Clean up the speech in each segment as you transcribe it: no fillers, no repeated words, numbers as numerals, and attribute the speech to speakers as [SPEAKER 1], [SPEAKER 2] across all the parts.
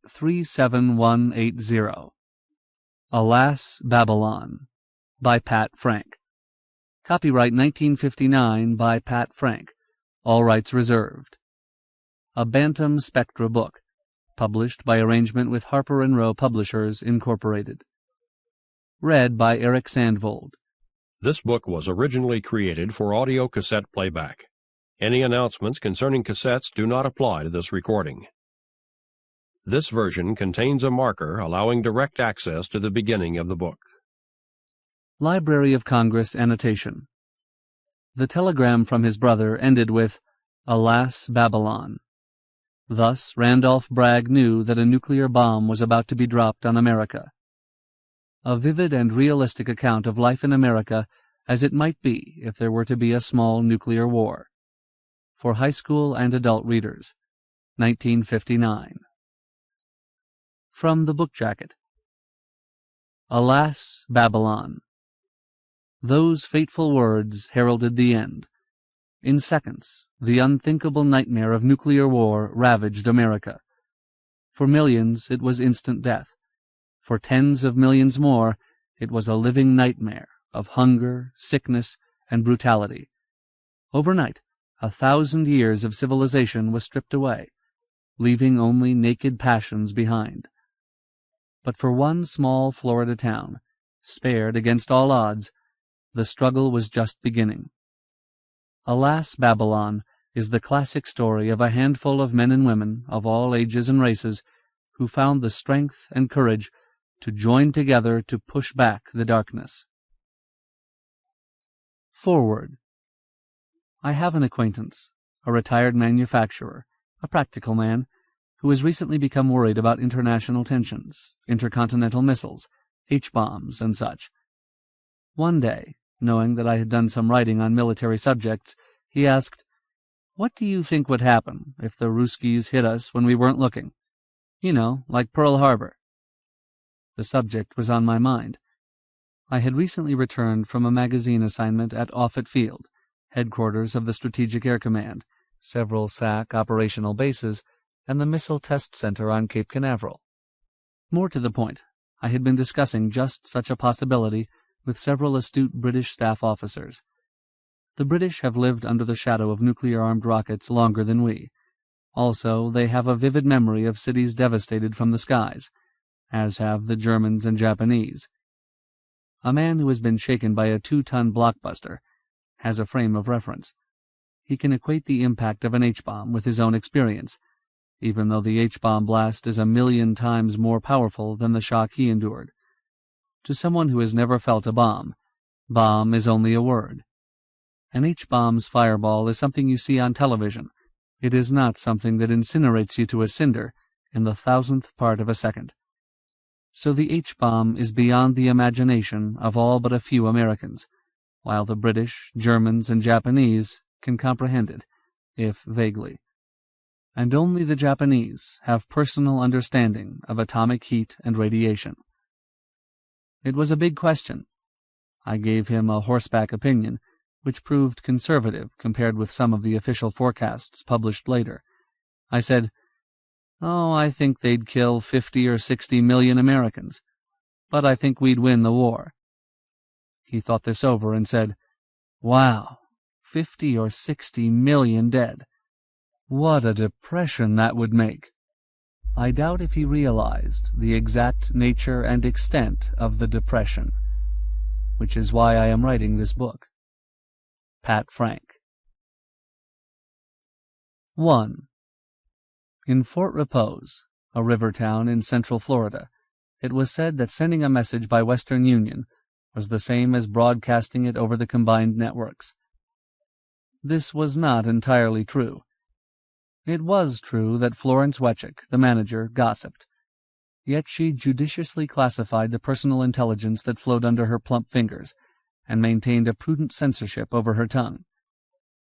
[SPEAKER 1] 37180. Alas, Babylon, by Pat Frank. Copyright 1959 by Pat Frank. All rights reserved. A Bantam Spectra book, published by arrangement with Harper & Row Publishers, Incorporated. Read by Erik Sandvold.
[SPEAKER 2] This book was originally created for audio cassette playback. Any announcements concerning cassettes do not apply to this recording. This version contains a marker allowing direct access to the beginning of the book.
[SPEAKER 1] Library of Congress annotation. The telegram from his brother ended with, "Alas, Babylon." Thus Randolph Bragg knew that a nuclear bomb was about to be dropped on America. A vivid and realistic account of life in America as it might be if there were to be a small nuclear war. For high school and adult readers. 1959. From the book jacket. Alas, Babylon. Those fateful words heralded the end. In seconds, the unthinkable nightmare of nuclear war ravaged America. For millions, it was instant death. For tens of millions more, it was a living nightmare of hunger, sickness, and brutality. Overnight, 1,000 years of civilization was stripped away, leaving only naked passions behind. But for one small Florida town, spared against all odds, the struggle was just beginning. Alas, Babylon is the classic story of a handful of men and women of all ages and races who found the strength and courage to join together to push back the darkness. Forward. I have an acquaintance, a retired manufacturer, a practical man, who has recently become worried about international tensions, intercontinental missiles, H-bombs, and such. One day, knowing that I had done some writing on military subjects, he asked, "What do you think would happen if the Ruskies hit us when we weren't looking? You know, like Pearl Harbor." The subject was on my mind. I had recently returned from a magazine assignment at Offutt Field, headquarters of the Strategic Air Command, several SAC operational bases, and the Missile Test Center on Cape Canaveral. More to the point, I had been discussing just such a possibility with several astute British staff officers. The British have lived under the shadow of nuclear-armed rockets longer than we. Also, they have a vivid memory of cities devastated from the skies, as have the Germans and Japanese. A man who has been shaken by a 2-ton blockbuster has a frame of reference. He can equate the impact of an H-bomb with his own experience, even though the H-bomb blast is 1,000,000 times more powerful than the shock he endured. To someone who has never felt a bomb is only a word. An H-bomb's fireball is something you see on television. It is not something that incinerates you to a cinder in the 1,000th part of a second. So the H-bomb is beyond the imagination of all but a few Americans, while the British, Germans, and Japanese can comprehend it, if vaguely. And only the Japanese have personal understanding of atomic heat and radiation. It was a big question. I gave him a horseback opinion, which proved conservative compared with some of the official forecasts published later. I said, "Oh, I think they'd kill 50 or 60 million Americans, but I think we'd win the war." He thought this over and said, "Wow, 50 or 60 million dead. What a depression that would make." I doubt if he realized the exact nature and extent of the depression, which is why I am writing this book. Pat Frank. 1. In Fort Repose, a river town in central Florida, it was said that sending a message by Western Union was the same as broadcasting it over the combined networks. This was not entirely true. It was true that Florence Wetchick, the manager, gossiped. Yet she judiciously classified the personal intelligence that flowed under her plump fingers, and maintained a prudent censorship over her tongue.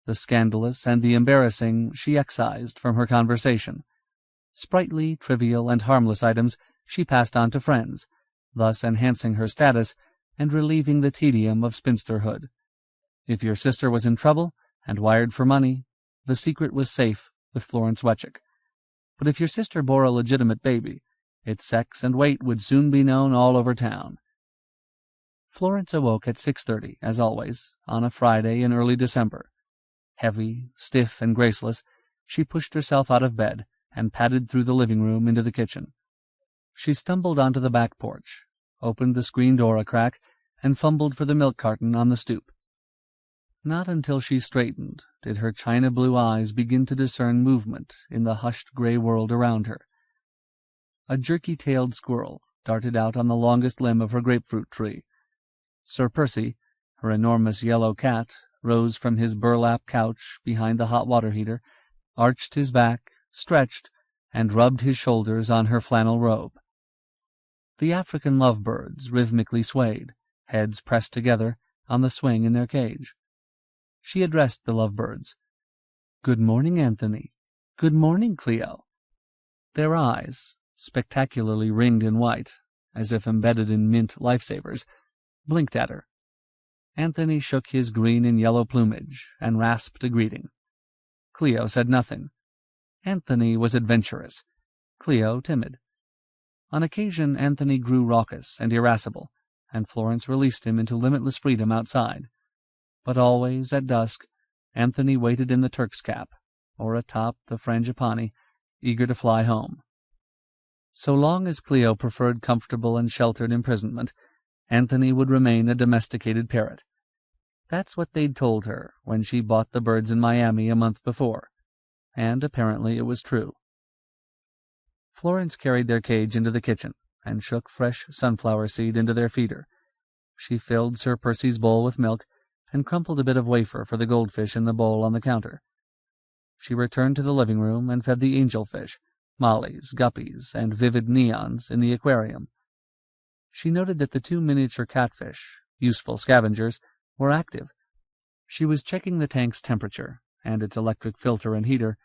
[SPEAKER 1] The scandalous and the embarrassing she excised from her conversation. Sprightly, trivial, and harmless items she passed on to friends, thus enhancing her status and relieving the tedium of spinsterhood. If your sister was in trouble and wired for money, the secret was safe with Florence Wetchick. But if your sister bore a legitimate baby, Its sex and weight would soon be known all over town. Florence awoke at 6:30, as always, on a Friday in early December. Heavy, stiff, and graceless, she pushed herself out of bed and padded through the living room into the kitchen. She stumbled onto the back porch, opened the screen door a crack, and fumbled for the milk carton on the stoop. Not until she straightened did her china-blue eyes begin to discern movement in the hushed gray world around her. A jerky-tailed squirrel darted out on the longest limb of her grapefruit tree. Sir Percy, her enormous yellow cat, rose from his burlap couch behind the hot water heater, arched his back, stretched, and rubbed his shoulders on her flannel robe. The African lovebirds rhythmically swayed, heads pressed together, on the swing in their cage. She addressed the lovebirds. "Good morning, Anthony. Good morning, Cleo." Their eyes, spectacularly ringed in white, as if embedded in mint lifesavers, blinked at her. Anthony shook his green and yellow plumage and rasped a greeting. Cleo said nothing. Anthony was adventurous, Cleo timid. On occasion Anthony grew raucous and irascible, and Florence released him into limitless freedom outside. But always, at dusk, Anthony waited in the Turk's cap, or atop the frangipani, eager to fly home. So long as Cleo preferred comfortable and sheltered imprisonment, Anthony would remain a domesticated parrot. That's what they'd told her when she bought the birds in Miami a month before, and apparently it was true. Florence carried their cage into the kitchen and shook fresh sunflower seed into their feeder. She filled Sir Percy's bowl with milk and crumpled a bit of wafer for the goldfish in the bowl on the counter. She returned to the living room and fed the angelfish, mollies, guppies, and vivid neons in the aquarium. She noted that the 2 miniature catfish, useful scavengers, were active. She was checking the tank's temperature and its electric filter and heater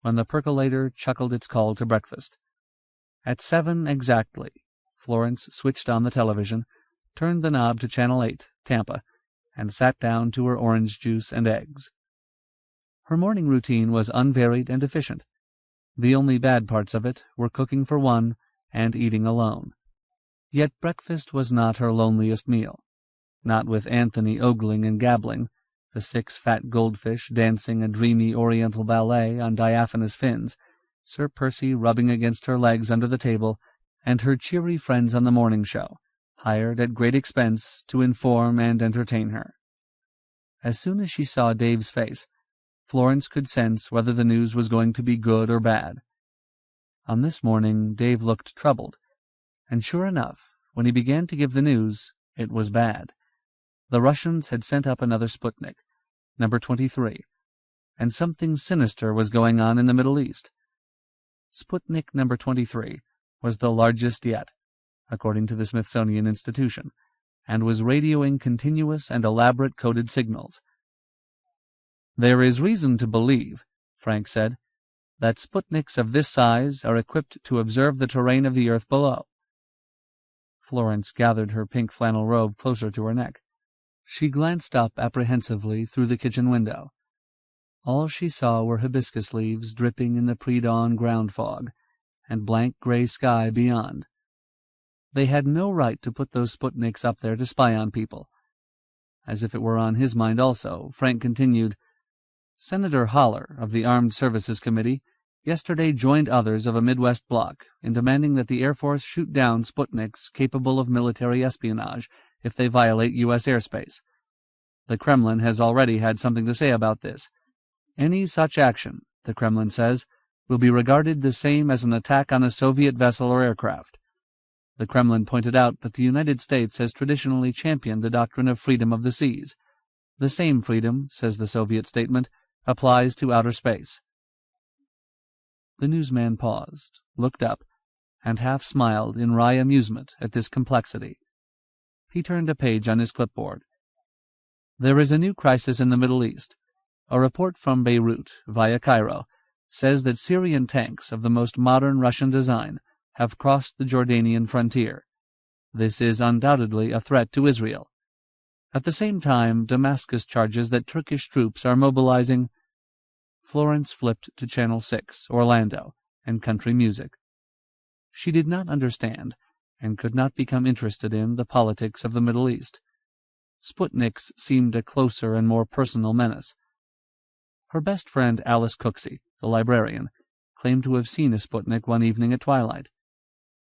[SPEAKER 1] when the percolator chuckled its call to breakfast. At 7 exactly, Florence switched on the television, turned the knob to Channel 8, Tampa, and sat down to her orange juice and eggs. Her morning routine was unvaried and efficient. The only bad parts of it were cooking for one and eating alone. Yet breakfast was not her loneliest meal, not with Anthony ogling and gabbling, the 6 fat goldfish dancing a dreamy oriental ballet on diaphanous fins, Sir Percy rubbing against her legs under the table, and her cheery friends on the morning show, hired at great expense to inform and entertain her. As soon as she saw Dave's face, Florence could sense whether the news was going to be good or bad. On this morning Dave looked troubled, and sure enough, when he began to give the news, it was bad. The Russians had sent up another Sputnik, number 23, and something sinister was going on in the Middle East. Sputnik number 23 was the largest yet, according to the Smithsonian Institution, and was radioing continuous and elaborate coded signals. "There is reason to believe," Frank said, "that Sputniks of this size are equipped to observe the terrain of the earth below." Florence gathered her pink flannel robe closer to her neck. She glanced up apprehensively through the kitchen window. All she saw were hibiscus leaves dripping in the pre-dawn ground fog, and blank gray sky beyond. They had no right to put those Sputniks up there to spy on people. As if it were on his mind also, Frank continued, "Senator Holler of the Armed Services Committee yesterday joined others of a Midwest bloc in demanding that the Air Force shoot down Sputniks capable of military espionage if they violate U.S. airspace. The Kremlin has already had something to say about this. Any such action, the Kremlin says, will be regarded the same as an attack on a Soviet vessel or aircraft. The Kremlin pointed out that the United States has traditionally championed the doctrine of freedom of the seas. The same freedom, says the Soviet statement, applies to outer space." The newsman paused, looked up, and half smiled in wry amusement at this complexity. He turned a page on his clipboard. "There is a new crisis in the Middle East. A report from Beirut, via Cairo, says that Syrian tanks of the most modern Russian design have crossed the Jordanian frontier. This is undoubtedly a threat to Israel. At the same time, Damascus charges that Turkish troops are mobilizing—" Florence flipped to Channel 6, Orlando, and country music. She did not understand, and could not become interested in, the politics of the Middle East. Sputniks seemed a closer and more personal menace. Her best friend Alice Cooksey, the librarian, claimed to have seen a Sputnik one evening at twilight.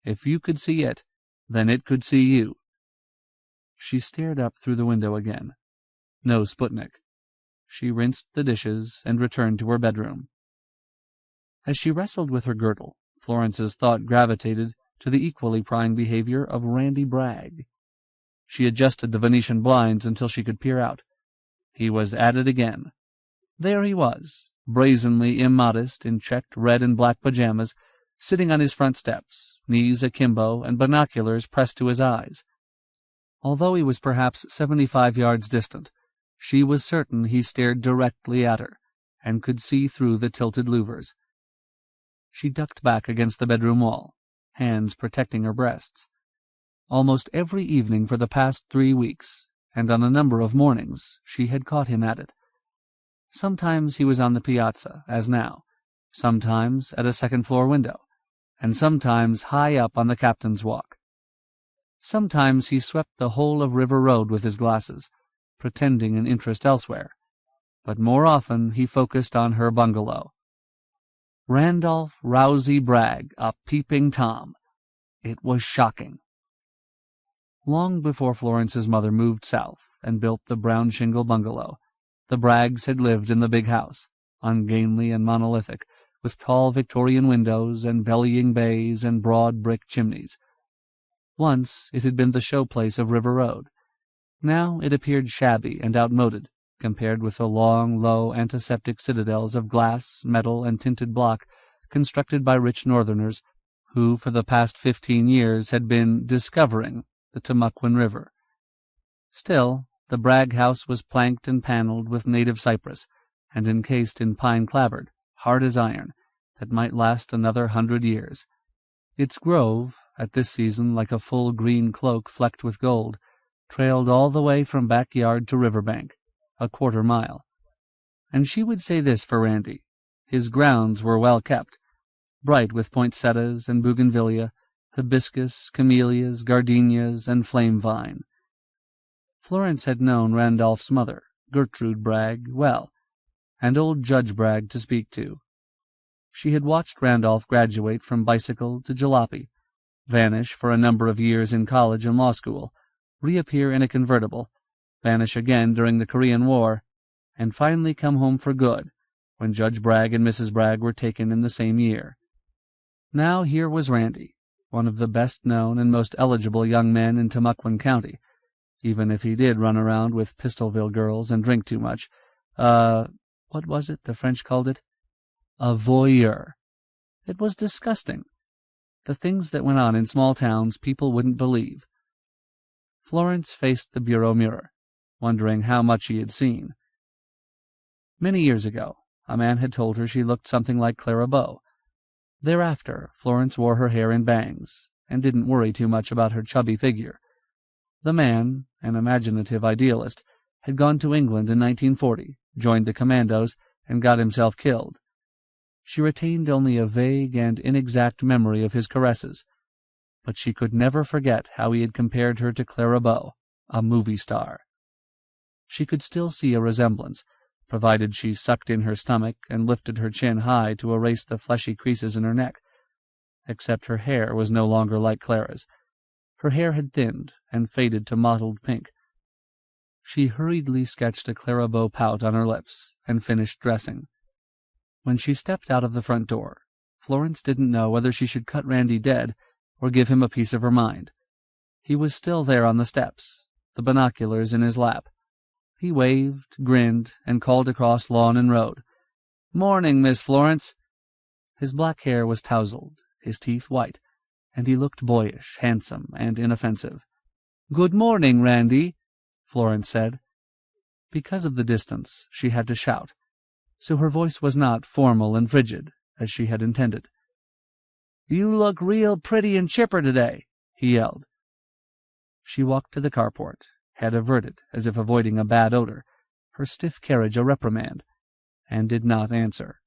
[SPEAKER 1] If you could see it, then it could see you. She stared up through the window again. No Sputnik. She rinsed the dishes and returned to her bedroom. As she wrestled with her girdle, Florence's thought gravitated to the equally prying behavior of Randy Bragg. She adjusted the Venetian blinds until she could peer out. He was at it again. There he was, brazenly immodest in checked red and black pajamas, sitting on his front steps, knees akimbo and binoculars pressed to his eyes. Although he was perhaps 75 yards distant, she was certain he stared directly at her, and could see through the tilted louvers. She ducked back against the bedroom wall, hands protecting her breasts. Almost every evening for the past 3 weeks, and on a number of mornings, she had caught him at it. Sometimes he was on the piazza, as now, sometimes at a second-floor window, and sometimes high up on the captain's walk. Sometimes he swept the whole of River Road with his glasses, pretending an interest elsewhere, but more often he focused on her bungalow. Randolph Rousey Bragg, a peeping Tom. It was shocking. Long before Florence's mother moved south and built the brown shingle bungalow, the Braggs had lived in the big house, ungainly and monolithic, with tall Victorian windows and bellying bays and broad brick chimneys. Once it had been the showplace of River Road. Now it appeared shabby and outmoded, compared with the long, low, antiseptic citadels of glass, metal, and tinted block constructed by rich Northerners who, for the past 15 years, had been discovering the Tamaquen River. Still, the Bragg house was planked and paneled with native cypress, and encased in pine clapboard, hard as iron, that might last another 100 years. Its grove, at this season like a full green cloak flecked with gold, trailed all the way from backyard to riverbank, a quarter-mile. And she would say this for Randy: his grounds were well kept, bright with poinsettias and bougainvillea, hibiscus, camellias, gardenias, and flame vine. Florence had known Randolph's mother, Gertrude Bragg, well, and old Judge Bragg to speak to. She had watched Randolph graduate from bicycle to jalopy, vanish for a number of years in college and law school, reappear in a convertible, vanish again during the Korean War, and finally come home for good when Judge Bragg and Mrs. Bragg were taken in the same year. Now here was Randy, one of the best-known and most eligible young men in Tamaquen County, even if he did run around with Pistolville girls and drink too much. What was it the French called it? A voyeur. It was disgusting. The things that went on in small towns people wouldn't believe. Florence faced the bureau mirror, wondering how much she had seen. Many years ago, a man had told her she looked something like Clara Bow. Thereafter, Florence wore her hair in bangs, and didn't worry too much about her chubby figure. The man, an imaginative idealist, had gone to England in 1940, joined the commandos, and got himself killed. She retained only a vague and inexact memory of his caresses, but she could never forget how he had compared her to Clara Bow, a movie star. She could still see a resemblance, provided she sucked in her stomach and lifted her chin high to erase the fleshy creases in her neck. Except her hair was no longer like Clara's. Her hair had thinned and faded to mottled pink. She hurriedly sketched a Clara Bow pout on her lips and finished dressing. When she stepped out of the front door, Florence didn't know whether she should cut Randy dead or give him a piece of her mind. He was still there on the steps, the binoculars in his lap. He waved, grinned, and called across lawn and road, "Morning, Miss Florence." His black hair was tousled, his teeth white, and he looked boyish, handsome, and inoffensive. "Good morning, Randy," Florence said. Because of the distance, she had to shout, so her voice was not formal and frigid, as she had intended. "You look real pretty and chipper today," he yelled. She walked to the carport, head averted as if avoiding a bad odor, her stiff carriage a reprimand, and did not answer.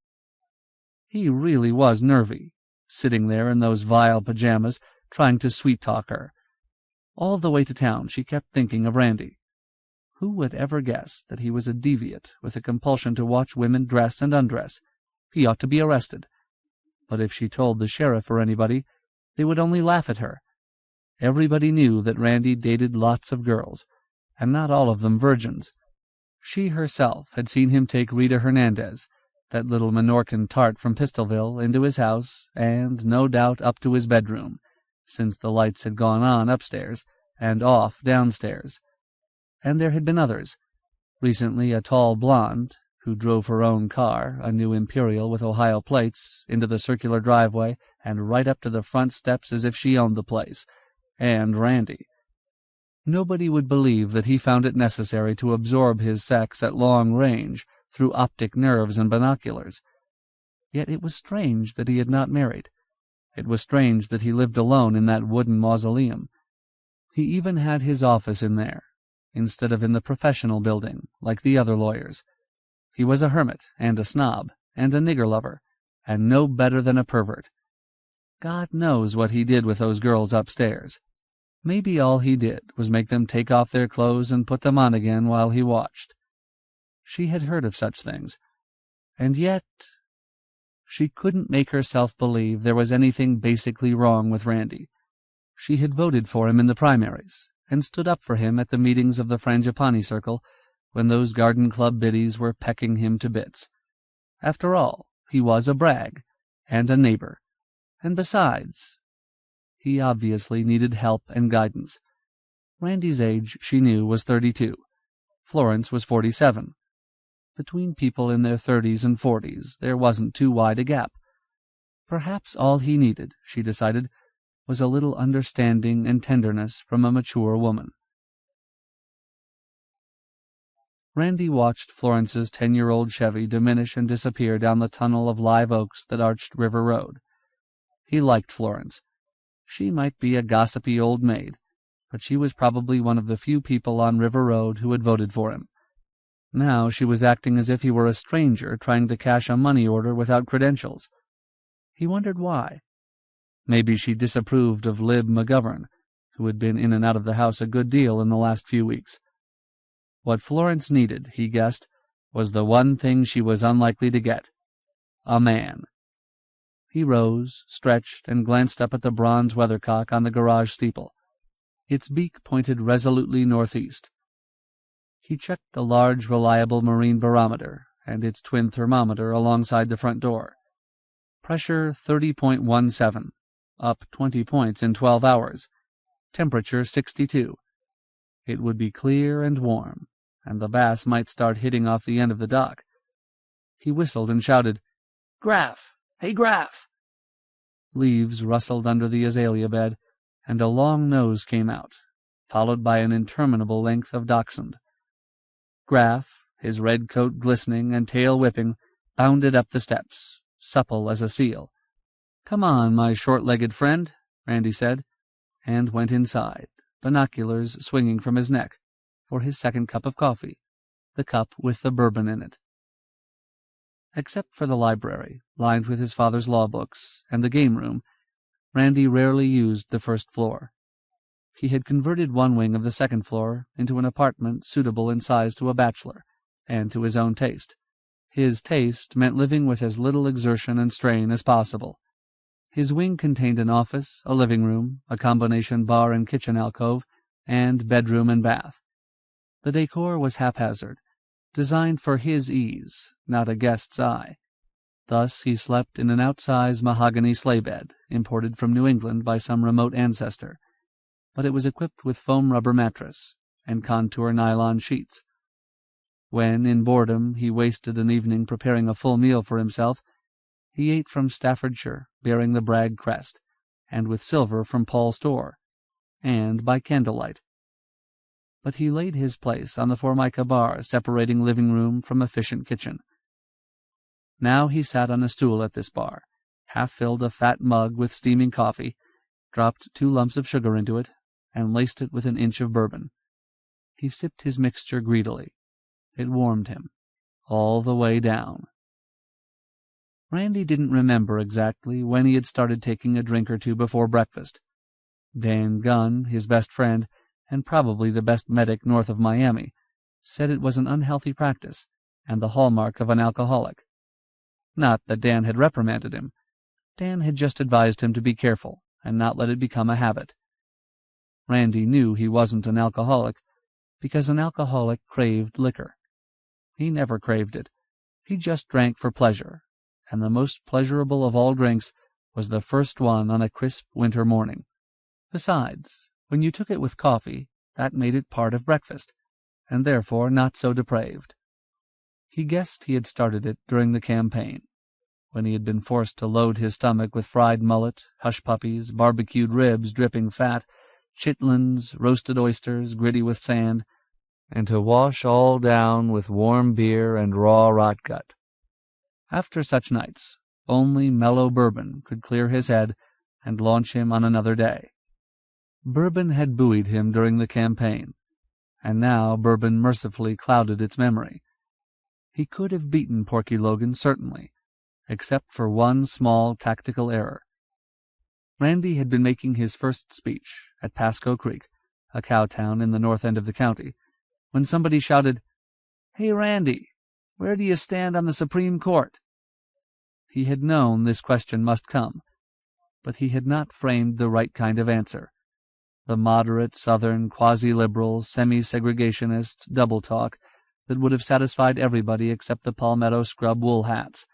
[SPEAKER 1] He really was nervy, sitting there in those vile pajamas, trying to sweet-talk her. All the way to town she kept thinking of Randy. Who would ever guess that he was a deviant with a compulsion to watch women dress and undress? He ought to be arrested. But if she told the sheriff or anybody, they would only laugh at her. Everybody knew that Randy dated lots of girls, and not all of them virgins. She herself had seen him take Rita Hernandez, that little Menorcan tart from Pistolville, into his house, and, no doubt, up to his bedroom, since the lights had gone on upstairs and off downstairs. And there had been others. Recently a tall blonde, who drove her own car, a new Imperial with Ohio plates, into the circular driveway and right up to the front steps as if she owned the place, and Randy. Nobody would believe that he found it necessary to absorb his sex at long range through optic nerves and binoculars. Yet it was strange that he had not married. It was strange that he lived alone in that wooden mausoleum. He even had his office in there, instead of in the professional building, like the other lawyers. He was a hermit, and a snob, and a nigger lover, and no better than a pervert. God knows what he did with those girls upstairs. Maybe all he did was make them take off their clothes and put them on again while he watched. She had heard of such things, and yet she couldn't make herself believe there was anything basically wrong with Randy. She had voted for him in the primaries, and stood up for him at the meetings of the Frangipani Circle when those garden club biddies were pecking him to bits. After all, he was a brag, and a neighbor, and besides, he obviously needed help and guidance. Randy's age, she knew, was 32. Florence was 47. Between people in their 30s and 40s there wasn't too wide a gap. Perhaps all he needed, she decided, was a little understanding and tenderness from a mature woman. Randy watched Florence's 10-year-old Chevy diminish and disappear down the tunnel of live oaks that arched River Road. He liked Florence. She might be a gossipy old maid, but she was probably one of the few people on River Road who had voted for him. Now she was acting as if he were a stranger trying to cash a money order without credentials. He wondered why. Maybe she disapproved of Lib McGovern, who had been in and out of the house a good deal in the last few weeks. What Florence needed, he guessed, was the one thing she was unlikely to get: a man. He rose, stretched, and glanced up at the bronze weathercock on the garage steeple. Its beak pointed resolutely northeast. He checked the large, reliable marine barometer and its twin thermometer alongside the front door. Pressure 30.17, up 20 points in 12 hours. Temperature 62. It would be clear and warm, and the bass might start hitting off the end of the dock. He whistled and shouted, "Graff! Hey, Graff!" Leaves rustled under the azalea bed, and a long nose came out, followed by an interminable length of dachshund. Graff, his red coat glistening and tail whipping, bounded up the steps, supple as a seal. "Come on, my short-legged friend," Randy said, and went inside, binoculars swinging from his neck, for his second cup of coffee, the cup with the bourbon in it. Except for the library, lined with his father's law books, and the game room, Randy rarely used the first floor. He had converted one wing of the second floor into an apartment suitable in size to a bachelor, and to his own taste. His taste meant living with as little exertion and strain as possible. His wing contained an office, a living room, a combination bar and kitchen alcove, and bedroom and bath. The decor was haphazard, designed for his ease, not a guest's eye. Thus he slept in an outsized mahogany sleigh bed, imported from New England by some remote ancestor, but it was equipped with foam rubber mattress and contour nylon sheets. When, in boredom, he wasted an evening preparing a full meal for himself, he ate from Staffordshire, bearing the Bragg crest, and with silver from Paul's store, and by candlelight. But he laid his place on the formica bar separating living room from efficient kitchen. Now he sat on a stool at this bar, half-filled a fat mug with steaming coffee, dropped 2 lumps of sugar into it, and laced it with an inch of bourbon. He sipped his mixture greedily. It warmed him, all the way down. Randy didn't remember exactly when he had started taking a drink or two before breakfast. Dan Gunn, his best friend, and probably the best medic north of Miami, said it was an unhealthy practice and the hallmark of an alcoholic. Not that Dan had reprimanded him. Dan had just advised him to be careful and not let it become a habit. Randy knew he wasn't an alcoholic because an alcoholic craved liquor. He never craved it. He just drank for pleasure, and the most pleasurable of all drinks was the first one on a crisp winter morning. Besides, when you took it with coffee, that made it part of breakfast, and therefore not so depraved. He guessed he had started it during the campaign, when he had been forced to load his stomach with fried mullet, hush-puppies, barbecued ribs dripping fat, chitlins, roasted oysters gritty with sand, and to wash all down with warm beer and raw rotgut. After such nights, only mellow bourbon could clear his head and launch him on another day. Bourbon had buoyed him during the campaign, and now bourbon mercifully clouded its memory. He could have beaten Porky Logan, certainly, except for one small tactical error. Randy had been making his first speech at Pasco Creek, a cow town in the north end of the county, when somebody shouted, "Hey, Randy, where do you stand on the Supreme Court?" He had known this question must come, but he had not framed the right kind of answer. The moderate, Southern, quasi-liberal, semi-segregationist double-talk that would have satisfied everybody except the Palmetto scrub wool hats,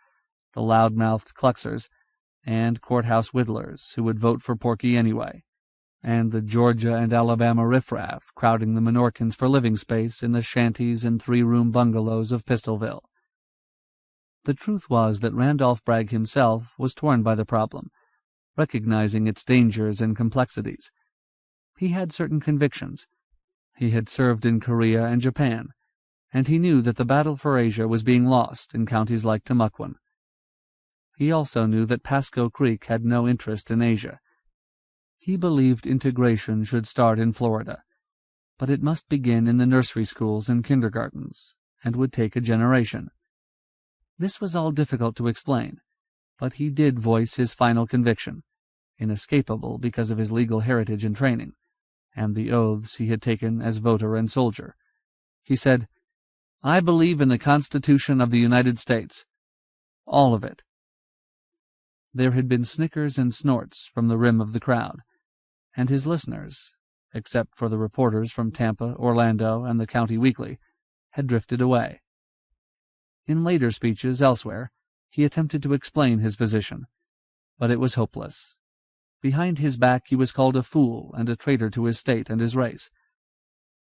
[SPEAKER 1] the loud-mouthed Kluxers, and courthouse whittlers who would vote for Porky anyway, and the Georgia and Alabama riffraff crowding the Menorcans for living space in the shanties and three-room bungalows of Pistolville. The truth was that Randolph Bragg himself was torn by the problem, recognizing its dangers and complexities. He had certain convictions. He had served in Korea and Japan, and he knew that the battle for Asia was being lost in counties like Timucuan. He also knew that Pasco Creek had no interest in Asia. He believed integration should start in Florida, but it must begin in the nursery schools and kindergartens, and would take a generation. This was all difficult to explain, but he did voice his final conviction, inescapable because of his legal heritage and training, and the oaths he had taken as voter and soldier. He said, "I believe in the Constitution of the United States. All of it." There had been snickers and snorts from the rim of the crowd, and his listeners, except for the reporters from Tampa, Orlando, and the County Weekly, had drifted away. In later speeches elsewhere, he attempted to explain his position, but it was hopeless. Behind his back he was called a fool and a traitor to his state and his race.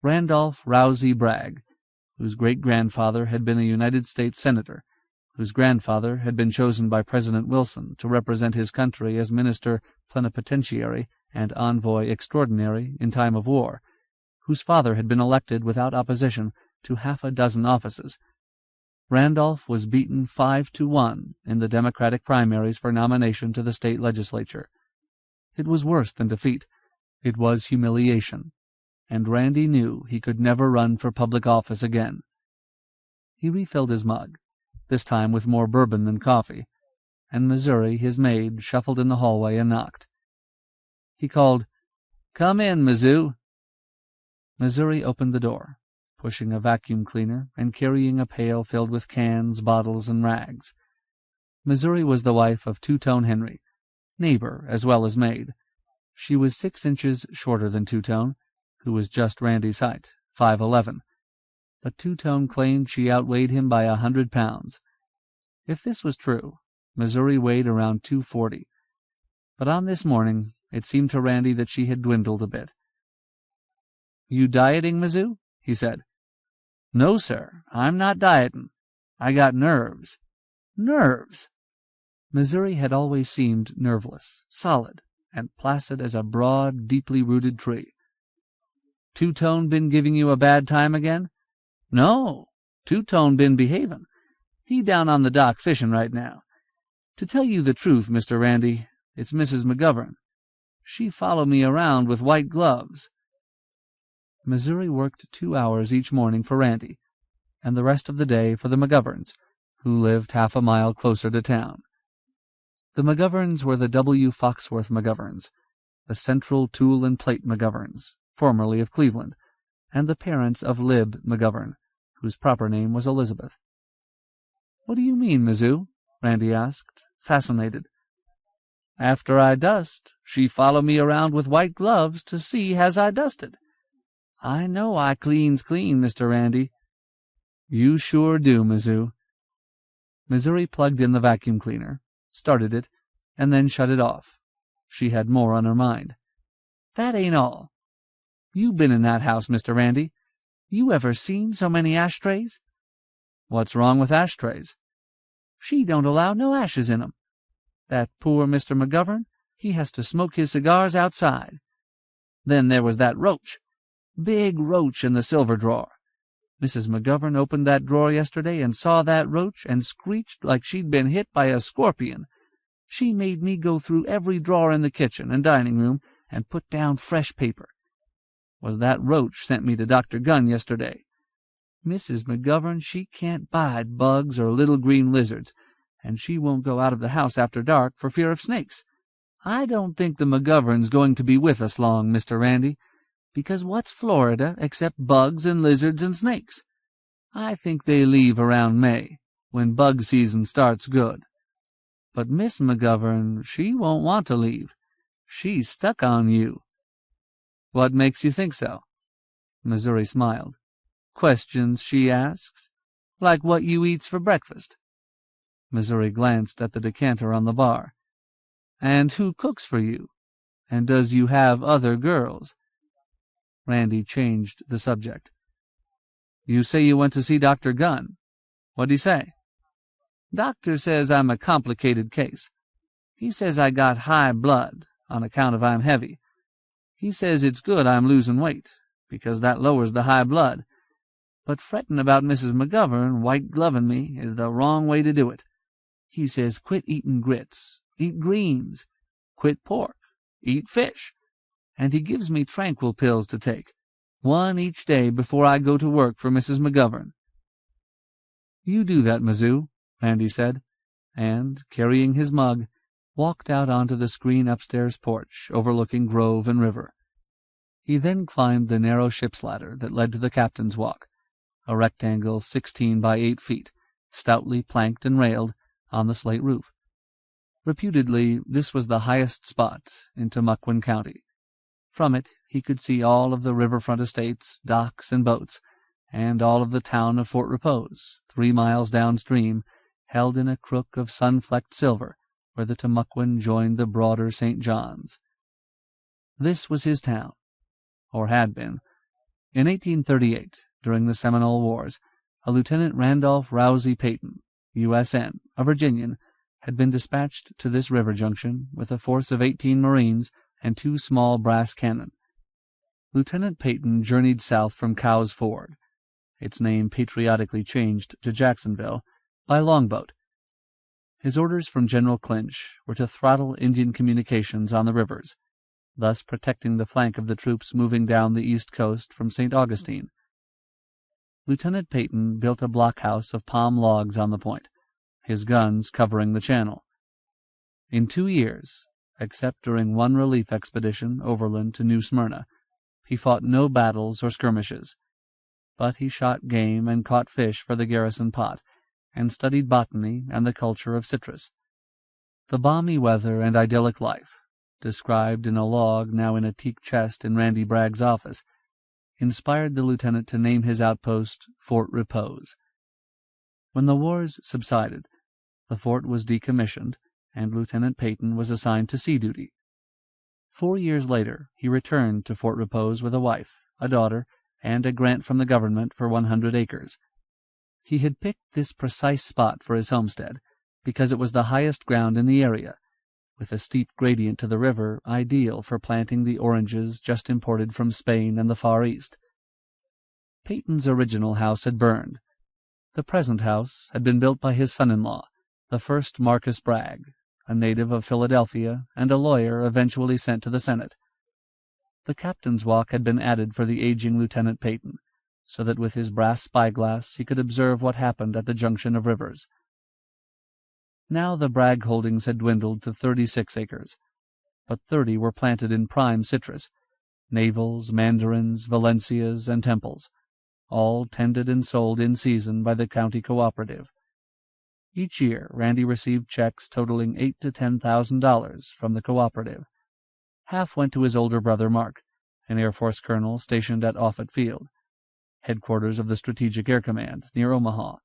[SPEAKER 1] Randolph Rousey Bragg, whose great-grandfather had been a United States Senator, whose grandfather had been chosen by President Wilson to represent his country as minister plenipotentiary and envoy extraordinary in time of war, whose father had been elected without opposition to half a dozen offices. Randolph was beaten 5-1 in the Democratic primaries for nomination to the state legislature. It was worse than defeat. It was humiliation, and Randy knew he could never run for public office again. He refilled his mug, this time with more bourbon than coffee, and Missouri, his maid, shuffled in the hallway and knocked. He called, "Come in, Mizzou." Missouri opened the door, pushing a vacuum cleaner and carrying a pail filled with cans, bottles, and rags. Missouri was the wife of Two-Tone Henry, neighbor as well as maid. She was 6 inches shorter than Two-Tone, who was just Randy's height, 5'11", but Two-Tone claimed she outweighed him by 100 pounds. If this was true, Missouri weighed around 240, but on this morning it seemed to Randy that she had dwindled a bit. "You dieting, Mizzou?" he said. "No, sir, I'm not dieting. I got nerves." "Nerves?" Missouri had always seemed nerveless, solid, and placid as a broad, deeply rooted tree. "Two-Tone been giving you a bad time again?" "No, Two-Tone been behavin'. He down on the dock fishin' right now. To tell you the truth, Mr. Randy, it's Mrs. McGovern. She follow me around with white gloves." Missouri worked 2 hours each morning for Randy, and the rest of the day for the McGoverns, who lived half a mile closer to town. The McGoverns were the W. Foxworth McGoverns, the Central Tool and Plate McGoverns, formerly of Cleveland, and the parents of Lib McGovern, whose proper name was Elizabeth. "What do you mean, Mizzou?" Randy asked, fascinated. "After I dust, she follow me around with white gloves to see has I dusted. I know I cleans clean, Mr. Randy." "You sure do, Mizzou." Missouri plugged in the vacuum cleaner, started it, and then shut it off. She had more on her mind. "That ain't all. You been in that house, Mr. Randy. You ever seen so many ashtrays?" "What's wrong with ashtrays?" "She don't allow no ashes in 'em. That poor Mr. McGovern, he has to smoke his cigars outside. Then there was that roach. Big roach in the silver drawer. Mrs. McGovern opened that drawer yesterday and saw that roach and screeched like she'd been hit by a scorpion. She made me go through every drawer in the kitchen and dining room and put down fresh paper. Was that roach sent me to Dr. Gunn yesterday. Mrs. McGovern, she can't bide bugs or little green lizards, and she won't go out of the house after dark for fear of snakes. I don't think the McGovern's going to be with us long, Mr. Randy, because what's Florida except bugs and lizards and snakes? I think they leave around May, when bug season starts good. But Miss McGovern, she won't want to leave. She's stuck on you." "What makes you think so?" Missouri smiled. "Questions she asks, like what you eats for breakfast." Missouri glanced at the decanter on the bar. "And who cooks for you? And does you have other girls?" Randy changed the subject. "You say you went to see Dr. Gunn. What'd he say?" "Doctor says I'm a complicated case. He says I got high blood, on account of I'm heavy. He says it's good I'm losing weight, because that lowers the high blood. But fretting about Mrs. McGovern white-gloving me is the wrong way to do it. He says quit eating grits, eat greens, quit pork, eat fish, and he gives me tranquil pills to take, one each day before I go to work for Mrs. McGovern." "You do that, Mizzou," Randy said, and, carrying his mug, walked out onto the screen upstairs porch overlooking grove and river. He then climbed the narrow ship's ladder that led to the captain's walk, a rectangle 16 by 8 feet, stoutly planked and railed, on the slate roof. Reputedly, this was the highest spot in Timucuan County. From it he could see all of the riverfront estates, docks, and boats, and all of the town of Fort Repose, 3 miles downstream, held in a crook of sun-flecked silver, where the Timucuan joined the broader St. John's. This was his town, or had been. In 1838, during the Seminole Wars, a Lieutenant Randolph Rousey Peyton, U.S.N., a Virginian, had been dispatched to this river junction with a force of 18 Marines and 2 small brass cannon. Lieutenant Peyton journeyed south from Cow's Ford, its name patriotically changed to Jacksonville, by longboat. His orders from General Clinch were to throttle Indian communications on the rivers, thus protecting the flank of the troops moving down the east coast from St. Augustine. Lieutenant Peyton built a blockhouse of palm logs on the point, his guns covering the channel. In 2 years, except during one relief expedition overland to New Smyrna, he fought no battles or skirmishes, but he shot game and caught fish for the garrison pot, and studied botany and the culture of citrus. The balmy weather and idyllic life, described in a log now in a teak chest in Randy Bragg's office, inspired the lieutenant to name his outpost Fort Repose. When the wars subsided, the fort was decommissioned, and Lieutenant Peyton was assigned to sea duty. 4 years later he returned to Fort Repose with a wife, a daughter, and a grant from the government for 100 acres. He had picked this precise spot for his homestead because it was the highest ground in the area, with a steep gradient to the river ideal for planting the oranges just imported from Spain and the Far East. Peyton's original house had burned. The present house had been built by his son-in-law, the first Marcus Bragg, a native of Philadelphia and a lawyer eventually sent to the Senate. The captain's walk had been added for the aging Lieutenant Peyton, so that with his brass spyglass he could observe what happened at the junction of rivers. Now the Bragg holdings had dwindled to 36 acres, but 30 were planted in prime citrus, navels, mandarins, valencias, and temples, all tended and sold in season by the county cooperative. Each year Randy received checks totaling $8,000 to $10,000 from the cooperative. Half went to his older brother Mark, an Air Force colonel stationed at Offutt Field, headquarters of the Strategic Air Command near Omaha.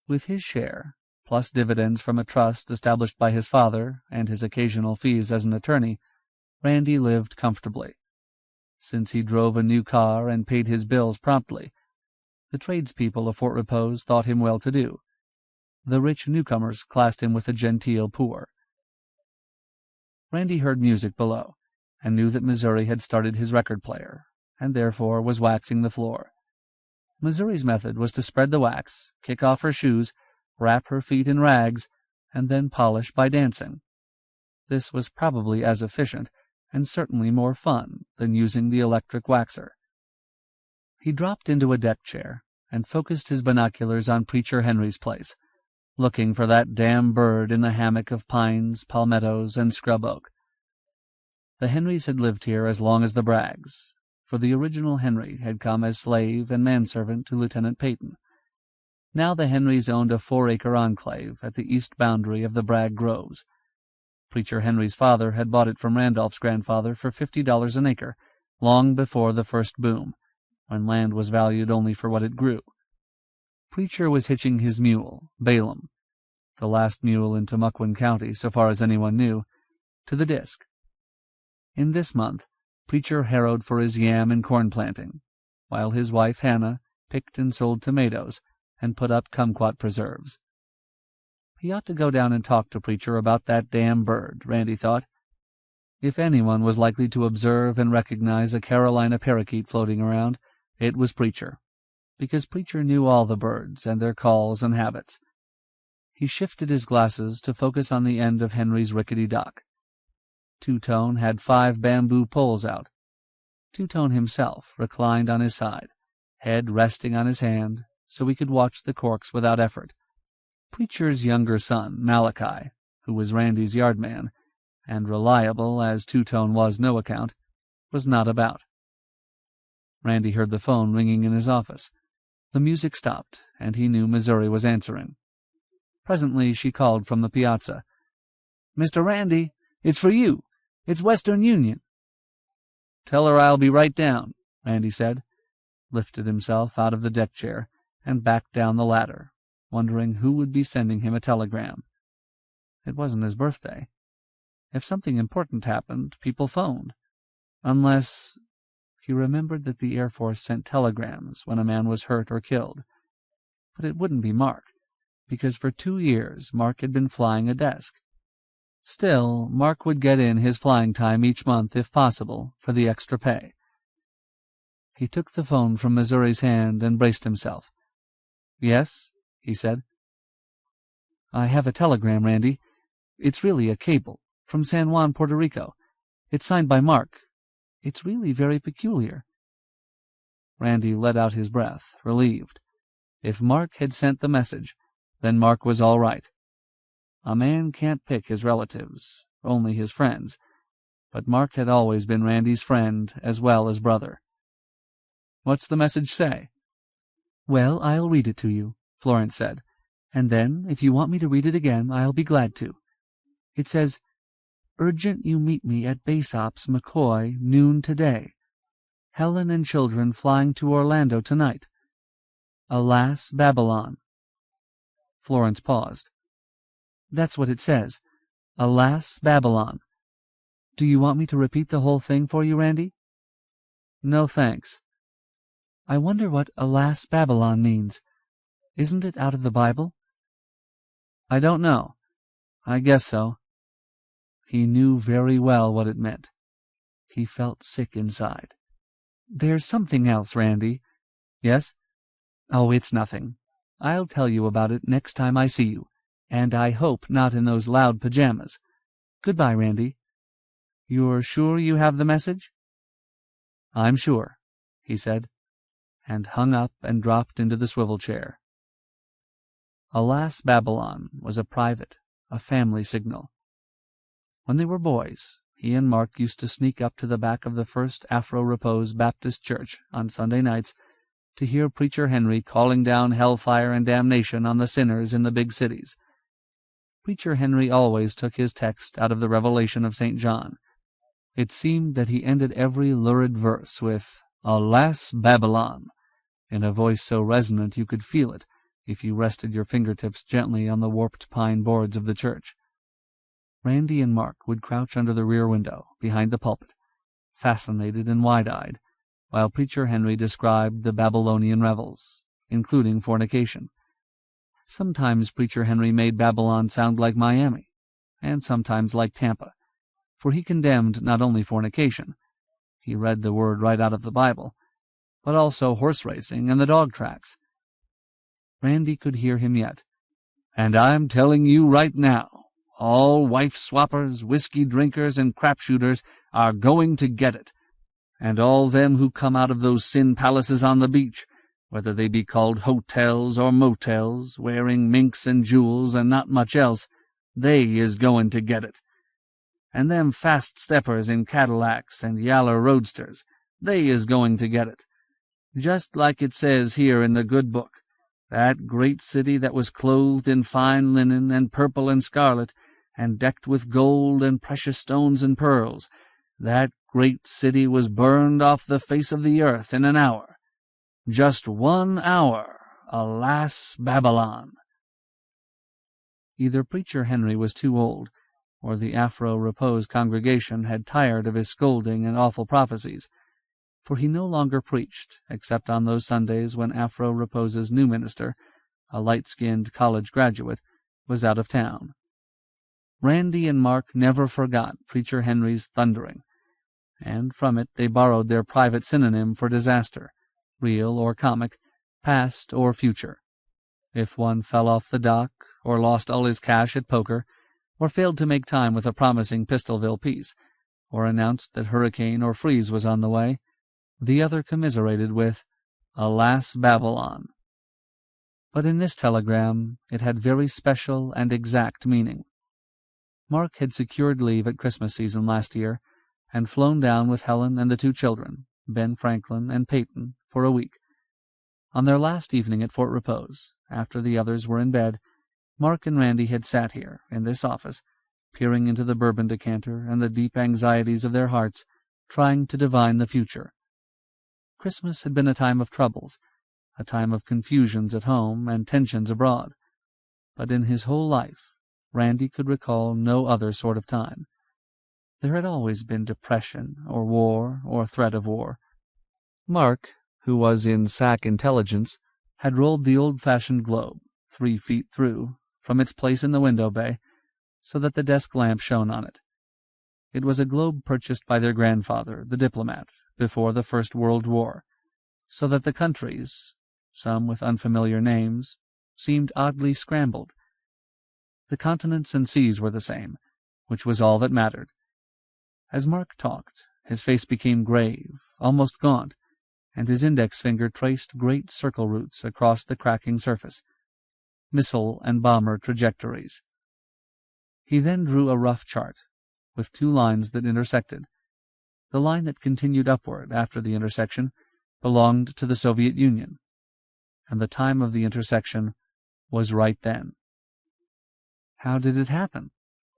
[SPEAKER 1] With his share, plus dividends from a trust established by his father and his occasional fees as an attorney, Randy lived comfortably. Since he drove a new car and paid his bills promptly, the tradespeople of Fort Repose thought him well-to-do. The rich newcomers classed him with the genteel poor. Randy heard music below, and knew that Missouri had started his record player, and therefore was waxing the floor. Missouri's method was to spread the wax, kick off her shoes, wrap her feet in rags, and then polish by dancing. This was probably as efficient, and certainly more fun, than using the electric waxer. He dropped into a deck chair and focused his binoculars on Preacher Henry's place, looking for that damn bird in the hammock of pines, palmettos, and scrub oak. The Henrys had lived here as long as the Braggs, for the original Henry had come as slave and manservant to Lieutenant Peyton. Now the Henrys owned a 4-acre enclave at the east boundary of the Bragg Groves. Preacher Henry's father had bought it from Randolph's grandfather for $50 an acre, long before the first boom, when land was valued only for what it grew. Preacher was hitching his mule, Balaam, the last mule in Tamaulipan County, so far as anyone knew, to the disk. In this month, Preacher harrowed for his yam and corn planting, while his wife Hannah picked and sold tomatoes and put up kumquat preserves. He ought to go down and talk to Preacher about that damn bird, Randy thought. If anyone was likely to observe and recognize a Carolina parakeet floating around, it was Preacher, because Preacher knew all the birds and their calls and habits. He shifted his glasses to focus on the end of Henry's rickety dock. Two-Tone had 5 bamboo poles out. Two-Tone himself reclined on his side, head resting on his hand, so he could watch the corks without effort. Preacher's younger son, Malachi, who was Randy's yardman, and reliable as Two-Tone was no account, was not about. Randy heard the phone ringing in his office. The music stopped, and he knew Missouri was answering. Presently she called from the piazza. "Mr. Randy, it's for you. It's Western Union." "Tell her I'll be right down," Randy said, lifted himself out of the deck chair, and backed down the ladder, wondering who would be sending him a telegram. It wasn't his birthday. If something important happened, people phoned. Unless... He remembered that the Air Force sent telegrams when a man was hurt or killed. But it wouldn't be Mark, because for 2 years Mark had been flying a desk. Still, Mark would get in his flying time each month, if possible, for the extra pay. He took the phone from Missouri's hand and braced himself. "Yes," he said. "I have a telegram, Randy. It's really a cable, from San Juan, Puerto Rico. It's signed by Mark. It's really very peculiar." Randy let out his breath, relieved. If Mark had sent the message, then Mark was all right. A man can't pick his relatives, only his friends, but Mark had always been Randy's friend as well as brother. "What's the message say?" "Well, I'll read it to you," Florence said, "and then, if you want me to read it again, I'll be glad to. It says, 'Urgent you meet me at Base Ops McCoy, noon today. Helen and children flying to Orlando tonight. Alas, Babylon.'" Florence paused. "That's what it says. Alas, Babylon. Do you want me to repeat the whole thing for you, Randy?" "No, thanks." "I wonder what Alas, Babylon means. Isn't it out of the Bible?" "I don't know. I guess so." He knew very well what it meant. He felt sick inside. "There's something else, Randy." "Yes?" "Oh, it's nothing. I'll tell you about it next time I see you, and I hope not in those loud pajamas. Goodbye, Randy." "You're sure you have the message?" "I'm sure," he said, and hung up and dropped into the swivel chair. Alas, Babylon was a private, a family signal. When they were boys, he and Mark used to sneak up to the back of the First Afro-Repose Baptist Church on Sunday nights to hear Preacher Henry calling down hellfire and damnation on the sinners in the big cities. Preacher Henry always took his text out of the Revelation of St. John. It seemed that he ended every lurid verse with, "Alas, Babylon," in a voice so resonant you could feel it if you rested your fingertips gently on the warped pine boards of the church. Randy and Mark would crouch under the rear window, behind the pulpit, fascinated and wide-eyed, while Preacher Henry described the Babylonian revels, including fornication. Sometimes Preacher Henry made Babylon sound like Miami, and sometimes like Tampa, for he condemned not only fornication — he read the word right out of the Bible — but also horse racing and the dog tracks. Randy could hear him yet. "And I'm telling you right now, all wife-swappers, whiskey drinkers, and crap-shooters are going to get it, and all them who come out of those sin palaces on the beach, whether they be called hotels or motels, wearing minks and jewels and not much else, they is going to get it. And them fast-steppers in Cadillacs and yaller roadsters, they is going to get it. Just like it says here in the good book, that great city that was clothed in fine linen and purple and scarlet, and decked with gold and precious stones and pearls, that great city was burned off the face of the earth in an hour. Just 1 hour. Alas, Babylon." Either Preacher Henry was too old, or the Afro-Repose congregation had tired of his scolding and awful prophecies, for he no longer preached, except on those Sundays when Afro-Repose's new minister, a light-skinned college graduate, was out of town. Randy and Mark never forgot Preacher Henry's thundering, and from it they borrowed their private synonym for disaster, real or comic, past or future. If one fell off the dock, or lost all his cash at poker, or failed to make time with a promising Pistolville piece, or announced that hurricane or freeze was on the way, the other commiserated with, "Alas, Babylon." But in this telegram it had very special and exact meaning. Mark had secured leave at Christmas season last year, and flown down with Helen and the 2 children, Ben Franklin and Peyton, for a week. On their last evening at Fort Repose, after the others were in bed, Mark and Randy had sat here, in this office, peering into the bourbon decanter and the deep anxieties of their hearts, trying to divine the future. Christmas had been a time of troubles, a time of confusions at home and tensions abroad, but in his whole life Randy could recall no other sort of time. There had always been depression, or war, or threat of war. Mark, who was in SAC intelligence, had rolled the old-fashioned globe, 3 feet through, from its place in the window bay, so that the desk lamp shone on it. It was a globe purchased by their grandfather, the diplomat, before the First World War, so that the countries, some with unfamiliar names, seemed oddly scrambled. The continents and seas were the same, which was all that mattered. As Mark talked, his face became grave, almost gaunt, and his index finger traced great circle routes across the cracking surface, missile and bomber trajectories. He then drew a rough chart, with 2 lines that intersected. The line that continued upward after the intersection belonged to the Soviet Union, and the time of the intersection was right then. "How did it happen?"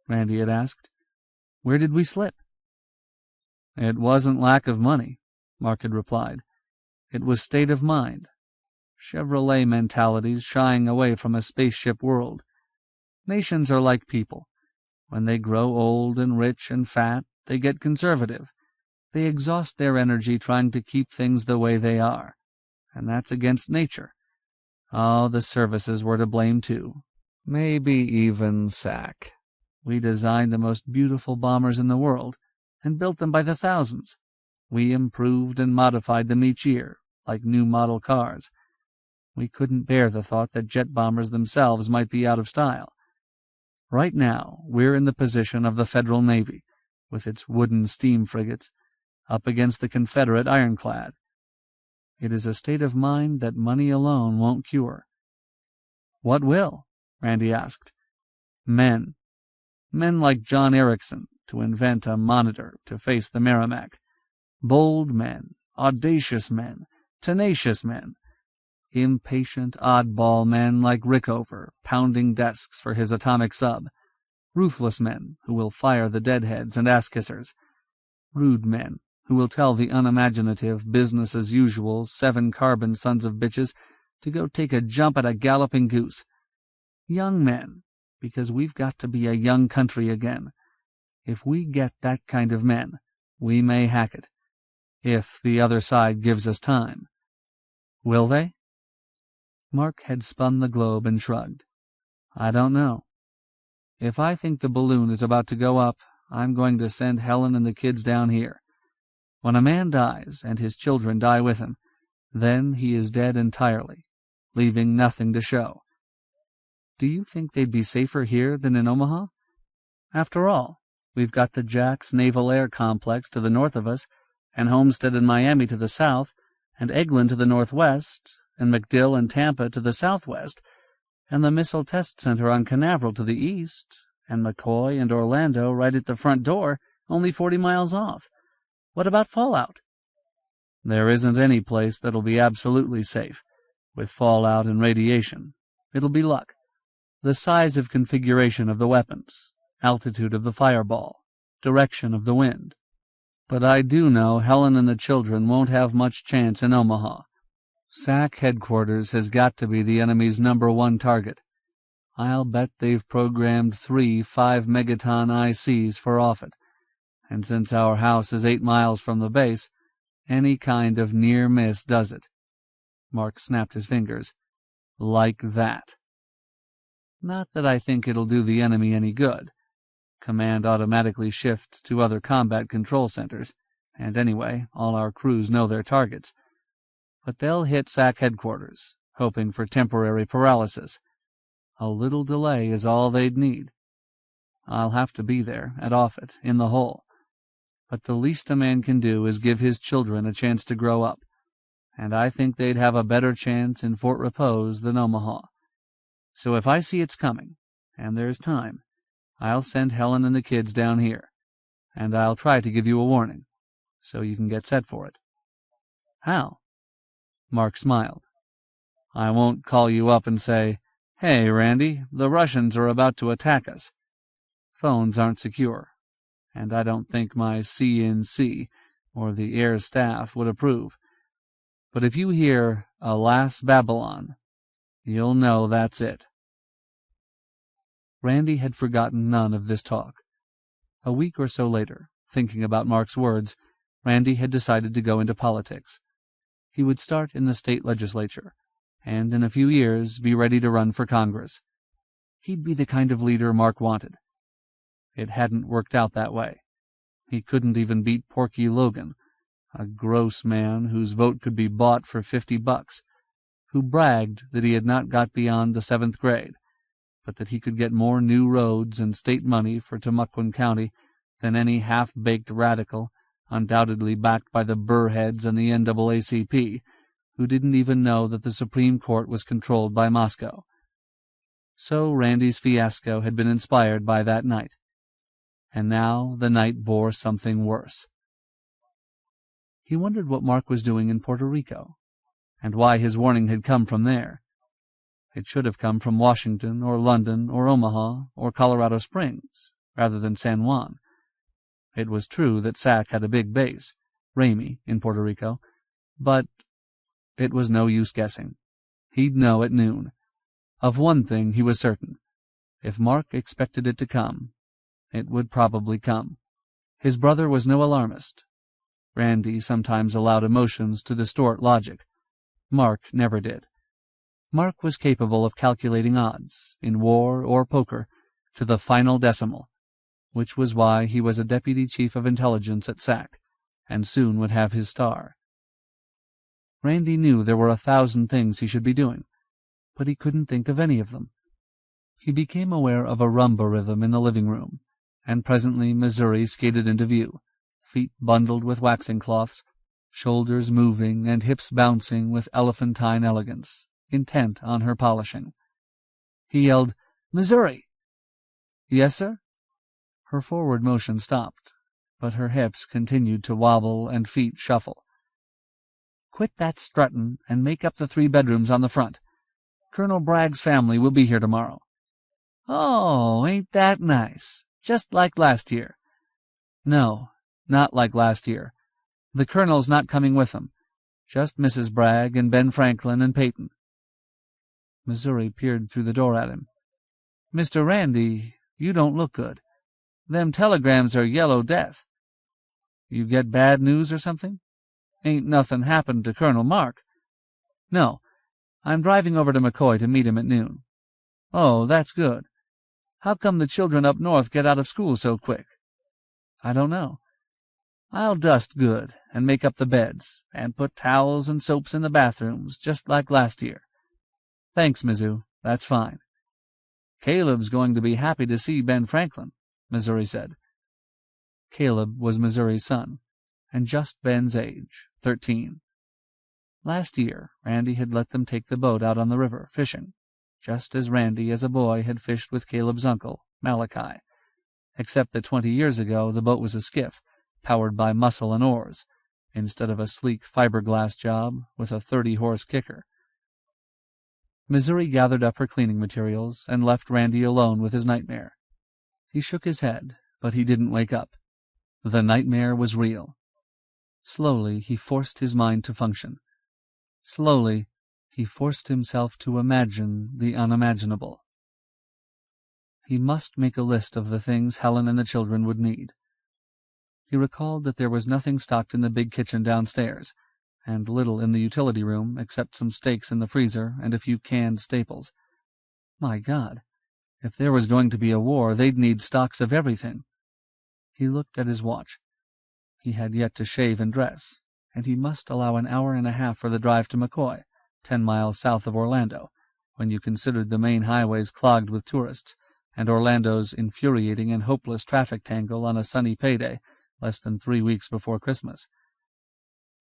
[SPEAKER 1] Randy had asked. "Where did we slip?" "It wasn't lack of money," Mark had replied. "It was state of mind. Chevrolet mentalities shying away from a spaceship world. Nations are like people. When they grow old and rich and fat, they get conservative. They exhaust their energy trying to keep things the way they are, and that's against nature. Oh, the services were to blame too. Maybe even SAC. We designed the most beautiful bombers in the world, and built them by the thousands. We improved and modified them each year, like new model cars. We couldn't bear the thought that jet bombers themselves might be out of style. Right now, we're in the position of the Federal Navy, with its wooden steam frigates, up against the Confederate ironclad. It is a state of mind that money alone won't cure." "What will?" Randy asked. "Men," Men like John Erickson to invent a monitor to face the Merrimac. Bold men, audacious men, tenacious men. Impatient, oddball men like Rickover, pounding desks for his atomic sub. Ruthless men who will fire the deadheads and ass-kissers. Rude men who will tell the unimaginative, business-as-usual, seven-carbon sons of bitches to go take a jump at a galloping goose. Young men, because we've got to be a young country again. If we get that kind of men, we may hack it. If the other side gives us time. Will they? Mark had spun the globe and shrugged. I don't know. If I think the balloon is about to go up, I'm going to send Helen and the kids down here. When a man dies, and his children die with him, then he is dead entirely, leaving nothing to show. Do you think they'd be safer here than in Omaha? After all, we've got the Jax Naval Air Complex to the north of us, and Homestead and Miami to the south, and Eglin to the northwest, and MacDill and Tampa to the southwest, and the Missile Test Center on Canaveral to the east, and McCoy and Orlando right at the front door, only 40 miles off. What about fallout? There isn't any place that'll be absolutely safe, with fallout and radiation. It'll be luck. The size of configuration of the weapons, altitude of the fireball, direction of the wind. But I do know Helen and the children won't have much chance in Omaha. SAC headquarters has got to be the enemy's #1 target. I'll bet they've programmed 3 5-megaton ICs for Offutt, and since our house is 8 miles from the base, any kind of near miss does it. Mark snapped his fingers. Like that. Not that I think it'll do the enemy any good. Command automatically shifts to other combat control centers, and anyway, all our crews know their targets. But they'll hit SAC headquarters, hoping for temporary paralysis. A little delay is all they'd need. I'll have to be there, at Offutt, in the hole. But the least a man can do is give his children a chance to grow up, and I think they'd have a better chance in Fort Repose than Omaha. So if I see it's coming, and there's time, I'll send Helen and the kids down here, and I'll try to give you a warning, so you can get set for it. How? Mark smiled. I won't call you up and say, Hey, Randy, the Russians are about to attack us. Phones aren't secure, and I don't think my CNC or the air staff would approve. But if you hear Alas Babylon, you'll know that's it. Randy had forgotten none of this talk. A week or so later, thinking about Mark's words, Randy had decided to go into politics. He would start in the state legislature, and in a few years be ready to run for Congress. He'd be the kind of leader Mark wanted. It hadn't worked out that way. He couldn't even beat Porky Logan, a gross man whose vote could be bought for $50, who bragged that he had not got beyond the 7th grade, but that he could get more new roads and state money for Tamaulipas County than any half-baked radical, undoubtedly backed by the Burrheads and the NAACP, who didn't even know that the Supreme Court was controlled by Moscow. So Randy's fiasco had been inspired by that night, and now the night bore something worse. He wondered what Mark was doing in Puerto Rico, and why his warning had come from there. It should have come from Washington or London or Omaha or Colorado Springs, rather than San Juan. It was true that SAC had a big base, Ramey, in Puerto Rico, but it was no use guessing. He'd know at noon. Of one thing he was certain. If Mark expected it to come, it would probably come. His brother was no alarmist. Randy sometimes allowed emotions to distort logic. Mark never did. Mark was capable of calculating odds, in war or poker, to the final decimal, which was why he was a deputy chief of intelligence at SAC, and soon would have his star. Randy knew there were 1,000 things he should be doing, but he couldn't think of any of them. He became aware of a rumba rhythm in the living room, and presently Missouri skated into view, feet bundled with waxing cloths, shoulders moving and hips bouncing with elephantine elegance, intent on her polishing. He yelled, "Missouri!" "Yes, sir?" Her forward motion stopped, but her hips continued to wobble and feet shuffle. "Quit that struttin' and make up the 3 bedrooms on the front. Colonel Bragg's family will be here tomorrow." "Oh, ain't that nice? Just like last year." "No, not like last year. The Colonel's not coming with them. Just Mrs. Bragg and Ben Franklin and Peyton." Missouri peered through the door at him. "Mr. Randy, you don't look good. Them telegrams are yellow death. You get bad news or something? Ain't nothing happened to Colonel Mark?" "No. I'm driving over to McCoy to meet him at noon." "Oh, that's good. How come the children up north get out of school so quick?" "I don't know. I'll dust good and make up the beds and put towels and soaps in the bathrooms, just like last year." "Thanks, Mizzou. That's fine." "Caleb's going to be happy to see Ben Franklin," Missouri said. Caleb was Missouri's son, and just Ben's age, 13. Last year, Randy had let them take the boat out on the river, fishing, just as Randy as a boy had fished with Caleb's uncle, Malachi, except that 20 years ago the boat was a skiff, powered by muscle and oars, instead of a sleek fiberglass job with a 30-horse kicker. Missouri gathered up her cleaning materials and left Randy alone with his nightmare. He shook his head, but he didn't wake up. The nightmare was real. Slowly he forced his mind to function. Slowly he forced himself to imagine the unimaginable. He must make a list of the things Helen and the children would need. He recalled that there was nothing stocked in the big kitchen downstairs, and little in the utility room except some steaks in the freezer and a few canned staples. My God, if there was going to be a war, they'd need stocks of everything. He looked at his watch. He had yet to shave and dress, and he must allow an hour and a half for the drive to McCoy, 10 miles south of Orlando, when you considered the main highways clogged with tourists, and Orlando's infuriating and hopeless traffic tangle on a sunny payday less than 3 weeks before Christmas.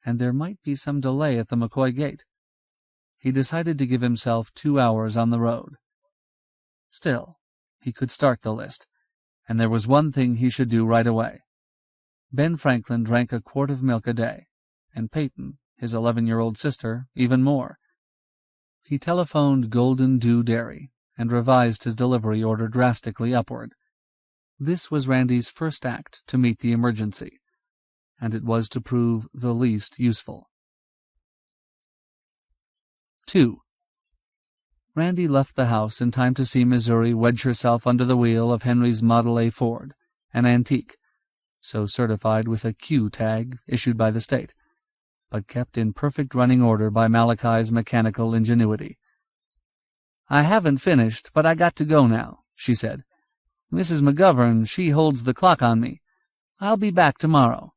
[SPEAKER 1] And there might be some delay at the McCoy gate. He decided to give himself 2 hours on the road. Still, he could start the list, and there was one thing he should do right away. Ben Franklin drank a quart of milk a day, and Peyton, his 11-year-old sister, even more. He telephoned Golden Dew Dairy and revised his delivery order drastically upward. This was Randy's first act to meet the emergency, and it was to prove the least useful. 2. Randy left the house in time to see Missouri wedge herself under the wheel of Henry's Model A Ford, an antique, so certified with a Q tag issued by the state, but kept in perfect running order by Malachi's mechanical ingenuity. "I haven't finished, but I got to go now," she said. "Mrs. McGovern, she holds the clock on me. I'll be back tomorrow."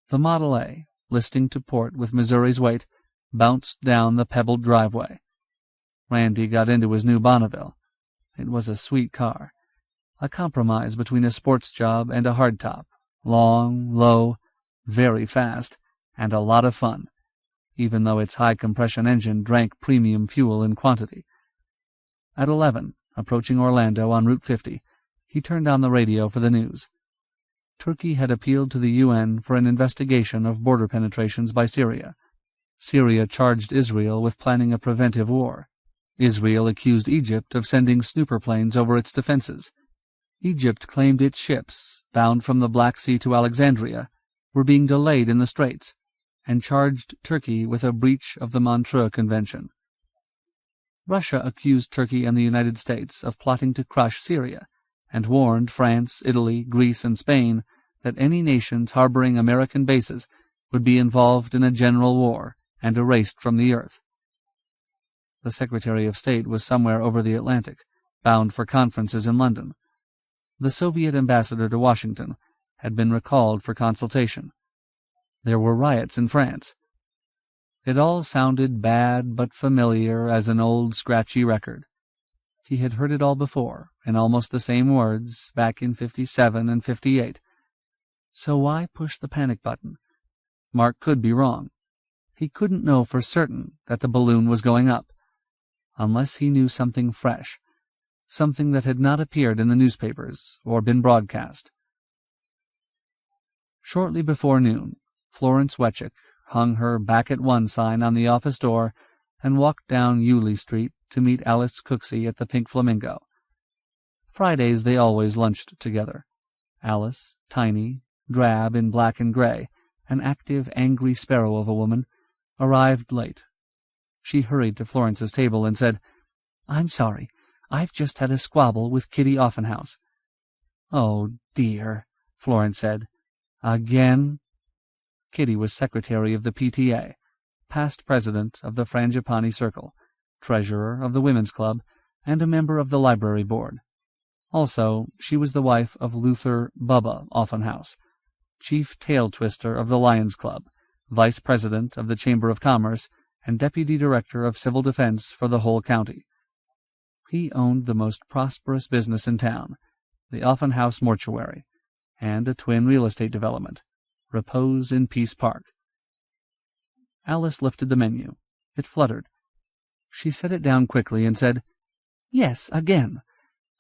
[SPEAKER 1] The Model A, listing to port with Missouri's weight, bounced down the pebbled driveway. Randy got into his new Bonneville. It was a sweet car, a compromise between a sports job and a hardtop, long, low, very fast, and a lot of fun, even though its high-compression engine drank premium fuel in quantity. At 11, approaching Orlando on Route 50, he turned on the radio for the news. Turkey had appealed to the UN for an investigation of border penetrations by Syria. Syria charged Israel with planning a preventive war. Israel accused Egypt of sending snooper planes over its defenses. Egypt claimed its ships, bound from the Black Sea to Alexandria, were being delayed in the Straits, and charged Turkey with a breach of the Montreux Convention. Russia accused Turkey and the United States of plotting to crush Syria, and warned France, Italy, Greece, and Spain that any nations harboring American bases would be involved in a general war and erased from the earth. The Secretary of State was somewhere over the Atlantic, bound for conferences in London. The Soviet ambassador to Washington had been recalled for consultation. There were riots in France. It all sounded bad but familiar as an old scratchy record. He had heard it all before, in almost the same words, back in 57 and 58. So why push the panic button? Mark could be wrong. He couldn't know for certain that the balloon was going up, unless he knew something fresh. something that had not appeared in the newspapers or been broadcast. Shortly before noon, Florence Wetchick hung her "Back at One" sign on the office door and walked down Yulee Street to meet Alice Cooksey at the Pink Flamingo. Fridays they always lunched together. Alice, tiny, drab in black and gray, an active, angry sparrow of a woman, arrived late. She hurried to Florence's table and said, "I'm sorry. I've just had a squabble with Kitty Offenhouse." "Oh, dear," Florence said. "Again?" Kitty was secretary of the PTA, past president of the Frangipani Circle, treasurer of the Women's Club, and a member of the Library Board. Also, she was the wife of Luther "Bubba" Offenhouse, chief tail-twister of the Lions Club, vice president of the Chamber of Commerce, and deputy director of civil defense for the whole county. He owned the most prosperous business in town, the Offenhouse Mortuary, and a twin real estate development, Repose in Peace Park. Alice lifted the menu. It fluttered. She set it down quickly and said, "Yes, again.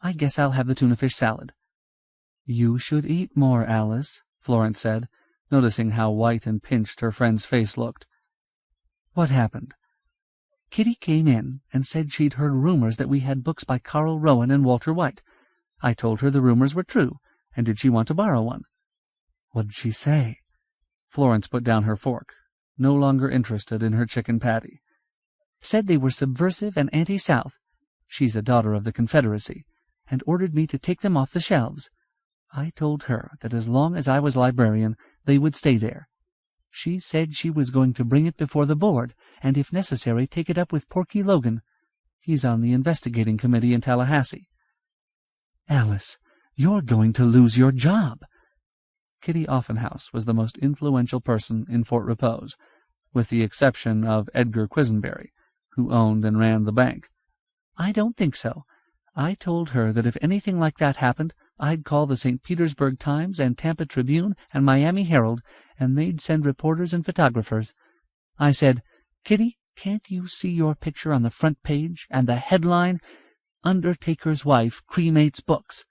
[SPEAKER 1] I guess I'll have the tuna fish salad." "You should eat more, Alice," Florence said, noticing how white and pinched her friend's face looked. "What happened?" "Kitty came in and said she'd heard rumors that we had books by Carl Rowan and Walter White. I told her the rumors were true, and did she want to borrow one?" "What'd she say?" Florence put down her fork, no longer interested in her chicken patty. "Said they were subversive and anti-South. She's a daughter of the Confederacy, and ordered me to take them off the shelves. I told her that as long as I was librarian, they would stay there. She said she was going to bring it before the board, and if necessary take it up with Porky Logan. He's on the investigating committee in Tallahassee." "Alice, you're going to lose your job." Kitty Offenhouse was the most influential person in Fort Repose, with the exception of Edgar Quisenberry, who owned and ran the bank. "I don't think so. I told her that if anything like that happened, I'd call the St. Petersburg Times and Tampa Tribune and Miami Herald, and they'd send reporters and photographers. I said, 'Kitty, can't you see your picture on the front page, and the headline, Undertaker's Wife Cremates Books?'"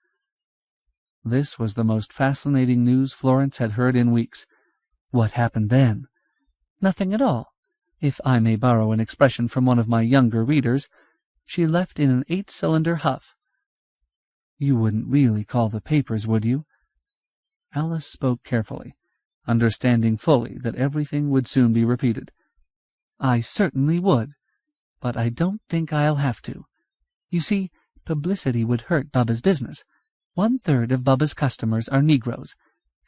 [SPEAKER 1] This was the most fascinating news Florence had heard in weeks. "What happened then?" "Nothing at all. If I may borrow an expression from one of my younger readers, she left in an 8-cylinder huff." "You wouldn't really call the papers, would you?" Alice spoke carefully, understanding fully that everything would soon be repeated. "I certainly would, but I don't think I'll have to. You see, publicity would hurt Bubba's business. 1/3 of Bubba's customers are Negroes,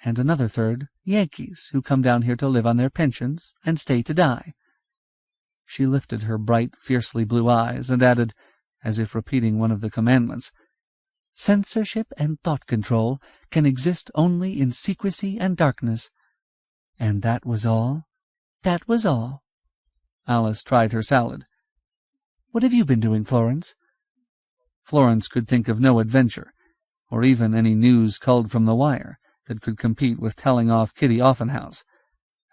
[SPEAKER 1] and another third Yankees who come down here to live on their pensions and stay to die." She lifted her bright, fiercely blue eyes and added, as if repeating one of the commandments, "Censorship and thought control can exist only in secrecy and darkness." "And that was all?" "That was all." Alice tried her salad. "What have you been doing, Florence?" Florence could think of no adventure, or even any news culled from the wire, that could compete with telling off Kitty Offenhouse,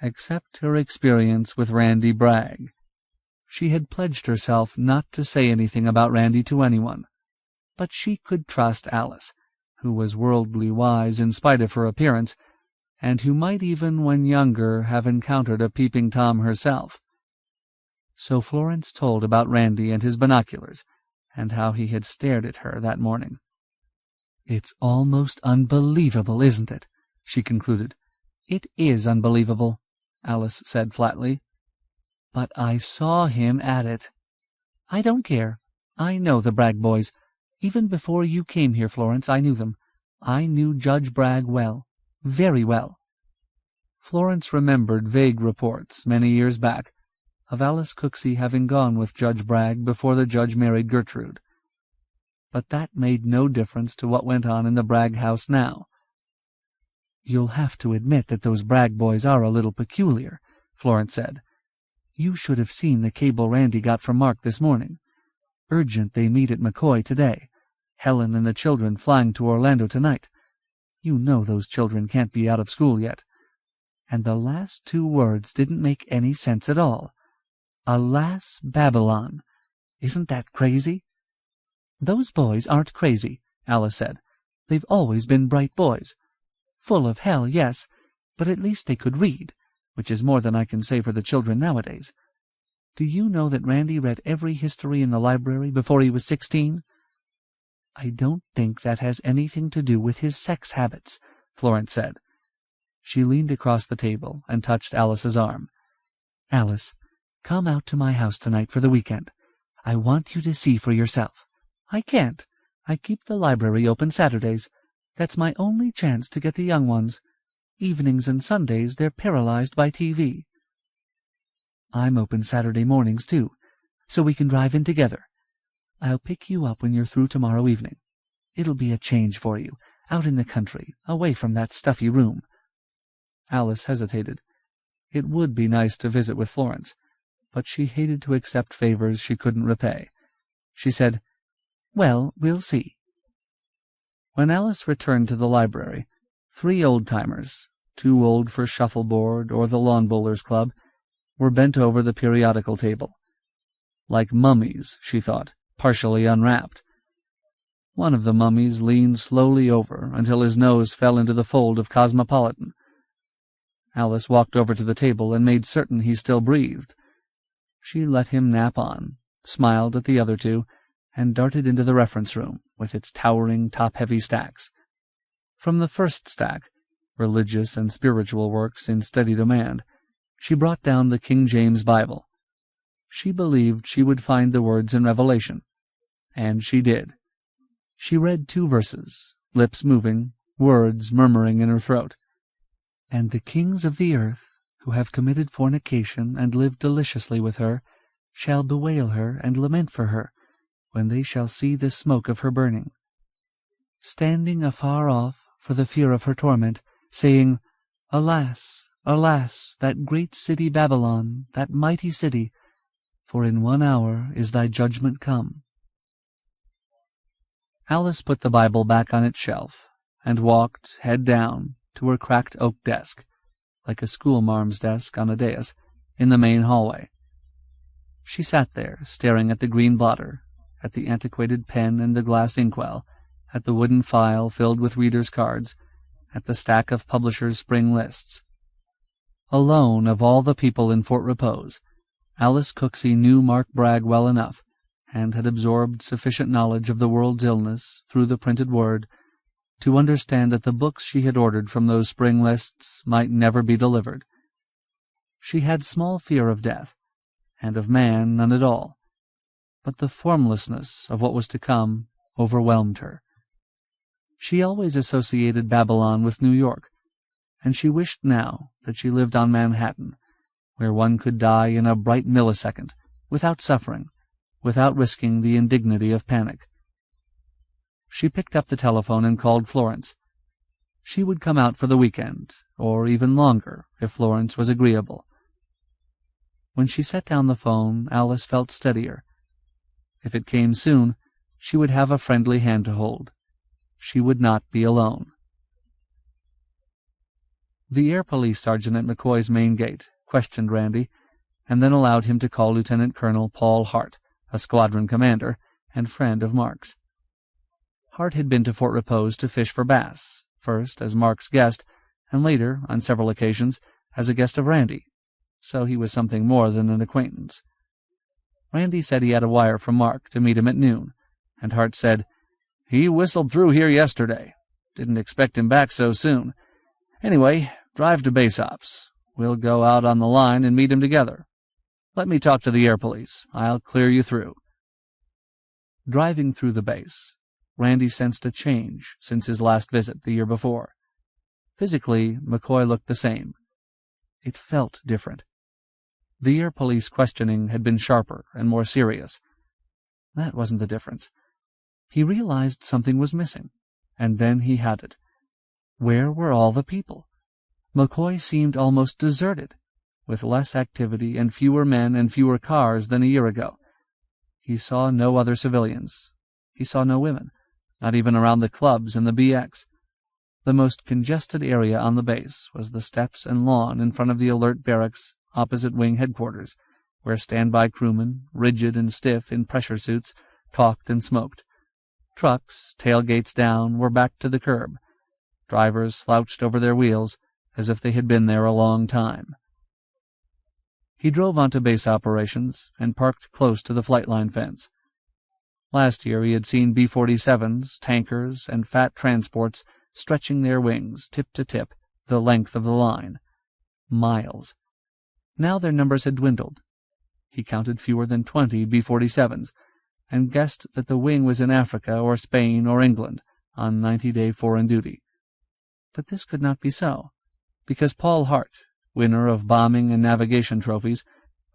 [SPEAKER 1] except her experience with Randy Bragg. She had pledged herself not to say anything about Randy to anyone, but she could trust Alice, who was worldly wise in spite of her appearance, and who might even when younger have encountered a peeping Tom herself. So Florence told about Randy and his binoculars, and how he had stared at her that morning. "It's almost unbelievable, isn't it?" she concluded. "It is unbelievable," Alice said flatly. "But I saw him at it." "I don't care. I know the Bragg boys. Even before you came here, Florence, I knew them. I knew Judge Bragg well, very well." Florence remembered vague reports, many years back, of Alice Cooksey having gone with Judge Bragg before the judge married Gertrude. But that made no difference to what went on in the Bragg house now. "You'll have to admit that those Bragg boys are a little peculiar," Florence said. "You should have seen the cable Randy got from Mark this morning. Urgent they meet at McCoy today. Helen and the children flying to Orlando tonight. You know those children can't be out of school yet. And the last 2 words didn't make any sense at all. Alas, Babylon! Isn't that crazy?" "Those boys aren't crazy," Alice said. "They've always been bright boys. Full of hell, yes, but at least they could read, which is more than I can say for the children nowadays. Do you know that Randy read every history in the library before he was 16? "I don't think that has anything to do with his sex habits," Florence said. She leaned across the table and touched Alice's arm. "Alice, come out to my house tonight for the weekend. I want you to see for yourself. I can't. I keep the library open Saturdays. That's my only chance to get the young ones. Evenings and Sundays they're paralyzed by TV. I'm open Saturday mornings, too, so we can drive in together. I'll pick you up when you're through tomorrow evening. It'll be a change for you, out in the country, away from that stuffy room." Alice hesitated. It would be nice to visit with Florence, but she hated to accept favors she couldn't repay. She said, "Well, we'll see." When Alice returned to the library, 3 old-timers, too old for shuffleboard or the lawn bowlers club, were bent over the periodical table. Like mummies, she thought, partially unwrapped. One of the mummies leaned slowly over until his nose fell into the fold of Cosmopolitan. Alice walked over to the table and made certain he still breathed. She let him nap on, smiled at the other 2, and darted into the reference room with its towering, top-heavy stacks. From the first stack, religious and spiritual works in steady demand, she brought down the King James Bible. She believed she would find the words in Revelation, and she did. She read 2 verses, lips moving, words murmuring in her throat. "And the kings of the earth, who have committed fornication and lived deliciously with her, shall bewail her and lament for her, when they shall see the smoke of her burning. Standing afar off for the fear of her torment, saying, Alas, alas, that great city Babylon, that mighty city, for in 1 hour is thy judgment come." Alice put the Bible back on its shelf, and walked, head down, to her cracked oak desk, like a schoolmarm's desk on a dais, in the main hallway. She sat there, staring at the green blotter, at the antiquated pen and the glass inkwell, at the wooden file filled with readers' cards, at the stack of publishers' spring lists. Alone of all the people in Fort Repose, Alice Cooksey knew Mark Bragg well enough, and had absorbed sufficient knowledge of the world's illness through the printed word to understand that the books she had ordered from those spring lists might never be delivered. She had small fear of death, and of man none at all, but the formlessness of what was to come overwhelmed her. She always associated Babylon with New York, and she wished now that she lived on Manhattan, where one could die in a bright millisecond, without suffering, without risking the indignity of panic. She picked up the telephone and called Florence. She would come out for the weekend, or even longer, if Florence was agreeable. When she set down the phone, Alice felt steadier. If it came soon, she would have a friendly hand to hold. She would not be alone. The air police sergeant at McCoy's main gate questioned Randy, and then allowed him to call Lieutenant Colonel Paul Hart, a squadron commander and friend of Mark's. Hart had been to Fort Repose to fish for bass, first as Mark's guest, and later, on several occasions, as a guest of Randy, so he was something more than an acquaintance. Randy said he had a wire from Mark to meet him at noon, and Hart said, "He whistled through here yesterday. Didn't expect him back so soon. Anyway, drive to base ops. We'll go out on the line and meet him together. Let me talk to the air police. I'll clear you through." Driving through the base, Randy sensed a change since his last visit the year before. Physically, McCoy looked the same. It felt different. The air police questioning had been sharper and more serious. That wasn't the difference. He realized something was missing, and then he had it. Where were all the people? McCoy seemed almost deserted, with less activity and fewer men and fewer cars than a year ago. He saw no other civilians. He saw no women, not even around the clubs and the BX. The most congested area on the base was the steps and lawn in front of the Alert Barracks opposite Wing Headquarters, where standby crewmen, rigid and stiff in pressure suits, talked and smoked, Trucks, tailgates down, were backed to the curb. Drivers slouched over their wheels as if they had been there a long time. He drove onto base operations and parked close to the flight line fence. Last year he had seen B-47s, tankers, and fat transports stretching their wings, tip to tip, the length of the line. Miles. Now their numbers had dwindled. He counted fewer than 20 B-47s, and guessed that the wing was in Africa or Spain or England, on 90-day foreign duty. But this could not be so, because Paul Hart, winner of bombing and navigation trophies,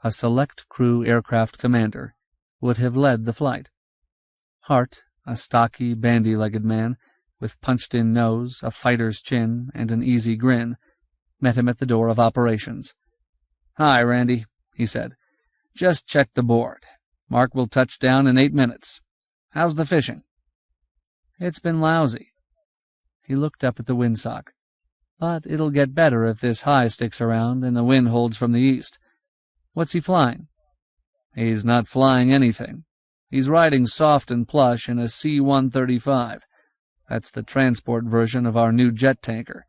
[SPEAKER 1] a select crew aircraft commander, would have led the flight. Hart, a stocky, bandy-legged man, with punched-in nose, a fighter's chin, and an easy grin, met him at the door of operations. "Hi, Randy," he said. "Just checked the board. Mark will touch down in 8 minutes. How's the fishing?" "It's been lousy." He looked up at the windsock. "But it'll get better if this high sticks around and the wind holds from the east. What's he flying?" "He's not flying anything. He's riding soft and plush in a C-135. That's the transport version of our new jet tanker,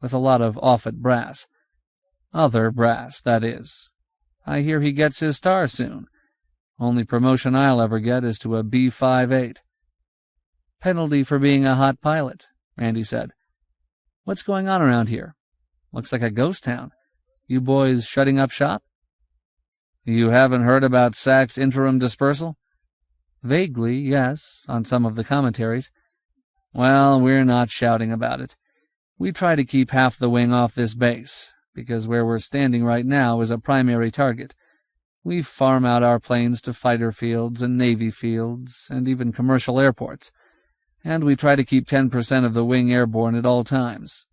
[SPEAKER 1] with a lot of off-it brass. Other brass, that is. I hear he gets his star soon. Only promotion I'll ever get is to a B-58. "Penalty for being a hot pilot," Randy said. "What's going on around here? Looks like a ghost town. You boys shutting up shop?" "You haven't heard about SAC's interim dispersal?" "Vaguely, yes, on some of the commentaries." "Well, we're not shouting about it. We try to keep half the wing off this base, because where we're standing right now is a primary target. We farm out our planes to fighter fields and Navy fields and even commercial airports, and we try to keep 10% of the wing airborne at all times.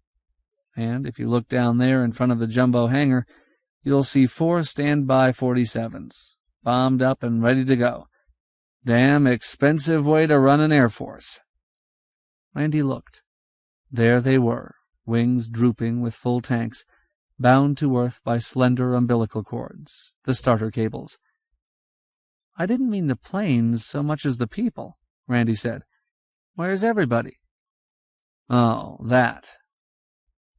[SPEAKER 1] And if you look down there in front of the jumbo hangar, you'll see 4 standby 47s, bombed up and ready to go. Damn expensive way to run an Air Force." Randy looked. There they were, wings drooping with full tanks, bound to earth by slender umbilical cords, the starter cables. "I didn't mean the planes so much as the people," Randy said. "Where's everybody?" "Oh, that."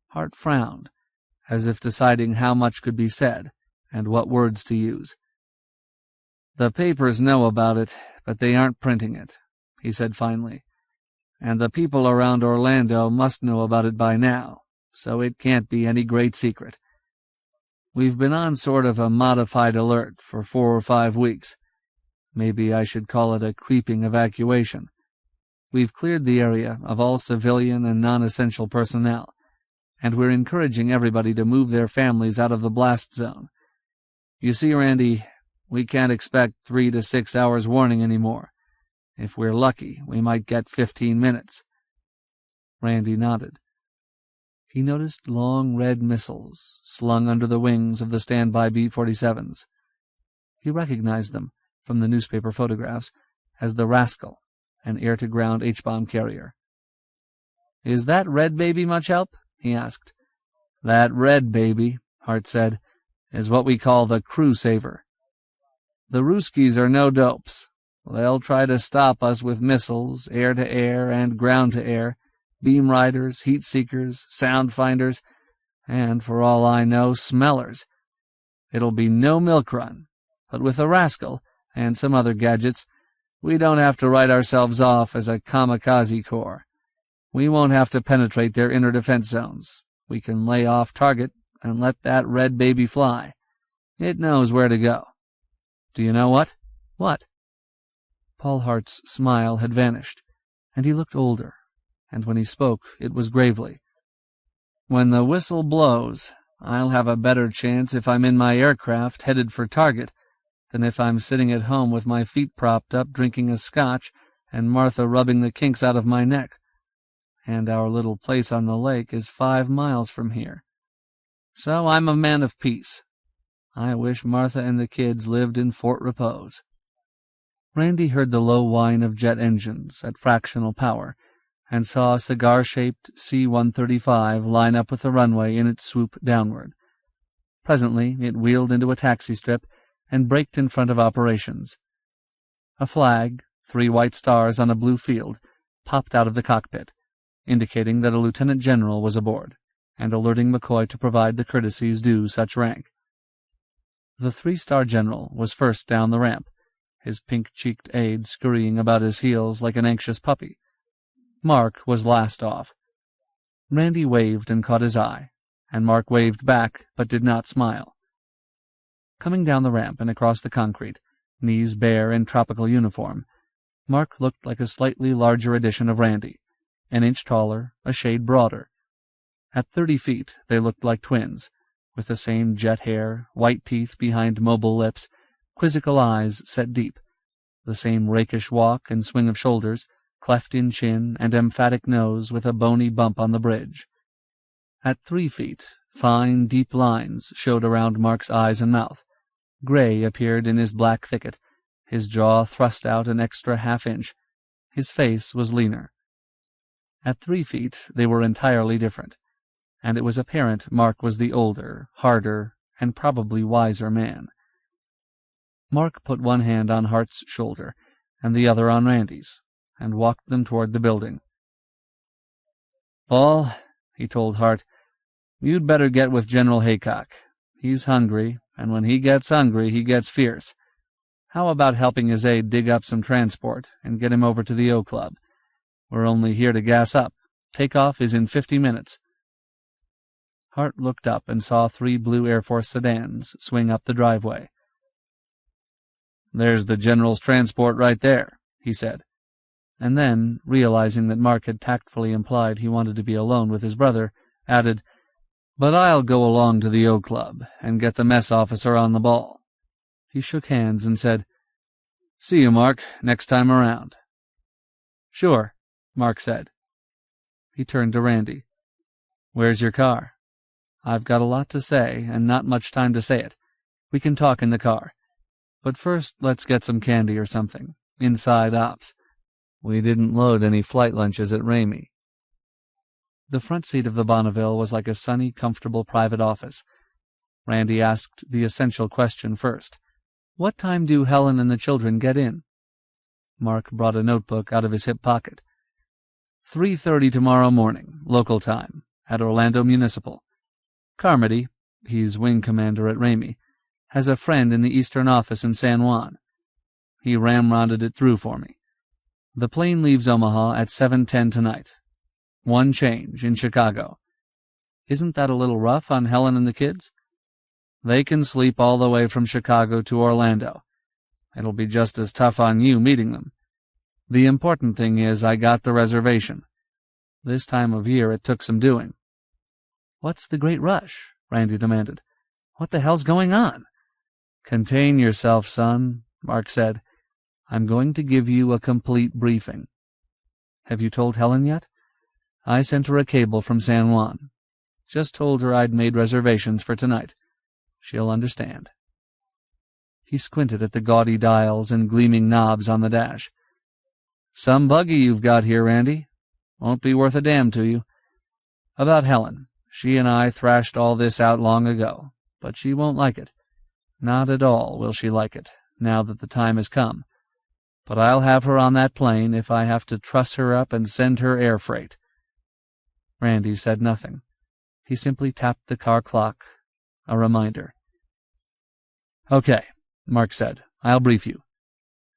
[SPEAKER 1] Hart frowned, as if deciding how much could be said and what words to use. "The papers know about it, but they aren't printing it," he said finally. "And the people around Orlando must know about it by now, so it can't be any great secret. We've been on sort of a modified alert for 4 or 5 weeks. Maybe I should call it a creeping evacuation. We've cleared the area of all civilian and non-essential personnel, and we're encouraging everybody to move their families out of the blast zone. You see, Randy, we can't expect 3 to 6 hours warning anymore. If we're lucky, we might get 15 minutes. Randy nodded. He noticed long red missiles slung under the wings of the standby B-47s. He recognized them, from the newspaper photographs, as the Rascal, an air-to-ground H-bomb carrier. "Is that red baby much help?" he asked. "That red baby," Hart said, "is what we call the crew saver. The Ruskies are no dopes. They'll try to stop us with missiles, air-to-air and ground-to-air, beam riders, heat-seekers, sound-finders, and, for all I know, smellers. It'll be no milk run, but with the Rascal and some other gadgets, we don't have to write ourselves off as a kamikaze corps. We won't have to penetrate their inner defense zones. We can lay off target and let that red baby fly. It knows where to go. Do you know what?" "What?" Paul Hart's smile had vanished, and he looked older, and when he spoke it was gravely. "When the whistle blows, I'll have a better chance if I'm in my aircraft headed for target than if I'm sitting at home with my feet propped up drinking a scotch and Martha rubbing the kinks out of my neck. And our little place on the lake is 5 miles from here. So I'm a man of peace. I wish Martha and the kids lived in Fort Repose." Randy heard the low whine of jet engines at fractional power, and saw a cigar-shaped C-135 line up with the runway in its swoop downward. Presently it wheeled into a taxi strip and braked in front of operations. A flag, 3 white stars on a blue field, popped out of the cockpit, indicating that a lieutenant general was aboard, and alerting McCoy to provide the courtesies due such rank. The 3-star general was first down the ramp, his pink-cheeked aide scurrying about his heels like an anxious puppy. Mark was last off. Randy waved and caught his eye, and Mark waved back but did not smile. Coming down the ramp and across the concrete, knees bare in tropical uniform, Mark looked like a slightly larger edition of Randy, an inch taller, a shade broader. At 30 feet they looked like twins, with the same jet hair, white teeth behind mobile lips, quizzical eyes set deep, the same rakish walk and swing of shoulders, cleft in chin and emphatic nose with a bony bump on the bridge. At 3 feet, fine, deep lines showed around Mark's eyes and mouth. Gray appeared in his black thicket, his jaw thrust out an extra half-inch. His face was leaner. At 3 feet they were entirely different, and it was apparent Mark was the older, harder, and probably wiser man. Mark put one hand on Hart's shoulder and the other on Randy's, and walked them toward the building. "Paul," he told Hart, "you'd better get with General Haycock. He's hungry, and when he gets hungry, he gets fierce. How about helping his aide dig up some transport and get him over to the O Club? We're only here to gas up. Takeoff is in 50 minutes. Hart looked up and saw 3 blue Air Force sedans swing up the driveway. "There's the General's transport right there," he said, and then, realizing that Mark had tactfully implied he wanted to be alone with his brother, added, "But I'll go along to the O Club and get the mess officer on the ball." He shook hands and said, "See you, Mark, next time around." "Sure," Mark said. He turned to Randy. "Where's your car?" "I've got a lot to say, and not much time to say it. We can talk in the car. But first, let's get some candy or something. Inside ops. We didn't load any flight lunches at Ramey." The front seat of the Bonneville was like a sunny, comfortable private office. Randy asked the essential question first. "What time do Helen and the children get in?" Mark brought a notebook out of his hip pocket. 3:30 tomorrow morning, local time, at Orlando Municipal. Carmody, he's wing commander at Ramey, has a friend in the Eastern office in San Juan. He ramrodded it through for me. The plane leaves Omaha at 7:10 tonight. 1 change in Chicago. Isn't that a little rough on Helen and the kids? They can sleep all the way from Chicago to Orlando. It'll be just as tough on you meeting them. The important thing is I got the reservation. This time of year it took some doing." "What's the great rush?" Randy demanded. "What the hell's going on?" "Contain yourself, son," Mark said. "I'm going to give you a complete briefing." "Have you told Helen yet?" "I sent her a cable from San Juan. Just told her I'd made reservations for tonight. She'll understand." He squinted at the gaudy dials and gleaming knobs on the dash. "Some buggy you've got here, Randy. Won't be worth a damn to you. About Helen, she and I thrashed all this out long ago, but she won't like it. Not at all will she like it, now that the time has come. But I'll have her on that plane if I have to truss her up and send her air freight." Randy said nothing. He simply tapped the car clock, a reminder. "Okay," Mark said. "I'll brief you.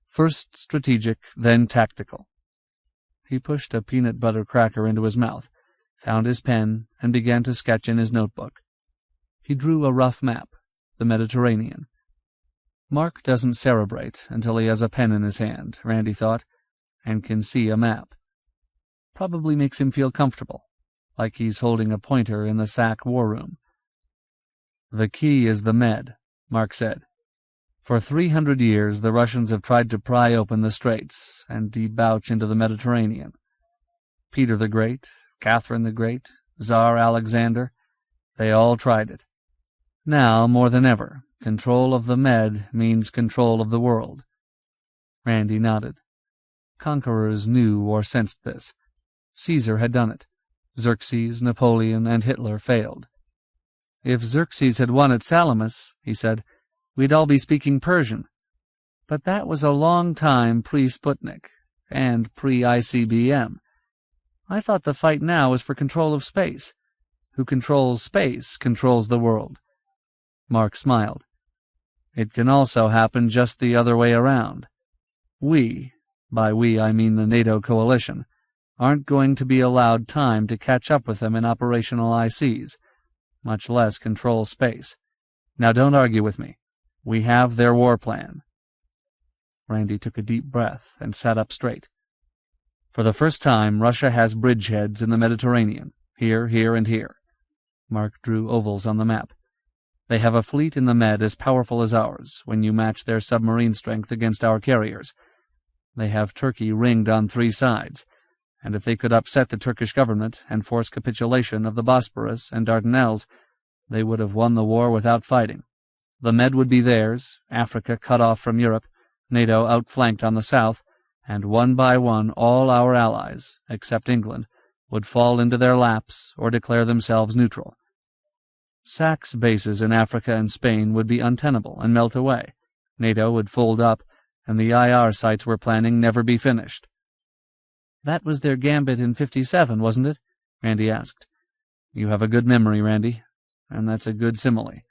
[SPEAKER 1] First strategic, then tactical." He pushed a peanut butter cracker into his mouth, found his pen, and began to sketch in his notebook. He drew a rough map, the Mediterranean. Mark doesn't cerebrate until he has a pen in his hand, Randy thought, and can see a map. Probably makes him feel comfortable, like he's holding a pointer in the SAC war room. "The key is the Med," Mark said. "For 300 years the Russians have tried to pry open the straits and debouch into the Mediterranean. Peter the Great, Catherine the Great, Tsar Alexander, they all tried it. Now, more than ever, control of the Med means control of the world." Randy nodded. Conquerors knew or sensed this. Caesar had done it. Xerxes, Napoleon, and Hitler failed. "If Xerxes had won at Salamis," he said, "we'd all be speaking Persian. But that was a long time pre-Sputnik and pre-ICBM. I thought the fight now is for control of space. Who controls space controls the world. Mark smiled. It can also happen just the other way around. We, by we I mean the NATO coalition, aren't going to be allowed time to catch up with them in operational ICs, much less control space. Now don't argue with me. We have their war plan. Randy took a deep breath and sat up straight. For the first time, Russia has bridgeheads in the Mediterranean, here, here, and here. Mark drew ovals on the map. They have a fleet in the Med as powerful as ours, when you match their submarine strength against our carriers. They have Turkey ringed on 3 sides, and if they could upset the Turkish government and force capitulation of the Bosporus and Dardanelles, they would have won the war without fighting. The Med would be theirs, Africa cut off from Europe, NATO outflanked on the south, and one by one all our allies, except England, would fall into their laps or declare themselves neutral. SAC's bases in Africa and Spain would be untenable and melt away. NATO would fold up, and the IR sites we're planning never be finished. That was their gambit in 57, wasn't it? Randy asked. You have a good memory, Randy, and that's a good simile.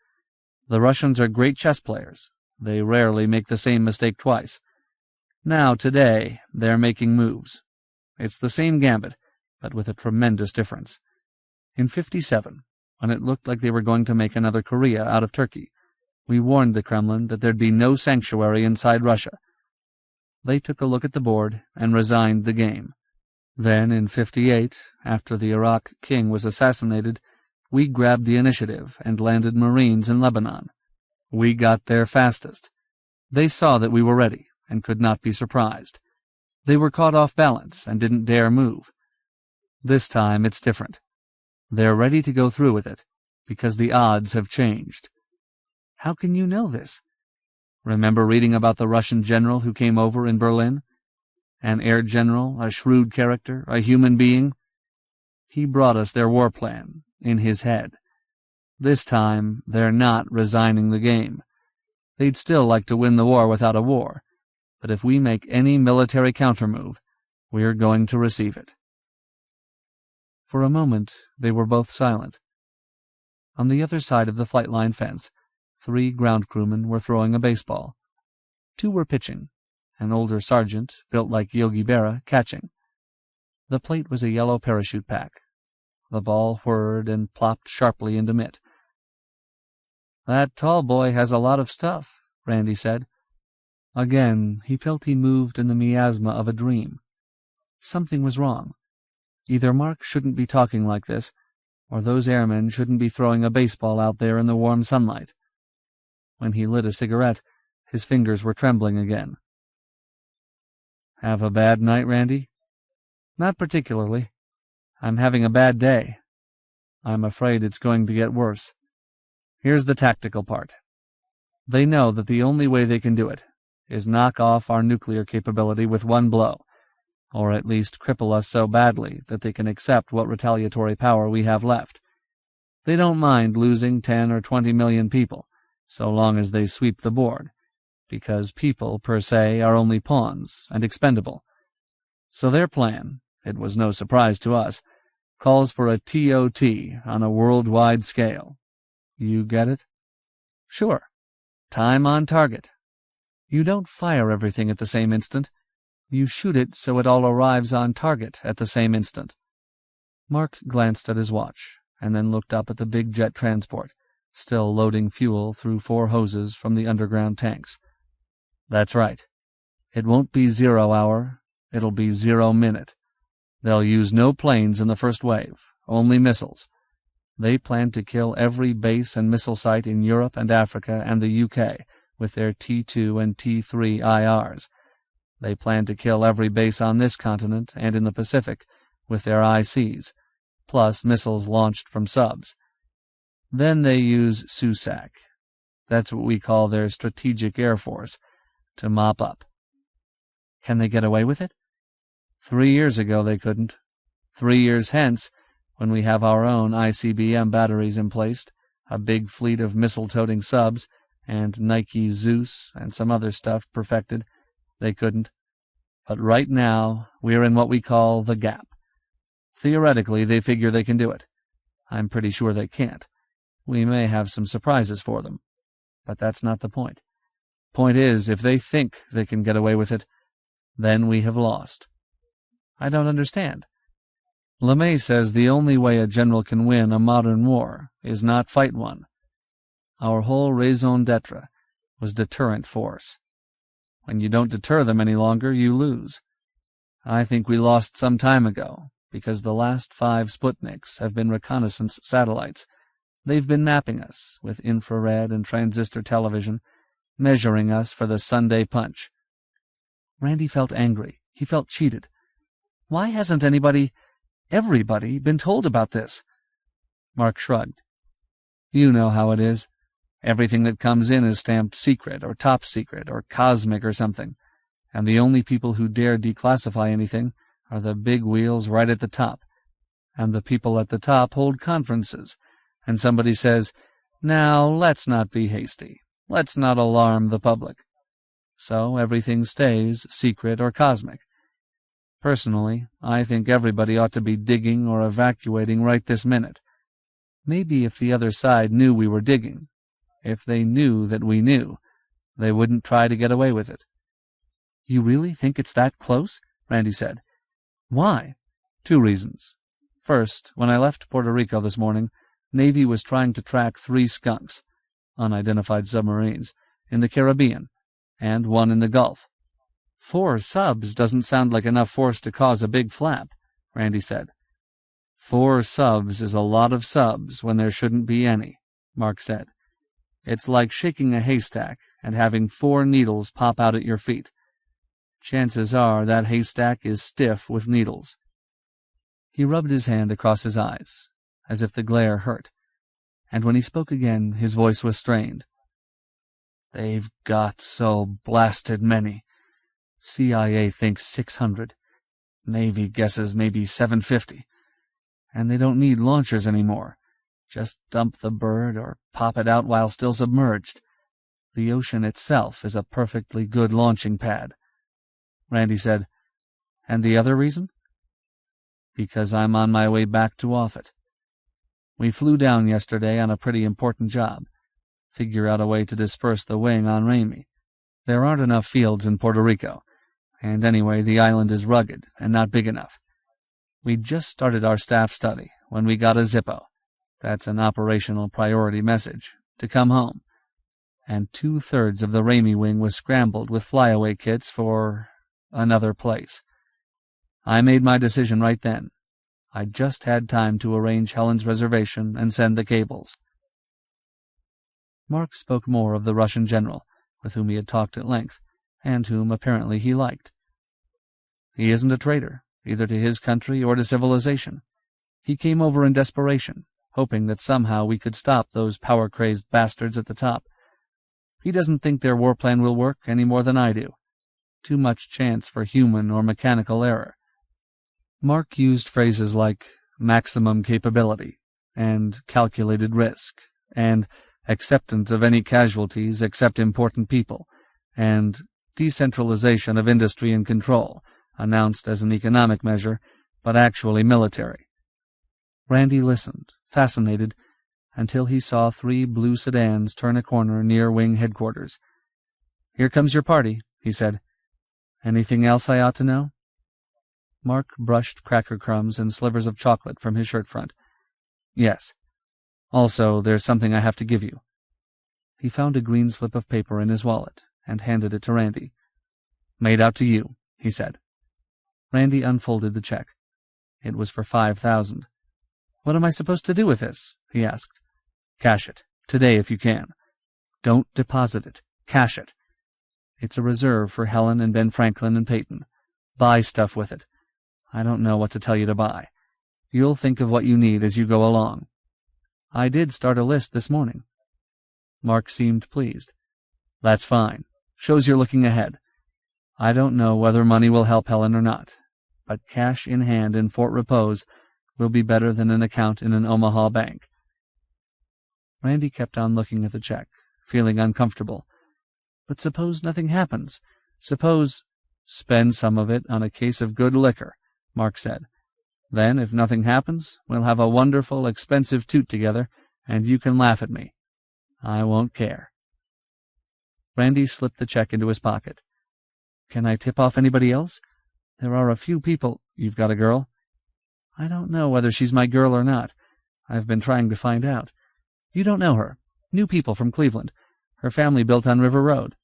[SPEAKER 1] The Russians are great chess players. They rarely make the same mistake twice. Now, today, they're making moves. It's the same gambit, but with a tremendous difference. In 57, when it looked like they were going to make another Korea out of Turkey, we warned the Kremlin that there'd be no sanctuary inside Russia. They took a look at the board and resigned the game. Then, in 58, after the Iraq king was assassinated, we grabbed the initiative and landed Marines in Lebanon. We got there fastest. They saw that we were ready and could not be surprised. They were caught off balance and didn't dare move. This time it's different. They're ready to go through with it, because the odds have changed. How can you know this? Remember reading about the Russian general who came over in Berlin? An air general, a shrewd character, a human being? He brought us their war plan, in his head. This time, they're not resigning the game. They'd still like to win the war without a war, but if we make any military countermove, we're going to receive it. For a moment, they were both silent. On the other side of the flight line fence, 3 ground crewmen were throwing a baseball. 2 were pitching, an older sergeant, built like Yogi Berra, catching. The plate was a yellow parachute pack. The ball whirred and plopped sharply into mitt. That tall boy has a lot of stuff, Randy said. Again, he felt he moved in the miasma of a dream. Something was wrong. Either Mark shouldn't be talking like this, or those airmen shouldn't be throwing a baseball out there in the warm sunlight. When he lit a cigarette, his fingers were trembling again. Have a bad night, Randy? Not particularly. I'm having a bad day. I'm afraid it's going to get worse. Here's the tactical part. They know that the only way they can do it is knock off our nuclear capability with one blow, or at least cripple us so badly that they can accept what retaliatory power we have left. They don't mind losing 10 or 20 million people, so long as they sweep the board, because people, per se, are only pawns and expendable. So their plan, it was no surprise to us, calls for a TOT on a worldwide scale. You get it? Sure. Time on target. You don't fire everything at the same instant. You shoot it so it all arrives on target at the same instant. Mark glanced at his watch, and then looked up at the big jet transport, still loading fuel through 4 hoses from the underground tanks. That's right. It won't be 0 hour, it'll be 0 minute. They'll use no planes in the first wave, only missiles. They plan to kill every base and missile site in Europe and Africa and the UK with their T2 and T3 IRs. They plan to kill every base on this continent and in the Pacific with their ICs, plus missiles launched from subs. Then they use SUSAC, that's what we call their Strategic Air Force, to mop up. Can they get away with it? 3 years ago they couldn't. 3 years hence, when we have our own ICBM batteries emplaced, a big fleet of missile-toting subs, and Nike Zeus and some other stuff perfected. They couldn't. But right now, we're in what we call the gap. Theoretically, they figure they can do it. I'm pretty sure they can't. We may have some surprises for them. But that's not the point. Point is, if they think they can get away with it, then we have lost. I don't understand. LeMay says the only way a general can win a modern war is not fight one. Our whole raison d'etre was deterrent force. When you don't deter them any longer, you lose. I think we lost some time ago, because the last 5 Sputniks have been reconnaissance satellites. They've been mapping us with infrared and transistor television, measuring us for the Sunday punch. Randy felt angry. He felt cheated. Why hasn't everybody, been told about this? Mark shrugged. You know how it is. Everything that comes in is stamped secret or top secret or cosmic or something, and the only people who dare declassify anything are the big wheels right at the top, and the people at the top hold conferences, and somebody says, "Now, let's not be hasty. Let's not alarm the public." So everything stays secret or cosmic. Personally, I think everybody ought to be digging or evacuating right this minute. Maybe if the other side knew we were digging, if they knew that we knew, they wouldn't try to get away with it. You really think it's that close? Randy said. Why? 2 reasons. First, when I left Puerto Rico this morning, Navy was trying to track 3 skunks, unidentified submarines, in the Caribbean, and 1 in the Gulf. 4 subs doesn't sound like enough force to cause a big flap, Randy said. 4 subs is a lot of subs when there shouldn't be any, Mark said. It's like shaking a haystack and having 4 needles pop out at your feet. Chances are that haystack is stiff with needles. He rubbed his hand across his eyes, as if the glare hurt, and when he spoke again his voice was strained. They've got so blasted many. CIA thinks 600. Navy guesses maybe 750. And they don't need launchers anymore. Just dump the bird or pop it out while still submerged. The ocean itself is a perfectly good launching pad. Randy said, And the other reason? Because I'm on my way back to Offutt. We flew down yesterday on a pretty important job. Figure out a way to disperse the wing on Ramey. There aren't enough fields in Puerto Rico, and anyway the island is rugged and not big enough. We'd just started our staff study when we got a Zippo. That's an operational priority message, to come home. And 2/3 of the Ramey wing was scrambled with flyaway kits for another place. I made my decision right then. I just had time to arrange Helen's reservation and send the cables. Mark spoke more of the Russian general, with whom he had talked at length, and whom apparently he liked. He isn't a traitor, either to his country or to civilization. He came over in desperation, hoping that somehow we could stop those power-crazed bastards at the top. He doesn't think their war plan will work any more than I do. Too much chance for human or mechanical error. Mark used phrases like maximum capability, and calculated risk, and acceptance of any casualties except important people, and decentralization of industry and control, announced as an economic measure, but actually military. Randy listened, fascinated, until he saw 3 blue sedans turn a corner near wing headquarters. "Here comes your party," he said. "Anything else I ought to know?" Mark brushed cracker crumbs and slivers of chocolate from his shirt front. "Yes. Also, there's something I have to give you." He found a green slip of paper in his wallet and handed it to Randy. "Made out to you," he said. Randy unfolded the check. It was for 5,000. "What am I supposed to do with this?" he asked. "Cash it. Today if you can. Don't deposit it. Cash it. It's a reserve for Helen and Ben Franklin and Peyton. Buy stuff with it. I don't know what to tell you to buy. You'll think of what you need as you go along. I did start a list this morning." Mark seemed pleased. "That's fine. Shows you're looking ahead. I don't know whether money will help Helen or not, but cash in hand in Fort Repose will be better than an account in an Omaha bank." Randy kept on looking at the check, feeling uncomfortable. "But suppose nothing happens? Suppose—" "Spend some of it on a case of good liquor," Mark said. "Then, if nothing happens, we'll have a wonderful, expensive toot together, and you can laugh at me. I won't care." Randy slipped the check into his pocket. "Can I tip off anybody else? There are a few people—" "You've got a girl?" "I don't know whether she's my girl or not. I've been trying to find out. You don't know her. New people from Cleveland. Her family built on River Road."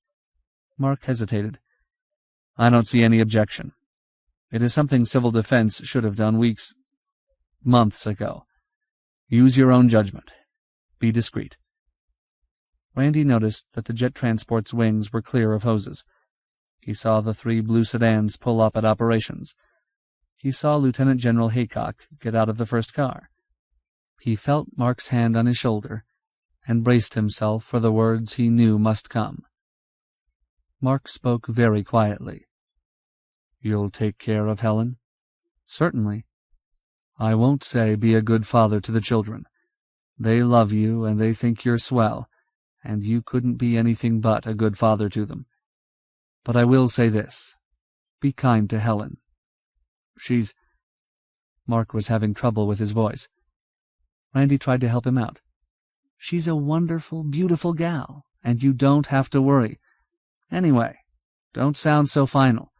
[SPEAKER 1] Mark hesitated. "I don't see any objection. It is something Civil Defense should have done months ago. Use your own judgment. Be discreet." Randy noticed that the jet transport's wings were clear of hoses. He saw the 3 blue sedans pull up at operations. He saw Lieutenant General Haycock get out of the first car. He felt Mark's hand on his shoulder and braced himself for the words he knew must come. Mark spoke very quietly. "You'll take care of Helen?" "Certainly." "I won't say be a good father to the children. They love you, and they think you're swell, and you couldn't be anything but a good father to them. But I will say this. Be kind to Helen. She's—" Mark was having trouble with his voice. Randy tried to help him out. "She's a wonderful, beautiful gal, and you don't have to worry. Anyway, don't sound so final.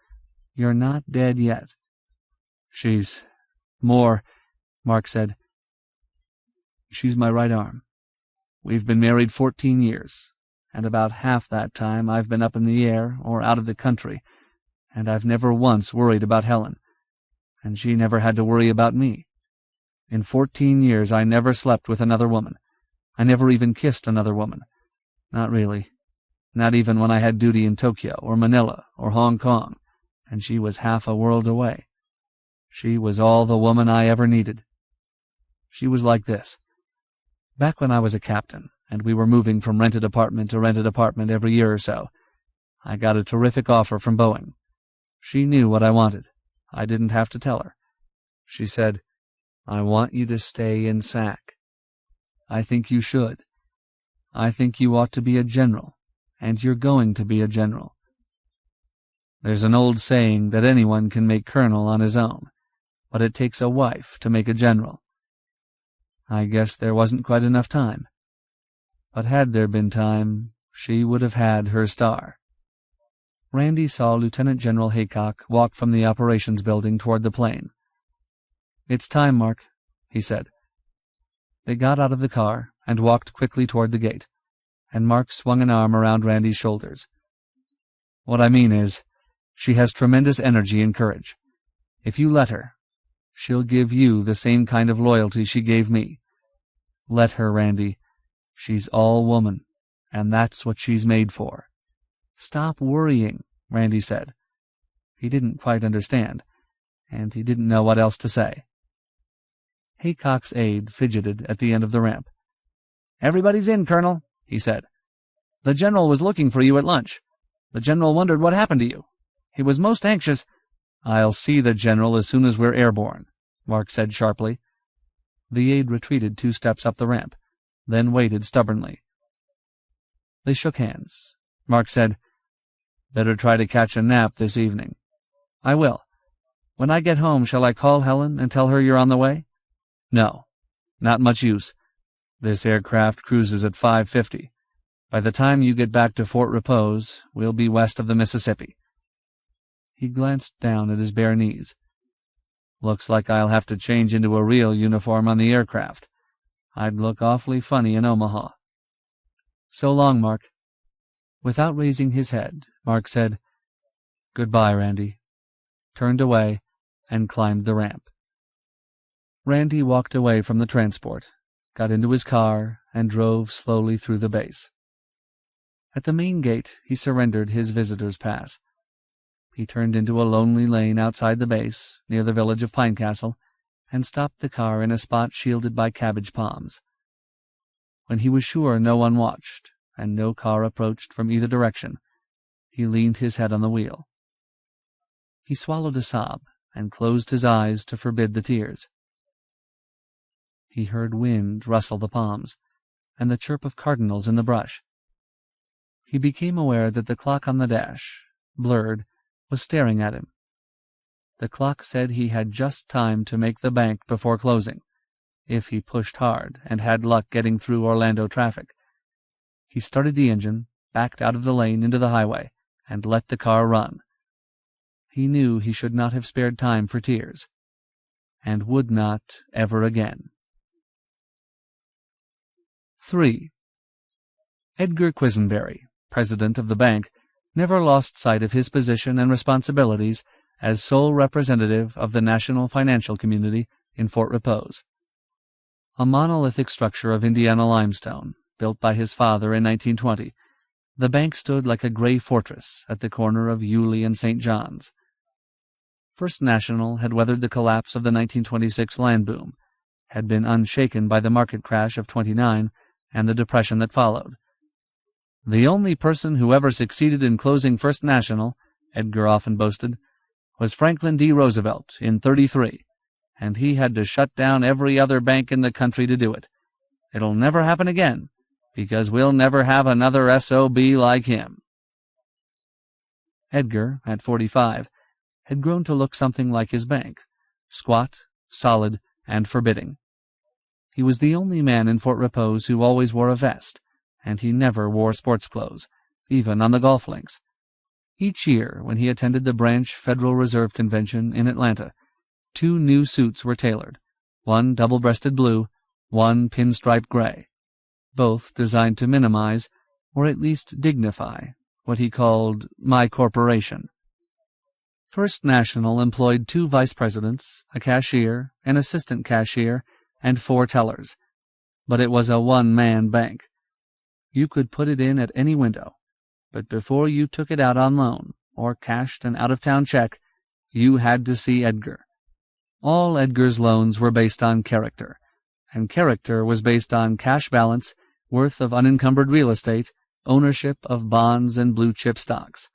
[SPEAKER 1] You're not dead yet." "She's more," Mark said. "She's my right arm. We've been married 14 years, and about half that time I've been up in the air or out of the country, and I've never once worried about Helen, and she never had to worry about me. In 14 years I never slept with another woman. I never even kissed another woman. Not really. Not even when I had duty in Tokyo or Manila or Hong Kong, and she was half a world away. She was all the woman I ever needed. She was like this. Back when I was a captain, and we were moving from rented apartment to rented apartment every year or so, I got a terrific offer from Boeing. She knew what I wanted. I didn't have to tell her. She said, 'I want you to stay in SAC. I think you should. I think you ought to be a general, and you're going to be a general.' There's an old saying that anyone can make colonel on his own, but it takes a wife to make a general. I guess there wasn't quite enough time. But had there been time, she would have had her star." Randy saw Lieutenant General Haycock walk from the operations building toward the plane. "It's time, Mark," he said. They got out of the car and walked quickly toward the gate, and Mark swung an arm around Randy's shoulders. "What I mean is, she has tremendous energy and courage. If you let her, she'll give you the same kind of loyalty she gave me. Let her, Randy. She's all woman, and that's what she's made for." "Stop worrying," Randy said. He didn't quite understand, and he didn't know what else to say. Haycock's aide fidgeted at the end of the ramp. "Everybody's in, Colonel," he said. "The general was looking for you at lunch. The general wondered what happened to you. He was most anxious—" "I'll see the general as soon as we're airborne," Mark said sharply. The aide retreated 2 steps up the ramp, then waited stubbornly. They shook hands. Mark said, "Better try to catch a nap this evening." "I will. When I get home, shall I call Helen and tell her you're on the way?" "No. Not much use. This aircraft cruises at 5:50. By the time you get back to Fort Repose, we'll be west of the Mississippi." He glanced down at his bare knees. "Looks like I'll have to change into a real uniform on the aircraft. I'd look awfully funny in Omaha." "So long, Mark." Without raising his head, Mark said, "Goodbye, Randy," turned away, and climbed the ramp. Randy walked away from the transport, got into his car, and drove slowly through the base. At the main gate, he surrendered his visitor's pass. He turned into a lonely lane outside the base, near the village of Pinecastle, and stopped the car in a spot shielded by cabbage palms. When he was sure no one watched, and no car approached from either direction, he leaned his head on the wheel. He swallowed a sob and closed his eyes to forbid the tears. He heard wind rustle the palms, and the chirp of cardinals in the brush. He became aware that the clock on the dash, blurred, was staring at him. The clock said he had just time to make the bank before closing, if he pushed hard and had luck getting through Orlando traffic. He started the engine, backed out of the lane into the highway, and let the car run. He knew he should not have spared time for tears, and would not ever again. 3. Edgar Quisenberry, president of the bank, never lost sight of his position and responsibilities as sole representative of the national financial community in Fort Repose. A monolithic structure of Indiana limestone, built by his father in 1920, the bank stood like a gray fortress at the corner of Yulee and St. John's. First National had weathered the collapse of the 1926 land boom, had been unshaken by the market crash of '29 and the depression that followed. The only person who ever succeeded in closing First National, Edgar often boasted, was Franklin D. Roosevelt in '33, and he had to shut down every other bank in the country to do it. It'll never happen again, because we'll never have another SOB like him. Edgar, at 45, had grown to look something like his bank, squat, solid, and forbidding. He was the only man in Fort Repose who always wore a vest, and he never wore sports clothes, even on the golf links. Each year, when he attended the Branch Federal Reserve Convention in Atlanta, 2 new suits were tailored, one double-breasted blue, one pinstripe gray, both designed to minimize, or at least dignify, what he called "my corporation." First National employed 2 vice presidents, a cashier, an assistant cashier, and 4 tellers, but it was a one-man bank. You could put it in at any window, but before you took it out on loan, or cashed an out-of-town check, you had to see Edgar. All Edgar's loans were based on character, and character was based on cash balance, worth of unencumbered real estate, ownership of bonds and blue-chip stocks.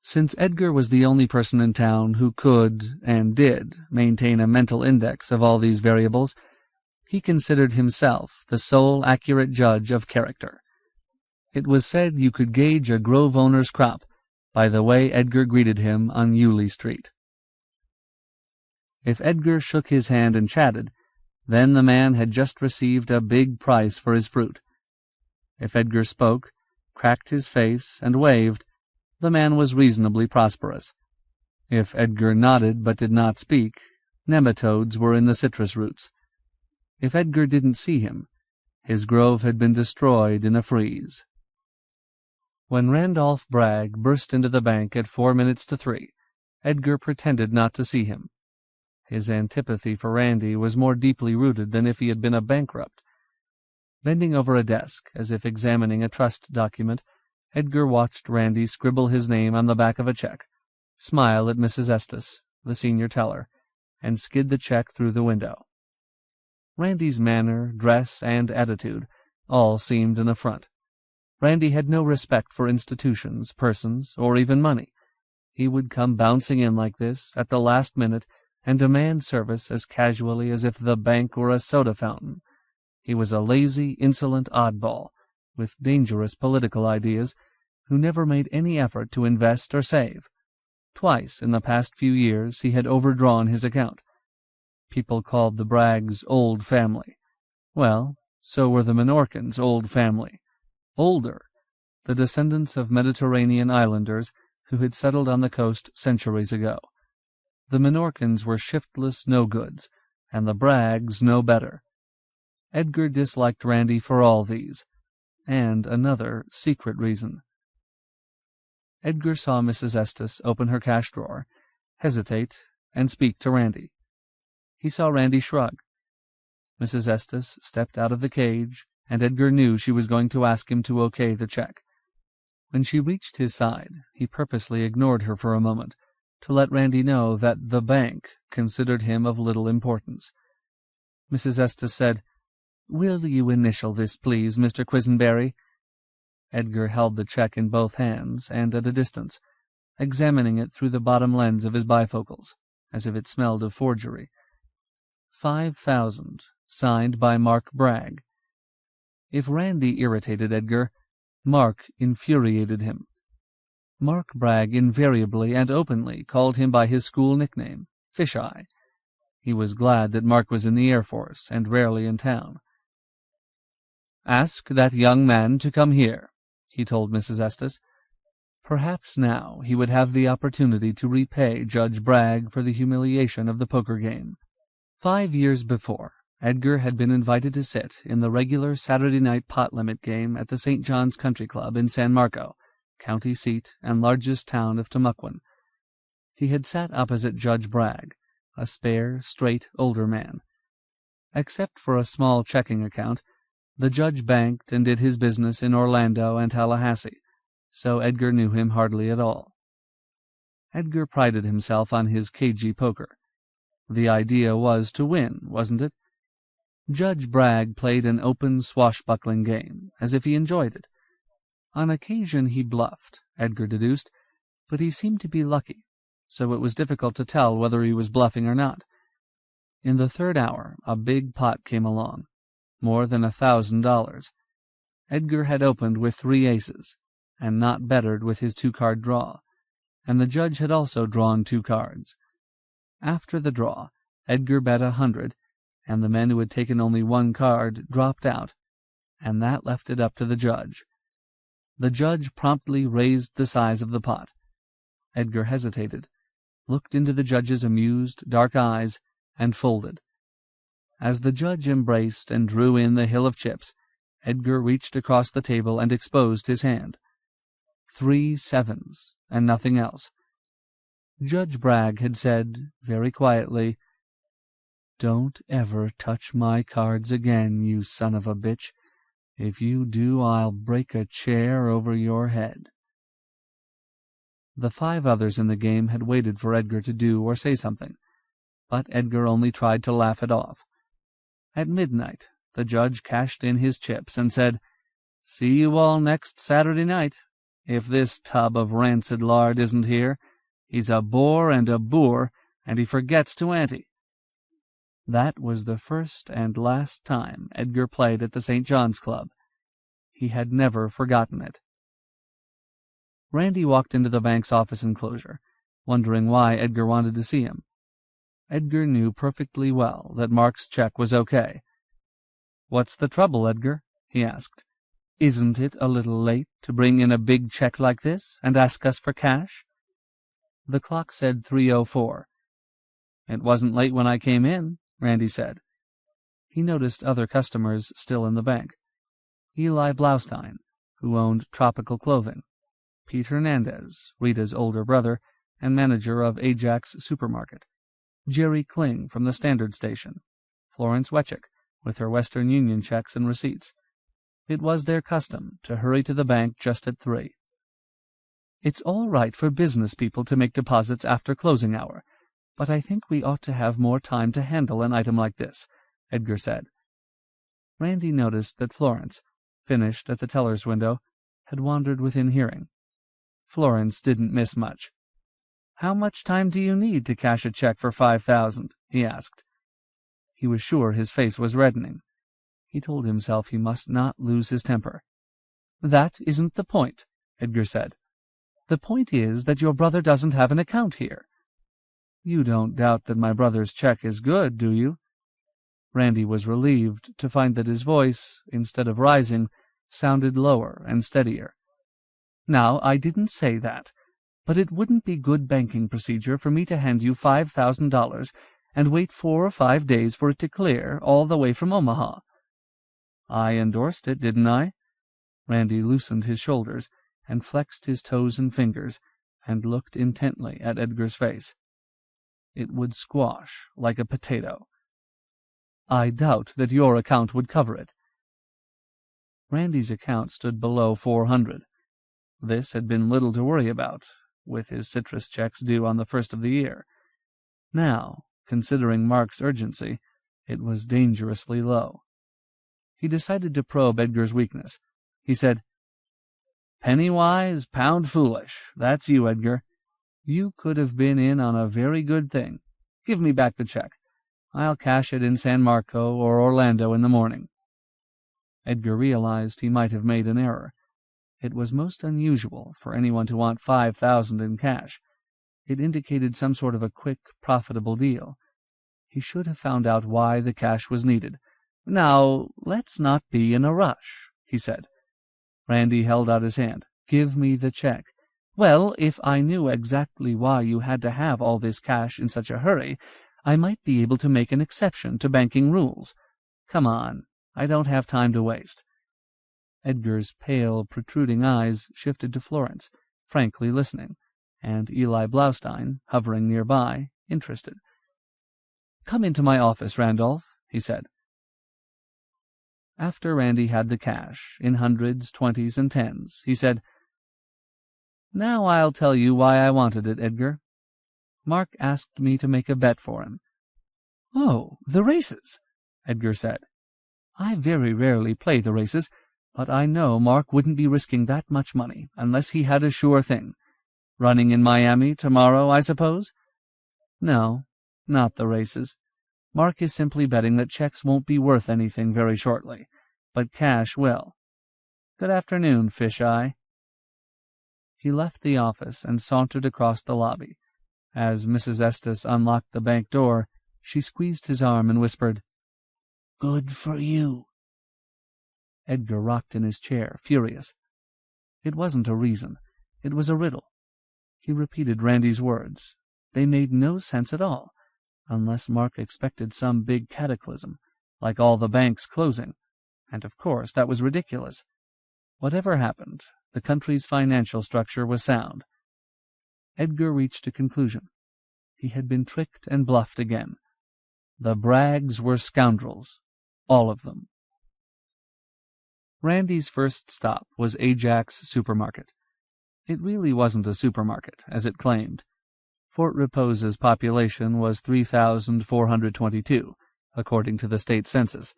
[SPEAKER 1] Since Edgar was the only person in town who could, and did, maintain a mental index of all these variables, he considered himself the sole accurate judge of character. It was said you could gauge a grove owner's crop by the way Edgar greeted him on Yulee Street. If Edgar shook his hand and chatted, then the man had just received a big price for his fruit. If Edgar spoke, cracked his face, and waved, the man was reasonably prosperous. If Edgar nodded but did not speak, nematodes were in the citrus roots. If Edgar didn't see him, his grove had been destroyed in a freeze. When Randolph Bragg burst into the bank at 4 minutes to 3, Edgar pretended not to see him. His antipathy for Randy was more deeply rooted than if he had been a bankrupt. Bending over a desk, as if examining a trust document, Edgar watched Randy scribble his name on the back of a check, smile at Mrs. Estes, the senior teller, and skid the check through the window. Randy's manner, dress, and attitude all seemed an affront. Randy had no respect for institutions, persons, or even money. He would come bouncing in like this, at the last minute, and demand service as casually as if the bank were a soda fountain. He was a lazy, insolent oddball, with dangerous political ideas, who never made any effort to invest or save. Twice in the past few years he had overdrawn his account. People called the Braggs old family. Well, so were the Menorcans old family. Older, the descendants of Mediterranean islanders who had settled on the coast centuries ago. The Menorcans were shiftless no-goods, and the Braggs no better. Edgar disliked Randy for all these, and another secret reason. Edgar saw Mrs. Estes open her cash drawer, hesitate, and speak to Randy. He saw Randy shrug. Mrs. Estes stepped out of the cage, and Edgar knew she was going to ask him to okay the check. When she reached his side, he purposely ignored her for a moment, to let Randy know that the bank considered him of little importance. Mrs. Estes said, "Will you initial this, please, Mr. Quisenberry?" Edgar held the check in both hands and at a distance, examining it through the bottom lens of his bifocals, as if it smelled of forgery. 5,000, signed by Mark Bragg. If Randy irritated Edgar, Mark infuriated him. Mark Bragg invariably and openly called him by his school nickname, Fish-Eye. He was glad that Mark was in the Air Force and rarely in town. "Ask that young man to come here," he told Mrs. Estes. Perhaps now he would have the opportunity to repay Judge Bragg for the humiliation of the poker game. 5 years before, Edgar had been invited to sit in the regular Saturday night pot limit game at the St. John's Country Club in San Marco, county seat and largest town of Timucuan. He had sat opposite Judge Bragg, a spare, straight, older man. Except for a small checking account, the judge banked and did his business in Orlando and Tallahassee, so Edgar knew him hardly at all. Edgar prided himself on his cagey poker. The idea was to win, wasn't it? Judge Bragg played an open, swashbuckling game, as if he enjoyed it. On occasion he bluffed, Edgar deduced, but he seemed to be lucky, so it was difficult to tell whether he was bluffing or not. In the third hour a big pot came along, more than $1,000. Edgar had opened with 3 aces, and not bettered with his 2-card draw, and the judge had also drawn 2 cards. After the draw, Edgar bet 100, and the men who had taken only 1 card dropped out, and that left it up to the judge. The judge promptly raised the size of the pot. Edgar hesitated, looked into the judge's amused, dark eyes, and folded. As the judge embraced and drew in the hill of chips, Edgar reached across the table and exposed his hand. 3 sevens, and nothing else. Judge Bragg had said, very quietly, "Don't ever touch my cards again, you son of a bitch. If you do, I'll break a chair over your head." The 5 others in the game had waited for Edgar to do or say something, but Edgar only tried to laugh it off. At midnight, the judge cashed in his chips and said, "See you all next Saturday night. If this tub of rancid lard isn't here, he's a bore and a boor, and he forgets to ante." That was the first and last time Edgar played at the St. John's Club. He had never forgotten it. Randy walked into the bank's office enclosure, wondering why Edgar wanted to see him. Edgar knew perfectly well that Mark's check was okay. "What's the trouble, Edgar?" he asked. "Isn't it a little late to bring in a big check like this and ask us for cash?" The clock said 3:04. "It wasn't late when I came in," Randy said. He noticed other customers still in the bank. Eli Blaustein, who owned Tropical Clothing, Pete Hernandez, Rita's older brother and manager of Ajax Supermarket, Jerry Kling from the Standard Station, Florence Wetchick, with her Western Union checks and receipts. It was their custom to hurry to the bank just at 3. "It's all right for business people to make deposits after closing hour, but I think we ought to have more time to handle an item like this," Edgar said. Randy noticed that Florence, finished at the teller's window, had wandered within hearing. Florence didn't miss much. "How much time do you need to cash a check for $5,000? He asked. He was sure his face was reddening. He told himself he must not lose his temper. "That isn't the point," Edgar said. "The point is that your brother doesn't have an account here." "You don't doubt that my brother's check is good, do you?" Randy was relieved to find that his voice, instead of rising, sounded lower and steadier. "Now, I didn't say that, but it wouldn't be good banking procedure for me to hand you $5,000 and wait 4 or 5 days for it to clear all the way from Omaha." "I endorsed it, didn't I?" Randy loosened his shoulders and flexed his toes and fingers and looked intently at Edgar's face. It would squash like a potato. "I doubt that your account would cover it." Randy's account stood below 400. This had been little to worry about, with his citrus checks due on the 1st of the year. Now, considering Mark's urgency, it was dangerously low. He decided to probe Edgar's weakness. He said, "Penny wise, pound foolish. That's you, Edgar. You could have been in on a very good thing. Give me back the check. I'll cash it in San Marco or Orlando in the morning." Edgar realized he might have made an error. It was most unusual for anyone to want $5,000 in cash. It indicated some sort of a quick, profitable deal. He should have found out why the cash was needed. "Now, let's not be in a rush," he said. Randy held out his hand. "Give me the check." "Well, if I knew exactly why you had to have all this cash in such a hurry, I might be able to make an exception to banking rules. Come on, I don't have time to waste." Edgar's pale, protruding eyes shifted to Florence, frankly listening, and Eli Blaustein, hovering nearby, interested. "Come into my office, Randolph," he said. After Randy had the cash, in hundreds, 20s, and 10s, he said, "Now I'll tell you why I wanted it, Edgar. Mark asked me to make a bet for him." "Oh, the races," Edgar said. "I very rarely play the races, but I know Mark wouldn't be risking that much money unless he had a sure thing. Running in Miami tomorrow, I suppose?" "No, not the races. Mark is simply betting that checks won't be worth anything very shortly, but cash will. Good afternoon, Fish-Eye." He left the office and sauntered across the lobby. As Mrs. Estes unlocked the bank door, she squeezed his arm and whispered, "Good for you." Edgar rocked in his chair, furious. It wasn't a reason. It was a riddle. He repeated Randy's words. They made no sense at all, unless Mark expected some big cataclysm, like all the banks closing, and of course that was ridiculous. Whatever happened, the country's financial structure was sound. Edgar reached a conclusion. He had been tricked and bluffed again. The Braggs were scoundrels, all of them. Randy's first stop was Ajax Supermarket. It really wasn't a supermarket, as it claimed. Fort Repose's population was 3,422, according to the state census,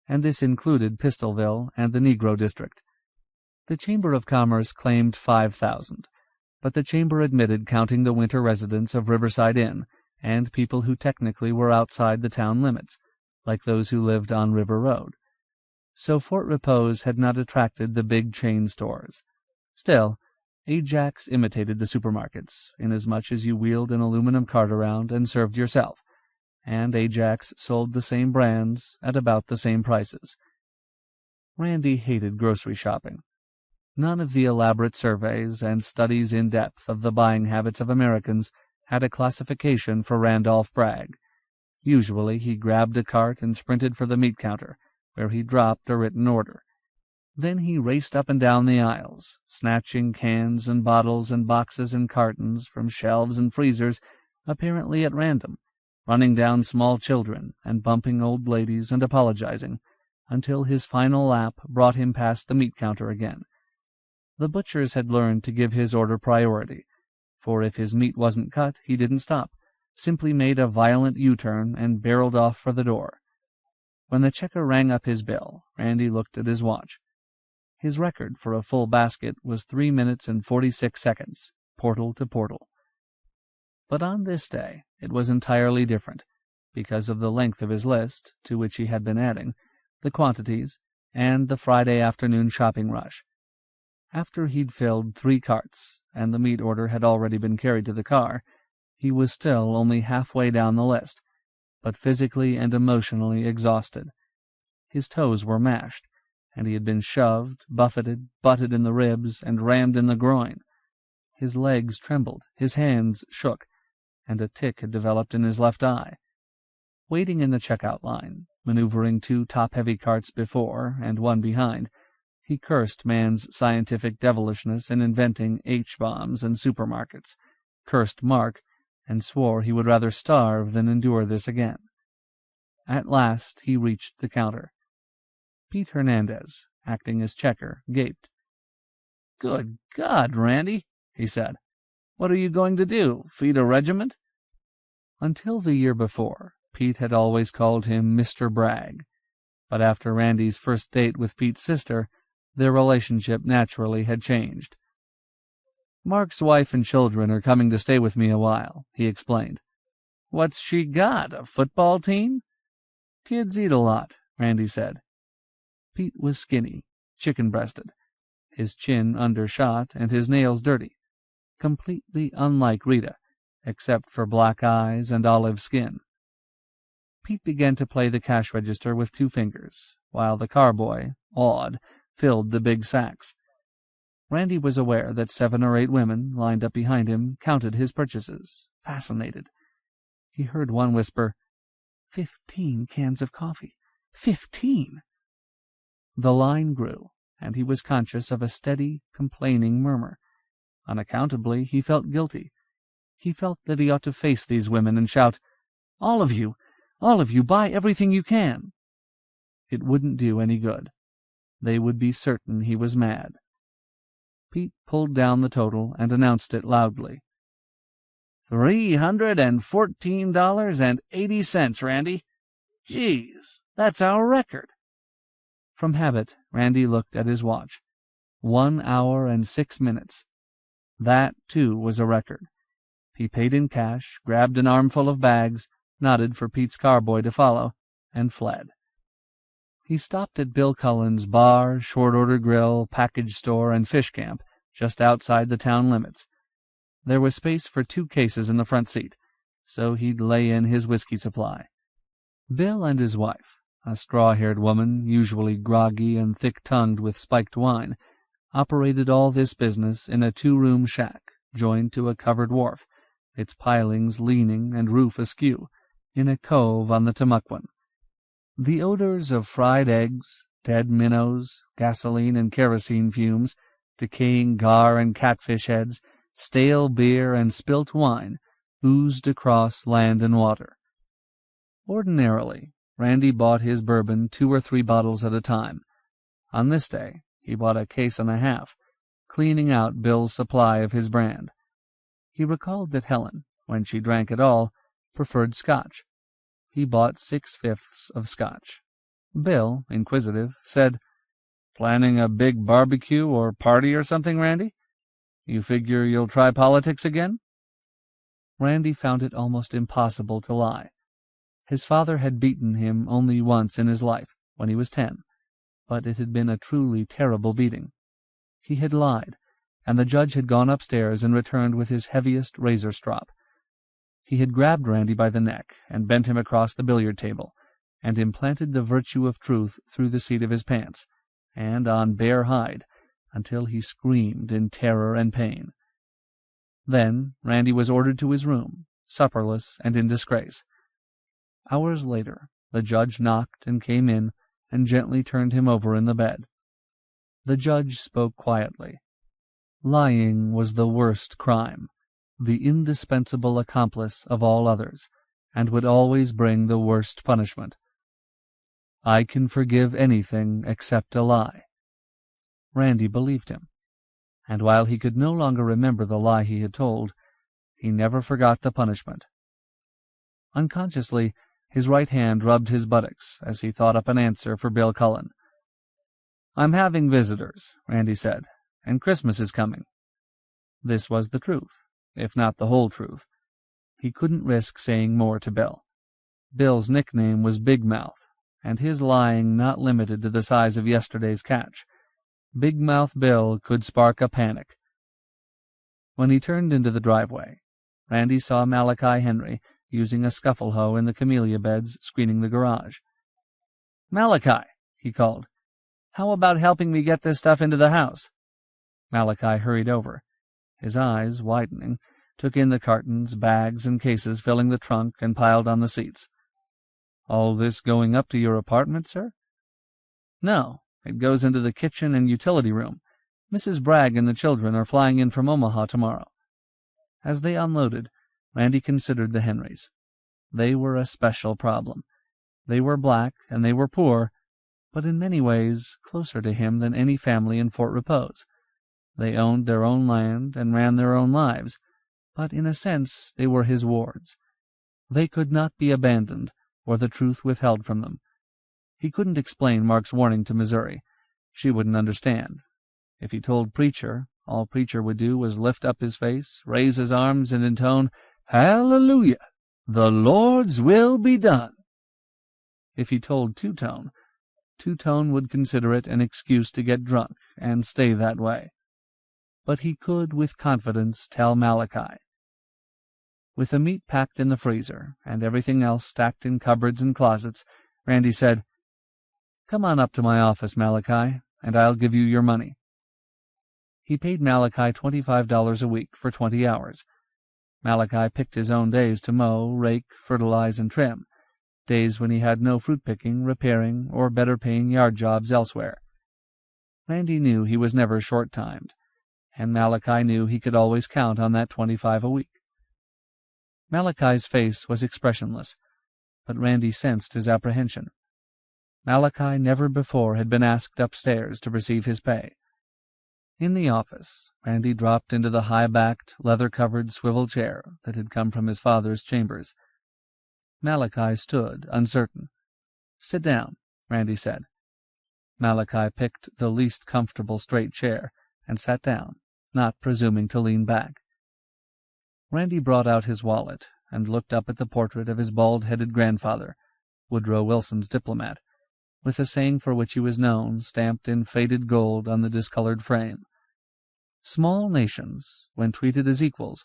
[SPEAKER 1] and this included Pistolville and the Negro District. The Chamber of Commerce claimed 5,000, but the Chamber admitted counting the winter residents of Riverside Inn and people who technically were outside the town limits, like those who lived on River Road. So Fort Repose had not attracted the big chain stores. Still, Ajax imitated the supermarkets, inasmuch as you wheeled an aluminum cart around and served yourself, and Ajax sold the same brands at about the same prices. Randy hated grocery shopping. None of the elaborate surveys and studies in depth of the buying habits of Americans had a classification for Randolph Bragg. Usually he grabbed a cart and sprinted for the meat counter, where he dropped a written order. Then he raced up and down the aisles, snatching cans and bottles and boxes and cartons from shelves and freezers, apparently at random, running down small children and bumping old ladies and apologizing, until his final lap brought him past the meat counter again. The butchers had learned to give his order priority, for if his meat wasn't cut, he didn't stop, simply made a violent U-turn and barreled off for the door. When the checker rang up his bill, Randy looked at his watch. His record for a full basket was 3 minutes and 46 seconds, portal to portal. But on this day it was entirely different, because of the length of his list, to which he had been adding, the quantities, and the Friday afternoon shopping rush. After he'd filled 3 carts, and the meat order had already been carried to the car, he was still only halfway down the list, but physically and emotionally exhausted. His toes were mashed, and he had been shoved, buffeted, butted in the ribs, and rammed in the groin. His legs trembled, his hands shook, and a tic had developed in his left eye. Waiting in the checkout line, maneuvering 2 top-heavy carts before and 1 behind, he cursed man's scientific devilishness in inventing H-bombs and supermarkets, cursed Mark, and swore he would rather starve than endure this again. At last he reached the counter. Pete Hernandez, acting as checker, gaped. "Good God, Randy," he said. "What are you going to do, feed a regiment?" Until the year before, Pete had always called him Mr. Bragg, but after Randy's first date with Pete's sister, their relationship naturally had changed. "Mark's wife and children are coming to stay with me a while," he explained. "What's she got, a football team?" "Kids eat a lot," Randy said. Pete was skinny, chicken-breasted, his chin undershot and his nails dirty, completely unlike Rita, except for black eyes and olive skin. Pete began to play the cash register with 2 fingers, while the carboy, awed, filled the big sacks. Randy was aware that 7 or 8 women, lined up behind him, counted his purchases, fascinated. He heard one whisper, 15 cans of coffee. 15! The line grew, and he was conscious of a steady, complaining murmur. Unaccountably, he felt guilty. He felt that he ought to face these women and shout, all of you, buy everything you can. It wouldn't do any good. They would be certain he was mad. Pete pulled down the total and announced it loudly. $314.80, Randy. Geez, that's our record. From habit, Randy looked at his watch. 1 hour and 6 minutes. That, too, was a record. He paid in cash, grabbed an armful of bags, nodded for Pete's carboy to follow, and fled. He stopped at Bill Cullen's bar, short-order grill, package store, and fish camp, just outside the town limits. There was space for 2 cases in the front seat, so he'd lay in his whiskey supply. Bill and his wife, a straw-haired woman, usually groggy and thick-tongued with spiked wine, operated all this business in a 2-room shack joined to a covered wharf, its pilings leaning and roof askew, in a cove on the Tamukwan. The odors of fried eggs, dead minnows, gasoline and kerosene fumes, decaying gar and catfish heads, stale beer and spilt wine oozed across land and water. Ordinarily, Randy bought his bourbon 2 or 3 bottles at a time. On this day, he bought a case and a half, cleaning out Bill's supply of his brand. He recalled that Helen, when she drank at all, preferred Scotch. He bought 6/5 of Scotch. Bill, inquisitive, said, "Planning a big barbecue or party or something, Randy? You figure you'll try politics again?" Randy found it almost impossible to lie. His father had beaten him only once in his life, when he was 10, but it had been a truly terrible beating. He had lied, and the judge had gone upstairs and returned with his heaviest razor strop. He had grabbed Randy by the neck and bent him across the billiard table, and implanted the virtue of truth through the seat of his pants, and on bare hide, until he screamed in terror and pain. Then Randy was ordered to his room, supperless and in disgrace. Hours later, the judge knocked and came in and gently turned him over in the bed. The judge spoke quietly. Lying was the worst crime, the indispensable accomplice of all others, and would always bring the worst punishment. I can forgive anything except a lie. Randy believed him, and while he could no longer remember the lie he had told, he never forgot the punishment. Unconsciously, his right hand rubbed his buttocks as he thought up an answer for Bill Cullen. "I'm having visitors," Randy said, "and Christmas is coming." This was the truth, if not the whole truth. He couldn't risk saying more to Bill. Bill's nickname was Big Mouth, and his lying not limited to the size of yesterday's catch. Big Mouth Bill could spark a panic. When he turned into the driveway, Randy saw Malachi Henry using a scuffle hoe in the camellia beds screening the garage. "Malachi," he called, "how about helping me get this stuff into the house?" Malachi hurried over. His eyes, widening, took in the cartons, bags, and cases filling the trunk and piled on the seats. "All this going up to your apartment, sir?" "No, it goes into the kitchen and utility room. Mrs. Bragg and the children are flying in from Omaha tomorrow." As they unloaded, Randy considered the Henrys. They were a special problem. They were black and they were poor, but in many ways closer to him than any family in Fort Repose. They owned their own land and ran their own lives, but in a sense they were his wards. They could not be abandoned, or the truth withheld from them. He couldn't explain Mark's warning to Missouri. She wouldn't understand. If he told Preacher, all Preacher would do was lift up his face, raise his arms, and intone, "Hallelujah! The Lord's will be done." If he told Two-Tone, Two-Tone would consider it an excuse to get drunk and stay that way. But he could, with confidence, tell Malachi. With the meat packed in the freezer and everything else stacked in cupboards and closets, Randy said, "Come on up to my office, Malachi, and I'll give you your money." He paid Malachi $25 a week for 20 hours. Malachi picked his own days to mow, rake, fertilize, and trim, days when he had no fruit-picking, repairing, or better-paying yard jobs elsewhere. Randy knew he was never short-timed, and Malachi knew he could always count on that 25 a week. Malachi's face was expressionless, but Randy sensed his apprehension. Malachi never before had been asked upstairs to receive his pay. In the office, Randy dropped into the high-backed, leather-covered swivel chair that had come from his father's chambers. Malachi stood, uncertain. "Sit down," Randy said. Malachi picked the least comfortable straight chair and sat down, not presuming to lean back. Randy brought out his wallet and looked up at the portrait of his bald-headed grandfather, Woodrow Wilson's diplomat, with the saying for which he was known stamped in faded gold on the discolored frame. Small nations, when treated as equals,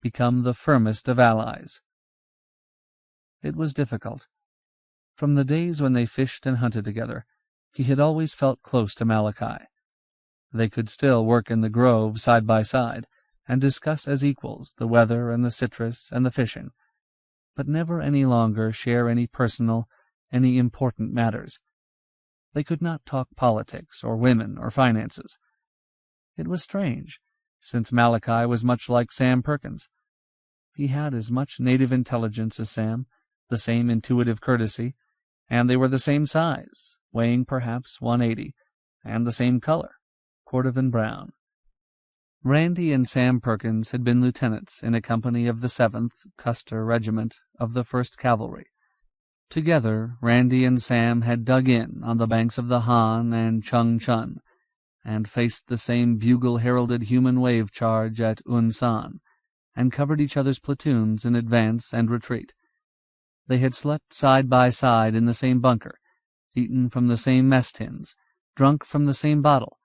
[SPEAKER 1] become the firmest of allies. It was difficult. From the days when they fished and hunted together, he had always felt close to Malachi. They could still work in the grove side by side, and discuss as equals the weather and the citrus and the fishing, but never any longer share any personal, any important matters. They could not talk politics or women or finances. It was strange, since Malachi was much like Sam Perkins. He had as much native intelligence as Sam, the same intuitive courtesy, and they were the same size, weighing perhaps 180, and the same color, cordovan brown. Randy and Sam Perkins had been lieutenants in a company of the 7th Custer Regiment of the 1st Cavalry. Together, Randy and Sam had dug in on the banks of the Han and Chung-Chun, and faced the same bugle-heralded human wave charge at Un-San, and covered each other's platoons in advance and retreat. They had slept side by side in the same bunker, eaten from the same mess tins, drunk from the same bottle,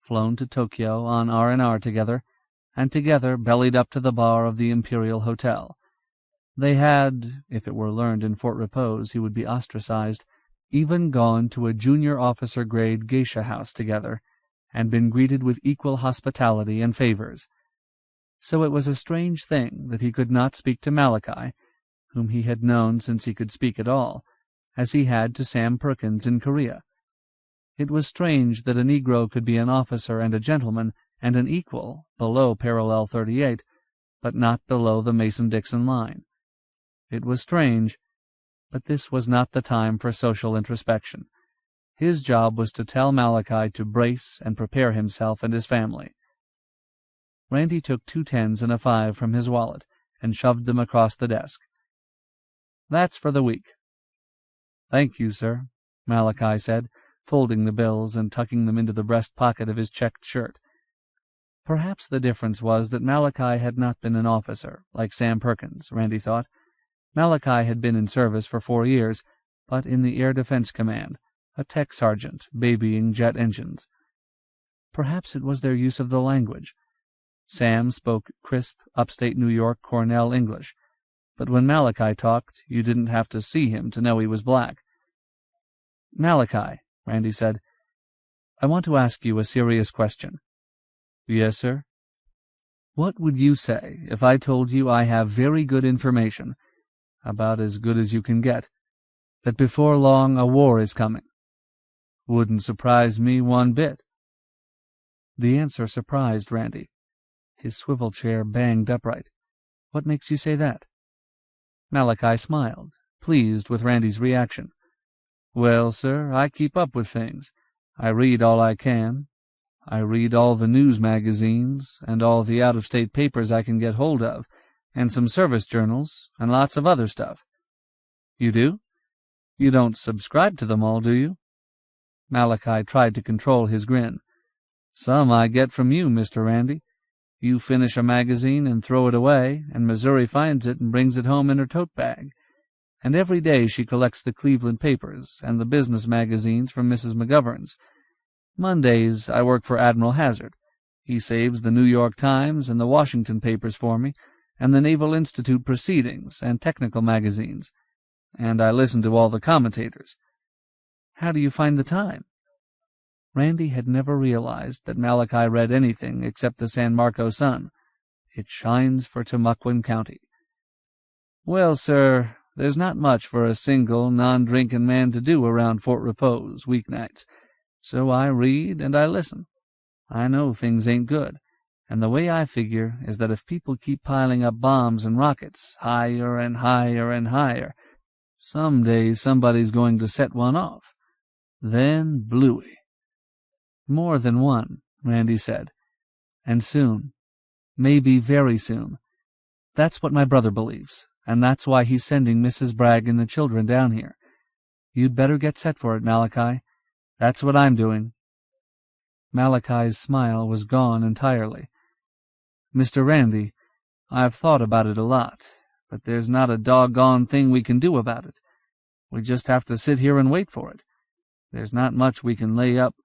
[SPEAKER 1] flown to Tokyo on R&R together, and together bellied up to the bar of the Imperial Hotel. They had, if it were learned in Fort Repose he would be ostracized, even gone to a junior officer-grade geisha house together, and been greeted with equal hospitality and favors. So it was a strange thing that he could not speak to Malachi, whom he had known since he could speak at all, as he had to Sam Perkins in Korea. It was strange that a Negro could be an officer and a gentleman and an equal below parallel 38, but not below the Mason-Dixon line. It was strange, but this was not the time for social introspection. His job was to tell Malachi to brace and prepare himself and his family. Randy took 2 10s and a 5 from his wallet and shoved them across the desk. "That's for the week." "Thank you, sir," Malachi said, folding the bills and tucking them into the breast pocket of his checked shirt. Perhaps the difference was that Malachi had not been an officer, like Sam Perkins, Randy thought. Malachi had been in service for 4 years, but in the Air Defense Command, a tech sergeant babying jet engines. Perhaps it was their use of the language. Sam spoke crisp, upstate New York Cornell English, but when Malachi talked, you didn't have to see him to know he was black. "Malachi," Randy said, "I want to ask you a serious question." "Yes, sir?" "What would you say if I told you I have very good information, about as good as you can get, that before long a war is coming?" "Wouldn't surprise me one bit." The answer surprised Randy. His swivel chair banged upright. "What makes you say that?" Malachi smiled, pleased with Randy's reaction. "Well, sir, I keep up with things. I read all I can. I read all the news magazines and all the out-of-state papers I can get hold of, and some service journals, and lots of other stuff." "You do? You don't subscribe to them all, do you?" Malachi tried to control his grin. "Some I get from you, Mr. Randy. You finish a magazine and throw it away, and Missouri finds it and brings it home in her tote bag. and every day she collects the Cleveland papers and the business magazines from Mrs. McGovern's. Mondays I work for Admiral Hazard. He saves the New York Times and the Washington papers for me, and the Naval Institute Proceedings and technical magazines, and I listen to all the commentators. How do you find the time?" Randy had never realized that Malachi read anything except the San Marco Sun. It shines for Tamauquin County. "Well, sir, there's not much for a single, non-drinking man to do around Fort Repose weeknights, so I read and I listen. I know things ain't good, and the way I figure is that if people keep piling up bombs and rockets higher and higher and higher, some day somebody's going to set one off. Then blooey." "More than one," Randy said, "and soon. Maybe very soon. That's what my brother believes, and that's why he's sending Mrs. Bragg and the children down here. You'd better get set for it, Malachi. That's what I'm doing." Malachi's smile was gone entirely. "Mr. Randy, I've thought about it a lot, but there's not a doggone thing we can do about it. We just have to sit here and wait for it. There's not much we can lay up."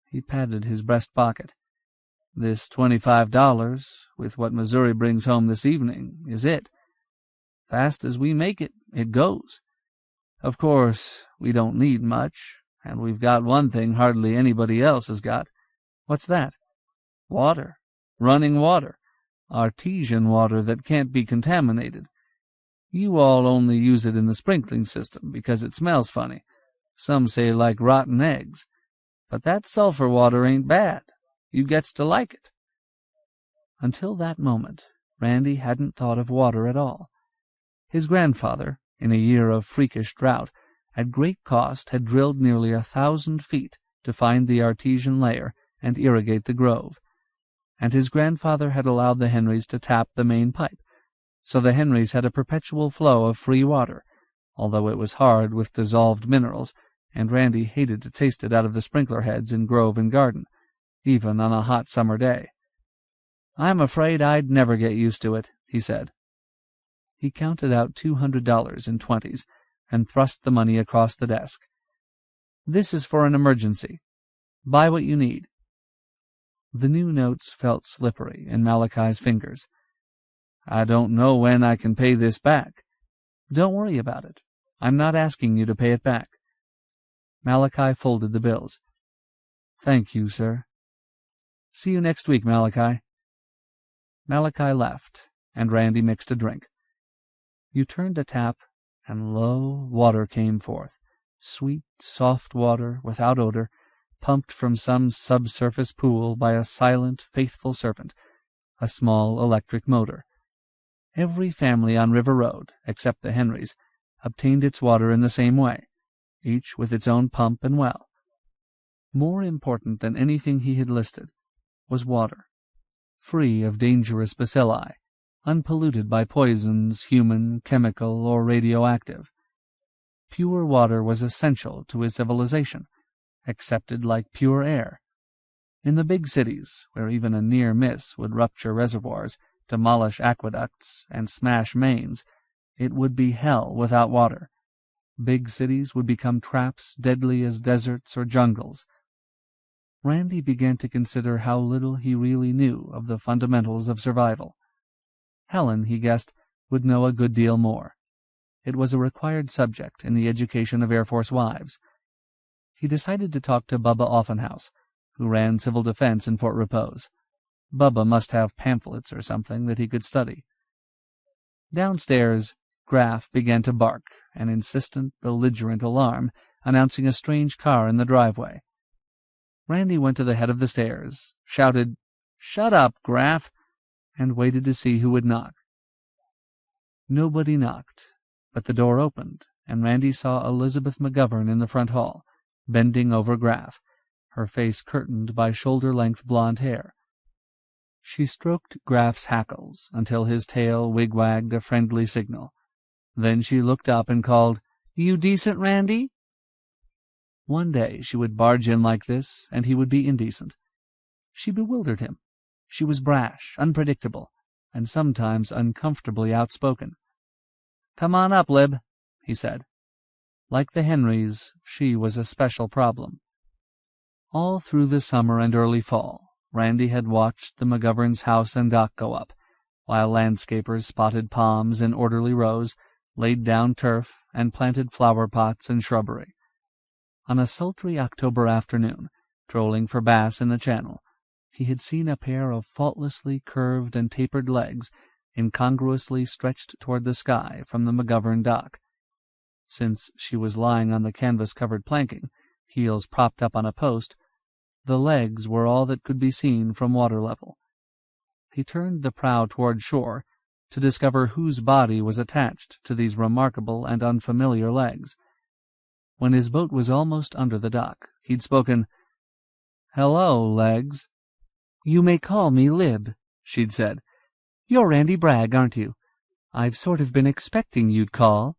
[SPEAKER 1] He patted his breast pocket. "This $25, with what Missouri brings home this evening, is it. Fast as we make it, it goes. Of course, we don't need much, and we've got one thing hardly anybody else has got." "What's that?" "Water. Running water. Artesian water that can't be contaminated. You all only use it in the sprinkling system because it smells funny. Some say like rotten eggs. But that sulphur water ain't bad. You gets to like it." Until that moment, Randy hadn't thought of water at all. His grandfather, in a year of freakish drought, at great cost had drilled nearly 1,000 feet to find the artesian layer and irrigate the grove, and his grandfather had allowed the Henrys to tap the main pipe, so the Henrys had a perpetual flow of free water, although it was hard with dissolved minerals, and Randy hated to taste it out of the sprinkler heads in grove and garden, even on a hot summer day. "I'm afraid I'd never get used to it," he said. He counted out $200 in 20s and thrust the money across the desk. "This is for an emergency. Buy what you need." The new notes felt slippery in Malachi's fingers. "I don't know when I can pay this back." "Don't worry about it. I'm not asking you to pay it back." Malachi folded the bills. "Thank you, sir." "See you next week, Malachi." Malachi left, and Randy mixed a drink. You turned a tap, and lo, water came forth, sweet, soft water, without odor, pumped from some subsurface pool by a silent, faithful servant, a small electric motor. Every family on River Road, except the Henrys, obtained its water in the same way, each with its own pump and well. More important than anything he had listed was water, free of dangerous bacilli, unpolluted by poisons, human, chemical, or radioactive. Pure water was essential to his civilization, accepted like pure air. In the big cities, where even a near miss would rupture reservoirs, demolish aqueducts, and smash mains, it would be hell without water. Big cities would become traps deadly as deserts or jungles. Randy began to consider how little he really knew of the fundamentals of survival. Helen, he guessed, would know a good deal more. It was a required subject in the education of Air Force wives. He decided to talk to Bubba Offenhouse, who ran civil defense in Fort Repose. Bubba must have pamphlets or something that he could study. Downstairs, Graff began to bark, an insistent, belligerent alarm, announcing a strange car in the driveway. Randy went to the head of the stairs, shouted, "Shut up, Graff," and waited to see who would knock. Nobody knocked, but the door opened, and Randy saw Elizabeth McGovern in the front hall, bending over Graff, her face curtained by shoulder-length blonde hair. She stroked Graff's hackles until his tail wigwagged a friendly signal. Then she looked up and called, "You decent, Randy?" One day she would barge in like this, and he would be indecent. She bewildered him. She was brash, unpredictable, and sometimes uncomfortably outspoken. "Come on up, Lib. he said. Like the Henrys, she was a special problem. All through the summer and early fall, Randy had watched the McGovern's house and dock go up, while landscapers spotted palms in orderly rows, laid down turf, and planted flower pots and shrubbery. On a sultry October afternoon, trolling for bass in the channel, he had seen a pair of faultlessly curved and tapered legs incongruously stretched toward the sky from the McGovern dock. Since she was lying on the canvas-covered planking, heels propped up on a post, the legs were all that could be seen from water level. He turned the prow toward shore to discover whose body was attached to these remarkable and unfamiliar legs. When his boat was almost under the dock, he'd spoken, "Hello, legs." "You may call me Lib," she'd said. "You're Randy Bragg, aren't you? I've sort of been expecting you'd call."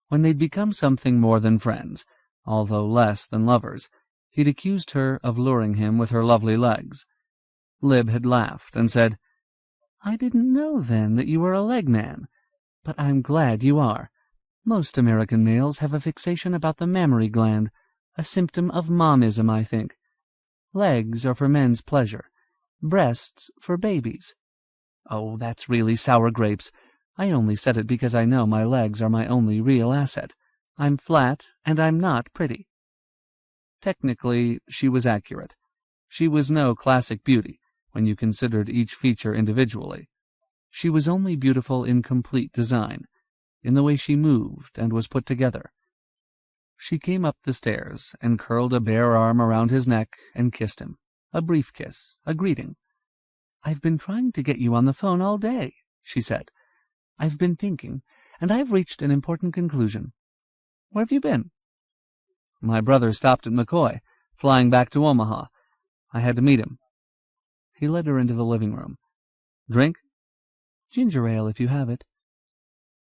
[SPEAKER 1] When they'd become something more than friends, although less than lovers, he'd accused her of luring him with her lovely legs. Lib had laughed and said, "I didn't know then that you were a leg man, but I'm glad you are. Most American males have a fixation about the mammary gland, a symptom of momism, I think. Legs are for men's pleasure, breasts for babies." "Oh, that's really sour grapes. I only said it because I know my legs are my only real asset. I'm flat, and I'm not pretty." Technically, she was accurate. She was no classic beauty, when you considered each feature individually. She was only beautiful in complete design, in the way she moved and was put together. She came up the stairs and curled a bare arm around his neck and kissed him. A brief kiss, a greeting. "I've been trying to get you on the phone all day," she said. "I've been thinking, and I've reached an important conclusion. Where have you been?" "My brother stopped at McCoy, flying back to Omaha. I had to meet him." He led her into the living room. "Drink?" "Ginger ale, if you have it."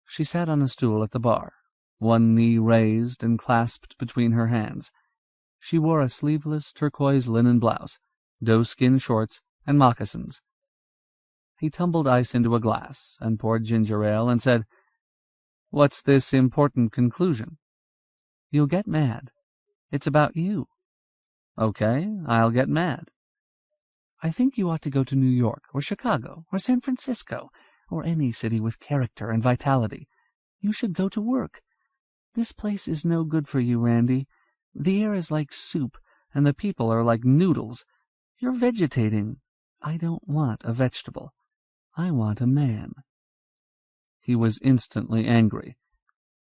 [SPEAKER 1] She sat on a stool at the bar, one knee raised and clasped between her hands. She wore a sleeveless turquoise linen blouse, doe-skin shorts, and moccasins. He tumbled ice into a glass and poured ginger ale and said, "What's this important conclusion?" "You'll get mad. It's about you." "Okay, I'll get mad." "I think you ought to go to New York, or Chicago, or San Francisco, or any city with character and vitality. You should go to work. This place is no good for you, Randy. The air is like soup, and the people are like noodles. You're vegetating. I don't want a vegetable. I want a man." He was instantly angry,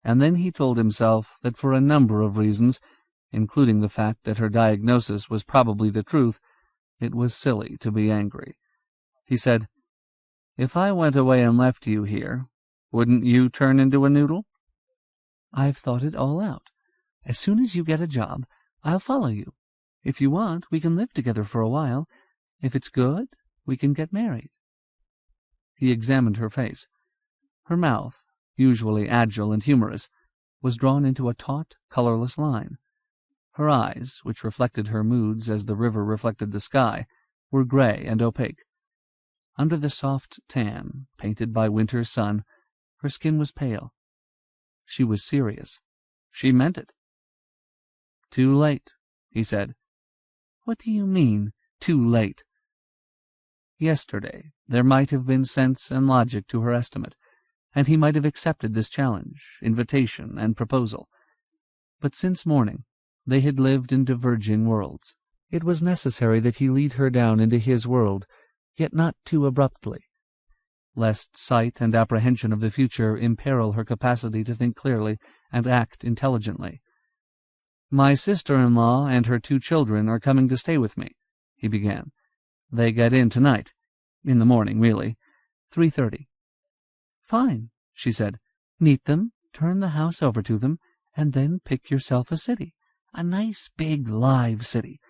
[SPEAKER 1] and then he told himself that for a number of reasons, including the fact that her diagnosis was probably the truth, it was silly to be angry. He said, "If I went away and left you here, wouldn't you turn into a noodle?" "I've thought it all out. As soon as you get a job, I'll follow you. If you want, we can live together for a while. If it's good, we can get married." He examined her face. Her mouth, usually agile and humorous, was drawn into a taut, colorless line. Her eyes, which reflected her moods as the river reflected the sky, were gray and opaque. Under the soft tan, painted by winter's sun, her skin was pale. She was serious. She meant it. "Too late," he said. "What do you mean, too late?" Yesterday there might have been sense and logic to her estimate, and he might have accepted this challenge, invitation, and proposal. But since morning they had lived in diverging worlds. It was necessary that he lead her down into his world, yet not too abruptly, lest sight and apprehension of the future imperil her capacity to think clearly and act intelligently. "My sister-in-law and her 2 children are coming to stay with me," he began. "They get in tonight. In the morning, really. 3:30. "Fine," she said. "Meet them, turn the house over to them, and then pick yourself a city. A nice, big, live city.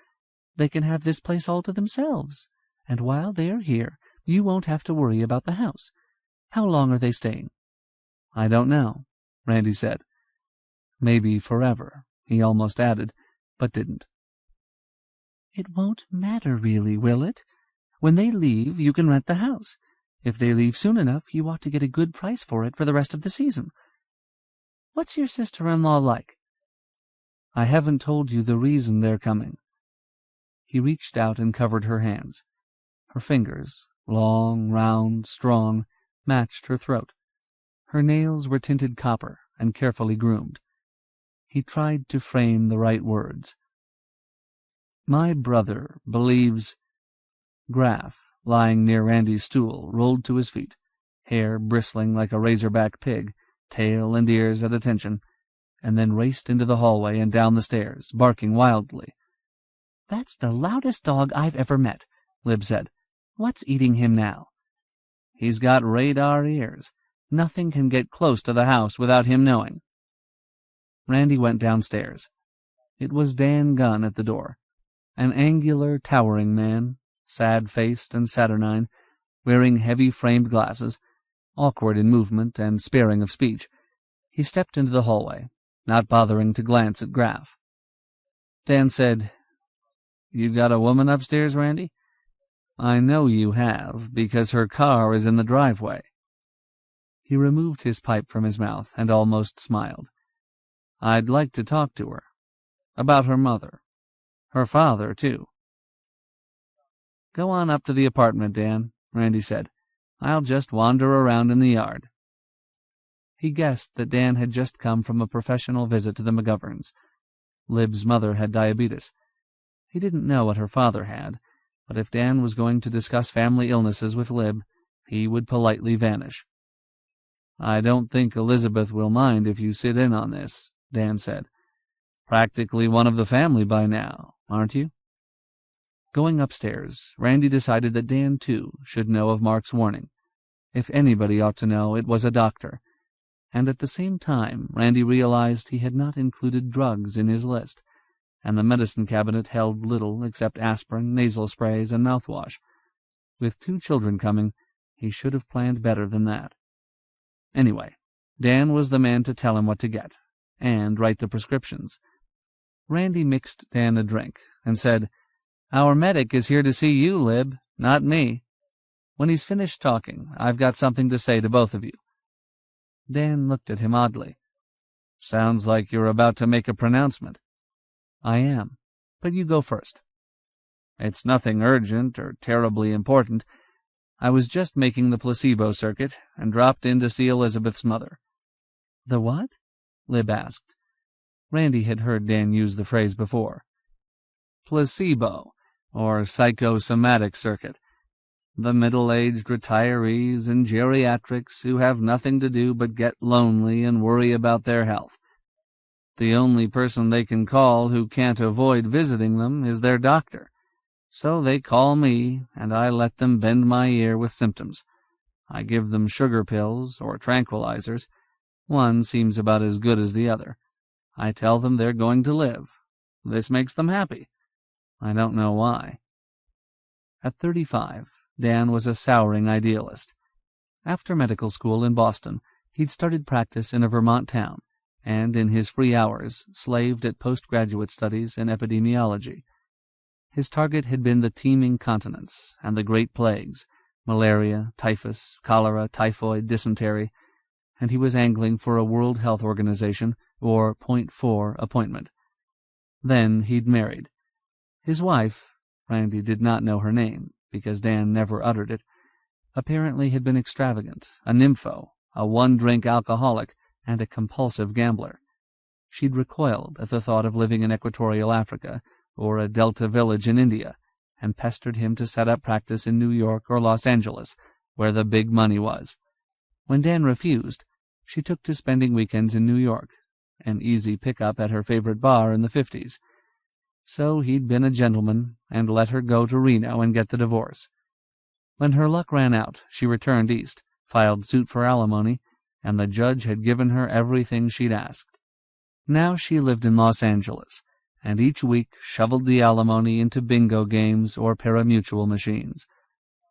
[SPEAKER 1] They can have this place all to themselves, and while they are here, you won't have to worry about the house. How long are they staying?" "I don't know," Randy said. "Maybe forever," he almost added, but didn't. "It won't matter really, will it? When they leave, you can rent the house. If they leave soon enough, you ought to get a good price for it for the rest of the season." What's your sister-in-law like?" "I haven't told you the reason they're coming." He reached out and covered her hands. Her fingers, long, round, strong, matched her throat. Her nails were tinted copper and carefully groomed. He tried to frame the right words. "My brother believes—" Graff, lying near Randy's stool, rolled to his feet, hair bristling like a razorback pig, tail and ears at attention, and then raced into the hallway and down the stairs, barking wildly. "That's the loudest dog I've ever met," Lib said. "What's eating him now?" "He's got radar ears. Nothing can get close to the house without him knowing." Randy went downstairs. It was Dan Gunn at the door, an angular, towering man, sad-faced and saturnine, wearing heavy-framed glasses, awkward in movement and sparing of speech. He stepped into the hallway, not bothering to glance at Graff. Dan said, "You got a woman upstairs, Randy?" "I know you have, because her car is in the driveway." He removed his pipe from his mouth and almost smiled. "I'd like to talk to her. About her mother. Her father, too." "Go on up to the apartment, Dan," Randy said. "I'll just wander around in the yard." He guessed that Dan had just come from a professional visit to the McGoverns. Lib's mother had diabetes. He didn't know what her father had, but if Dan was going to discuss family illnesses with Lib, he would politely vanish. "I don't think Elizabeth will mind if you sit in on this," Dan said. "Practically one of the family by now, aren't you?" Going upstairs, Randy decided that Dan, too, should know of Mark's warning. If anybody ought to know, it was a doctor. And at the same time, Randy realized he had not included drugs in his list, and the medicine cabinet held little except aspirin, nasal sprays, and mouthwash. With 2 children coming, he should have planned better than that. Anyway, Dan was the man to tell him what to get, and write the prescriptions. Randy mixed Dan a drink, and said, "Our medic is here to see you, Lib, not me. When he's finished talking, I've got something to say to both of you." Dan looked at him oddly. "Sounds like you're about to make a pronouncement." "I am, but you go first." "It's nothing urgent or terribly important. I was just making the placebo circuit and dropped in to see Elizabeth's mother." "The what?" Lib asked. Randy had heard Dan use the phrase before. "Placebo, or psychosomatic circuit. The middle-aged retirees and geriatrics who have nothing to do but get lonely and worry about their health. The only person they can call who can't avoid visiting them is their doctor. So they call me, and I let them bend my ear with symptoms. I give them sugar pills or tranquilizers. One seems about as good as the other. I tell them they're going to live. This makes them happy. I don't know why." At 35, Dan was a souring idealist. After medical school in Boston, he'd started practice in a Vermont town, and in his free hours slaved at postgraduate studies in epidemiology. His target had been the teeming continents and the great plagues, malaria, typhus, cholera, typhoid, dysentery, and he was angling for a World Health Organization or .4 appointment. Then he'd married. His wife, Randy did not know her name, because Dan never uttered it, apparently had been extravagant, a nympho, a one-drink alcoholic, and a compulsive gambler. She'd recoiled at the thought of living in equatorial Africa or a Delta village in India, and pestered him to set up practice in New York or Los Angeles, where the big money was. When Dan refused, she took to spending weekends in New York, an easy pickup at her favorite bar in the 50s. So he'd been a gentleman and let her go to Reno and get the divorce. When her luck ran out, she returned east, filed suit for alimony, and the judge had given her everything she'd asked. Now she lived in Los Angeles, and each week shoveled the alimony into bingo games or pari-mutuel machines.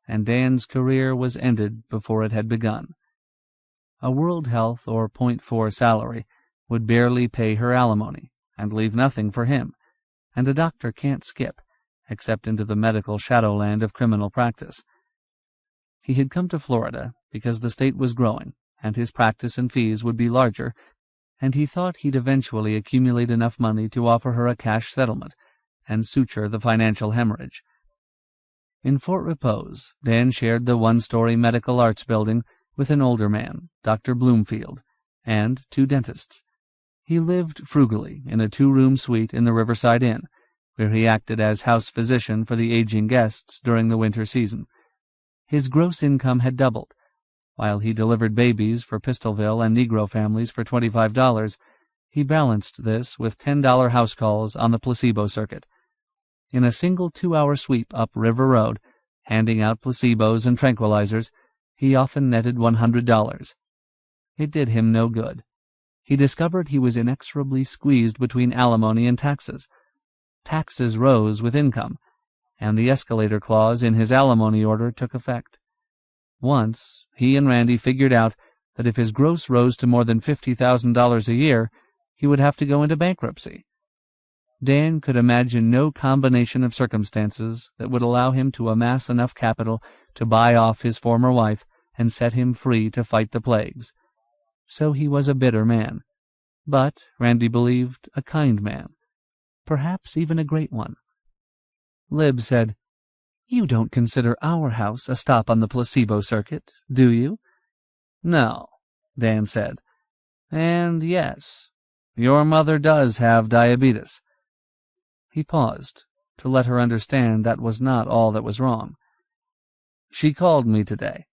[SPEAKER 1] And Dan's career was ended before it had begun. A World Health or .4 salary would barely pay her alimony and leave nothing for him, and a doctor can't skip, except into the medical shadowland of criminal practice. He had come to Florida because the state was growing, and his practice and fees would be larger, and he thought he'd eventually accumulate enough money to offer her a cash settlement and suture the financial hemorrhage. In Fort Repose, Dan shared the one-story medical arts building with an older man, Dr. Bloomfield, and 2 dentists. He lived frugally in a 2-room suite in the Riverside Inn, where he acted as house physician for the aging guests during the winter season. His gross income had doubled. While he delivered babies for Pistolville and Negro families for $25, he balanced this with $10 house calls on the placebo circuit. In a single 2-hour sweep up River Road, handing out placebos and tranquilizers, he often netted $100. It did him no good. He discovered he was inexorably squeezed between alimony and taxes. Taxes rose with income, and the escalator clause in his alimony order took effect. Once, he and Randy figured out that if his gross rose to more than $50,000 a year, he would have to go into bankruptcy. Dan could imagine no combination of circumstances that would allow him to amass enough capital to buy off his former wife and set him free to fight the plagues. So he was a bitter man, but, Randy believed, a kind man, perhaps even a great one. Lib said, "You don't consider our house a stop on the placebo circuit, do you?" "No," Dan said. "And yes, your mother does have diabetes." He paused, to let her understand that was not all that was wrong. "She called me today.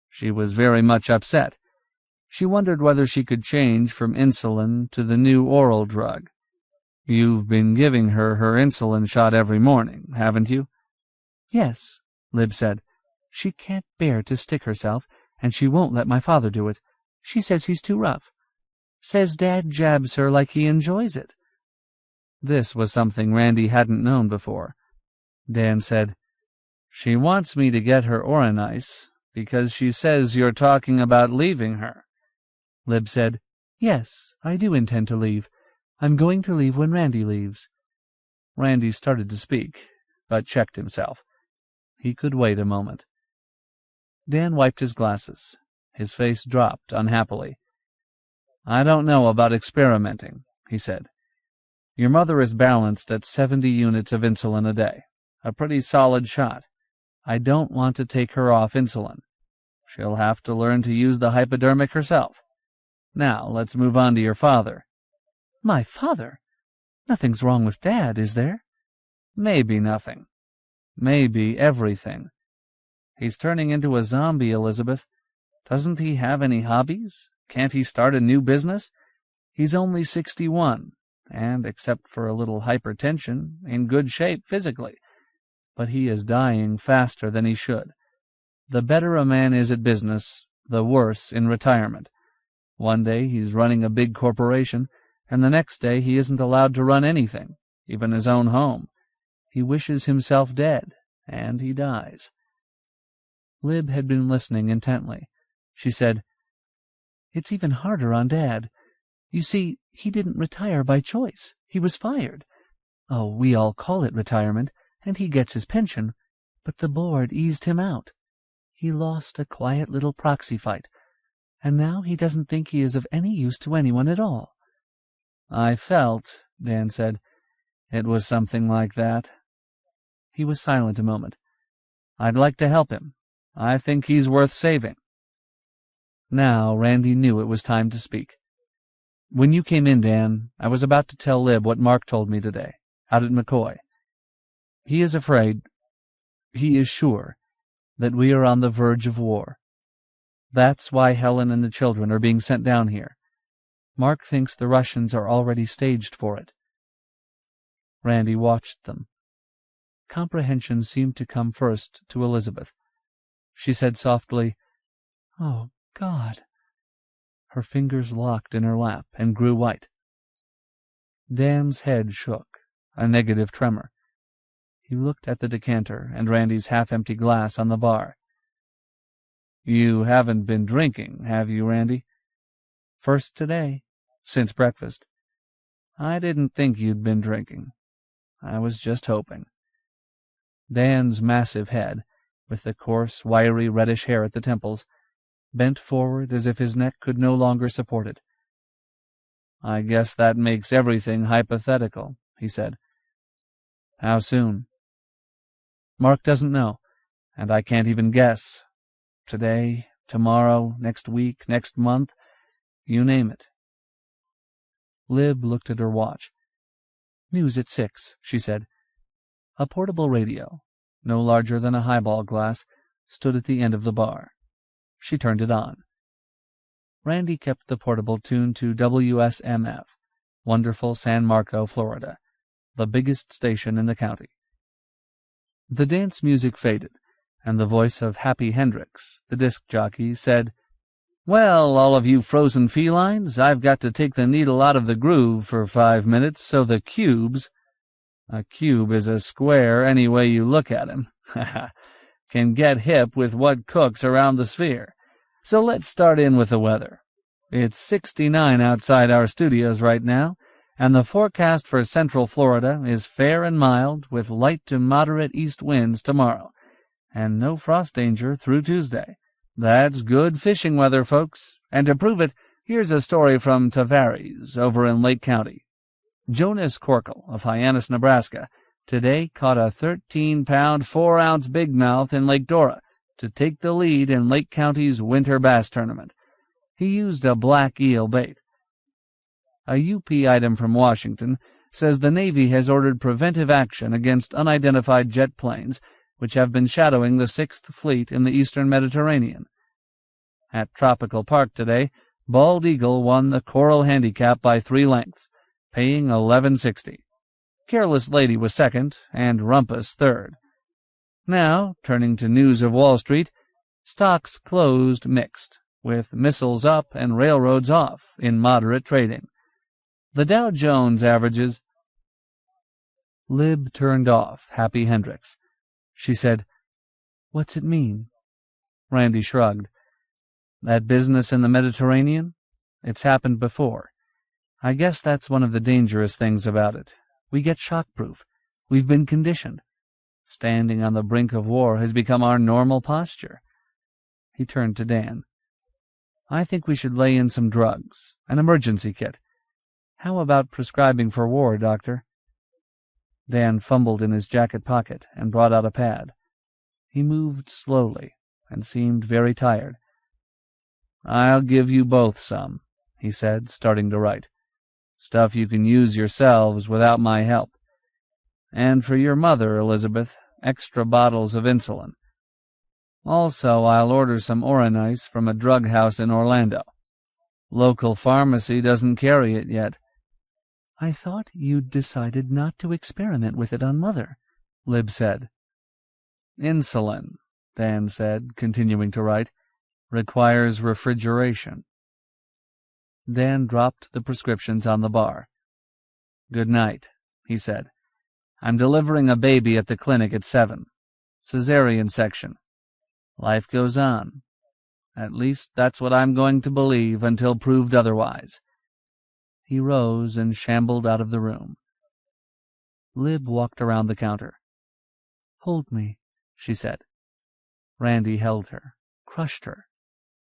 [SPEAKER 1] She was very much upset. She wondered whether she could change from insulin to the new oral drug. You've been giving her insulin shot every morning, haven't you?" "Yes," Lib said. "She can't bear to stick herself, and she won't let my father do it. She says he's too rough. Says Dad jabs her like he enjoys it." This was something Randy hadn't known before. Dan said, "She wants me to get her Oranice because she says you're talking about leaving her." Lib said, "Yes, I do intend to leave. I'm going to leave when Randy leaves." Randy started to speak, but checked himself. He could wait a moment. Dan wiped his glasses. His face dropped unhappily. "I don't know about experimenting," he said. "Your mother is balanced at 70 units of insulin a day, a pretty solid shot. I don't want to take her off insulin. She'll have to learn to use the hypodermic herself. Now, let's move on to your father." "My father? Nothing's wrong with Dad, is there?" "Maybe nothing. Maybe everything. He's turning into a zombie, Elizabeth. Doesn't he have any hobbies? Can't he start a new business? He's only 61, and, except for a little hypertension, in good shape physically. But he is dying faster than he should. The better a man is at business, the worse in retirement. One day he's running a big corporation, and the next day he isn't allowed to run anything, even his own home. He wishes himself dead, and he dies." Lib had been listening intently. She said, "It's even harder on Dad. You see, he didn't retire by choice. He was fired. Oh, we all call it retirement, and he gets his pension, but the board eased him out. He lost a quiet little proxy fight, and now he doesn't think he is of any use to anyone at all." "I felt," Dan said, "it was something like that." He was silent a moment. "I'd like to help him. I think he's worth saving." Now Randy knew it was time to speak. "When you came in, Dan, I was about to tell Lib what Mark told me today, out at McCoy. He is afraid, he is sure, that we are on the verge of war. That's why Helen and the children are being sent down here. Mark thinks the Russians are already staged for it." Randy watched them. Comprehension seemed to come first to Elizabeth. She said softly, "Oh, God." Her fingers locked in her lap and grew white. Dan's head shook, a negative tremor. He looked at the decanter and Randy's half-empty glass on the bar. "You haven't been drinking, have you, Randy?" "First today, since breakfast." "I didn't think you'd been drinking. I was just hoping." Dan's massive head, with the coarse, wiry, reddish hair at the temples, bent forward as if his neck could no longer support it. I guess that makes everything hypothetical, he said. How soon? Mark doesn't know, and I can't even guess. Today, tomorrow, next week, next month, you name it. Lib looked at her watch. News at 6, she said. A portable radio, no larger than a highball glass, stood at the end of the bar. She turned it on. Randy kept the portable tuned to WSMF, wonderful San Marco, Florida, the biggest station in the county. The dance music faded, and the voice of Happy Hendricks, the disc jockey, said, Well, all of you frozen felines, I've got to take the needle out of the groove for 5 minutes so the cubes— a cube is a square any way you look at him— can get hip with what cooks around the sphere. So let's start in with the weather. It's 69 outside our studios right now, and the forecast for Central Florida is fair and mild with light to moderate east winds tomorrow, and no frost danger through Tuesday. That's good fishing weather, folks. And to prove it, here's a story from Tavares over in Lake County. Jonas Corkle of Hyannis, Nebraska, today caught a 13-pound, 4-ounce bigmouth in Lake Dora to take the lead in Lake County's winter bass tournament. He used a black eel bait. A UP item from Washington says the Navy has ordered preventive action against unidentified jet planes which have been shadowing the 6th Fleet in the eastern Mediterranean. At Tropical Park today, Bald Eagle won the Coral Handicap by 3 lengths, paying $11.60. Careless Lady was second, and Rumpus third. Now, turning to news of Wall Street, stocks closed mixed, with missiles up and railroads off in moderate trading. The Dow Jones averages— Lib turned off Happy Hendricks. She said, What's it mean? Randy shrugged. That business in the Mediterranean? It's happened before. I guess that's one of the dangerous things about it. We get shock-proof. We've been conditioned. Standing on the brink of war has become our normal posture. He turned to Dan. I think we should lay in some drugs, an emergency kit. How about prescribing for war, Doctor? Dan fumbled in his jacket pocket and brought out a pad. He moved slowly and seemed very tired. I'll give you both some, he said, starting to write. Stuff you can use yourselves without my help. And for your mother, Elizabeth, extra bottles of insulin. Also, I'll order some Oranice from a drug house in Orlando. Local pharmacy doesn't carry it yet. I thought you'd decided not to experiment with it on Mother, Lib said. Insulin, Dan said, continuing to write, requires refrigeration. Dan dropped the prescriptions on the bar. Good night, he said. I'm delivering a baby at the clinic at 7. Cesarean section. Life goes on. At least that's what I'm going to believe until proved otherwise. He rose and shambled out of the room. Lib walked around the counter. Hold me, she said. Randy held her, crushed her,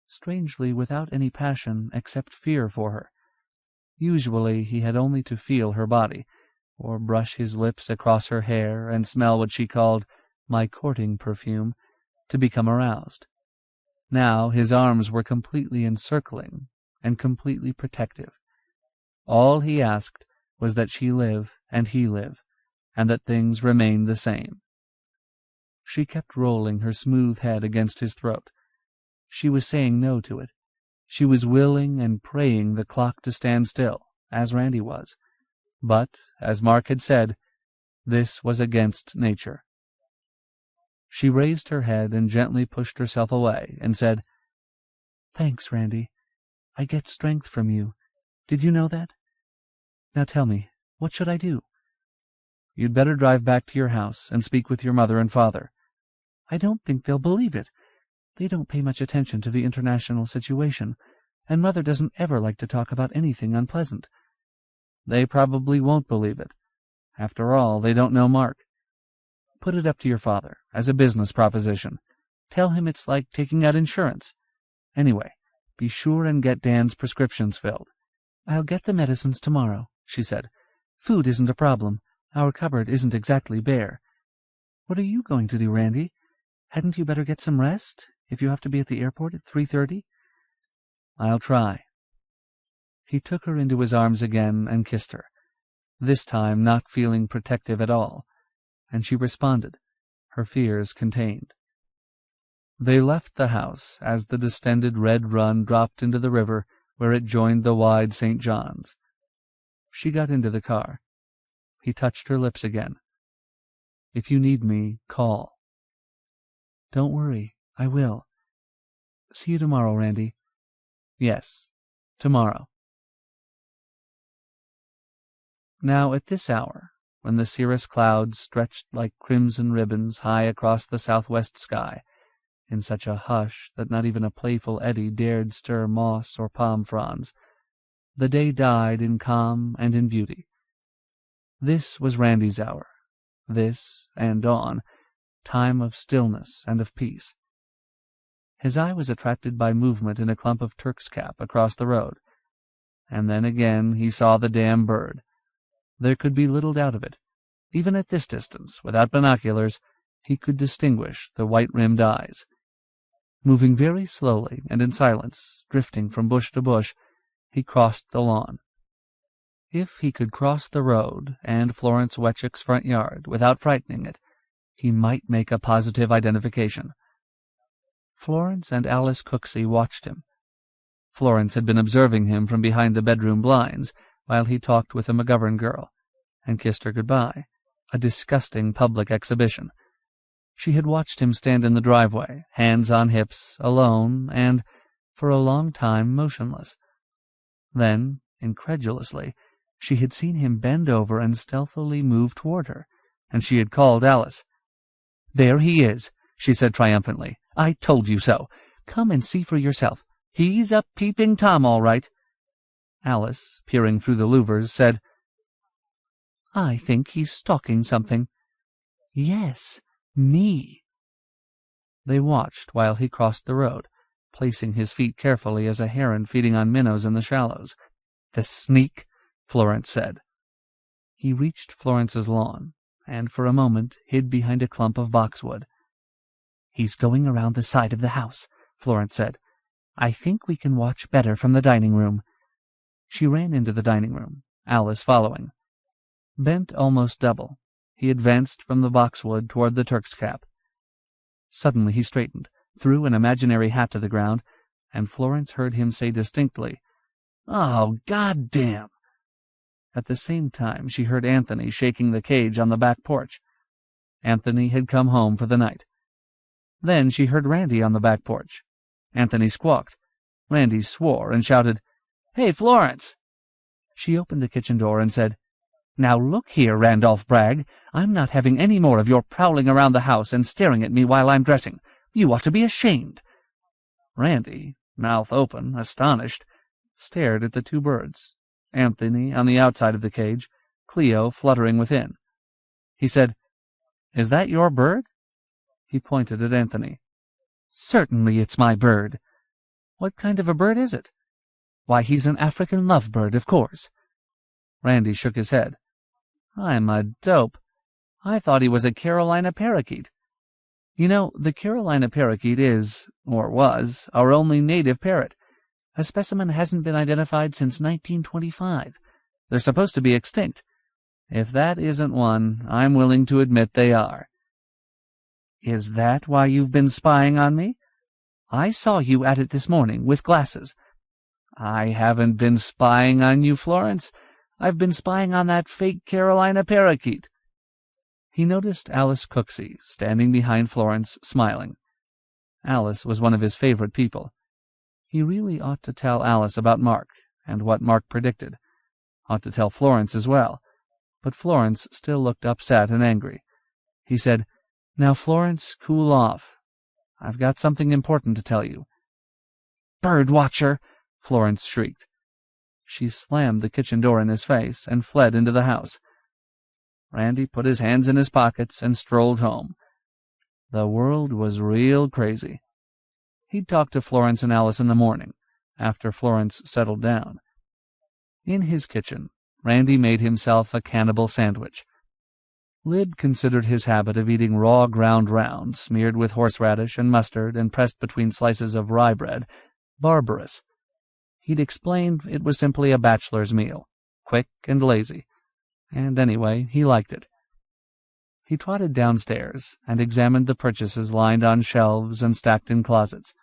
[SPEAKER 1] strangely without any passion except fear for her. Usually he had only to feel her body, or brush his lips across her hair and smell what she called my courting perfume, to become aroused. Now his arms were completely encircling and completely protective. All he asked was that she live and he live, and that things remain the same. She kept rolling her smooth head against his throat. She was saying no to it. She was willing and praying the clock to stand still, as Randy was. But, as Mark had said, this was against nature. She raised her head and gently pushed herself away and said, Thanks, Randy. I get strength from you. Did you know that? Now tell me, what should I do? You'd better drive back to your house and speak with your mother and father. I don't think they'll believe it. They don't pay much attention to the international situation, and Mother doesn't ever like to talk about anything unpleasant. They probably won't believe it. After all, they don't know Mark. Put it up to your father, as a business proposition. Tell him it's like taking out insurance. Anyway, be sure and get Dan's prescriptions filled. "I'll get the medicines tomorrow," she said. "Food isn't a problem. Our cupboard isn't exactly bare. What are you going to do, Randy? Hadn't you better get some rest, if you have to be at the airport at 3:30? "I'll try." He took her into his arms again and kissed her, this time not feeling protective at all, and she responded, her fears contained. They left the house as the distended red run dropped into the river where it joined the wide St. John's. She got into the car. He touched her lips again. "If you need me, call." "Don't worry, I will. See you tomorrow, Randy." "Yes, tomorrow." Now at this hour, when the cirrus clouds stretched like crimson ribbons high across the southwest sky, in such a hush that not even a playful eddy dared stir moss or palm fronds, the day died in calm and in beauty. This was Randy's hour, this and dawn, time of stillness and of peace. His eye was attracted by movement in a clump of turk's cap across the road, and then again he saw the damn bird. There could be little doubt of it. Even at this distance, without binoculars, he could distinguish the white-rimmed eyes. Moving very slowly and in silence, drifting from bush to bush, he crossed the lawn. If he could cross the road and Florence Wetchick's front yard without frightening it, he might make a positive identification. Florence and Alice Cooksey watched him. Florence had been observing him from behind the bedroom blinds while he talked with a McGovern girl, and kissed her goodbye, a disgusting public exhibition. She had watched him stand in the driveway, hands on hips, alone, and, for a long time, motionless. Then, incredulously, she had seen him bend over and stealthily move toward her, and she had called Alice. "There he is," she said triumphantly. "I told you so. Come and see for yourself. He's a peeping Tom, all right." Alice, peering through the louvers, said, "I think he's stalking something." "Yes, me." They watched while he crossed the road, placing his feet carefully as a heron feeding on minnows in the shallows. "The sneak," Florence said. He reached Florence's lawn, and for a moment hid behind a clump of boxwood. "He's going around the side of the house," Florence said. "I think we can watch better from the dining room." She ran into the dining room, Alice following. Bent almost double, he advanced from the boxwood toward the turk's cap. Suddenly he straightened, threw an imaginary hat to the ground, and Florence heard him say distinctly, "Oh, goddamn!" At the same time she heard Anthony shaking the cage on the back porch. Anthony had come home for the night. Then she heard Randy on the back porch. Anthony squawked. Randy swore and shouted, "Hey, Florence!" She opened the kitchen door and said, "Now look here, Randolph Bragg, I'm not having any more of your prowling around the house and staring at me while I'm dressing. You ought to be ashamed." Randy, mouth open, astonished, stared at the two birds, Anthony on the outside of the cage, Cleo fluttering within. He said, "Is that your bird?" He pointed at Anthony. "Certainly it's my bird." "What kind of a bird is it?" "Why, he's an African lovebird, of course." Randy shook his head. "I'm a dope. I thought he was a Carolina parakeet. You know, the Carolina parakeet is, or was, our only native parrot. A specimen hasn't been identified since 1925. They're supposed to be extinct. If that isn't one, I'm willing to admit they are." "Is that why you've been spying on me? I saw you at it this morning, with glasses." "I haven't been spying on you, Florence. I've been spying on that fake Carolina parakeet." He noticed Alice Cooksey standing behind Florence, smiling. Alice was one of his favorite people. He really ought to tell Alice about Mark, and what Mark predicted. Ought to tell Florence as well. But Florence still looked upset and angry. He said, "Now, Florence, cool off. I've got something important to tell you." "Bird watcher!" Florence shrieked. She slammed the kitchen door in his face and fled into the house. Randy put his hands in his pockets and strolled home. The world was real crazy. He'd talk to Florence and Alice in the morning, after Florence settled down. In his kitchen, Randy made himself a cannibal sandwich. Lib considered his habit of eating raw ground round, smeared with horseradish and mustard and pressed between slices of rye bread, barbarous. He'd explained it was simply a bachelor's meal, quick and lazy, and anyway, he liked it. He trotted downstairs and examined the purchases lined on shelves and stacked in closets.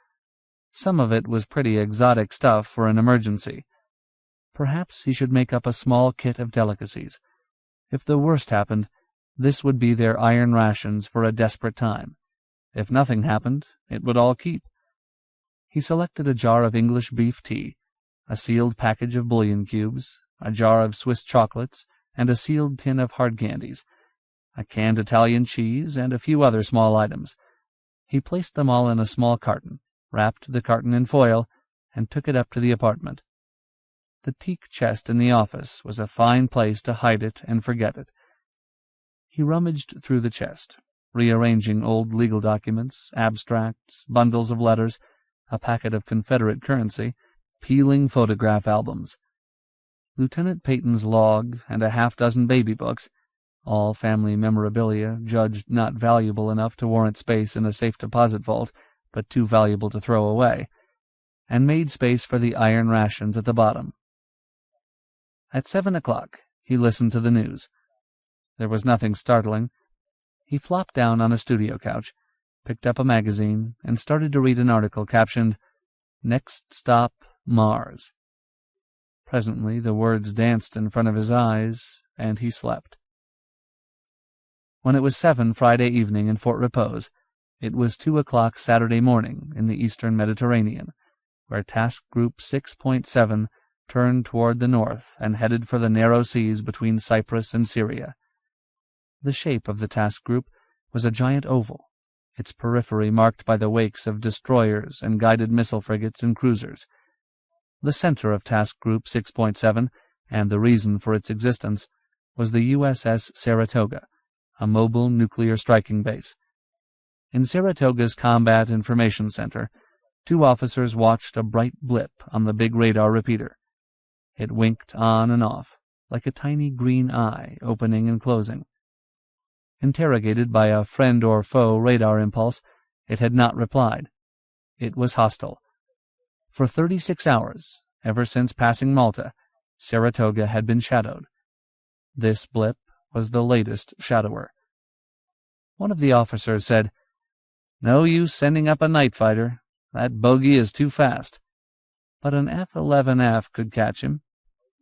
[SPEAKER 1] Some of it was pretty exotic stuff for an emergency. Perhaps he should make up a small kit of delicacies. If the worst happened, this would be their iron rations for a desperate time. If nothing happened, it would all keep. He selected a jar of English beef tea, a sealed package of bouillon cubes, a jar of Swiss chocolates, and a sealed tin of hard candies, a canned Italian cheese, and a few other small items. He placed them all in a small carton, wrapped the carton in foil, and took it up to the apartment. The teak chest in the office was a fine place to hide it and forget it. He rummaged through the chest, rearranging old legal documents, abstracts, bundles of letters, a packet of Confederate currency, peeling photograph albums. Lieutenant Peyton's log and a half-dozen baby books, all family memorabilia judged not valuable enough to warrant space in a safe deposit vault, but too valuable to throw away, and made space for the iron rations at the bottom. At 7 o'clock, he listened to the news. There was nothing startling. He flopped down on a studio couch, picked up a magazine, and started to read an article captioned, "Next Stop, Mars." Presently the words danced in front of his eyes, and he slept. When it was 7 Friday evening in Fort Repose, it was 2 o'clock Saturday morning in the eastern Mediterranean, where Task Group 6.7 turned toward the north and headed for the narrow seas between Cyprus and Syria. The shape of the task group was a giant oval, its periphery marked by the wakes of destroyers and guided missile frigates and cruisers. The center of Task Group 6.7, and the reason for its existence, was the USS Saratoga, a mobile nuclear striking base. In Saratoga's Combat Information Center, 2 officers watched a bright blip on the big radar repeater. It winked on and off, like a tiny green eye opening and closing. Interrogated by a friend or foe radar impulse, it had not replied. It was hostile. For 36 hours, ever since passing Malta, Saratoga had been shadowed. This blip was the latest shadower. One of the officers said, "No use sending up a night fighter. That bogey is too fast. But an F-11F could catch him.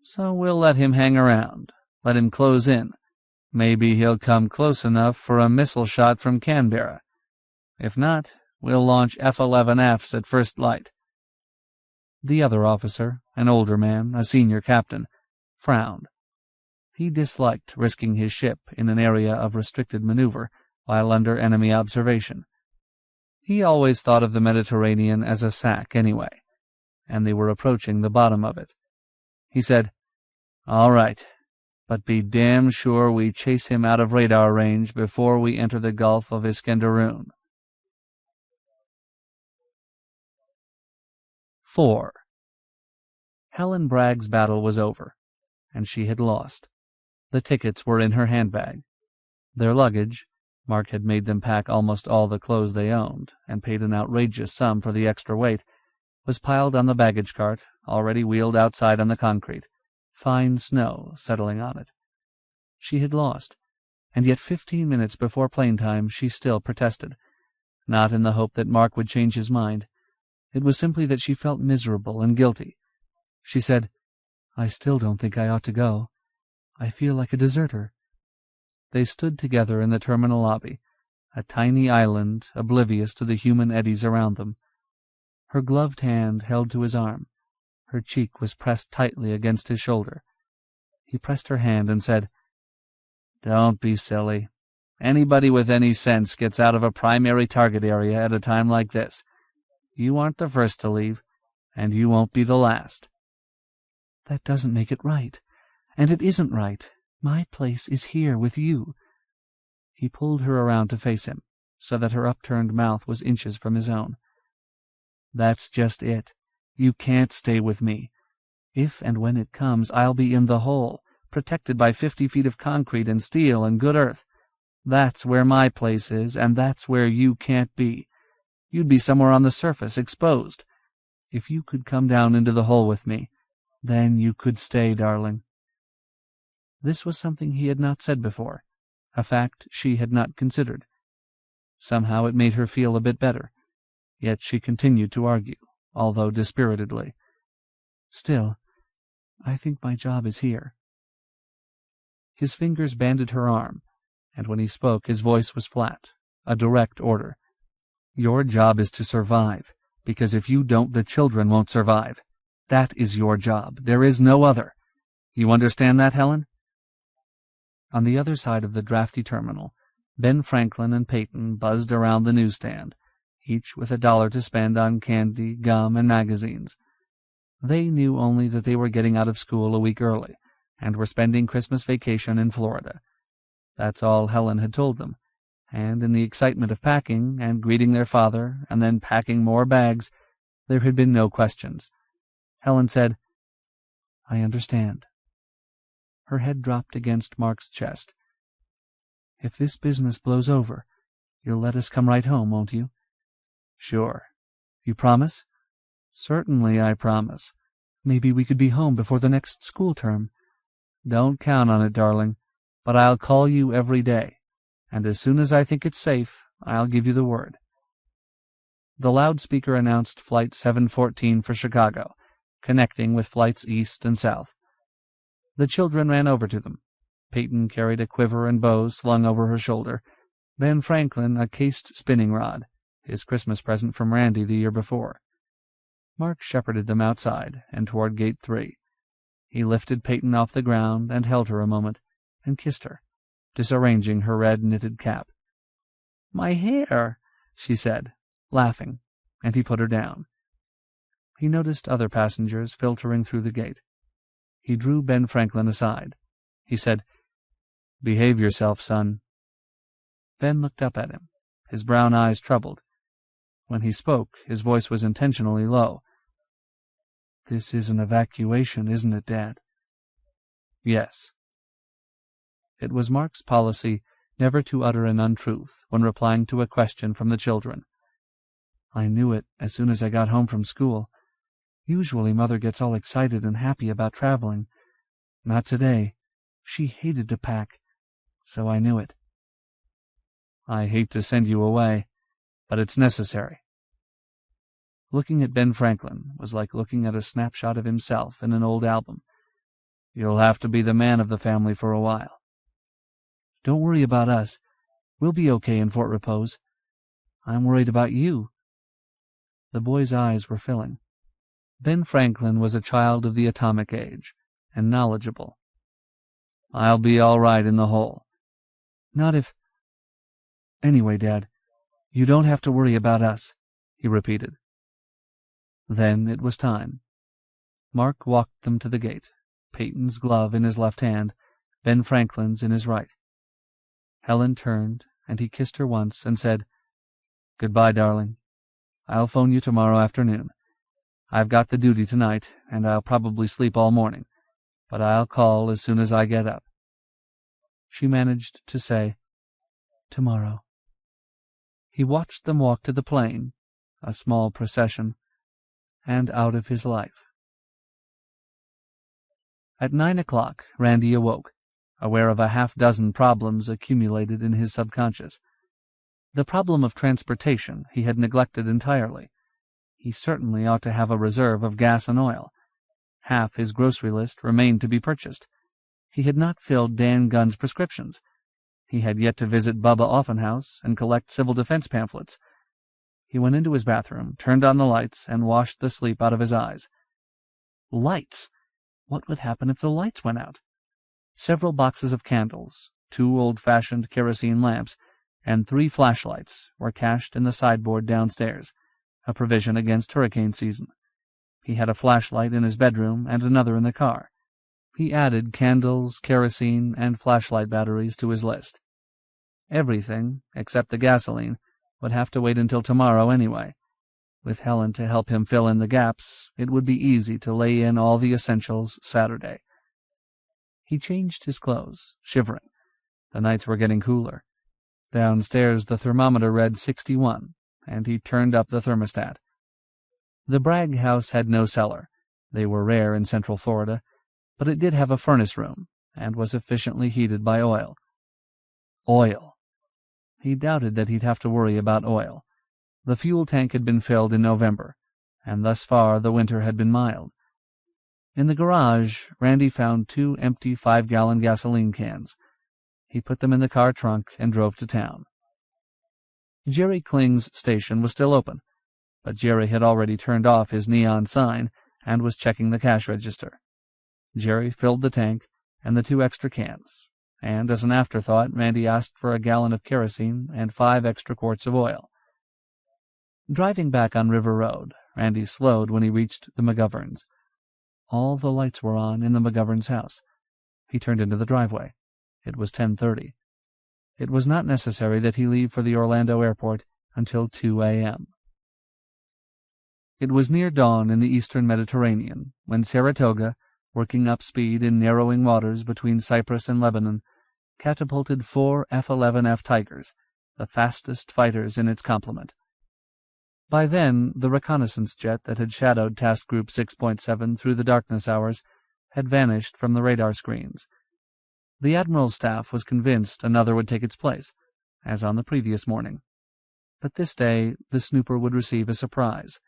[SPEAKER 1] So we'll let him hang around, let him close in. Maybe he'll come close enough for a missile shot from Canberra. If not, we'll launch F-11Fs at first light." The other officer, an older man, a senior captain, frowned. He disliked risking his ship in an area of restricted maneuver while under enemy observation. He always thought of the Mediterranean as a sack anyway, and they were approaching the bottom of it. He said, "All right, but be damn sure we chase him out of radar range before we enter the Gulf of Iskenderun." 4. Helen Bragg's battle was over, and she had lost. The tickets were in her handbag. Their luggage, Mark had made them pack almost all the clothes they owned, and paid an outrageous sum for the extra weight, was piled on the baggage cart, already wheeled outside on the concrete, fine snow settling on it. She had lost, and yet 15 minutes before plane time she still protested, not in the hope that Mark would change his mind. It was simply that she felt miserable and guilty. She said, "I still don't think I ought to go. I feel like a deserter." They stood together in the terminal lobby, a tiny island oblivious to the human eddies around them. Her gloved hand held to his arm. Her cheek was pressed tightly against his shoulder. He pressed her hand and said, "Don't be silly. Anybody with any sense gets out of a primary target area at a time like this. You aren't the first to leave, and you won't be the last." "That doesn't make it right. And it isn't right. My place is here with you." He pulled her around to face him, so that her upturned mouth was inches from his own. "That's just it. You can't stay with me. If and when it comes, I'll be in the hole, protected by 50 feet of concrete and steel and good earth. That's where my place is, and that's where you can't be. You'd be somewhere on the surface, exposed. If you could come down into the hole with me, then you could stay, darling." This was something he had not said before, a fact she had not considered. Somehow it made her feel a bit better, yet she continued to argue, although dispiritedly. "Still, I think my job is here." His fingers banded her arm, and when he spoke his voice was flat, a direct order. "Your job is to survive, because if you don't, the children won't survive. That is your job. There is no other. You understand that, Helen?" On the other side of the drafty terminal, Ben Franklin and Peyton buzzed around the newsstand, each with $1 to spend on candy, gum, and magazines. They knew only that they were getting out of school a week early, and were spending Christmas vacation in Florida. That's all Helen had told them, and in the excitement of packing, and greeting their father, and then packing more bags, there had been no questions. Helen said, "I understand." Her head dropped against Mark's chest. "If this business blows over, you'll let us come right home, won't you?" "Sure. You promise?" "Certainly I promise. Maybe we could be home before the next school term." "Don't count on it, darling, but I'll call you every day, and as soon as I think it's safe, I'll give you the word." The loudspeaker announced Flight 714 for Chicago, connecting with flights east and south. The children ran over to them. Peyton carried a quiver and bow slung over her shoulder, Ben Franklin a cased spinning rod, his Christmas present from Randy the year before. Mark shepherded them outside and toward Gate 3. He lifted Peyton off the ground and held her a moment, and kissed her, disarranging her red knitted cap. "My hair," she said, laughing, and he put her down. He noticed other passengers filtering through the gate. He drew Ben Franklin aside. He said, "Behave yourself, son." Ben looked up at him, his brown eyes troubled. When he spoke, his voice was intentionally low. "This is an evacuation, isn't it, Dad?" "Yes." It was Mark's policy never to utter an untruth when replying to a question from the children. "I knew it as soon as I got home from school. Usually Mother gets all excited and happy about traveling. Not today. She hated to pack, so I knew it." "I hate to send you away, but it's necessary." Looking at Ben Franklin was like looking at a snapshot of himself in an old album. "You'll have to be the man of the family for a while." "Don't worry about us. We'll be okay in Fort Repose. I'm worried about you." The boy's eyes were filling. Ben Franklin was a child of the atomic age, and knowledgeable. "I'll be all right in the hole." "Not if—" "Anyway, Dad, you don't have to worry about us," he repeated. Then it was time. Mark walked them to the gate, Peyton's glove in his left hand, Ben Franklin's in his right. Helen turned, and he kissed her once and said, "Goodbye, darling. I'll phone you tomorrow afternoon. I've got the duty tonight, and I'll probably sleep all morning, but I'll call as soon as I get up." She managed to say, "Tomorrow." He watched them walk to the plane, a small procession, and out of his life. At 9 o'clock, Randy awoke, aware of a half-dozen problems accumulated in his subconscious. The problem of transportation he had neglected entirely. He certainly ought to have a reserve of gas and oil. Half his grocery list remained to be purchased. He had not filled Dan Gunn's prescriptions. He had yet to visit Bubba Offenhouse and collect civil defense pamphlets. He went into his bathroom, turned on the lights, and washed the sleep out of his eyes. Lights! What would happen if the lights went out? Several boxes of candles, 2 old-fashioned kerosene lamps, and 3 flashlights were cached in the sideboard downstairs, a provision against hurricane season. He had a flashlight in his bedroom and another in the car. He added candles, kerosene, and flashlight batteries to his list. Everything, except the gasoline, would have to wait until tomorrow anyway. With Helen to help him fill in the gaps, it would be easy to lay in all the essentials Saturday. He changed his clothes, shivering. The nights were getting cooler. Downstairs the thermometer read 61, and he turned up the thermostat. The Bragg house had no cellar. They were rare in Central Florida, but it did have a furnace room, and was efficiently heated by oil. Oil! He doubted that he'd have to worry about oil. The fuel tank had been filled in November, and thus far the winter had been mild. In the garage, Randy found 2 empty 5-gallon gasoline cans. He put them in the car trunk and drove to town. Jerry Kling's station was still open, but Jerry had already turned off his neon sign and was checking the cash register. Jerry filled the tank and the 2 extra cans, and as an afterthought, Randy asked for a gallon of kerosene and 5 extra quarts of oil. Driving back on River Road, Randy slowed when he reached the McGoverns. All the lights were on in the McGoverns' house. He turned into the driveway. It was 10:30. It was not necessary that he leave for the Orlando airport until 2 a.m. It was near dawn in the eastern Mediterranean when Saratoga, working up speed in narrowing waters between Cyprus and Lebanon, catapulted 4 F-11F Tigers, the fastest fighters in its complement. By then, the reconnaissance jet that had shadowed Task Group 6.7 through the darkness hours had vanished from the radar screens. The Admiral's staff was convinced another would take its place, as on the previous morning. But this day, the snooper would receive a surprise.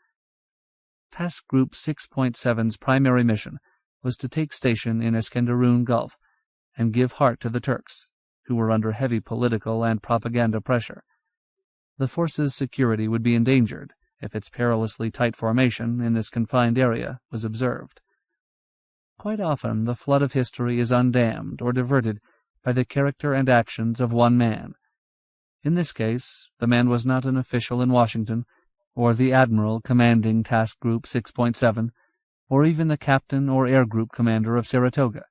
[SPEAKER 1] Task Group 6.7's primary mission was to take station in Eskenderun Gulf and give heart to the Turks, who were under heavy political and propaganda pressure. The force's security would be endangered if its perilously tight formation in this confined area was observed. Quite often the flood of history is undammed or diverted by the character and actions of one man. In this case, the man was not an official in Washington, or the admiral commanding Task Group 6.7, or even the captain or air group commander of Saratoga.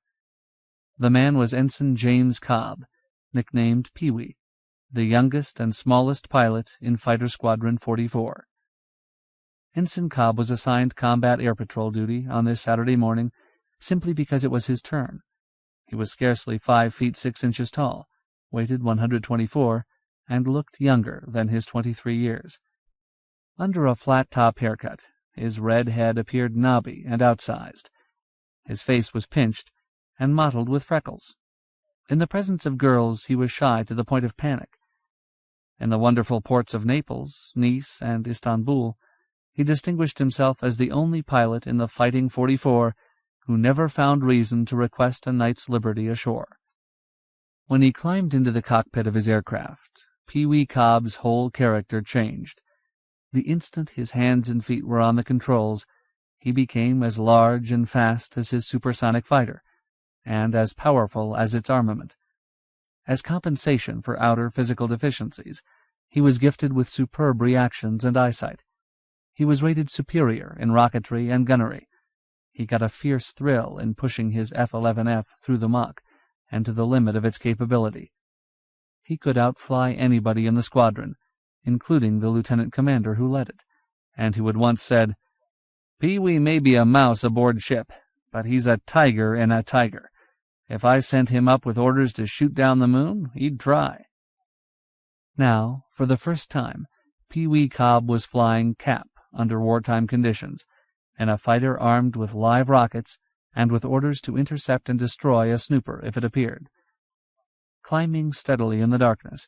[SPEAKER 1] The man was Ensign James Cobb, nicknamed Pee-wee, the youngest and smallest pilot in Fighter Squadron 44. Ensign Cobb was assigned combat air patrol duty on this Saturday morning simply because it was his turn. He was scarcely 5 feet 6 inches tall, weighted 124, and looked younger than his 23 years. Under a flat-top haircut, his red head appeared knobby and outsized. His face was pinched and mottled with freckles. In the presence of girls he was shy to the point of panic. In the wonderful ports of Naples, Nice, and Istanbul, he distinguished himself as the only pilot in the Fighting 44 who never found reason to request a night's liberty ashore. When he climbed into the cockpit of his aircraft, Pee-wee Cobb's whole character changed. The instant his hands and feet were on the controls, he became as large and fast as his supersonic fighter, and as powerful as its armament. As compensation for outer physical deficiencies, he was gifted with superb reactions and eyesight. He was rated superior in rocketry and gunnery. He got a fierce thrill in pushing his F-11F through the Mach and to the limit of its capability. He could outfly anybody in the squadron, including the lieutenant commander who led it, and who had once said, "Pee-wee may be a mouse aboard ship, but he's a tiger in a tiger. If I sent him up with orders to shoot down the moon, he'd try." Now, for the first time, Pee-wee Cobb was flying cap under wartime conditions, in a fighter armed with live rockets and with orders to intercept and destroy a snooper if it appeared. Climbing steadily in the darkness,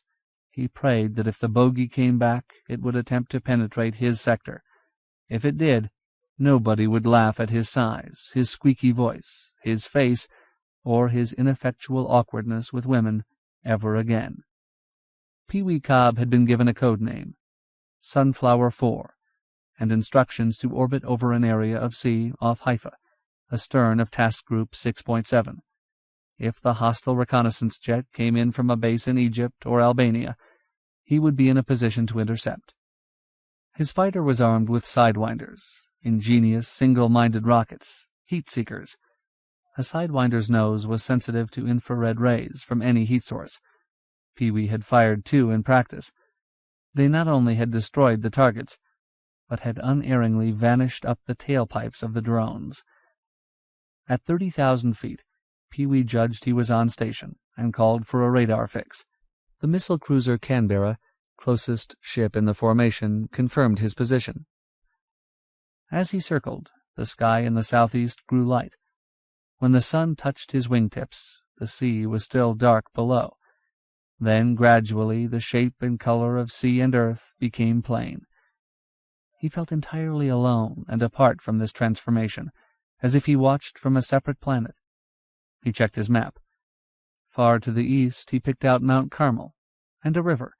[SPEAKER 1] he prayed that if the bogey came back, it would attempt to penetrate his sector. If it did, nobody would laugh at his size, his squeaky voice, his face, or his ineffectual awkwardness with women ever again. Pee-wee Cobb had been given a code name, Sunflower 4, and instructions to orbit over an area of sea off Haifa, astern of Task Group 6.7. If the hostile reconnaissance jet came in from a base in Egypt or Albania, he would be in a position to intercept. His fighter was armed with sidewinders, ingenious single-minded rockets, heat-seekers. A sidewinder's nose was sensitive to infrared rays from any heat source. Pee-wee had fired 2 in practice. They not only had destroyed the targets, but had unerringly vanished up the tailpipes of the drones. At 30,000 feet, Pee-wee judged he was on station and called for a radar fix. The missile cruiser Canberra, closest ship in the formation, confirmed his position. As he circled, the sky in the southeast grew light. When the sun touched his wingtips, the sea was still dark below. Then, gradually, the shape and color of sea and earth became plain. He felt entirely alone and apart from this transformation, as if he watched from a separate planet. He checked his map. Far to the east he picked out Mount Carmel, and a river,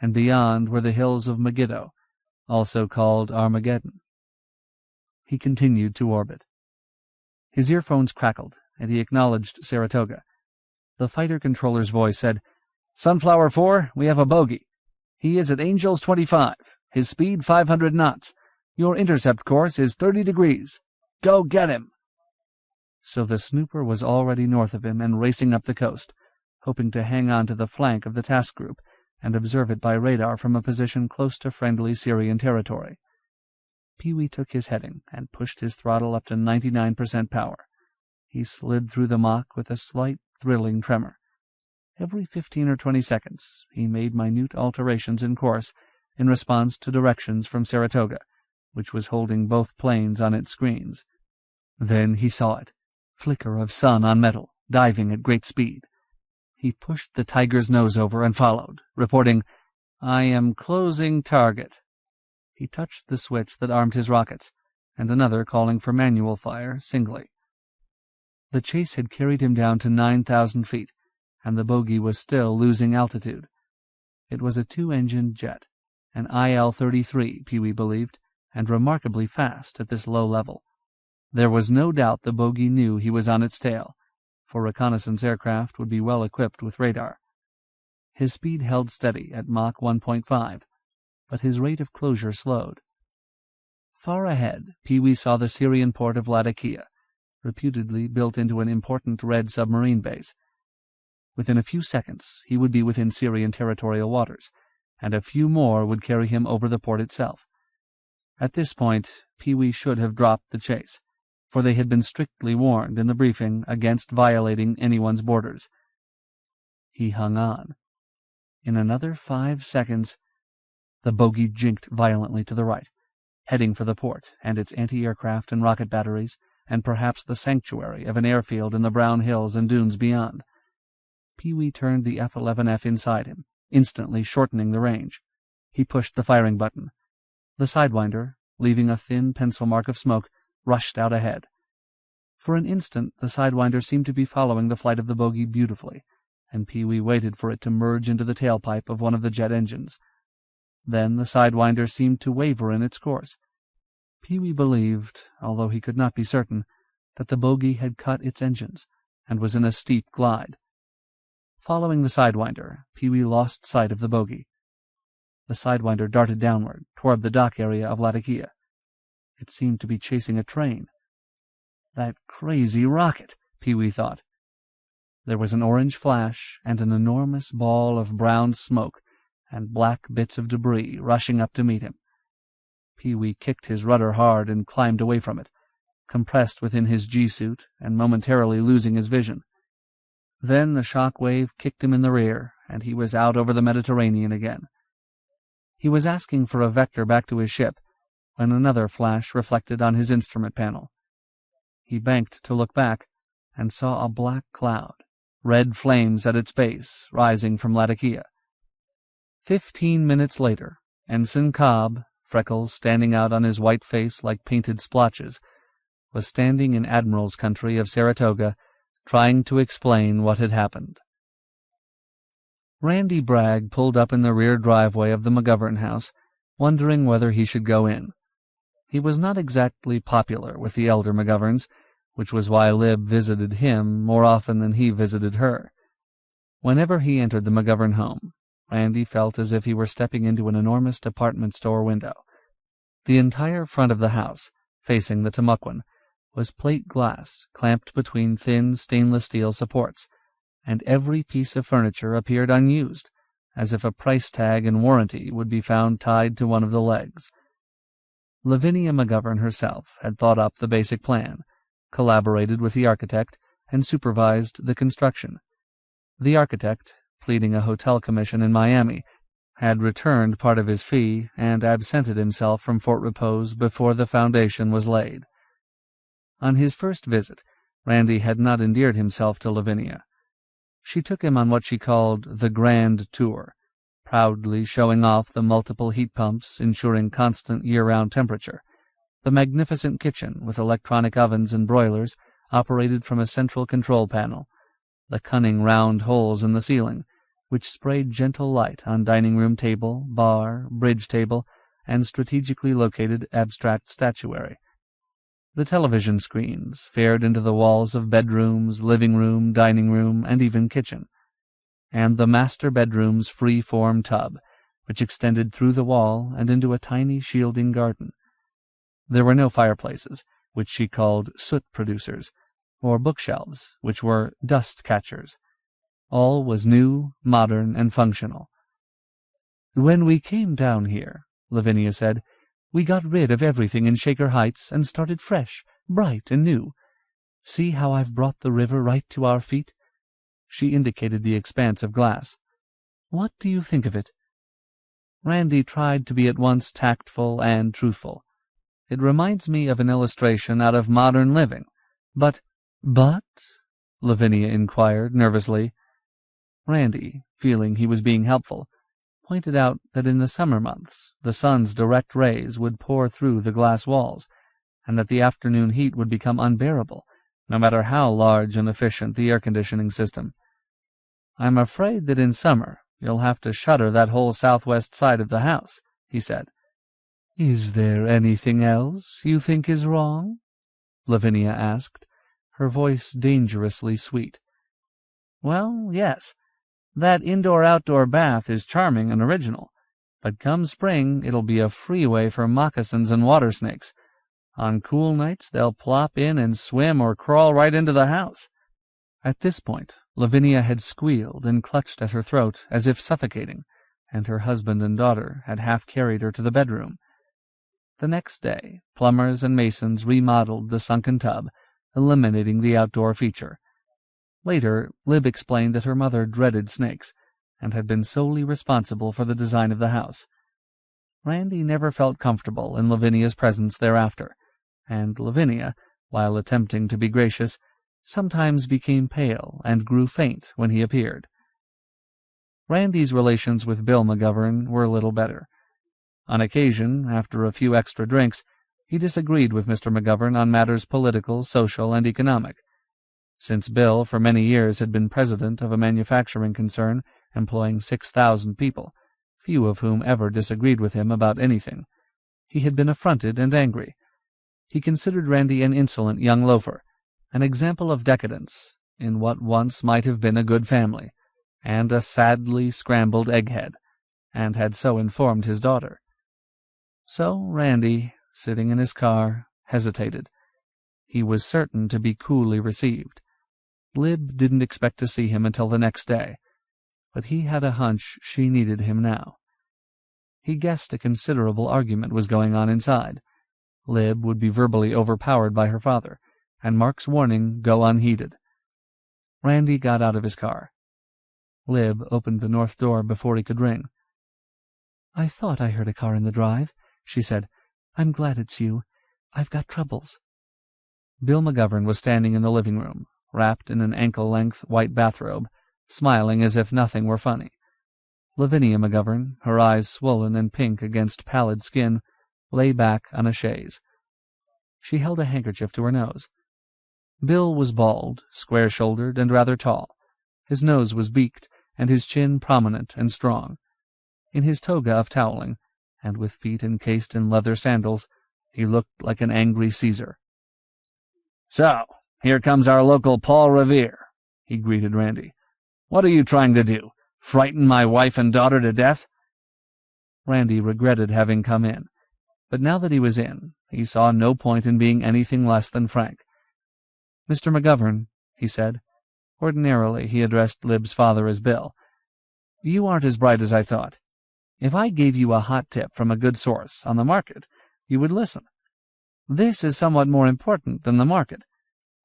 [SPEAKER 1] and beyond were the hills of Megiddo, also called Armageddon. He continued to orbit. His earphones crackled, and he acknowledged Saratoga. The fighter controller's voice said, "Sunflower 4, we have a bogey. He is at Angels 25. His speed 500 knots. Your intercept course is 30 degrees. Go get him." So the snooper was already north of him and racing up the coast, hoping to hang on to the flank of the task group and observe it by radar from a position close to friendly Syrian territory. Pee-wee took his heading and pushed his throttle up to 99% power. He slid through the Mach with a slight, thrilling tremor. Every 15 or 20 seconds he made minute alterations in course in response to directions from Saratoga, which was holding both planes on its screens. Then he saw it, flicker of sun on metal, diving at great speed. He pushed the Tiger's nose over and followed, reporting, "I am closing target." He touched the switch that armed his rockets, and another calling for manual fire singly. The chase had carried him down to 9,000 feet, and the bogey was still losing altitude. It was a two-engined jet, an IL-33, Pee-wee believed, and remarkably fast at this low level. There was no doubt the bogey knew he was on its tail, for reconnaissance aircraft would be well equipped with radar. His speed held steady at Mach 1.5, but his rate of closure slowed. Far ahead, Pee-wee saw the Syrian port of Latakia, reputedly built into an important Red submarine base. Within a few seconds he would be within Syrian territorial waters, and a few more would carry him over the port itself. At this point, Pee-wee should have dropped the chase, for they had been strictly warned in the briefing against violating anyone's borders. He hung on. In another 5 seconds, the bogey jinked violently to the right, heading for the port and its anti-aircraft and rocket batteries, and perhaps the sanctuary of an airfield in the brown hills and dunes beyond. Pee-wee turned the F-11F inside him, instantly shortening the range. He pushed the firing button. The Sidewinder, leaving a thin pencil mark of smoke, rushed out ahead. For an instant the Sidewinder seemed to be following the flight of the bogey beautifully, and Pee-wee waited for it to merge into the tailpipe of one of the jet engines. Then the Sidewinder seemed to waver in its course. Pee-wee believed, although he could not be certain, that the bogey had cut its engines, and was in a steep glide. Following the Sidewinder, Pee-wee lost sight of the bogey. The Sidewinder darted downward, toward the dock area of Latakia. It seemed to be chasing a train. That crazy rocket, Pee-wee thought. There was an orange flash and an enormous ball of brown smoke and black bits of debris rushing up to meet him. Pee-wee kicked his rudder hard and climbed away from it, compressed within his G-suit and momentarily losing his vision. Then the shock wave kicked him in the rear, and he was out over the Mediterranean again. He was asking for a vector back to his ship when another flash reflected on his instrument panel. He banked to look back and saw a black cloud, red flames at its base, rising from Latakia. 15 minutes later, Ensign Cobb, freckles standing out on his white face like painted splotches, was standing in Admiral's country of Saratoga, trying to explain what had happened. Randy Bragg pulled up in the rear driveway of the McGovern house, wondering whether he should go in. He was not exactly popular with the elder McGoverns, which was why Lib visited him more often than he visited her. Whenever he entered the McGovern home, Randy felt as if he were stepping into an enormous department store window. The entire front of the house, facing the Tamukwan, was plate glass clamped between thin stainless steel supports, and every piece of furniture appeared unused, as if a price tag and warranty would be found tied to one of the legs. Lavinia McGovern herself had thought up the basic plan, collaborated with the architect, and supervised the construction. The architect, pleading a hotel commission in Miami, had returned part of his fee and absented himself from Fort Repose before the foundation was laid. On his first visit, Randy had not endeared himself to Lavinia. She took him on what she called the grand tour, proudly showing off the multiple heat pumps ensuring constant year-round temperature, the magnificent kitchen with electronic ovens and broilers operated from a central control panel, the cunning round holes in the ceiling, which sprayed gentle light on dining-room table, bar, bridge table, and strategically located abstract statuary. The television screens fared into the walls of bedrooms, living room, dining room, and even kitchen, and the master bedroom's free-form tub, which extended through the wall and into a tiny shielding garden. There were no fireplaces, which she called soot-producers, or bookshelves, which were dust-catchers. All was new, modern, and functional. "When we came down here," Lavinia said, "we got rid of everything in Shaker Heights and started fresh, bright, and new. See how I've brought the river right to our feet?" She indicated the expanse of glass. "What do you think of it?" Randy tried to be at once tactful and truthful. "It reminds me of an illustration out of Modern Living. But—" "But?" Lavinia inquired nervously. Randy, feeling he was being helpful, pointed out that in the summer months the sun's direct rays would pour through the glass walls, and that the afternoon heat would become unbearable, no matter how large and efficient the air-conditioning system. "I'm afraid that in summer you'll have to shutter that whole southwest side of the house," he said. "Is there anything else you think is wrong?" Lavinia asked, her voice dangerously sweet. "Well, yes. That indoor-outdoor bath is charming and original, but come spring it'll be a freeway for moccasins and water snakes. On cool nights they'll plop in and swim or crawl right into the house." At this point Lavinia had squealed and clutched at her throat as if suffocating, and her husband and daughter had half carried her to the bedroom. The next day plumbers and masons remodeled the sunken tub, eliminating the outdoor feature. Later, Lib explained that her mother dreaded snakes, and had been solely responsible for the design of the house. Randy never felt comfortable in Lavinia's presence thereafter, and Lavinia, while attempting to be gracious, sometimes became pale and grew faint when he appeared. Randy's relations with Bill McGovern were little better. On occasion, after a few extra drinks, he disagreed with Mr. McGovern on matters political, social, and economic. Since Bill for many years had been president of a manufacturing concern employing 6,000 people, few of whom ever disagreed with him about anything, he had been affronted and angry. He considered Randy an insolent young loafer, an example of decadence in what once might have been a good family, and a sadly scrambled egghead, and had so informed his daughter. So Randy, sitting in his car, hesitated. He was certain to be coolly received. Lib didn't expect to see him until the next day, but he had a hunch she needed him now. He guessed a considerable argument was going on inside. Lib would be verbally overpowered by her father, and Mark's warning go unheeded. Randy got out of his car. Lib opened the north door before he could ring. "I thought I heard a car in the drive," she said. "I'm glad it's you. I've got troubles." Bill McGovern was standing in the living room, wrapped in an ankle-length white bathrobe, smiling as if nothing were funny. Lavinia McGovern, her eyes swollen and pink against pallid skin, lay back on a chaise. She held a handkerchief to her nose. Bill was bald, square-shouldered, and rather tall. His nose was beaked, and his chin prominent and strong. In his toga of toweling, and with feet encased in leather sandals, he looked like an angry Caesar. "So, here comes our local Paul Revere," he greeted Randy. "What are you trying to do? Frighten my wife and daughter to death?" Randy regretted having come in, but now that he was in, he saw no point in being anything less than frank. "Mr. McGovern," he said. Ordinarily he addressed Lib's father as Bill. "You aren't as bright as I thought. If I gave you a hot tip from a good source on the market, you would listen. This is somewhat more important than the market.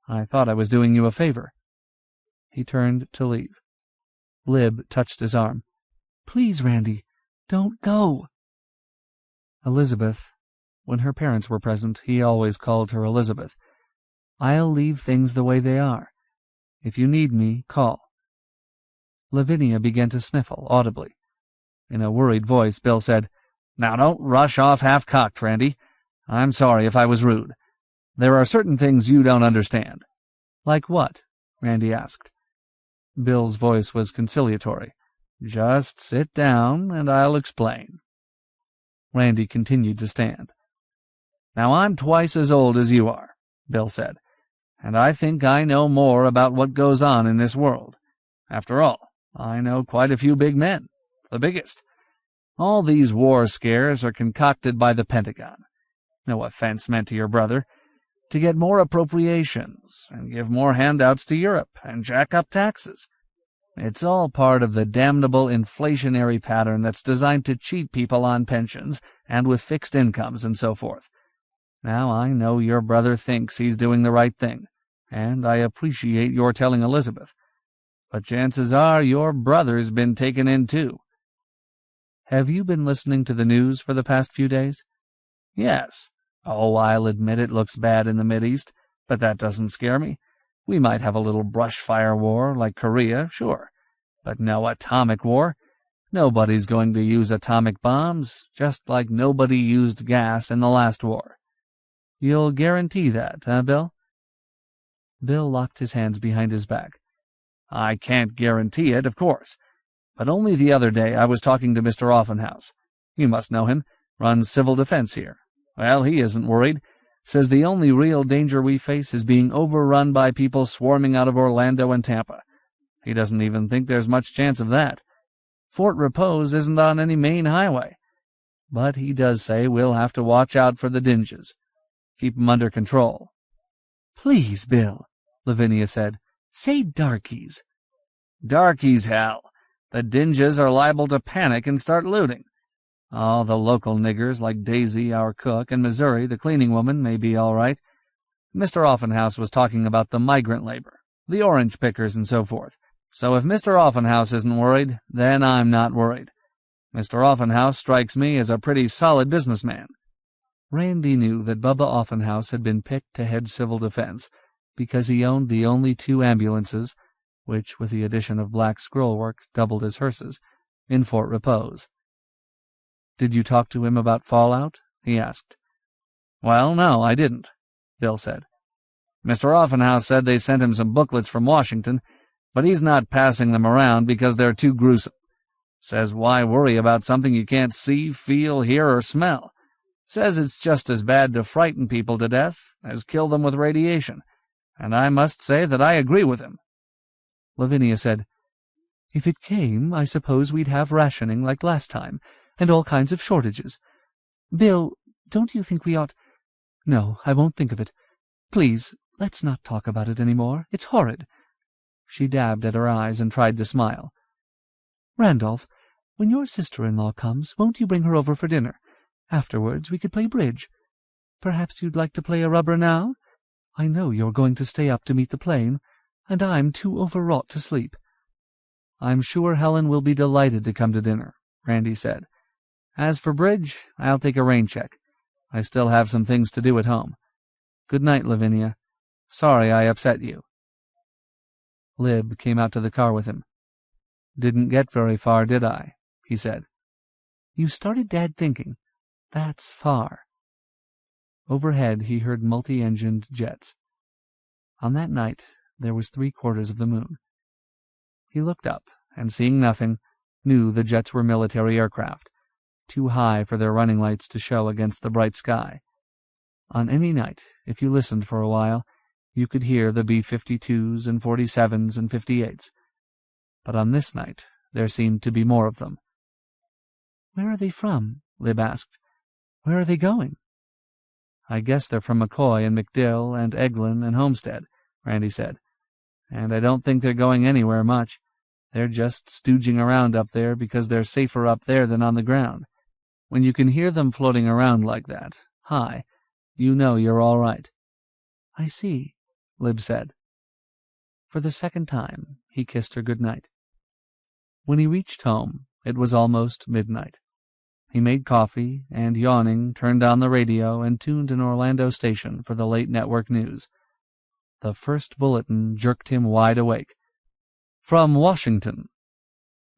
[SPEAKER 1] I thought I was doing you a favor." He turned to leave. Lib touched his arm. "Please, Randy, don't go." Elizabeth. When her parents were present, he always called her Elizabeth. "I'll leave things the way they are. If you need me, call." Lavinia began to sniffle audibly. In a worried voice, Bill said, "Now don't rush off half-cocked, Randy. I'm sorry if I was rude. There are certain things you don't understand." "Like what?" Randy asked. Bill's voice was conciliatory. "Just sit down, and I'll explain." Randy continued to stand. "Now I'm twice as old as you are," Bill said, "and I think I know more about what goes on in this world. After all, I know quite a few big men, the biggest. All these war scares are concocted by the Pentagon. No offense meant to your brother. To get more appropriations, and give more handouts to Europe, and jack up taxes. It's all part of the damnable inflationary pattern that's designed to cheat people on pensions and with fixed incomes and so forth. Now I know your brother thinks he's doing the right thing, and I appreciate your telling Elizabeth. But chances are your brother's been taken in too." "Have you been listening to the news for the past few days?" "Yes. Oh, I'll admit it looks bad in the Mideast, but that doesn't scare me. We might have a little brush-fire war like Korea, sure, but no atomic war. Nobody's going to use atomic bombs, just like nobody used gas in the last war. You'll guarantee that, Bill?" Bill locked his hands behind his back. "I can't guarantee it, of course, but only the other day I was talking to Mr. Offenhouse. You must know him, runs civil defense here. Well, he isn't worried. Says the only real danger we face is being overrun by people swarming out of Orlando and Tampa. He doesn't even think there's much chance of that. Fort Repose isn't on any main highway. But he does say we'll have to watch out for the dinges. Keep 'em under control." "Please, Bill," Lavinia said. "Say darkies." "Darkies, hell. The dinges are liable to panic and start looting. Oh, the local niggers like Daisy, our cook, and Missouri, the cleaning woman, may be all right. Mr. Offenhouse was talking about the migrant labor, the orange pickers, and so forth. So if Mr. Offenhouse isn't worried, then I'm not worried. Mr. Offenhouse strikes me as a pretty solid businessman." Randy knew that Bubba Offenhouse had been picked to head civil defense because he owned the only 2 ambulances, which, with the addition of black scrollwork, doubled as hearses, in Fort Repose. "Did you talk to him about fallout?" he asked. "Well, no, I didn't," Bill said. "Mr. Offenhouse said they sent him some booklets from Washington, but he's not passing them around because they're too gruesome. Says why worry about something you can't see, feel, hear, or smell. Says it's just as bad to frighten people to death as kill them with radiation, and I must say that I agree with him." Lavinia said, "If it came, I suppose we'd have rationing like last time, and all kinds of shortages. Bill, don't you think we ought— No, I won't think of it. Please, let's not talk about it any more. It's horrid." She dabbed at her eyes and tried to smile. "Randolph, when your sister-in-law comes, won't you bring her over for dinner? Afterwards we could play bridge. Perhaps you'd like to play a rubber now? I know you're going to stay up to meet the plane, and I'm too overwrought to sleep." "I'm sure Helen will be delighted to come to dinner," Randy said. "As for bridge, I'll take a rain check. I still have some things to do at home. Good night, Lavinia. Sorry I upset you." Lib came out to the car with him. "Didn't get very far, did I?" he said. "You started Dad thinking. That's far." Overhead he heard multi-engined jets. On that night there was 3/4 of the moon. He looked up, and seeing nothing, knew the jets were military aircraft, too high for their running lights to show against the bright sky. On any night, if you listened for a while, you could hear the B-52s and 47s and 58s. But on this night there seemed to be more of them. "Where are they from?" Lib asked. "Where are they going?" "I guess they're from McCoy and MacDill and Eglin and Homestead," Randy said. "And I don't think they're going anywhere much. They're just stooging around up there because they're safer up there than on the ground. When you can hear them floating around like that, Hi. You know you're all right." "I see," Lib said. For the second time, he kissed her good night. When he reached home, it was almost midnight. He made coffee and, yawning, turned on the radio and tuned an Orlando station for the late network news. The first bulletin jerked him wide awake. From Washington.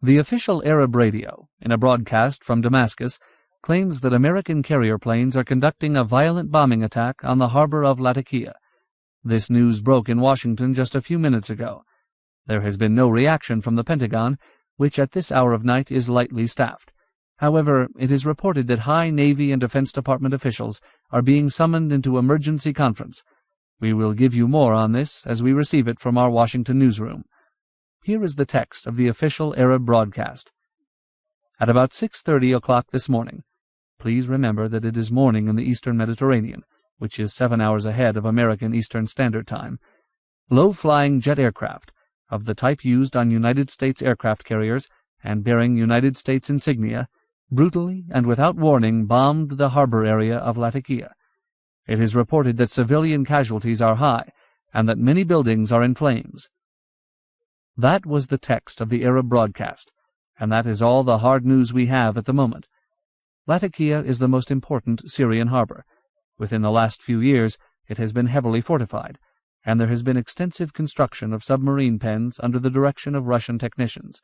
[SPEAKER 1] The official Arab radio, in a broadcast from Damascus, claims that American carrier planes are conducting a violent bombing attack on the harbor of Latakia. This news broke in Washington just a few minutes ago. There has been no reaction from the Pentagon, which at this hour of night is lightly staffed. However, it is reported that high Navy and Defense Department officials are being summoned into emergency conference. We will give you more on this as we receive it from our Washington newsroom. Here is the text of the official Arab broadcast. At about 6:30 o'clock this morning, please remember that it is morning in the Eastern Mediterranean, which is 7 hours ahead of American Eastern Standard Time, low-flying jet aircraft, of the type used on United States aircraft carriers and bearing United States insignia, brutally and without warning bombed the harbor area of Latakia. It is reported that civilian casualties are high and that many buildings are in flames. That was the text of the Arab broadcast, and that is all the hard news we have at the moment. Latakia is the most important Syrian harbor. Within the last few years, it has been heavily fortified, and there has been extensive construction of submarine pens under the direction of Russian technicians.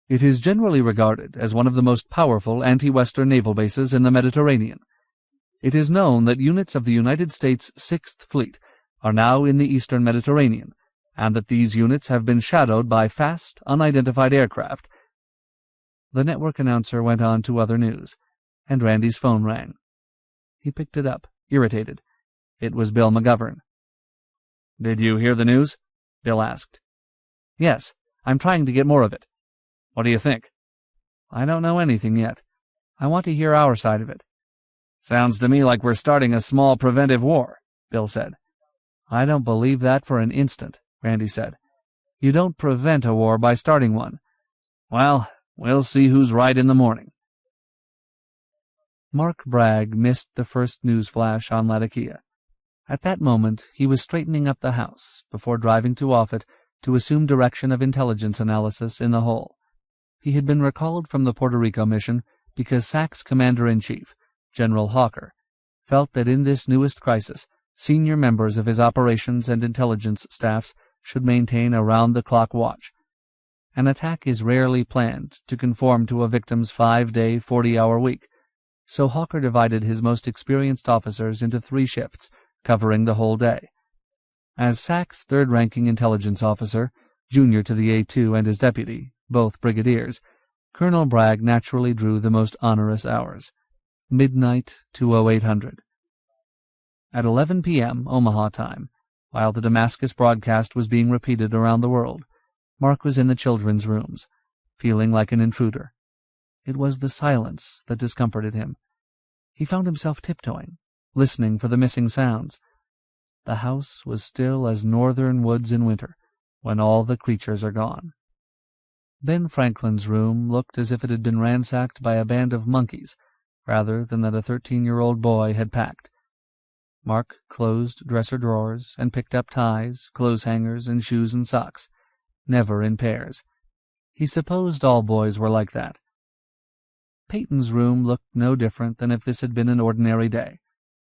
[SPEAKER 1] It is generally regarded as one of the most powerful anti-Western naval bases in the Mediterranean. It is known that units of the United States Sixth Fleet are now in the Eastern Mediterranean, and that these units have been shadowed by fast, unidentified aircraft. The network announcer went on to other news, and Randy's phone rang. He picked it up, irritated. It was Bill McGovern. "Did you hear the news?" Bill asked. "Yes, I'm trying to get more of it." "What do you think?" "I don't know anything yet. I want to hear our side of it." "Sounds to me like we're starting a small preventive war," Bill said. "I don't believe that for an instant," Randy said. "You don't prevent a war by starting one." "Well, we'll see who's right in the morning." Mark Bragg missed the first news flash on Latakia. At that moment, he was straightening up the house before driving to Offutt to assume direction of intelligence analysis in the whole. He had been recalled from the Puerto Rico mission because SAC's Commander-in-Chief, General Hawker, felt that in this newest crisis, senior members of his operations and intelligence staffs should maintain a round-the-clock watch. An attack is rarely planned to conform to a victim's 5-day, 40-hour week, so Hawker divided his most experienced officers into 3 shifts, covering the whole day. As SAC's third-ranking intelligence officer, junior to the A2 and his deputy, both brigadiers, Colonel Bragg naturally drew the most onerous hours. Midnight to 0800. At 11 p.m. Omaha time, while the Damascus broadcast was being repeated around the world, Mark was in the children's rooms, feeling like an intruder. It was the silence that discomforted him. He found himself tiptoeing, listening for the missing sounds. The house was still as northern woods in winter, when all the creatures are gone. Ben Franklin's room looked as if it had been ransacked by a band of monkeys, rather than that a 13-year-old boy had packed. Mark closed dresser drawers and picked up ties, clothes hangers, and shoes and socks, never in pairs. He supposed all boys were like that. Peyton's room looked no different than if this had been an ordinary day,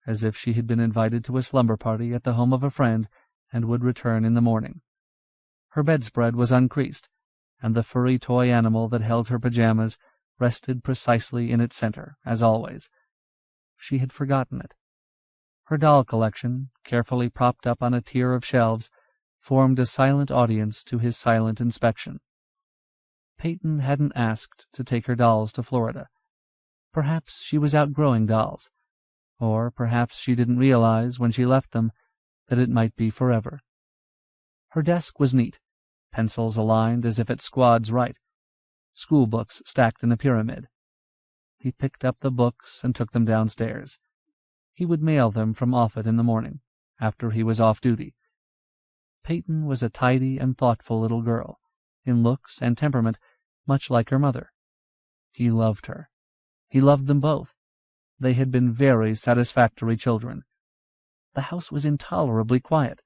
[SPEAKER 1] as if she had been invited to a slumber party at the home of a friend and would return in the morning. Her bedspread was uncreased, and the furry toy animal that held her pajamas rested precisely in its center, as always. She had forgotten it. Her doll collection, carefully propped up on a tier of shelves, formed a silent audience to his silent inspection. Peyton hadn't asked to take her dolls to Florida. Perhaps she was outgrowing dolls, or perhaps she didn't realize when she left them that it might be forever. Her desk was neat, pencils aligned as if at squad's right, school books stacked in a pyramid. He picked up the books and took them downstairs. He would mail them from Offutt in the morning, after he was off duty. Peyton was a tidy and thoughtful little girl, in looks and temperament much like her mother. He loved her. He loved them both. They had been very satisfactory children. The house was intolerably quiet.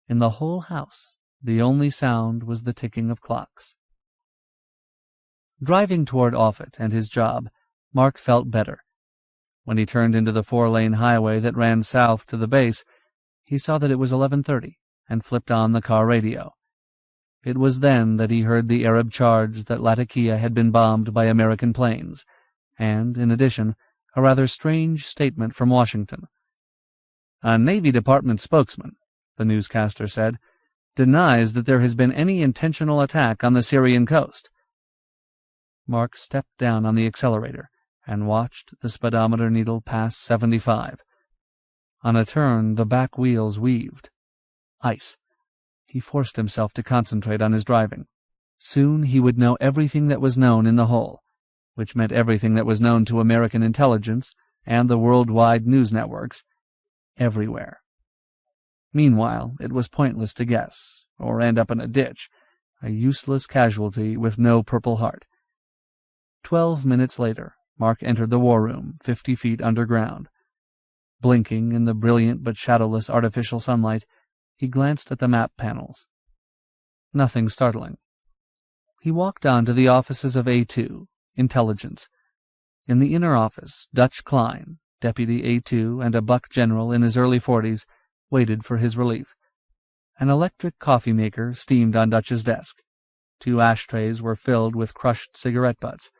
[SPEAKER 1] In the whole house, the only sound was the ticking of clocks. Driving toward Offutt and his job, Mark felt better. When he turned into the 4-lane highway that ran south to the base, he saw that it was 11:30 and flipped on the car radio. It was then that he heard the Arab charge that Latakia had been bombed by American planes, and, in addition, a rather strange statement from Washington. A Navy Department spokesman, the newscaster said, denies that there has been any intentional attack on the Syrian coast. Mark stepped down on the accelerator and watched the speedometer needle pass 75. On a turn, the back wheels weaved. Ice. He forced himself to concentrate on his driving. Soon he would know everything that was known in the hole, which meant everything that was known to American intelligence and the worldwide news networks, everywhere. Meanwhile, it was pointless to guess, or end up in a ditch, a useless casualty with no Purple Heart. 12 minutes later, Mark entered the war room, 50 feet underground. Blinking in the brilliant but shadowless artificial sunlight, he glanced at the map panels. Nothing startling. He walked on to the offices of A2, Intelligence. In the inner office, Dutch Klein, Deputy A2 and a buck general in his early 40s, waited for his relief. An electric coffee maker steamed on Dutch's desk. 2 ashtrays were filled with crushed cigarette butts.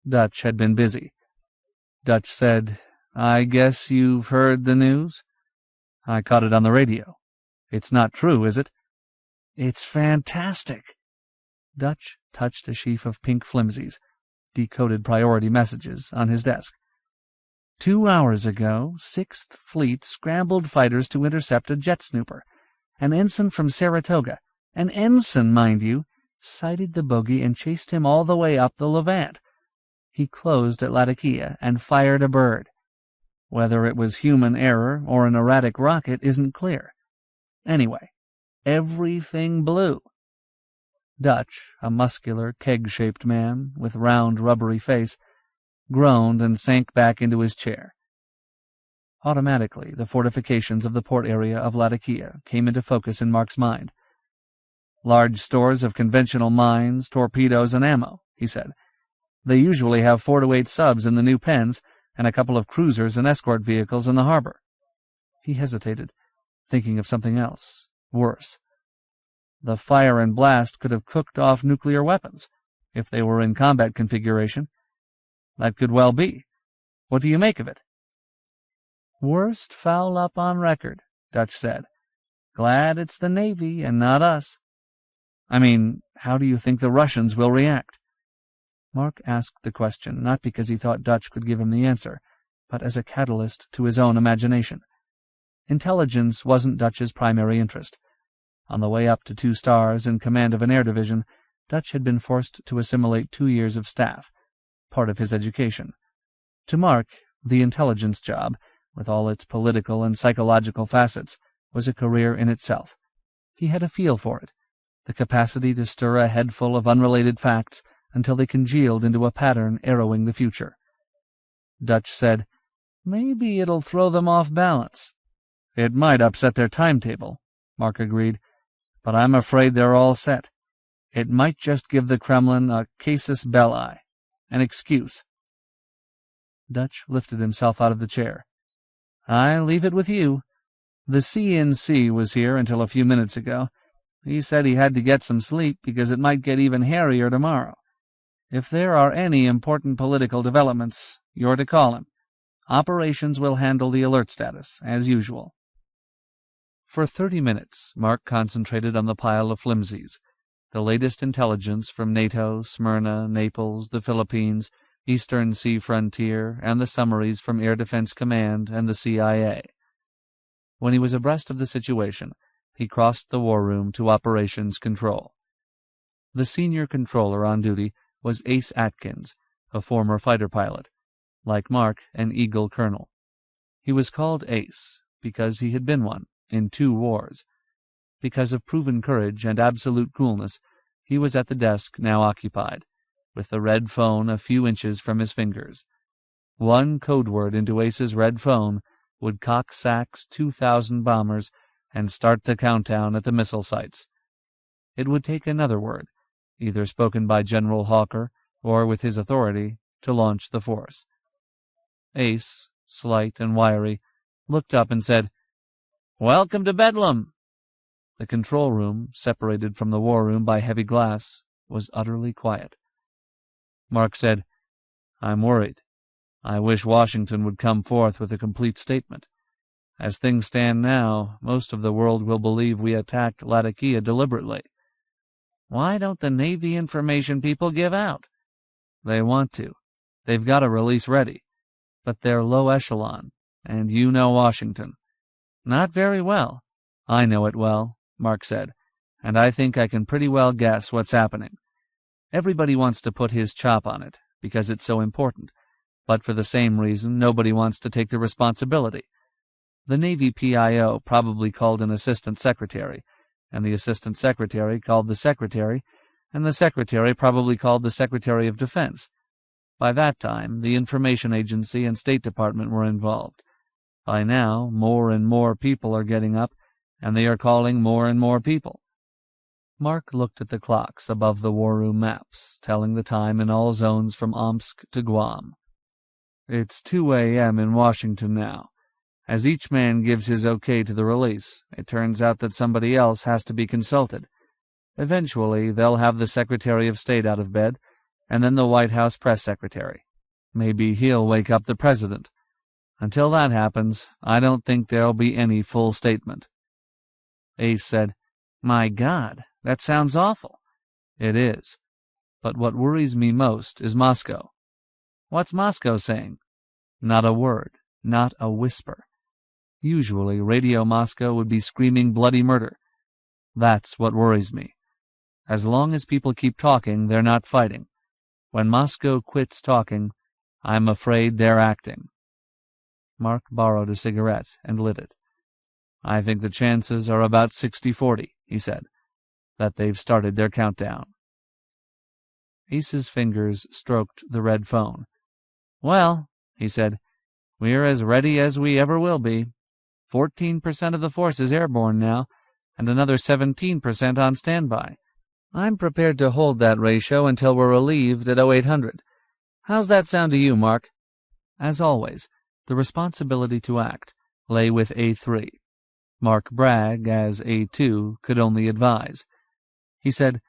[SPEAKER 1] Dutch had been busy. Dutch said, "I guess you've heard the news?" "I caught it on the radio." "It's not true, is it?" "It's fantastic." Dutch touched a sheaf of pink flimsies, decoded priority messages, on his desk. 2 hours ago, 6th Fleet scrambled fighters to intercept a jet snooper. An ensign from Saratoga, an ensign, mind you, sighted the bogey and chased him all the way up the Levant. He closed at Latakia and fired a bird. Whether it was human error or an erratic rocket isn't clear. Anyway, everything blew. Dutch, a muscular, keg-shaped man with round, rubbery face, groaned and sank back into his chair. Automatically, the fortifications of the port area of Latakia came into focus in Mark's mind. "Large stores of conventional mines, torpedoes, and ammo," he said. "They usually have 4 to 8 subs in the new pens and a couple of cruisers and escort vehicles in the harbor." He hesitated, thinking of something else, worse. The fire and blast could have cooked off nuclear weapons, if they were in combat configuration. That could well be. What do you make of it? "Worst foul-up on record," Dutch said. "Glad it's the Navy and not us." "I mean, how do you think the Russians will react?" Mark asked the question not because he thought Dutch could give him the answer, but as a catalyst to his own imagination. Intelligence wasn't Dutch's primary interest. On the way up to 2 stars in command of an air division, Dutch had been forced to assimilate 2 years of staff, part of his education. To Mark, the intelligence job, with all its political and psychological facets, was a career in itself. He had a feel for it, the capacity to stir a head full of unrelated facts until they congealed into a pattern arrowing the future. Dutch said, "Maybe it'll throw them off balance." "It might upset their timetable," Mark agreed, "but I'm afraid they're all set. It might just give the Kremlin a casus belli, an excuse." Dutch lifted himself out of the chair. "I leave it with you. The CNC was here until a few minutes ago. He said he had to get some sleep because it might get even hairier tomorrow. If there are any important political developments, you're to call him. Operations will handle the alert status, as usual." For 30 minutes, Mark concentrated on the pile of flimsies, the latest intelligence from NATO, Smyrna, Naples, the Philippines, Eastern Sea Frontier, and the summaries from Air Defense Command and the CIA. When he was abreast of the situation, he crossed the war room to Operations Control. The senior controller on duty was Ace Atkins, a former fighter pilot, like Mark, an Eagle colonel. He was called Ace because he had been one in 2 wars. Because of proven courage and absolute coolness, he was at the desk now occupied, with the red phone a few inches from his fingers. One code word into Ace's red phone would cock SAC's 2,000 bombers and start the countdown at the missile sites. It would take another word, either spoken by General Hawker or with his authority, to launch the force. Ace, slight and wiry, looked up and said, "Welcome to Bedlam." The control room, separated from the war room by heavy glass, was utterly quiet. Mark said, "I'm worried. I wish Washington would come forth with a complete statement. As things stand now, most of the world will believe we attacked Latakia deliberately." "Why don't the Navy information people give out?" "They want to. They've got a release ready. But they're low echelon, and you know Washington." "Not very well." "I know it well," Mark said, "and I think I can pretty well guess what's happening. Everybody wants to put his chop on it, because it's so important, but for the same reason nobody wants to take the responsibility. The Navy PIO probably called an assistant secretary, and the assistant secretary called the secretary, and the secretary probably called the Secretary of Defense. By that time, the Information Agency and State Department were involved. By now, more and more people are getting up, and they are calling more and more people." Mark looked at the clocks above the war room maps, telling the time in all zones from Omsk to Guam. "It's 2 a.m. in Washington now. As each man gives his okay to the release, it turns out that somebody else has to be consulted. Eventually, they'll have the Secretary of State out of bed, and then the White House press secretary. Maybe he'll wake up the president. Until that happens, I don't think there'll be any full statement." Ace said, "My God, that sounds awful." "It is. But what worries me most is Moscow." "What's Moscow saying?" "Not a word, not a whisper. Usually, Radio Moscow would be screaming bloody murder. That's what worries me. As long as people keep talking, they're not fighting. When Moscow quits talking, I'm afraid they're acting." Mark borrowed a cigarette and lit it. "I think the chances are about 60-40, he said, "that they've started their countdown." Ace's fingers stroked the red phone. "Well," he said, "we're as ready as we ever will be. 14% of the force is airborne now, and another 17% on standby. I'm prepared to hold that ratio until we're relieved at 0800. How's that sound to you, Mark?" As always, the responsibility to act lay with A3. Mark Bragg, as A2, could only advise. He said,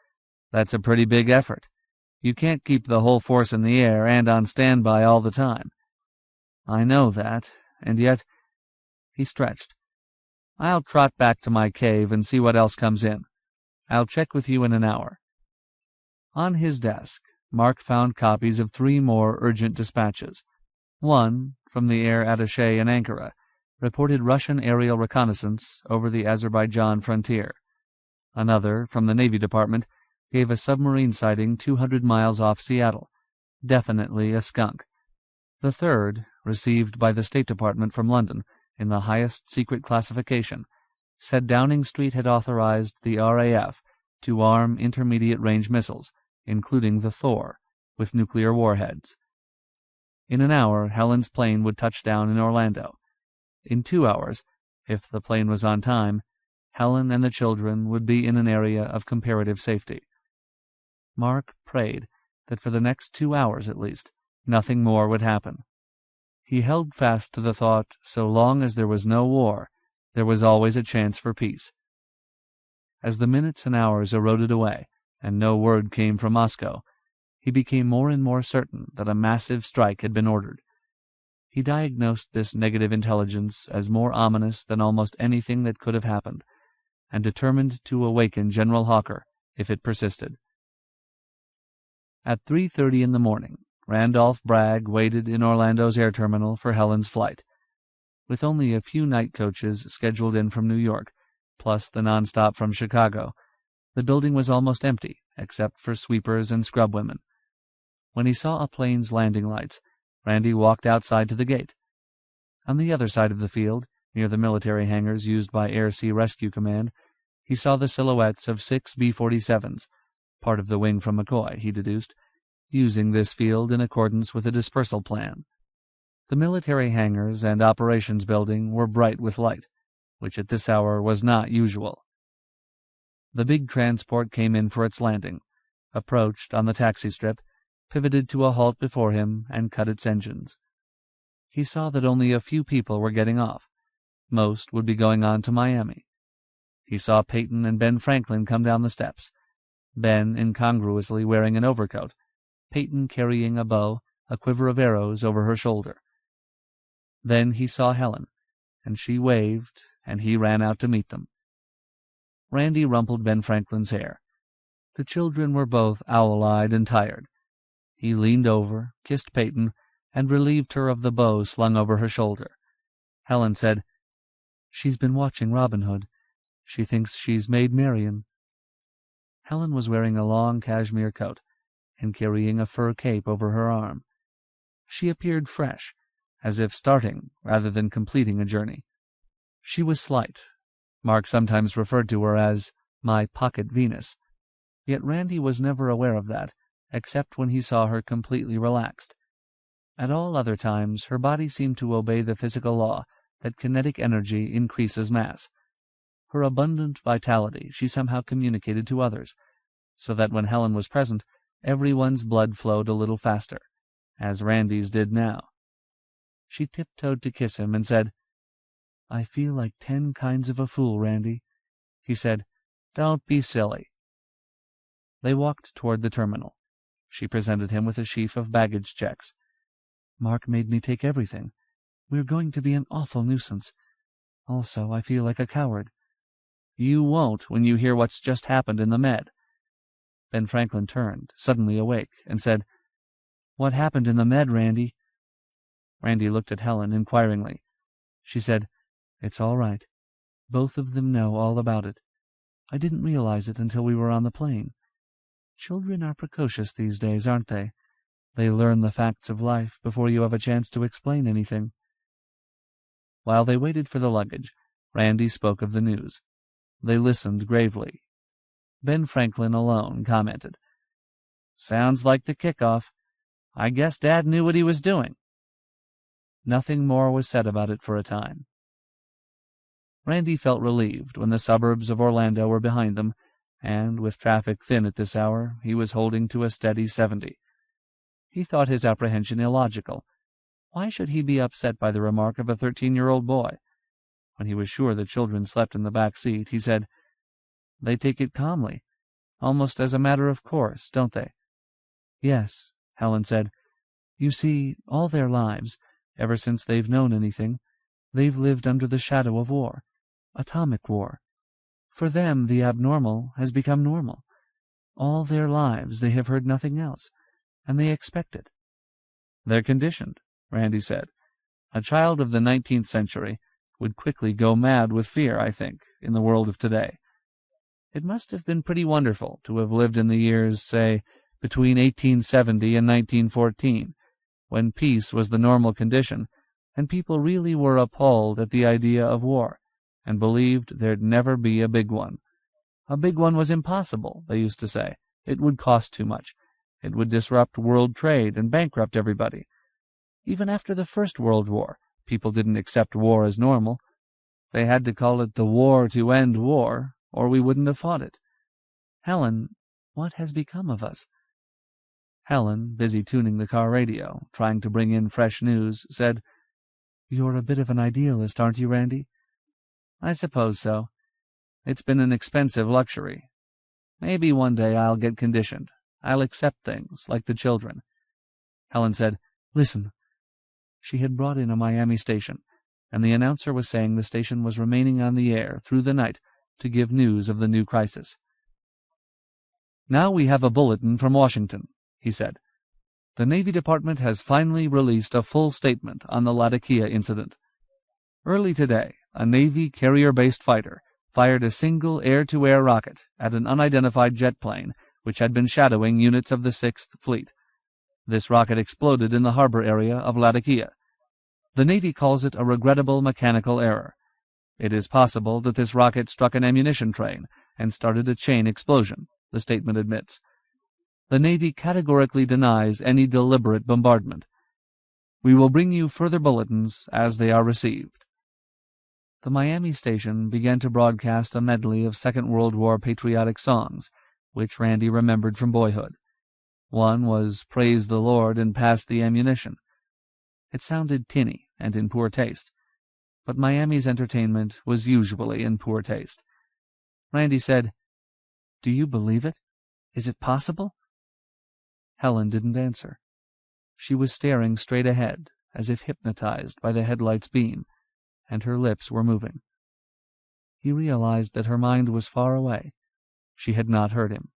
[SPEAKER 1] "That's a pretty big effort. You can't keep the whole force in the air and on standby all the time." "I know that, and yet—" He stretched. "I'll trot back to my cave and see what else comes in. I'll check with you in an hour." On his desk, Mark found copies of 3 more urgent dispatches. One, from the air attaché in Ankara, reported Russian aerial reconnaissance over the Azerbaijan frontier. Another, from the Navy Department, gave a submarine sighting 200 miles off Seattle, definitely a skunk. The third, received by the State Department from London in the highest secret classification, said Downing Street had authorized the RAF to arm intermediate-range missiles, including the Thor, with nuclear warheads. In an hour, Helen's plane would touch down in Orlando. In 2 hours, if the plane was on time, Helen and the children would be in an area of comparative safety. Mark prayed that for the next 2 hours at least, nothing more would happen. He held fast to the thought so long as there was no war, there was always a chance for peace. As the minutes and hours eroded away, and no word came from Moscow, he became more and more certain that a massive strike had been ordered. He diagnosed this negative intelligence as more ominous than almost anything that could have happened, and determined to awaken General Hawker if it persisted. At 3:30 in the morning, Randolph Bragg waited in Orlando's air terminal for Helen's flight. With only a few night coaches scheduled in from New York, plus the nonstop from Chicago, the building was almost empty, except for sweepers and scrubwomen. When he saw a plane's landing lights, Randy walked outside to the gate. On the other side of the field, near the military hangars used by Air Sea Rescue Command, he saw the silhouettes of 6 B-47s, part of the wing from McCoy, he deduced, using this field in accordance with a dispersal plan. The military hangars and operations building were bright with light, which at this hour was not usual. The big transport came in for its landing, approached on the taxi strip, pivoted to a halt before him, and cut its engines. He saw that only a few people were getting off. Most would be going on to Miami. He saw Peyton and Ben Franklin come down the steps, Ben incongruously wearing an overcoat, Peyton carrying a bow, a quiver of arrows over her shoulder. Then he saw Helen, and she waved, and he ran out to meet them. Randy rumpled Ben Franklin's hair. The children were both owl-eyed and tired. He leaned over, kissed Peyton, and relieved her of the bow slung over her shoulder. Helen said, "She's been watching Robin Hood. She thinks she's Maid Marian." Helen was wearing a long cashmere coat and carrying a fur cape over her arm. She appeared fresh, as if starting rather than completing a journey. She was slight. Mark sometimes referred to her as my pocket Venus, yet Randy was never aware of that, except when he saw her completely relaxed. At all other times her body seemed to obey the physical law that kinetic energy increases mass. Her abundant vitality she somehow communicated to others, so that when Helen was present, everyone's blood flowed a little faster, as Randy's did now. She tiptoed to kiss him and said, "I feel like 10 kinds of a fool, Randy." He said, "Don't be silly." They walked toward the terminal. She presented him with a sheaf of baggage checks. "Mark made me take everything. We're going to be an awful nuisance. Also, I feel like a coward." "You won't when you hear what's just happened in the Med." Ben Franklin turned, suddenly awake, and said, "What happened in the Med, Randy?" Randy looked at Helen inquiringly. She said, "It's all right. Both of them know all about it. I didn't realize it until we were on the plane. Children are precocious these days, aren't they? They learn the facts of life before you have a chance to explain anything." While they waited for the luggage, Randy spoke of the news. They listened gravely. Ben Franklin alone commented, "Sounds like the kickoff. I guess Dad knew what he was doing." Nothing more was said about it for a time. Randy felt relieved when the suburbs of Orlando were behind them, and, with traffic thin at this hour, he was holding to a steady 70. He thought his apprehension illogical. Why should he be upset by the remark of a 13-year-old boy? When he was sure the children slept in the back seat, he said, "They take it calmly, almost as a matter of course, don't they?" "Yes," Helen said. "You see, all their lives, ever since they've known anything, they've lived under the shadow of war, atomic war. For them, the abnormal has become normal. All their lives they have heard nothing else, and they expect it." "They're conditioned," Randy said. "A child of the 19th century would quickly go mad with fear, I think, in the world of today. It must have been pretty wonderful to have lived in the years, say, between 1870 and 1914, when peace was the normal condition, and people really were appalled at the idea of war, and believed there'd never be a big one. A big one was impossible, they used to say. It would cost too much. It would disrupt world trade and bankrupt everybody. Even after the First World War, people didn't accept war as normal. They had to call it the war to end war, or we wouldn't have fought it. Helen, what has become of us?" Helen, busy tuning the car radio, trying to bring in fresh news, said, "You're a bit of an idealist, aren't you, Randy?" "I suppose so. It's been an expensive luxury. Maybe one day I'll get conditioned. I'll accept things, like the children." Helen said, "Listen." She had brought in a Miami station, and the announcer was saying the station was remaining on the air through the night to give news of the new crisis. "Now we have a bulletin from Washington," he said. "The Navy Department has finally released a full statement on the Latakia incident. Early today, a Navy carrier-based fighter fired a single air-to-air rocket at an unidentified jet plane which had been shadowing units of the 6th Fleet. This rocket exploded in the harbor area of Latakia. The Navy calls it a regrettable mechanical error. It is possible that this rocket struck an ammunition train and started a chain explosion," the statement admits. "The Navy categorically denies any deliberate bombardment." We will bring you further bulletins as they are received." The Miami station began to broadcast a medley of Second World War patriotic songs, which Randy remembered from boyhood. One was "Praise the Lord and Pass the Ammunition." It sounded tinny and in poor taste, but Miami's entertainment was usually in poor taste. Randy said, "Do you believe it? Is it possible?" Helen didn't answer. She was staring straight ahead, as if hypnotized by the headlight's beam, and her lips were moving. He realized that her mind was far away. She had not heard him.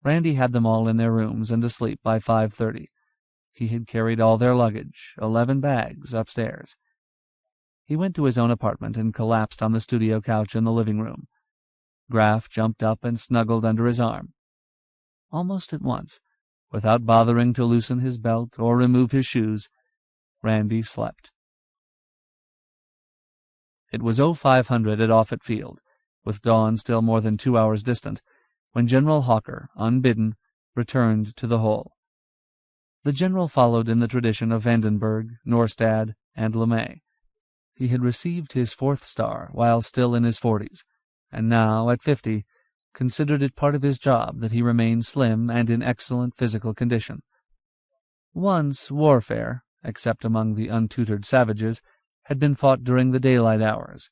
[SPEAKER 1] Randy had them all in their rooms and asleep by 5:30. He had carried all their luggage, 11 bags, upstairs. He went to his own apartment and collapsed on the studio couch in the living room. Graff jumped up and snuggled under his arm. Almost at once, without bothering to loosen his belt or remove his shoes, Randy slept. It was 0500 at Offutt Field, with dawn still more than 2 hours distant, when General Hawker, unbidden, returned to the hole. The general followed in the tradition of Vandenberg, Norstad, and LeMay. He had received his 4th star while still in his 40s, and now, at 50, considered it part of his job that he remain slim and in excellent physical condition. Once warfare, except among the untutored savages, had been fought during the daylight hours.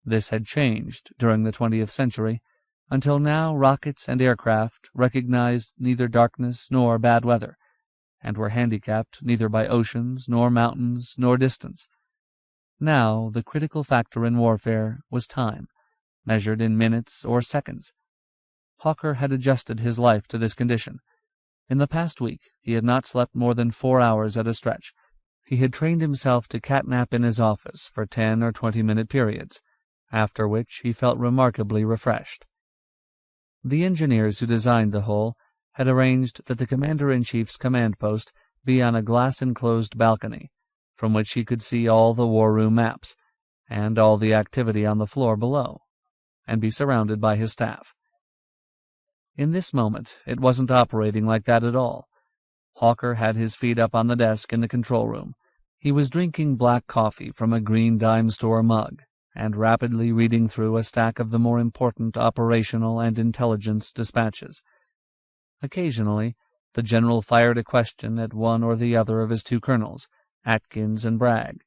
[SPEAKER 1] This had changed during the 20th century, until now rockets and aircraft recognized neither darkness nor bad weather, and were handicapped neither by oceans nor mountains nor distance. Now the critical factor in warfare was time, measured in minutes or seconds. Hawker had adjusted his life to this condition. In the past week he had not slept more than 4 hours at a stretch. He had trained himself to catnap in his office for 10 or 20-minute periods, after which he felt remarkably refreshed. The engineers who designed the hole had arranged that the commander-in-chief's command post be on a glass-enclosed balcony, from which he could see all the war room maps, and all the activity on the floor below, and be surrounded by his staff. In this moment it wasn't operating like that at all. Hawker had his feet up on the desk in the control room. He was drinking black coffee from a green dime store mug, and rapidly reading through a stack of the more important operational and intelligence dispatches. Occasionally, the general fired a question at one or the other of his 2 colonels, Atkins and Bragg.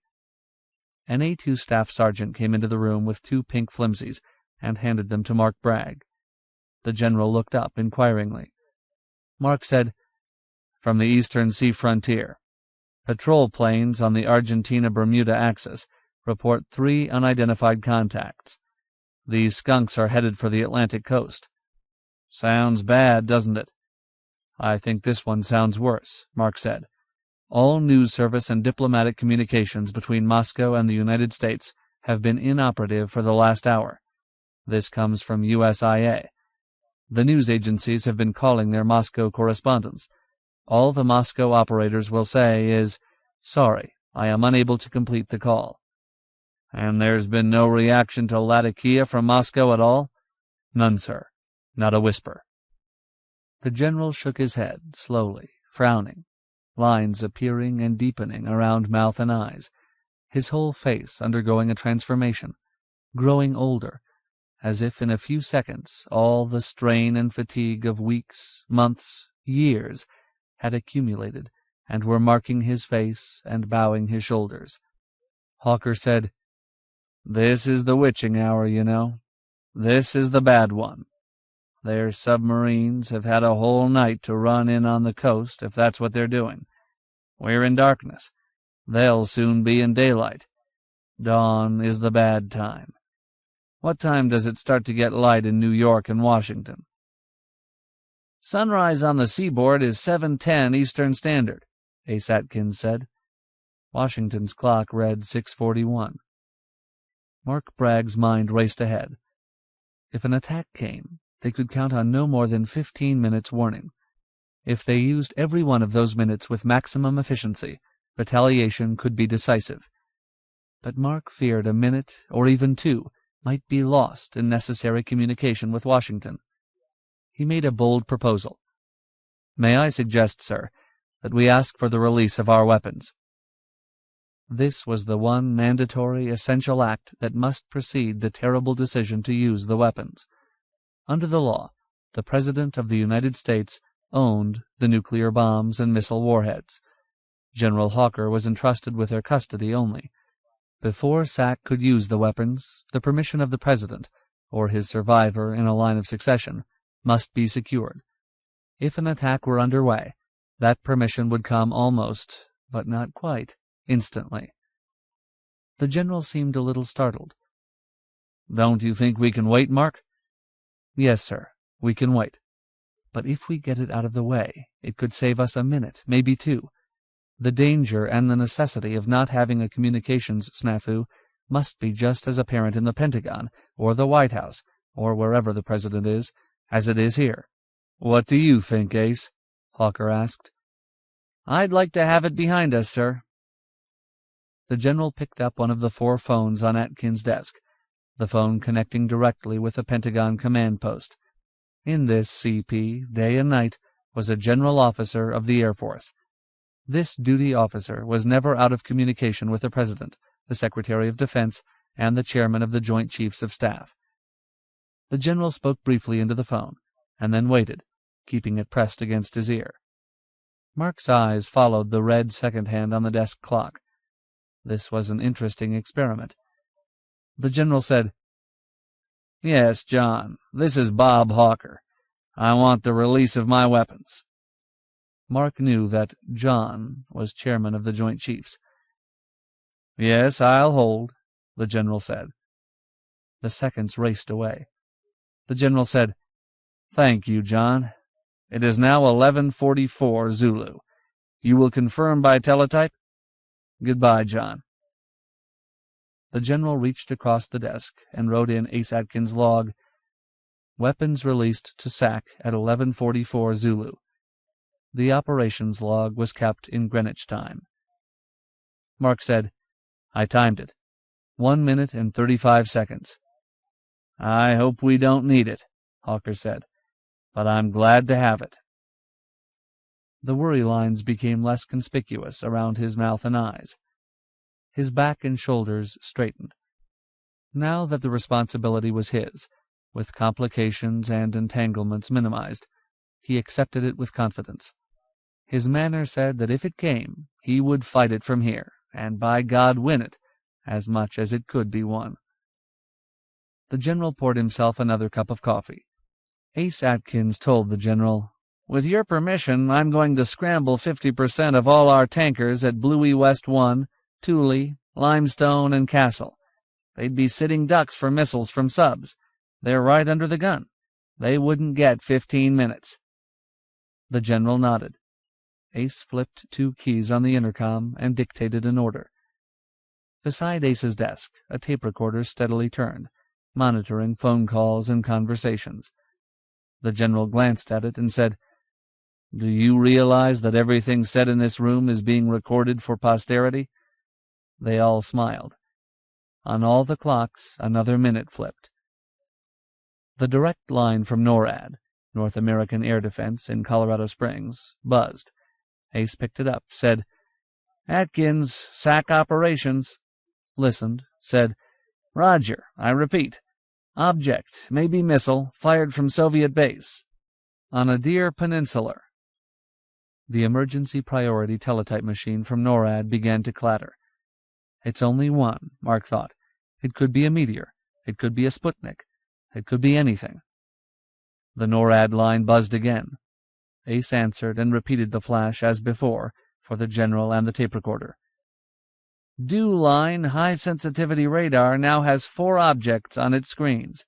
[SPEAKER 1] An A2 staff sergeant came into the room with 2 pink flimsies and handed them to Mark Bragg. The general looked up inquiringly. Mark said, "From the eastern sea frontier. Patrol planes on the Argentina-Bermuda axis report 3 unidentified contacts. These skunks are headed for the Atlantic coast." "Sounds bad, doesn't it?" "I think this one sounds worse," Mark said. "All news service and diplomatic communications between Moscow and the United States have been inoperative for the last hour. This comes from USIA. The news agencies have been calling their Moscow correspondents. All the Moscow operators will say is, 'Sorry, I am unable to complete the call.'" "And there's been no reaction to Latakia from Moscow at all?" "None, sir. Not a whisper." The general shook his head, slowly, frowning, lines appearing and deepening around mouth and eyes, his whole face undergoing a transformation, growing older, as if in a few seconds all the strain and fatigue of weeks, months, years had accumulated and were marking his face and bowing his shoulders. Hawker said, "This is the witching hour, you know. This is the bad one. Their submarines have had a whole night to run in on the coast, if that's what they're doing. We're in darkness. They'll soon be in daylight. Dawn is the bad time. What time does it start to get light in New York and Washington?" "Sunrise on the seaboard is 7:10 Eastern Standard," Ace Atkins said. Washington's clock read 6:41. Mark Bragg's mind raced ahead. If an attack came, they could count on no more than 15 minutes' warning. If they used every one of those minutes with maximum efficiency, retaliation could be decisive. But Mark feared a minute, or even 2, might be lost in necessary communication with Washington. He made a bold proposal. "May I suggest, sir, that we ask for the release of our weapons." This was the one mandatory, essential act that must precede the terrible decision to use the weapons. Under the law, the President of the United States owned the nuclear bombs and missile warheads. General Hawker was entrusted with their custody only. Before SAC could use the weapons, the permission of the President, or his survivor in a line of succession, must be secured. If an attack were underway, that permission would come almost, but not quite, instantly. The general seemed a little startled. "Don't you think we can wait, Mark?" "Yes, sir, we can wait. But if we get it out of the way, it could save us a minute, maybe two. The danger and the necessity of not having a communications snafu must be just as apparent in the Pentagon, or the White House, or wherever the President is, as it is here." "What do you think, Ace?" Hawker asked. "I'd like to have it behind us, sir." The general picked up one of the 4 phones on Atkins' desk, the phone connecting directly with the Pentagon command post. In this CP, day and night, was a general officer of the Air Force. This duty officer was never out of communication with the President, the Secretary of Defense, and the Chairman of the Joint Chiefs of Staff. The general spoke briefly into the phone, and then waited, keeping it pressed against his ear. Mark's eyes followed the red second hand on the desk clock. This was an interesting experiment. The general said, "Yes, John, this is Bob Hawker. I want the release of my weapons." Mark knew that John was chairman of the Joint Chiefs. "Yes, I'll hold," the general said. The seconds raced away. The general said, "Thank you, John. It is now 11:44 Zulu. You will confirm by teletype? Goodbye, John." The general reached across the desk and wrote in Ace Atkins' log, "Weapons released to SAC at 11:44 Zulu." The operations log was kept in Greenwich time. Mark said, "I timed it. 1 minute and 35 seconds. "I hope we don't need it," Hawker said, "but I'm glad to have it." The worry lines became less conspicuous around his mouth and eyes. His back and shoulders straightened. Now that the responsibility was his, with complications and entanglements minimized, he accepted it with confidence. His manner said that if it came, he would fight it from here, and by God win it, as much as it could be won. The general poured himself another cup of coffee. Ace Atkins told the general, "With your permission, I'm going to scramble 50% of all our tankers at Bluey West 1, Thule, Limestone, and Castle. They'd be sitting ducks for missiles from subs. They're right under the gun. They wouldn't get 15 minutes. The general nodded. Ace flipped 2 keys on the intercom and dictated an order. Beside Ace's desk, a tape recorder steadily turned, monitoring phone calls and conversations. The general glanced at it and said, "Do you realize that everything said in this room is being recorded for posterity?" They all smiled. On all the clocks, another minute flipped. The direct line from NORAD, North American Air Defense in Colorado Springs, buzzed. Ace picked it up, said, "Atkins, SAC operations." Listened, said, "Roger, I repeat. Object, maybe missile, fired from Soviet base. On Adair Peninsular." The emergency priority teletype machine from NORAD began to clatter. It's only one, Mark thought. It could be a meteor. It could be a Sputnik. It could be anything. The NORAD line buzzed again. Ace answered and repeated the flash as before for the general and the tape recorder. "DEW line high-sensitivity radar now has 4 objects on its screens.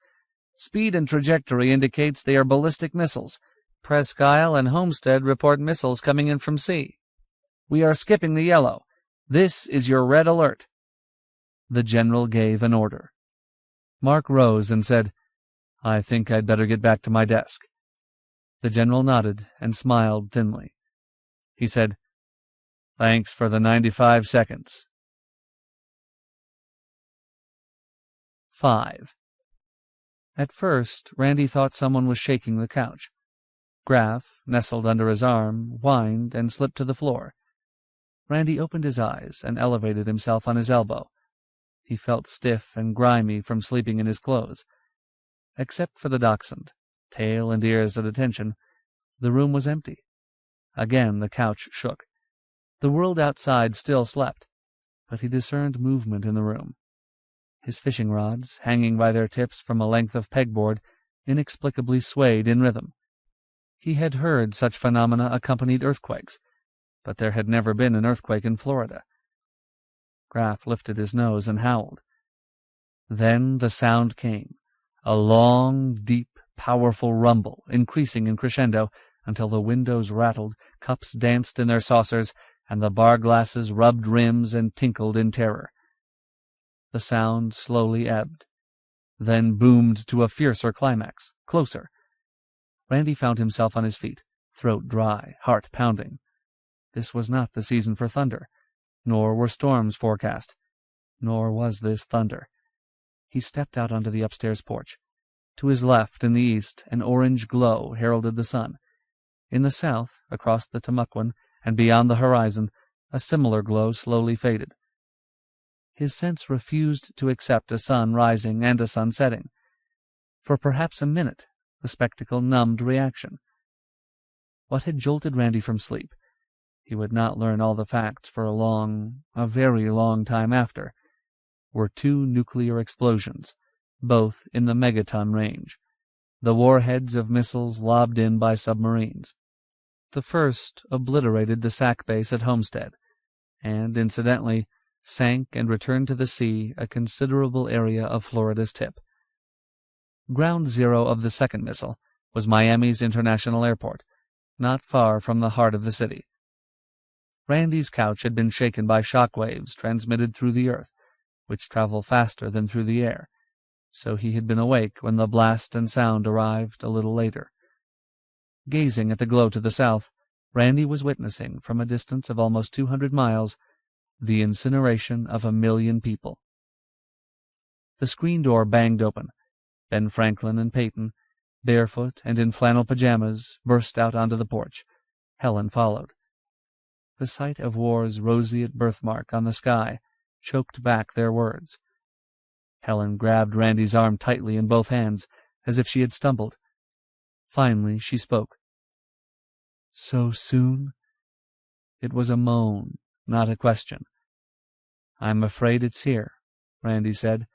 [SPEAKER 1] Speed and trajectory indicates they are ballistic missiles. Presque Isle and Homestead report missiles coming in from sea. We are skipping the yellow. This is your red alert." The general gave an order. Mark rose and said, "I think I'd better get back to my desk." The general nodded and smiled thinly. He said, "Thanks for the 95 seconds. 5. At first, Randy thought someone was shaking the couch. Graff, nestled under his arm, whined and slipped to the floor. Randy opened his eyes and elevated himself on his elbow. He felt stiff and grimy from sleeping in his clothes. Except for the dachshund, tail and ears at attention, the room was empty. Again the couch shook. The world outside still slept, but he discerned movement in the room. His fishing rods, hanging by their tips from a length of pegboard, inexplicably swayed in rhythm. He had heard such phenomena accompanied earthquakes, but there had never been an earthquake in Florida. Graff lifted his nose and howled. Then the sound came, a long, deep, powerful rumble, increasing in crescendo until the windows rattled, cups danced in their saucers, and the bar glasses rubbed rims and tinkled in terror. The sound slowly ebbed, then boomed to a fiercer climax, closer. Randy found himself on his feet, throat dry, heart pounding. This was not the season for thunder, nor were storms forecast, nor was this thunder. He stepped out onto the upstairs porch. To his left, in the east, an orange glow heralded the sun. In the south, across the Tamukwan, and beyond the horizon, a similar glow slowly faded. His sense refused to accept a sun rising and a sun setting. For perhaps a minute, the spectacle numbed reaction. What had jolted Randy from sleep? He would not learn all the facts for a very long time after, were 2 nuclear explosions, both in the megaton range, the warheads of missiles lobbed in by submarines. The first obliterated the SAC base at Homestead, and, incidentally, sank and returned to the sea a considerable area of Florida's tip. Ground zero of the second missile was Miami's International Airport, not far from the heart of the city. Randy's couch had been shaken by shock waves transmitted through the earth, which travel faster than through the air, so he had been awake when the blast and sound arrived a little later. Gazing at the glow to the south, Randy was witnessing, from a distance of almost 200 miles, the incineration of 1 million people. The screen door banged open. Ben Franklin and Peyton, barefoot and in flannel pajamas, burst out onto the porch. Helen followed. The sight of war's roseate birthmark on the sky choked back their words. Helen grabbed Randy's arm tightly in both hands, as if she had stumbled. Finally she spoke. "So soon?" It was a moan, not a question. "I'm afraid it's here," Randy said,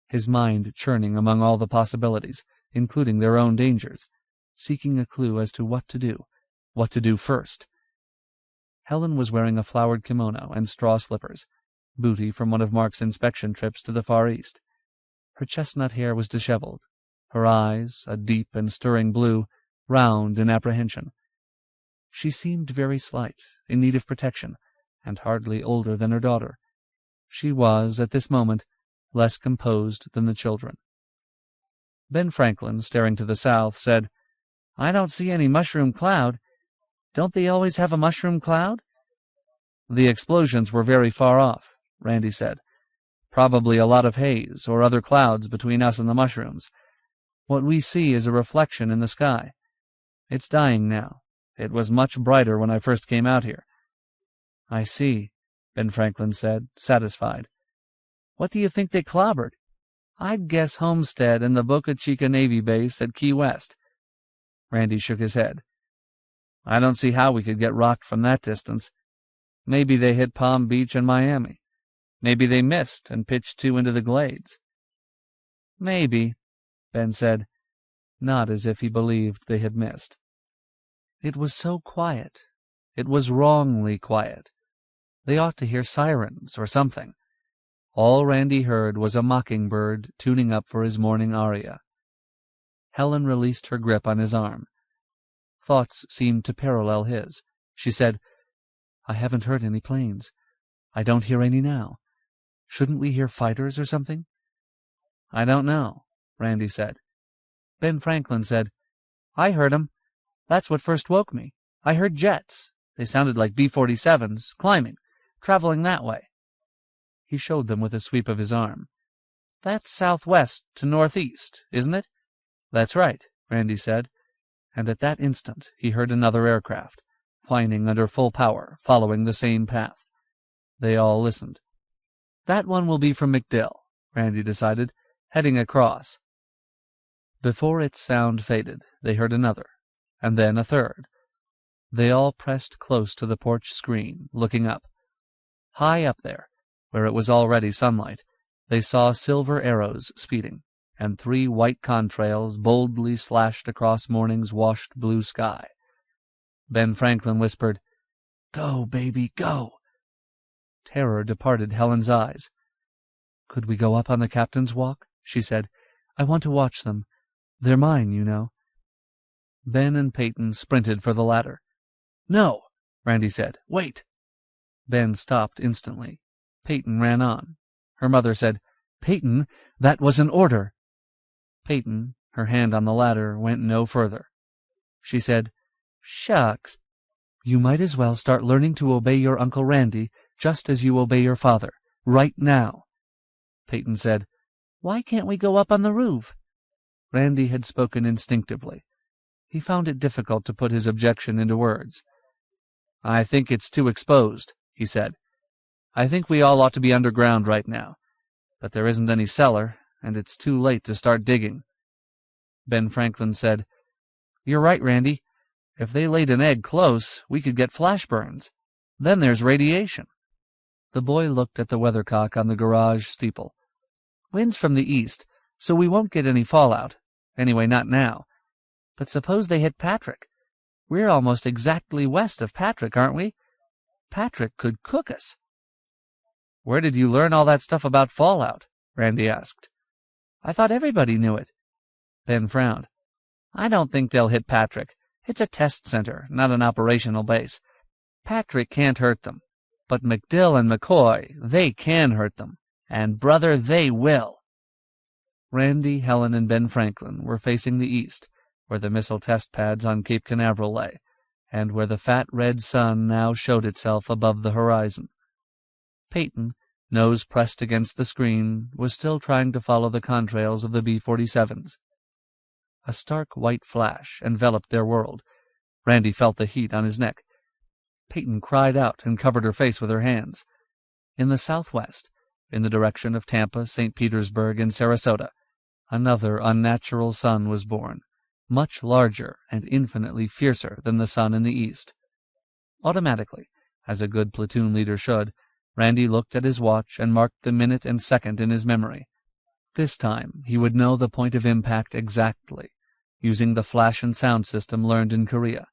[SPEAKER 1] his mind churning among all the possibilities, including their own dangers, seeking a clue as to what to do first. Helen was wearing a flowered kimono and straw slippers, booty from one of Mark's inspection trips to the Far East. Her chestnut hair was disheveled, her eyes, a deep and stirring blue, round in apprehension. She seemed very slight, in need of protection, and hardly older than her daughter. She was, at this moment, less composed than the children. Ben Franklin, staring to the south, said, "I don't see any mushroom cloud. Don't they always have a mushroom cloud?" "The explosions were very far off," Randy said. "Probably a lot of haze or other clouds between us and the mushrooms. What we see is a reflection in the sky. It's dying now. It was much brighter when I first came out here." "I see," Ben Franklin said, satisfied. "What do you think they clobbered?" "I'd guess Homestead and the Boca Chica Navy Base at Key West." Randy shook his head. "I don't see how we could get rocked from that distance. Maybe they hit Palm Beach and Miami. Maybe they missed and pitched 2 into the Glades." "Maybe," Ben said, not as if he believed they had missed. It was so quiet. It was wrongly quiet. They ought to hear sirens or something. All Randy heard was a mockingbird tuning up for his morning aria. Helen released her grip on his arm. Thoughts seemed to parallel his. She said, "I haven't heard any planes. I don't hear any now. Shouldn't we hear fighters or something?" "I don't know," Randy said. Ben Franklin said, "I heard 'em. That's what first woke me. I heard jets. They sounded like B-47s, climbing, traveling that way." He showed them with a sweep of his arm. "That's southwest to northeast, isn't it?" "That's right," Randy said. and at that instant he heard another aircraft, whining under full power, following the same path. They all listened. "That one will be from MacDill," Randy decided, heading across. Before its sound faded, they heard another, and then a third. They all pressed close to the porch screen, looking up. High up there, where it was already sunlight, they saw silver arrows speeding, and 3 white contrails boldly slashed across morning's washed blue sky. Ben Franklin whispered, "Go, baby, go!" Terror departed Helen's eyes. "Could we go up on the captain's walk?" she said. "I want to watch them. They're mine, you know." Ben and Peyton sprinted for the ladder. "No," Randy said. "Wait." Ben stopped instantly. Peyton ran on. Her mother said, "Peyton, that was an order." Peyton, her hand on the ladder, went no further. She said, "Shucks. You might as well start learning to obey your Uncle Randy just as you obey your father, right now." Peyton said, "Why can't we go up on the roof?" Randy had spoken instinctively. He found it difficult to put his objection into words. "I think it's too exposed," he said. "I think we all ought to be underground right now. But there isn't any cellar, and it's too late to start digging." Ben Franklin said, "You're right, Randy. If they laid an egg close, we could get flash burns. Then there's radiation." The boy looked at the weathercock on the garage steeple. "Wind's from the east, so we won't get any fallout. Anyway, not now. But suppose they hit Patrick. We're almost exactly west of Patrick, aren't we? Patrick could cook us." "Where did you learn all that stuff about fallout?" Randy asked. "I thought everybody knew it." Ben frowned. "I don't think they'll hit Patrick. It's a test center, not an operational base. Patrick can't hurt them. But MacDill and McCoy, they can hurt them. And, brother, they will." Randy, Helen, and Ben Franklin were facing the east, where the missile test pads on Cape Canaveral lay, and where the fat red sun now showed itself above the horizon. Peyton, nose pressed against the screen, was still trying to follow the contrails of the B-47s. A stark white flash enveloped their world. Randy felt the heat on his neck. Peyton cried out and covered her face with her hands. In the southwest, in the direction of Tampa, St. Petersburg, and Sarasota, another unnatural sun was born, much larger and infinitely fiercer than the sun in the east. Automatically, as a good platoon leader should, Randy looked at his watch and marked the minute and second in his memory. This time he would know the point of impact exactly, using the flash and sound system learned in Korea.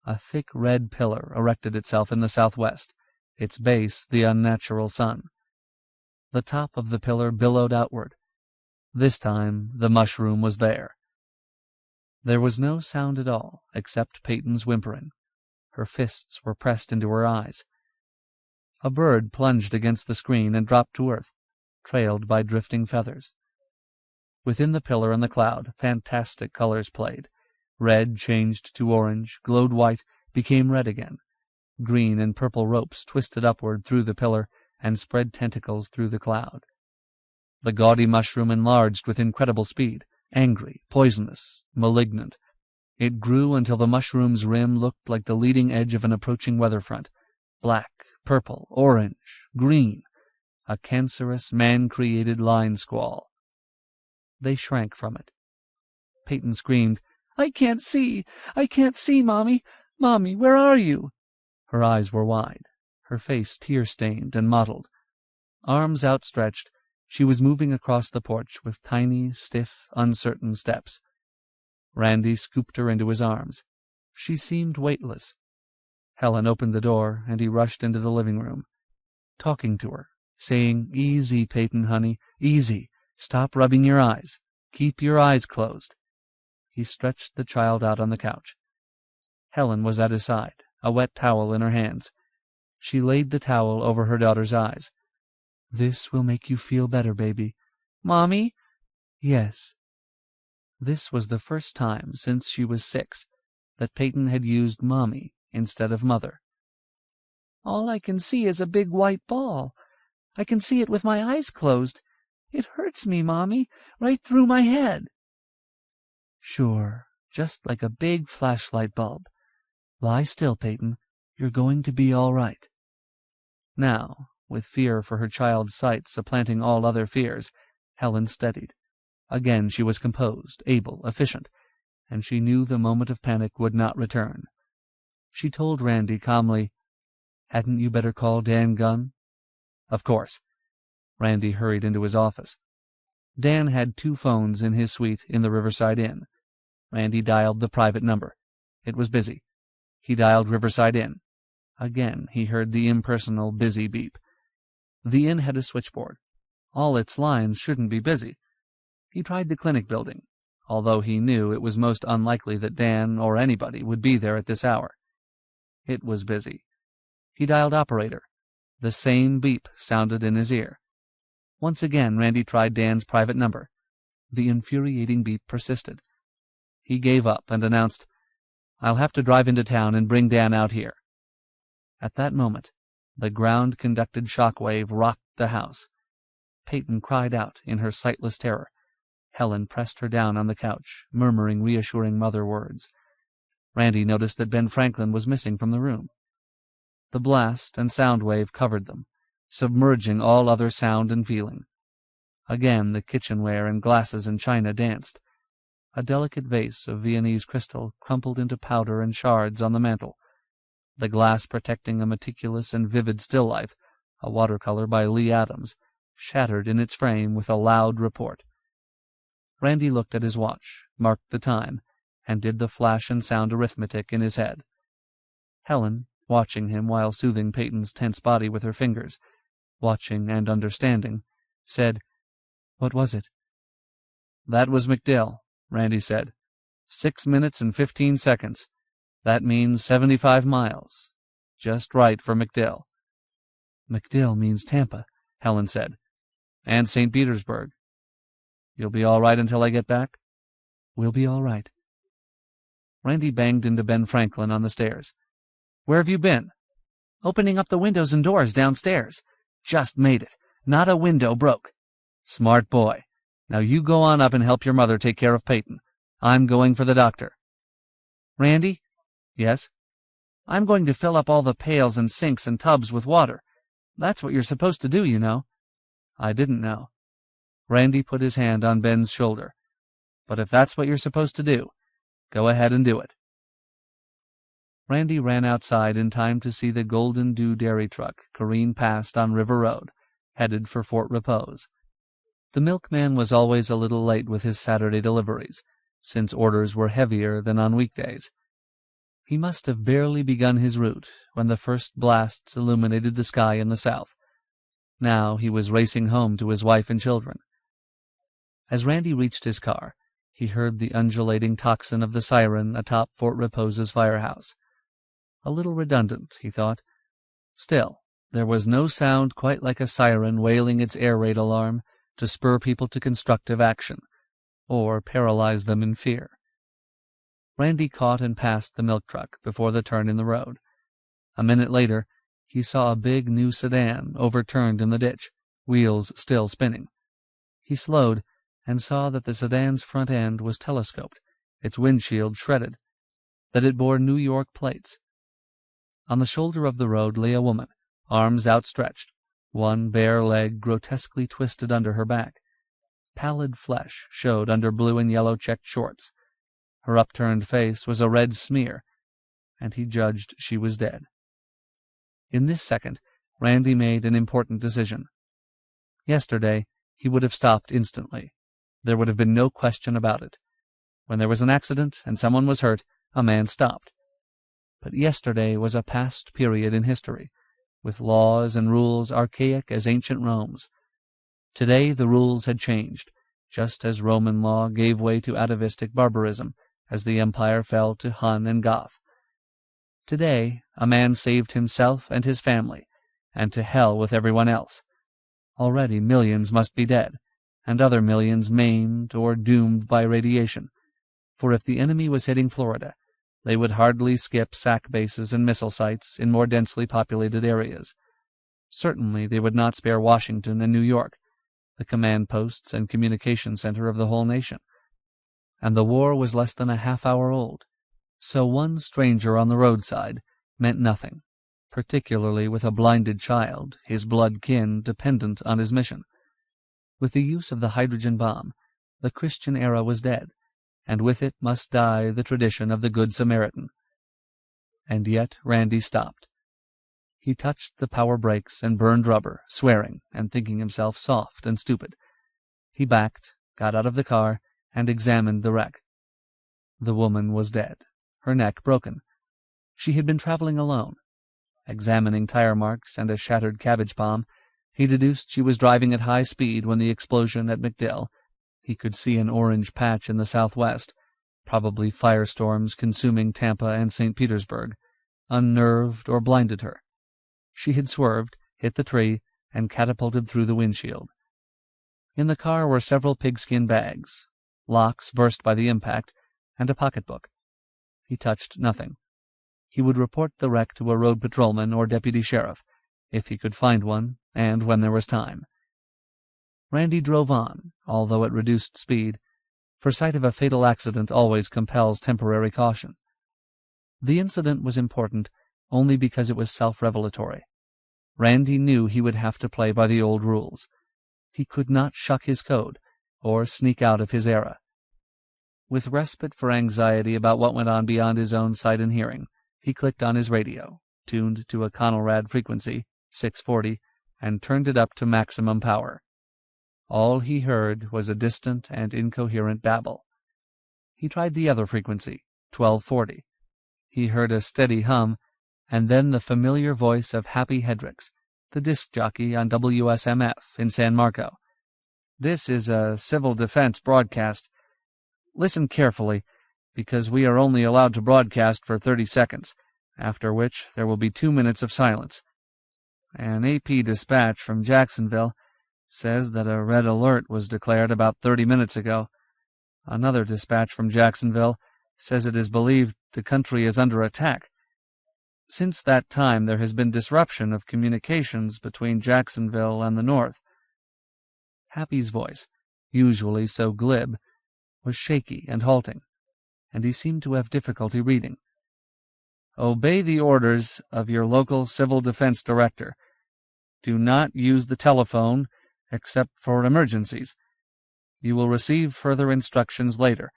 [SPEAKER 1] A thick red pillar erected itself in the southwest, its base the unnatural sun. The top of the pillar billowed outward. This time the mushroom was there. There was no sound at all, except Peyton's whimpering. Her fists were pressed into her eyes. A bird plunged against the screen and dropped to earth, trailed by drifting feathers. Within the pillar and the cloud, fantastic colors played. Red changed to orange, glowed white, became red again. Green and purple ropes twisted upward through the pillar and spread tentacles through the cloud. The gaudy mushroom enlarged with incredible speed, angry, poisonous, malignant. It grew until the mushroom's rim looked like the leading edge of an approaching weather front. Black, purple, orange, green, a cancerous, man-created line squall. They shrank from it. Peyton screamed, "I can't see! I can't see, Mommy! Mommy, where are you?" Her eyes were wide, her face tear-stained and mottled. Arms outstretched, she was moving across the porch with tiny, stiff, uncertain steps. Randy scooped her into his arms. She seemed weightless. Helen opened the door, and he rushed into the living room, talking to her, saying, "Easy, Peyton, honey, easy. Stop rubbing your eyes. Keep your eyes closed." He stretched the child out on the couch. Helen was at his side, a wet towel in her hands. She laid the towel over her daughter's eyes. "This will make you feel better, baby." "Mommy?" "Yes." This was the first time since she was 6 that Peyton had used Mommy instead of Mother. "All I can see is a big white ball. I can see it with my eyes closed. It hurts me, Mommy, right through my head." "Sure, just like a big flashlight bulb. Lie still, Peyton. You're going to be all right. Now, with fear for her child's sight supplanting all other fears, Helen steadied. Again she was composed, able, efficient, and she knew the moment of panic would not return. She told Randy calmly, "Hadn't you better call Dan Gunn?" "Of course." Randy hurried into his office. Dan had 2 phones in his suite in the Riverside Inn. Randy dialed the private number. It was busy. He dialed Riverside Inn. Again he heard the impersonal busy beep. The inn had a switchboard. All its lines shouldn't be busy. He tried the clinic building, although he knew it was most unlikely that Dan or anybody would be there at this hour. It was busy. He dialed operator. The same beep sounded in his ear. Once again Randy tried Dan's private number. The infuriating beep persisted. He gave up and announced, "I'll have to drive into town and bring Dan out here." At that moment, the ground-conducted shockwave rocked the house. Peyton cried out in her sightless terror. Helen pressed her down on the couch, murmuring reassuring mother words. Randy noticed that Ben Franklin was missing from the room. The blast and sound wave covered them, submerging all other sound and feeling. Again the kitchenware and glasses and china danced. A delicate vase of Viennese crystal crumpled into powder and shards on the mantel. The glass protecting a meticulous and vivid still life, a watercolor by Lee Adams, shattered in its frame with a loud report. Randy looked at his watch, marked the time, and did the flash and sound arithmetic in his head. Helen, watching him while soothing Peyton's tense body with her fingers, watching and understanding, said, "What was it?" "That was McDill," Randy said. 6 minutes and 15 seconds. That means 75 miles. Just right for McDill." "McDill means Tampa," Helen said. "And St. Petersburg. You'll be all right until I get back?" "We'll be all right." Randy banged into Ben Franklin on the stairs. "Where have you been?" "Opening up the windows and doors downstairs. Just made it. Not a window broke." "Smart boy. Now you go on up and help your mother take care of Peyton. I'm going for the doctor." "Randy?" "Yes?" "I'm going to fill up all the pails and sinks and tubs with water. That's what you're supposed to do, you know." "I didn't know." Randy put his hand on Ben's shoulder. "But if that's what you're supposed to do, go ahead and do it." Randy ran outside in time to see the Golden Dew dairy truck careen past on River Road, headed for Fort Repose. The milkman was always a little late with his Saturday deliveries, since orders were heavier than on weekdays. He must have barely begun his route when the first blasts illuminated the sky in the south. Now he was racing home to his wife and children. As Randy reached his car, he heard the undulating tocsin of the siren atop Fort Repose's firehouse. A little redundant, he thought. Still, there was no sound quite like a siren wailing its air raid alarm to spur people to constructive action, or paralyze them in fear. Randy caught and passed the milk truck before the turn in the road. A minute later, he saw a big new sedan overturned in the ditch, wheels still spinning. He slowed and saw that the sedan's front end was telescoped, its windshield shredded, that it bore New York plates. On the shoulder of the road lay a woman, arms outstretched, one bare leg grotesquely twisted under her back. Pallid flesh showed under blue and yellow checked shorts. Her upturned face was a red smear, and he judged she was dead. In this second, Randy made an important decision. Yesterday, he would have stopped instantly. There would have been no question about it. When there was an accident and someone was hurt, a man stopped. But yesterday was a past period in history, with laws and rules archaic as ancient Rome's. Today the rules had changed, just as Roman law gave way to atavistic barbarism as the empire fell to Hun and Goth. Today a man saved himself and his family, and to hell with everyone else. Already millions must be dead, and other millions maimed or doomed by radiation, for if the enemy was hitting Florida, they would hardly skip SAC bases and missile sites in more densely populated areas. Certainly they would not spare Washington and New York, the command posts and communication center of the whole nation. and the war was less than a half-hour old, so one stranger on the roadside meant nothing, particularly with a blinded child, his blood kin, dependent on his mission. With the use of the hydrogen bomb, the Christian era was dead, and with it must die the tradition of the Good Samaritan. And yet Randy stopped. He touched the power brakes and burned rubber, swearing and thinking himself soft and stupid. He backed, got out of the car, and examined the wreck. The woman was dead, her neck broken. She had been traveling alone. Examining tire marks and a shattered cabbage palm, he deduced she was driving at high speed when the explosion at McDill. He could see an orange patch in the southwest, probably firestorms consuming Tampa and St. Petersburg, unnerved or blinded her. She had swerved, hit the tree, and catapulted through the windshield. In the car were several pigskin bags, locks burst by the impact, and a pocketbook. He touched nothing. He would report the wreck to a road patrolman or deputy sheriff, if he could find one, and when there was time. Randy drove on, although at reduced speed, for sight of a fatal accident always compels temporary caution. The incident was important only because it was self-revelatory. Randy knew he would have to play by the old rules. He could not shuck his code, or sneak out of his era. With respite for anxiety about what went on beyond his own sight and hearing, he clicked on his radio, tuned to a Conelrad frequency, 640, and turned it up to maximum power. All he heard was a distant and incoherent babble. He tried the other frequency, 1240. He heard a steady hum, and then the familiar voice of Happy Hendricks, the disc jockey on WSMF in San Marco. "This is a civil defense broadcast. Listen carefully, because we are only allowed to broadcast for 30 seconds, after which there will be 2 minutes of silence. An AP dispatch from Jacksonville says that a red alert was declared about 30 minutes ago. Another dispatch from Jacksonville says it is believed the country is under attack. Since that time there has been disruption of communications between Jacksonville and the north." Happy's voice, usually so glib, was shaky and halting, and he seemed to have difficulty reading. "Obey the orders of your local civil defense director. Do not use the telephone except for emergencies. You will receive further instructions later.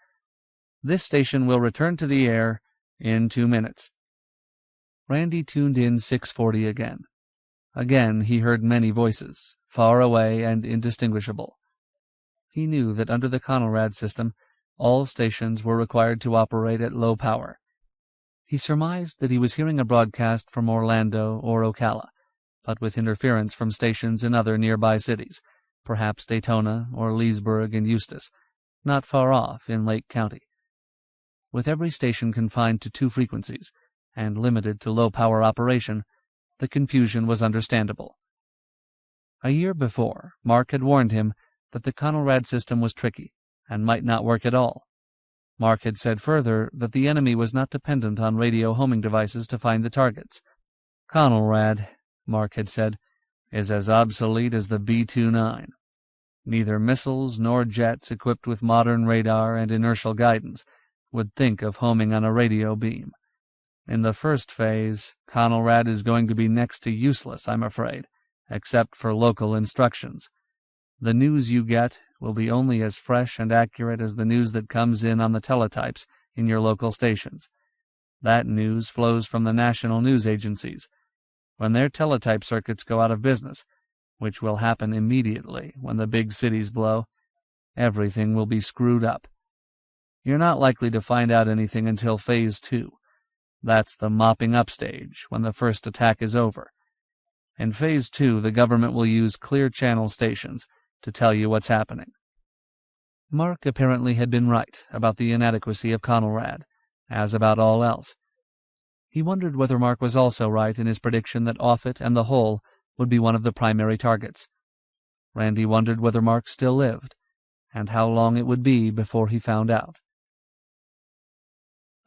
[SPEAKER 1] This station will return to the air in 2 minutes." Randy tuned in 640 again. Again he heard many voices, far away and indistinguishable. He knew that under the Conelrad system, all stations were required to operate at low power. He surmised that he was hearing a broadcast from Orlando or Ocala, but with interference from stations in other nearby cities, perhaps Daytona or Leesburg and Eustis, not far off in Lake County. With every station confined to 2 frequencies, and limited to low-power operation, the confusion was understandable. A year before, Mark had warned him that the Conelrad system was tricky and might not work at all. Mark had said further that the enemy was not dependent on radio homing devices to find the targets. "Conelrad," Mark had said, "is as obsolete as the B-29. Neither missiles nor jets equipped with modern radar and inertial guidance would think of homing on a radio beam. In the first phase, Conelrad is going to be next to useless, I'm afraid, except for local instructions. The news you get will be only as fresh and accurate as the news that comes in on the teletypes in your local stations. That news flows from the national news agencies. When their teletype circuits go out of business, which will happen immediately when the big cities blow, everything will be screwed up. You're not likely to find out anything until Phase 2. That's the mopping up stage, when the first attack is over. In Phase 2, the government will use clear channel stations to tell you what's happening." Mark apparently had been right about the inadequacy of Conelrad, as about all else. He wondered whether Mark was also right in his prediction that Offutt and the Hole would be one of the primary targets. Randy wondered whether Mark still lived, and how long it would be before he found out.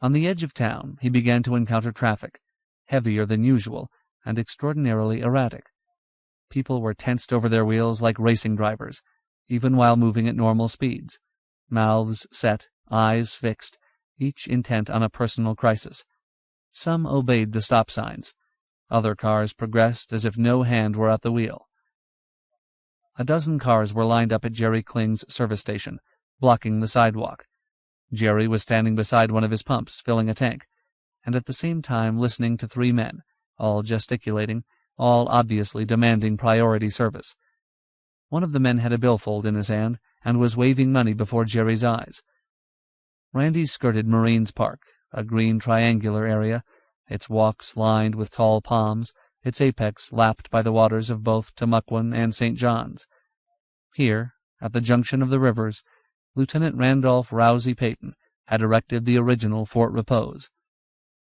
[SPEAKER 1] On the edge of town, he began to encounter traffic, heavier than usual and extraordinarily erratic. People were tensed over their wheels like racing drivers, even while moving at normal speeds, mouths set, eyes fixed, each intent on a personal crisis. Some obeyed the stop signs. Other cars progressed as if no hand were at the wheel. A dozen cars were lined up at Jerry Kling's service station, blocking the sidewalk. Jerry was standing beside one of his pumps, filling a tank, and at the same time listening to three men, all gesticulating, all obviously demanding priority service. One of the men had a billfold in his hand and was waving money before Jerry's eyes. Randy skirted Marines Park, a green triangular area, its walks lined with tall palms, its apex lapped by the waters of both Tamukwan and St. John's. Here, at the junction of the rivers, Lieutenant Randolph Rousey Peyton had erected the original Fort Repose.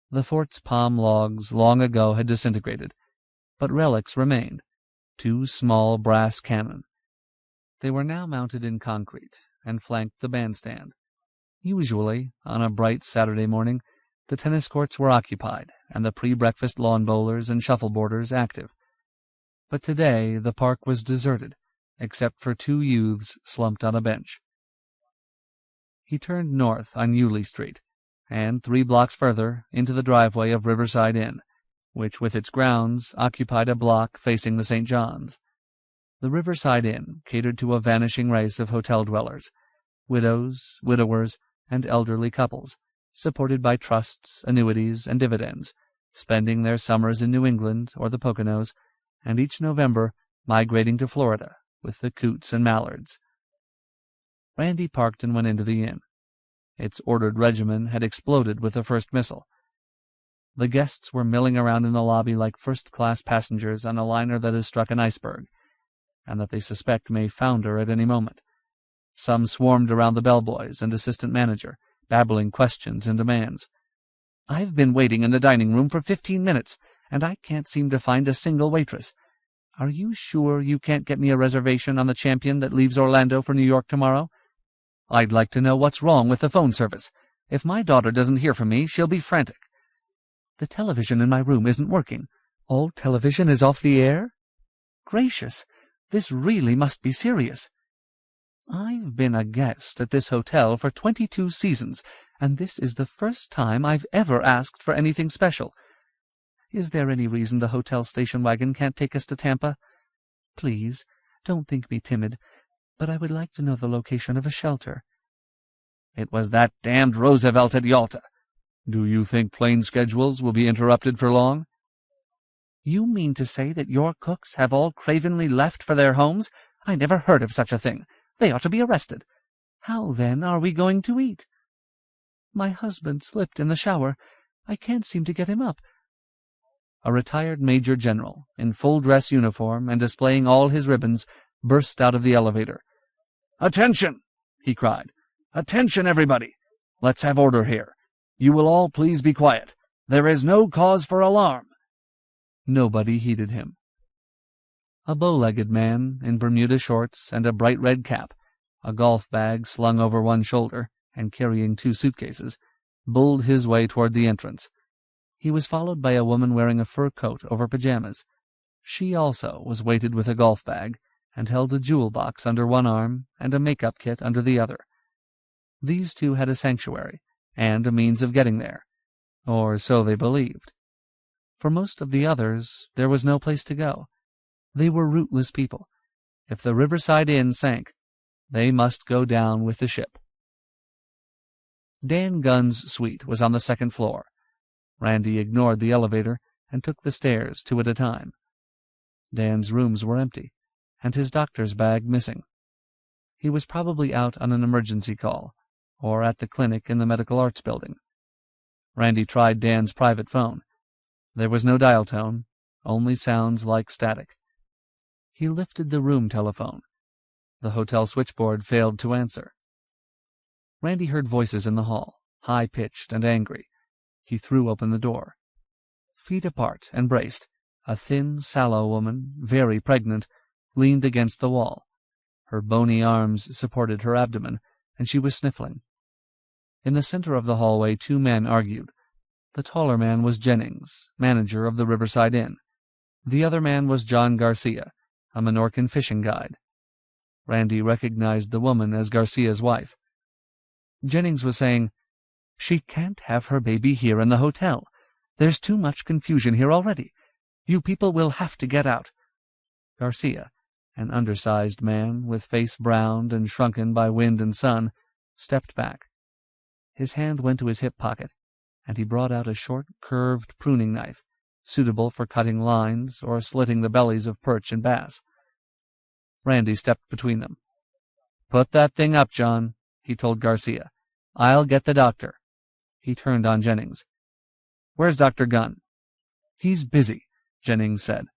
[SPEAKER 1] The fort's palm logs long ago had disintegrated, but relics remained, 2 small brass cannon. They were now mounted in concrete and flanked the bandstand. Usually, on a bright Saturday morning, the tennis courts were occupied and the pre-breakfast lawn bowlers and shuffleboarders active. But today the park was deserted, except for 2 youths slumped on a bench. He turned north on Yulee Street, and 3 blocks further into the driveway of Riverside Inn, which with its grounds occupied a block facing the St. John's. The Riverside Inn catered to a vanishing race of hotel dwellers, widows, widowers, and elderly couples, supported by trusts, annuities, and dividends, spending their summers in New England or the Poconos, and each November migrating to Florida with the coots and mallards. Randy parked and went into the inn. Its ordered regimen had exploded with the first missile. The guests were milling around in the lobby like first-class passengers on a liner that has struck an iceberg, and that they suspect may founder at any moment. Some swarmed around the bellboys and assistant manager, babbling questions and demands. "I've been waiting in the dining room for 15 minutes, and I can't seem to find a single waitress. Are you sure you can't get me a reservation on the Champion that leaves Orlando for New York tomorrow? I'd like to know what's wrong with the phone service. If my daughter doesn't hear from me, she'll be frantic. The television in my room isn't working. All television is off the air? Gracious, this really must be serious. I've been a guest at this hotel for 22 seasons, and this is the first time I've ever asked for anything special. Is there any reason the hotel station wagon can't take us to Tampa? Please, don't think me timid, but I would like to know the location of a shelter." "It was that damned Roosevelt at Yalta. Do you think plane schedules will be interrupted for long?" "You mean to say that your cooks have all cravenly left for their homes? I never heard of such a thing. They ought to be arrested. How, then, are we going to eat?" "My husband slipped in the shower. I can't seem to get him up." A retired major general, in full-dress uniform and displaying all his ribbons, burst out of the elevator. "Attention!" he cried. "Attention, everybody! Let's have order here. You will all please be quiet. There is no cause for alarm." Nobody heeded him. A bow-legged man in Bermuda shorts and a bright red cap, a golf bag slung over one shoulder and carrying 2 suitcases, bulled his way toward the entrance. He was followed by a woman wearing a fur coat over pajamas. She also was weighted with a golf bag and held a jewel box under one arm and a makeup kit under the other. These 2 had a sanctuary and a means of getting there, or so they believed. For most of the others, there was no place to go. They were rootless people. If the Riverside Inn sank, they must go down with the ship. Dan Gunn's suite was on the 2nd floor. Randy ignored the elevator and took the stairs 2 at a time. Dan's rooms were empty, and his doctor's bag missing. He was probably out on an emergency call, or at the clinic in the Medical Arts Building. Randy tried Dan's private phone. There was no dial tone, only sounds like static. He lifted the room telephone. The hotel switchboard failed to answer. Randy heard voices in the hall, high-pitched and angry. He threw open the door. Feet apart and braced, a thin, sallow woman, very pregnant, leaned against the wall. Her bony arms supported her abdomen, and she was sniffling. In the center of the hallway 2 men argued. The taller man was Jennings, manager of the Riverside Inn. The other man was John Garcia, a Menorcan fishing guide. Randy recognized the woman as Garcia's wife. Jennings was saying, "She can't have her baby here in the hotel. There's too much confusion here already. You people will have to get out." Garcia, an undersized man with face browned and shrunken by wind and sun, stepped back. His hand went to his hip pocket, and he brought out a short, curved pruning knife, suitable for cutting lines or slitting the bellies of perch and bass. Randy stepped between them. "Put that thing up, John," he told Garcia. "I'll get the doctor." He turned on Jennings. "Where's Dr. Gunn?" "He's busy," Jennings said.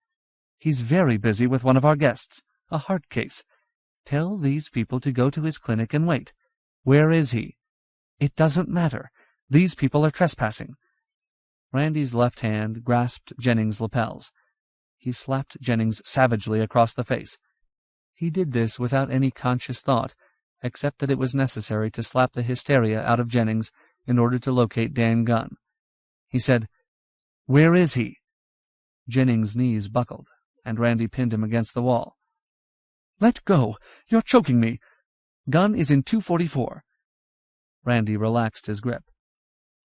[SPEAKER 1] "He's very busy with one of our guests, a heart case. Tell these people to go to his clinic and wait. Where is he?" "It doesn't matter. These people are trespassing." Randy's left hand grasped Jennings' lapels. He slapped Jennings savagely across the face. He did this without any conscious thought, except that it was necessary to slap the hysteria out of Jennings in order to locate Dan Gunn. He said, "Where is he?" Jennings' knees buckled, and Randy pinned him against the wall. "Let go! You're choking me! Gunn is in 244. Randy relaxed his grip.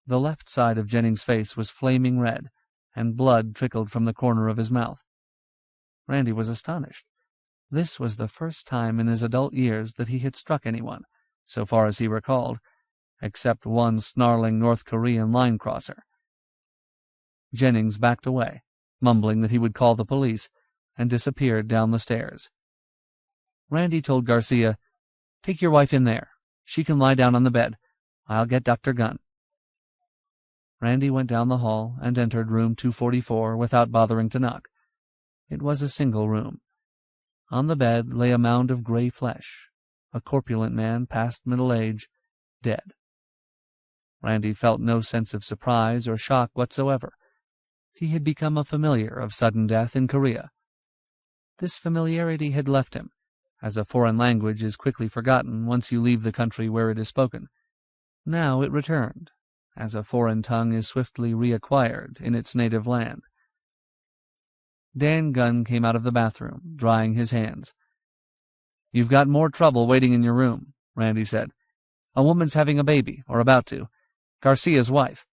[SPEAKER 1] The left side of Jennings' face was flaming red, and blood trickled from the corner of his mouth. Randy was astonished. This was the first time in his adult years that he had struck anyone, so far as he recalled, except one snarling North Korean line crosser. Jennings backed away, mumbling that he would call the police, and disappeared down the stairs. Randy told Garcia, "Take your wife in there. She can lie down on the bed. I'll get Dr. Gunn." Randy went down the hall and entered room 244 without bothering to knock. It was a single room. On the bed lay a mound of gray flesh, a corpulent man past middle age, dead. Randy felt no sense of surprise or shock whatsoever. He had become a familiar of sudden death in Korea. This familiarity had left him, as a foreign language is quickly forgotten once you leave the country where it is spoken. Now it returned, as a foreign tongue is swiftly reacquired in its native land. Dan Gunn came out of the bathroom, drying his hands. "You've got more trouble waiting in your room," Randy said. "A woman's having a baby, or about to. Garcia's wife."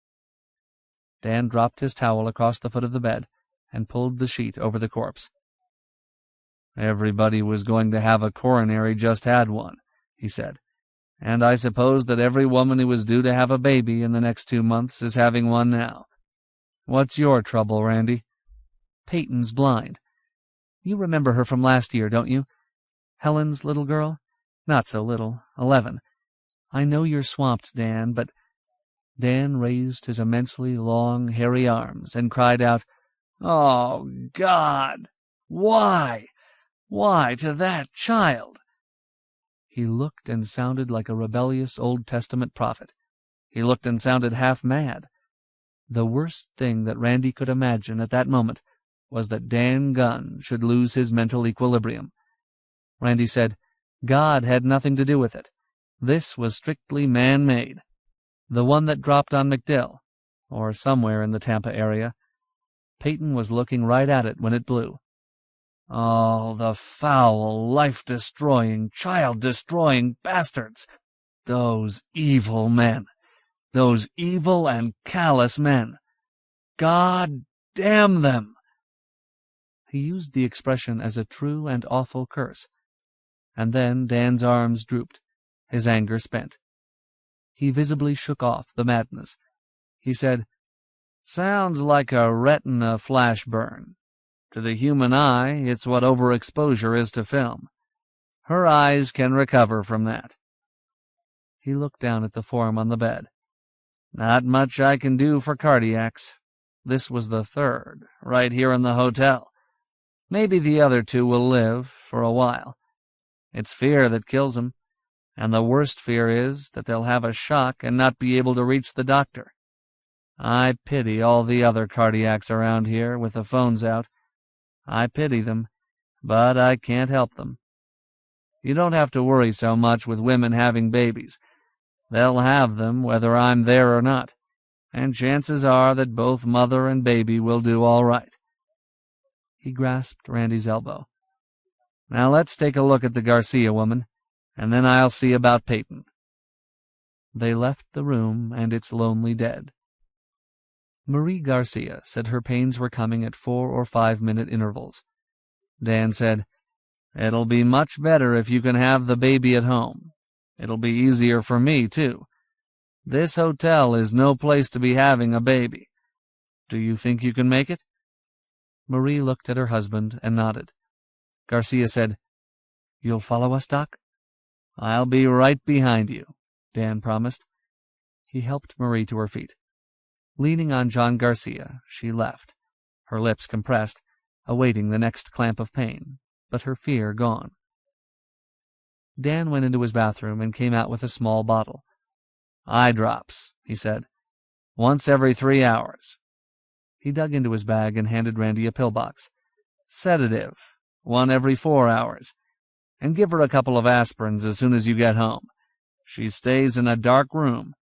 [SPEAKER 1] Dan dropped his towel across the foot of the bed and pulled the sheet over the corpse. "Everybody was going to have a coronary just had one," he said. "And I suppose that every woman who was due to have a baby in the next 2 months is having one now. What's your trouble, Randy?" "Peyton's blind. You remember her from last year, don't you? Helen's little girl? Not so little, 11. I know you're swamped, Dan, but—" Dan raised his immensely long, hairy arms and cried out, "Oh, God! Why? Why to that child?" He looked and sounded like a rebellious Old Testament prophet. He looked and sounded half mad. The worst thing that Randy could imagine at that moment was that Dan Gunn should lose his mental equilibrium. Randy said, God had nothing to do with it. This was strictly man-made. The one that dropped on McDill, or somewhere in the Tampa area. Peyton was looking right at it when it blew. Oh, the foul, life-destroying, child-destroying bastards! Those evil men! Those evil and callous men! God damn them! He used the expression as a true and awful curse. And then Dan's arms drooped, his anger spent. He visibly shook off the madness. He said, "Sounds like a retina flash burn. To the human eye, it's what overexposure is to film. Her eyes can recover from that." He looked down at the form on the bed. "Not much I can do for cardiacs. This was the third, right here in the hotel. Maybe the other 2 will live for a while. It's fear that kills 'em, and the worst fear is that they'll have a shock and not be able to reach the doctor. I pity all the other cardiacs around here with the phones out. I pity them, but I can't help them. You don't have to worry so much with women having babies. They'll have them whether I'm there or not, and chances are that both mother and baby will do all right." He grasped Randy's elbow. "Now let's take a look at the Garcia woman, and then I'll see about Peyton." They left the room and its lonely dead. Marie Garcia said her pains were coming at 4 or 5 minute intervals. Dan said, "It'll be much better if you can have the baby at home. It'll be easier for me, too. This hotel is no place to be having a baby. Do you think you can make it?" Marie looked at her husband and nodded. Garcia said, "You'll follow us, Doc?" "I'll be right behind you," Dan promised. He helped Marie to her feet. Leaning on John Garcia, she left, her lips compressed, awaiting the next clamp of pain, but her fear gone. Dan went into his bathroom and came out with a small bottle. "Eye drops," he said. "Once every 3 hours." He dug into his bag and handed Randy a pillbox. "Sedative, 1 every 4 hours. And give her a couple of aspirins as soon as you get home. She stays in a dark room.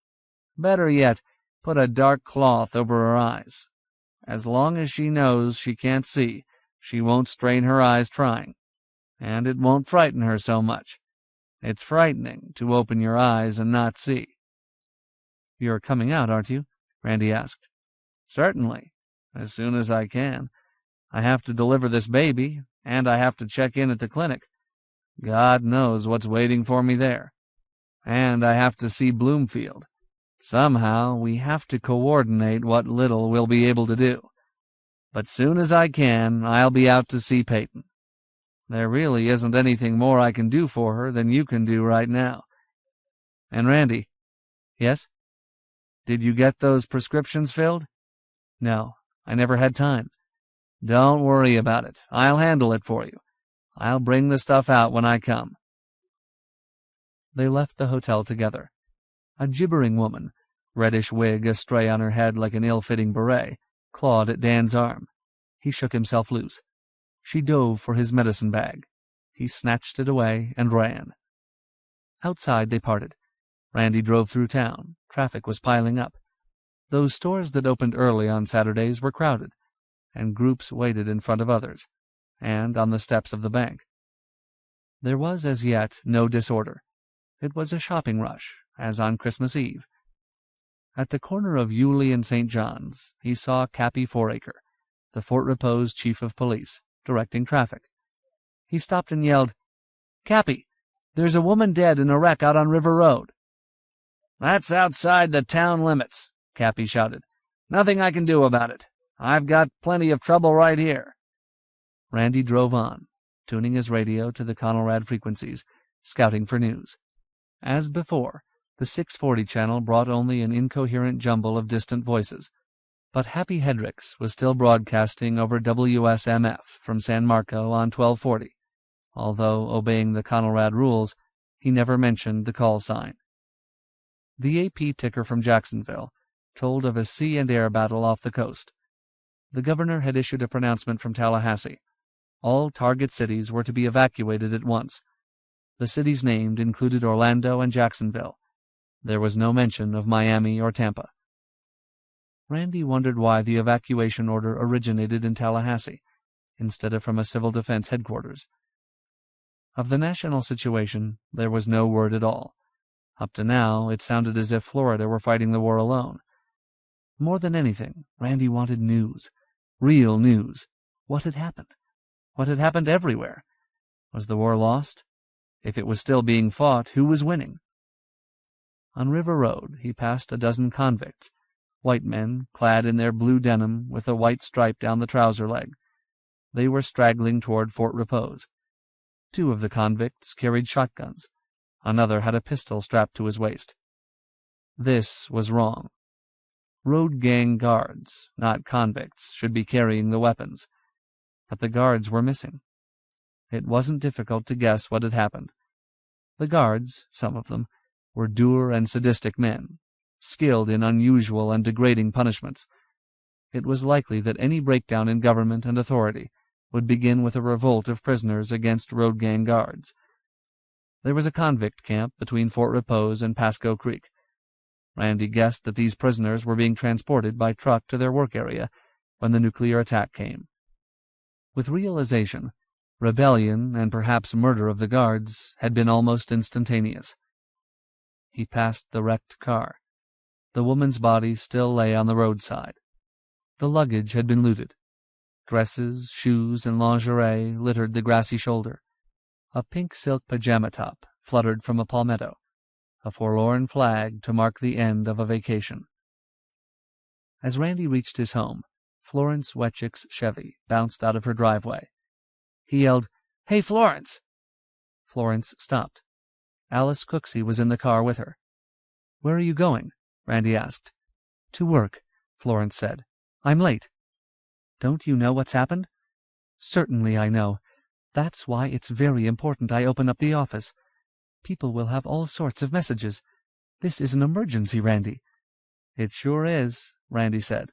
[SPEAKER 1] Better yet, put a dark cloth over her eyes. As long as she knows she can't see, she won't strain her eyes trying. And it won't frighten her so much. It's frightening to open your eyes and not see." "You're coming out, aren't you?" Randy asked. "Certainly, as soon as I can. I have to deliver this baby, and I have to check in at the clinic. God knows what's waiting for me there. And I have to see Bloomfield. Somehow we have to coordinate what little we'll be able to do. But soon as I can, I'll be out to see Peyton. There really isn't anything more I can do for her than you can do right now. And Randy." "Yes?" "Did you get those prescriptions filled?" "No, I never had time." "Don't worry about it. I'll handle it for you. I'll bring the stuff out when I come." They left the hotel together. A gibbering woman, reddish wig astray on her head like an ill-fitting beret, clawed at Dan's arm. He shook himself loose. She dove for his medicine bag. He snatched it away and ran. Outside they parted. Randy drove through town. Traffic was piling up. Those stores that opened early on Saturdays were crowded, and groups waited in front of others, and on the steps of the bank. There was as yet no disorder. It was a shopping rush, as on Christmas Eve. At the corner of Yulee and St. John's, he saw Cappy Foraker, the Fort Repose chief of police, directing traffic. He stopped and yelled, "Cappy, there's a woman dead in a wreck out on River Road." "That's outside the town limits," Cappy shouted. "Nothing I can do about it. I've got plenty of trouble right here." Randy drove on, tuning his radio to the Conelrad frequencies, scouting for news. As before, the 640 channel brought only an incoherent jumble of distant voices, but Happy Hendricks was still broadcasting over WSMF from San Marco on 1240, although, obeying the Conelrad rules, he never mentioned the call sign. The AP ticker from Jacksonville told of a sea and air battle off the coast. The governor had issued a pronouncement from Tallahassee. All target cities were to be evacuated at once. The cities named included Orlando and Jacksonville. There was no mention of Miami or Tampa. Randy wondered why the evacuation order originated in Tallahassee, instead of from a civil defense headquarters. Of the national situation, there was no word at all. Up to now, it sounded as if Florida were fighting the war alone. More than anything, Randy wanted news. Real news. What had happened? What had happened everywhere? Was the war lost? If it was still being fought, who was winning? On River Road, he passed a dozen convicts, white men clad in their blue denim with a white stripe down the trouser leg. They were straggling toward Fort Repose. 2 of the convicts carried shotguns. Another had a pistol strapped to his waist. This was wrong. Road gang guards, not convicts, should be carrying the weapons. But the guards were missing. It wasn't difficult to guess what had happened. The guards, some of them, were dour and sadistic men, skilled in unusual and degrading punishments. It was likely that any breakdown in government and authority would begin with a revolt of prisoners against road gang guards. There was a convict camp between Fort Repose and Pasco Creek. Randy guessed that these prisoners were being transported by truck to their work area when the nuclear attack came. With realization, rebellion and perhaps murder of the guards had been almost instantaneous. He passed the wrecked car. The woman's body still lay on the roadside. The luggage had been looted. Dresses, shoes, and lingerie littered the grassy shoulder. A pink silk pajama top fluttered from a palmetto, a forlorn flag to mark the end of a vacation. As Randy reached his home, Florence Wetchick's Chevy bounced out of her driveway. He yelled, "Hey, Florence!" Florence stopped. Alice Cooksey was in the car with her. "Where are you going?" Randy asked. "To work," Florence said. "I'm late." "Don't you know what's happened?" "Certainly I know. That's why it's very important I open up the office. People will have all sorts of messages. This is an emergency, Randy." "It sure is," Randy said.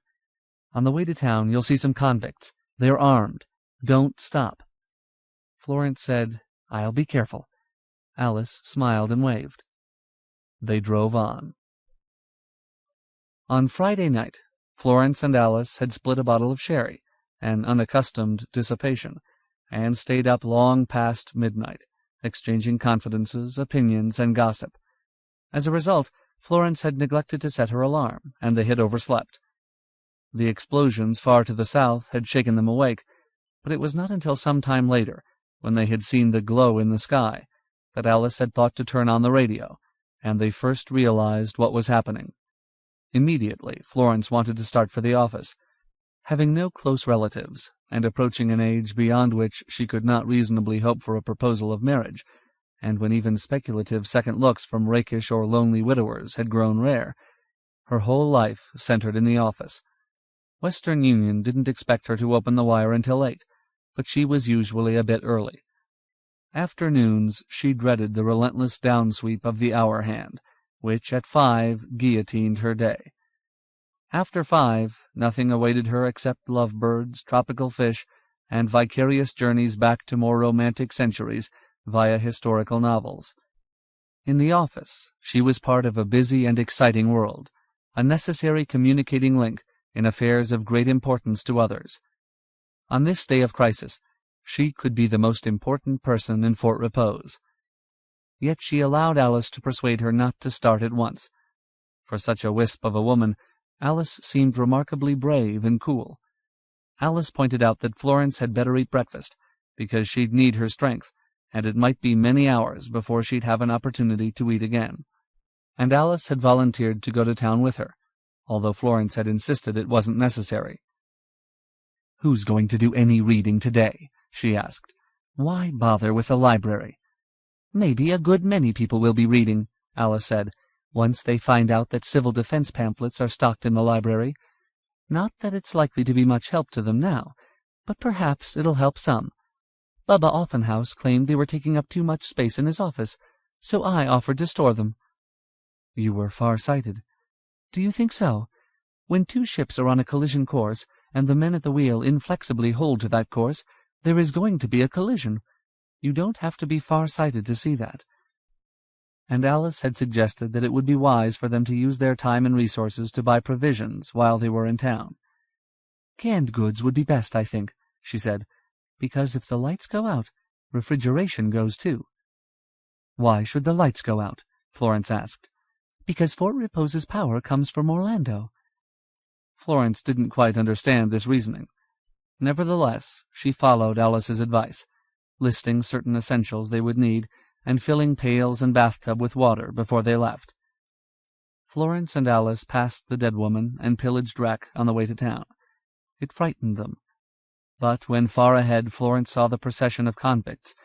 [SPEAKER 1] "On the way to town, you'll see some convicts. They're armed. Don't stop." Florence said, "I'll be careful." Alice smiled and waved. They drove on. On Friday night, Florence and Alice had split a bottle of sherry, an unaccustomed dissipation, and stayed up long past midnight, exchanging confidences, opinions, and gossip. As a result, Florence had neglected to set her alarm, and they had overslept. The explosions far to the south had shaken them awake, but it was not until some time later, when they had seen the glow in the sky, that Alice had thought to turn on the radio, and they first realized what was happening. Immediately, Florence wanted to start for the office. Having no close relatives, and approaching an age beyond which she could not reasonably hope for a proposal of marriage, and when even speculative second looks from rakish or lonely widowers had grown rare, her whole life centered in the office. Western Union didn't expect her to open the wire until 8, but she was usually a bit early. Afternoons she dreaded the relentless downsweep of the hour hand, which at 5 guillotined her day. After 5, nothing awaited her except lovebirds, tropical fish, and vicarious journeys back to more romantic centuries via historical novels. In the office, she was part of a busy and exciting world, a necessary communicating link in affairs of great importance to others. On this day of crisis, she could be the most important person in Fort Repose. Yet she allowed Alice to persuade her not to start at once. For such a wisp of a woman, Alice seemed remarkably brave and cool. Alice pointed out that Florence had better eat breakfast, because she'd need her strength, and it might be many hours before she'd have an opportunity to eat again. And Alice had volunteered to go to town with her, although Florence had insisted it wasn't necessary. "Who's going to do any reading today?" she asked. "Why bother with the library?" "Maybe a good many people will be reading," Alice said, "once they find out that civil defense pamphlets are stocked in the library. Not that it's likely to be much help to them now, but perhaps it'll help some. Bubba Offenhouse claimed they were taking up too much space in his office, so I offered to store them." "You were far-sighted." "Do you think so? When two ships are on a collision course, and the men at the wheel inflexibly hold to that course, there is going to be a collision. You don't have to be far-sighted to see that." And Alice had suggested that it would be wise for them to use their time and resources to buy provisions while they were in town. "Canned goods would be best, I think," she said, "because if the lights go out, refrigeration goes too." "Why should the lights go out?" Florence asked. "Because Fort Repose's power comes from Orlando." Florence didn't quite understand this reasoning. Nevertheless, she followed Alice's advice, listing certain essentials they would need, and filling pails and bathtub with water before they left. Florence and Alice passed the dead woman and pillaged wreck on the way to town. It frightened them. But when far ahead Florence saw the procession of convicts,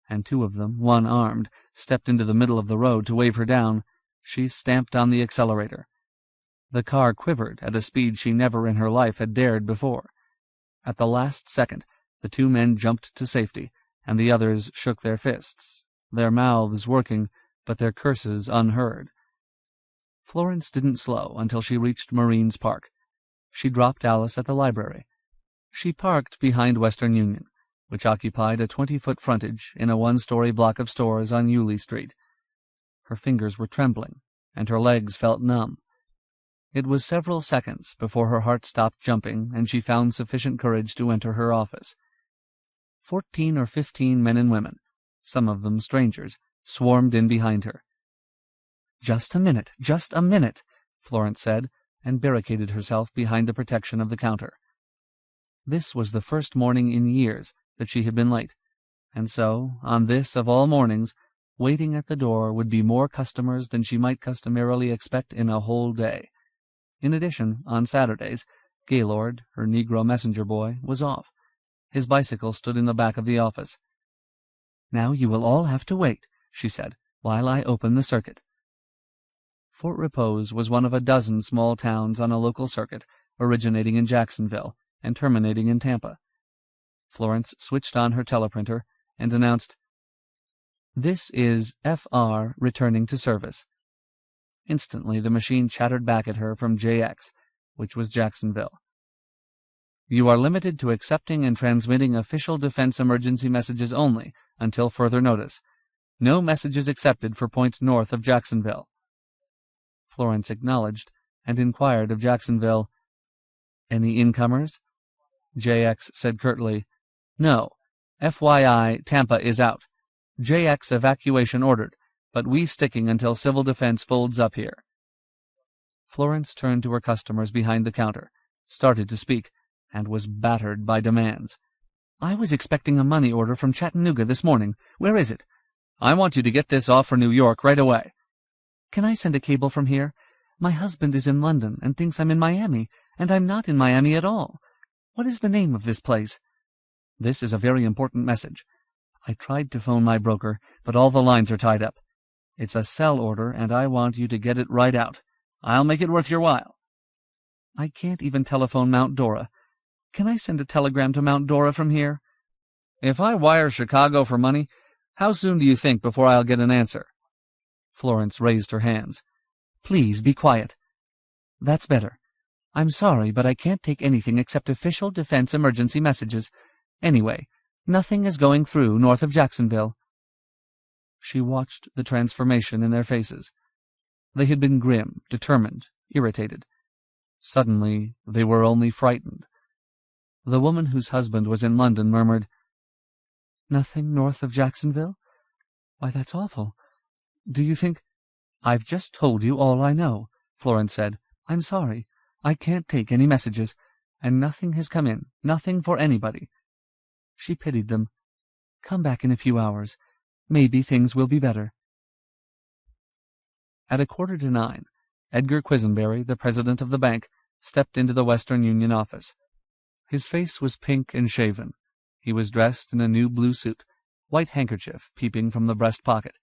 [SPEAKER 1] and two of them, one armed, stepped into the middle of the road to wave her down, she stamped on the accelerator. The car quivered at a speed she never in her life had dared before. At the last second, the two men jumped to safety, and the others shook their fists, their mouths working, but their curses unheard. Florence didn't slow until she reached Marines Park. She dropped Alice at the library. She parked behind Western Union, which occupied a 20-foot frontage in a one-story block of stores on Yulee Street. Her fingers were trembling, and her legs felt numb. It was several seconds before her heart stopped jumping and she found sufficient courage to enter her office. 14 or 15 men and women, some of them strangers, swarmed in behind her. Just a minute, Florence said, and barricaded herself behind the protection of the counter. This was the first morning in years that she had been late, and so, on this of all mornings, waiting at the door would be more customers than she might customarily expect in a whole day. In addition, on Saturdays, Gaylord, her Negro messenger boy, was off. His bicycle stood in the back of the office. "Now you will all have to wait," she said, "while I open the circuit." Fort Repose was one of a dozen small towns on a local circuit originating in Jacksonville and terminating in Tampa. Florence switched on her teleprinter and announced, "This is F.R. returning to service." Instantly the machine chattered back at her from JX, which was Jacksonville. "You are limited to accepting and transmitting official defense emergency messages only until further notice. No messages accepted for points north of Jacksonville." Florence acknowledged and inquired of Jacksonville, "Any incomers?" JX said curtly, "No. FYI, Tampa is out. JX evacuation ordered, but we sticking until civil defense folds up here." Florence turned to her customers behind the counter, started to speak, and was battered by demands. "I was expecting a money order from Chattanooga this morning. Where is it?" "I want you to get this off for New York right away." "Can I send a cable from here? My husband is in London and thinks I'm in Miami, and I'm not in Miami at all. What is the name of this place?" "This is a very important message. I tried to phone my broker, but all the lines are tied up. It's a sell order, and I want you to get it right out. I'll make it worth your while." "I can't even telephone Mount Dora. Can I send a telegram to Mount Dora from here?" "If I wire Chicago for money, how soon do you think before I'll get an answer?" Florence raised her hands. "Please be quiet." "That's better. I'm sorry, but I can't take anything except official defense emergency messages. Anyway, nothing is going through north of Jacksonville." She watched the transformation in their faces. They had been grim, determined, irritated. Suddenly, they were only frightened. The woman whose husband was in London murmured, "Nothing north of Jacksonville? Why, that's awful. Do you think—" "I've just told you all I know," Florence said. "I'm sorry. I can't take any messages, and nothing has come in, nothing for anybody." She pitied them. "Come back in a few hours. Maybe things will be better." At 8:45, Edgar Quisenberry, the president of the bank, stepped into the Western Union office. His face was pink and shaven. He was dressed in a new blue suit, white handkerchief peeping from the breast pocket,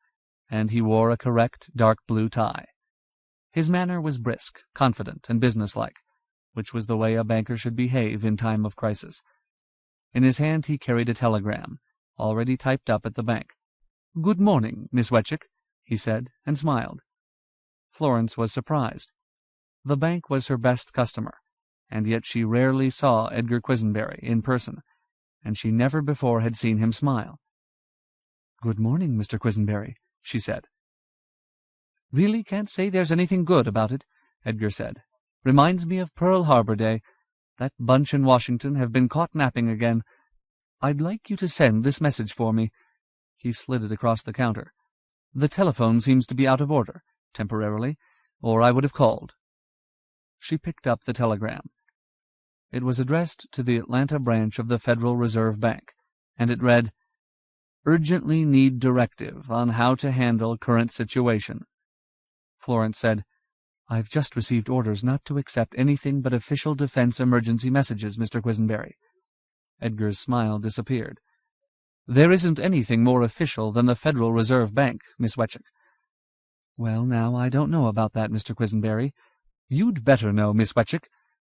[SPEAKER 1] and he wore a correct dark blue tie. His manner was brisk, confident, and businesslike, which was the way a banker should behave in time of crisis. In his hand he carried a telegram, already typed up at the bank. "Good morning, Miss Wetchick," he said, and smiled. Florence was surprised. The bank was her best customer, and yet she rarely saw Edgar Quisenberry in person, and she never before had seen him smile. "Good morning, Mr. Quisenberry," she said. "Really can't say there's anything good about it," Edgar said. "Reminds me of Pearl Harbor Day. That bunch in Washington have been caught napping again. I'd like you to send this message for me." He slid it across the counter. "The telephone seems to be out of order, temporarily, or I would have called." She picked up the telegram. It was addressed to the Atlanta branch of the Federal Reserve Bank, and it read, "Urgently need directive on how to handle current situation." Florence said, "I've just received orders not to accept anything but official defense emergency messages, Mr. Quisenberry." Edgar's smile disappeared. "There isn't anything more official than the Federal Reserve Bank, Miss Wetchick." "Well, now, I don't know about that, Mr. Quisenberry." "You'd better know, Miss Wetchick.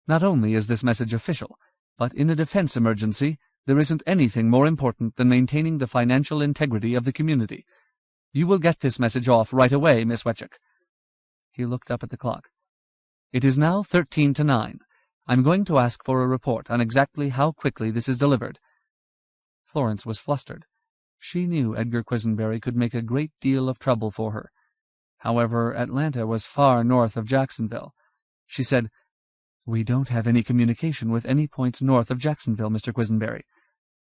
[SPEAKER 1] Not only is this message official, but in a defense emergency there isn't anything more important than maintaining the financial integrity of the community. You will get this message off right away, Miss Wetchick." He looked up at the clock. "It is now 13 to 9. I'm going to ask for a report on exactly how quickly this is delivered." Florence was flustered. She knew Edgar Quisenberry could make a great deal of trouble for her. However, Atlanta was far north of Jacksonville. She said, "We don't have any communication with any points north of Jacksonville, Mr. Quisenberry."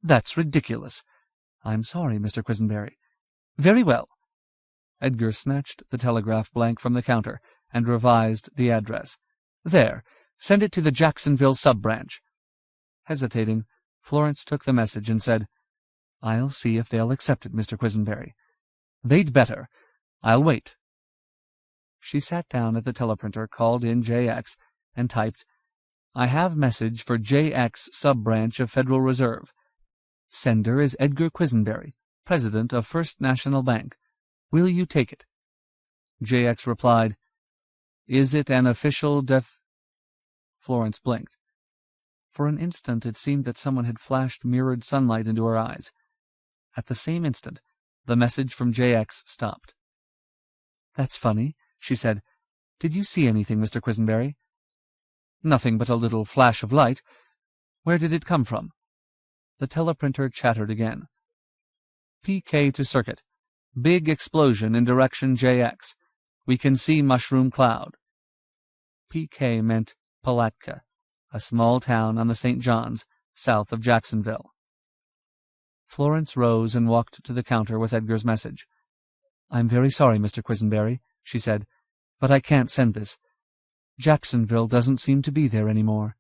[SPEAKER 1] "That's ridiculous." "I'm sorry, Mr. Quisenberry." "Very well." Edgar snatched the telegraph blank from the counter and revised the address. "There. Send it to the Jacksonville sub-branch." Hesitating, Florence took the message and said, "I'll see if they'll accept it, Mr. Quisenberry." "They'd better. I'll wait." She sat down at the teleprinter, called in JX, and typed, "I have message for JX sub-branch of Federal Reserve. Sender is Edgar Quisenberry, President of First National Bank. Will you take it?" JX replied, "Is it an official Florence blinked. For an instant it seemed that someone had flashed mirrored sunlight into her eyes. At the same instant, the message from JX stopped. "That's funny," she said. "Did you see anything, Mr. Quisenberry?" "Nothing but a little flash of light. Where did it come from?" The teleprinter chattered again. "PK to circuit. Big explosion in direction JX. We can see mushroom cloud." PK meant Palatka, a small town on the St. Johns, south of Jacksonville. Florence rose and walked to the counter with Edgar's message. "I'm very sorry, Mr. Quisenberry," she said, "but I can't send this. Jacksonville doesn't seem to be there anymore."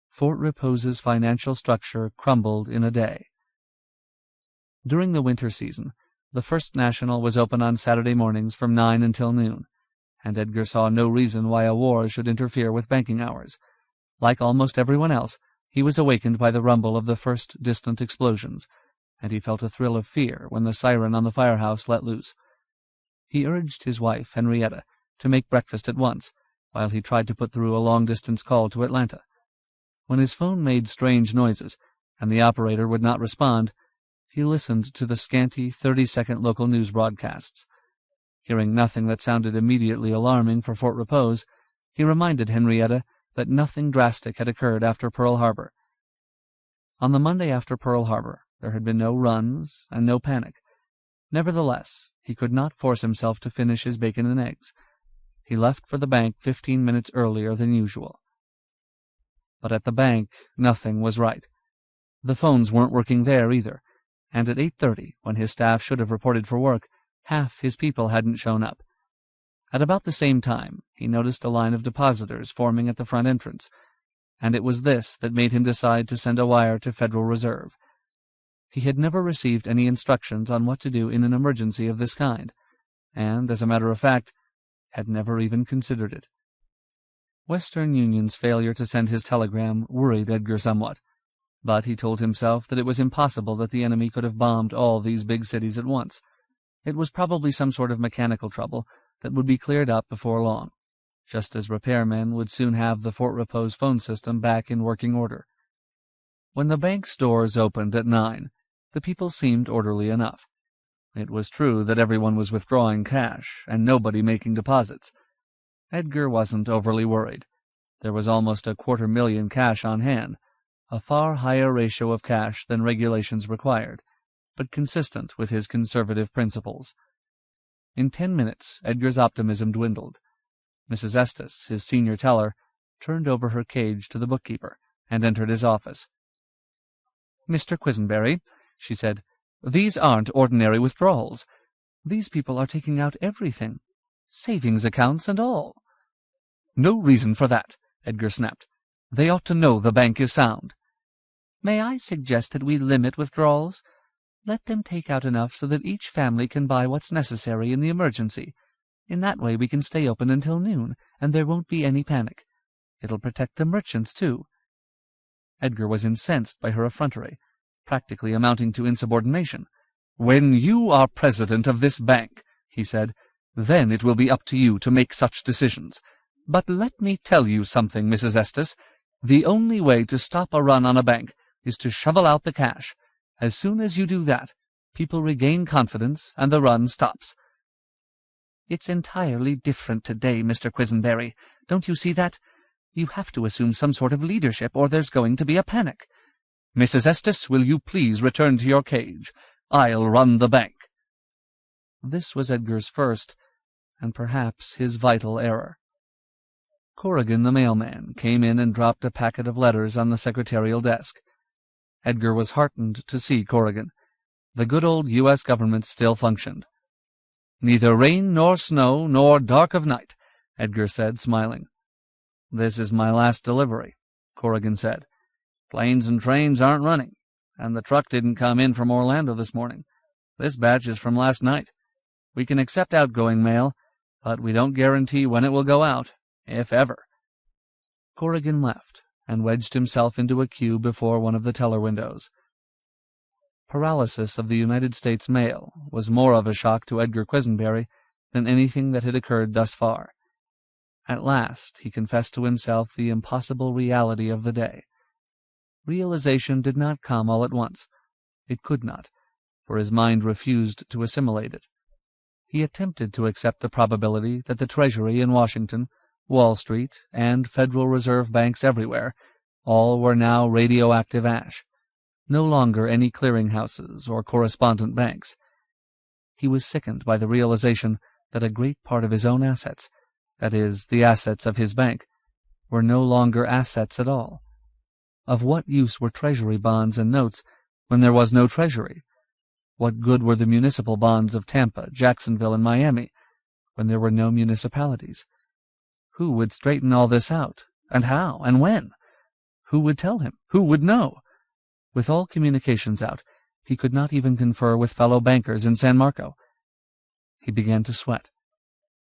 [SPEAKER 1] Fort Repose's financial structure crumbled in a day. During the winter season, the First National was open on Saturday mornings from 9 until noon, and Edgar saw no reason why a war should interfere with banking hours. Like almost everyone else, he was awakened by the rumble of the first distant explosions, and he felt a thrill of fear when the siren on the firehouse let loose. He urged his wife, Henrietta, to make breakfast at once, while he tried to put through a long-distance call to Atlanta. When his phone made strange noises, and the operator would not respond, he listened to the scanty 30-second local news broadcasts. Hearing nothing that sounded immediately alarming for Fort Repose, he reminded Henrietta that nothing drastic had occurred after Pearl Harbor. On the Monday after Pearl Harbor, there had been no runs and no panic. Nevertheless, he could not force himself to finish his bacon and eggs. He left for the bank 15 minutes earlier than usual. But at the bank, nothing was right. The phones weren't working there either, and at 8:30, when his staff should have reported for work, half his people hadn't shown up. At about the same time, he noticed a line of depositors forming at the front entrance, and it was this that made him decide to send a wire to Federal Reserve. He had never received any instructions on what to do in an emergency of this kind, and, as a matter of fact, had never even considered it. Western Union's failure to send his telegram worried Edgar somewhat, but he told himself that it was impossible that the enemy could have bombed all these big cities at once. It was probably some sort of mechanical trouble that would be cleared up before long, just as repairmen would soon have the Fort Repose phone system back in working order. When the bank's doors opened at 9, the people seemed orderly enough. It was true that everyone was withdrawing cash and nobody making deposits. Edgar wasn't overly worried. There was almost $250,000 cash on hand, a far higher ratio of cash than regulations required, but consistent with his conservative principles. In 10 minutes, Edgar's optimism dwindled. Mrs. Estes, his senior teller, turned over her cage to the bookkeeper and entered his office. "Mr. Quisenberry," she said, "these aren't ordinary withdrawals. These people are taking out everything, savings accounts and all." "No reason for that," Edgar snapped. "They ought to know the bank is sound." "May I suggest that we limit withdrawals? Let them take out enough so that each family can buy what's necessary in the emergency. In that way we can stay open until noon, and there won't be any panic. It'll protect the merchants, too." Edgar was incensed by her effrontery, practically amounting to insubordination. "When you are president of this bank," he said, "then it will be up to you to make such decisions. But let me tell you something, Mrs. Estes. The only way to stop a run on a bank is to shovel out the cash. As soon as you do that, people regain confidence and the run stops." "It's entirely different today, Mr. Quisenberry. Don't you see that? You have to assume some sort of leadership, or there's going to be a panic. Mrs. Estes, will you please return to your cage? I'll run the bank." This was Edgar's first, and perhaps his vital error. Corrigan, the mailman, came in and dropped a packet of letters on the secretarial desk. Edgar was heartened to see Corrigan. The good old U.S. government still functioned. "Neither rain nor snow nor dark of night," Edgar said, smiling. "This is my last delivery," Corrigan said. "Planes and trains aren't running, and the truck didn't come in from Orlando this morning. This batch is from last night. We can accept outgoing mail, but we don't guarantee when it will go out, if ever." Corrigan left and wedged himself into a queue before one of the teller windows. Paralysis of the United States mail was more of a shock to Edgar Quisenberry than anything that had occurred thus far. At last he confessed to himself the impossible reality of the day. Realization did not come all at once. It could not, for his mind refused to assimilate it. He attempted to accept the probability that the Treasury in Washington, Wall Street, and Federal Reserve banks everywhere, all were now radioactive ash, no longer any clearinghouses or correspondent banks. He was sickened by the realization that a great part of his own assets, that is, the assets of his bank, were no longer assets at all. Of what use were Treasury bonds and notes when there was no Treasury? What good were the municipal bonds of Tampa, Jacksonville, and Miami when there were no municipalities? Who would straighten all this out, and how, and when? Who would tell him? Who would know? With all communications out, he could not even confer with fellow bankers in San Marco. He began to sweat.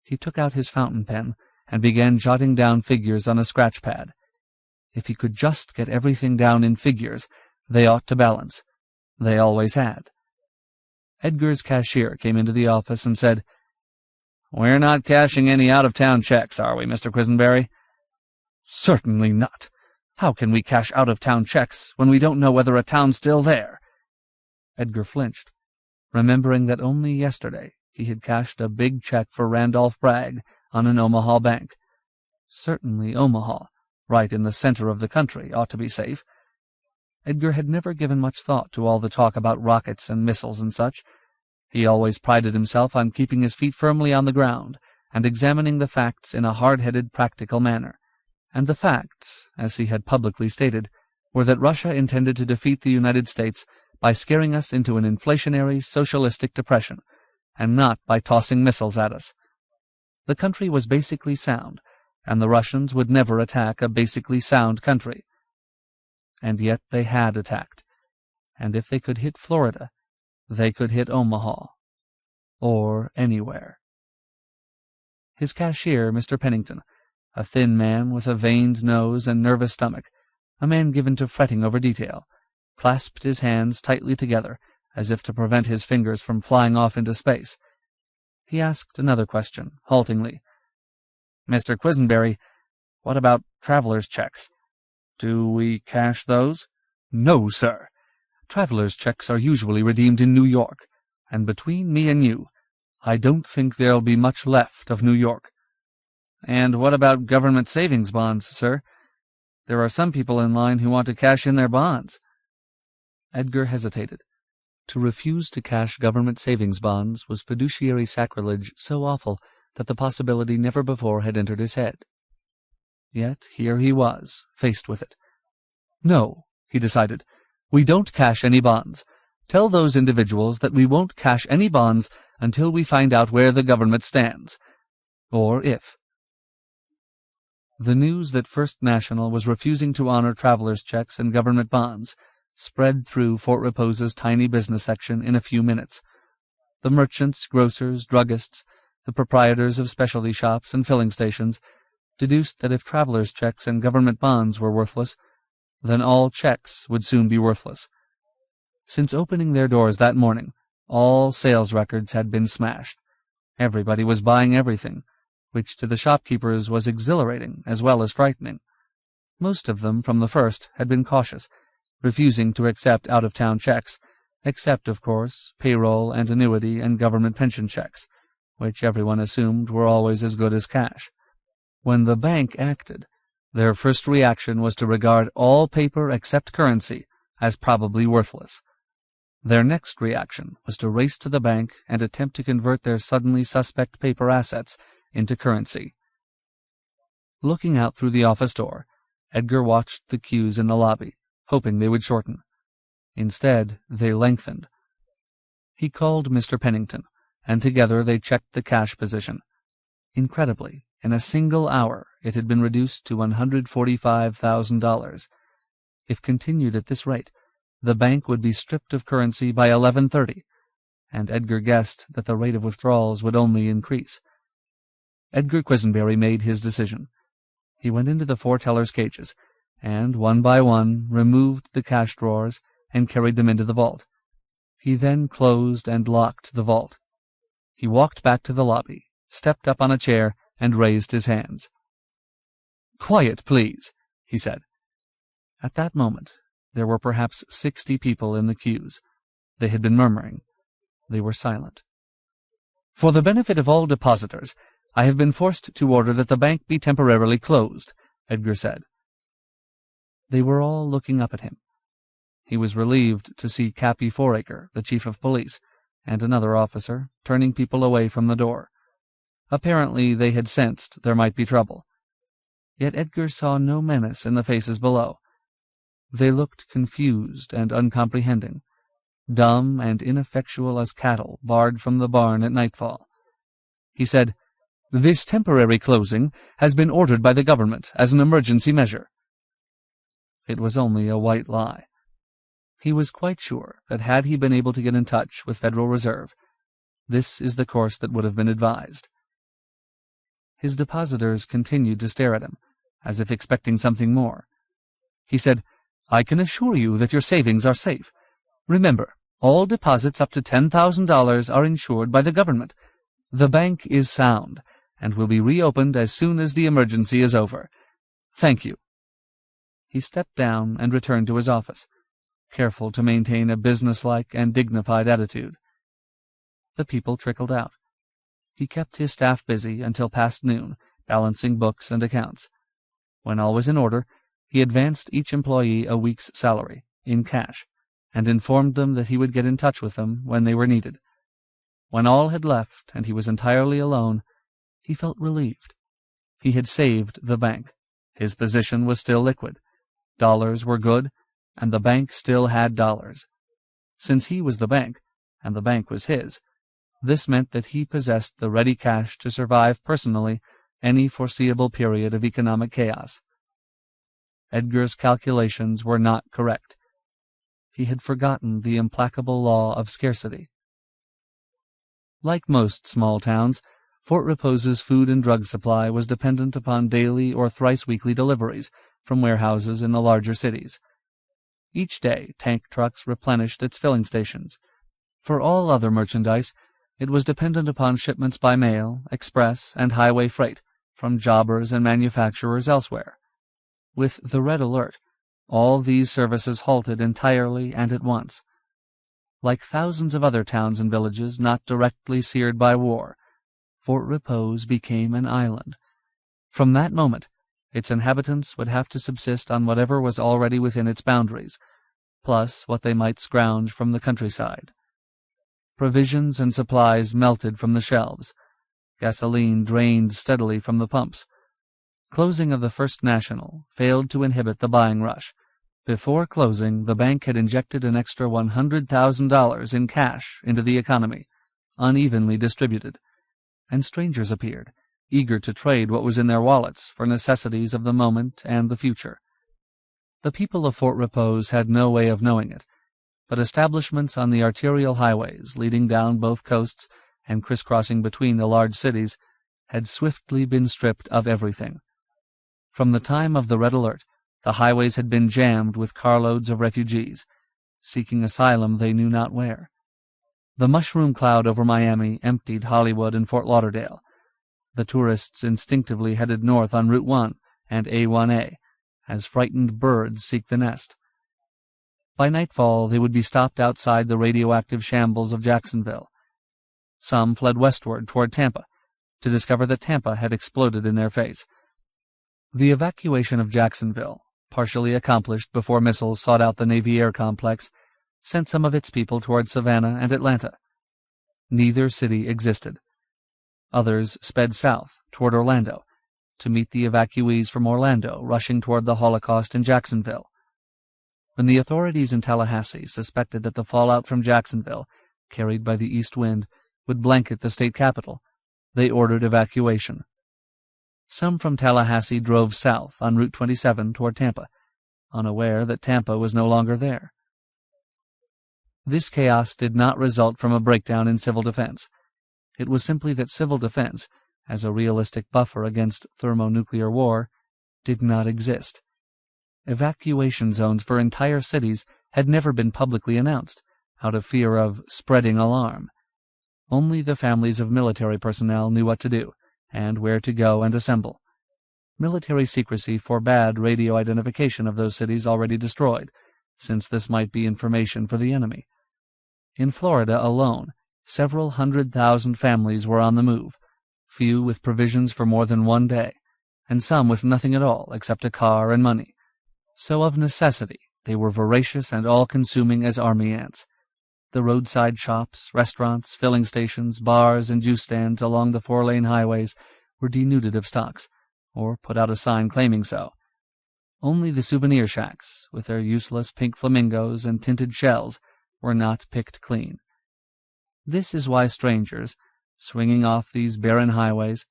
[SPEAKER 1] He took out his fountain pen and began jotting down figures on a scratch pad. If he could just get everything down in figures, they ought to balance. They always had. Edgar's cashier came into the office and said, "We're not cashing any out-of-town checks, are we, Mr. Quisenberry?" "Certainly not. How can we cash out-of-town checks when we don't know whether a town's still there?" Edgar flinched, remembering that only yesterday he had cashed a big check for Randolph Bragg on an Omaha bank. Certainly Omaha, right in the center of the country, ought to be safe. Edgar had never given much thought to all the talk about rockets and missiles and such. He always prided himself on keeping his feet firmly on the ground and examining the facts in a hard-headed, practical manner. And the facts, as he had publicly stated, were that Russia intended to defeat the United States by scaring us into an inflationary, socialistic depression, and not by tossing missiles at us. The country was basically sound, and the Russians would never attack a basically sound country. And yet they had attacked, and if they could hit Florida, they could hit Omaha, or anywhere. His cashier, Mr. Pennington, a thin man with a veined nose and nervous stomach, a man given to fretting over detail, clasped his hands tightly together as if to prevent his fingers from flying off into space. He asked another question, haltingly. "Mr. Quisenberry, what about traveler's checks? Do we cash those?" "No, sir. Traveler's checks are usually redeemed in New York, and between me and you, I don't think there'll be much left of New York." "And what about government savings bonds, sir? There are some people in line who want to cash in their bonds." Edgar hesitated. To refuse to cash government savings bonds was fiduciary sacrilege so awful that the possibility never before had entered his head. Yet here he was, faced with it. "No," he decided, "we don't cash any bonds. Tell those individuals that we won't cash any bonds until we find out where the government stands. Or if." The news that First National was refusing to honor travelers' checks and government bonds spread through Fort Repose's tiny business section in a few minutes. The merchants, grocers, druggists, the proprietors of specialty shops and filling stations deduced that if travelers' checks and government bonds were worthless, then all checks would soon be worthless. Since opening their doors that morning, all sales records had been smashed. Everybody was buying everything, which to the shopkeepers was exhilarating as well as frightening. Most of them, from the first, had been cautious, refusing to accept out-of-town checks, except, of course, payroll and annuity and government pension checks, which everyone assumed were always as good as cash. When the bank acted, their first reaction was to regard all paper except currency as probably worthless. Their next reaction was to race to the bank and attempt to convert their suddenly suspect paper assets into currency. Looking out through the office door, Edgar watched the queues in the lobby, hoping they would shorten. Instead, they lengthened. He called Mr. Pennington, and together they checked the cash position. Incredibly, in a single hour it had been reduced to $145,000. If continued at this rate, the bank would be stripped of currency by 11:30, and Edgar guessed that the rate of withdrawals would only increase. Edgar Quisenberry made his decision. He went into the 4 tellers' cages, and, one by one, removed the cash drawers and carried them into the vault. He then closed and locked the vault. He walked back to the lobby, stepped up on a chair, and raised his hands. "Quiet, please," he said. At that moment, there were perhaps 60 people in the queues. They had been murmuring. They were silent. "For the benefit of all depositors, I have been forced to order that the bank be temporarily closed," Edgar said. They were all looking up at him. He was relieved to see Cappy Foraker, the chief of police, and another officer, turning people away from the door. Apparently they had sensed there might be trouble. Yet Edgar saw no menace in the faces below. They looked confused and uncomprehending, dumb and ineffectual as cattle barred from the barn at nightfall. He said, "This temporary closing has been ordered by the government as an emergency measure." It was only a white lie. He was quite sure that had he been able to get in touch with Federal Reserve, this is the course that would have been advised. His depositors continued to stare at him, as if expecting something more. He said, "I can assure you that your savings are safe. Remember, all deposits up to $10,000 are insured by the government. The bank is sound, and will be reopened as soon as the emergency is over. Thank you." He stepped down and returned to his office, careful to maintain a businesslike and dignified attitude. The people trickled out. He kept his staff busy until past noon, balancing books and accounts. When all was in order, he advanced each employee a week's salary, in cash, and informed them that he would get in touch with them when they were needed. When all had left and he was entirely alone, he felt relieved. He had saved the bank. His position was still liquid. Dollars were good, and the bank still had dollars. Since he was the bank, and the bank was his, this meant that he possessed the ready cash to survive personally any foreseeable period of economic chaos. Edgar's calculations were not correct. He had forgotten the implacable law of scarcity. Like most small towns, Fort Repose's food and drug supply was dependent upon daily or thrice-weekly deliveries from warehouses in the larger cities. Each day, tank trucks replenished its filling stations. For all other merchandise, it was dependent upon shipments by mail, express, and highway freight from jobbers and manufacturers elsewhere. With the Red Alert, all these services halted entirely and at once. Like thousands of other towns and villages not directly seared by war, Fort Repose became an island. From that moment, its inhabitants would have to subsist on whatever was already within its boundaries, plus what they might scrounge from the countryside. Provisions and supplies melted from the shelves. Gasoline drained steadily from the pumps. Closing of the First National failed to inhibit the buying rush. Before closing, the bank had injected an extra $100,000 in cash into the economy, unevenly distributed, and strangers appeared, eager to trade what was in their wallets for necessities of the moment and the future. The people of Fort Repose had no way of knowing it, but establishments on the arterial highways leading down both coasts and crisscrossing between the large cities had swiftly been stripped of everything. From the time of the Red Alert, the highways had been jammed with carloads of refugees, seeking asylum they knew not where. The mushroom cloud over Miami emptied Hollywood and Fort Lauderdale. The tourists instinctively headed north on Route 1 and A1A, as frightened birds seek the nest. By nightfall, they would be stopped outside the radioactive shambles of Jacksonville. Some fled westward toward Tampa, to discover that Tampa had exploded in their face. The evacuation of Jacksonville, partially accomplished before missiles sought out the Navy Air Complex, sent some of its people toward Savannah and Atlanta. Neither city existed. Others sped south, toward Orlando, to meet the evacuees from Orlando rushing toward the Holocaust in Jacksonville. When the authorities in Tallahassee suspected that the fallout from Jacksonville, carried by the east wind, would blanket the state capital, they ordered evacuation. Some from Tallahassee drove south on Route 27 toward Tampa, unaware that Tampa was no longer there. This chaos did not result from a breakdown in civil defense. It was simply that civil defense, as a realistic buffer against thermonuclear war, did not exist. Evacuation zones for entire cities had never been publicly announced, out of fear of spreading alarm. Only the families of military personnel knew what to do, and where to go and assemble. Military secrecy forbade radio identification of those cities already destroyed, since this might be information for the enemy. In Florida alone, several 100,000 families were on the move, few with provisions for more than one day, and some with nothing at all except a car and money. So of necessity they were voracious and all-consuming as army ants. The roadside shops, restaurants, filling stations, bars, and juice stands along the 4-lane highways were denuded of stocks, or put out a sign claiming so. Only the souvenir shacks, with their useless pink flamingos and tinted shells, were not picked clean. This is why strangers, swinging off these barren highways,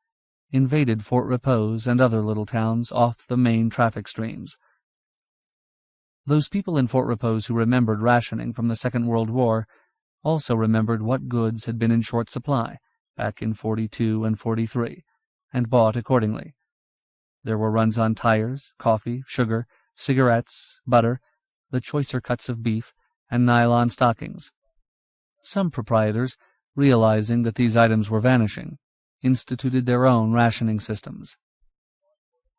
[SPEAKER 1] invaded Fort Repose and other little towns off the main traffic streams. Those people in Fort Repose who remembered rationing from the Second World War also remembered what goods had been in short supply back in 42 and 43, and bought accordingly. There were runs on tires, coffee, sugar, cigarettes, butter, the choicer cuts of beef, and nylon stockings. Some proprietors, realizing that these items were vanishing, instituted their own rationing systems.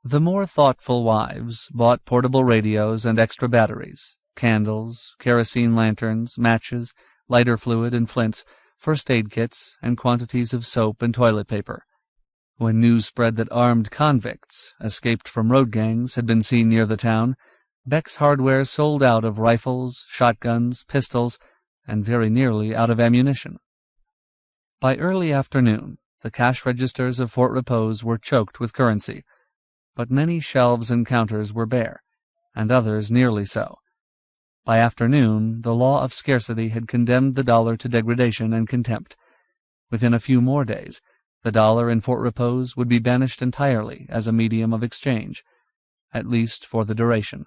[SPEAKER 1] The more thoughtful wives bought portable radios and extra batteries, candles, kerosene lanterns, matches, lighter fluid and flints, first aid kits, and quantities of soap and toilet paper. When news spread that armed convicts, escaped from road gangs, had been seen near the town, Beck's Hardware sold out of rifles, shotguns, pistols, and very nearly out of ammunition. By early afternoon, the cash registers of Fort Repose were choked with currency, but many shelves and counters were bare, and others nearly so. By afternoon, the law of scarcity had condemned the dollar to degradation and contempt. Within a few more days, the dollar in Fort Repose would be banished entirely as a medium of exchange, at least for the duration.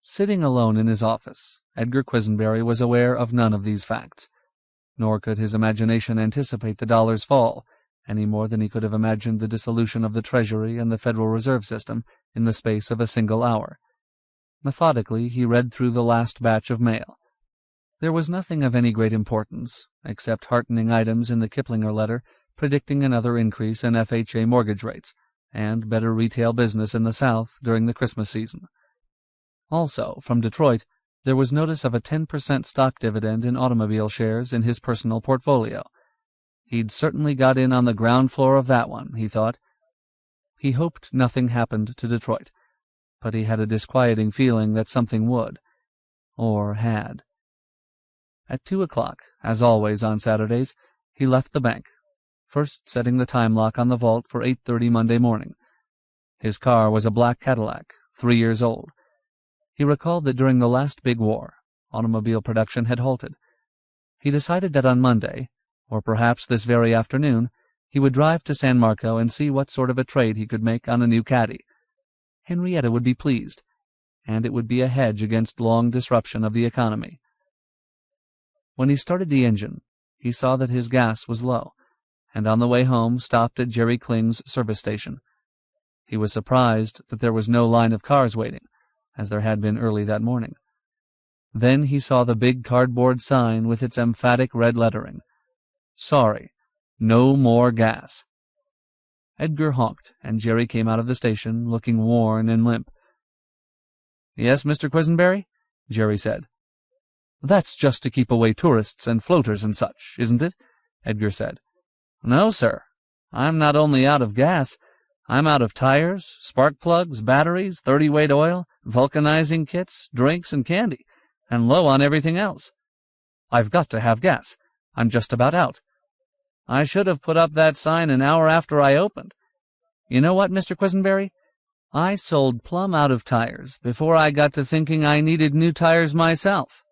[SPEAKER 1] Sitting alone in his office, Edgar Quisenberry was aware of none of these facts, nor could his imagination anticipate the dollar's fall, any more than he could have imagined the dissolution of the Treasury and the Federal Reserve System in the space of a single hour. Methodically, he read through the last batch of mail. There was nothing of any great importance, except heartening items in the Kiplinger letter predicting another increase in FHA mortgage rates, and better retail business in the South during the Christmas season. Also, from Detroit, there was notice of a 10% stock dividend in automobile shares in his personal portfolio. He'd certainly got in on the ground floor of that one, he thought. He hoped nothing happened to Detroit, but he had a disquieting feeling that something would, or had. At 2 o'clock, as always on Saturdays, he left the bank, first setting the time lock on the vault for 8:30 Monday morning. His car was a black Cadillac, 3 years old. He recalled that during the last big war, automobile production had halted. He decided that on Monday, or perhaps this very afternoon, he would drive to San Marco and see what sort of a trade he could make on a new Caddy. Henrietta would be pleased, and it would be a hedge against long disruption of the economy. When he started the engine, he saw that his gas was low, and on the way home stopped at Jerry Kling's service station. He was surprised that there was no line of cars waiting, as there had been early that morning. Then he saw the big cardboard sign with its emphatic red lettering, "Sorry, no more gas." Edgar honked, and Jerry came out of the station, looking worn and limp. "Yes, Mr. Quisenberry?" Jerry said. "That's just to keep away tourists and floaters and such, isn't it?" Edgar said. "No, sir. I'm not only out of gas, I'm out of tires, spark plugs, batteries, 30-weight oil, vulcanizing kits, drinks, and candy, and low on everything else. I've got to have gas. I'm just about out. I should have put up that sign an hour after I opened. You know what, Mr. Quisenberry? I sold plumb out of tires before I got to thinking I needed new tires myself.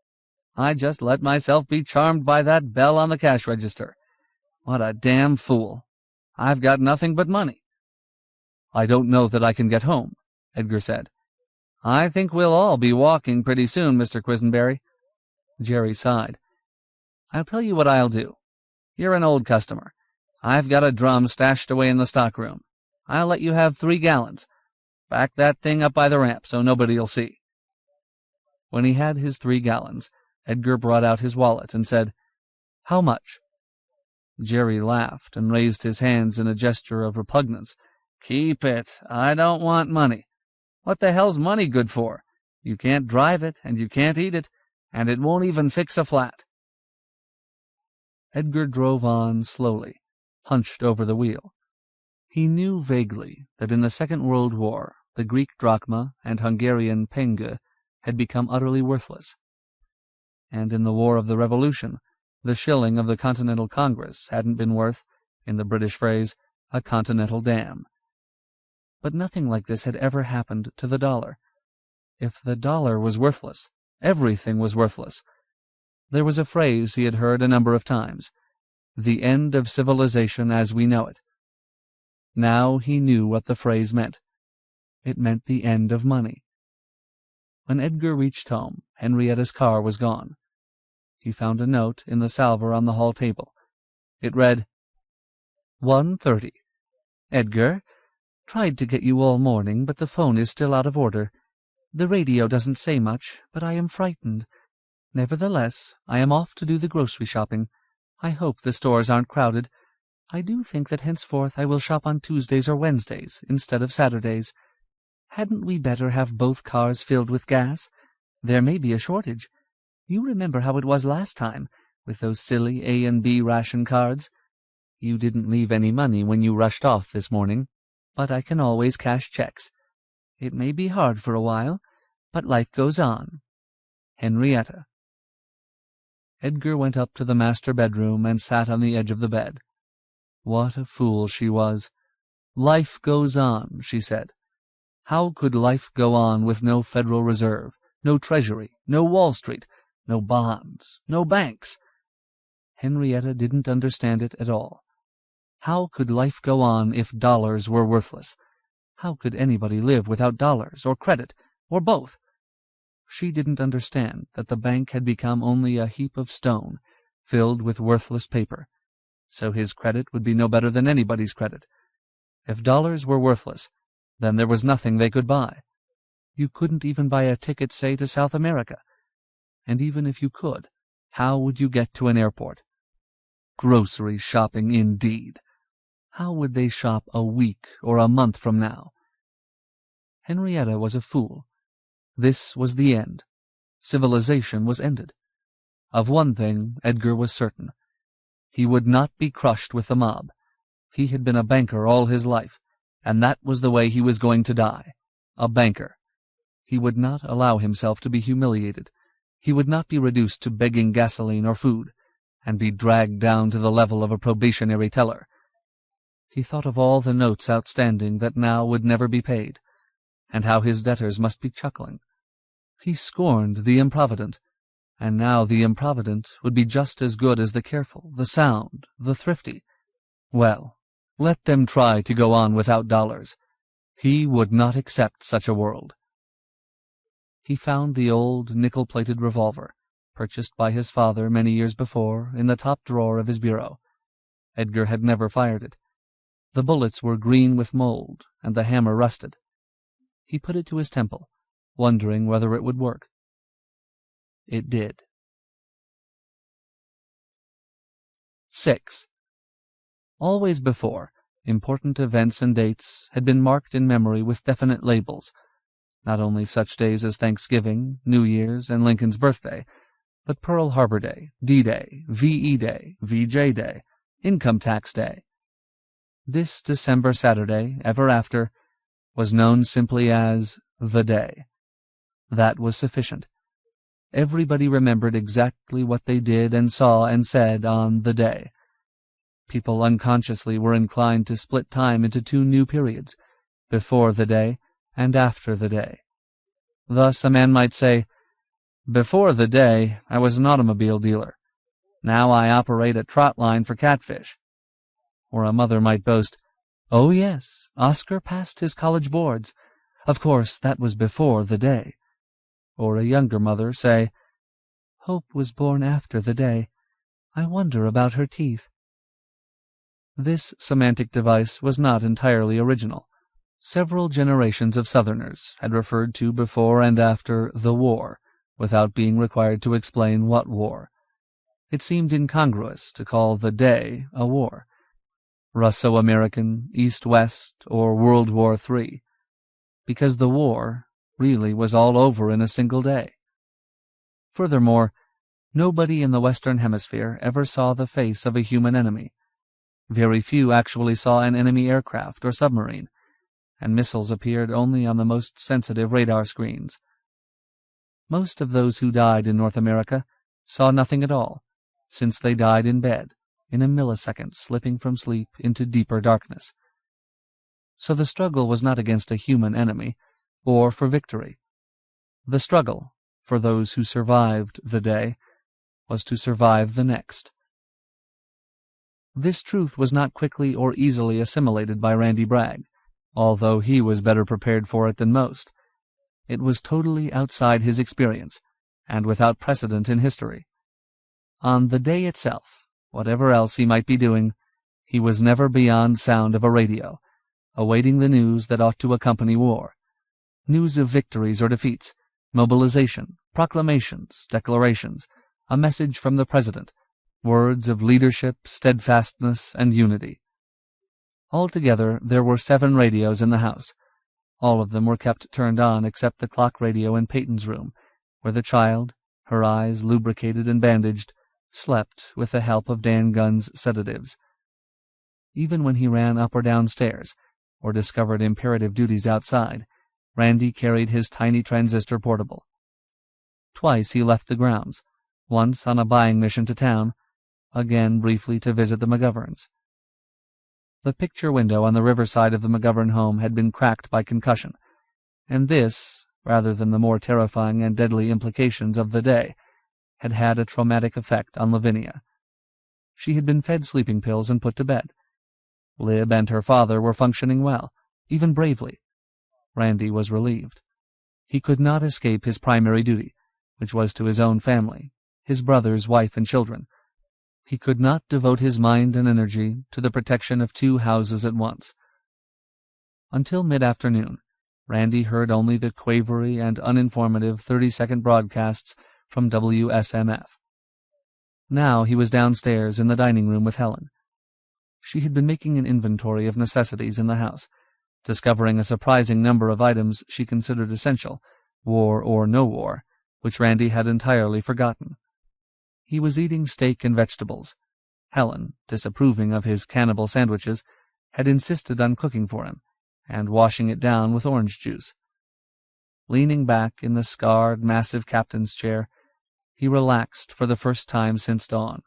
[SPEAKER 1] I just let myself be charmed by that bell on the cash register. What a damn fool. I've got nothing but money." "I don't know that I can get home," Edgar said. "I think we'll all be walking pretty soon, Mr. Quisenberry." Jerry sighed. "I'll tell you what I'll do. You're an old customer. I've got a drum stashed away in the stockroom. I'll let you have 3 gallons. Back that thing up by the ramp so nobody'll see." When he had his 3 gallons, Edgar brought out his wallet and said, "How much?" Jerry laughed and raised his hands in a gesture of repugnance. "Keep it. I don't want money. What the hell's money good for? You can't drive it, and you can't eat it, and it won't even fix a flat." Edgar drove on slowly, hunched over the wheel. He knew vaguely that in the Second World War the Greek drachma and Hungarian penge had become utterly worthless. And in the War of the Revolution, the shilling of the Continental Congress hadn't been worth, in the British phrase, a continental dam. But nothing like this had ever happened to the dollar. If the dollar was worthless, everything was worthless. There was a phrase he had heard a number of times: "The end of civilization as we know it." Now he knew what the phrase meant. It meant the end of money. When Edgar reached home, Henrietta's car was gone. He found a note in the salver on the hall table. It read, 1:30. Edgar, tried to get you all morning, but the phone is still out of order. The radio doesn't say much, but I am frightened. Nevertheless, I am off to do the grocery shopping. I hope the stores aren't crowded. I do think that henceforth I will shop on Tuesdays or Wednesdays instead of Saturdays. Hadn't we better have both cars filled with gas? There may be a shortage. You remember how it was last time, with those silly A and B ration cards. You didn't leave any money when you rushed off this morning, but I can always cash checks. It may be hard for a while, but life goes on. Henrietta. Edgar went up to the master bedroom and sat on the edge of the bed. What a fool she was. Life goes on, she said. How could life go on with no Federal Reserve, no Treasury, no Wall Street, no bonds, no banks? Henrietta didn't understand it at all. How could life go on if dollars were worthless? How could anybody live without dollars, or credit, or both? She didn't understand that the bank had become only a heap of stone, filled with worthless paper, so his credit would be no better than anybody's credit. If dollars were worthless, then there was nothing they could buy. You couldn't even buy a ticket, say, to South America. And even if you could, how would you get to an airport? Grocery shopping, indeed! How would they shop a week or a month from now? Henrietta was a fool. This was the end. Civilization was ended. Of one thing Edgar was certain. He would not be crushed with the mob. He had been a banker all his life, and that was the way he was going to die, a banker. He would not allow himself to be humiliated. He would not be reduced to begging gasoline or food, and be dragged down to the level of a probationary teller. He thought of all the notes outstanding that now would never be paid, and how his debtors must be chuckling. He scorned the improvident, and now the improvident would be just as good as the careful, the sound, the thrifty. Well, let them try to go on without dollars. He would not accept such a world. He found the old nickel-plated revolver, purchased by his father many years before, in the top drawer of his bureau. Edgar had never fired it. The bullets were green with mold, and the hammer rusted. He put it to his temple, wondering whether it would work. It did. 6. Always before, important events and dates had been marked in memory with definite labels, not only such days as Thanksgiving, New Year's, and Lincoln's birthday, but Pearl Harbor Day, D-Day, V.E. Day, V.J. Day, Income Tax Day. This December Saturday, ever after, was known simply as the day. That was sufficient. Everybody remembered exactly what they did and saw and said on the day. People unconsciously were inclined to split time into 2 new periods, before the day and after the day. Thus a man might say, Before the day, I was an automobile dealer. Now I operate a trot line for catfish. Or a mother might boast, "Oh yes, Oscar passed his college boards. Of course, that was before the day." Or a younger mother say, "Hope was born after the day. I wonder about her teeth." This semantic device was not entirely original. Several generations of Southerners had referred to before and after the war, without being required to explain what war. It seemed incongruous to call the day a war. Russo-American, East-West, or World War III, because the war really was all over in a single day. Furthermore, nobody in the Western Hemisphere ever saw the face of a human enemy. Very few actually saw an enemy aircraft or submarine, and missiles appeared only on the most sensitive radar screens. Most of those who died in North America saw nothing at all, since they died in bed, in a millisecond slipping from sleep into deeper darkness. So the struggle was not against a human enemy, or for victory. The struggle, for those who survived the day, was to survive the next. This truth was not quickly or easily assimilated by Randy Bragg, although he was better prepared for it than most. It was totally outside his experience, and without precedent in history. On the day itself, whatever else he might be doing, he was never beyond sound of a radio, awaiting the news that ought to accompany war. News of victories or defeats, mobilization, proclamations, declarations, a message from the President, words of leadership, steadfastness, and unity. Altogether, there were 7 radios in the house. All of them were kept turned on except the clock radio in Peyton's room, where the child, her eyes lubricated and bandaged, slept with the help of Dan Gunn's sedatives. Even when he ran up or downstairs, or discovered imperative duties outside, Randy carried his tiny transistor portable. Twice he left the grounds, once on a buying mission to town, again briefly to visit the McGoverns. The picture window on the riverside of the McGovern home had been cracked by concussion, and this, rather than the more terrifying and deadly implications of the day, had had a traumatic effect on Lavinia. She had been fed sleeping pills and put to bed. Lib and her father were functioning well, even bravely. Randy was relieved. He could not escape his primary duty, which was to his own family, his brother's wife and children. He could not devote his mind and energy to the protection of 2 houses at once. Until mid-afternoon, Randy heard only the quavery and uninformative 30-second broadcasts from WSMF. Now he was downstairs in the dining room with Helen. She had been making an inventory of necessities in the house, discovering a surprising number of items she considered essential, war or no war, which Randy had entirely forgotten. He was eating steak and vegetables. Helen, disapproving of his cannibal sandwiches, had insisted on cooking for him, and washing it down with orange juice. Leaning back in the scarred, massive captain's chair, he relaxed for the first time since dawn.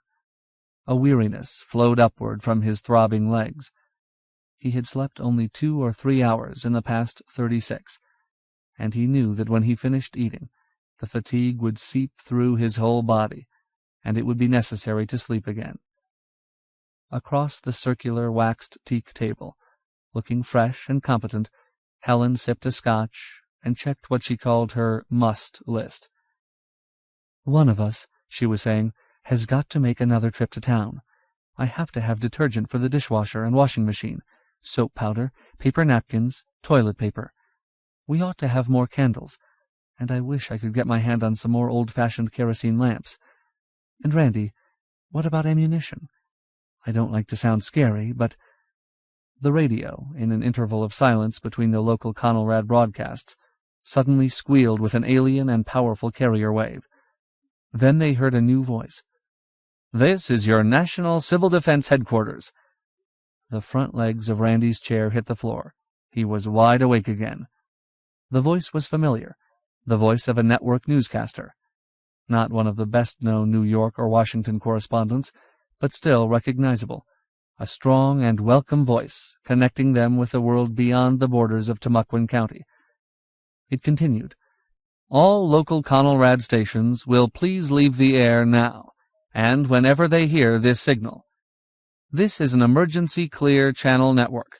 [SPEAKER 1] A weariness flowed upward from his throbbing legs. He had slept only 2 or 3 hours in the past 36, and he knew that when he finished eating, the fatigue would seep through his whole body, and it would be necessary to sleep again. Across the circular waxed teak table, looking fresh and competent, Helen sipped a scotch and checked what she called her must list. "One of us," she was saying, "has got to make another trip to town. I have to have detergent for the dishwasher and washing machine, soap powder, paper napkins, toilet paper. We ought to have more candles, and I wish I could get my hand on some more old-fashioned kerosene lamps. And, Randy, what about ammunition? I don't like to sound scary, but—" The radio, in an interval of silence between the local Conelrad broadcasts, suddenly squealed with an alien and powerful carrier wave. Then they heard a new voice. "This is your National Civil Defense Headquarters." The front legs of Randy's chair hit the floor. He was wide awake again. The voice was familiar, the voice of a network newscaster. Not one of the best-known New York or Washington correspondents, but still recognizable, a strong and welcome voice connecting them with the world beyond the borders of Tamaulipan County. It continued, All local Conelrad stations will please leave the air now, and whenever they hear this signal. This is an emergency clear channel network.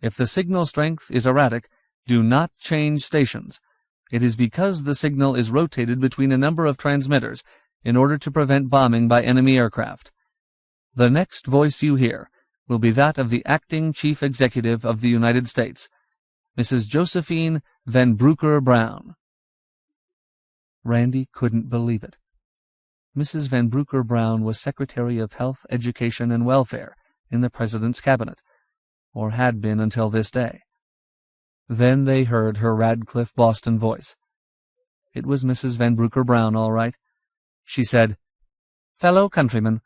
[SPEAKER 1] If the signal strength is erratic, do not change stations. It is because the signal is rotated between a number of transmitters in order to prevent bombing by enemy aircraft. The next voice you hear will be that of the Acting Chief Executive of the United States, Mrs. Josephine Van Brooker Brown. Randy couldn't believe it. Mrs. Van Brooker Brown was Secretary of Health, Education, and Welfare in the President's Cabinet, or had been until this day. Then they heard her Radcliffe Boston voice. It was Mrs. Van Brooker Brown, all right. She said, "Fellow countrymen,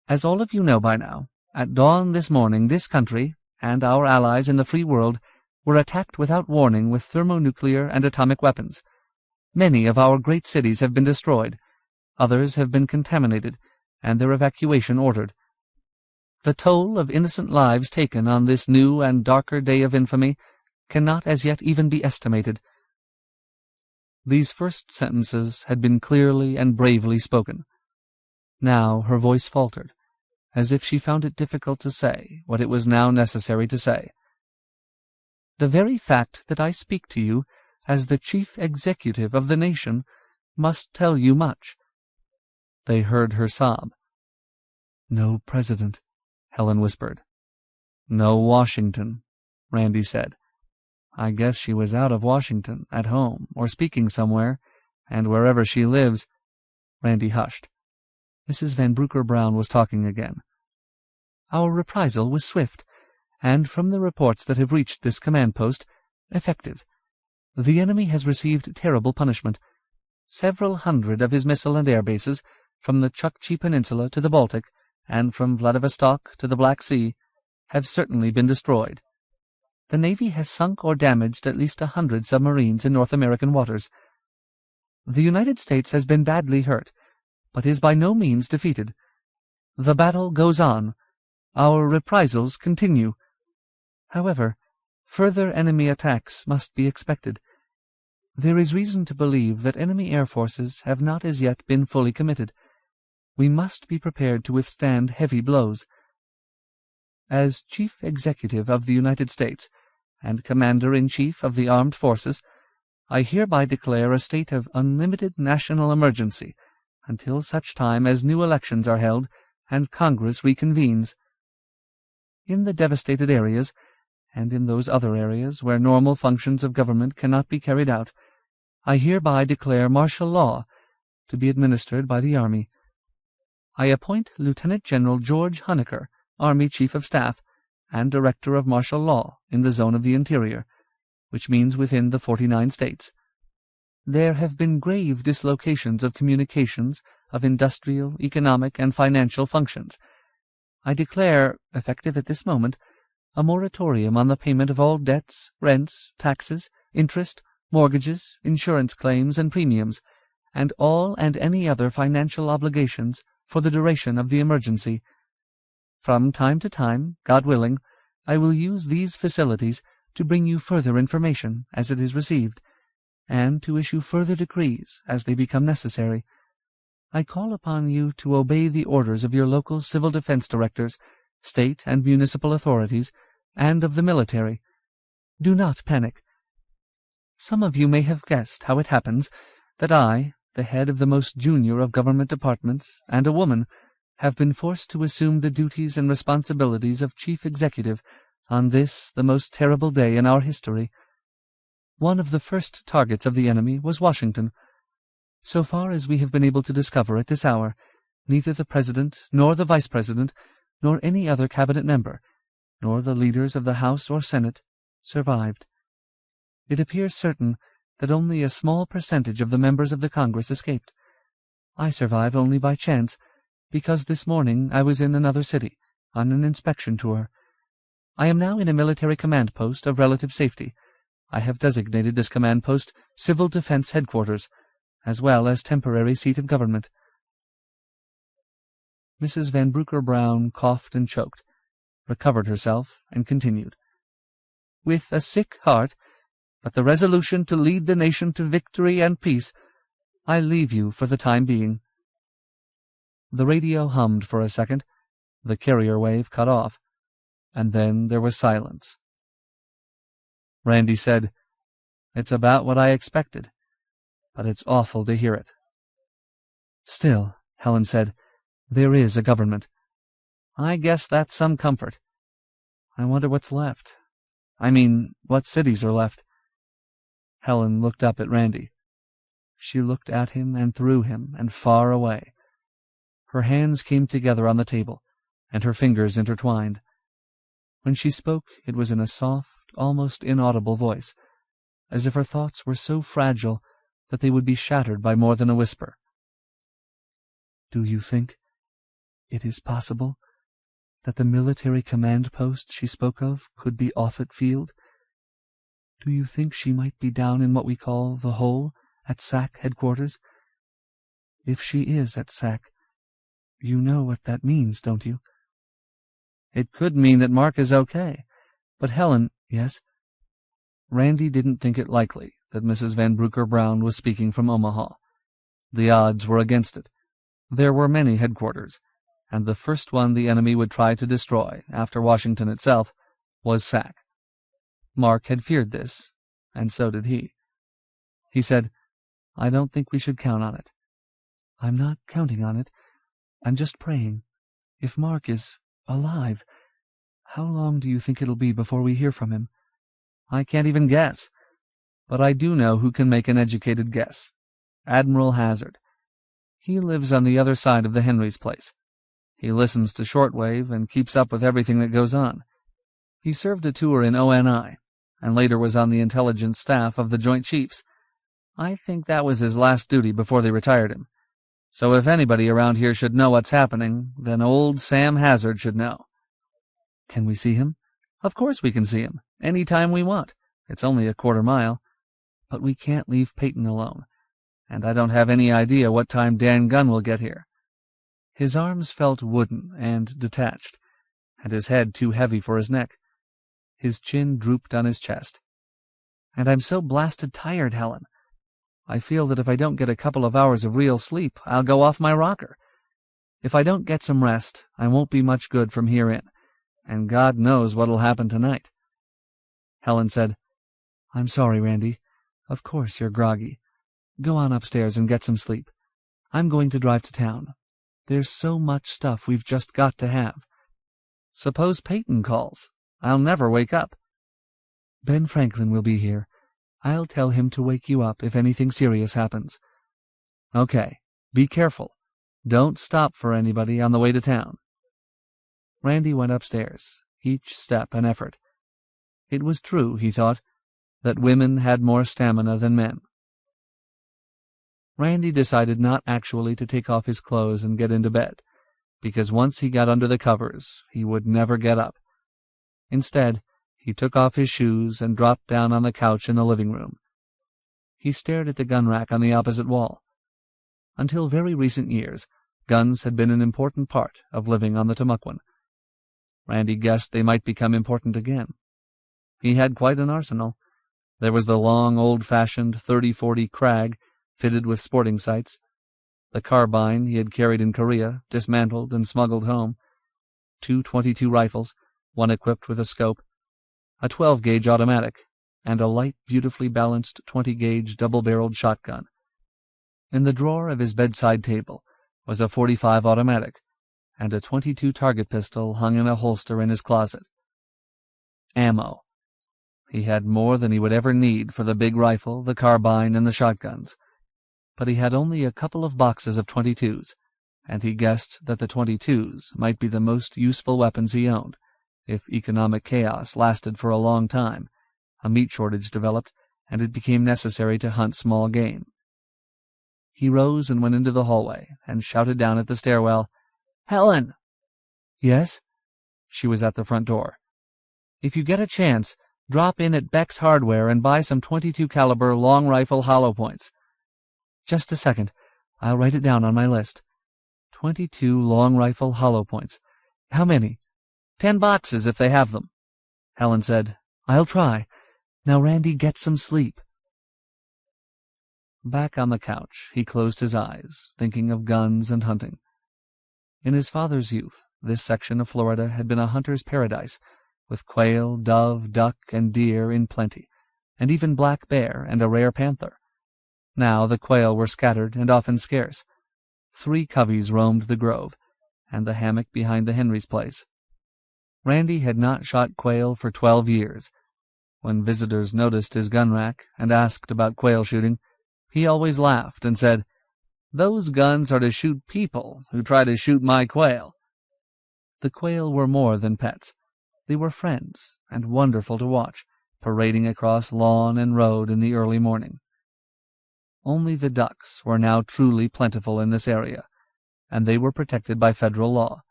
[SPEAKER 1] as all of you know by now, at dawn this morning this country, and our allies in the free world, were attacked without warning with thermonuclear and atomic weapons. Many of our great cities have been destroyed. Others have been contaminated, and their evacuation ordered. The toll of innocent lives taken on this new and darker day of infamy cannot as yet even be estimated." These first sentences had been clearly and bravely spoken. Now her voice faltered, as if she found it difficult to say what it was now necessary to say. "The very fact that I speak to you as the chief executive of the nation must tell you much." They heard her sob. "No president," Helen whispered. "No Washington," Randy said. "I guess she was out of Washington, at home, or speaking somewhere, and wherever she lives—" Randy hushed. Mrs. Van Brooker Brown was talking again. "Our reprisal was swift, and from the reports that have reached this command post, effective. The enemy has received terrible punishment. Several hundred of his missile and air bases, from the Chukchi Peninsula to the Baltic, and from Vladivostok to the Black Sea, have certainly been destroyed. The Navy has sunk or damaged at least 100 submarines in North American waters. The United States has been badly hurt, but is by no means defeated. The battle goes on. Our reprisals continue. However, further enemy attacks must be expected. There is reason to believe that enemy air forces have not as yet been fully committed. We must be prepared to withstand heavy blows. As Chief Executive of the United States and Commander-in-Chief of the Armed Forces, I hereby declare a state of unlimited national emergency until such time as new elections are held and Congress reconvenes. In the devastated areas, and in those other areas where normal functions of government cannot be carried out, I hereby declare martial law to be administered by the Army. I appoint Lieutenant General George Honecker, Army Chief of Staff, and Director of Martial Law in the Zone of the Interior, which means within the 49 states. There have been grave dislocations of communications, of industrial, economic, and financial functions. I declare, effective at this moment, a moratorium on the payment of all debts, rents, taxes, interest, mortgages, insurance claims, and premiums, and all and any other financial obligations for the duration of the emergency. From time to time, God willing, I will use these facilities to bring you further information as it is received, and to issue further decrees as they become necessary. I call upon you to obey the orders of your local civil defense directors, state and municipal authorities, and of the military. Do not panic. Some of you may have guessed how it happens that I, the head of the most junior of government departments, and a woman, have been forced to assume the duties and responsibilities of chief executive on this, the most terrible day in our history. One of the first targets of the enemy was Washington. So far as we have been able to discover at this hour, neither the President, nor the Vice President, nor any other cabinet member, nor the leaders of the House or Senate, survived. It appears certain that only a small percentage of the members of the Congress escaped. I survive only by chance, because this morning I was in another city, on an inspection tour. I am now in a military command post of relative safety. I have designated this command post Civil Defense Headquarters, as well as temporary seat of government. Mrs. Van Brooker Brown coughed and choked, recovered herself, and continued. With a sick heart, but the resolution to lead the nation to victory and peace, I leave you for the time being." The radio hummed for a second, the carrier wave cut off, and then there was silence. Randy said, "It's about what I expected, but it's awful to hear it." "Still," Helen said, "there is a government. I guess that's some comfort. I wonder what's left. I mean, what cities are left." Helen looked up at Randy. She looked at him and through him and far away. Her hands came together on the table, and her fingers intertwined. When she spoke, it was in a soft, almost inaudible voice, as if her thoughts were so fragile that they would be shattered by more than a whisper. "Do you think it is possible that the military command post she spoke of could be Offutt Field? Do you think she might be down in what we call the Hole at SAC headquarters? If she is at SAC, you know what that means, don't you?" "It could mean that Mark is okay. But Helen—" "Yes?" Randy didn't think it likely that Mrs. Van Brooker Brown was speaking from Omaha. The odds were against it. There were many headquarters, and the first one the enemy would try to destroy, after Washington itself, was SAC. Mark had feared this, and so did he. He said, "I don't think we should count on it." "I'm not counting on it. I'm just praying. If Mark is alive, how long do you think it'll be before we hear from him?" "I can't even guess. But I do know who can make an educated guess. Admiral Hazard. He lives on the other side of the Henrys' place. He listens to shortwave and keeps up with everything that goes on. He served a tour in ONI, and later was on the intelligence staff of the Joint Chiefs. I think that was his last duty before they retired him. So if anybody around here should know what's happening, then old Sam Hazard should know." "Can we see him?" "Of course we can see him, any time we want. It's only a quarter mile. But we can't leave Peyton alone, and I don't have any idea what time Dan Gunn will get here." His arms felt wooden and detached, and his head too heavy for his neck. His chin drooped on his chest. "And I'm so blasted tired, Helen. I feel that if I don't get a couple of hours of real sleep, I'll go off my rocker. If I don't get some rest, I won't be much good from here in, and God knows what'll happen tonight." Helen said, "I'm sorry, Randy. Of course you're groggy. Go on upstairs and get some sleep. I'm going to drive to town. There's so much stuff we've just got to have." "Suppose Peyton calls? I'll never wake up." "Ben Franklin will be here. I'll tell him to wake you up if anything serious happens." "Okay. Be careful. Don't stop for anybody on the way to town." Randy went upstairs, each step an effort. It was true, he thought, that women had more stamina than men. Randy decided not actually to take off his clothes and get into bed, because once he got under the covers, he would never get up. Instead, he took off his shoes and dropped down on the couch in the living room. He stared at the gun rack on the opposite wall. Until very recent years, guns had been an important part of living on the Timucuan. Randy guessed they might become important again. He had quite an arsenal. There was the long, old-fashioned 30-40 Krag, fitted with sporting sights, the carbine he had carried in Korea, dismantled and smuggled home, 2 .22 rifles, one equipped with a scope, a 12-gauge automatic, and a light, beautifully balanced 20-gauge double-barreled shotgun. In the drawer of his bedside table was a .45 automatic, and a .22 target pistol hung in a holster in his closet. Ammo. He had more than he would ever need for the big rifle, the carbine, and the shotguns. But he had only a couple of boxes of .22s, and he guessed that the .22s might be the most useful weapons he owned. If economic chaos lasted for a long time, a meat shortage developed, and it became necessary to hunt small game. He rose and went into the hallway and shouted down at the stairwell, "Helen!" "Yes?" She was at the front door. "If you get a chance, drop in at Beck's Hardware and buy some .22 caliber long rifle hollow points." "Just a second. I'll write it down on my list. .22 long rifle hollow points. How many?" 10 boxes if they have them." Helen said, "I'll try. Now, Randy, get some sleep." Back on the couch, he closed his eyes, thinking of guns and hunting. In his father's youth, this section of Florida had been a hunter's paradise, with quail, dove, duck, and deer in plenty, and even black bear and a rare panther. Now the quail were scattered and often scarce. 3 coveys roamed the grove, and the hammock behind the Henry's place. Randy had not shot quail for 12 years. When visitors noticed his gun rack and asked about quail shooting, he always laughed and said, "Those guns are to shoot people who try to shoot my quail." The quail were more than pets. They were friends, and wonderful to watch, parading across lawn and road in the early morning. Only the ducks were now truly plentiful in this area, and they were protected by federal law.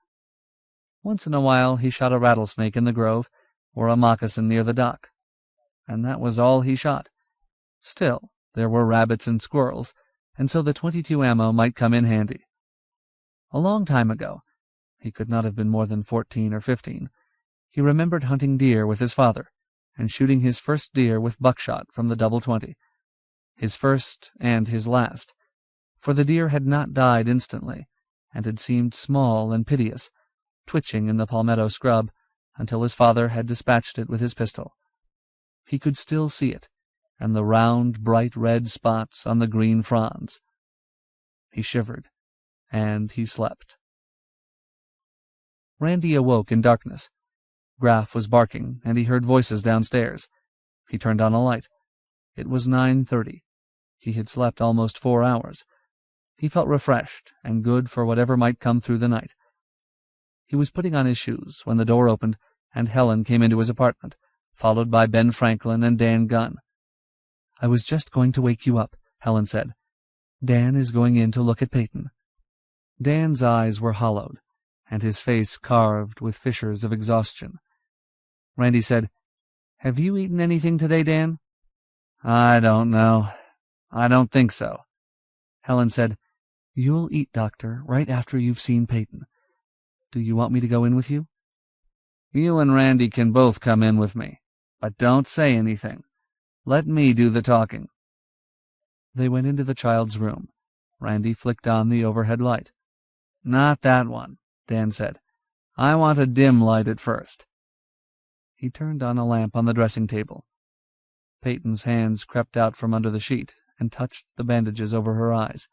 [SPEAKER 1] Once in a while he shot a rattlesnake in the grove, or a moccasin near the dock, and that was all he shot. Still, there were rabbits and squirrels, and so the .22 ammo might come in handy. A long time ago, he could not have been more than 14 or 15, he remembered hunting deer with his father, and shooting his first deer with buckshot from the .20. His first and his last, for the deer had not died instantly, and had seemed small and piteous, twitching in the palmetto scrub, until his father had dispatched it with his pistol. He could still see it, and the round, bright red spots on the green fronds. He shivered, and he slept. Randy awoke in darkness. Graff was barking, and he heard voices downstairs. He turned on a light. It was 9:30. He had slept almost 4 hours. He felt refreshed and good for whatever might come through the night. He was putting on his shoes when the door opened, and Helen came into his apartment, followed by Ben Franklin and Dan Gunn. "I was just going to wake you up," Helen said. "Dan is going in to look at Peyton." Dan's eyes were hollowed, and his face carved with fissures of exhaustion. Randy said, "Have you eaten anything today, Dan?" "I don't know. I don't think so." Helen said, "You'll eat, Doctor, right after you've seen Peyton. Do you want me to go in with you?" "You and Randy can both come in with me, but don't say anything. Let me do the talking." They went into the child's room. Randy flicked on the overhead light. "Not that one," Dan said. "I want a dim light at first." He turned on a lamp on the dressing table. Peyton's hands crept out from under the sheet and touched the bandages over her eyes.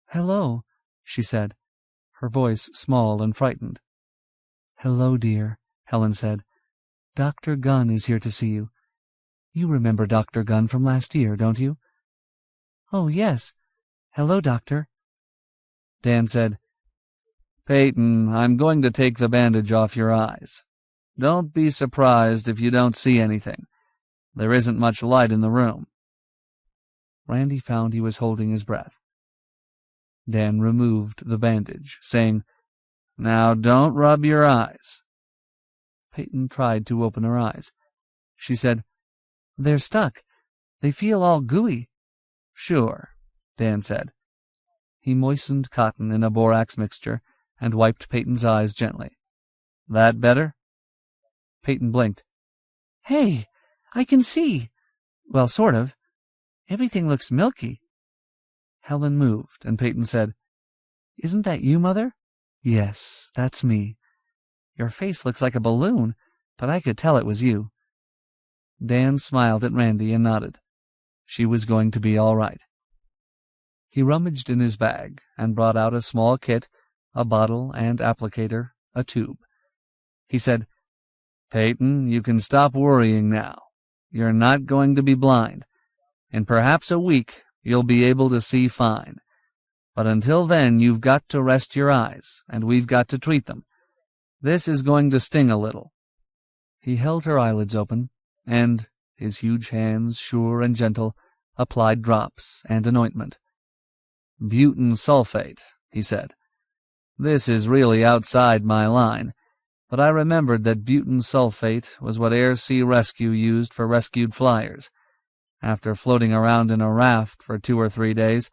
[SPEAKER 1] "Hello," she said, her voice small and frightened. "Hello, dear," Helen said. "Dr. Gunn is here to see you. You remember Dr. Gunn from last year, don't you?" "Oh, yes. Hello, Doctor." Dan said, "Peyton, I'm going to take the bandage off your eyes. Don't be surprised if you don't see anything. There isn't much light in the room." Randy found he was holding his breath. Dan removed the bandage, saying, "Now don't rub your eyes." Peyton tried to open her eyes. She said, "They're stuck. They feel all gooey." "Sure," Dan said. He moistened cotton in a borax mixture and wiped Peyton's eyes gently. "That better?" Peyton blinked. "Hey, I can see. Well, sort of. Everything looks milky." Helen moved, and Peyton said, "Isn't that you, Mother?" "Yes, that's me. Your face looks like a balloon, but I could tell it was you." Dan smiled at Randy and nodded. She was going to be all right. He rummaged in his bag and brought out a small kit, a bottle and applicator, a tube. He said, "Peyton, you can stop worrying now. You're not going to be blind. In perhaps a week, you'll be able to see fine. But until then, you've got to rest your eyes, and we've got to treat them. This is going to sting a little." He held her eyelids open, and, his huge hands sure and gentle, applied drops and an ointment. "Butyl sulfate," he said. "This is really outside my line, but I remembered that butyl sulfate was what Air Sea Rescue used for rescued flyers. After floating around in a raft for 2 or 3 days,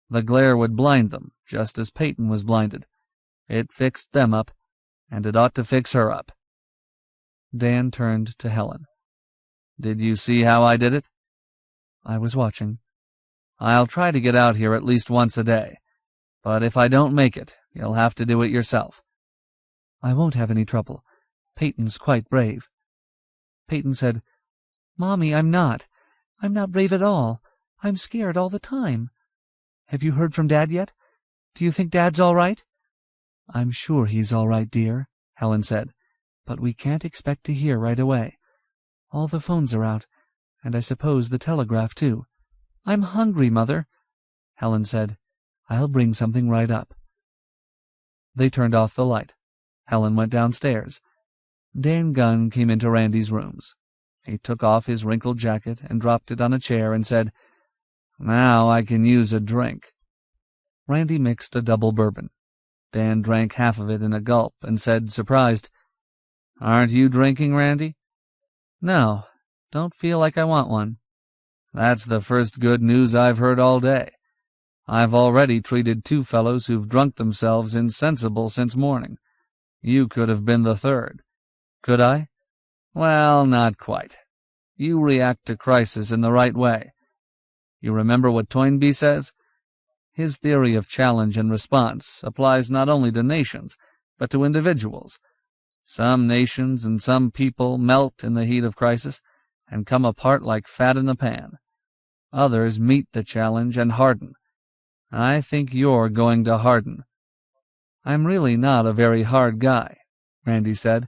[SPEAKER 1] the glare would blind them, just as Peyton was blinded. It fixed them up, and it ought to fix her up." Dan turned to Helen. Did you see how I did it?" "I was watching." "I'll try to get out here at least once a day, but if I don't make it, you'll have to do it yourself." "I won't have any trouble. Peyton's quite brave." Peyton said, "Mommy, I'm not. I'm not brave at all. I'm scared all the time. Have you heard from Dad yet? Do you think Dad's all right?" "I'm sure he's all right, dear," Helen said, "but we can't expect to hear right away. All the phones are out, and I suppose the telegraph, too." "I'm hungry, Mother," Helen said. "I'll bring something right up." They turned off the light. Helen went downstairs. Dan Gunn came into Randy's rooms. He took off his wrinkled jacket and dropped it on a chair and said, "Now I can use a drink." Randy mixed a double bourbon. Dan drank half of it in a gulp and said, surprised, "Aren't you drinking, Randy?" "No, don't feel like I want one." "That's the first good news I've heard all day. I've already treated 2 fellows who've drunk themselves insensible since morning. You could have been the third." "Could I?" "Well, not quite. You react to crisis in the right way. You remember what Toynbee says? His theory of challenge and response applies not only to nations, but to individuals. Some nations and some people melt in the heat of crisis and come apart like fat in the pan. Others meet the challenge and harden. I think you're going to harden." "I'm really not a very hard guy," Randy said,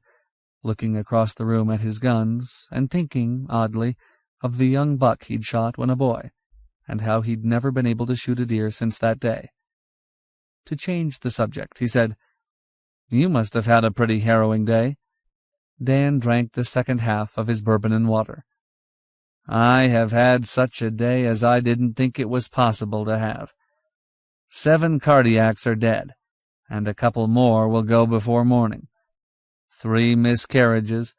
[SPEAKER 1] looking across the room at his guns and thinking, oddly, of the young buck he'd shot when a boy, and how he'd never been able to shoot a deer since that day. To change the subject, he said, "You must have had a pretty harrowing day." Dan drank the second half of his bourbon and water. "I have had such a day as I didn't think it was possible to have. 7 cardiacs are dead, and a couple more will go before morning. 3 miscarriages,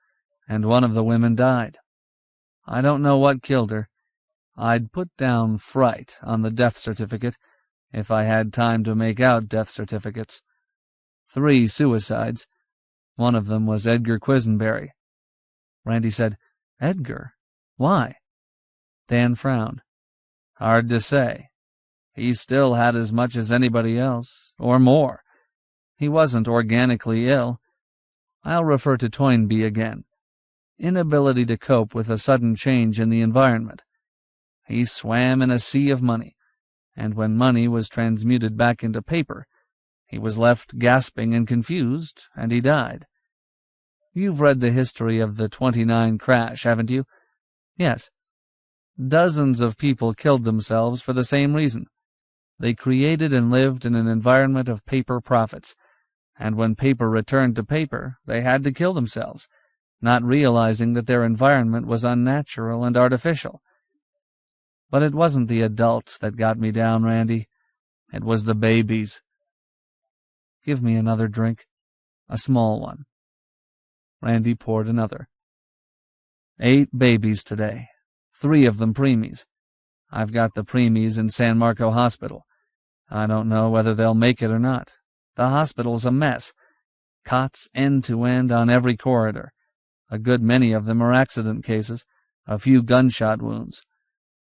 [SPEAKER 1] and one of the women died. I don't know what killed her. I'd put down fright on the death certificate if I had time to make out death certificates. 3 suicides. One of them was Edgar Quisenberry." Randy said, "Edgar? Why?" Dan frowned. "Hard to say. He still had as much as anybody else, or more. He wasn't organically ill. I'll refer to Toynbee again. Inability to cope with a sudden change in the environment. He swam in a sea of money, and when money was transmuted back into paper, he was left gasping and confused, and he died. You've read the history of the 29 crash, haven't you?" "Yes." Dozens of people killed themselves for the same reason. They created and lived in an environment of paper profits, and when paper returned to paper, they had to kill themselves, not realizing that their environment was unnatural and artificial. But it wasn't the adults that got me down, Randy. It was the babies. "Give me another drink, a small one." Randy poured another. 8 babies today, 3 of them preemies. I've got the preemies in San Marco Hospital. I don't know whether they'll make it or not. The hospital's a mess. Cots end to end on every corridor. A good many of them are accident cases, a few gunshot wounds.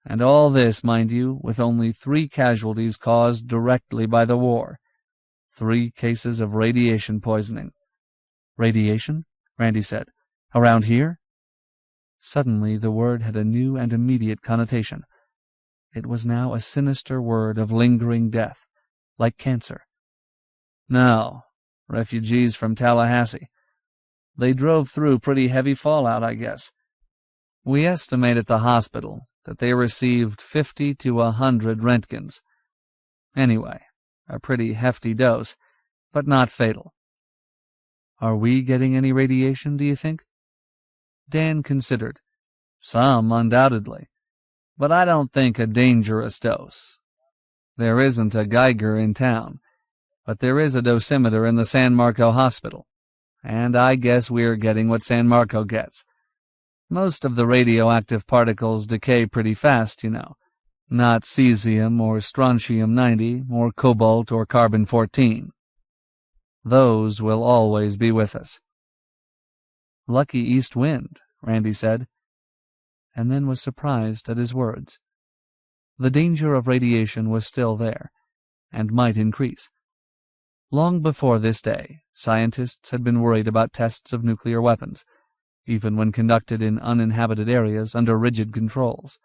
[SPEAKER 1] And all this, mind you, with only 3 casualties caused directly by the war. 3 cases of radiation poisoning. "Radiation?" Randy said. "Around here?" Suddenly the word had a new and immediate connotation. It was now a sinister word of lingering death, like cancer. "No, refugees from Tallahassee. They drove through pretty heavy fallout, I guess. We estimate at the hospital that they received 50 to 100 Röntgens. Anyway, a pretty hefty dose, but not fatal." "Are we getting any radiation, do you think?" Dan considered. "Some, undoubtedly, but I don't think a dangerous dose. There isn't a Geiger in town, but there is a dosimeter in the San Marco Hospital, and I guess we're getting what San Marco gets. Most of the radioactive particles decay pretty fast, you know. Not cesium or strontium-90 or cobalt or carbon-14. Those will always be with us." "Lucky east wind," Randy said. and then was surprised at his words. The danger of radiation was still there, and might increase. Long before this day, scientists had been worried about tests of nuclear weapons, even when conducted in uninhabited areas under rigid controls.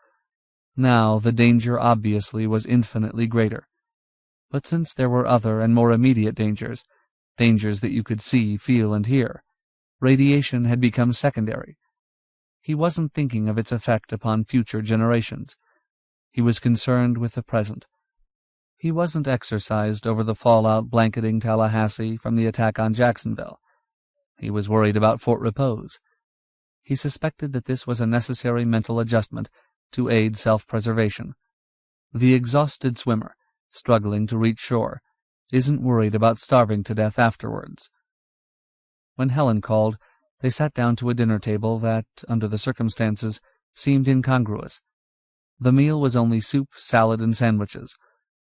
[SPEAKER 1] Now the danger obviously was infinitely greater. But since there were other and more immediate dangers that you could see, feel, and hear, radiation had become secondary. He wasn't thinking of its effect upon future generations. He was concerned with the present. He wasn't exercised over the fallout blanketing Tallahassee from the attack on Jacksonville. He was worried about Fort Repose. He suspected that this was a necessary mental adjustment to aid self-preservation. The exhausted swimmer, struggling to reach shore, isn't worried about starving to death afterwards. When Helen called, they sat down to a dinner table that, under the circumstances, seemed incongruous. The meal was only soup, salad, and sandwiches,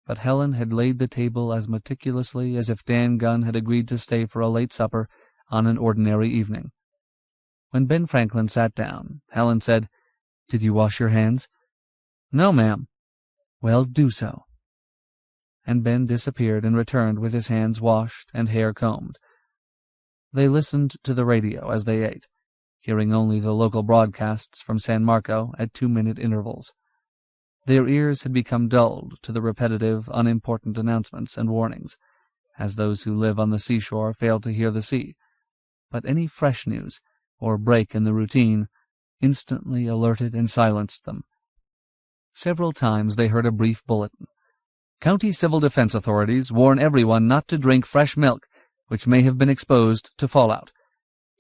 [SPEAKER 1] but Helen had laid the table as meticulously as if Dan Gunn had agreed to stay for a late supper on an ordinary evening. When Ben Franklin sat down, Helen said, "Did you wash your hands?" "No, ma'am." "Well, do so." And Ben disappeared and returned with his hands washed and hair combed. They listened to the radio as they ate, hearing only the local broadcasts from San Marco at 2-minute intervals. Their ears had become dulled to the repetitive, unimportant announcements and warnings, as those who live on the seashore fail to hear the sea. But any fresh news, or break in the routine, instantly alerted and silenced them. Several times they heard a brief bulletin. "County Civil Defense authorities warn everyone not to drink fresh milk, which may have been exposed to fallout.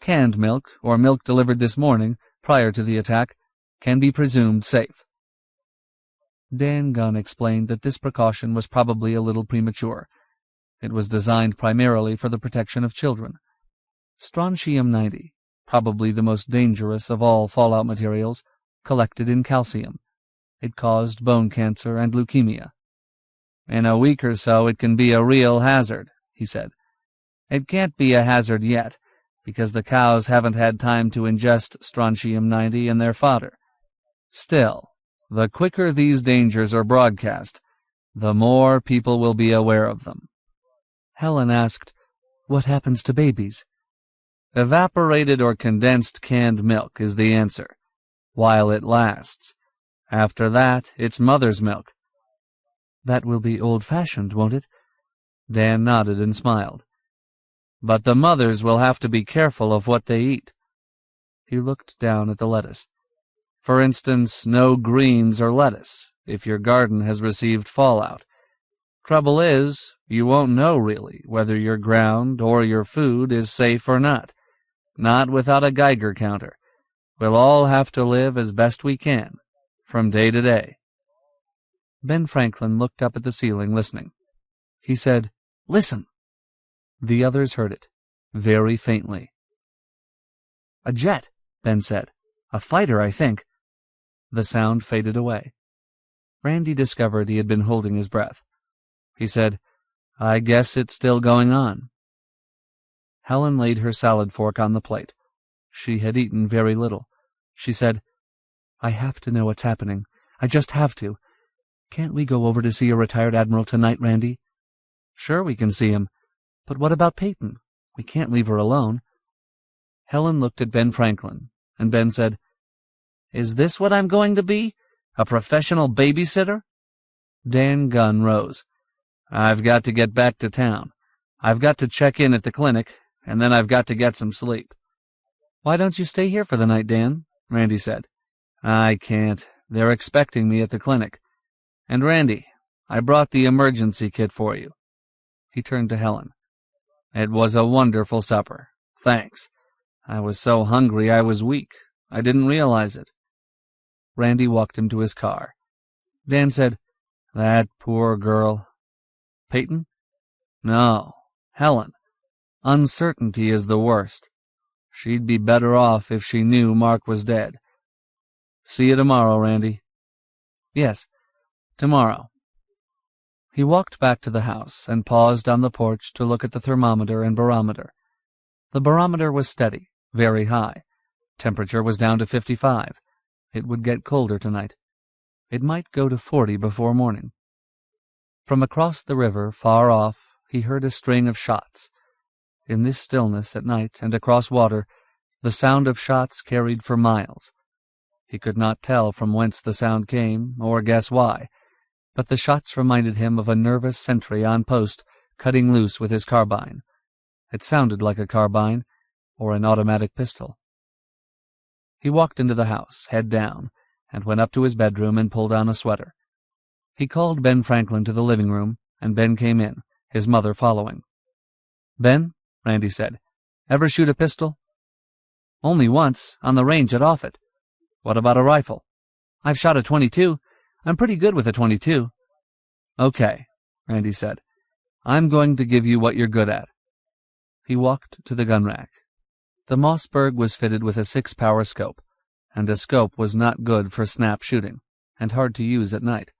[SPEAKER 1] Canned milk, or milk delivered this morning, prior to the attack, can be presumed safe." Dan Gunn explained that this precaution was probably a little premature. It was designed primarily for the protection of children. Strontium-90, probably the most dangerous of all fallout materials, collected in calcium. It caused bone cancer and leukemia. "In a week or so it can be a real hazard," he said. "It can't be a hazard yet, because the cows haven't had time to ingest strontium-90 in their fodder. Still, the quicker these dangers are broadcast, the more people will be aware of them." Helen asked, "What happens to babies?" "Evaporated or condensed canned milk is the answer, while it lasts. After that, it's mother's milk." "That will be old-fashioned, won't it?" Dan nodded and smiled. "But the mothers will have to be careful of what they eat." He looked down at the lettuce. "For instance, no greens or lettuce, if your garden has received fallout. Trouble is, you won't know really whether your ground or your food is safe or not. Not without a Geiger counter. We'll all have to live as best we can, from day to day." Ben Franklin looked up at the ceiling, listening. He said, "Listen." The others heard it, very faintly. "A jet," Ben said. "A fighter, I think." The sound faded away. Randy discovered he had been holding his breath. He said, "I guess it's still going on." Helen laid her salad fork on the plate. She had eaten very little. She said, "I have to know what's happening. I just have to. Can't we go over to see a retired admiral tonight, Randy?" "Sure we can see him. But what about Peyton? We can't leave her alone." Helen looked at Ben Franklin, and Ben said, "Is this what I'm going to be? A professional babysitter?" Dan Gunn rose. "I've got to get back to town. I've got to check in at the clinic, and then I've got to get some sleep." "Why don't you stay here for the night, Dan?" Randy said. "I can't. They're expecting me at the clinic. And Randy, I brought the emergency kit for you." He turned to Helen. "It was a wonderful supper. Thanks. I was so hungry I was weak. I didn't realize it." Randy walked him to his car. Dan said, "That poor girl." "Peyton?" "No, Helen. Uncertainty is the worst. She'd be better off if she knew Mark was dead. See you tomorrow, Randy." "Yes, tomorrow." He walked back to the house and paused on the porch to look at the thermometer and barometer. The barometer was steady, very high. Temperature was down to 55. It would get colder tonight. It might go to 40 before morning. From across the river, far off, he heard a string of shots. In this stillness at night and across water, the sound of shots carried for miles. He could not tell from whence the sound came, or guess why, but the shots reminded him of a nervous sentry on post cutting loose with his carbine. It sounded like a carbine, or an automatic pistol. He walked into the house, head down, and went up to his bedroom and pulled on a sweater. He called Ben Franklin to the living room, and Ben came in, his mother following. "Ben," Randy said, "ever shoot a pistol?" "Only once, on the range at Offutt." "What about a rifle?" "I've shot a .22. I'm pretty good with a .22. "Okay," Randy said. "I'm going to give you what you're good at." He walked to the gun rack. The Mossberg was fitted with a 6-power scope, and a scope was not good for snap shooting, and hard to use at night.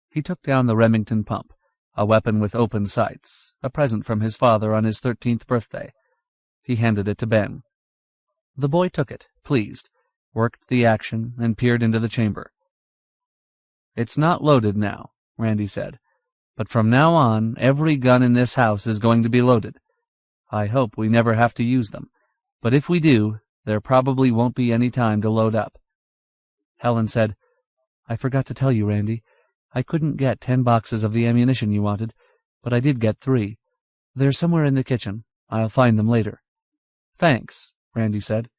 [SPEAKER 1] He took down the Remington pump, a weapon with open sights, a present from his father on his 13th birthday. He handed it to Ben. The boy took it, pleased, worked the action, and peered into the chamber. "It's not loaded now," Randy said, "but from now on, every gun in this house is going to be loaded. I hope we never have to use them, but if we do, there probably won't be any time to load up." Helen said, "I forgot to tell you, Randy. I couldn't get 10 boxes of the ammunition you wanted, but I did get 3. They're somewhere in the kitchen. I'll find them later." "Thanks," Randy said.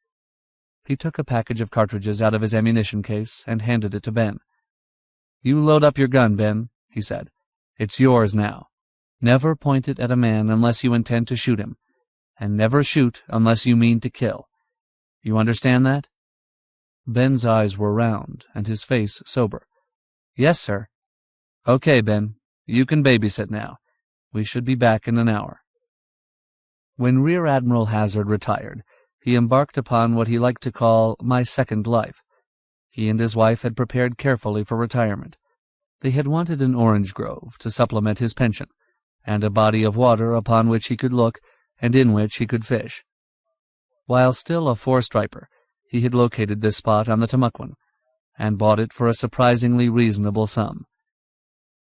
[SPEAKER 1] He took a package of cartridges out of his ammunition case and handed it to Ben. "You load up your gun, Ben," he said. "It's yours now. Never point it at a man unless you intend to shoot him, and never shoot unless you mean to kill. You understand that?" Ben's eyes were round and his face sober. "Yes, sir." "Okay, Ben. You can babysit now. We should be back in an hour." When Rear Admiral Hazard retired, he embarked upon what he liked to call my second life. He and his wife had prepared carefully for retirement. They had wanted an orange grove to supplement his pension, and a body of water upon which he could look and in which he could fish. While still a 4-striper, he had located this spot on the Tamukwan, and bought it for a surprisingly reasonable sum.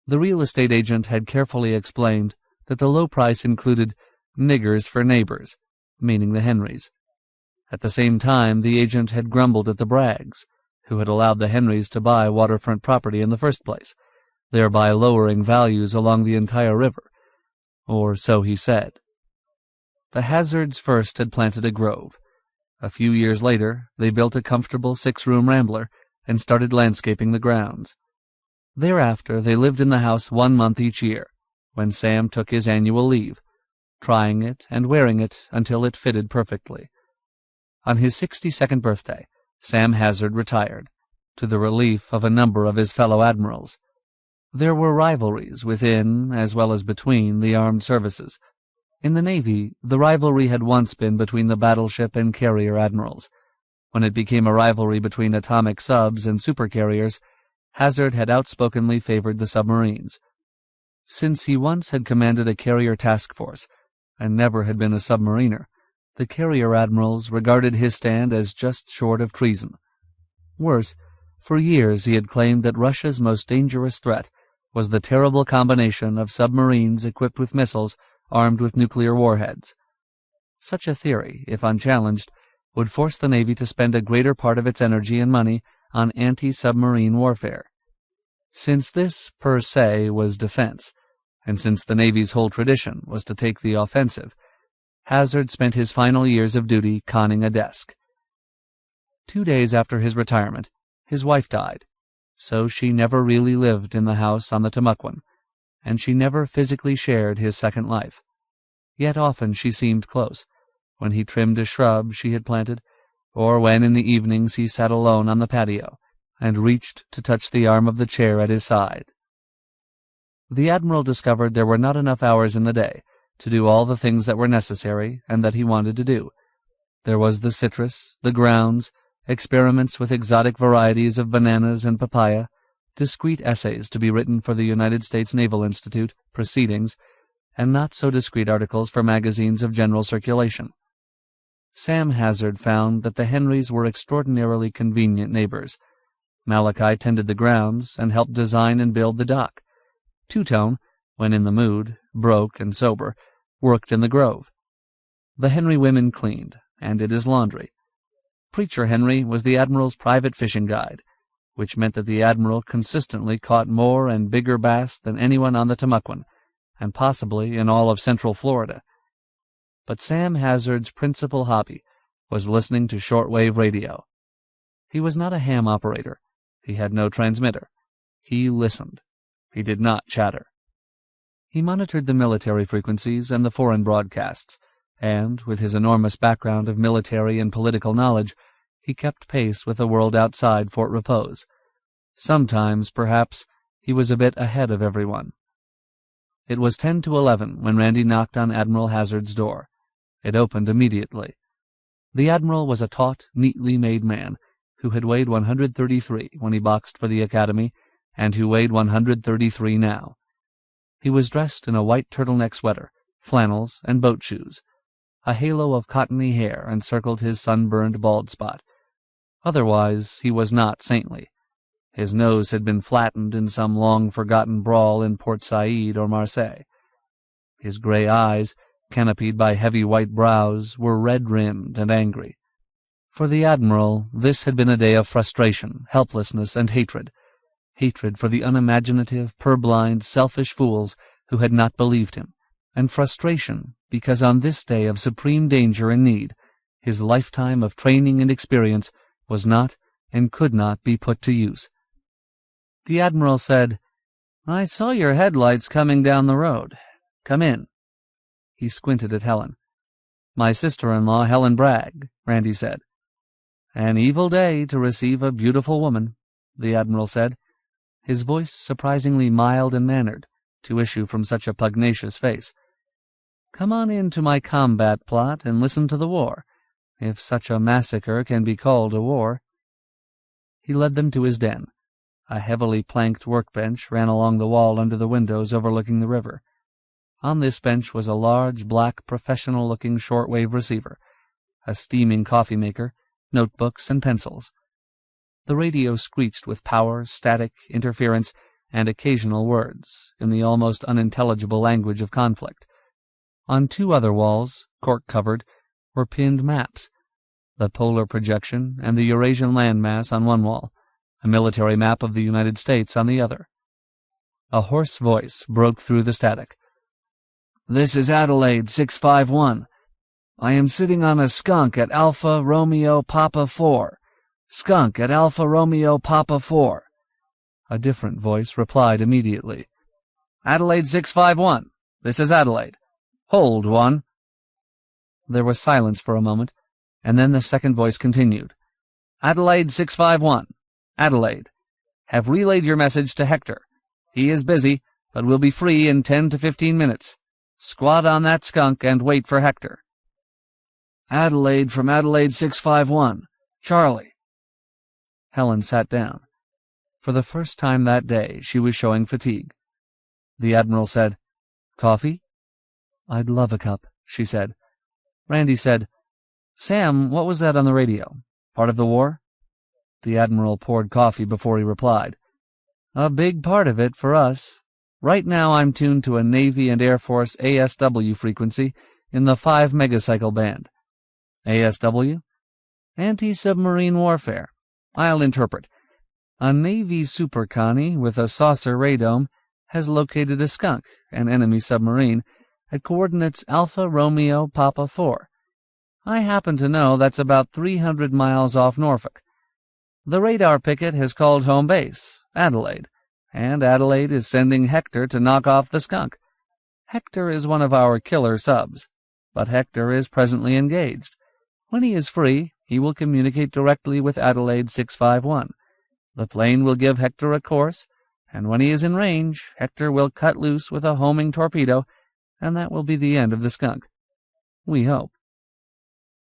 [SPEAKER 1] The real estate agent had carefully explained that the low price included niggers for neighbors, meaning the Henrys. At the same time, the agent had grumbled at the Braggs, who had allowed the Henrys to buy waterfront property in the first place, thereby lowering values along the entire river, or so he said. The Hazards first had planted a grove. A few years later, they built a comfortable 6-room rambler and started landscaping the grounds. Thereafter, they lived in the house 1 month each year, when Sam took his annual leave, trying it and wearing it until it fitted perfectly. On his 62nd birthday, Sam Hazard retired, to the relief of a number of his fellow admirals. There were rivalries within as well as between the armed services. In the Navy, the rivalry had once been between the battleship and carrier admirals. When it became a rivalry between atomic subs and supercarriers, Hazard had outspokenly favored the submarines. Since he once had commanded a carrier task force, and never had been a submariner, the carrier admirals regarded his stand as just short of treason. Worse, for years he had claimed that Russia's most dangerous threat was the terrible combination of submarines equipped with missiles armed with nuclear warheads. Such a theory, if unchallenged, would force the Navy to spend a greater part of its energy and money on anti-submarine warfare. Since this, per se, was defense, and since the Navy's whole tradition was to take the offensive, Hazard spent his final years of duty conning a desk. 2 days after his retirement, his wife died, so she never really lived in the house on the Tamukwan, and she never physically shared his second life. Yet often she seemed close, when he trimmed a shrub she had planted, or when in the evenings he sat alone on the patio and reached to touch the arm of the chair at his side. The Admiral discovered there were not enough hours in the day to do all the things that were necessary and that he wanted to do. There was the citrus, the grounds, experiments with exotic varieties of bananas and papaya, discreet essays to be written for the United States Naval Institute, Proceedings, and not-so-discreet articles for magazines of general circulation. Sam Hazard found that the Henrys were extraordinarily convenient neighbors. Malachi tended the grounds and helped design and build the dock. Two-Tone, when in the mood, broke and sober, worked in the grove. The Henry women cleaned, and did his laundry. Preacher Henry was the Admiral's private fishing guide, which meant that the Admiral consistently caught more and bigger bass than anyone on the Tamukwan, and possibly in all of Central Florida. But Sam Hazard's principal hobby was listening to shortwave radio. He was not a ham operator. He had no transmitter. He listened. He did not chatter. He monitored the military frequencies and the foreign broadcasts, and, with his enormous background of military and political knowledge, he kept pace with the world outside Fort Repose. Sometimes, perhaps, he was a bit ahead of everyone. It was 10 to 11 when Randy knocked on Admiral Hazard's door. It opened immediately. The Admiral was a taut, neatly made man, who had weighed 133 when he boxed for the Academy, and who weighed 133 now. He was dressed in a white turtleneck sweater, flannels, and boat shoes. A halo of cottony hair encircled his sunburned bald spot. Otherwise, he was not saintly. His nose had been flattened in some long-forgotten brawl in Port Said or Marseille. His gray eyes, canopied by heavy white brows, were red-rimmed and angry. For the Admiral, this had been a day of frustration, helplessness, and hatred. Hatred for the unimaginative, purblind, selfish fools who had not believed him, and frustration because on this day of supreme danger and need, his lifetime of training and experience was not and could not be put to use. The Admiral said, "I saw your headlights coming down the road. Come in." He squinted at Helen. "My sister-in-law, Helen Bragg," Randy said. "An evil day to receive a beautiful woman," the Admiral said, his voice surprisingly mild and mannered to issue from such a pugnacious face. "Come on into my combat plot and listen to the war, if such a massacre can be called a war." He led them to his den. A heavily planked workbench ran along the wall under the windows overlooking the river. On this bench was a large, black, professional-looking shortwave receiver, a steaming coffee-maker, notebooks, and pencils. The radio screeched with power, static, interference, and occasional words, in the almost unintelligible language of conflict. On two other walls, cork-covered, were pinned maps, the polar projection and the Eurasian landmass on one wall, a military map of the United States on the other. A hoarse voice broke through the static. "This is Adelaide 651. I am sitting on a skunk at Alpha Romeo Papa 4. Skunk at Alpha Romeo Papa 4. A different voice replied immediately. "Adelaide 651. This is Adelaide. Hold, one." There was silence for a moment, and then the second voice continued. "Adelaide 651. Adelaide. Have relayed your message to Hector. He is busy, but will be free in 10 to 15 minutes. Squad on that skunk and wait for Hector." "Adelaide from Adelaide 651. Charlie." Helen sat down. For the first time that day she was showing fatigue. The Admiral said, "Coffee?" "I'd love a cup," she said. Randy said, "Sam, what was that on the radio? Part of the war?" The Admiral poured coffee before he replied. "A big part of it for us. Right now I'm tuned to a Navy and Air Force ASW frequency in the 5 megacycle band. ASW? Anti-submarine warfare. I'll interpret. A Navy superconnie with a saucer radome has located a skunk, an enemy submarine, at coordinates Alpha Romeo Papa 4. I happen to know that's about 300 miles off Norfolk. The radar picket has called home base, Adelaide, and Adelaide is sending Hector to knock off the skunk. Hector is one of our killer subs, but Hector is presently engaged. When he is free, he will communicate directly with Adelaide 651. The plane will give Hector a course, and when he is in range, Hector will cut loose with a homing torpedo, and that will be the end of the skunk. We hope."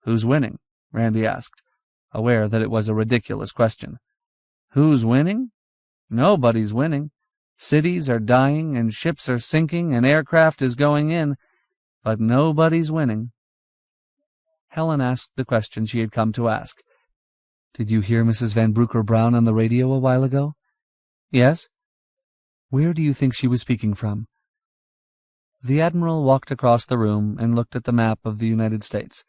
[SPEAKER 1] "Who's winning?" Randy asked, aware that it was a ridiculous question. "Who's winning? Nobody's winning. Cities are dying, and ships are sinking, and aircraft is going in, but nobody's winning." Helen asked the question she had come to ask. "Did you hear Mrs. Van Brooker-Brown on the radio a while ago?" "Yes." "Where do you think she was speaking from?" The Admiral walked across the room and looked at the map of the United States.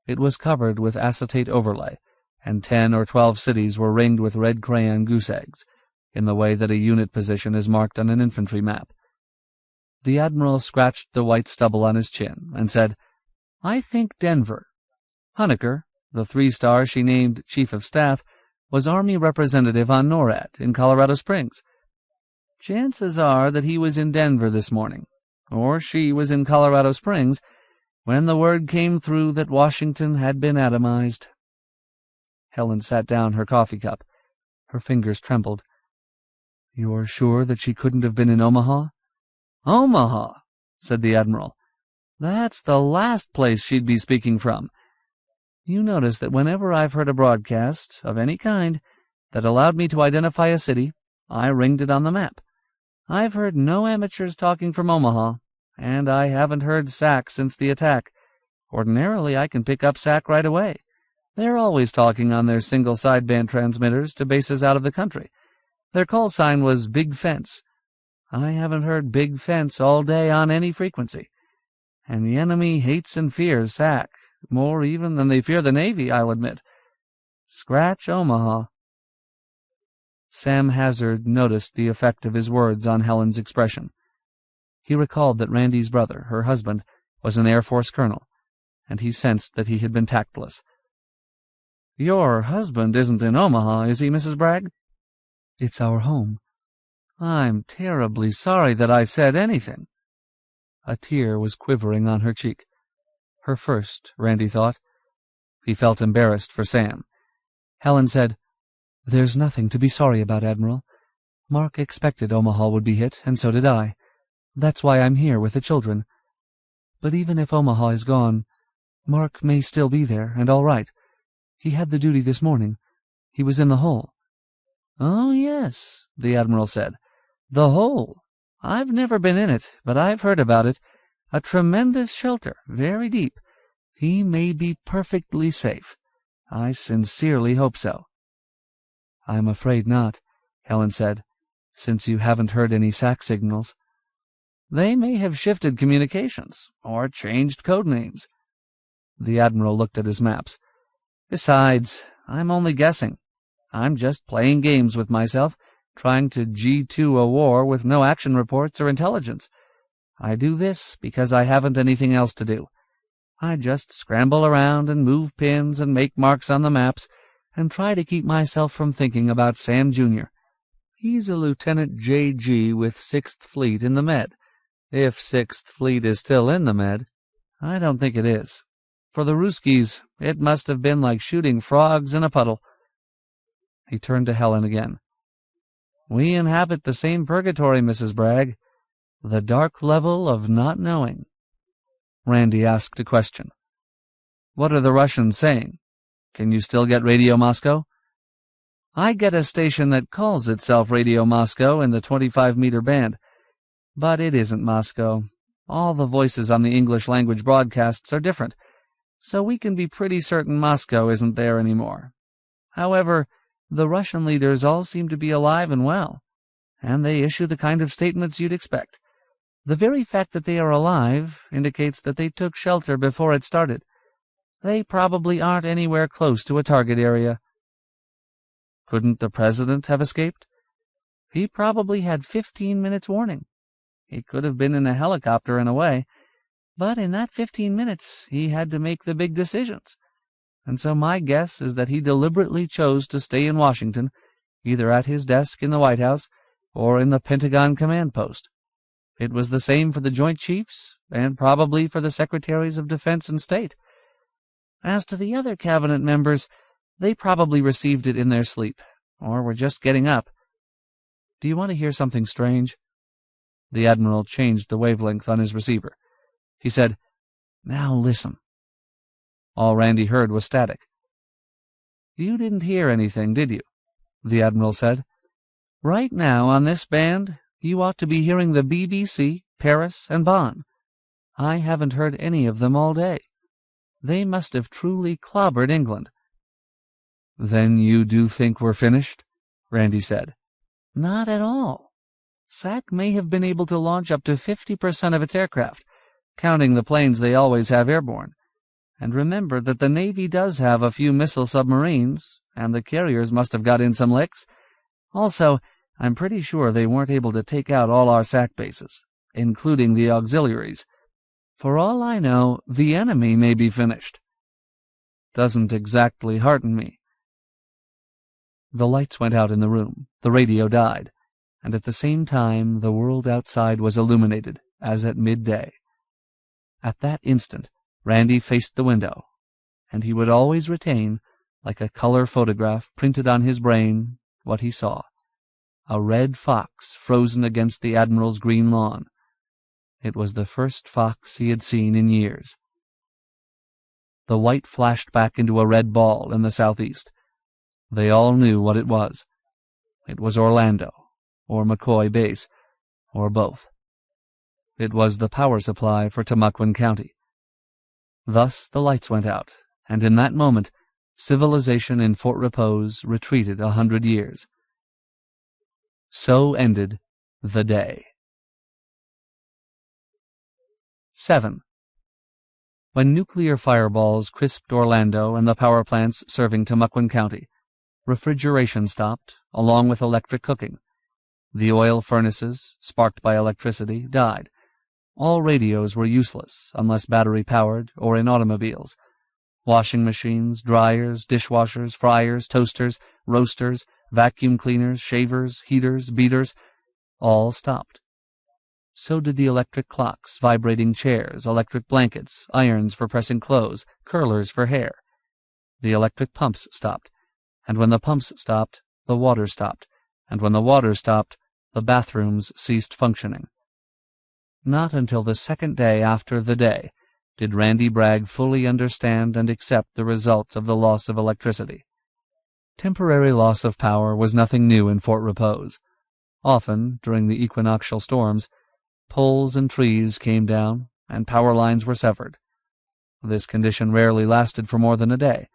[SPEAKER 1] It was covered with acetate overlay, and 10 or 12 cities were ringed with red crayon goose eggs, in the way that a unit position is marked on an infantry map. The Admiral scratched the white stubble on his chin and said, "I think Denver." Honecker, the 3-star she named Chief of Staff, was Army representative on NORAD in Colorado Springs. Chances are that he was in Denver this morning, or she was in Colorado Springs, when the word came through that Washington had been atomized. Helen sat down her coffee cup. Her fingers trembled. "You're sure that she couldn't have been in Omaha?" "Omaha," said the Admiral. "That's the last place she'd be speaking from. You notice that whenever I've heard a broadcast, of any kind, that allowed me to identify a city, I ringed it on the map. I've heard no amateurs talking from Omaha, and I haven't heard SAC since the attack. Ordinarily, I can pick up SAC right away. They're always talking on their single sideband transmitters to bases out of the country. Their call sign was Big Fence. I haven't heard Big Fence all day on any frequency. And the enemy hates and fears SAC, more even than they fear the Navy, I'll admit. Scratch Omaha." Sam Hazard noticed the effect of his words on Helen's expression. He recalled that Randy's brother, her husband, was an Air Force colonel, and he sensed that he had been tactless. "Your husband isn't in Omaha, is he, Mrs. Bragg?" "It's our home." "I'm terribly sorry that I said anything." A tear was quivering on her cheek. Her first, Randy thought. He felt embarrassed for Sam. Helen said, "There's nothing to be sorry about, Admiral. Mark expected Omaha would be hit, and so did I. That's why I'm here with the children. But even if Omaha is gone, Mark may still be there, and all right. He had the duty this morning. He was in the hole." "Oh, yes," the Admiral said. "The hole. I've never been in it, but I've heard about it. A tremendous shelter, very deep. He may be perfectly safe. I sincerely hope so." "I'm afraid not," Helen said, "since you haven't heard any SAC signals." "They may have shifted communications, or changed code names." The Admiral looked at his maps. "Besides, I'm only guessing. I'm just playing games with myself, trying to G2 a war with no action reports or intelligence. I do this because I haven't anything else to do. I just scramble around and move pins and make marks on the maps and try to keep myself from thinking about Sam Jr. He's a Lieutenant J.G. with 6th Fleet in the Med. If 6th Fleet is still in the Med, I don't think it is. For the Ruskies, it must have been like shooting frogs in a puddle." He turned to Helen again. "We inhabit the same purgatory, Mrs. Bragg. The dark level of not knowing." Randy asked a question. "What are the Russians saying? Can you still get Radio Moscow?" "I get a station that calls itself Radio Moscow in the 25-meter band. But it isn't Moscow. All the voices on the English-language broadcasts are different, so we can be pretty certain Moscow isn't there anymore. However, the Russian leaders all seem to be alive and well, and they issue the kind of statements you'd expect. The very fact that they are alive indicates that they took shelter before it started. They probably aren't anywhere close to a target area." "Couldn't the president have escaped?" "He probably had 15 minutes warning. He could have been in a helicopter in a way, but in that 15 minutes he had to make the big decisions. And so my guess is that he deliberately chose to stay in Washington, either at his desk in the White House or in the Pentagon command post. It was the same for the Joint Chiefs, and probably for the Secretaries of Defense and State. As to the other cabinet members, they probably received it in their sleep, or were just getting up. Do you want to hear something strange?" The Admiral changed the wavelength on his receiver. He said, "Now listen." All Randy heard was static. "You didn't hear anything, did you?" the Admiral said. "Right now, on this band, you ought to be hearing the BBC, Paris, and Bonn. I haven't heard any of them all day. They must have truly clobbered England. "Then you do think we're finished?" Randy said. "Not at all. SAC may have been able to launch up to 50% of its aircraft, counting the planes they always have airborne. And remember that the Navy does have a few missile submarines, and the carriers must have got in some licks. Also, I'm pretty sure they weren't able to take out all our SAC bases, including the auxiliaries. For all I know, the enemy may be finished." "Doesn't exactly hearten me." The lights went out in the room, the radio died, and at the same time the world outside was illuminated, as at midday. At that instant, Randy faced the window, and he would always retain, like a color photograph printed on his brain, what he saw. A red fox frozen against the Admiral's green lawn. It was the first fox he had seen in years. The white flashed back into a red ball in the southeast. They all knew what it was. It was Orlando, or McCoy Base, or both. It was the power supply for Tamaulipan County. Thus the lights went out, and in that moment civilization in Fort Repose retreated 100 years. So ended the day. 7. When nuclear fireballs crisped Orlando and the power plants serving Tamaulipan County, refrigeration stopped, along with electric cooking. The oil furnaces, sparked by electricity, died. All radios were useless unless battery-powered or in automobiles. Washing machines, dryers, dishwashers, fryers, toasters, roasters, vacuum cleaners, shavers, heaters, beaters, all stopped. So did the electric clocks, vibrating chairs, electric blankets, irons for pressing clothes, curlers for hair. The electric pumps stopped, and when the pumps stopped, the water stopped, and when the water stopped, the bathrooms ceased functioning. Not until the second day after the day did Randy Bragg fully understand and accept the results of the loss of electricity. Temporary loss of power was nothing new in Fort Repose. Often, during the equinoctial storms, poles and trees came down, and power lines were severed. This condition rarely lasted for more than a day,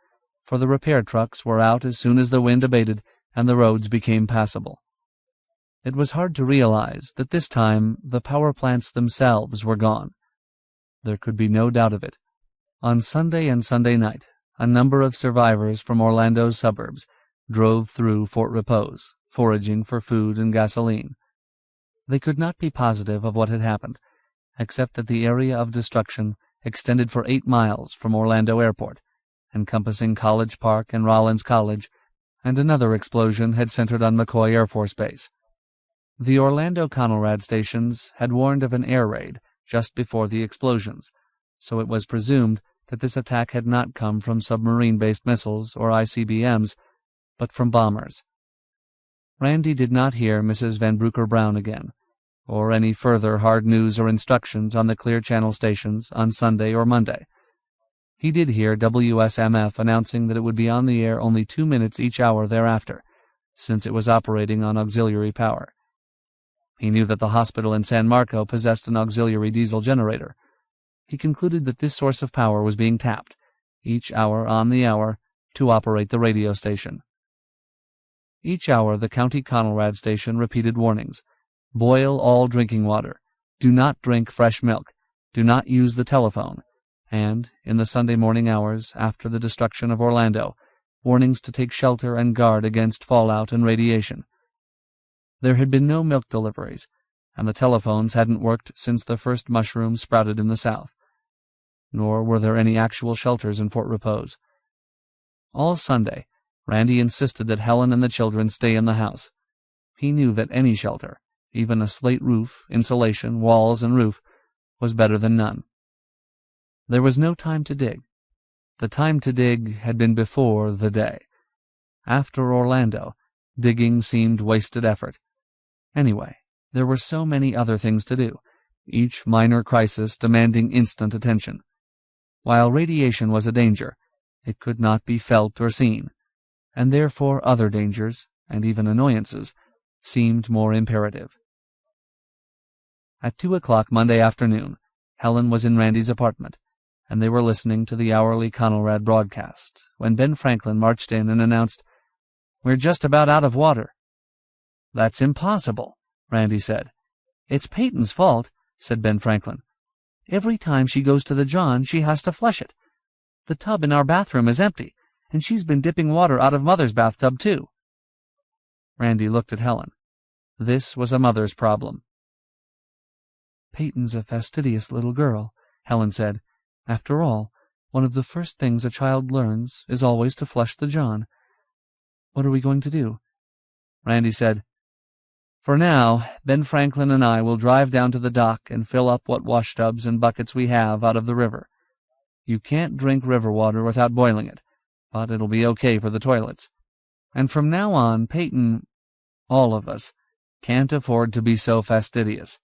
[SPEAKER 1] for the repair trucks were out as soon as the wind abated and the roads became passable. It was hard to realize that this time the power plants themselves were gone. There could be no doubt of it. On Sunday and Sunday night, a number of survivors from Orlando's suburbs drove through Fort Repose, foraging for food and gasoline. They could not be positive of what had happened, except that the area of destruction extended for 8 miles from Orlando Airport, encompassing College Park and Rollins College, and another explosion had centered on McCoy Air Force Base. The Orlando Conelrad stations had warned of an air raid just before the explosions, so it was presumed that this attack had not come from submarine-based missiles or ICBMs, but from bombers. Randy did not hear Mrs. Van Brooker-Brown again, or any further hard news or instructions on the Clear Channel stations on Sunday or Monday. He did hear WSMF announcing that it would be on the air only 2 minutes each hour thereafter, since it was operating on auxiliary power. He knew that the hospital in San Marco possessed an auxiliary diesel generator. He concluded that this source of power was being tapped, each hour on the hour, to operate the radio station. Each hour the County Conelrad station repeated warnings. Boil all drinking water. Do not drink fresh milk. Do not use the telephone. And, in the Sunday morning hours after the destruction of Orlando, warnings to take shelter and guard against fallout and radiation. There had been no milk deliveries, and the telephones hadn't worked since the first mushrooms sprouted in the south. Nor were there any actual shelters in Fort Repose. All Sunday, Randy insisted that Helen and the children stay in the house. He knew that any shelter, even a slate roof, insulation, walls, and roof, was better than none. There was no time to dig. The time to dig had been before the day. After Orlando, digging seemed wasted effort. Anyway, there were so many other things to do, each minor crisis demanding instant attention. While radiation was a danger, it could not be felt or seen, and therefore other dangers, and even annoyances, seemed more imperative. At 2 o'clock Monday afternoon, Helen was in Randy's apartment, and they were listening to the hourly Conelrad broadcast, when Ben Franklin marched in and announced, "We're just about out of water." "That's impossible," Randy said. "It's Peyton's fault," said Ben Franklin. "Every time she goes to the John, she has to flush it. The tub in our bathroom is empty, and she's been dipping water out of Mother's bathtub, too." Randy looked at Helen. This was a mother's problem. "Peyton's a fastidious little girl," Helen said. "After all, one of the first things a child learns is always to flush the John. What are we going to do?" Randy said, "For now, Ben Franklin and I will drive down to the dock and fill up what washtubs and buckets we have out of the river. You can't drink river water without boiling it, but it'll be okay for the toilets. And from now on, Peyton, all of us, can't afford to be so fastidious.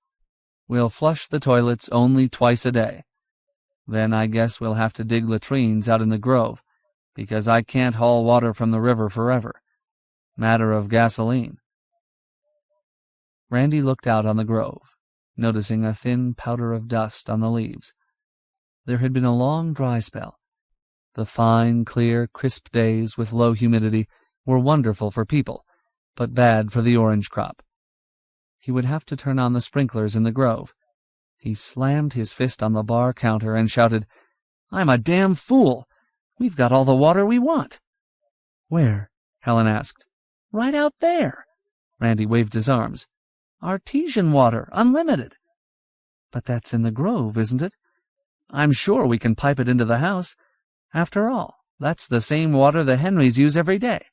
[SPEAKER 1] We'll flush the toilets only twice a day. Then I guess we'll have to dig latrines out in the grove, because I can't haul water from the river forever. Matter of gasoline." Randy looked out on the grove, noticing a thin powder of dust on the leaves. There had been a long dry spell. The fine, clear, crisp days with low humidity were wonderful for people, but bad for the orange crop. He would have to turn on the sprinklers in the grove. He slammed his fist on the bar counter and shouted, "I'm a damn fool! We've got all the water we want." "Where?" Helen asked. "Right out there." Randy waved his arms. "Artesian water, unlimited." "But that's in the grove, isn't it? I'm sure we can pipe it into the house. After all, that's the same water the Henrys use every day.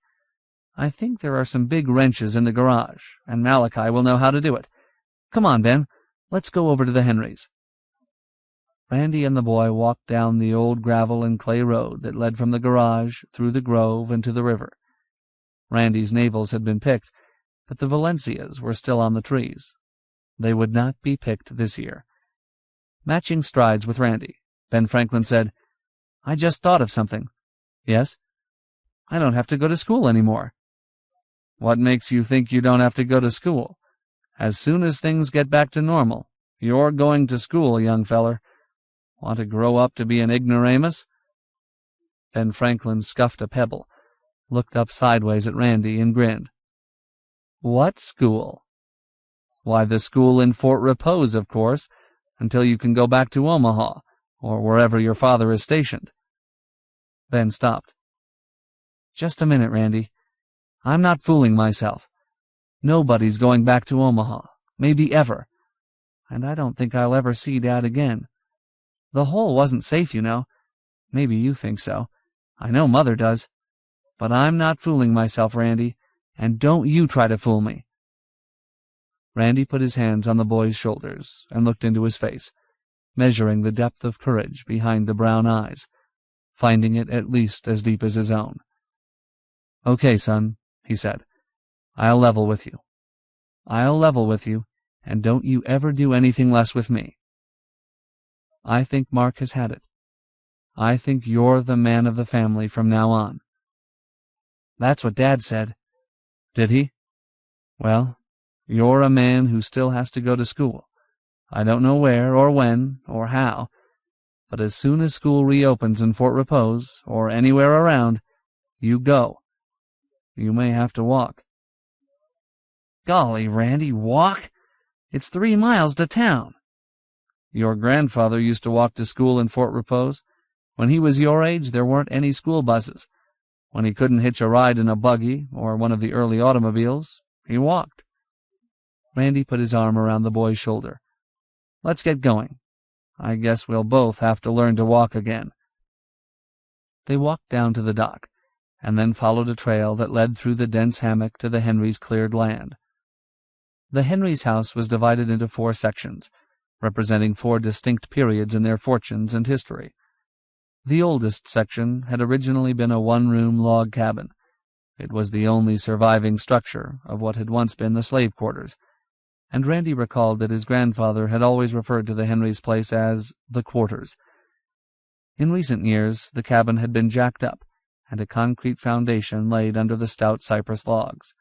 [SPEAKER 1] I think there are some big wrenches in the garage, and Malachi will know how to do it. Come on, Ben, let's go over to the Henrys." Randy and the boy walked down the old gravel and clay road that led from the garage through the grove and to the river. Randy's navels had been picked, but the Valencias were still on the trees. They would not be picked this year. Matching strides with Randy, Ben Franklin said, "I just thought of something." "Yes?" "I don't have to go to school anymore." "What makes you think you don't have to go to school? As soon as things get back to normal, you're going to school, young feller. Want to grow up to be an ignoramus?" Ben Franklin scuffed a pebble, looked up sideways at Randy, and grinned. "What school?" "Why, the school in Fort Repose, of course, until you can go back to Omaha, or wherever your father is stationed." Ben stopped. "Just a minute, Randy. I'm not fooling myself. Nobody's going back to Omaha, maybe ever. And I don't think I'll ever see Dad again. The hole wasn't safe, you know. Maybe you think so. I know Mother does. But I'm not fooling myself, Randy, and don't you try to fool me." Randy put his hands on the boy's shoulders and looked into his face, measuring the depth of courage behind the brown eyes, finding it at least as deep as his own. "Okay, son," he said. "I'll level with you. I'll level with you, and don't you ever do anything less with me. I think Mark has had it. I think you're the man of the family from now on." "That's what Dad said." "Did he? Well, you're a man who still has to go to school. I don't know where or when or how, but as soon as school reopens in Fort Repose or anywhere around, you go. You may have to walk." "Golly, Randy, walk? It's 3 miles to town." "Your grandfather used to walk to school in Fort Repose. When he was your age, there weren't any school buses. When he couldn't hitch a ride in a buggy or one of the early automobiles, he walked." Randy put his arm around the boy's shoulder. "Let's get going. I guess we'll both have to learn to walk again." They walked down to the dock, and then followed a trail that led through the dense hammock to the Henrys' cleared land. The Henrys' house was divided into 4 sections, representing 4 distinct periods in their fortunes and history. The oldest section had originally been a 1-room log cabin. It was the only surviving structure of what had once been the slave quarters, and Randy recalled that his grandfather had always referred to the Henrys' place as the quarters. In recent years, the cabin had been jacked up, and a concrete foundation laid under the stout cypress logs.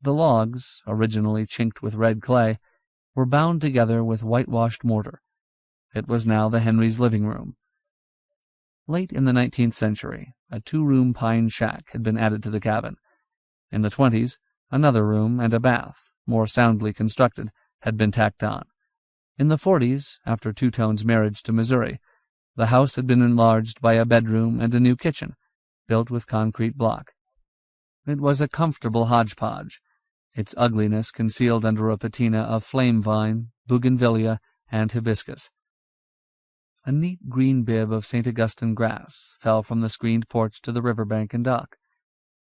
[SPEAKER 1] The logs, originally chinked with red clay, were bound together with whitewashed mortar. It was now the Henrys' living room, Late in the 19th century, a 2-room pine shack had been added to the cabin. In the 20s, another room and a bath, more soundly constructed, had been tacked on. In the 40s, after Two-Tone's marriage to Missouri, the house had been enlarged by a bedroom and a new kitchen, built with concrete block. It was a comfortable hodgepodge, its ugliness concealed under a patina of flame vine, bougainvillea, and hibiscus. A neat green bib of St. Augustine grass fell from the screened porch to the riverbank and dock.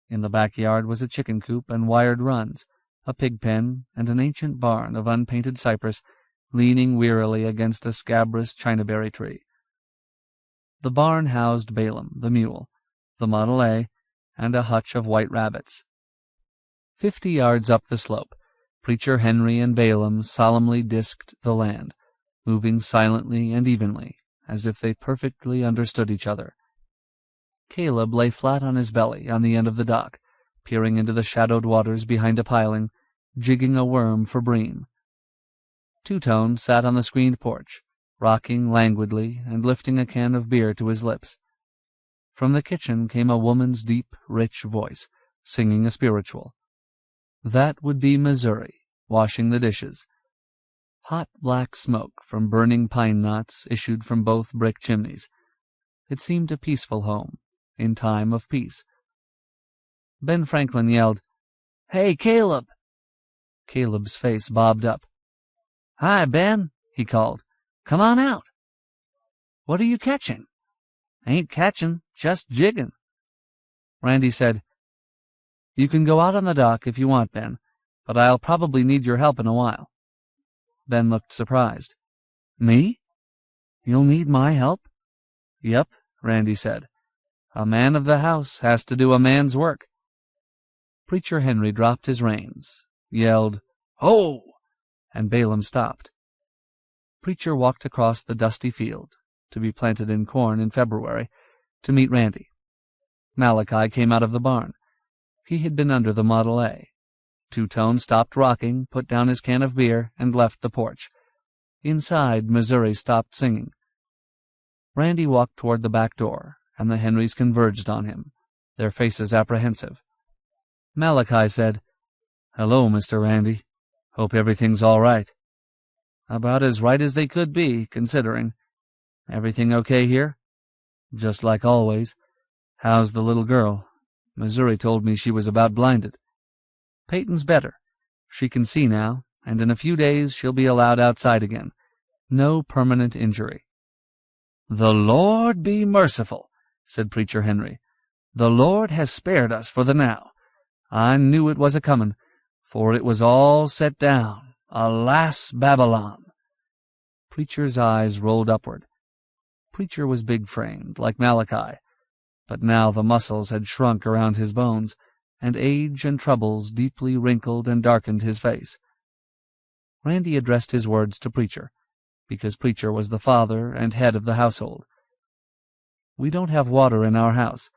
[SPEAKER 1] In the backyard was a chicken coop and wired runs, a pig pen, and an ancient barn of unpainted cypress leaning wearily against a scabrous chinaberry tree. The barn housed Balaam, the mule, the Model A, and a hutch of white rabbits. 50 yards up the slope, Preacher Henry and Balaam solemnly disked the land, moving silently and evenly, as if they perfectly understood each other. Caleb lay flat on his belly on the end of the dock, peering into the shadowed waters behind a piling, jigging a worm for bream. Two-Tone sat on the screened porch, rocking languidly and lifting a can of beer to his lips. From the kitchen came a woman's deep, rich voice, singing a spiritual. That would be Missouri, washing the dishes. Hot black smoke from burning pine knots issued from both brick chimneys. It seemed a peaceful home, in time of peace. Ben Franklin yelled, "Hey, Caleb!" Caleb's face bobbed up. "Hi, Ben," he called. "Come on out." "What are you catching?" "Ain't catching, just jigging." Randy said, "You can go out on the dock if you want, Ben, but I'll probably need your help in a while." Ben looked surprised. "Me? You'll need my help?" "Yep," Randy said. "A man of the house has to do a man's work." Preacher Henry dropped his reins, yelled, "Ho!" and Balaam stopped. Preacher walked across the dusty field, to be planted in corn in February, to meet Randy. Malachi came out of the barn. He had been under the Model A. Two-Tone stopped rocking, put down his can of beer, and left the porch. Inside, Missouri stopped singing. Randy walked toward the back door, and the Henrys converged on him, their faces apprehensive. Malachi said, "Hello, Mr. Randy. Hope everything's all right." "About as right as they could be, considering. Everything okay here?" "Just like always. How's the little girl? Missouri told me she was about blinded." "Peyton's better. She can see now, and in a few days she'll be allowed outside again. No permanent injury." "The Lord be merciful," said Preacher Henry. "The Lord has spared us for the now. I knew it was a-comin', for it was all set down. Alas, Babylon!" Preacher's eyes rolled upward. Preacher was big-framed, like Malachi, but now the muscles had shrunk around his bones, and age and troubles deeply wrinkled and darkened his face. Randy addressed his words to Preacher, because Preacher was the father and head of the household. "We don't have water in our house.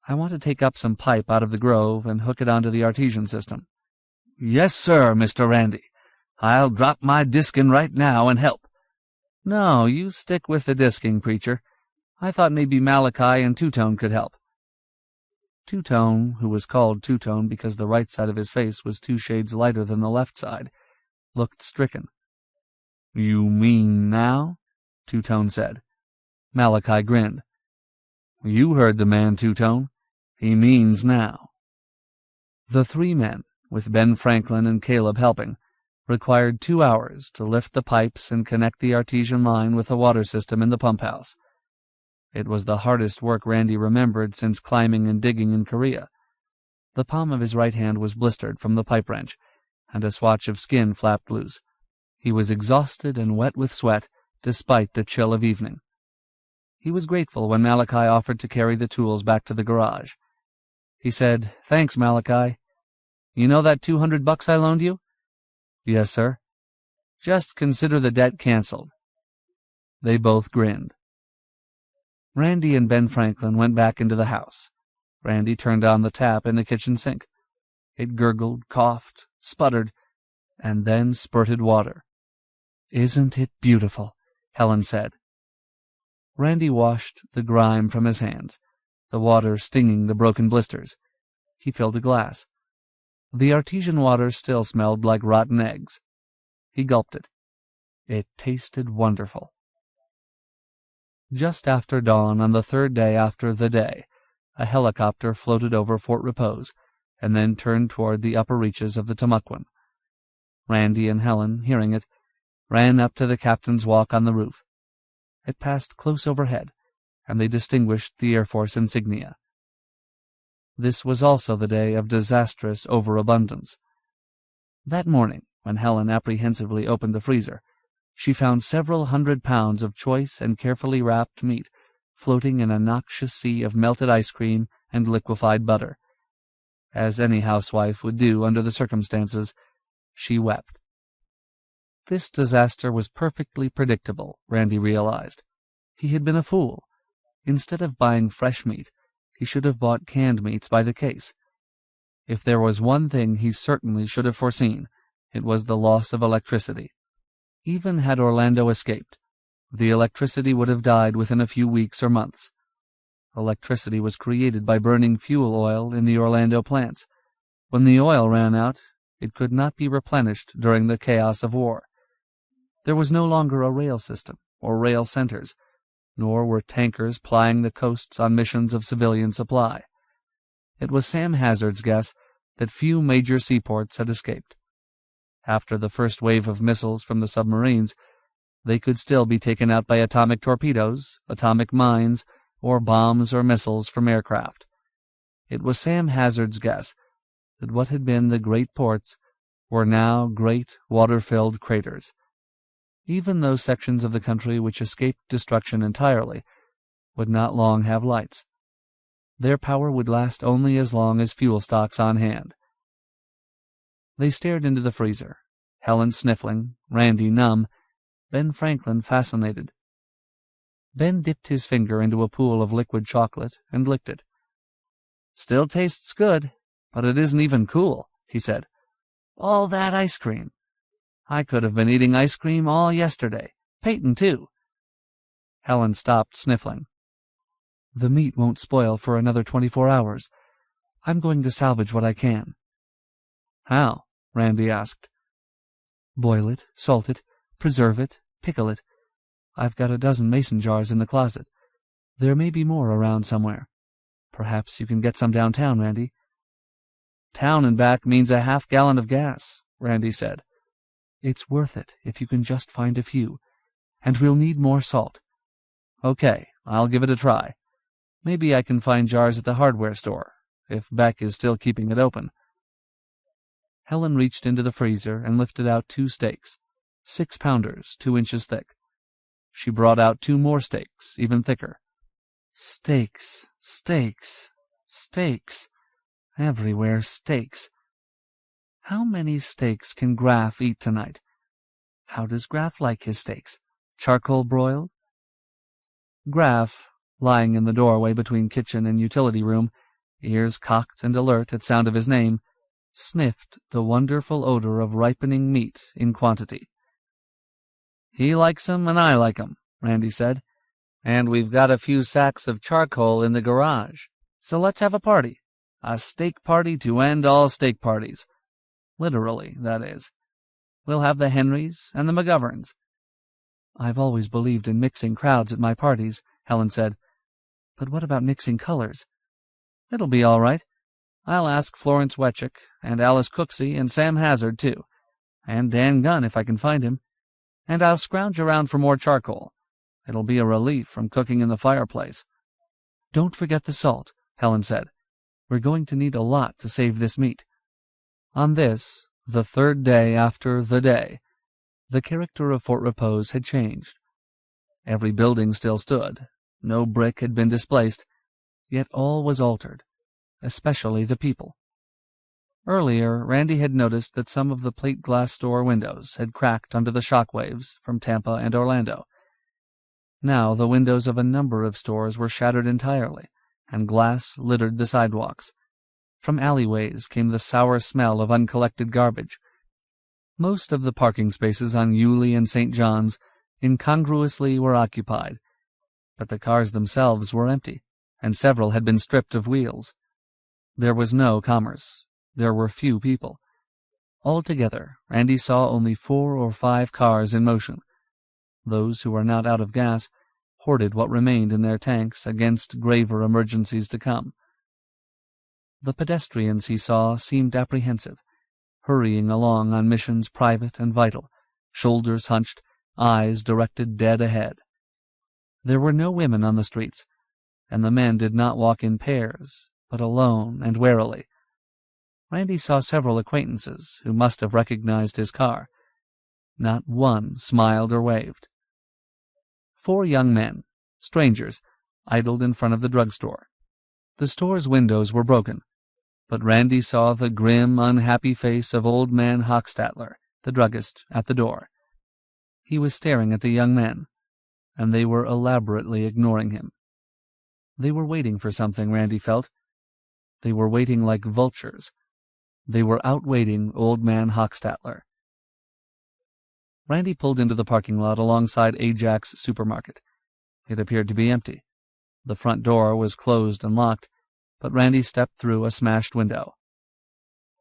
[SPEAKER 1] I want to take up some pipe out of the grove and hook it onto the artesian system." "Yes, sir, Mr. Randy. I'll drop my diskin right now and help." "No, you stick with the disking, Preacher. I thought maybe Malachi and Two-Tone could help." Two-Tone, who was called Two-Tone because the right side of his face was 2 shades lighter than the left side, looked stricken. "You mean now?" Two-Tone said. Malachi grinned. "You heard the man, Two-Tone. He means now." The 3 men, with Ben Franklin and Caleb helping, required 2 hours to lift the pipes and connect the artesian line with the water system in the pump-house. It was the hardest work Randy remembered since climbing and digging in Korea. The palm of his right hand was blistered from the pipe wrench, and a swatch of skin flapped loose. He was exhausted and wet with sweat, despite the chill of evening. He was grateful when Malachi offered to carry the tools back to the garage. He said, "Thanks, Malachi. You know that $200 I loaned you?" "Yes, sir." "Just consider the debt canceled." They both grinned. Randy and Ben Franklin went back into the house. Randy turned on the tap in the kitchen sink. It gurgled, coughed, sputtered, and then spurted water. "Isn't it beautiful?" Helen said. Randy washed the grime from his hands, the water stinging the broken blisters. He filled a glass. The artesian water still smelled like rotten eggs. He gulped it. It tasted wonderful. Just after dawn on the third day after the day, a helicopter floated over Fort Repose and then turned toward the upper reaches of the Tamukwan. Randy and Helen, hearing it, ran up to the captain's walk on the roof. It passed close overhead, and they distinguished the Air Force insignia. This was also the day of disastrous overabundance. That morning, when Helen apprehensively opened the freezer, she found several 100 pounds of choice and carefully wrapped meat floating in a noxious sea of melted ice cream and liquefied butter. As any housewife would do under the circumstances, she wept. This disaster was perfectly predictable, Randy realized. He had been a fool. Instead of buying fresh meat, he should have bought canned meats by the case. If there was one thing he certainly should have foreseen, it was the loss of electricity. Even had Orlando escaped, the electricity would have died within a few weeks or months. Electricity was created by burning fuel oil in the Orlando plants. When the oil ran out, it could not be replenished during the chaos of war. There was no longer a rail system or rail centers, nor were tankers plying the coasts on missions of civilian supply. It was Sam Hazard's guess that few major seaports had escaped. After the first wave of missiles from the submarines, they could still be taken out by atomic torpedoes, atomic mines, or bombs or missiles from aircraft. It was Sam Hazard's guess that what had been the great ports were now great water-filled craters. Even those sections of the country which escaped destruction entirely would not long have lights. Their power would last only as long as fuel stocks on hand. They stared into the freezer, Helen sniffling, Randy numb, Ben Franklin fascinated. Ben dipped his finger into a pool of liquid chocolate and licked it. "Still tastes good, but it isn't even cool," he said. "All that ice cream. I could have been eating ice cream all yesterday. Peyton, too." Helen stopped sniffling. "The meat won't spoil for another 24 hours. I'm going to salvage what I can." "How?" Randy asked. "Boil it, salt it, preserve it, pickle it. I've got a dozen mason jars in the closet. There may be more around somewhere. Perhaps you can get some downtown, Randy." "Town and back means a half-gallon of gas," Randy said. "It's worth it if you can just find a few, and we'll need more salt." "Okay, I'll give it a try. Maybe I can find jars at the hardware store, if Beck is still keeping it open." Helen reached into the freezer and lifted out 2 steaks, 6-pounders, 2 inches thick. She brought out 2 more steaks, even thicker. Steaks, steaks, steaks. Everywhere steaks. How many steaks can Graff eat tonight? How does Graff like his steaks? Charcoal broiled? Graff, lying in the doorway between kitchen and utility room, ears cocked and alert at sound of his name, sniffed the wonderful odor of ripening meat in quantity. "He likes 'em and I like 'em," Randy said, "and we've got a few sacks of charcoal in the garage. So let's have a party. A steak party to end all steak parties. Literally, that is. We'll have the Henrys and the McGoverns." "I've always believed in mixing crowds at my parties," Helen said. "But what about mixing colors?" "It'll be all right. I'll ask Florence Wetchick and Alice Cooksey and Sam Hazard, too, and Dan Gunn if I can find him. And I'll scrounge around for more charcoal. It'll be a relief from cooking in the fireplace." "Don't forget the salt," Helen said. "We're going to need a lot to save this meat." On this, the third day after the day, the character of Fort Repose had changed. Every building still stood. No brick had been displaced, yet all was altered, especially the people. Earlier, Randy had noticed that some of the plate-glass store windows had cracked under the shock waves from Tampa and Orlando. Now the windows of a number of stores were shattered entirely, and glass littered the sidewalks. From alleyways came the sour smell of uncollected garbage. Most of the parking spaces on Yulee and St. John's incongruously were occupied. but the cars themselves were empty, and several had been stripped of wheels. There was no commerce. There were few people. Altogether, Randy saw only 4 or 5 cars in motion. Those who were not out of gas hoarded what remained in their tanks against graver emergencies to come. The pedestrians he saw seemed apprehensive, hurrying along on missions private and vital, shoulders hunched, eyes directed dead ahead. There were no women on the streets, and the men did not walk in pairs, but alone and warily. Randy saw several acquaintances who must have recognized his car. Not one smiled or waved. 4 young men, strangers, idled in front of the drugstore. The store's windows were broken, but Randy saw the grim, unhappy face of old man Hochstadter, the druggist, at the door. He was staring at the young men, and they were elaborately ignoring him. They were waiting for something, Randy felt. They were waiting like vultures. They were outwaiting old man Hochstadter. Randy pulled into the parking lot alongside Ajax Supermarket. It appeared to be empty. The front door was closed and locked, but Randy stepped through a smashed window.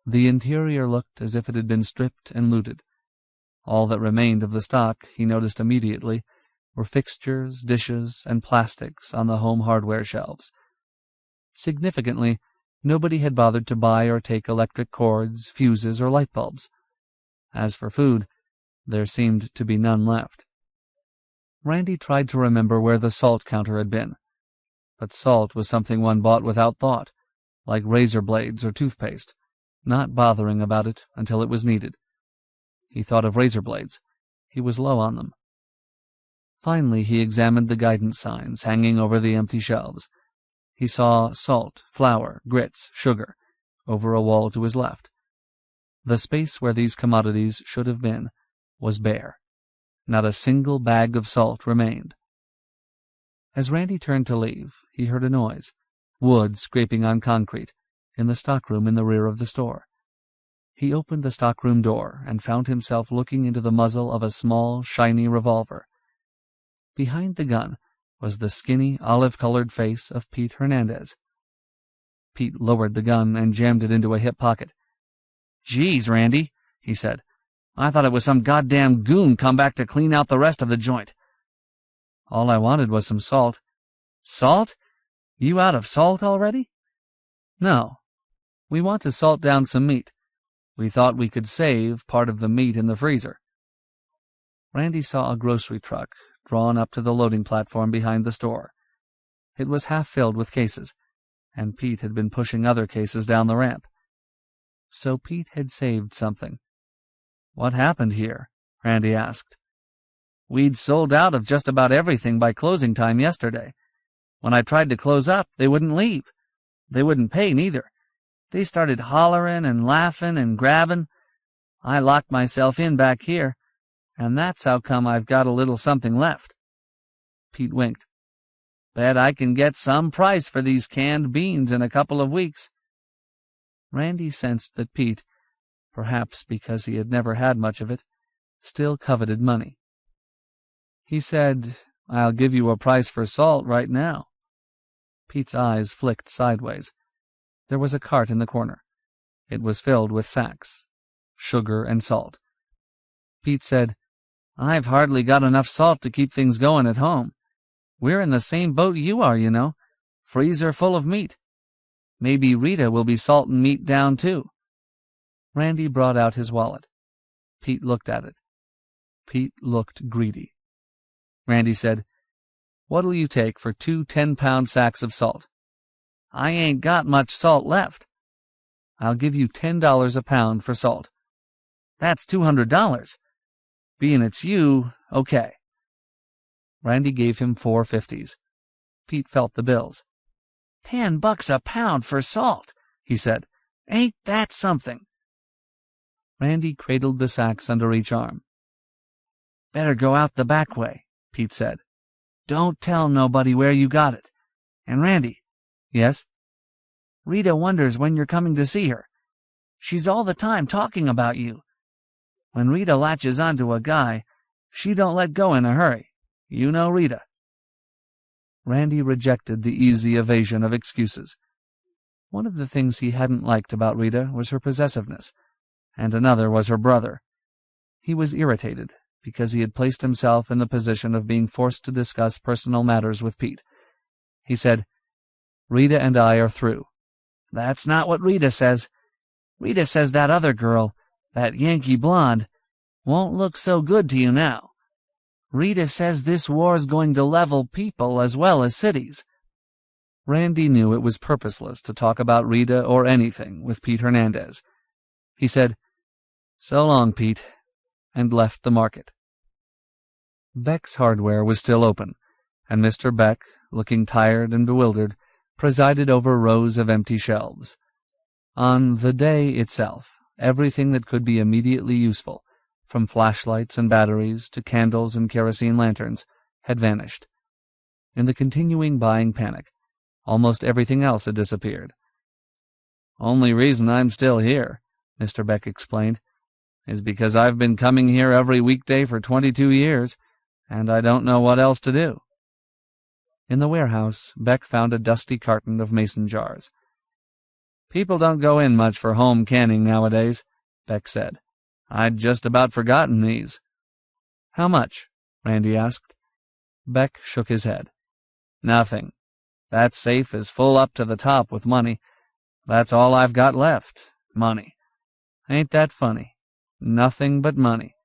[SPEAKER 1] The interior looked as if it had been stripped and looted. All that remained of the stock, he noticed immediately, were fixtures, dishes, and plastics on the home hardware shelves. Significantly, nobody had bothered to buy or take electric cords, fuses, or light bulbs. As for food, there seemed to be none left. Randy tried to remember where the salt counter had been, but salt was something one bought without thought, like razor blades or toothpaste, not bothering about it until it was needed. He thought of razor blades. He was low on them. Finally, he examined the guidance signs hanging over the empty shelves. He saw salt, flour, grits, sugar, over a wall to his left. The space where these commodities should have been was bare. Not a single bag of salt remained. As Randy turned to leave, he heard a noise, wood scraping on concrete, in the stockroom in the rear of the store. He opened the stockroom door and found himself looking into the muzzle of a small, shiny revolver. Behind the gun was the skinny, olive-colored face of Pete Hernandez. Pete lowered the gun and jammed it into a hip pocket. "Geez, Randy," he said. "I thought it was some goddamn goon come back to clean out the rest of the joint." "All I wanted was some salt." "Salt? You out of salt already?" "No. We want to salt down some meat. We thought we could save part of the meat in the freezer." Randy saw a grocery truck drawn up to the loading platform behind the store. It was half filled with cases, and Pete had been pushing other cases down the ramp. So Pete had saved something. "What happened here?" Randy asked. "We'd sold out of just about everything by closing time yesterday. When I tried to close up, they wouldn't leave. They wouldn't pay, neither. They started hollering and laughing and grabbing. I locked myself in back here, and that's how come I've got a little something left." Pete winked. "Bet I can get some price for these canned beans in a couple of weeks." Randy sensed that Pete, perhaps because he had never had much of it, still coveted money. He said, "I'll give you a price for salt right now." Pete's eyes flicked sideways. There was a cart in the corner. It was filled with sacks, sugar and salt. Pete said, "I've hardly got enough salt to keep things going at home. We're in the same boat you are, you know. Freezer full of meat. Maybe Rita will be salting meat down, too." Randy brought out his wallet. Pete looked at it. Pete looked greedy. Randy said, "What'll you take for 2 10-pound sacks of salt?" "I ain't got much salt left." "I'll give you $10 a pound for salt." "That's $200. Being it's you, okay." Randy gave him 4 50s. Pete felt the bills. $10 a pound for salt," he said. "Ain't that something?" Randy cradled the sacks under each arm. "Better go out the back way," Pete said. "Don't tell nobody where you got it. And Randy." "Yes?" "Rita wonders when you're coming to see her. She's all the time talking about you. When Rita latches onto a guy, she don't let go in a hurry. You know Rita." Randy rejected the easy evasion of excuses. One of the things he hadn't liked about Rita was her possessiveness, and another was her brother. He was irritated because he had placed himself in the position of being forced to discuss personal matters with Pete. He said, "Rita and I are through." "That's not what Rita says. Rita says that other girl, that Yankee blonde, won't look so good to you now. Rita says this war's going to level people as well as cities." Randy knew it was purposeless to talk about Rita or anything with Pete Hernandez. He said, "So long, Pete," and left the market. Beck's Hardware was still open, and Mr. Beck, looking tired and bewildered, presided over rows of empty shelves. On the day itself, everything that could be immediately useful, from flashlights and batteries to candles and kerosene lanterns, had vanished. In the continuing buying panic, almost everything else had disappeared. "Only reason I'm still here," Mr. Beck explained, "is because I've been coming here every weekday for 22 years, and I don't know what else to do." In the warehouse, Beck found a dusty carton of mason jars. "People don't go in much for home canning nowadays," Beck said. "I'd just about forgotten these." "How much?" Randy asked. Beck shook his head. "Nothing. That safe is full up to the top with money. That's all I've got left, money. Ain't that funny? Nothing but money."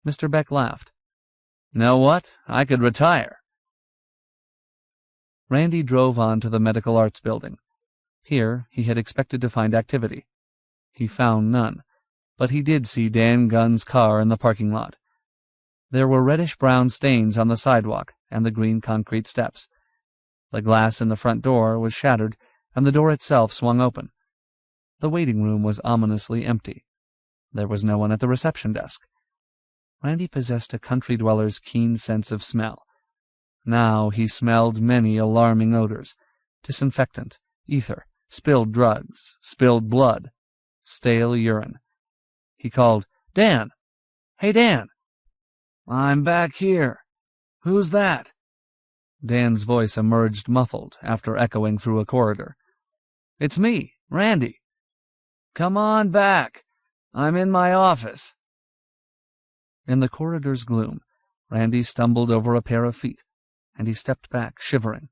[SPEAKER 1] Mr. Beck laughed. "Know what? I could retire." Randy drove on to the Medical Arts Building. Here he had expected to find activity. He found none, but he did see Dan Gunn's car in the parking lot. There were reddish-brown stains on the sidewalk and the green concrete steps. The glass in the front door was shattered, and the door itself swung open. The waiting room was ominously empty. There was no one at the reception desk. Randy possessed a country dweller's keen sense of smell. Now he smelled many alarming odors: disinfectant, ether, spilled drugs, spilled blood, stale urine. He called, "Dan! Hey, Dan!" "I'm back here. Who's that?" Dan's voice emerged muffled after echoing through a corridor. "It's me, Randy." "Come on back. I'm in my office." In the corridor's gloom, Randy stumbled over a pair of feet, and he stepped back, shivering.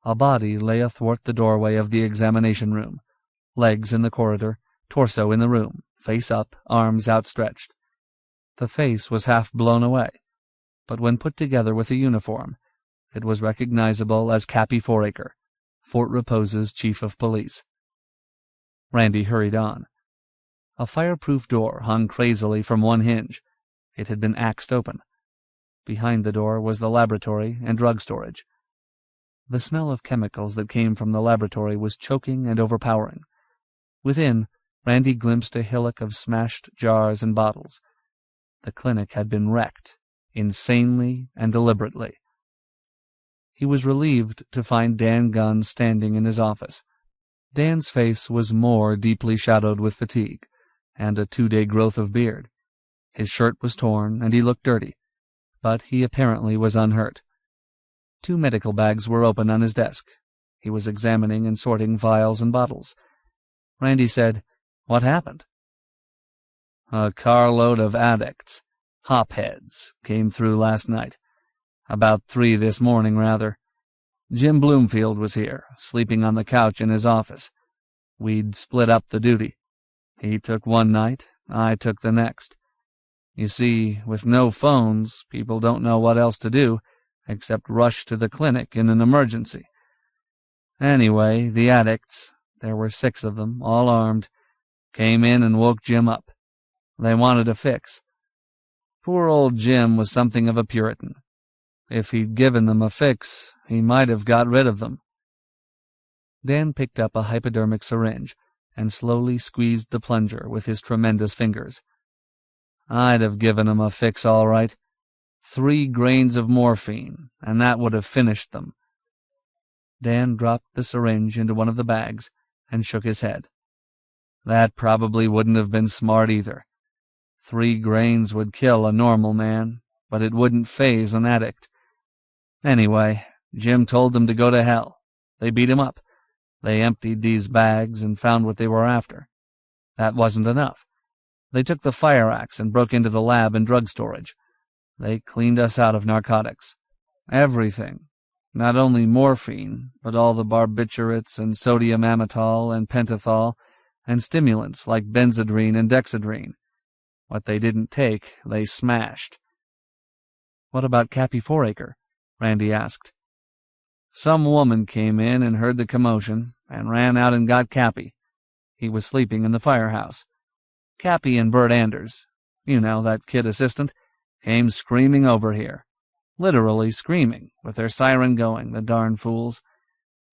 [SPEAKER 1] A body lay athwart the doorway of the examination room, legs in the corridor, torso in the room, face up, arms outstretched. The face was half blown away, but when put together with a uniform, it was recognizable as Cappy Foraker, Fort Repose's chief of police. Randy hurried on. A fireproof door hung crazily from one hinge. It had been axed open. Behind the door was the laboratory and drug storage. The smell of chemicals that came from the laboratory was choking and overpowering. Within, Randy glimpsed a hillock of smashed jars and bottles. The clinic had been wrecked, insanely and deliberately. He was relieved to find Dan Gunn standing in his office. Dan's face was more deeply shadowed with fatigue, and a 2-day growth of beard. His shirt was torn, and he looked dirty, but he apparently was unhurt. 2 medical bags were open on his desk. He was examining and sorting vials and bottles. Randy said, "What happened?" "A carload of addicts, hopheads, came through last night. About 3 this morning, rather. Jim Bloomfield was here, sleeping on the couch in his office. We'd split up the duty. He took one night, I took the next. You see, with no phones, people don't know what else to do except rush to the clinic in an emergency. Anyway, the addicts, there were 6 of them, all armed, came in and woke Jim up. They wanted a fix. Poor old Jim was something of a Puritan. If he'd given them a fix, he might have got rid of them." Dan picked up a hypodermic syringe and slowly squeezed the plunger with his tremendous fingers. "I'd have given 'em a fix all right. 3 grains of morphine, and that would have finished them." Dan dropped the syringe into one of the bags and shook his head. "That probably wouldn't have been smart either. 3 grains would kill a normal man, but it wouldn't faze an addict. Anyway, Jim told them to go to hell. They beat him up. They emptied these bags and found what they were after. That wasn't enough. They took the fire axe and broke into the lab and drug storage. They cleaned us out of narcotics. Everything. Not only morphine, but all the barbiturates and sodium amytal and pentothal and stimulants like benzedrine and dexedrine. What they didn't take, they smashed. "What about Cappy Foraker?" Randy asked. "Some woman came in and heard the commotion and ran out and got Cappy. He was sleeping in the firehouse. Cappy and Bert Anders, you know, that kid assistant, came screaming over here. Literally screaming, with their siren going, the darn fools.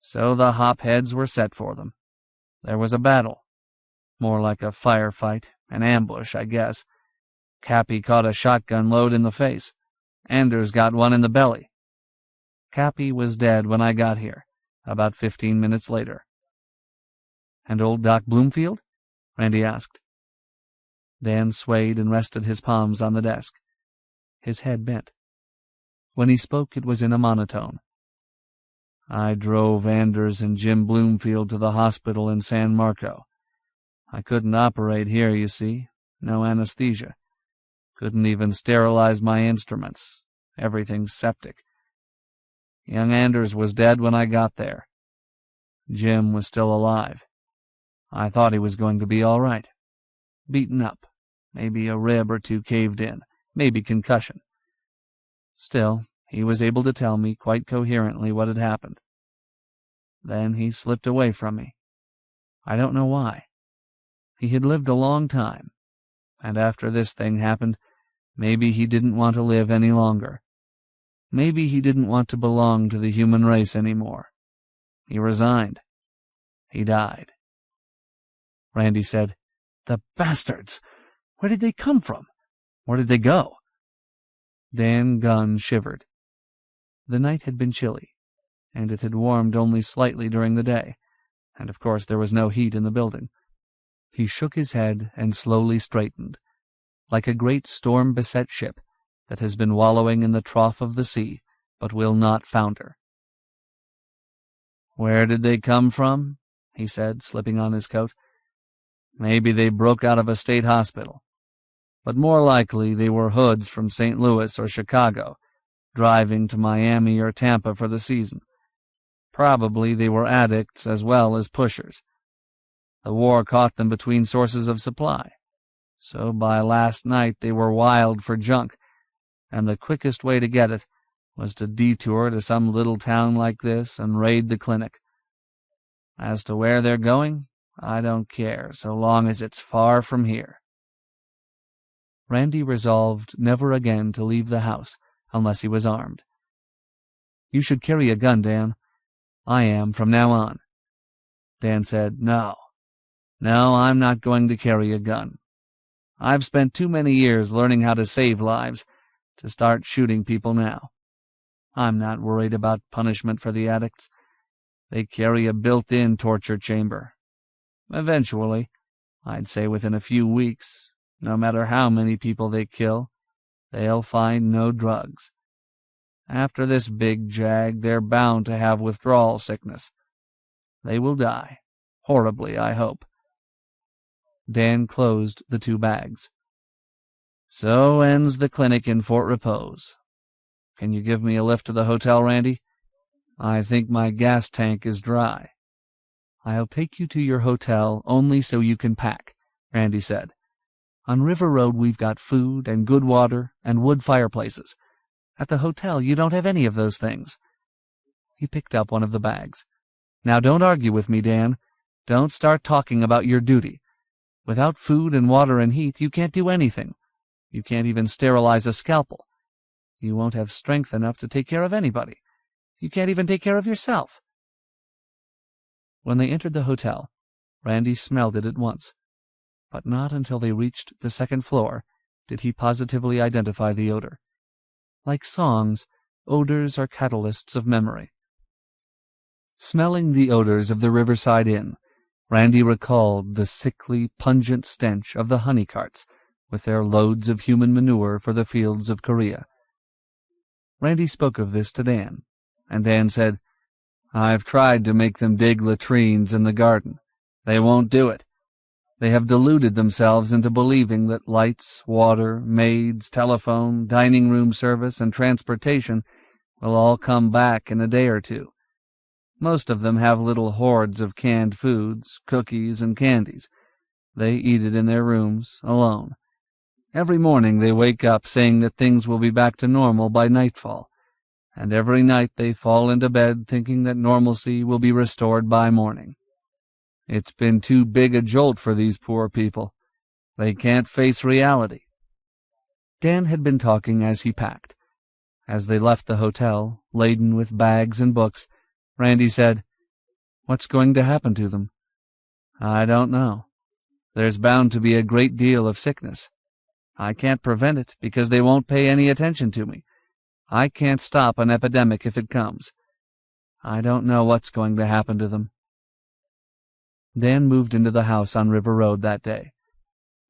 [SPEAKER 1] So the hopheads were set for them. There was a battle. More like a firefight, an ambush, I guess. Cappy caught a shotgun load in the face. Anders got one in the belly. Cappy was dead when I got here, about 15 minutes later." "And old Doc Bloomfield?" Randy asked. Dan swayed and rested his palms on the desk. His head bent. When he spoke, it was in a monotone. "I drove Anders and Jim Bloomfield to the hospital in San Marco. I couldn't operate here, you see. No anesthesia. Couldn't even sterilize my instruments. Everything's septic. Young Anders was dead when I got there. Jim was still alive. I thought he was going to be all right. Beaten up. Maybe a rib or two caved in. Maybe concussion. Still, he was able to tell me quite coherently what had happened. Then he slipped away from me. I don't know why. He had lived a long time, and after this thing happened, maybe he didn't want to live any longer. Maybe he didn't want to belong to the human race anymore. He resigned. He died." Randy said, "The bastards! Where did they come from? Where did they go?" Dan Gunn shivered. The night had been chilly, and it had warmed only slightly during the day, and of course there was no heat in the building. He shook his head and slowly straightened, like a great storm-beset ship that has been wallowing in the trough of the sea, but will not founder. "Where did they come from?" he said, slipping on his coat. "Maybe they broke out of a state hospital. But more likely they were hoods from St. Louis or Chicago, driving to Miami or Tampa for the season. Probably they were addicts as well as pushers. The war caught them between sources of supply, so by last night they were wild for junk, and the quickest way to get it was to detour to some little town like this and raid the clinic. As to where they're going, I don't care, so long as it's far from here." Randy resolved never again to leave the house unless he was armed. "You should carry a gun, Dan. I am from now on." Dan said, No, I'm not going to carry a gun. I've spent too many years learning how to save lives to start shooting people now. I'm not worried about punishment for the addicts. They carry a built-in torture chamber. Eventually, I'd say within a few weeks, no matter how many people they kill, they'll find no drugs. After this big jag, they're bound to have withdrawal sickness. They will die. Horribly, I hope. Dan closed the 2 bags. "So ends the clinic in Fort Repose. Can you give me a lift to the hotel, Randy? I think my gas tank is dry." "I'll take you to your hotel only so you can pack," Randy said. "On River Road we've got food and good water and wood fireplaces. At the hotel you don't have any of those things." He picked up one of the bags. "Now don't argue with me, Dan. Don't start talking about your duty. Without food and water and heat, you can't do anything. You can't even sterilize a scalpel. You won't have strength enough to take care of anybody. You can't even take care of yourself." When they entered the hotel, Randy smelled it at once, but not until they reached the 2nd floor did he positively identify the odor. Like songs, odors are catalysts of memory. Smelling the odors of the Riverside Inn, Randy recalled the sickly, pungent stench of the honey carts with their loads of human manure for the fields of Korea. Randy spoke of this to Dan, and Dan said, "I've tried to make them dig latrines in the garden. They won't do it. They have deluded themselves into believing that lights, water, maids, telephone, dining room service, and transportation will all come back in a day or two. Most of them have little hoards of canned foods, cookies, and candies. They eat it in their rooms, alone. Every morning they wake up saying that things will be back to normal by nightfall, and every night they fall into bed thinking that normalcy will be restored by morning. It's been too big a jolt for these poor people. They can't face reality." Dan had been talking as he packed. As they left the hotel, laden with bags and books, Randy said, "What's going to happen to them?" "I don't know. There's bound to be a great deal of sickness. I can't prevent it because they won't pay any attention to me. I can't stop an epidemic if it comes. I don't know what's going to happen to them." Dan moved into the house on River Road that day.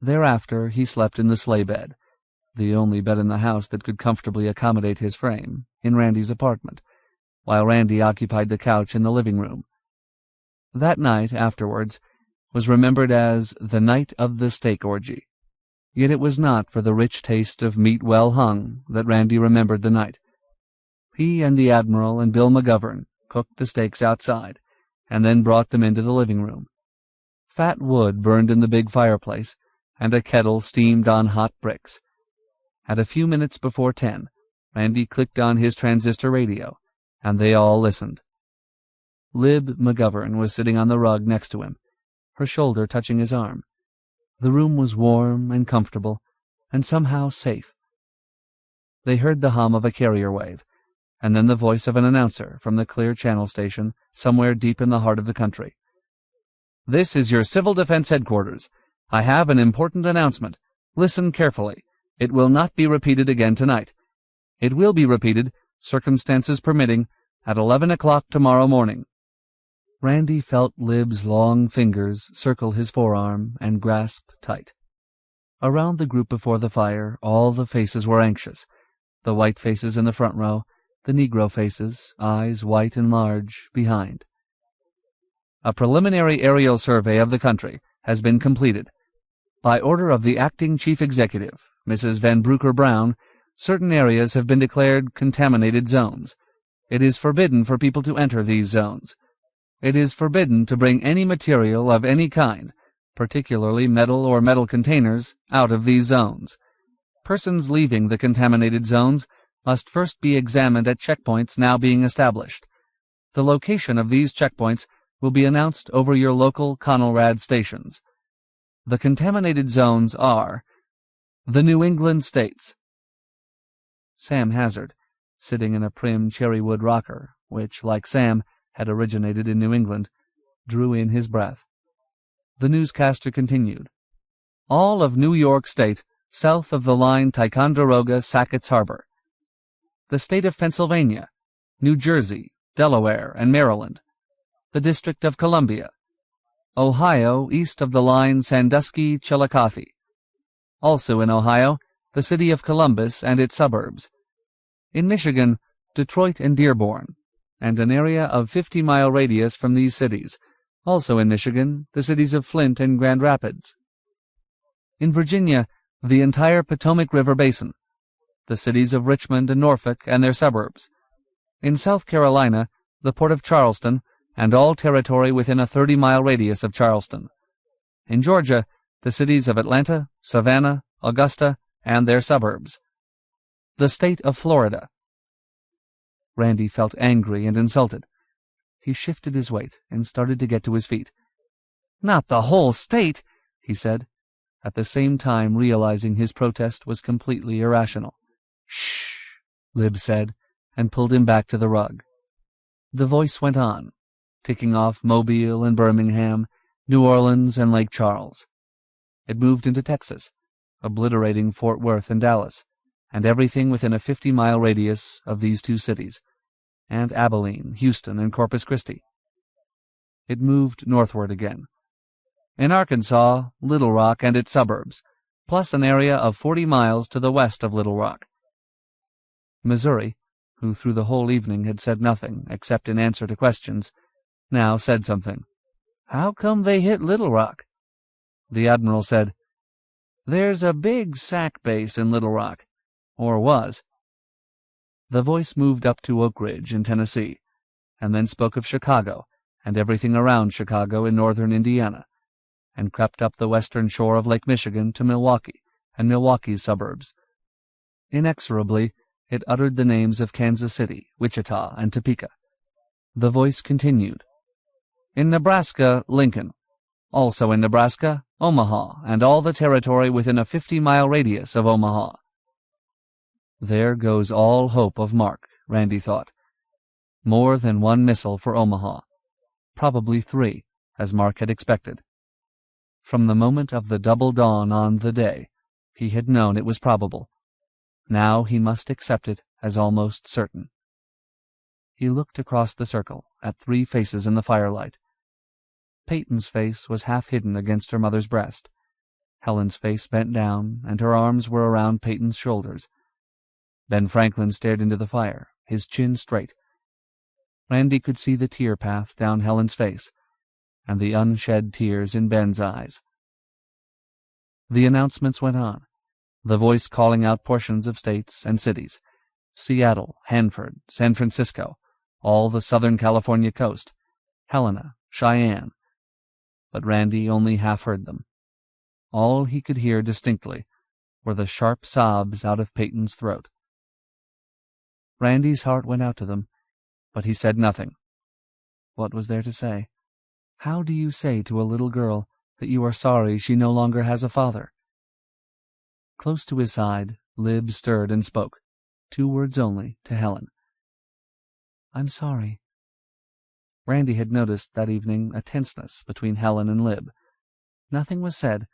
[SPEAKER 1] Thereafter he slept in the sleigh bed, the only bed in the house that could comfortably accommodate his frame, in Randy's apartment, while Randy occupied the couch in the living room. That night, afterwards, was remembered as the night of the steak orgy. Yet it was not for the rich taste of meat well hung that Randy remembered the night. He and the Admiral and Bill McGovern cooked the steaks outside, and then brought them into the living room. Fat wood burned in the big fireplace, and a kettle steamed on hot bricks. At a few minutes before 10, Randy clicked on his transistor radio, and they all listened. Lib McGovern was sitting on the rug next to him, her shoulder touching his arm. The room was warm and comfortable, and somehow safe. They heard the hum of a carrier wave, and then the voice of an announcer from the clear channel station somewhere deep in the heart of the country. "This is your Civil Defense Headquarters. I have an important announcement. Listen carefully. It will not be repeated again tonight. It will be repeated, circumstances permitting, at 11 o'clock tomorrow morning." Randy felt Lib's long fingers circle his forearm and grasp tight. Around the group before the fire, all the faces were anxious. The white faces in the front row, the Negro faces, eyes white and large, behind. "A preliminary aerial survey of the country has been completed. By order of the Acting Chief Executive, Mrs. Van Brooker Brown, certain areas have been declared contaminated zones. It is forbidden for people to enter these zones. It is forbidden to bring any material of any kind, particularly metal or metal containers, out of these zones. Persons leaving the contaminated zones must first be examined at checkpoints now being established. The location of these checkpoints will be announced over your local Conelrad stations. The contaminated zones are the New England states." Sam Hazard, sitting in a prim cherrywood rocker, which, like Sam, had originated in New England, drew in his breath. The newscaster continued. "All of New York State, south of the line Ticonderoga-Sackett's Harbor. The state of Pennsylvania, New Jersey, Delaware, and Maryland. The District of Columbia. Ohio, east of the line Sandusky-Chillicothe. Also in Ohio, the city of Columbus and its suburbs. In Michigan, Detroit and Dearborn, and an area of 50-mile radius from these cities. Also in Michigan, the cities of Flint and Grand Rapids. In Virginia, the entire Potomac River Basin, the cities of Richmond and Norfolk and their suburbs. In South Carolina, the port of Charleston, and all territory within a 30-mile radius of Charleston. In Georgia, the cities of Atlanta, Savannah, Augusta, and their suburbs. The state of Florida." Randy felt angry and insulted. He shifted his weight and started to get to his feet. "Not the whole state," he said, at the same time realizing his protest was completely irrational. "Shh," Lib said, and pulled him back to the rug. The voice went on, ticking off Mobile and Birmingham, New Orleans and Lake Charles. It moved into Texas, obliterating Fort Worth and Dallas, and everything within a 50-mile radius of these two cities, and Abilene, Houston, and Corpus Christi. It moved northward again. In Arkansas, Little Rock and its suburbs, plus an area of 40 miles to the west of Little Rock. Missouri, who through the whole evening had said nothing except in answer to questions, now said something. "How come they hit Little Rock?" The Admiral said, "There's a big SAC base in Little Rock, or was." The voice moved up to Oak Ridge in Tennessee, and then spoke of Chicago and everything around Chicago in northern Indiana, and crept up the western shore of Lake Michigan to Milwaukee and Milwaukee's suburbs. Inexorably, it uttered the names of Kansas City, Wichita, and Topeka. The voice continued. "In Nebraska, Lincoln. Also in Nebraska, Omaha, and all the territory within a 50-mile radius of Omaha." There goes all hope of Mark, Randy thought. More than one missile for Omaha. Probably 3, as Mark had expected. From the moment of the double dawn on the day, he had known it was probable. Now he must accept it as almost certain. He looked across the circle at 3 faces in the firelight. Peyton's face was half hidden against her mother's breast. Helen's face bent down, and her arms were around Peyton's shoulders. Ben Franklin stared into the fire, his chin straight. Randy could see the tear path down Helen's face, and the unshed tears in Ben's eyes. The announcements went on, the voice calling out portions of states and cities, Seattle, Hanford, San Francisco, all the Southern California coast, Helena, Cheyenne. But Randy only half heard them. All he could hear distinctly were the sharp sobs out of Peyton's throat. Randy's heart went out to them, but he said nothing. What was there to say? How do you say to a little girl that you are sorry she no longer has a father? Close to his side, Lib stirred and spoke, 2 words only, to Helen. "I'm sorry." Randy had noticed that evening a tenseness between Helen and Lib. Nothing was said,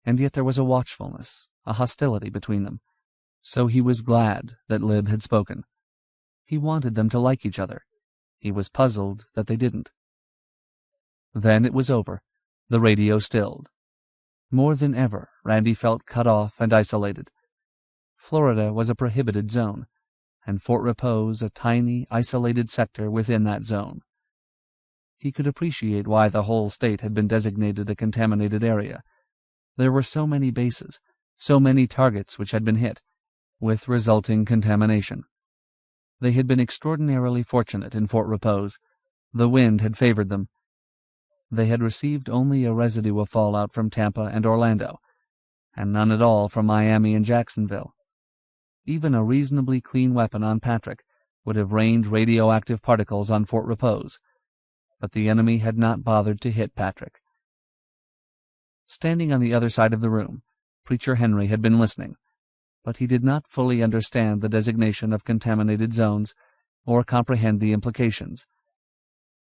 [SPEAKER 1] and yet there was a watchfulness, a hostility between them. So he was glad that Lib had spoken. He wanted them to like each other. He was puzzled that they didn't. Then it was over. The radio stilled. More than ever, Randy felt cut off and isolated. Florida was a prohibited zone, and Fort Repose a tiny, isolated sector within that zone. He could appreciate why the whole state had been designated a contaminated area. There were so many bases, so many targets which had been hit, with resulting contamination. They had been extraordinarily fortunate in Fort Repose. The wind had favored them. They had received only a residue of fallout from Tampa and Orlando, and none at all from Miami and Jacksonville. Even a reasonably clean weapon on Patrick would have rained radioactive particles on Fort Repose, but the enemy had not bothered to hit Patrick. Standing on the other side of the room, Preacher Henry had been listening, but he did not fully understand the designation of contaminated zones or comprehend the implications.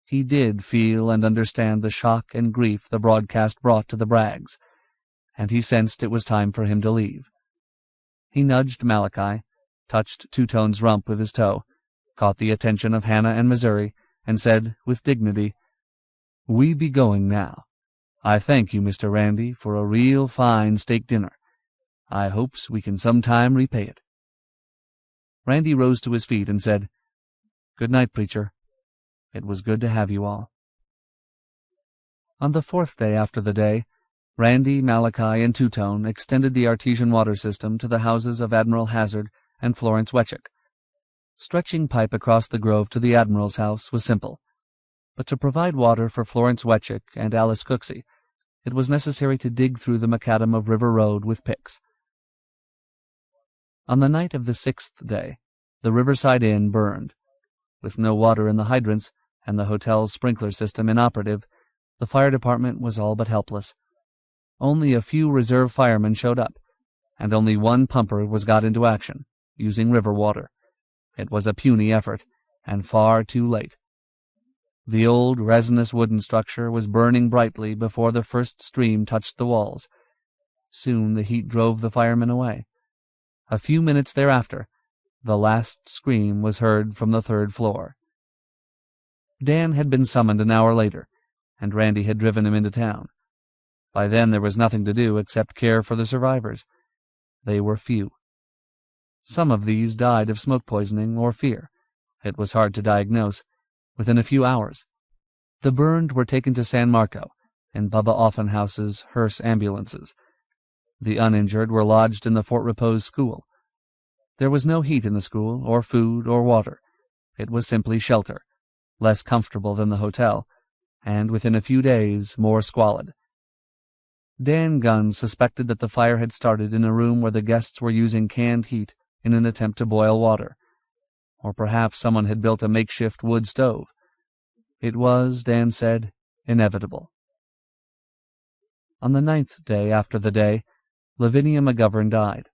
[SPEAKER 1] He did feel and understand the shock and grief the broadcast brought to the Braggs, and he sensed it was time for him to leave. He nudged Malachi, touched Two-Tone's rump with his toe, caught the attention of Hannah and Missouri, and said, with dignity, "We be going now. I thank you, Mr. Randy, for a real fine steak dinner. I hopes we can sometime repay it." Randy rose to his feet and said, "Good night, Preacher. It was good to have you all." On the 4th day after the day, Randy, Malachi, and Two-Tone extended the artesian water system to the houses of Admiral Hazard and Florence Wetchick. Stretching pipe across the grove to the Admiral's house was simple, but to provide water for Florence Wetchick and Alice Cooksey, it was necessary to dig through the macadam of River Road with picks. On the night of the 6th day, the Riverside Inn burned. With no water in the hydrants, and the hotel's sprinkler system inoperative, the fire department was all but helpless. Only a few reserve firemen showed up, and only one pumper was got into action, using river water. It was a puny effort, and far too late. The old resinous wooden structure was burning brightly before the first stream touched the walls. Soon the heat drove the firemen away. A few minutes thereafter, the last scream was heard from the 3rd floor. Dan had been summoned an hour later, and Randy had driven him into town. By then there was nothing to do except care for the survivors. They were few. Some of these died of smoke poisoning or fear, It was hard to diagnose. Within a few hours. The burned were taken to San Marco in Bubba Offenhouse's hearse ambulances. The uninjured were lodged in the Fort Repose school. There was no heat in the school, or food, or water. It was simply shelter, less comfortable than the hotel, and within a few days more squalid. Dan Gunn suspected that the fire had started in a room where the guests were using canned heat in an attempt to boil water. Or perhaps someone had built a makeshift wood stove. It was, Dan said, inevitable. On the 9th day after the day, Lavinia McGovern died.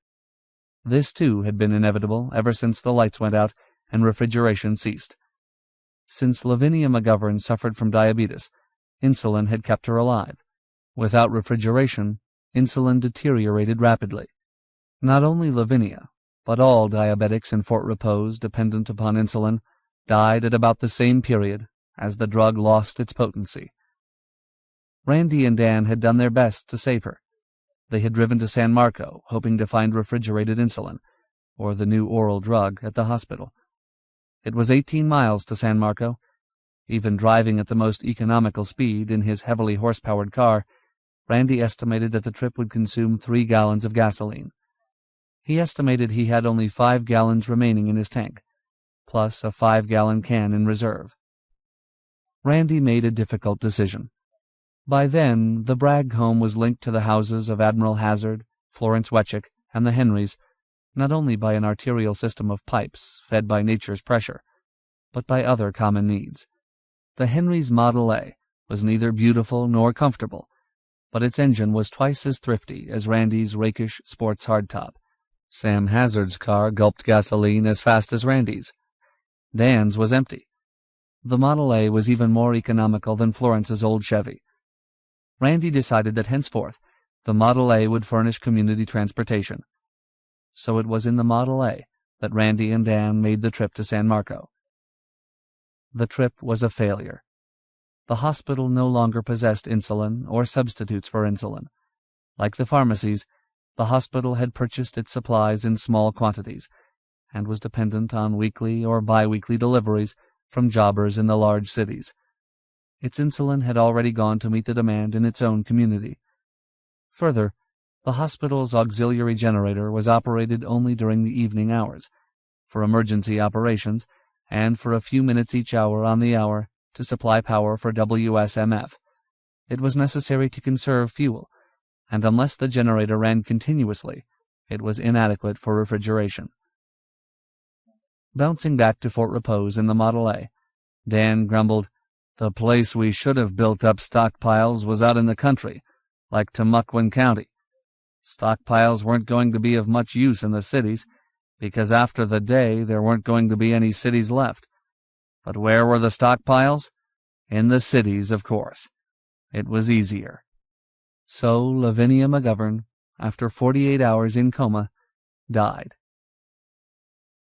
[SPEAKER 1] This, too, had been inevitable ever since the lights went out and refrigeration ceased. Since Lavinia McGovern suffered from diabetes, insulin had kept her alive. Without refrigeration, insulin deteriorated rapidly. Not only Lavinia, but all diabetics in Fort Repose dependent upon insulin died at about the same period as the drug lost its potency. Randy and Dan had done their best to save her. They had driven to San Marco, hoping to find refrigerated insulin, or the new oral drug, at the hospital. It was 18 miles to San Marco. Even driving at the most economical speed in his heavily horse-powered car, Randy estimated that the trip would consume 3 gallons of gasoline. He estimated he had only 5 gallons remaining in his tank, plus a 5-gallon can in reserve. Randy made a difficult decision. By then, the Bragg home was linked to the houses of Admiral Hazard, Florence Wetchick, and the Henrys, not only by an arterial system of pipes fed by nature's pressure, but by other common needs. The Henrys' Model A was neither beautiful nor comfortable, but its engine was twice as thrifty as Randy's rakish sports hardtop. Sam Hazard's car gulped gasoline as fast as Randy's. Dan's was empty. The Model A was even more economical than Florence's old Chevy. Randy decided that henceforth the Model A would furnish community transportation. So it was in the Model A that Randy and Dan made the trip to San Marco. The trip was a failure. The hospital no longer possessed insulin or substitutes for insulin. Like the pharmacies, the hospital had purchased its supplies in small quantities, and was dependent on weekly or bi-weekly deliveries from jobbers in the large cities. Its insulin had already gone to meet the demand in its own community. Further, the hospital's auxiliary generator was operated only during the evening hours, for emergency operations, and for a few minutes each hour on the hour to supply power for WSMF. It was necessary to conserve fuel, and unless the generator ran continuously, it was inadequate for refrigeration. Bouncing back to Fort Repose in the Model A, Dan grumbled, "The place we should have built up stockpiles was out in the country, like Tamaulipan County. Stockpiles weren't going to be of much use in the cities, because after the day there weren't going to be any cities left. But where were the stockpiles? In the cities, of course. It was easier." So Lavinia McGovern, after 48 hours in coma, died.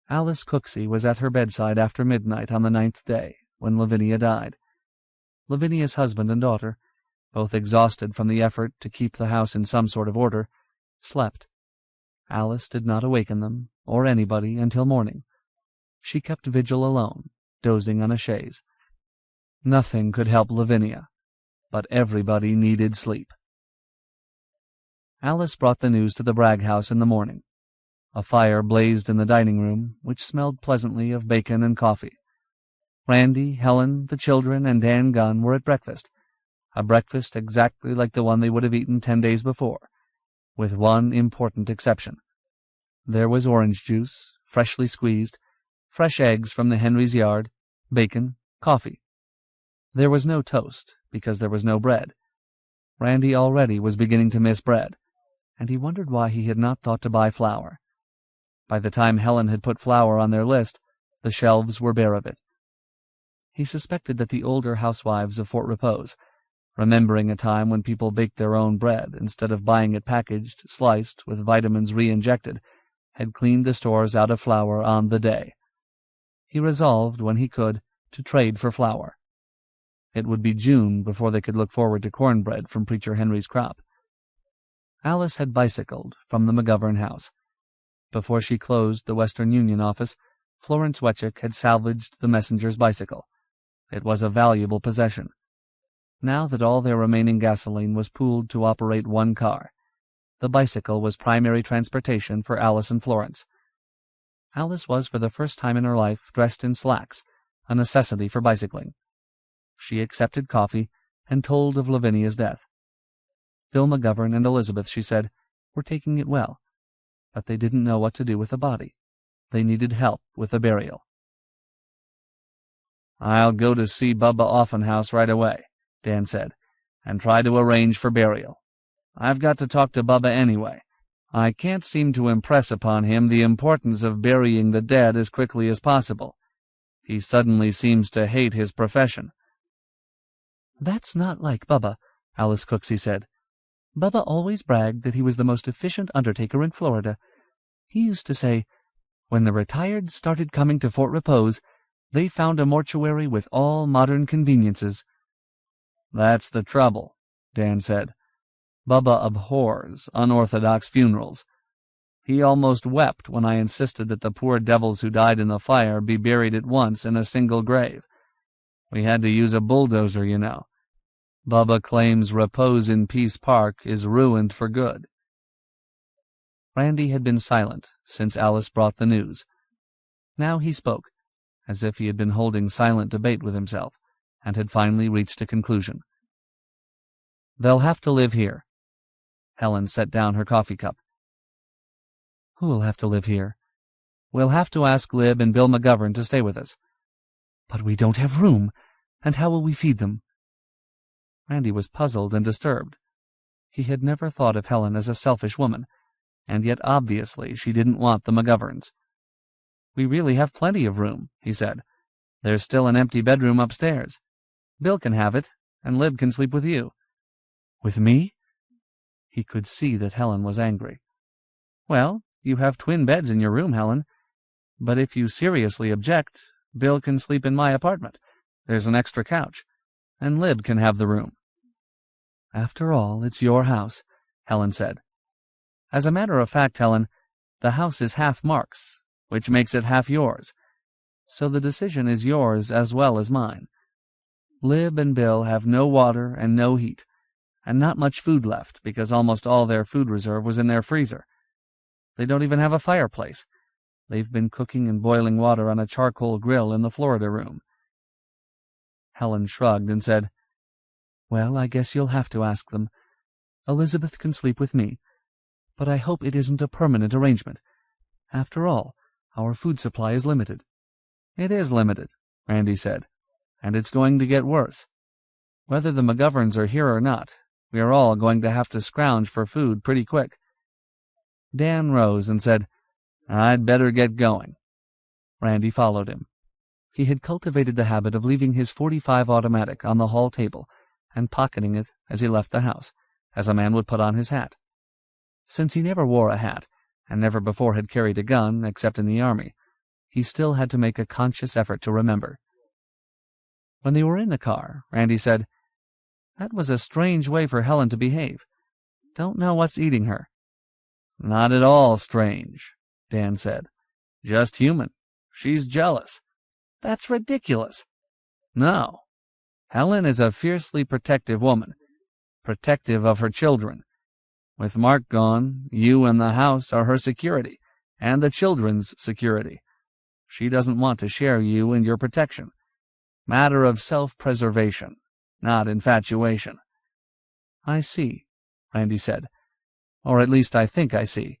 [SPEAKER 1] Alice Cooksey was at her bedside after midnight on the 9th day, when Lavinia died. Lavinia's husband and daughter, both exhausted from the effort to keep the house in some sort of order, slept. Alice did not awaken them, or anybody, until morning. She kept vigil alone, dozing on a chaise. Nothing could help Lavinia, but everybody needed sleep. Alice brought the news to the Bragg house in the morning. A fire blazed in the dining room, which smelled pleasantly of bacon and coffee. Randy, Helen, the children, and Dan Gunn were at breakfast, a breakfast exactly like the one they would have eaten 10 days before, with one important exception. There was orange juice, freshly squeezed, fresh eggs from the Henry's yard, bacon, coffee. There was no toast, because there was no bread. Randy already was beginning to miss bread, and he wondered why he had not thought to buy flour. By the time Helen had put flour on their list, the shelves were bare of it. He suspected that the older housewives of Fort Repose, remembering a time when people baked their own bread instead of buying it packaged, sliced, with vitamins re-injected, had cleaned the stores out of flour on the day. He resolved, when he could, to trade for flour. It would be June before they could look forward to cornbread from Preacher Henry's crop. Alice had bicycled from the McGovern house. Before she closed the Western Union office, Florence Wetchick had salvaged the messenger's bicycle. It was a valuable possession. Now that all their remaining gasoline was pooled to operate one car, the bicycle was primary transportation for Alice and Florence. Alice was for the first time in her life dressed in slacks, a necessity for bicycling. She accepted coffee and told of Lavinia's death. Bill McGovern and Elizabeth, she said, were taking it well, but they didn't know what to do with the body. They needed help with the burial. "I'll go to see Bubba Offenhouse right away," Dan said, "and try to arrange for burial. I've got to talk to Bubba anyway. I can't seem to impress upon him the importance of burying the dead as quickly as possible. He suddenly seems to hate his profession." "That's not like Bubba," Alice Cooksey said. "Bubba always bragged that he was the most efficient undertaker in Florida. He used to say, 'When the retired started coming to Fort Repose, they found a mortuary with all modern conveniences.'" "That's the trouble," Dan said. "Bubba abhors unorthodox funerals. He almost wept when I insisted that the poor devils who died in the fire be buried at once in a single grave. We had to use a bulldozer, you know. Bubba claims Repose in Peace Park is ruined for good." Randy had been silent since Alice brought the news. Now he spoke, as if he had been holding silent debate with himself, and had finally reached a conclusion. "They'll have to live here." Helen set down her coffee cup. "Who'll have to live here?" "We'll have to ask Lib and Bill McGovern to stay with us." "But we don't have room, and how will we feed them?" Randy was puzzled and disturbed. He had never thought of Helen as a selfish woman, and yet obviously she didn't want the McGoverns. "We really have plenty of room," he said. "There's still an empty bedroom upstairs. Bill can have it, and Lib can sleep with you." "With me?" He could see that Helen was angry. "Well, you have twin beds in your room, Helen. But if you seriously object, Bill can sleep in my apartment. There's an extra couch, and Lib can have the room." "After all, it's your house," Helen said. "As a matter of fact, Helen, the house is half Mark's, which makes it half yours. So the decision is yours as well as mine. Lib and Bill have no water and no heat, and not much food left because almost all their food reserve was in their freezer. They don't even have a fireplace. They've been cooking and boiling water on a charcoal grill in the Florida room." Helen shrugged and said, "Well, I guess you'll have to ask them. Elizabeth can sleep with me, but I hope it isn't a permanent arrangement. After all, our food supply is limited." "It is limited," Randy said, "and it's going to get worse. Whether the McGoverns are here or not, we are all going to have to scrounge for food pretty quick." Dan rose and said, "I'd better get going." Randy followed him. He had cultivated the habit of leaving his .45 automatic on the hall table and pocketing it as he left the house, as a man would put on his hat. Since he never wore a hat, and never before had carried a gun except in the army, he still had to make a conscious effort to remember. When they were in the car, Randy said, "That was a strange way for Helen to behave. Don't know what's eating her." "Not at all strange," Dan said. "Just human. She's jealous." "That's ridiculous." "No. Helen is a fiercely protective woman, protective of her children. With Mark gone, you and the house are her security, and the children's security. She doesn't want to share you and your protection. Matter of self-preservation, not infatuation." "I see," Randy said. "Or at least I think I see."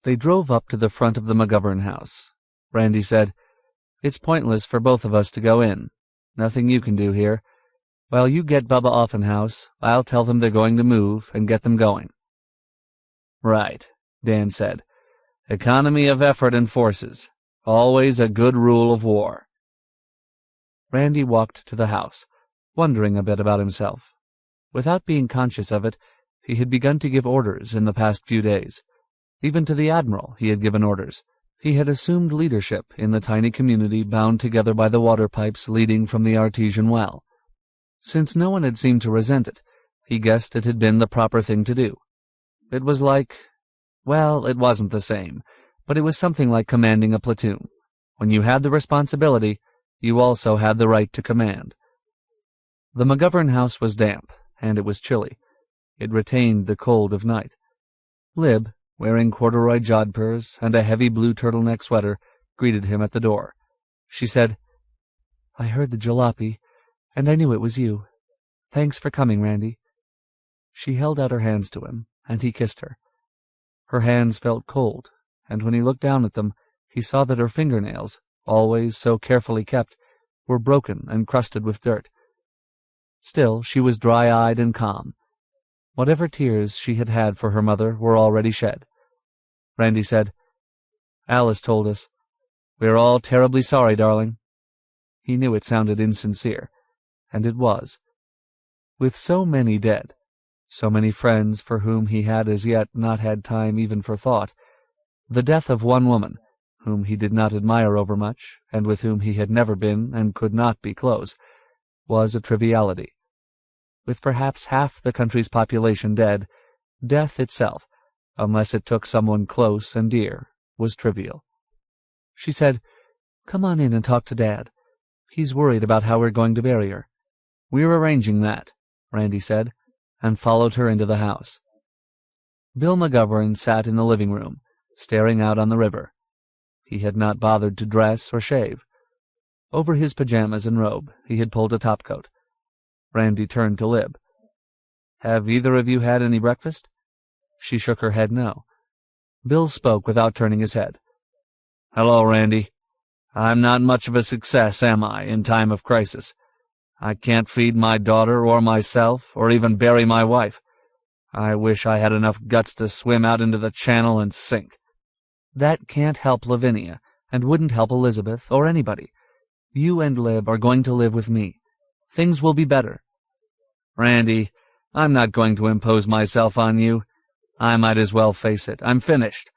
[SPEAKER 1] They drove up to the front of the McGovern house. Randy said, "It's pointless for both of us to go in. Nothing you can do here. While you get Bubba Offenhouse, I'll tell them they're going to move and get them going." "Right," Dan said. "Economy of effort and forces. Always a good rule of war." Randy walked to the house, wondering a bit about himself. Without being conscious of it, he had begun to give orders in the past few days. Even to the Admiral he had given orders. He had assumed leadership in the tiny community bound together by the water pipes leading from the artesian well. Since no one had seemed to resent it, he guessed it had been the proper thing to do. It was like, well, it wasn't the same, but it was something like commanding a platoon. When you had the responsibility, you also had the right to command. The McGovern house was damp, and it was chilly. It retained the cold of night. Lib, wearing corduroy jodhpurs and a heavy blue turtleneck sweater, greeted him at the door. She said, "I heard the jalopy, and I knew it was you. Thanks for coming, Randy." She held out her hands to him, and he kissed her. Her hands felt cold, and when he looked down at them, he saw that her fingernails, always so carefully kept, were broken and crusted with dirt. Still, she was dry-eyed and calm. Whatever tears she had had for her mother were already shed. Randy said, "Alice told us. We're all terribly sorry, darling." He knew it sounded insincere, and it was. With so many dead, so many friends for whom he had as yet not had time even for thought, the death of one woman, whom he did not admire overmuch, and with whom he had never been and could not be close, was a triviality. With perhaps half the country's population dead, death itself, unless it took someone close and dear, was trivial. She said, "Come on in and talk to Dad. He's worried about how we're going to bury her." "We're arranging that," Randy said, and followed her into the house. Bill McGovern sat in the living room, staring out on the river. He had not bothered to dress or shave. Over his pajamas and robe he had pulled a topcoat. Randy turned to Lib. "Have either of you had any breakfast?" She shook her head no. Bill spoke without turning his head. "Hello, Randy. I'm not much of a success, am I, in time of crisis? I can't feed my daughter or myself, or even bury my wife. I wish I had enough guts to swim out into the channel and sink." "That can't help Lavinia, and wouldn't help Elizabeth, or anybody. You and Lib are going to live with me. Things will be better." "Randy, I'm not going to impose myself on you. I might as well face it. I'm finished.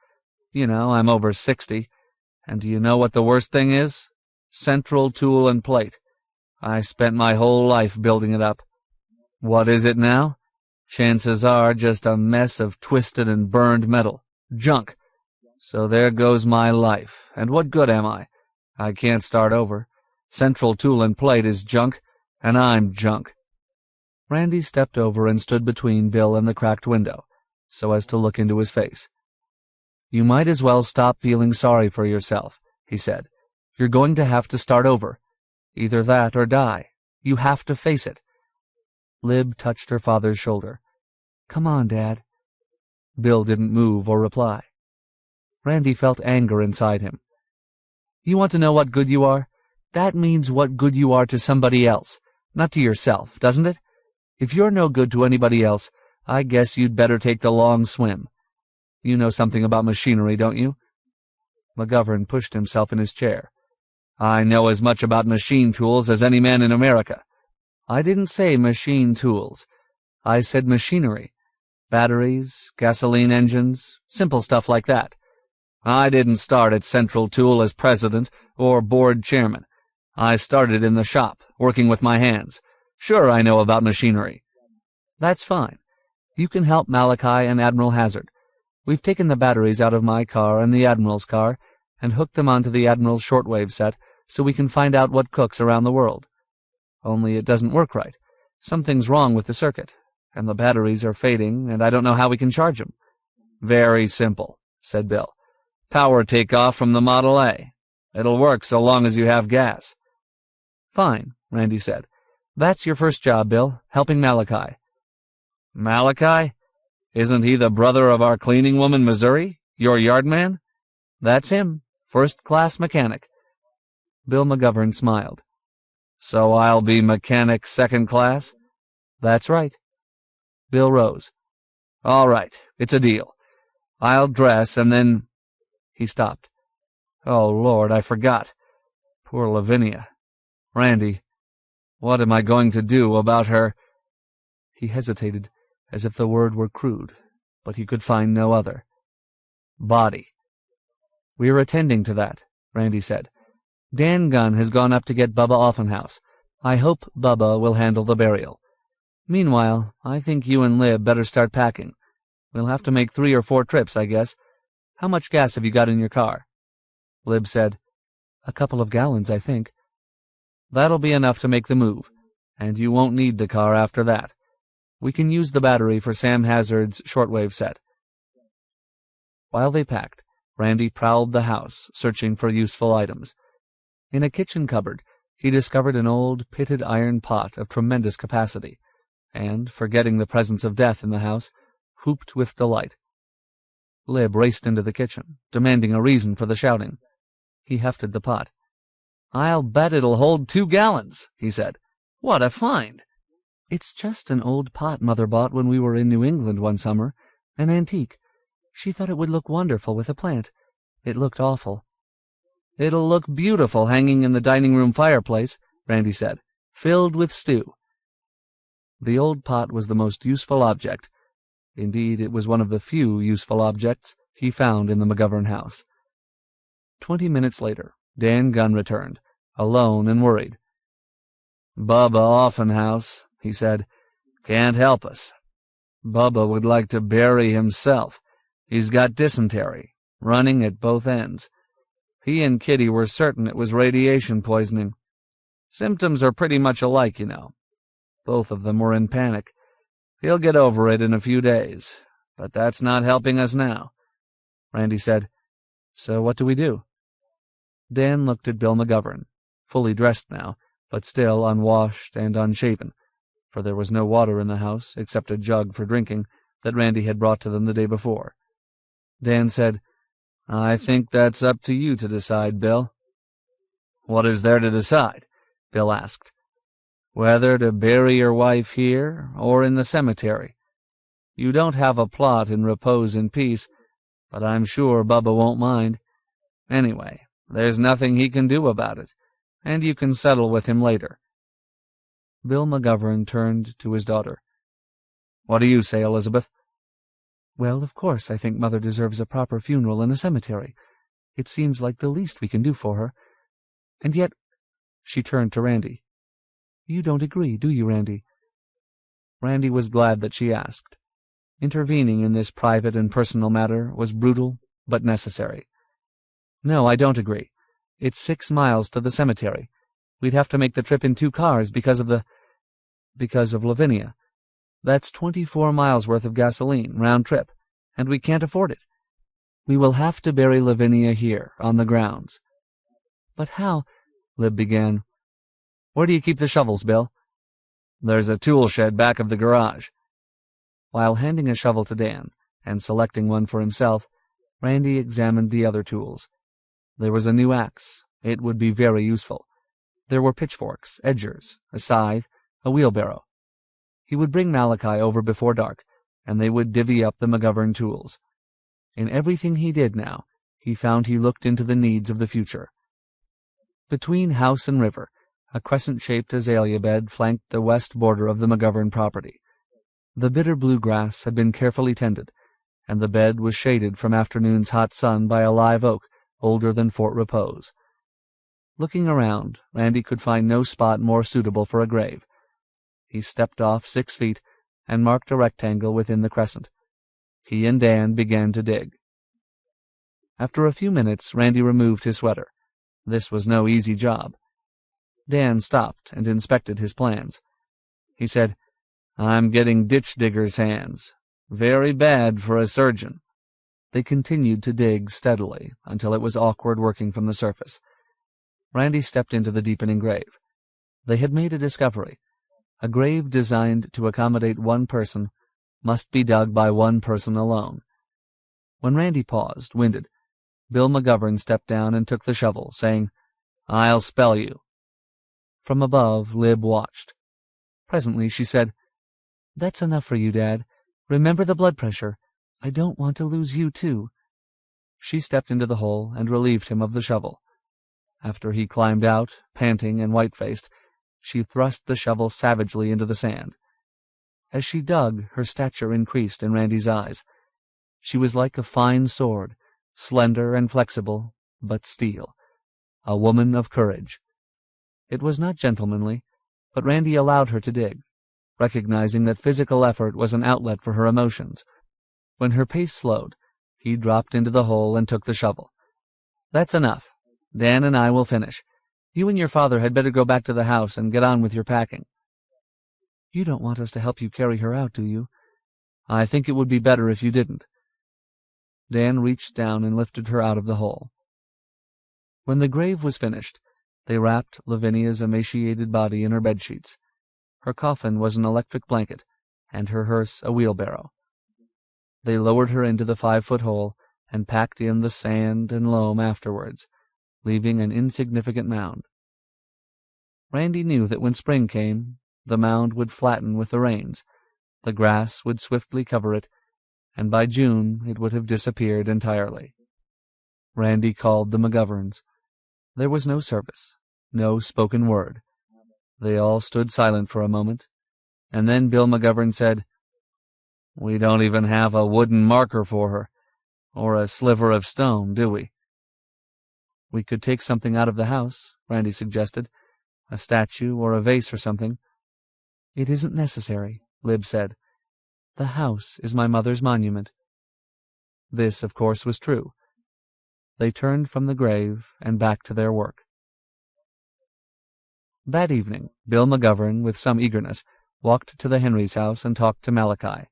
[SPEAKER 1] You know, I'm over 60. And do you know what the worst thing is? Central Tool and Plate. I spent my whole life building it up. What is it now? Chances are just a mess of twisted and burned metal. Junk. So there goes my life. And what good am I? I can't start over. Central Tool and Plate is junk, and I'm junk." Randy stepped over and stood between Bill and the cracked window, so as to look into his face. "You might as well stop feeling sorry for yourself," he said. "You're going to have to start over. Either that or die. You have to face it." Lib touched her father's shoulder. "Come on, Dad." Bill didn't move or reply. Randy felt anger inside him. "You want to know what good you are? That means what good you are to somebody else, not to yourself, doesn't it? If you're no good to anybody else, I guess you'd better take the long swim. You know something about machinery, don't you?" McGovern pushed himself in his chair. "I know as much about machine tools as any man in America." "I didn't say machine tools. I said machinery. Batteries, gasoline engines, simple stuff like that. I didn't start at Central Tool as president or board chairman. I started in the shop, working with my hands. Sure, I know about machinery." "That's fine. You can help Malachi and Admiral Hazard. We've taken the batteries out of my car and the Admiral's car and hooked them onto the Admiral's shortwave set so we can find out what cooks around the world. Only it doesn't work right. Something's wrong with the circuit, and the batteries are fading, and I don't know how we can charge them." "Very simple," said Bill. "Power takeoff from the Model A. It'll work so long as you have gas." "Fine," Randy said. "That's your first job, Bill, helping Malachi." "Malachi? Isn't he the brother of our cleaning woman, Missouri, your yard man?" "That's him, first-class mechanic." Bill McGovern smiled. "So I'll be mechanic second class?" "That's right." Bill rose. "All right, it's a deal. I'll dress and then—" He stopped. "Oh, Lord, I forgot. Poor Lavinia. Randy, what am I going to do about her—" He hesitated, as if the word were crude, but he could find no other. "Body." "We're attending to that," Randy said. "Dan Gunn has gone up to get Bubba Offenhouse. I hope Bubba will handle the burial. Meanwhile, I think you and Lib better start packing. We'll have to make 3 or 4 trips, I guess. How much gas have you got in your car?" Lib said, "A couple of gallons, I think." "That'll be enough to make the move, and you won't need the car after that. We can use the battery for Sam Hazard's shortwave set." While they packed, Randy prowled the house, searching for useful items. In a kitchen cupboard, he discovered an old pitted iron pot of tremendous capacity, and, forgetting the presence of death in the house, whooped with delight. Lib raced into the kitchen, demanding a reason for the shouting. He hefted the pot. "I'll bet it'll hold 2 gallons," he said. "What a find!" "It's just an old pot Mother bought when we were in New England one summer, an antique. She thought it would look wonderful with a plant. It looked awful." "It'll look beautiful hanging in the dining-room fireplace," Randy said, "filled with stew." The old pot was the most useful object. Indeed, it was one of the few useful objects he found in the McGovern house. 20 minutes later, Dan Gunn returned, alone and worried. "Bubba Offenhouse," he said, "can't help us. Bubba would like to bury himself. He's got dysentery, running at both ends. He and Kitty were certain it was radiation poisoning. Symptoms are pretty much alike, you know. Both of them were in panic. He'll get over it in a few days, but that's not helping us now." Randy said, "So what do we do?" Dan looked at Bill McGovern, fully dressed now, but still unwashed and unshaven, for there was no water in the house except a jug for drinking that Randy had brought to them the day before. Dan said, "I think that's up to you to decide, Bill." "What is there to decide?" Bill asked. "Whether to bury your wife here or in the cemetery. You don't have a plot in repose and peace, but I'm sure Bubba won't mind. Anyway, there's nothing he can do about it, and you can settle with him later." Bill McGovern turned to his daughter. "What do you say, Elizabeth?" "Well, of course I think Mother deserves a proper funeral in a cemetery. It seems like the least we can do for her. And yet—" She turned to Randy. "You don't agree, do you, Randy?" Randy was glad that she asked. Intervening in this private and personal matter was brutal, but necessary. "No, I don't agree. It's 6 miles to the cemetery. We'd have to make the trip in 2 cars because of Lavinia. That's 24 miles worth of gasoline, round trip, and we can't afford it. We will have to bury Lavinia here, on the grounds." "But how—" Lib began. "Where do you keep the shovels, Bill?" "There's a tool shed back of the garage." While handing a shovel to Dan, and selecting one for himself, Randy examined the other tools. There was a new axe. It would be very useful. There were pitchforks, edgers, a scythe, a wheelbarrow. He would bring Malachi over before dark, and they would divvy up the McGovern tools. In everything he did now, he found he looked into the needs of the future. Between house and river, a crescent-shaped azalea bed flanked the west border of the McGovern property. The bitter blue grass had been carefully tended, and the bed was shaded from afternoon's hot sun by a live oak older than Fort Repose. Looking around, Randy could find no spot more suitable for a grave. He stepped off 6 feet and marked a rectangle within the crescent. He and Dan began to dig. After a few minutes, Randy removed his sweater. This was no easy job. Dan stopped and inspected his plans. He said, "I'm getting ditch digger's hands. Very bad for a surgeon." They continued to dig steadily until it was awkward working from the surface. Randy stepped into the deepening grave. They had made a discovery. A grave designed to accommodate one person must be dug by one person alone. When Randy paused, winded, Bill McGovern stepped down and took the shovel, saying, "I'll spell you." From above, Lib watched. Presently she said, "That's enough for you, Dad. Remember the blood pressure. I don't want to lose you, too." She stepped into the hole and relieved him of the shovel. After he climbed out, panting and white-faced, she thrust the shovel savagely into the sand. As she dug, her stature increased in Randy's eyes. She was like a fine sword, slender and flexible, but steel. A woman of courage. It was not gentlemanly, but Randy allowed her to dig, recognizing that physical effort was an outlet for her emotions. When her pace slowed, He dropped into the hole and took the shovel. "That's enough. Dan and I will finish. You and your father had better go back to the house and get on with your packing." "You don't want us to help you carry her out, do you?" "I think it would be better if you didn't." Dan reached down and lifted her out of the hole. When the grave was finished, they wrapped Lavinia's emaciated body in her bedsheets. Her coffin was an electric blanket, and her hearse a wheelbarrow. They lowered her into the 5-foot hole and packed in the sand and loam afterwards, leaving an insignificant mound. Randy knew that when spring came, the mound would flatten with the rains, the grass would swiftly cover it, and by June it would have disappeared entirely. Randy called the McGoverns. There was no service, no spoken word. They all stood silent for a moment, and then Bill McGovern said, "We don't even have a wooden marker for her, or a sliver of stone, do we?" "We could take something out of the house," Randy suggested, "a statue or a vase or something." "It isn't necessary," Lib said. "The house is my mother's monument." This, of course, was true. They turned from the grave and back to their work. That evening, Bill McGovern, with some eagerness, walked to the Henrys' house and talked to Malachi.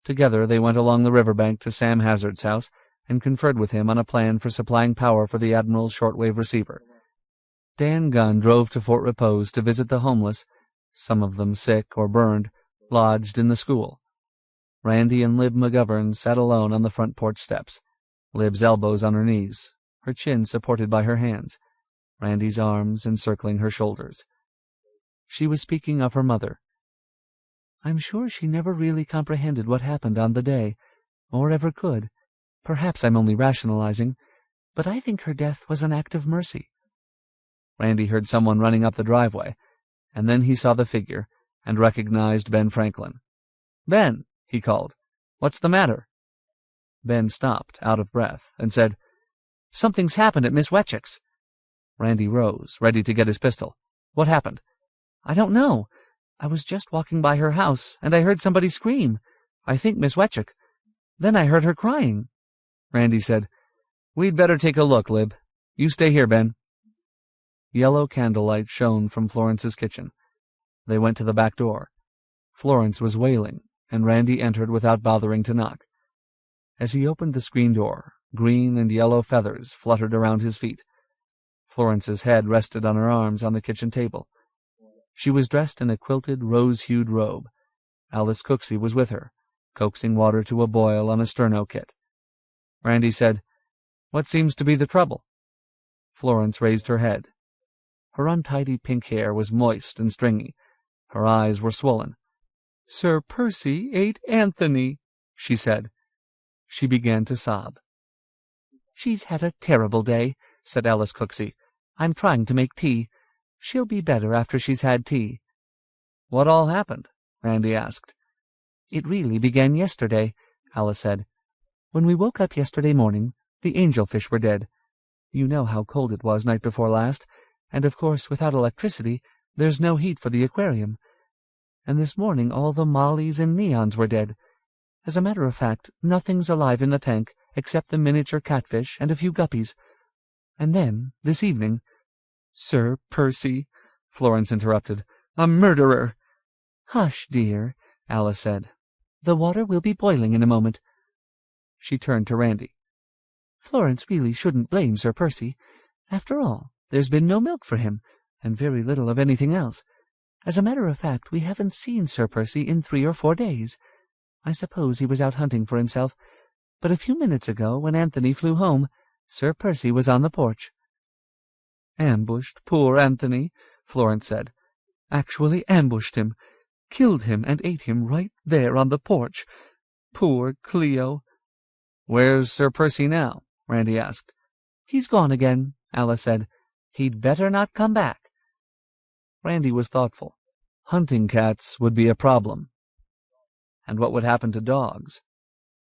[SPEAKER 1] Together they went along the riverbank to Sam Hazard's house and conferred with him on a plan for supplying power for the Admiral's shortwave receiver. Dan Gunn drove to Fort Repose to visit the homeless, some of them sick or burned, lodged in the school. Randy and Lib McGovern sat alone on the front porch steps, Lib's elbows on her knees, her chin supported by her hands, Randy's arms encircling her shoulders. She was speaking of her mother. "I'm sure she never really comprehended what happened on the day, or ever could. Perhaps I'm only rationalizing, but I think her death was an act of mercy." Randy heard someone running up the driveway, and then he saw the figure and recognized Ben Franklin. "Ben," he called, "what's the matter?" Ben stopped, out of breath, and said, "Something's happened at Miss Wetchick's." Randy rose, ready to get his pistol. "What happened?" "I don't know. I was just walking by her house, and I heard somebody scream. I think Miss Wetchick. Then I heard her crying." Randy said, "We'd better take a look, Lib. You stay here, Ben." Yellow candlelight shone from Florence's kitchen. They went to the back door. Florence was wailing, and Randy entered without bothering to knock. As he opened the screen door, green and yellow feathers fluttered around his feet. Florence's head rested on her arms on the kitchen table. She was dressed in a quilted, rose-hued robe. Alice Cooksey was with her, coaxing water to a boil on a sterno kit. Randy said, "What seems to be the trouble?" Florence raised her head. Her untidy pink hair was moist and stringy. Her eyes were swollen. "Sir Percy ate Anthony," she said. She began to sob. "She's had a terrible day," said Alice Cooksey. "I'm trying to make tea. She'll be better after she's had tea." "What all happened?" Randy asked. "It really began yesterday," Alice said. "When we woke up yesterday morning, the angelfish were dead. You know how cold it was night before last, and of course without electricity there's no heat for the aquarium. And this morning all the mollies and neons were dead. As a matter of fact, nothing's alive in the tank except the miniature catfish and a few guppies. And then, this evening—" "Sir Percy," Florence interrupted. "A murderer!" "Hush, dear," Alice said. "The water will be boiling in a moment." She turned to Randy. "Florence really shouldn't blame Sir Percy. After all, there's been no milk for him, and very little of anything else. As a matter of fact, we haven't seen Sir Percy in 3 or 4 days. I suppose he was out hunting for himself, but a few minutes ago, when Anthony flew home, Sir Percy was on the porch." "Ambushed poor Anthony," Florence said. "Actually ambushed him, killed him and ate him right there on the porch. Poor Cleo." "Where's Sir Percy now?" Randy asked. "He's gone again," Alice said. "He'd better not come back." Randy was thoughtful. Hunting cats would be a problem. And what would happen to dogs?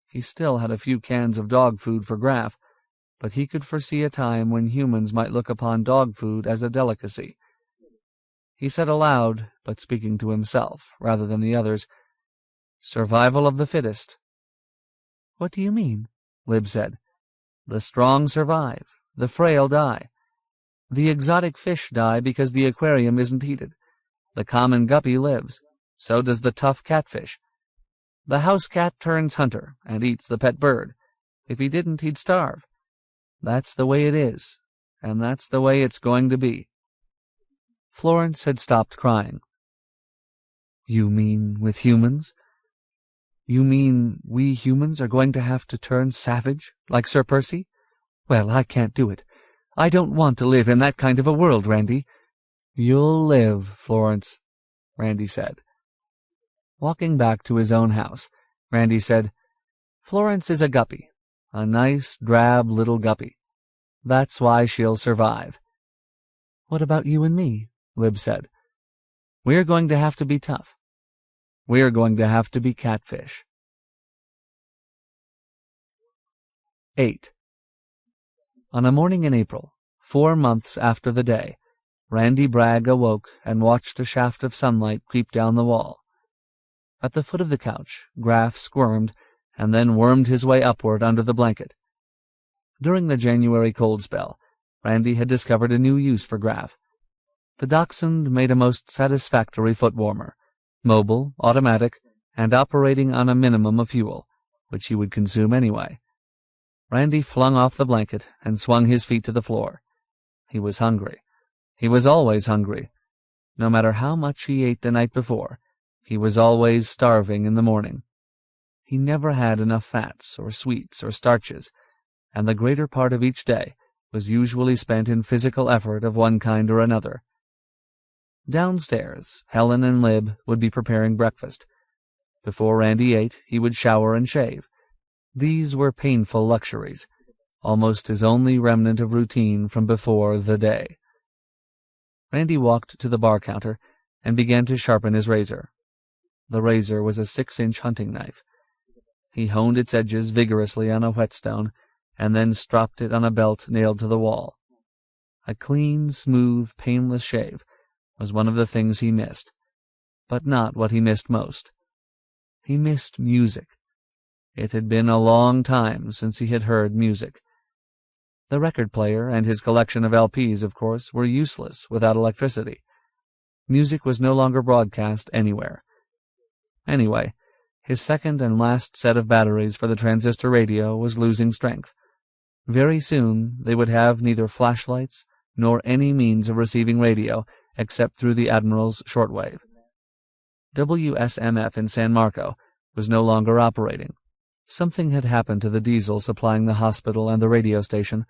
[SPEAKER 1] He still had a few cans of dog food for Graff, but he could foresee a time when humans might look upon dog food as a delicacy. He said aloud, but speaking to himself rather than the others, "Survival of the fittest." "What do you mean?" Lib said. "The strong survive. The frail die. The exotic fish die because the aquarium isn't heated. The common guppy lives. So does the tough catfish. The house cat turns hunter and eats the pet bird. If he didn't, he'd starve. That's the way it is, and that's the way it's going to be." Florence had stopped crying. "You mean with humans? You mean we humans are going to have to turn savage, like Sir Percy? Well, I can't do it. I don't want to live in that kind of a world, Randy." "You'll live, Florence," Randy said. Walking back to his own house, Randy said, "Florence is a guppy, a nice, drab little guppy. That's why she'll survive." "What about you and me?" Lib said. "We're going to have to be tough. We're going to have to be catfish." 8. On a morning in April, 4 months after the day, Randy Bragg awoke and watched a shaft of sunlight creep down the wall. At the foot of the couch, Graff squirmed and then wormed his way upward under the blanket. During the January cold spell, Randy had discovered a new use for Graff. The Dachshund made a most satisfactory foot-warmer, mobile, automatic, and operating on a minimum of fuel, which he would consume anyway. Randy flung off the blanket and swung his feet to the floor. He was hungry. He was always hungry. No matter how much he ate the night before, he was always starving in the morning. He never had enough fats or sweets or starches, and the greater part of each day was usually spent in physical effort of one kind or another. Downstairs, Helen and Lib would be preparing breakfast. Before Randy ate, he would shower and shave. These were painful luxuries, almost his only remnant of routine from before the day. Randy walked to the bar counter and began to sharpen his razor. The razor was a 6-inch hunting knife. He honed its edges vigorously on a whetstone, and then stropped it on a belt nailed to the wall. A clean, smooth, painless shave was one of the things he missed, but not what he missed most. He missed music. It had been a long time since he had heard music. The record player and his collection of LPs, of course, were useless without electricity. Music was no longer broadcast anywhere. Anyway, his second and last set of batteries for the transistor radio was losing strength. Very soon they would have neither flashlights nor any means of receiving radio except through the Admiral's shortwave. WSMF in San Marco was no longer operating. Something had happened to the diesel supplying the hospital and the radio station,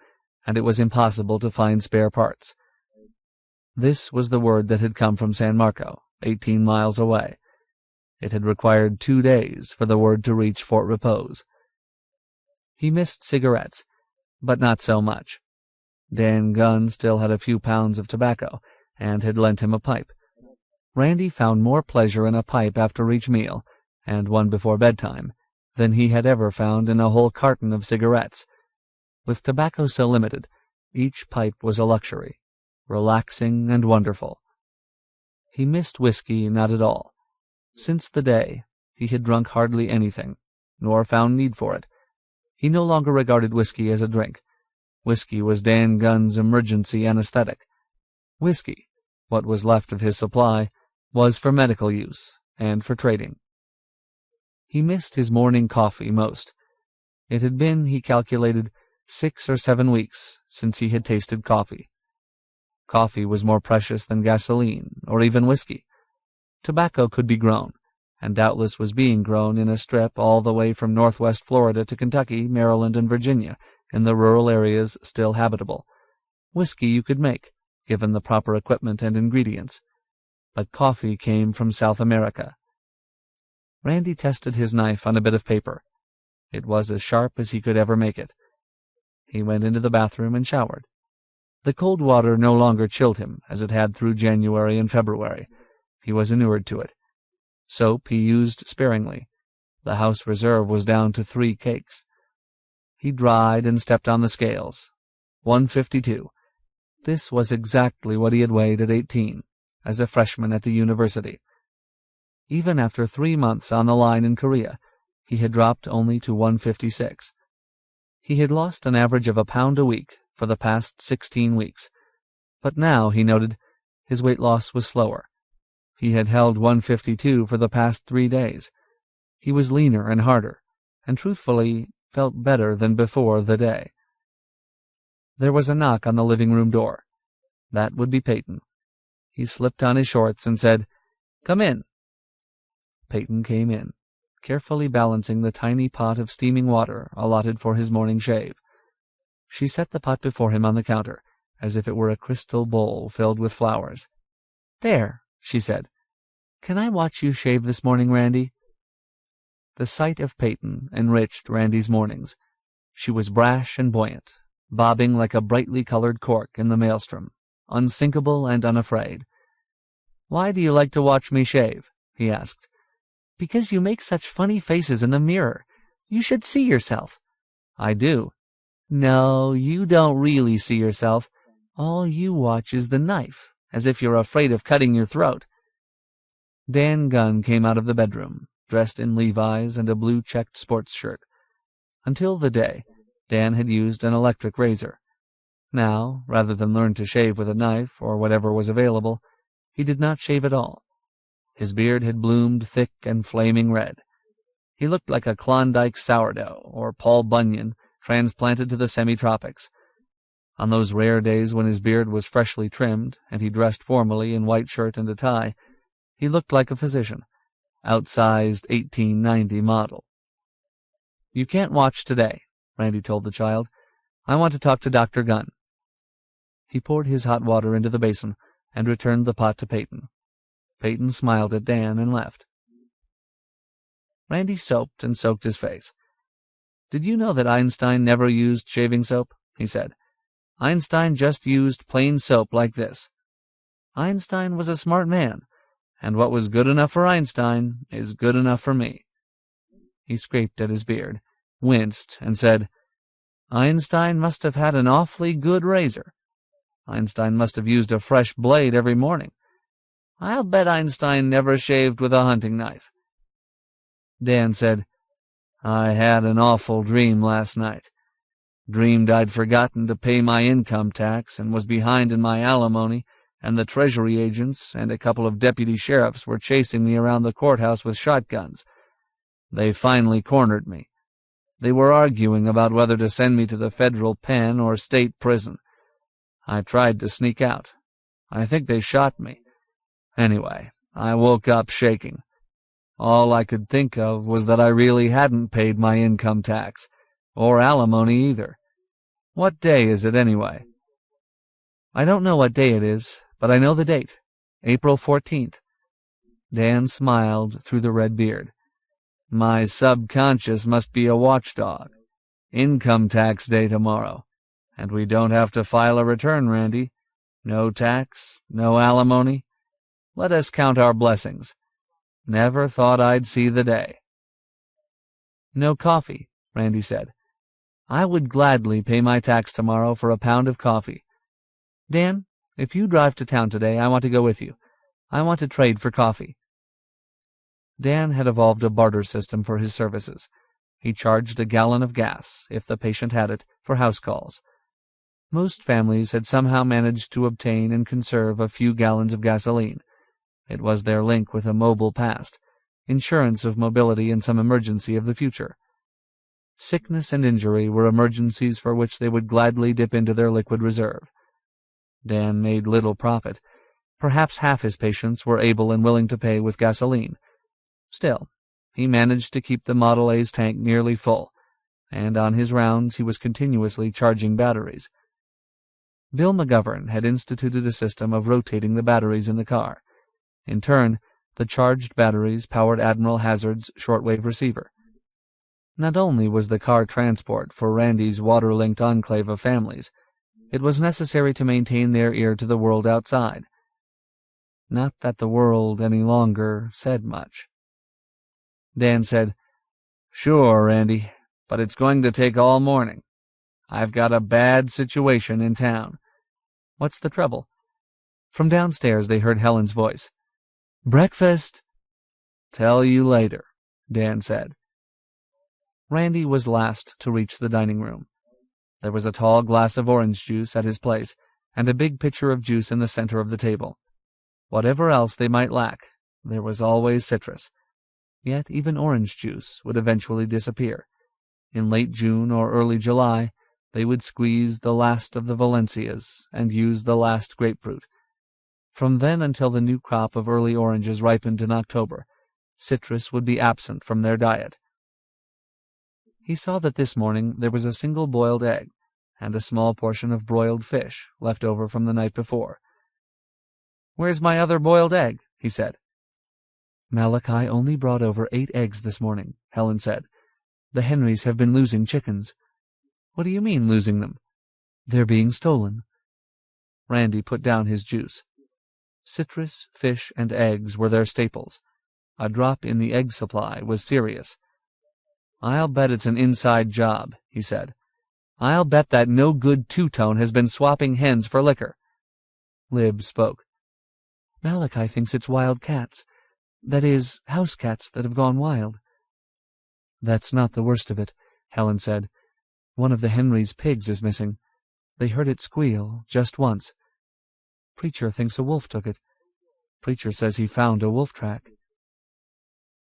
[SPEAKER 1] and it was impossible to find spare parts. This was the word that had come from San Marco, 18 miles away. It had required 2 days for the word to reach Fort Repose. He missed cigarettes, but not so much. Dan Gunn still had a few pounds of tobacco, and had lent him a pipe. Randy found more pleasure in a pipe after each meal, and one before bedtime, than he had ever found in a whole carton of cigarettes. With tobacco so limited, each pipe was a luxury, relaxing and wonderful. He missed whiskey not at all. Since the day, he had drunk hardly anything, nor found need for it. He no longer regarded whiskey as a drink. Whiskey was Dan Gunn's emergency anesthetic. Whiskey, what was left of his supply, was for medical use and for trading. He missed his morning coffee most. It had been, he calculated, 6 or 7 weeks since he had tasted coffee. Coffee was more precious than gasoline or even whiskey. Tobacco could be grown, and doubtless was being grown in a strip all the way from northwest Florida to Kentucky, Maryland, and Virginia, in the rural areas still habitable. Whiskey you could make, given the proper equipment and ingredients. But coffee came from South America. Randy tested his knife on a bit of paper. It was as sharp as he could ever make it. He went into the bathroom and showered. The cold water no longer chilled him, as it had through January and February. He was inured to it. Soap he used sparingly. The house reserve was down to 3 cakes. He dried and stepped on the scales. 152. This was exactly what he had weighed at 18, as a freshman at the university. Even after 3 months on the line in Korea, he had dropped only to 156. He had lost an average of £1 a week for the past 16 weeks, but now, he noted, his weight loss was slower. He had held 152 for the past 3 days. He was leaner and harder, and truthfully felt better than before the day. There was a knock on the living room door. That would be Peyton. He slipped on his shorts and said, "Come in." Peyton came in, carefully balancing the tiny pot of steaming water allotted for his morning shave. She set the pot before him on the counter, as if it were a crystal bowl filled with flowers. "There," she said. "Can I watch you shave this morning, Randy?" The sight of Peyton enriched Randy's mornings. She was brash and buoyant, bobbing like a brightly colored cork in the maelstrom, unsinkable and unafraid. "Why do you like to watch me shave?" he asked. "Because you make such funny faces in the mirror. You should see yourself." "I do." "No, you don't really see yourself. All you watch is the knife, as if you're afraid of cutting your throat." Dan Gunn came out of the bedroom, dressed in Levi's and a blue-checked sports shirt. Until the day, Dan had used an electric razor. Now, rather than learn to shave with a knife or whatever was available, he did not shave at all. His beard had bloomed thick and flaming red. He looked like a Klondike sourdough or Paul Bunyan transplanted to the semi-tropics. On those rare days when his beard was freshly trimmed and he dressed formally in white shirt and a tie, he looked like a physician, outsized 1890 model. "You can't watch today," Randy told the child. "I want to talk to Dr. Gunn." He poured his hot water into the basin and returned the pot to Peyton. Peyton smiled at Dan and left. Randy soaped and soaked his face. "Did you know that Einstein never used shaving soap?" he said. "Einstein just used plain soap like this. Einstein was a smart man, and what was good enough for Einstein is good enough for me." He scraped at his beard, winced, and said, "Einstein must have had an awfully good razor. Einstein must have used a fresh blade every morning. I'll bet Einstein never shaved with a hunting knife." Dan said, "I had an awful dream last night. Dreamed I'd forgotten to pay my income tax and was behind in my alimony, and the Treasury agents and a couple of deputy sheriffs were chasing me around the courthouse with shotguns. They finally cornered me. They were arguing about whether to send me to the federal pen or state prison. I tried to sneak out. I think they shot me. Anyway, I woke up shaking. All I could think of was that I really hadn't paid my income tax, or alimony either. What day is it anyway?" "I don't know what day it is, but I know the date, April 14th. Dan smiled through the red beard. "My subconscious must be a watchdog. Income tax day tomorrow, and we don't have to file a return, Randy. No tax, no alimony. Let us count our blessings. Never thought I'd see the day." "No coffee," Randy said. "I would gladly pay my tax tomorrow for a pound of coffee. Dan, if you drive to town today, I want to go with you. I want to trade for coffee." Dan had evolved a barter system for his services. He charged a gallon of gas, if the patient had it, for house calls. Most families had somehow managed to obtain and conserve a few gallons of gasoline. It was their link with a mobile past, insurance of mobility in some emergency of the future. Sickness and injury were emergencies for which they would gladly dip into their liquid reserve. Dan made little profit. Perhaps half his patients were able and willing to pay with gasoline. Still, he managed to keep the Model A's tank nearly full, and on his rounds he was continuously charging batteries. Bill McGovern had instituted a system of rotating the batteries in the car. In turn, the charged batteries powered Admiral Hazard's shortwave receiver. Not only was the car transport for Randy's water-linked enclave of families, it was necessary to maintain their ear to the world outside. Not that the world any longer said much. Dan said, "Sure, Randy, but it's going to take all morning. I've got a bad situation in town." "What's the trouble?" From downstairs they heard Helen's voice. "Breakfast." "Tell you later," Dan said. Randy was last to reach the dining room. There was a tall glass of orange juice at his place, and a big pitcher of juice in the center of the table. Whatever else they might lack, there was always citrus. Yet even orange juice would eventually disappear. In late June or early July, they would squeeze the last of the Valencias and use the last grapefruit. From then until the new crop of early oranges ripened in October, citrus would be absent from their diet. He saw that this morning there was a single boiled egg and a small portion of broiled fish left over from the night before. "Where's my other boiled egg?" he said. "Malachi only brought over 8 eggs this morning," Helen said. "The Henrys have been losing chickens." "What do you mean, losing them?" "They're being stolen." Randy put down his juice. Citrus, fish, and eggs were their staples. A drop in the egg supply was serious. "I'll bet it's an inside job," he said. "I'll bet that no-good two-tone has been swapping hens for liquor." Lib spoke. "Malachi thinks it's wild cats. That is, house cats that have gone wild." "That's not the worst of it," Helen said. "One of the Henrys' pigs is missing. They heard it squeal just once. Preacher thinks a wolf took it. Preacher says he found a wolf track."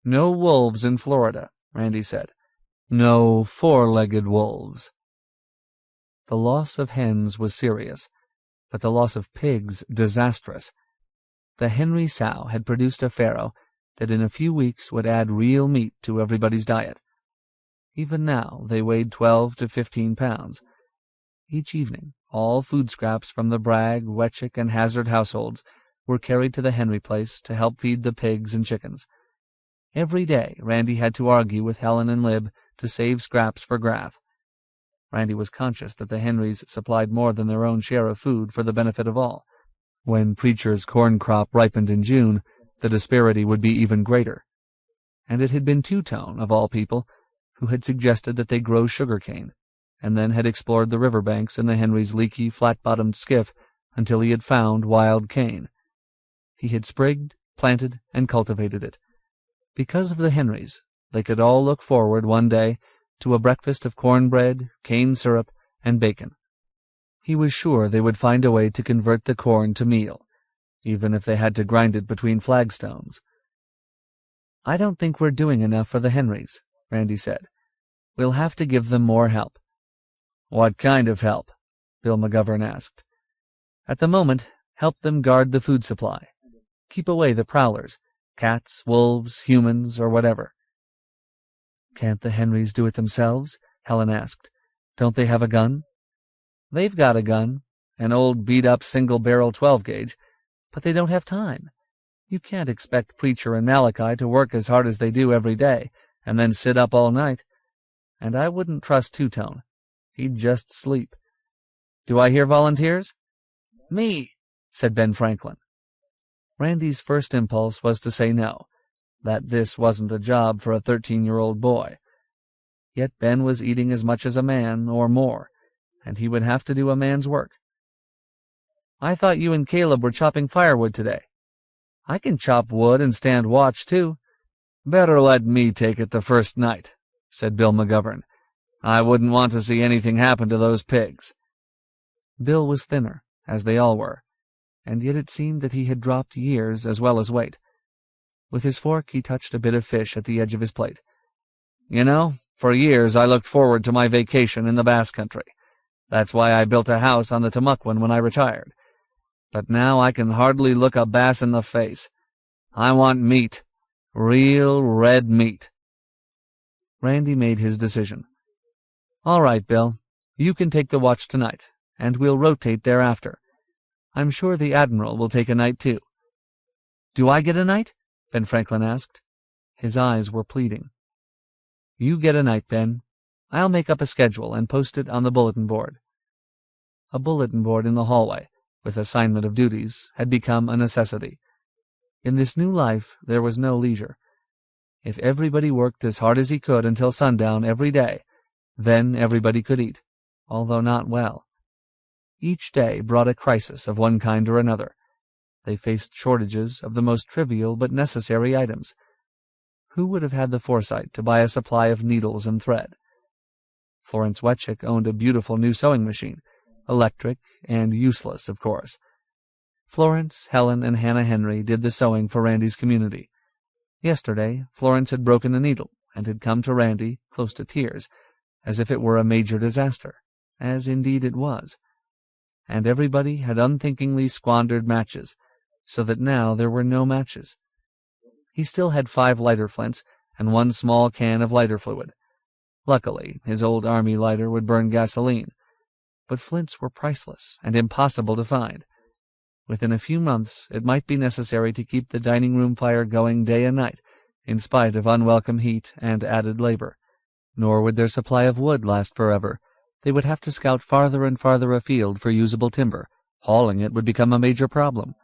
[SPEAKER 1] "No wolves in Florida," Randy said. "No four-legged wolves." The loss of hens was serious, but the loss of pigs disastrous. The Henry sow had produced a farrow that in a few weeks would add real meat to everybody's diet. Even now they weighed 12 to 15 pounds. Each evening, all food scraps from the Bragg, Wetchick, and Hazard households were carried to the Henry place to help feed the pigs and chickens. Every day Randy had to argue with Helen and Lib to save scraps for Graff. Randy was conscious that the Henrys supplied more than their own share of food for the benefit of all. When Preacher's corn crop ripened in June, the disparity would be even greater. And it had been Two-Tone, of all people, who had suggested that they grow sugar cane, and then had explored the river banks in the Henrys' leaky, flat-bottomed skiff until he had found wild cane. He had sprigged, planted, and cultivated it. Because of the Henrys, they could all look forward one day to a breakfast of cornbread, cane syrup, and bacon. He was sure they would find a way to convert the corn to meal, even if they had to grind it between flagstones. "I don't think we're doing enough for the Henrys," Randy said. "We'll have to give them more help." "What kind of help?" Bill McGovern asked. "At the moment, help them guard the food supply. Keep away the prowlers, cats, wolves, humans, or whatever." "Can't the Henrys do it themselves?" Helen asked. "Don't they have a gun?" "They've got a gun, an old beat-up single-barrel 12-gauge, but they don't have time. You can't expect Preacher and Malachi to work as hard as they do every day, and then sit up all night. And I wouldn't trust Two-Tone. He'd just sleep. Do I hear volunteers?" "Me," said Ben Franklin. Randy's first impulse was to say no, that this wasn't a job for a 13-year-old boy. Yet Ben was eating as much as a man, or more, and he would have to do a man's work. "I thought you and Caleb were chopping firewood today." "I can chop wood and stand watch, too." "Better let me take it the first night," said Bill McGovern. "I wouldn't want to see anything happen to those pigs." Bill was thinner, as they all were, and yet it seemed that he had dropped years as well as weight. With his fork he touched a bit of fish at the edge of his plate. "You know, for years I looked forward to my vacation in the Bass Country. That's why I built a house on the Tamukwan when I retired. But now I can hardly look a bass in the face. I want meat. Real red meat." Randy made his decision. "All right, Bill. You can take the watch tonight, and we'll rotate thereafter. I'm sure the Admiral will take a night, too." "Do I get a night?" Ben Franklin asked. His eyes were pleading. "You get a night, Ben. I'll make up a schedule and post it on the bulletin board." A bulletin board in the hallway, with assignment of duties, had become a necessity. In this new life there was no leisure. If everybody worked as hard as he could until sundown every day, then everybody could eat, although not well. Each day brought a crisis of one kind or another. They faced shortages of the most trivial but necessary items. Who would have had the foresight to buy a supply of needles and thread? Florence Wetchick owned a beautiful new sewing machine, electric and useless, of course. Florence, Helen, and Hannah Henry did the sewing for Randy's community. Yesterday, Florence had broken a needle and had come to Randy, close to tears, as if it were a major disaster, as indeed it was. And everybody had unthinkingly squandered matches, so that now there were no matches. He still had 5 lighter flints and 1 small can of lighter fluid. Luckily, his old army lighter would burn gasoline, but flints were priceless and impossible to find. Within a few months it might be necessary to keep the dining-room fire going day and night, in spite of unwelcome heat and added labor. Nor would their supply of wood last forever. They would have to scout farther and farther afield for usable timber. Hauling it would become a major problem.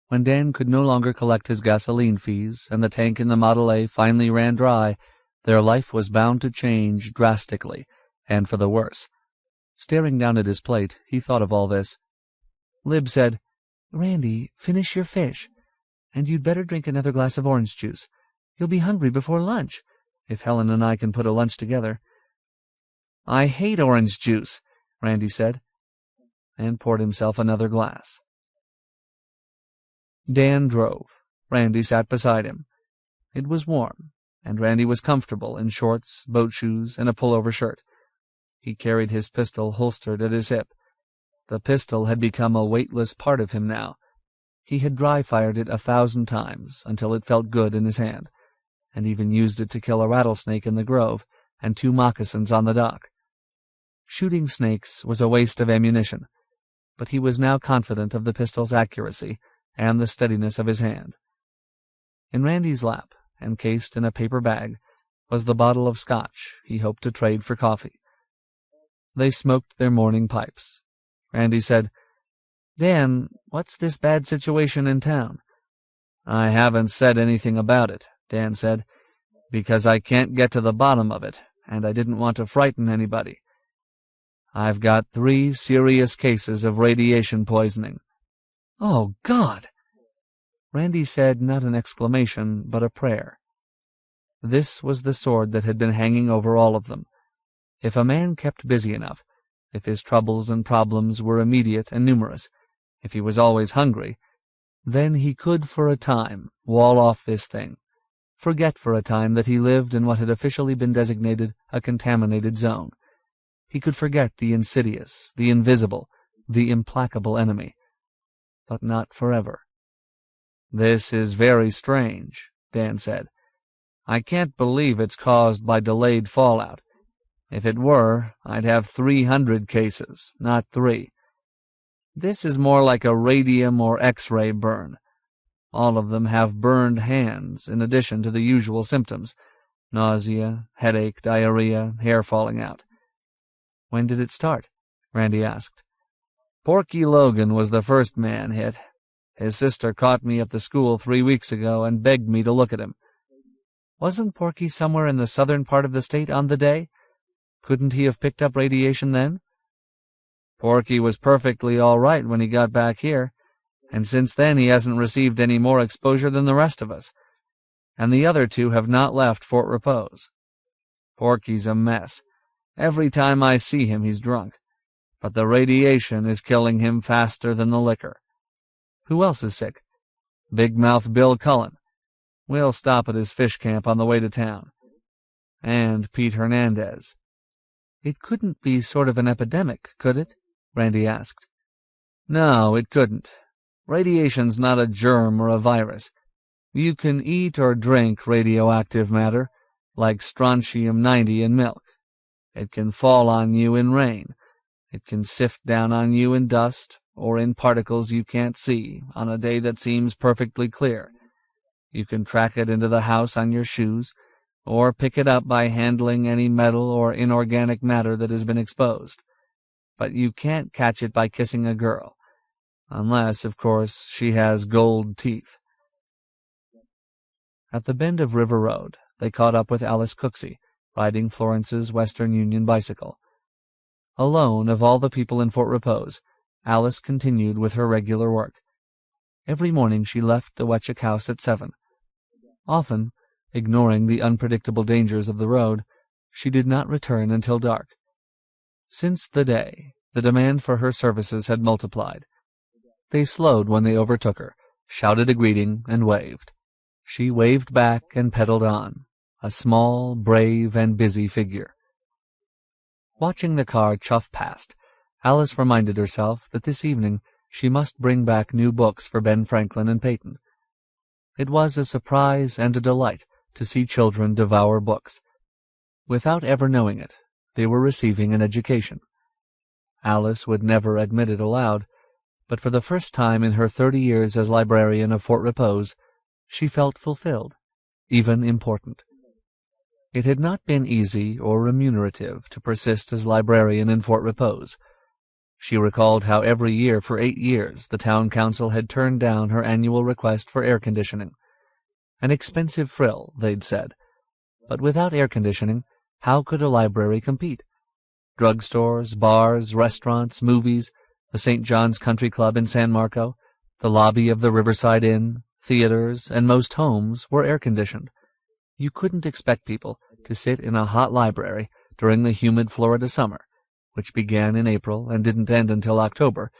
[SPEAKER 1] When Dan could no longer collect his gasoline fees, and the tank in the Model A finally ran dry, their life was bound to change drastically, and for the worse. Staring down at his plate, he thought of all this. Lib said, "Randy, finish your fish, and you'd better drink another glass of orange juice. You'll be hungry before lunch, if Helen and I can put a lunch together." "I hate orange juice," Randy said, and poured himself another glass. Dan drove. Randy sat beside him. It was warm, and Randy was comfortable in shorts, boat shoes, and a pullover shirt. He carried his pistol holstered at his hip. The pistol had become a weightless part of him now. He had dry-fired it 1,000 times until it felt good in his hand, and even used it to kill a rattlesnake in the grove and 2 moccasins on the dock. Shooting snakes was a waste of ammunition, but he was now confident of the pistol's accuracy and the steadiness of his hand. In Randy's lap, encased in a paper bag, was the bottle of scotch he hoped to trade for coffee. They smoked their morning pipes. Randy said, "Dan, what's this bad situation in town?" "I haven't said anything about it," Dan said, "because I can't get to the bottom of it, and I didn't want to frighten anybody. I've got 3 serious cases of radiation poisoning." "Oh, God!" Randy said not an exclamation, but a prayer. This was the sword that had been hanging over all of them. If a man kept busy enough, if his troubles and problems were immediate and numerous, if he was always hungry, then he could for a time wall off this thing, forget for a time that he lived in what had officially been designated a contaminated zone. He could forget the insidious, the invisible, the implacable enemy. But not forever. "This is very strange," Dan said. "I can't believe it's caused by delayed fallout. If it were, I'd have 300 cases, not 3. This is more like a radium or X-ray burn. All of them have burned hands, in addition to the usual symptoms: nausea, headache, diarrhea, hair falling out." "When did it start?" Randy asked. "Porky Logan was the first man hit. His sister caught me at the school 3 weeks ago and begged me to look at him." "Wasn't Porky somewhere in the southern part of the state on the day? Couldn't he have picked up radiation then?" "Porky was perfectly all right when he got back here, and since then he hasn't received any more exposure than the rest of us. And the other 2 have not left Fort Repose. Porky's a mess. Every time I see him he's drunk, but the radiation is killing him faster than the liquor." "Who else is sick?" "Big Mouth Bill Cullen. We'll stop at his fish camp on the way to town. And Pete Hernandez." "It couldn't be sort of an epidemic, could it?" Randy asked. "No, it couldn't. Radiation's not a germ or a virus. You can eat or drink radioactive matter, like strontium-90 in milk. It can fall on you in rain. It can sift down on you in dust, or in particles you can't see, on a day that seems perfectly clear. You can track it into the house on your shoes, or pick it up by handling any metal or inorganic matter that has been exposed. But you can't catch it by kissing a girl, unless, of course, she has gold teeth." At the bend of River Road, they caught up with Alice Cooksey, riding Florence's Western Union bicycle. Alone of all the people in Fort Repose, Alice continued with her regular work. Every morning she left the Wetchick house at 7. Often, ignoring the unpredictable dangers of the road, she did not return until dark. Since the day, the demand for her services had multiplied. They slowed when they overtook her, shouted a greeting, and waved. She waved back and pedaled on, a small, brave, and busy figure. Watching the car chuff past, Alice reminded herself that this evening she must bring back new books for Ben Franklin and Peyton. It was a surprise and a delight to see children devour books. Without ever knowing it, they were receiving an education. Alice would never admit it aloud, but for the first time in her 30 years as librarian of Fort Repose, she felt fulfilled, even important. It had not been easy or remunerative to persist as librarian in Fort Repose. She recalled how every year for 8 years the town council had turned down her annual request for air conditioning. An expensive frill, they'd said, but without air conditioning, how could a library compete? Drugstores, bars, restaurants, movies, the St. John's Country Club in San Marco, the lobby of the Riverside Inn, theaters, and most homes were air-conditioned. You couldn't expect people to sit in a hot library during the humid Florida summer, which began in April and didn't end until October,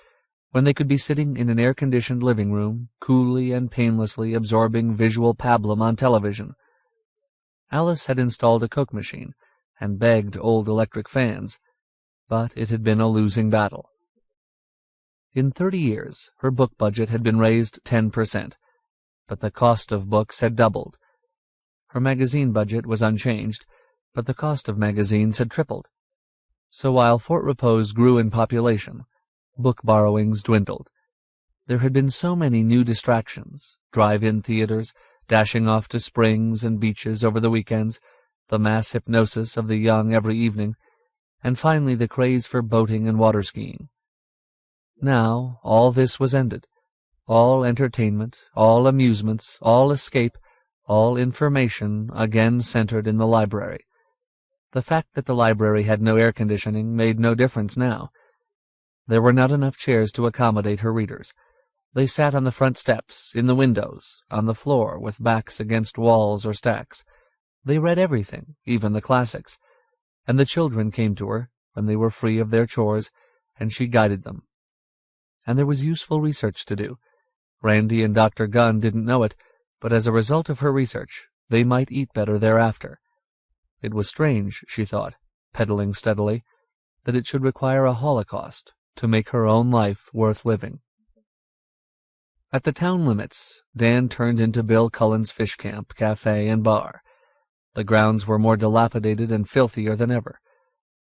[SPEAKER 1] when they could be sitting in an air-conditioned living room, coolly and painlessly absorbing visual pablum on television. Alice had installed a Coke machine and begged old electric fans, but it had been a losing battle. In 30 years, her book budget had been raised 10%, but the cost of books had doubled. Her magazine budget was unchanged, but the cost of magazines had tripled. So while Fort Repose grew in population, book borrowings dwindled. There had been so many new distractions, drive-in theaters, dashing off to springs and beaches over the weekends, the mass hypnosis of the young every evening, and finally the craze for boating and water skiing. Now all this was ended. All entertainment, all amusements, all escape, all information again centered in the library. The fact that the library had no air conditioning made no difference now. There were not enough chairs to accommodate her readers. They sat on the front steps, in the windows, on the floor, with backs against walls or stacks. They read everything, even the classics, and the children came to her when they were free of their chores, and she guided them. And there was useful research to do. Randy and Dr. Gunn didn't know it, but as a result of her research, they might eat better thereafter. It was strange, she thought, pedaling steadily, that it should require a holocaust to make her own life worth living. At the town limits, Dan turned into Bill Cullen's fish camp, cafe, and bar. The grounds were more dilapidated and filthier than ever.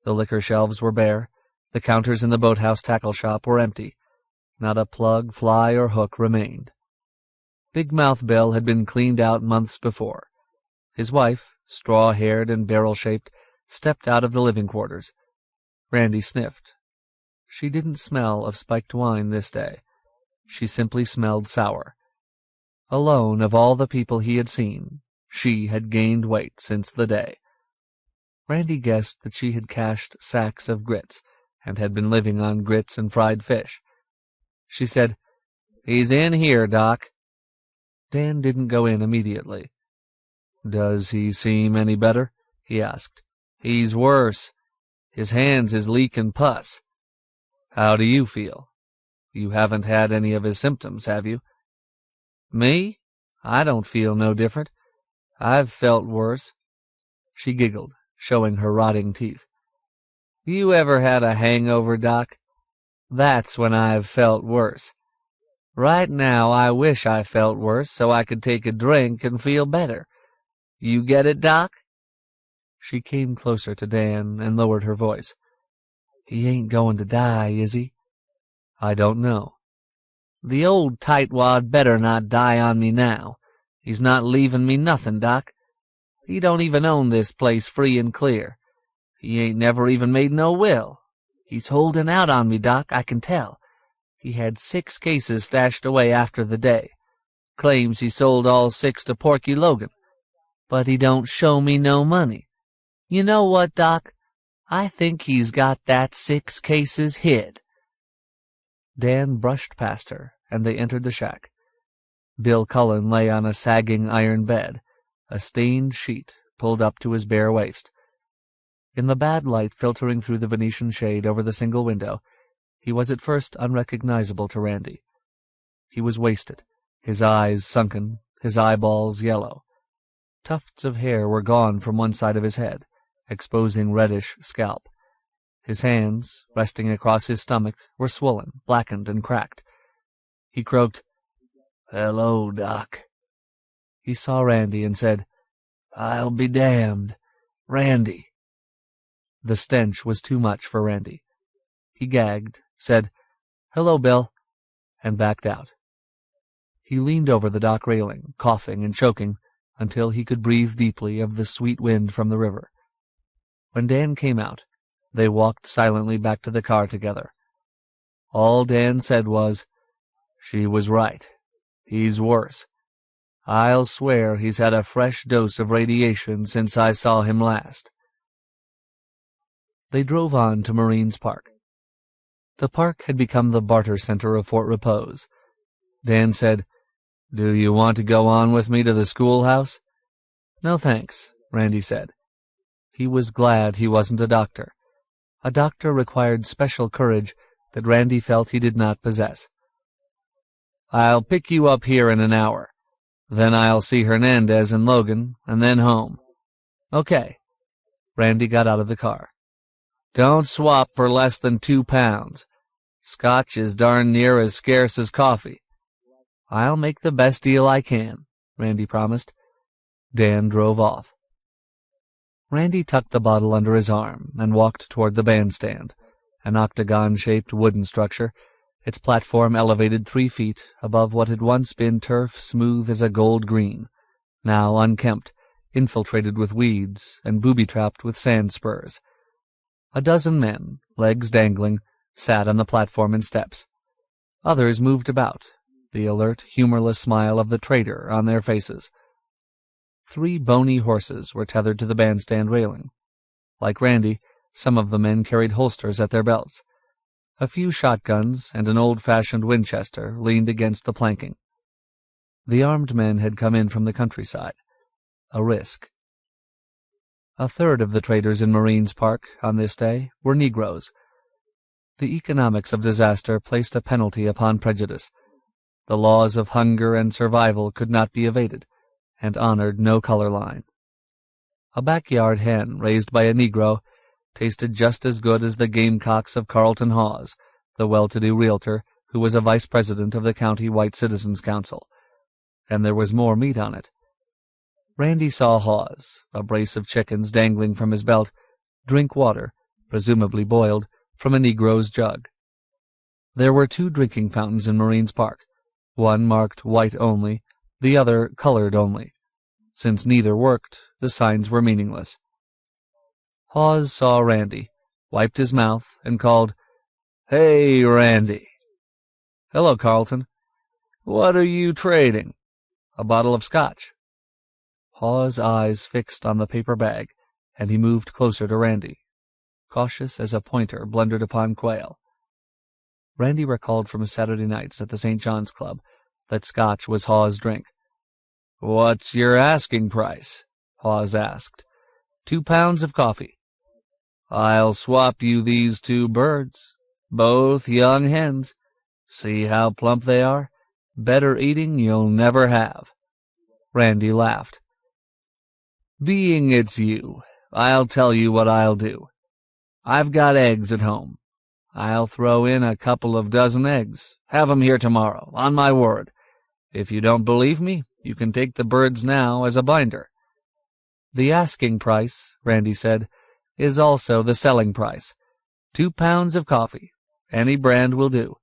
[SPEAKER 1] The liquor shelves were bare. The counters in the boathouse tackle shop were empty. Not a plug, fly, or hook remained. Big Mouth Bill had been cleaned out months before. His wife, straw-haired and barrel-shaped, stepped out of the living quarters. Randy sniffed. She didn't smell of spiked wine this day. She simply smelled sour. Alone of all the people he had seen, she had gained weight since the day. Randy guessed that she had cached sacks of grits and had been living on grits and fried fish. She said, "He's in here, Doc." Dan didn't go in immediately. "Does he seem any better?" he asked. "He's worse. His hands is leaking pus." "How do you feel? You haven't had any of his symptoms, have you?" "Me? I don't feel no different. I've felt worse." She giggled, showing her rotting teeth. "You ever had a hangover, Doc? That's when I've felt worse. Right now I wish I felt worse so I could take a drink and feel better. You get it, Doc?" She came closer to Dan and lowered her voice. "He ain't going to die, is he?" "I don't know." "The old tightwad better not die on me now. He's not leaving me nothing, Doc. He don't even own this place free and clear. He ain't never even made no will. He's holding out on me, Doc, I can tell. He had 6 cases stashed away after the day. Claims he sold all 6 to Porky Logan. But he don't show me no money. You know what, Doc? I think he's got that 6 cases hid." Dan brushed past her, and they entered the shack. Bill Cullen lay on a sagging iron bed, a stained sheet pulled up to his bare waist. In the bad light filtering through the Venetian shade over the single window, he was at first unrecognizable to Randy. He was wasted, his eyes sunken, his eyeballs yellow. Tufts of hair were gone from one side of his head, exposing reddish scalp. His hands, resting across his stomach, were swollen, blackened, and cracked. He croaked, "Hello, Doc." He saw Randy and said, "I'll be damned. Randy." The stench was too much for Randy. He gagged, said, "Hello, Bill," and backed out. He leaned over the dock railing, coughing and choking, until he could breathe deeply of the sweet wind from the river. When Dan came out, they walked silently back to the car together. All Dan said was, "She was right. He's worse. I'll swear he's had a fresh dose of radiation since I saw him last." They drove on to Marines Park. The park had become the barter center of Fort Repose. Dan said, "Do you want to go on with me to the schoolhouse?" "No, thanks," Randy said. He was glad he wasn't a doctor. A doctor required special courage that Randy felt he did not possess. "I'll pick you up here in an hour. Then I'll see Hernandez and Logan, and then home." "Okay." Randy got out of the car. "Don't swap for less than £2. Scotch is darn near as scarce as coffee." "I'll make the best deal I can," Randy promised. Dan drove off. Randy tucked the bottle under his arm and walked toward the bandstand, an octagon-shaped wooden structure, its platform elevated 3 feet above what had once been turf smooth as a gold green, now unkempt, infiltrated with weeds, and booby-trapped with sand spurs. A dozen men, legs dangling, sat on the platform and steps. Others moved about, the alert, humorless smile of the trader on their faces. 3 bony horses were tethered to the bandstand railing. Like Randy, some of the men carried holsters at their belts. A few shotguns and an old-fashioned Winchester leaned against the planking. The armed men had come in from the countryside. A risk. A third of the traders in Marines Park on this day were Negroes. The economics of disaster placed a penalty upon prejudice. The laws of hunger and survival could not be evaded, and honored no color line. A backyard hen raised by a Negro tasted just as good as the gamecocks of Carlton Hawes, the well-to-do realtor who was a vice president of the County White Citizens Council, and there was more meat on it. Randy saw Hawes, a brace of chickens dangling from his belt, drink water, presumably boiled, from a Negro's jug. There were 2 drinking fountains in Marines Park, one marked white only, the other colored only. Since neither worked, the signs were meaningless. Hawes saw Randy, wiped his mouth, and called, "Hey, Randy." "Hello, Carlton." "What are you trading?" "A bottle of Scotch." Hawes' eyes fixed on the paper bag, and he moved closer to Randy, cautious as a pointer blundered upon quail. Randy recalled from his Saturday nights at the St. John's Club that Scotch was Hawes' drink. "What's your asking price?" Hawes asked. £2 of coffee." "I'll swap you these 2 birds, both young hens. See how plump they are? Better eating you'll never have." Randy laughed. "Being it's you, I'll tell you what I'll do. I've got eggs at home. I'll throw in a couple of dozen eggs. Have 'em here tomorrow, on my word. If you don't believe me, you can take the birds now as a binder." "The asking price," Randy said, "is also the selling price. £2 of coffee. Any brand will do."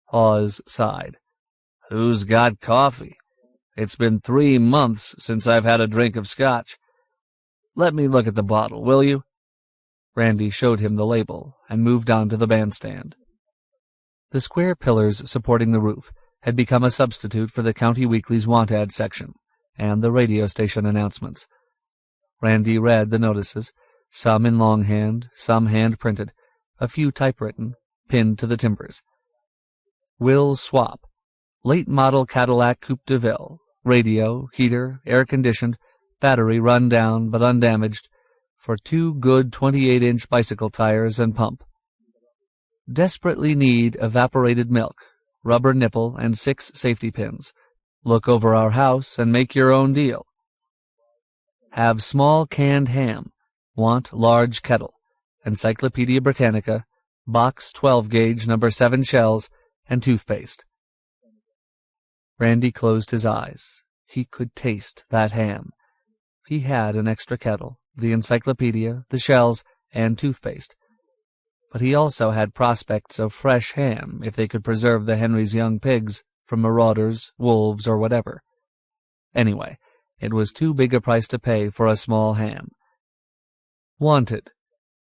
[SPEAKER 1] Hawes sighed. "Who's got coffee? It's been 3 months since I've had a drink of Scotch. Let me look at the bottle, will you?" Randy showed him the label and moved on to the bandstand. The square pillars supporting the roof had become a substitute for the County Weekly's want ad section and the radio station announcements. Randy read the notices, some in longhand, some hand-printed, a few typewritten, pinned to the timbers. "Will swap. Late model Cadillac Coupe de Ville. Radio, heater, air-conditioned, battery run down but undamaged, for 2 good 28-inch bicycle tires and pump. Desperately need evaporated milk, rubber nipple, and 6 safety pins. Look over our house and make your own deal. Have small canned ham. Want large kettle. Encyclopedia Britannica, box 12-gauge number 7 shells, and toothpaste. Randy closed his eyes. He could taste that ham. He had an extra kettle, the encyclopedia, the shells, and toothpaste. But he also had prospects of fresh ham if they could preserve the Henry's young pigs from marauders, wolves, or whatever. Anyway, it was too big a price to pay for a small ham. Wanted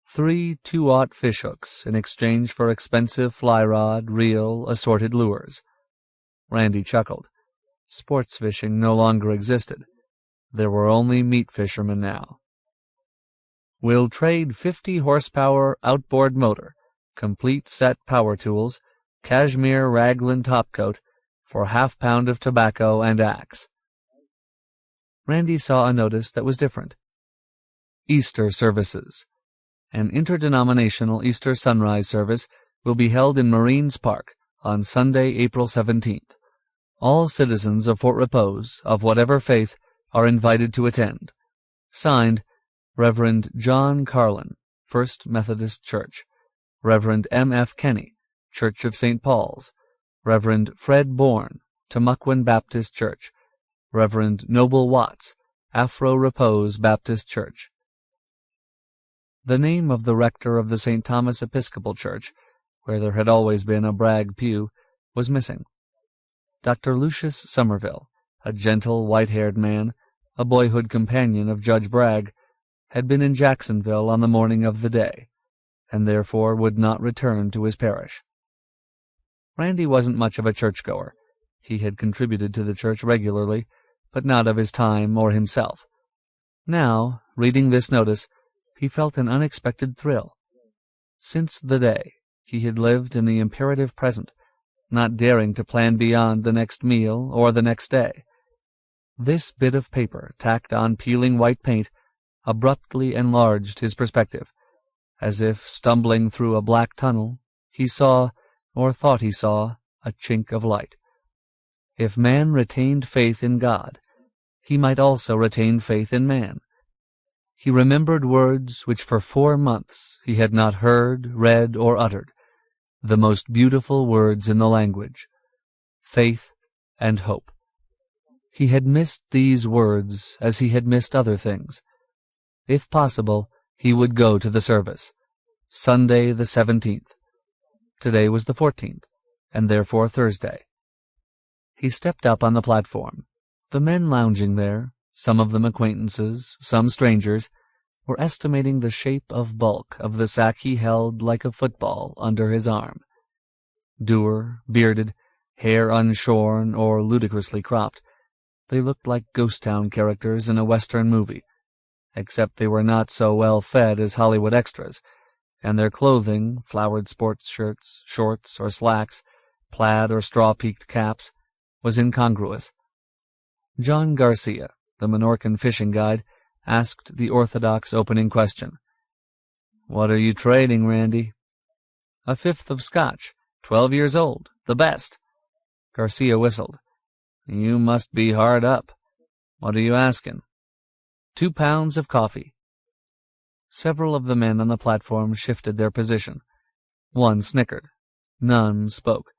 [SPEAKER 1] 3 2/0 fishhooks in exchange for expensive fly rod, reel, assorted lures. Randy chuckled. Sports fishing no longer existed. There were only meat fishermen now. We'll trade 50-horsepower outboard motor, complete set power tools, cashmere raglan topcoat, for half-pound of tobacco and axe. Randy saw a notice that was different. Easter services. An interdenominational Easter sunrise service will be held in Marines Park on Sunday, April 17th. All citizens of Fort Repose, of whatever faith, are invited to attend. Signed, Reverend John Carlin, First Methodist Church. Reverend M. F. Kenny, Church of St. Paul's. Reverend Fred Bourne, Tamuquin Baptist Church. Reverend Noble Watts, Afro Repose Baptist Church. The name of the rector of the St. Thomas Episcopal Church, where there had always been a brag pew, was missing. Dr. Lucius Somerville, a gentle, white-haired man, a boyhood companion of Judge Bragg, had been in Jacksonville on the morning of the day, and therefore would not return to his parish. Randy wasn't much of a churchgoer. He had contributed to the church regularly, but not of his time or himself. Now, reading this notice, he felt an unexpected thrill. Since the day, he had lived in the imperative present, not daring to plan beyond the next meal or the next day. This bit of paper, tacked on peeling white paint, abruptly enlarged his perspective. As if stumbling through a black tunnel, he saw, or thought he saw, a chink of light. If man retained faith in God, he might also retain faith in man. He remembered words which for 4 months he had not heard, read, or uttered, the most beautiful words in the language, faith and hope. He had missed these words as he had missed other things. If possible, he would go to the service. Sunday the 17th. Today was the 14th, and therefore Thursday. He stepped up on the platform. The men lounging there, some of them acquaintances, some strangers, were estimating the shape of bulk of the sack he held like a football under his arm. Dour, bearded, hair unshorn or ludicrously cropped, they looked like ghost town characters in a Western movie, except they were not so well fed as Hollywood extras, and their clothing, flowered sports shirts, shorts, or slacks, plaid or straw-peaked caps, was incongruous. John Garcia, the Menorcan fishing guide, asked the orthodox opening question. "What are you trading, Randy?" "A fifth of Scotch, 12 years old, the best." Garcia whistled. "You must be hard up. What are you asking?" 2 pounds of coffee." Several of the men on the platform shifted their position. One snickered. None spoke.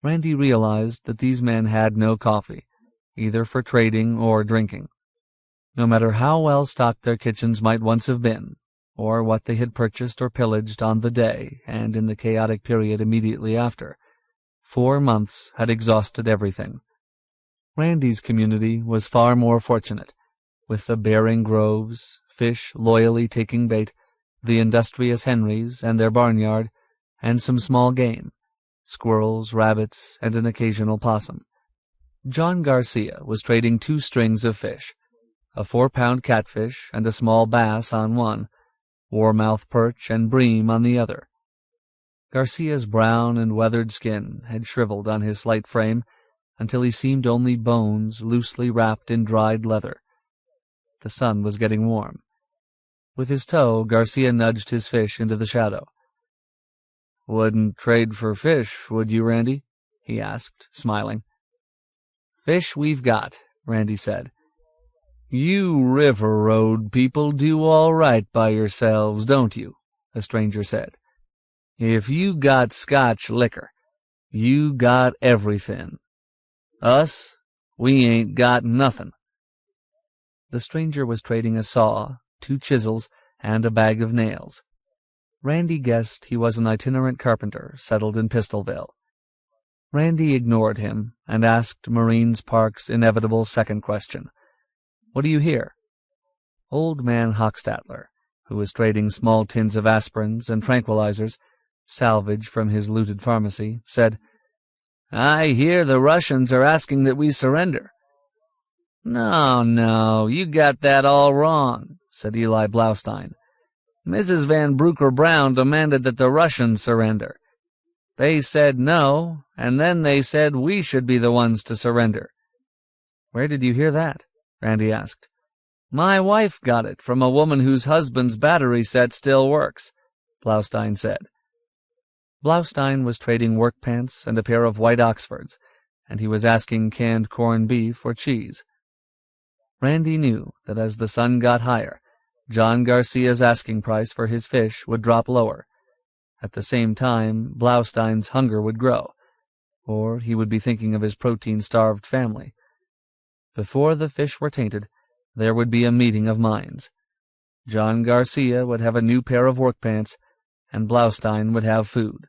[SPEAKER 1] Randy realized that these men had no coffee, either for trading or drinking. No matter how well stocked their kitchens might once have been, or what they had purchased or pillaged on the day and in the chaotic period immediately after, 4 months had exhausted everything. Randy's community was far more fortunate, with the bearing groves, fish loyally taking bait, the industrious Henrys and their barnyard, and some small game, squirrels, rabbits, and an occasional possum. John Garcia was trading 2 strings of fish, a 4-pound catfish and a small bass on one, warmouth perch and bream on the other. Garcia's brown and weathered skin had shriveled on his slight frame until he seemed only bones loosely wrapped in dried leather. The sun was getting warm. With his toe, Garcia nudged his fish into the shadow. "Wouldn't trade for fish, would you, Randy?" he asked, smiling. "Fish we've got," Randy said. "You River Road people do all right by yourselves, don't you?" the stranger said. "If you got Scotch liquor, you got everything. Us, we ain't got nothin'." The stranger was trading a saw, 2 chisels, and a bag of nails. Randy guessed he was an itinerant carpenter settled in Pistolville. Randy ignored him and asked Marines Park's inevitable second question. "What do you hear?" Old man Hochstatler, who was trading small tins of aspirins and tranquilizers, salvage from his looted pharmacy, said, "I hear the Russians are asking that we surrender." No, you got that all wrong," said Eli Blaustein. "Mrs. Van Brooker-Brown demanded that the Russians surrender. They said no, and then they said we should be the ones to surrender." "Where did you hear that?" Randy asked. "My wife got it from a woman whose husband's battery set still works," Blaustein said. Blaustein was trading work pants and a pair of white Oxfords, and he was asking canned corned beef or cheese. Randy knew that as the sun got higher, John Garcia's asking price for his fish would drop lower. At the same time, Blaustein's hunger would grow, or he would be thinking of his protein-starved family. Before the fish were tainted, there would be a meeting of minds. John Garcia would have a new pair of work pants, and Blaustein would have food.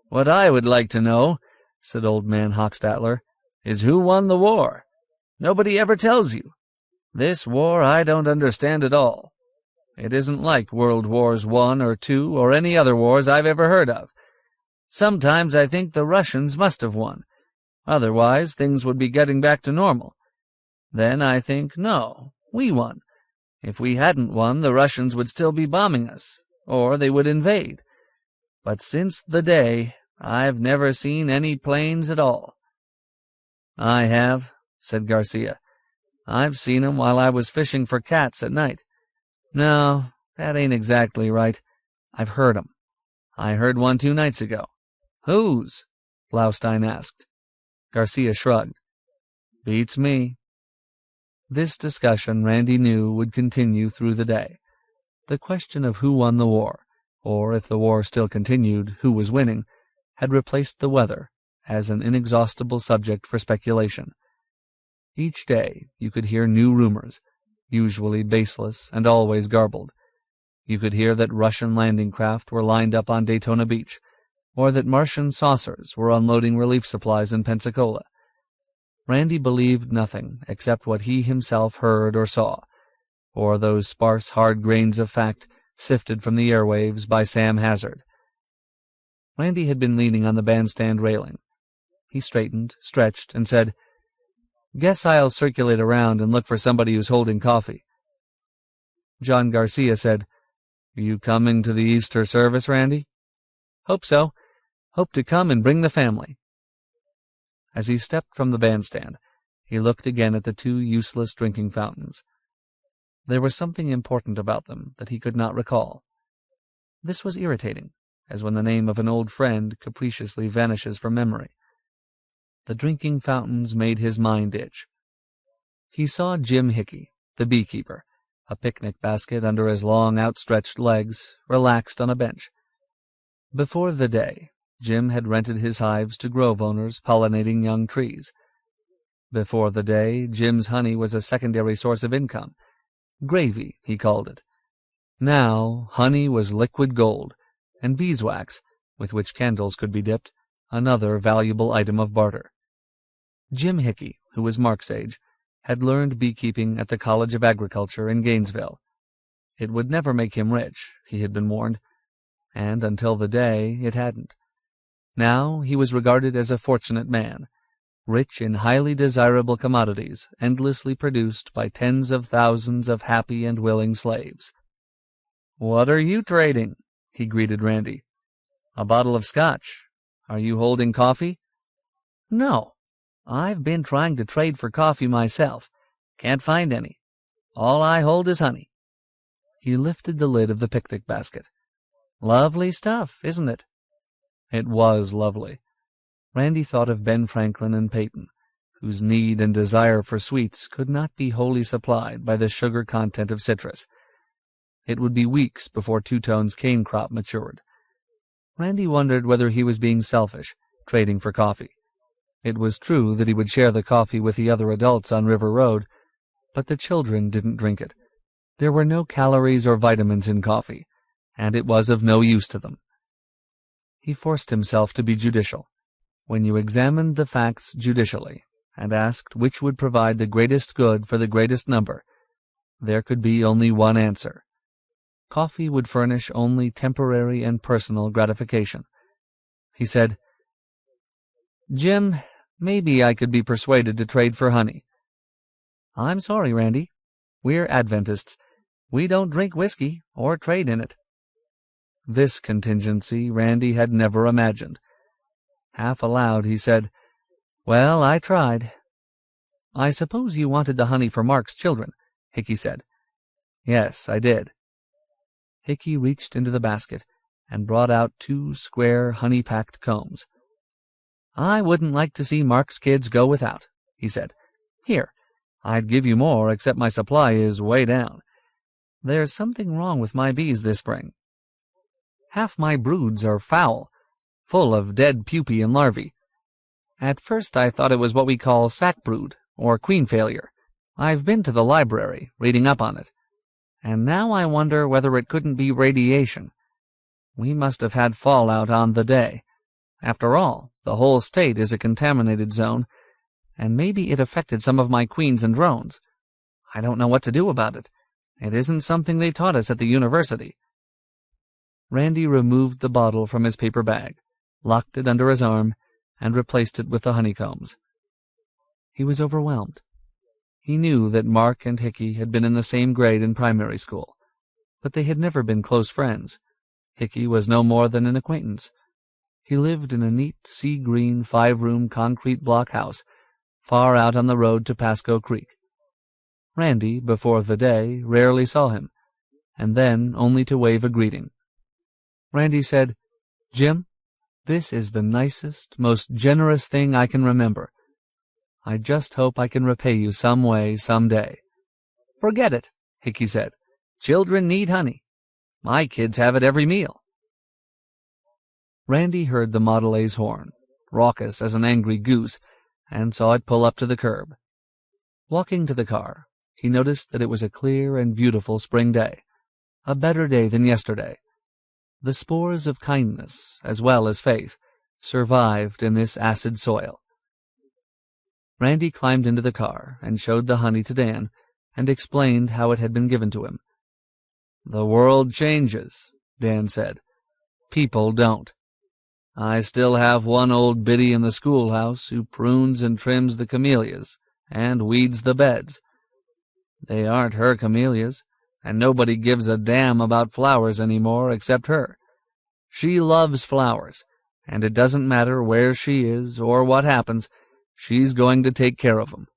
[SPEAKER 1] "What I would like to know," said old man Hochstatler, "is who won the war. Nobody ever tells you. This war I don't understand at all. It isn't like World Wars I or II or any other wars I've ever heard of. Sometimes I think the Russians must have won. Otherwise, things would be getting back to normal. Then I think, no, we won. If we hadn't won, the Russians would still be bombing us, or they would invade. But since the day, I've never seen any planes at all." "I have," said Garcia. "I've seen 'em while I was fishing for cats at night. No, that ain't exactly right. I've heard 'em. I heard one 2 nights ago." "Whose?" Blaustein asked. Garcia shrugged. "Beats me." This discussion, Randy knew, would continue through the day. The question of who won the war, or if the war still continued, who was winning, had replaced the weather as an inexhaustible subject for speculation. Each day you could hear new rumors, usually baseless and always garbled. You could hear that Russian landing craft were lined up on Daytona Beach, or that Martian saucers were unloading relief supplies in Pensacola. Randy believed nothing except what he himself heard or saw, or those sparse, hard grains of fact sifted from the airwaves by Sam Hazard. Randy had been leaning on the bandstand railing. He straightened, stretched, and said, "Guess I'll circulate around and look for somebody who's holding coffee." John Garcia said, "You coming to the Easter service, Randy?" "Hope so. Hope to come and bring the family." As he stepped from the bandstand, he looked again at the 2 useless drinking fountains. There was something important about them that he could not recall. This was irritating, as when the name of an old friend capriciously vanishes from memory. The drinking fountains made his mind itch. He saw Jim Hickey, the beekeeper, a picnic basket under his long outstretched legs, relaxed on a bench. Before the day, Jim had rented his hives to grove owners pollinating young trees. Before the day, Jim's honey was a secondary source of income. Gravy, he called it. Now, honey was liquid gold, and beeswax, with which candles could be dipped, another valuable item of barter. Jim Hickey, who was Mark's age, had learned beekeeping at the College of Agriculture in Gainesville. It would never make him rich, he had been warned, and until the day it hadn't. Now he was regarded as a fortunate man, rich in highly desirable commodities endlessly produced by tens of thousands of happy and willing slaves. "What are you trading?" he greeted Randy. "A bottle of scotch. Are you holding coffee?" "No. I've been trying to trade for coffee myself. Can't find any. All I hold is honey." He lifted the lid of the picnic basket. "Lovely stuff, isn't it?" It was lovely. Randy thought of Ben Franklin and Peyton, whose need and desire for sweets could not be wholly supplied by the sugar content of citrus. It would be weeks before Two-Tone's cane crop matured. Randy wondered whether he was being selfish, trading for coffee. It was true that he would share the coffee with the other adults on River Road, but the children didn't drink it. There were no calories or vitamins in coffee, and it was of no use to them. He forced himself to be judicial. When you examined the facts judicially, and asked which would provide the greatest good for the greatest number, there could be only one answer. Coffee would furnish only temporary and personal gratification. He said, "Jim, maybe I could be persuaded to trade for honey." "I'm sorry, Randy. We're Adventists. We don't drink whiskey or trade in it." This contingency Randy had never imagined. Half aloud he said, "Well, I tried." "I suppose you wanted the honey for Mark's children," Hickey said. "Yes, I did." Hickey reached into the basket and brought out 2 square, honey-packed combs. "I wouldn't like to see Mark's kids go without," he said. "Here, I'd give you more, except my supply is way down. There's something wrong with my bees this spring. Half my broods are foul, full of dead pupae and larvae. At first I thought it was what we call sac brood, or queen failure. I've been to the library, reading up on it. And now I wonder whether it couldn't be radiation. We must have had fallout on the day. After all, the whole state is a contaminated zone, and maybe it affected some of my queens and drones. I don't know what to do about it. It isn't something they taught us at the university." Randy removed the bottle from his paper bag, locked it under his arm, and replaced it with the honeycombs. He was overwhelmed. He knew that Mark and Hickey had been in the same grade in primary school, but they had never been close friends. Hickey was no more than an acquaintance. He lived in a neat sea-green 5-room concrete block house far out on the road to Pasco Creek. Randy, before the day, rarely saw him, and then only to wave a greeting. Randy said, "Jim, this is the nicest, most generous thing I can remember. I just hope I can repay you some way, some day." "Forget it," Hickey said. "Children need honey. My kids have it every meal." Randy heard the Model A's horn, raucous as an angry goose, and saw it pull up to the curb. Walking to the car, he noticed that it was a clear and beautiful spring day, a better day than yesterday. The spores of kindness, as well as faith, survived in this acid soil. Randy climbed into the car and showed the honey to Dan, and explained how it had been given to him. "The world changes," Dan said. "People don't. I still have one old biddy in the schoolhouse who prunes and trims the camellias and weeds the beds. They aren't her camellias, and nobody gives a damn about flowers anymore except her. She loves flowers, and it doesn't matter where she is or what happens, she's going to take care of 'em.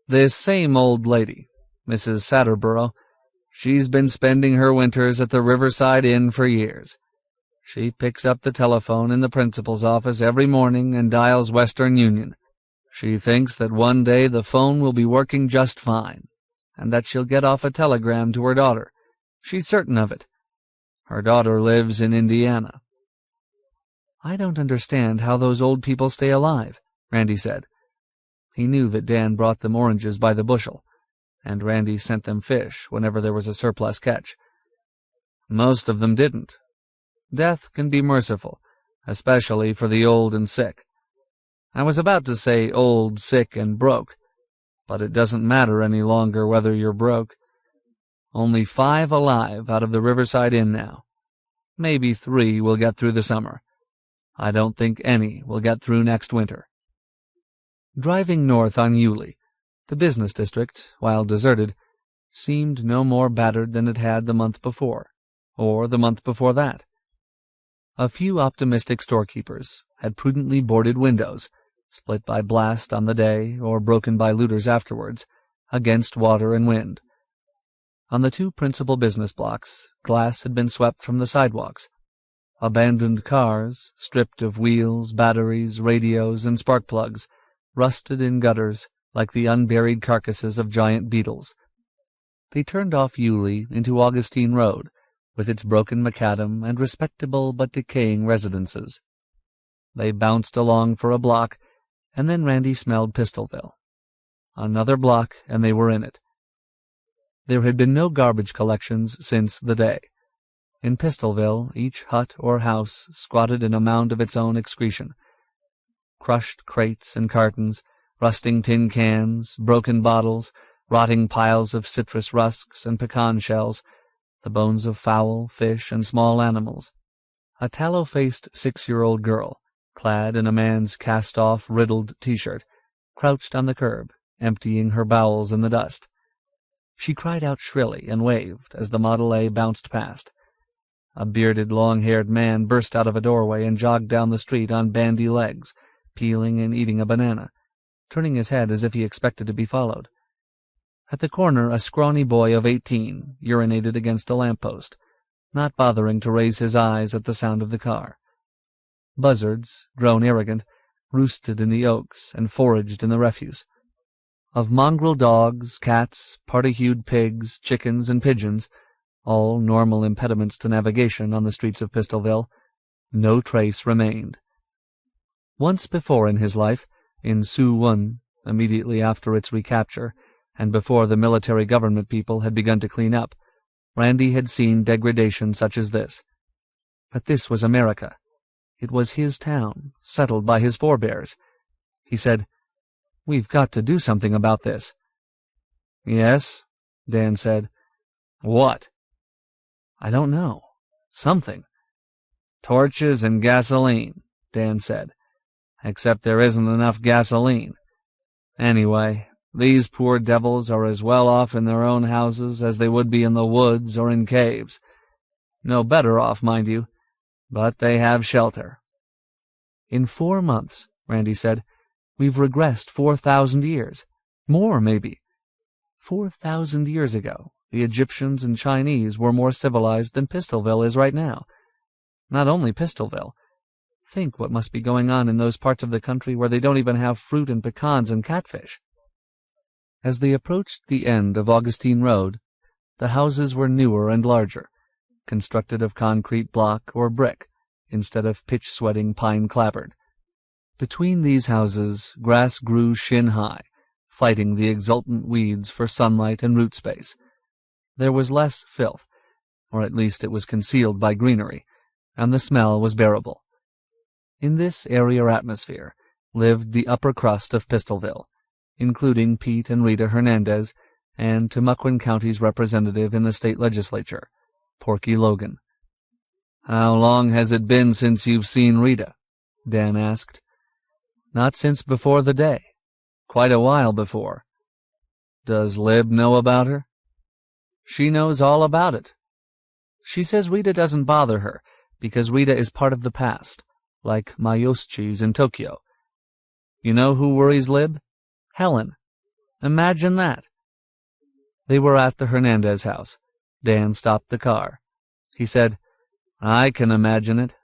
[SPEAKER 1] This same old lady, Mrs. Satterborough, she's been spending her winters at the Riverside Inn for years. She picks up the telephone in the principal's office every morning and dials Western Union. She thinks that one day the phone will be working just fine, and that she'll get off a telegram to her daughter. She's certain of it. Her daughter lives in Indiana." "I don't understand how those old people stay alive," Randy said. He knew that Dan brought them oranges by the bushel, and Randy sent them fish whenever there was a surplus catch. Most of them didn't. Death can be merciful, especially for the old and sick. I was about to say old, sick, and broke, but it doesn't matter any longer whether you're broke. Only 5 alive out of the Riverside Inn now. Maybe 3 will get through the summer. I don't think any will get through next winter. Driving north on Yulee, the business district, while deserted, seemed no more battered than it had the month before, or the month before that. A few optimistic storekeepers had prudently boarded windows, split by blast on the day or broken by looters afterwards, against water and wind. On the two principal business blocks, glass had been swept from the sidewalks. Abandoned cars, stripped of wheels, batteries, radios, and spark plugs, rusted in gutters like the unburied carcasses of giant beetles. They turned off Yulee into Augustine Road, with its broken macadam and respectable but decaying residences. They bounced along for a block, and then Randy smelled Pistolville. Another block, and they were in it. There had been no garbage collections since the day. In Pistolville, each hut or house squatted in a mound of its own excretion. Crushed crates and cartons, rusting tin cans, broken bottles, rotting piles of citrus rusks and pecan shells, the bones of fowl, fish, and small animals. A tallow-faced 6-year-old girl, clad in a man's cast-off, riddled T-shirt, crouched on the curb, emptying her bowels in the dust. She cried out shrilly and waved as the Model A bounced past. A bearded, long-haired man burst out of a doorway and jogged down the street on bandy legs, peeling and eating a banana, turning his head as if he expected to be followed. At the corner, a scrawny boy of 18 urinated against a lamp-post, not bothering to raise his eyes at the sound of the car. Buzzards, grown arrogant, roosted in the oaks and foraged in the refuse. Of mongrel dogs, cats, party-hued pigs, chickens, and pigeons, all normal impediments to navigation on the streets of Pistolville, no trace remained. Once before in his life, in Suwon, immediately after its recapture, and before the military government people had begun to clean up, Randy had seen degradation such as this. But this was America. It was his town, settled by his forebears. He said, "We've got to do something about this." "Yes," Dan said. "What?" "I don't know. Something." "Torches and gasoline," Dan said. "Except there isn't enough gasoline. Anyway, these poor devils are as well off in their own houses as they would be in the woods or in caves. No better off, mind you, but they have shelter." "In 4 months," Randy said, "we've regressed 4,000 years. More, maybe. 4,000 years ago, the Egyptians and Chinese were more civilized than Pistolville is right now. Not only Pistolville. Think what must be going on in those parts of the country where they don't even have fruit and pecans and catfish." As they approached the end of Augustine Road, the houses were newer and larger, constructed of concrete block or brick, instead of pitch-sweating pine clapboard. Between these houses, grass grew shin-high, fighting the exultant weeds for sunlight and root space. There was less filth, or at least it was concealed by greenery, and the smell was bearable. In this airier atmosphere lived the upper crust of Pistolville, including Pete and Rita Hernandez, and Timucuan County's representative in the state legislature, Porky Logan. "How long has it been since you've seen Rita?" Dan asked. "Not since before the day. Quite a while before." "Does Lib know about her?" "She knows all about it. She says Rita doesn't bother her, because Rita is part of the past, like Mayoschis in Tokyo. You know who worries Lib? Helen. Imagine that." They were at the Hernandez house. Dan stopped the car. He said, "I can imagine it.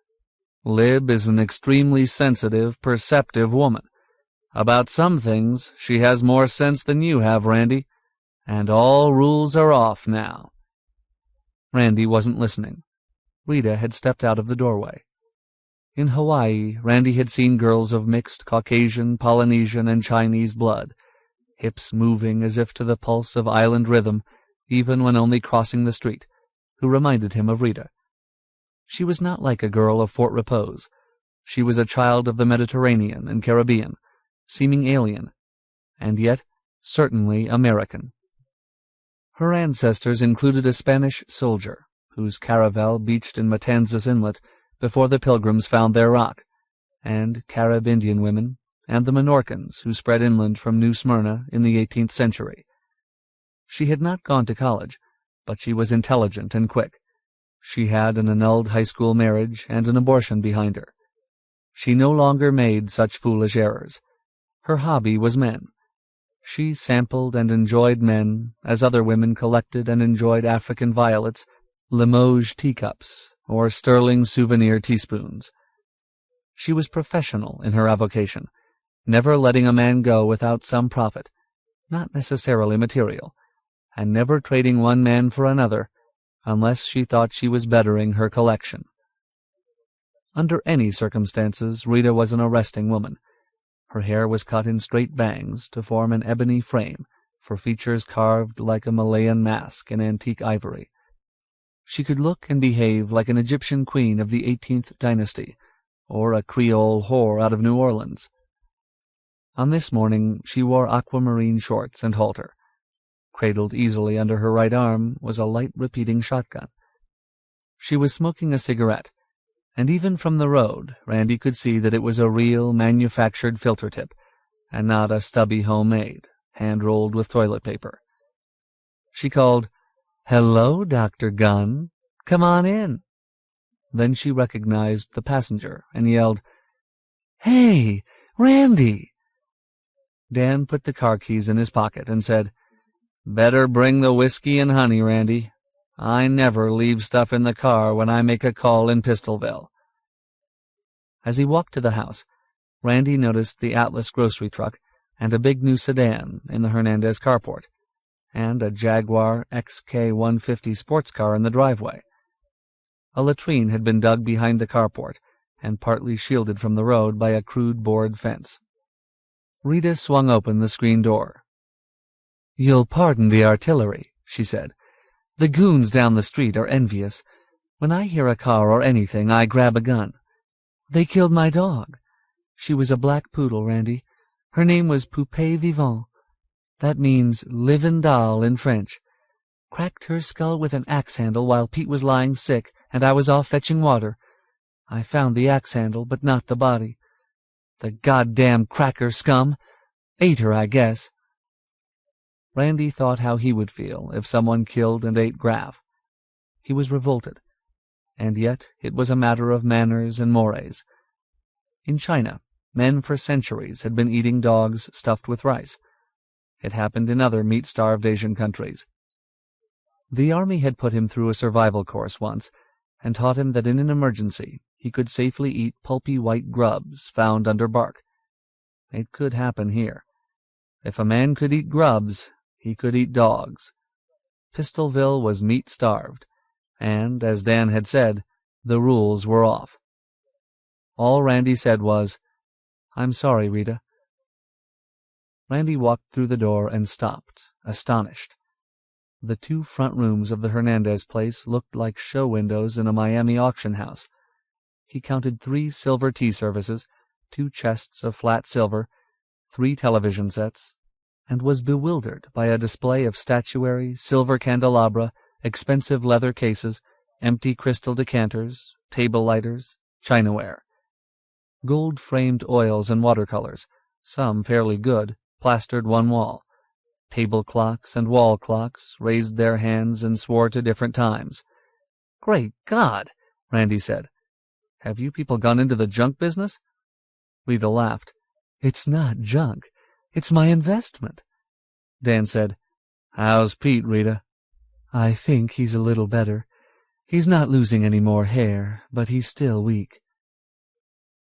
[SPEAKER 1] Lib is an extremely sensitive, perceptive woman. About some things, she has more sense than you have, Randy, and all rules are off now." Randy wasn't listening. Rita had stepped out of the doorway. In Hawaii, Randy had seen girls of mixed Caucasian, Polynesian, and Chinese blood, hips moving as if to the pulse of island rhythm, even when only crossing the street, who reminded him of Rita. She was not like a girl of Fort Repose. She was a child of the Mediterranean and Caribbean, seeming alien, and yet certainly American. Her ancestors included a Spanish soldier, whose caravel beached in Matanzas Inlet before the Pilgrims found their rock, and Carib Indian women, and the Minorcans who spread inland from New Smyrna in the 18th century. She had not gone to college, but she was intelligent and quick. She had an annulled high school marriage and an abortion behind her. She no longer made such foolish errors. Her hobby was men. She sampled and enjoyed men as other women collected and enjoyed African violets, Limoges teacups, or sterling souvenir teaspoons. She was professional in her avocation, never letting a man go without some profit, not necessarily material, and never trading one man for another unless she thought she was bettering her collection. Under any circumstances, Rita was an arresting woman. Her hair was cut in straight bangs to form an ebony frame for features carved like a Malayan mask in antique ivory. She could look and behave like an Egyptian queen of the 18th dynasty, or a Creole whore out of New Orleans. On this morning she wore aquamarine shorts and halter. Cradled easily under her right arm was a light repeating shotgun. She was smoking a cigarette, and even from the road Randy could see that it was a real manufactured filter tip, and not a stubby homemade, hand-rolled with toilet paper. She called, "Hello, Dr. Gunn. Come on in." Then she recognized the passenger and yelled, "Hey, Randy!" Dan put the car keys in his pocket and said, "Better bring the whiskey and honey, Randy. I never leave stuff in the car when I make a call in Pistolville." As he walked to the house, Randy noticed the Atlas grocery truck and a big new sedan in the Hernandez carport, and a Jaguar XK150 sports car in the driveway. A latrine had been dug behind the carport and partly shielded from the road by a crude board fence. Rita swung open the screen door. "You'll pardon the artillery," she said. "The goons down the street are envious. When I hear a car or anything, I grab a gun. They killed my dog. She was a black poodle, Randy. Her name was Poupée Vivant. That means livin' doll in French. Cracked her skull with an axe handle while Pete was lying sick, and I was off fetching water. I found the axe handle, but not the body. The goddamn cracker scum! Ate her, I guess." Randy thought how he would feel if someone killed and ate Graff. He was revolted, and yet it was a matter of manners and mores. In China, men for centuries had been eating dogs stuffed with rice. It happened in other meat-starved Asian countries. The army had put him through a survival course once, and taught him that in an emergency he could safely eat pulpy white grubs found under bark. It could happen here. If a man could eat grubs, he could eat dogs. Pistolville was meat-starved, and, as Dan had said, the rules were off. All Randy said was, "I'm sorry, Rita." Randy walked through the door and stopped, astonished. The 2 front rooms of the Hernandez place looked like show windows in a Miami auction house. He counted 3 silver tea services, 2 chests of flat silver, 3 television sets, and was bewildered by a display of statuary, silver candelabra, expensive leather cases, empty crystal decanters, table lighters, chinaware. Gold-framed oils and watercolors, some fairly good, plastered one wall. Table clocks and wall clocks raised their hands and swore to different times. "Great God!" Randy said. "Have you people gone into the junk business?" Rita laughed. "It's not junk. It's my investment." Dan said, "How's Pete, Rita?" "I think he's a little better. He's not losing any more hair, but he's still weak."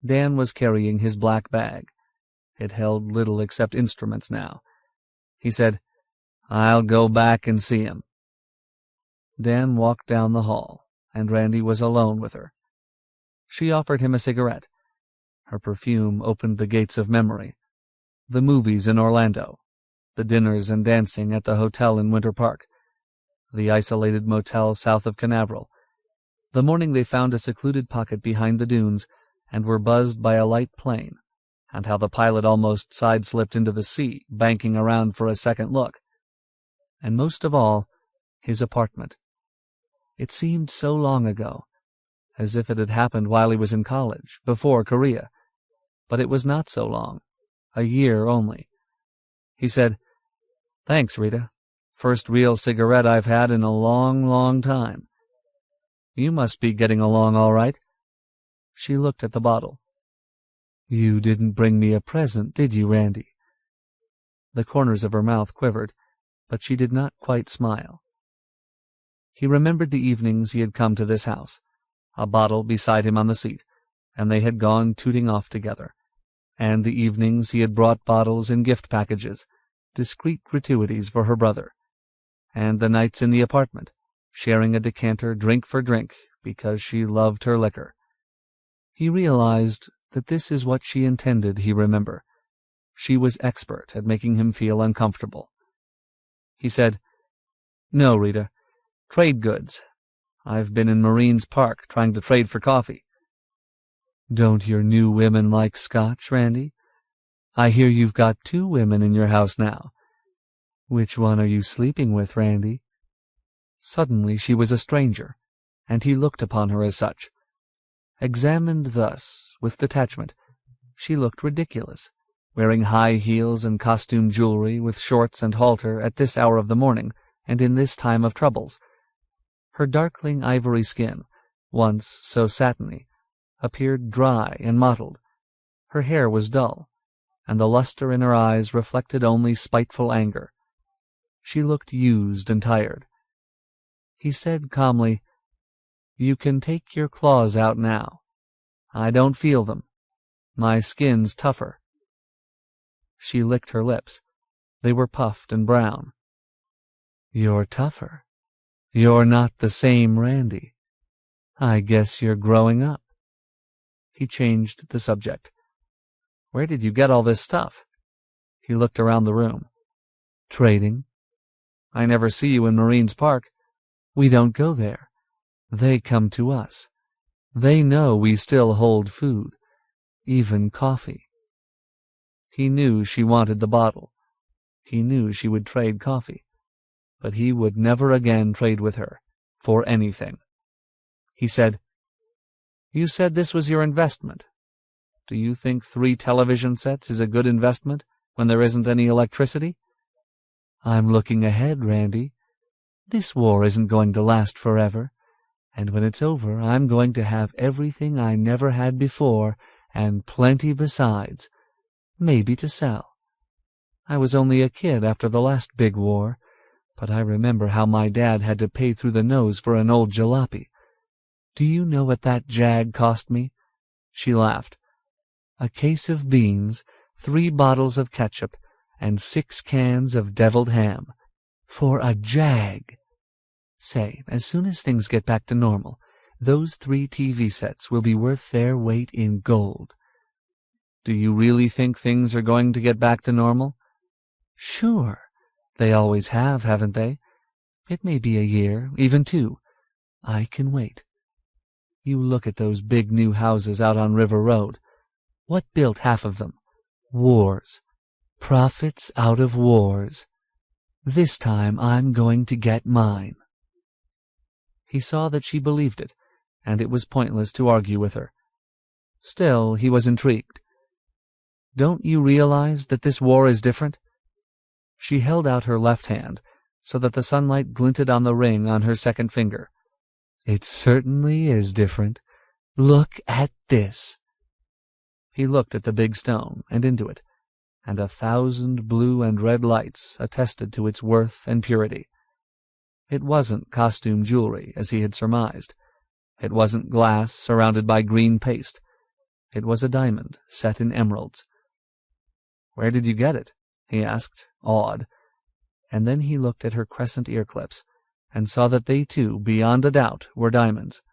[SPEAKER 1] Dan was carrying his black bag. It held little except instruments now. He said, "I'll go back and see him." Dan walked down the hall, and Randy was alone with her. She offered him a cigarette. Her perfume opened the gates of memory. The movies in Orlando, the dinners and dancing at the hotel in Winter Park, the isolated motel south of Canaveral, the morning they found a secluded pocket behind the dunes and were buzzed by a light plane, and how the pilot almost side-slipped into the sea, banking around for a second look. And most of all, his apartment. It seemed so long ago, as if it had happened while he was in college, before Korea. But it was not so long, a year only. He said, "Thanks, Rita. First real cigarette I've had in a long, long time. You must be getting along all right." She looked at the bottle. "You didn't bring me a present, did you, Randy?" The corners of her mouth quivered, but she did not quite smile. He remembered the evenings he had come to this house, a bottle beside him on the seat, and they had gone tooting off together, and the evenings he had brought bottles in gift packages, discreet gratuities for her brother, and the nights in the apartment, sharing a decanter drink for drink because she loved her liquor. He realized that this is what she intended he remember. She was expert at making him feel uncomfortable. He said, "No, Rita, trade goods. I've been in Marines Park trying to trade for coffee." "Don't your new women like Scotch, Randy? I hear you've got 2 women in your house now. Which one are you sleeping with, Randy?" Suddenly she was a stranger, and he looked upon her as such. Examined thus, with detachment, she looked ridiculous, wearing high heels and costume jewelry with shorts and halter at this hour of the morning and in this time of troubles. Her darkling ivory skin, once so satiny, appeared dry and mottled. Her hair was dull, and the luster in her eyes reflected only spiteful anger. She looked used and tired. He said calmly, "You can take your claws out now. I don't feel them. My skin's tougher." She licked her lips. They were puffed and brown. "You're tougher. You're not the same Randy. I guess you're growing up." He changed the subject. "Where did you get all this stuff?" He looked around the room. "Trading. I never see you in Marines Park. We don't go there. They come to us. They know we still hold food, even coffee." He knew she wanted the bottle. He knew she would trade coffee. But he would never again trade with her, for anything. He said, "You said this was your investment. Do you think 3 television sets is a good investment when there isn't any electricity?" "I'm looking ahead, Randy. This war isn't going to last forever, and when it's over I'm going to have everything I never had before, and plenty besides, maybe to sell. I was only a kid after the last big war, but I remember how my dad had to pay through the nose for an old jalopy. Do you know what that jag cost me?" She laughed. "A case of beans, 3 bottles of ketchup, and 6 cans of deviled ham. For a jag! Say, as soon as things get back to normal, those 3 TV sets will be worth their weight in gold." "Do you really think things are going to get back to normal?" "Sure. They always have, haven't they? It may be a year, even 2. I can wait. You look at those big new houses out on River Road. What built half of them? Wars. Profits out of wars. This time I'm going to get mine." He saw that she believed it, and it was pointless to argue with her. Still, he was intrigued. "Don't you realize that this war is different?" She held out her left hand, so that the sunlight glinted on the ring on her second finger. "It certainly is different. Look at this." He looked at the big stone and into it, and 1,000 blue and red lights attested to its worth and purity. It wasn't costume jewelry, as he had surmised. It wasn't glass surrounded by green paste. It was a diamond set in emeralds. "Where did you get it?" he asked, awed, and then he looked at her crescent ear-clips, and saw that they too, beyond a doubt, were diamonds.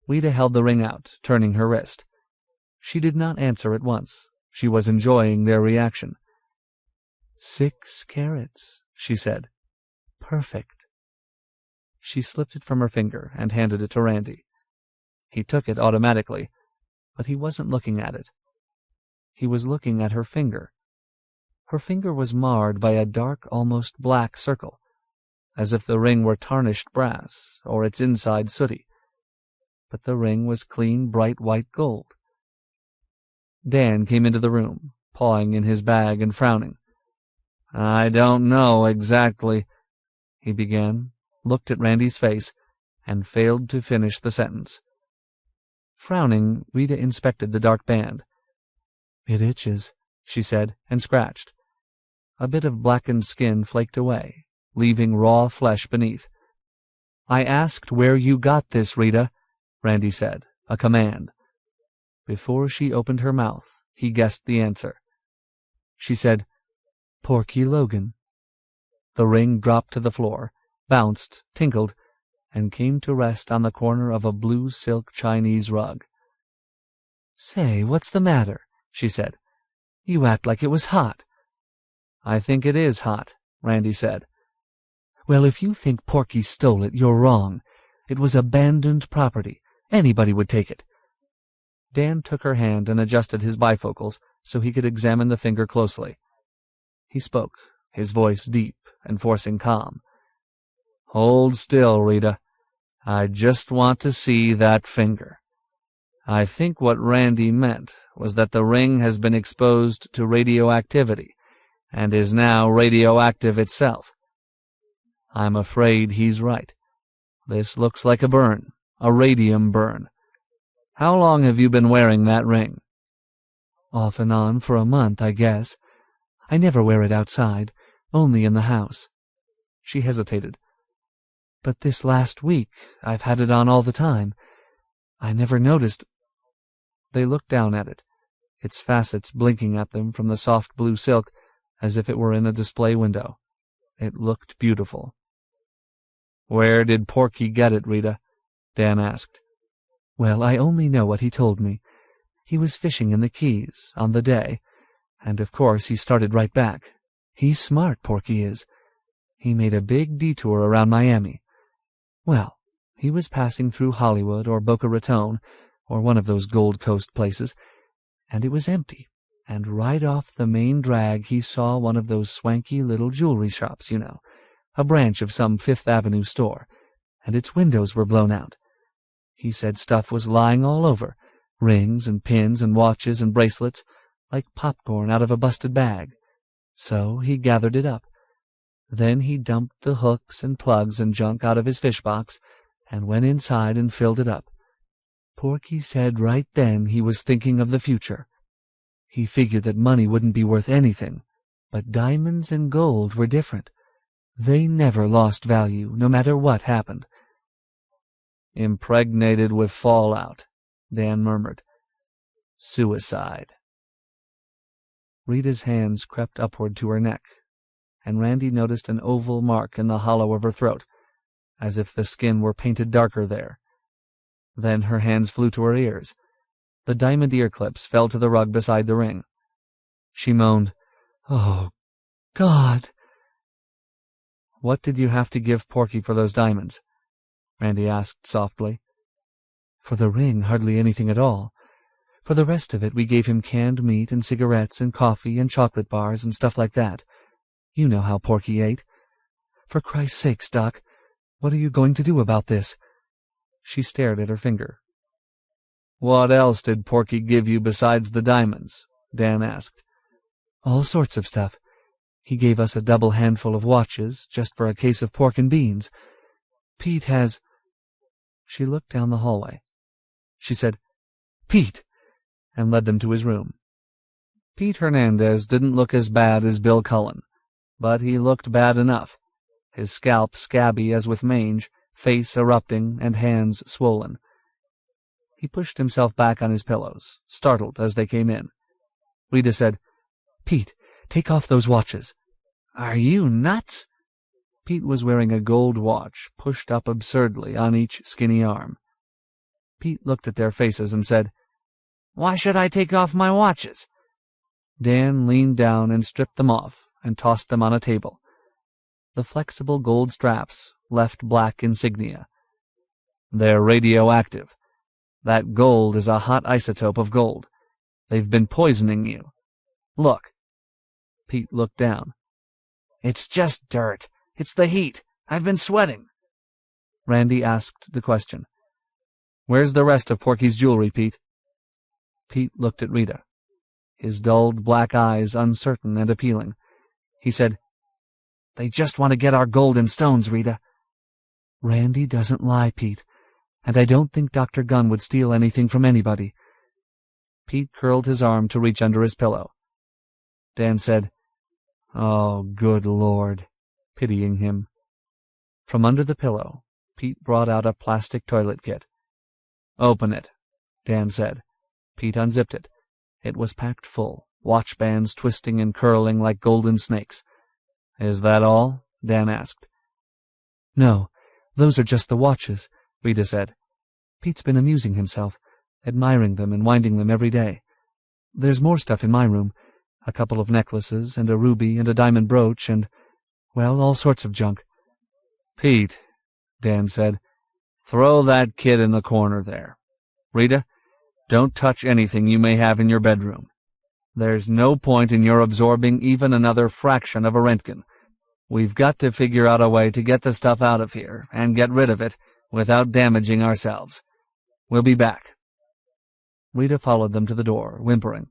[SPEAKER 1] Rita held the ring out, turning her wrist. She did not answer at once. She was enjoying their reaction. 6 carats, she said. Perfect. She slipped it from her finger and handed it to Randy. He took it automatically, but he wasn't looking at it. He was looking at her finger. Her finger was marred by a dark, almost black circle, as if the ring were tarnished brass or its inside sooty. But the ring was clean, bright white gold. Dan came into the room, pawing in his bag and frowning. "I don't know exactly," he began, looked at Randy's face, and failed to finish the sentence. Frowning, Rita inspected the dark band. "It itches," she said, and scratched. a bit of blackened skin flaked away, leaving raw flesh beneath. "I asked where you got this, Rita," Randy said, a command. Before she opened her mouth, he guessed the answer. She said, "Porky Logan." The ring dropped to the floor, bounced, tinkled, and came to rest on the corner of a blue silk Chinese rug. "Say, what's the matter?" she said. "You act like it was hot." "I think it is hot," Randy said. "Well, if you think Porky stole it, you're wrong. It was abandoned property. Anybody would take it." Dan took her hand and adjusted his bifocals so he could examine the finger closely. He spoke, his voice deep and forcing calm. "Hold still, Rita. I just want to see that finger. I think what Randy meant was that the ring has been exposed to radioactivity and is now radioactive itself. I'm afraid he's right. This looks like a burn, a radium burn. How long have you been wearing that ring?" "Off and on for a month, I guess. I never wear it outside, only in the house." She hesitated. "But this last week I've had it on all the time. I never noticed." They looked down at it, its facets blinking at them from the soft blue silk as if it were in a display window. It looked beautiful. "Where did Porky get it, Rita?" Dan asked. "Well, I only know what he told me. He was fishing in the Keys on the day, and of course he started right back. He's smart, Porky is. He made a big detour around Miami. Well, he was passing through Hollywood or Boca Raton, or one of those Gold Coast places, and it was empty, and right off the main drag he saw one of those swanky little jewelry shops, you know, a branch of some Fifth Avenue store, and its windows were blown out. He said stuff was lying all over, rings and pins and watches and bracelets, like popcorn out of a busted bag. So he gathered it up. Then he dumped the hooks and plugs and junk out of his fish box and went inside and filled it up. Porky said right then he was thinking of the future. He figured that money wouldn't be worth anything, but diamonds and gold were different. They never lost value, no matter what happened." "Impregnated with fallout," Dan murmured. "Suicide." Rita's hands crept upward to her neck, and Randy noticed an oval mark in the hollow of her throat, as if the skin were painted darker there. Then her hands flew to her ears. The diamond ear clips fell to the rug beside the ring. She moaned, "Oh, God!" "What did you have to give Porky for those diamonds?" Randy asked softly. "For the ring, hardly anything at all. For the rest of it, we gave him canned meat and cigarettes and coffee and chocolate bars and stuff like that. You know how Porky ate. For Christ's sake, Doc, what are you going to do about this?" She stared at her finger. "What else did Porky give you besides the diamonds?" Dan asked. "All sorts of stuff. He gave us a double handful of watches, just for a case of pork and beans. Pete has—" She looked down the hallway. She said, "Pete!" and led them to his room. Pete Hernandez didn't look as bad as Bill Cullen, but he looked bad enough, his scalp scabby as with mange, face erupting, and hands swollen. He pushed himself back on his pillows, startled as they came in. Rita said, "Pete, take off those watches." "Are you nuts?" Pete was wearing a gold watch, pushed up absurdly on each skinny arm. Pete looked at their faces and said, "Why should I take off my watches?" Dan leaned down and stripped them off and tossed them on a table. The flexible gold straps left black insignia. "They're radioactive. That gold is a hot isotope of gold. They've been poisoning you. Look." Pete looked down. "It's just dirt. It's the heat. I've been sweating." Randy asked the question. "Where's the rest of Porky's jewelry, Pete?" Pete looked at Rita, his dulled black eyes uncertain and appealing. He said, "They just want to get our gold and stones, Rita." "Randy doesn't lie, Pete, and I don't think Dr. Gunn would steal anything from anybody." Pete curled his arm to reach under his pillow. Dan said, Oh, good Lord, pitying him. From under the pillow, Pete brought out a plastic toilet kit. Open it, Dan said. Pete unzipped it. It was packed full, watch bands twisting and curling like golden snakes. Is that all? Dan asked. No, those are just the watches, Rita said. Pete's been amusing himself, admiring them and winding them every day. There's more stuff in my room, a couple of necklaces and a ruby and a diamond brooch and, well, all sorts of junk. Pete, Dan said, throw that kit in the corner there. Rita, don't touch anything you may have in your bedroom. There's no point in your absorbing even another fraction of a Roentgen. We've got to figure out a way to get the stuff out of here and get rid of it without damaging ourselves. We'll be back. Rita followed them to the door, whimpering.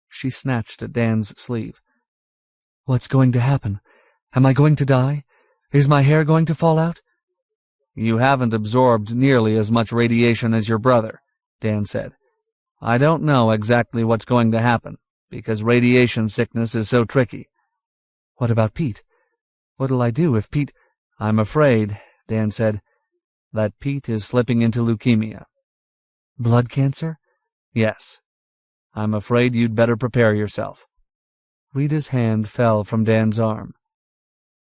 [SPEAKER 1] She snatched at Dan's sleeve. What's going to happen? Am I going to die? Is my hair going to fall out? You haven't absorbed nearly as much radiation as your brother, Dan said. I don't know exactly what's going to happen, because radiation sickness is so tricky. What about Pete? What'll I do if Pete— I'm afraid, Dan said, that Pete is slipping into leukemia. Blood cancer? Yes. I'm afraid you'd better prepare yourself. Rita's hand fell from Dan's arm.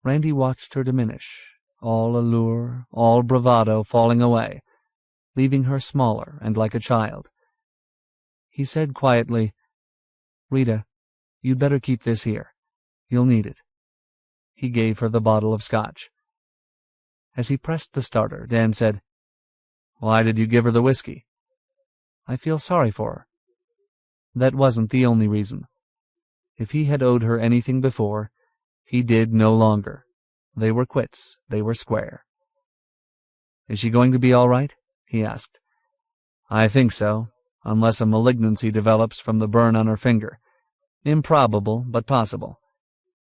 [SPEAKER 1] Randy watched her diminish, all allure, all bravado falling away, leaving her smaller and like a child. He said quietly, Rita, you'd better keep this here. You'll need it. He gave her the bottle of scotch. As he pressed the starter, Dan said, Why did you give her the whiskey? I feel sorry for her. That wasn't the only reason. If he had owed her anything before, he did no longer. They were quits. They were square. Is she going to be all right? He asked. I think so, unless a malignancy develops from the burn on her finger. Improbable, but possible.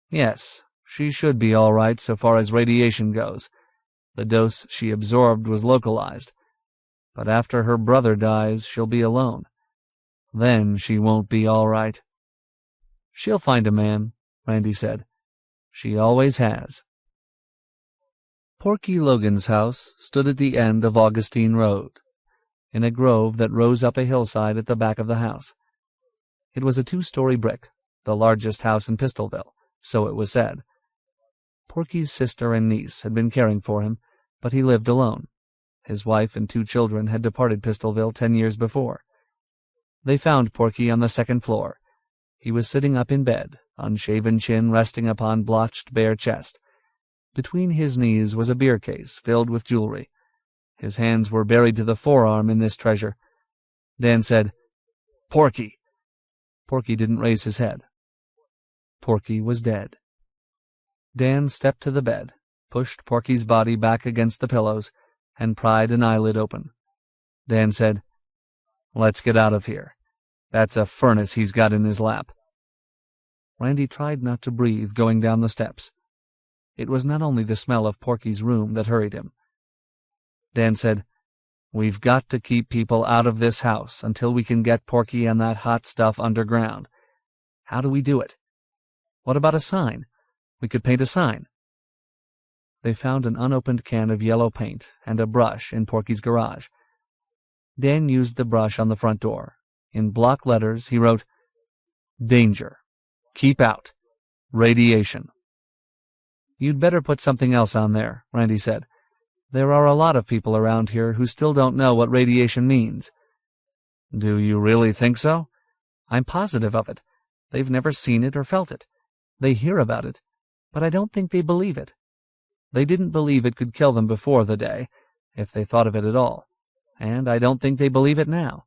[SPEAKER 1] Yes, she should be all right so far as radiation goes. The dose she absorbed was localized. But after her brother dies, she'll be alone. Then she won't be all right. She'll find a man, Randy said. She always has. Porky Logan's house stood at the end of Augustine Road, in a grove that rose up a hillside at the back of the house. It was a 2-story brick, the largest house in Pistolville, so it was said. Porky's sister and niece had been caring for him, but he lived alone. His wife and 2 children had departed Pistolville 10 years before. They found Porky on the 2nd floor. He was sitting up in bed, unshaven chin resting upon blotched bare chest. Between his knees was a beer case filled with jewelry. His hands were buried to the forearm in this treasure. Dan said, Porky. Porky didn't raise his head. Porky was dead. Dan stepped to the bed, pushed Porky's body back against the pillows, and pried an eyelid open. Dan said, Let's get out of here. That's a furnace he's got in his lap. Randy tried not to breathe going down the steps. It was not only the smell of Porky's room that hurried him. Dan said, We've got to keep people out of this house until we can get Porky and that hot stuff underground. How do we do it? What about a sign? We could paint a sign. They found an unopened can of yellow paint and a brush in Porky's garage. Dan used the brush on the front door. In block letters, he wrote, Danger. Keep out. Radiation. You'd better put something else on there, Randy said. There are a lot of people around here who still don't know what radiation means. Do you really think so? I'm positive of it. They've never seen it or felt it. They hear about it, but I don't think they believe it. They didn't believe it could kill them before the day, if they thought of it at all, and I don't think they believe it now.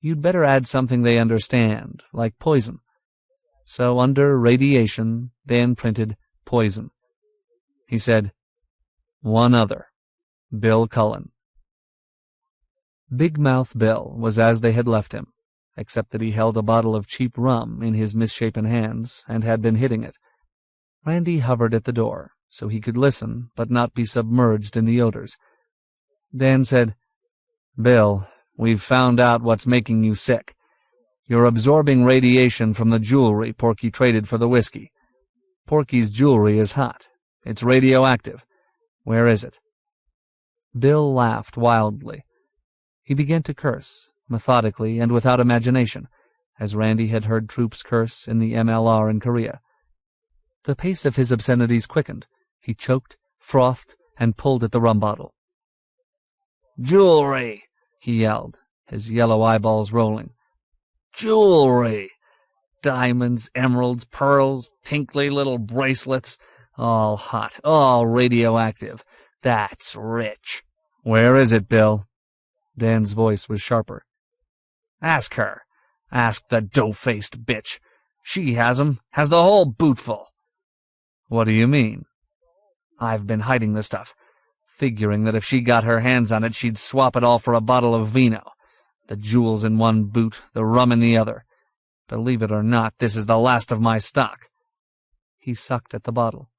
[SPEAKER 1] You'd better add something they understand, like poison. So under radiation, Dan printed poison. He said, One other. Bill Cullen. Big Mouth Bill was as they had left him, except that he held a bottle of cheap rum in his misshapen hands and had been hitting it. Randy hovered at the door, so he could listen but not be submerged in the odors. Dan said, Bill, we've found out what's making you sick. You're absorbing radiation from the jewelry Porky traded for the whiskey. Porky's jewelry is hot. It's radioactive. Where is it?" Bill laughed wildly. He began to curse, methodically and without imagination, as Randy had heard troops curse in the MLR in Korea. The pace of his obscenities quickened. He choked, frothed, and pulled at the rum bottle. "Jewelry!" he yelled, his yellow eyeballs rolling. "Jewelry! Diamonds, emeralds, pearls, tinkly little bracelets, all hot, all radioactive. That's rich." "Where is it, Bill?" Dan's voice was sharper. "Ask her. Ask the dough-faced bitch. She has 'em, has the whole bootful." "What do you mean?" "I've been hiding the stuff, figuring that if she got her hands on it, she'd swap it all for a bottle of vino. The jewels in one boot, the rum in the other. Believe it or not, this is the last of my stock." He sucked at the bottle.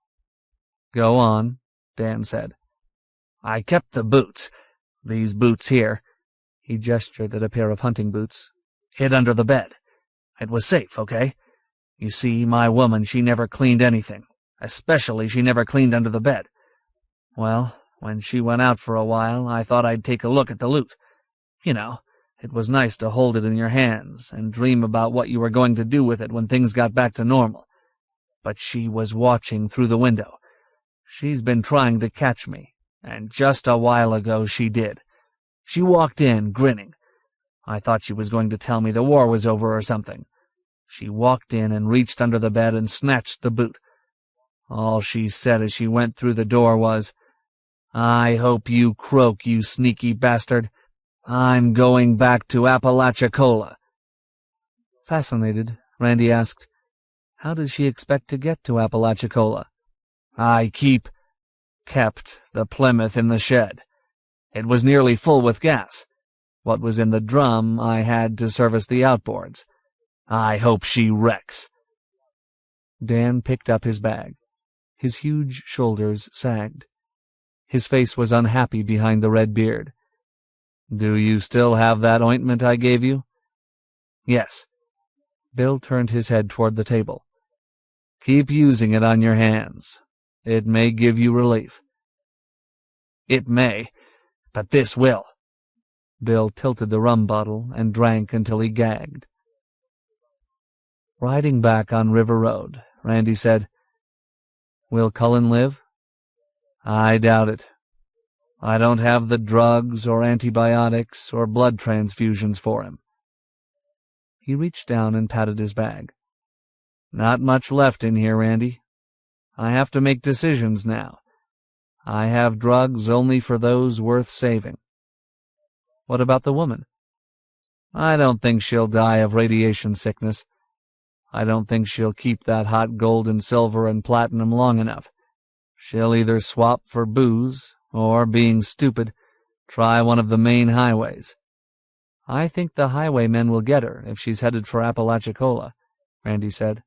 [SPEAKER 1] "Go on," Dan said. "I kept the boots. These boots here." He gestured at a pair of hunting boots. "Hid under the bed. It was safe, okay? You see, my woman, she never cleaned anything. Especially she never cleaned under the bed. Well, when she went out for a while, I thought I'd take a look at the loot. You know, it was nice to hold it in your hands and dream about what you were going to do with it when things got back to normal. But she was watching through the window. She's been trying to catch me, and just a while ago she did. She walked in, grinning. I thought she was going to tell me the war was over or something. She walked in and reached under the bed and snatched the boot. All she said as she went through the door was, 'I hope you croak, you sneaky bastard. I'm going back to Apalachicola.'" Fascinated, Randy asked, "How does she expect to get to Apalachicola?" "I kept the Plymouth in the shed. It was nearly full with gas. What was in the drum I had to service the outboards. I hope she wrecks." Dan picked up his bag. His huge shoulders sagged. His face was unhappy behind the red beard. "Do you still have that ointment I gave you?" "Yes." Bill turned his head toward the table. "Keep using it on your hands. It may give you relief." "It may, but this will." Bill tilted the rum bottle and drank until he gagged. Riding back on River Road, Randy said, "Will Cullen live?" "I doubt it. I don't have the drugs or antibiotics or blood transfusions for him." He reached down and patted his bag. "Not much left in here, Randy. I have to make decisions now. I have drugs only for those worth saving." "What about the woman?" "I don't think she'll die of radiation sickness. I don't think she'll keep that hot gold and silver and platinum long enough. She'll either swap for booze, or, being stupid, try one of the main highways. I think the highwaymen will get her if she's headed for Apalachicola," Randy said.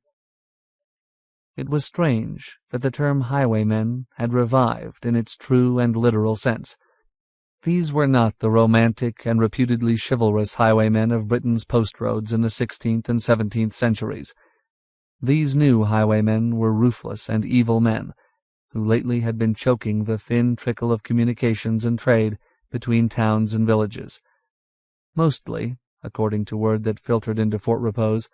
[SPEAKER 1] It was strange that the term highwaymen had revived in its true and literal sense. These were not the romantic and reputedly chivalrous highwaymen of Britain's post roads in the 16th and 17th centuries. These new highwaymen were ruthless and evil men, who lately had been choking the thin trickle of communications and trade between towns and villages. Mostly, according to word that filtered into Fort Repose,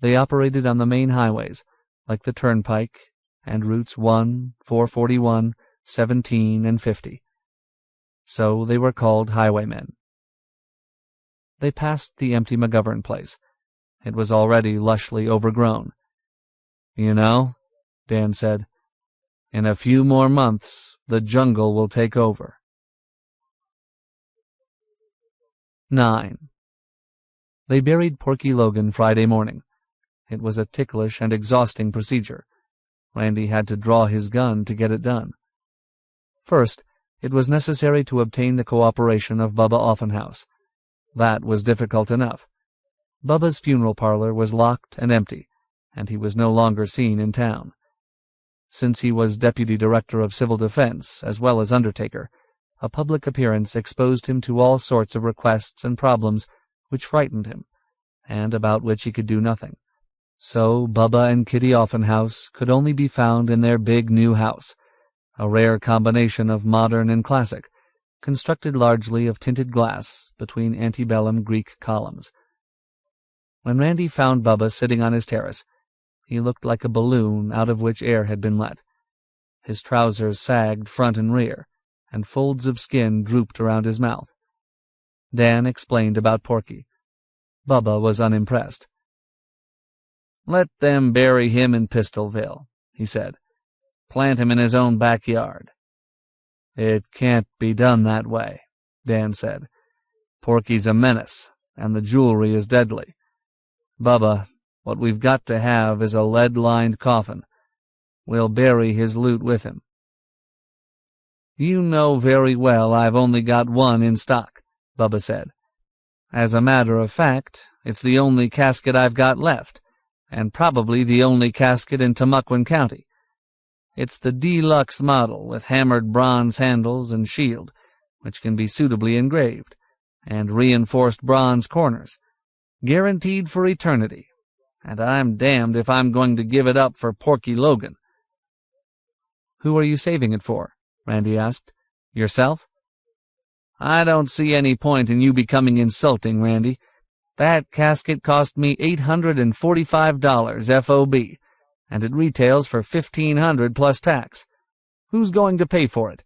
[SPEAKER 1] they operated on the main highways, like the Turnpike and routes 1, 441, 17, and 50. So they were called highwaymen. They passed the empty McGovern place. It was already lushly overgrown. "You know," Dan said, "in a few more months the jungle will take over." 9. They buried Porky Logan Friday morning. It was a ticklish and exhausting procedure. Randy had to draw his gun to get it done. First, it was necessary to obtain the cooperation of Bubba Offenhouse. That was difficult enough. Bubba's funeral parlor was locked and empty, and he was no longer seen in town. Since he was Deputy Director of Civil Defense as well as Undertaker, a public appearance exposed him to all sorts of requests and problems which frightened him, and about which he could do nothing. So Bubba and Kitty Offenhouse could only be found in their big new house, a rare combination of modern and classic, constructed largely of tinted glass between antebellum Greek columns. When Randy found Bubba sitting on his terrace, he looked like a balloon out of which air had been let. His trousers sagged front and rear, and folds of skin drooped around his mouth. Dan explained about Porky. Bubba was unimpressed. "Let them bury him in Pistolville," he said. "Plant him in his own backyard." "It can't be done that way," Dan said. "Porky's a menace, and the jewelry is deadly. Bubba, what we've got to have is a lead-lined coffin. We'll bury his loot with him." "You know very well I've only got one in stock," Bubba said. "As a matter of fact, it's the only casket I've got left, and probably the only casket in Tamauquin County. It's the deluxe model with hammered bronze handles and shield, which can be suitably engraved, and reinforced bronze corners, guaranteed for eternity, and I'm damned if I'm going to give it up for Porky Logan." "Who are you saving it for?" Randy asked. "Yourself?" "I don't see any point in you becoming insulting, Randy. That casket cost me $845 FOB, and it retails for $1,500 plus tax. Who's going to pay for it?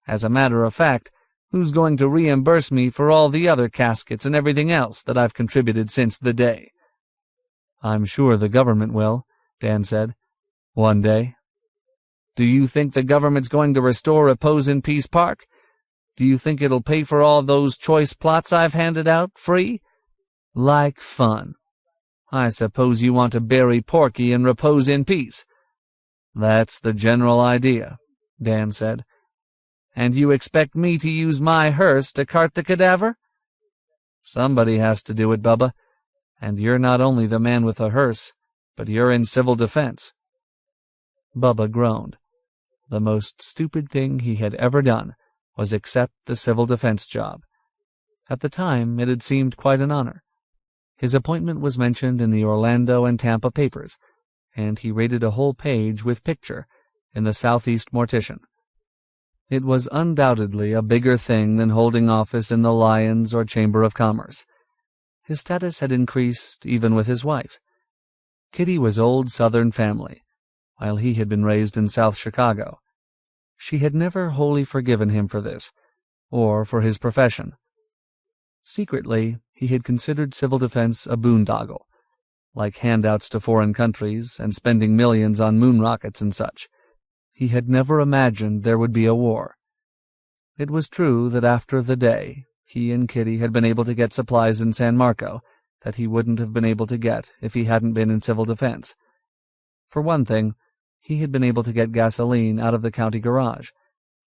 [SPEAKER 1] As a matter of fact, who's going to reimburse me for all the other caskets and everything else that I've contributed since the day?" "I'm sure the government will," Dan said. "One day." "Do you think the government's going to restore Repose in Peace Park? Do you think it'll pay for all those choice plots I've handed out, free? Like fun. I suppose you want to bury Porky and repose in peace." "That's the general idea," Dan said. "And you expect me to use my hearse to cart the cadaver?" "Somebody has to do it, Bubba, and you're not only the man with a hearse, but you're in civil defense." Bubba groaned. The most stupid thing he had ever done was accept the civil defense job. At the time, it had seemed quite an honor. His appointment was mentioned in the Orlando and Tampa papers, and he rated a whole page with picture in the Southeast Mortician. It was undoubtedly a bigger thing than holding office in the Lions or Chamber of Commerce. His status had increased even with his wife. Kitty was old Southern family, while he had been raised in South Chicago. She had never wholly forgiven him for this, or for his profession. Secretly, he had considered civil defense a boondoggle, like handouts to foreign countries and spending millions on moon rockets and such. He had never imagined there would be a war. It was true that after the day, he and Kitty had been able to get supplies in San Marco that he wouldn't have been able to get if he hadn't been in civil defense. For one thing, he had been able to get gasoline out of the county garage,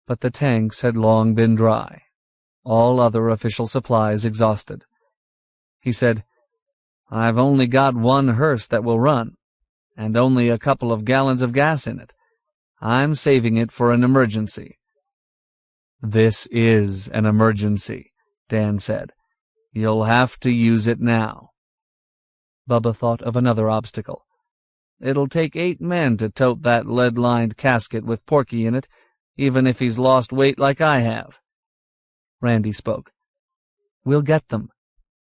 [SPEAKER 1] but the tanks had long been dry, all other official supplies exhausted. He said, "I've only got one hearse that will run, and only a couple of gallons of gas in it. I'm saving it for an emergency." "This is an emergency," Dan said. "You'll have to use it now." Bubba thought of another obstacle. "It'll take 8 men to tote that lead-lined casket with Porky in it, even if he's lost weight like I have." Randy spoke. "We'll get them.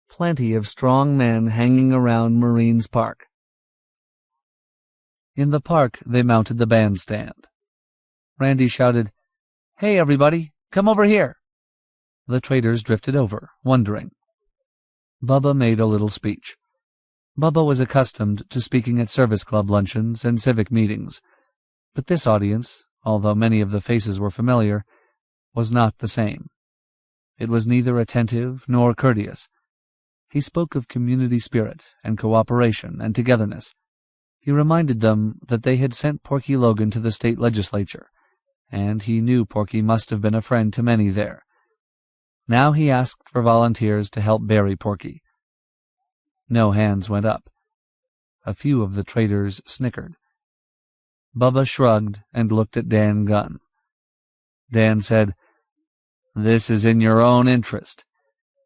[SPEAKER 1] Plenty of strong men hanging around Marines Park." In the park, they mounted the bandstand. Randy shouted, "Hey, everybody, come over here." The traders drifted over, wondering. Bubba made a little speech. Bubba was accustomed to speaking at service club luncheons and civic meetings, but this audience, although many of the faces were familiar, was not the same. It was neither attentive nor courteous. He spoke of community spirit and cooperation and togetherness. He reminded them that they had sent Porky Logan to the state legislature, and he knew Porky must have been a friend to many there. Now he asked for volunteers to help bury Porky. No hands went up. A few of the traders snickered. Bubba shrugged and looked at Dan Gunn. Dan said, "This is in your own interest.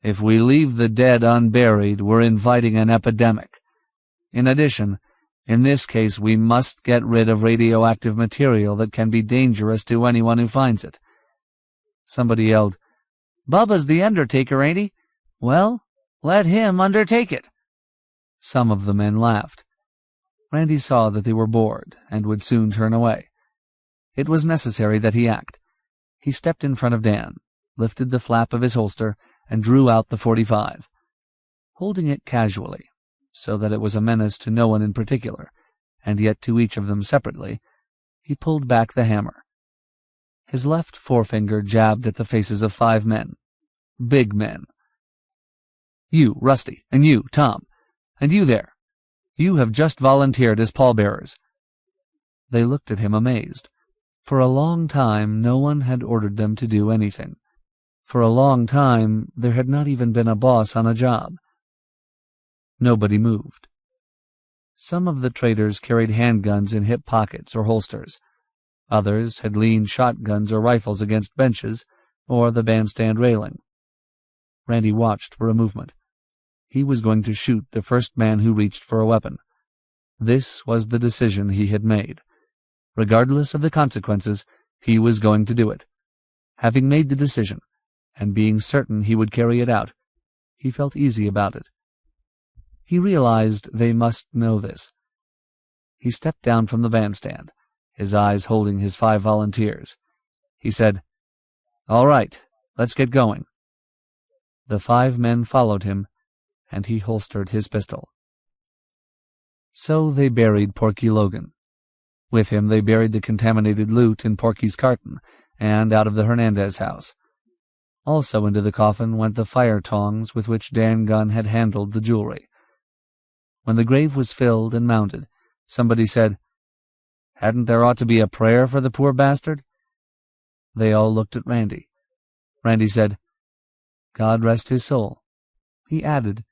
[SPEAKER 1] If we leave the dead unburied, we're inviting an epidemic. In addition, In this case, we must get rid of radioactive material that can be dangerous to anyone who finds it. Somebody yelled, "Bubba's the undertaker, ain't he? Well, let him undertake it." Some of the men laughed. Randy saw that they were bored and would soon turn away. It was necessary that he act. He stepped in front of Dan, lifted the flap of his holster, and drew out the .45. Holding it casually, so that it was a menace to no one in particular, and yet to each of them separately, he pulled back the hammer. His left forefinger jabbed at the faces of 5 men. Big men. "You, Rusty, and you, Tom, and you there. You have just volunteered as pallbearers." They looked at him amazed. For a long time no one had ordered them to do anything. For a long time there had not even been a boss on a job. Nobody moved. Some of the traders carried handguns in hip pockets or holsters. Others had leaned shotguns or rifles against benches or the bandstand railing. Randy watched for a movement. He was going to shoot the first man who reached for a weapon. This was the decision he had made. Regardless of the consequences, he was going to do it. Having made the decision, and being certain he would carry it out, he felt easy about it. He realized they must know this. He stepped down from the bandstand, his eyes holding his 5 volunteers. He said, "All right, let's get going." The 5 men followed him, and he holstered his pistol. So they buried Porky Logan. With him they buried the contaminated loot in Porky's carton and out of the Hernandez house. Also into the coffin went the fire tongs with which Dan Gunn had handled the jewelry. When the grave was filled and mounded, somebody said, "Hadn't there ought to be a prayer for the poor bastard?" They all looked at Randy. Randy said, "God rest his soul." He added,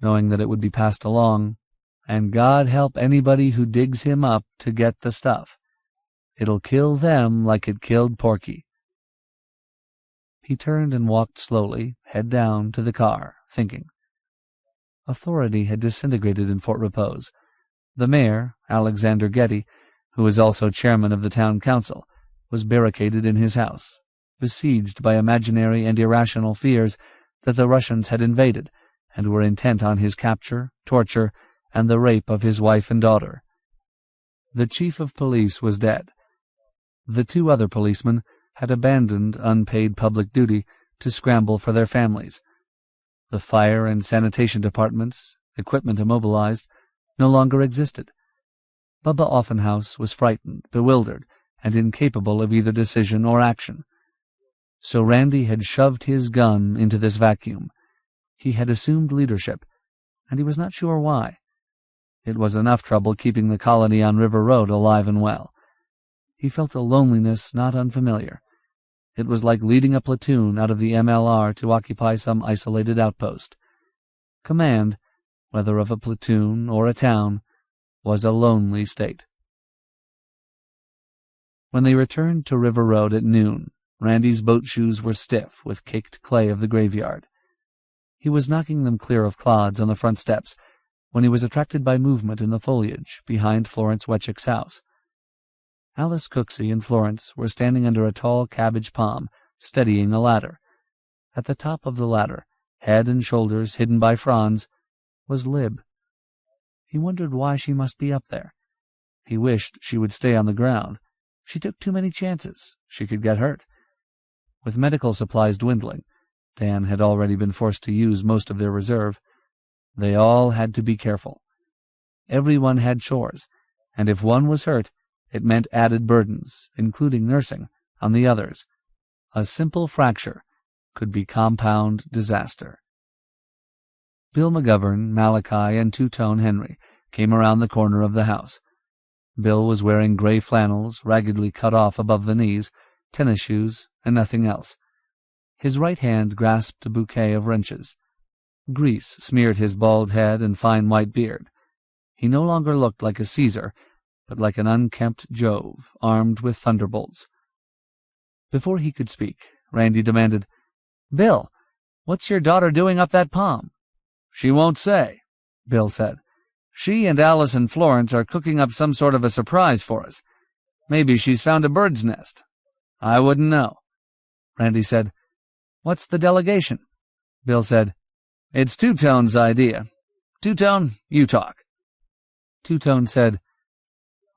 [SPEAKER 1] knowing that it would be passed along, "And God help anybody who digs him up to get the stuff. It'll kill them like it killed Porky." He turned and walked slowly, head down, to the car, thinking. Authority had disintegrated in Fort Repose. The mayor, Alexander Getty, who was also chairman of the town council, was barricaded in his house, besieged by imaginary and irrational fears that the Russians had invaded and were intent on his capture, torture, and the rape of his wife and daughter. The chief of police was dead. The 2 other policemen had abandoned unpaid public duty to scramble for their families. The fire and sanitation departments, equipment immobilized, no longer existed. Bubba Offenhouse was frightened, bewildered, and incapable of either decision or action. So Randy had shoved his gun into this vacuum. He had assumed leadership, and he was not sure why. It was enough trouble keeping the colony on River Road alive and well. He felt a loneliness not unfamiliar. It was like leading a platoon out of the MLR to occupy some isolated outpost. Command, whether of a platoon or a town, was a lonely state. When they returned to River Road at noon, Randy's boat shoes were stiff with caked clay of the graveyard. He was knocking them clear of clods on the front steps when he was attracted by movement in the foliage behind Florence Wetchick's house. Alice Cooksey and Florence were standing under a tall cabbage palm, steadying a ladder. At the top of the ladder, head and shoulders hidden by fronds, was Lib. He wondered why she must be up there. He wished she would stay on the ground. She took too many chances. She could get hurt. With medical supplies dwindling, Dan had already been forced to use most of their reserve. They all had to be careful. Everyone had chores, and if one was hurt, it meant added burdens, including nursing, on the others. A simple fracture could be compound disaster. Bill McGovern, Malachi, and Two-Tone Henry came around the corner of the house. Bill was wearing gray flannels, raggedly cut off above the knees, tennis shoes, and nothing else. His right hand grasped a bouquet of wrenches. Grease smeared his bald head and fine white beard. He no longer looked like a Caesar, but like an unkempt Jove, armed with thunderbolts. Before he could speak, Randy demanded, "Bill, what's your daughter doing up that palm?" "She won't say," Bill said. She and Alice and Florence are cooking up some sort of a surprise for us. Maybe she's found a bird's nest. I wouldn't know. Randy said, "What's the delegation?" Bill said, "It's Two-Tone's idea. Two-Tone, you talk." Two-Tone said,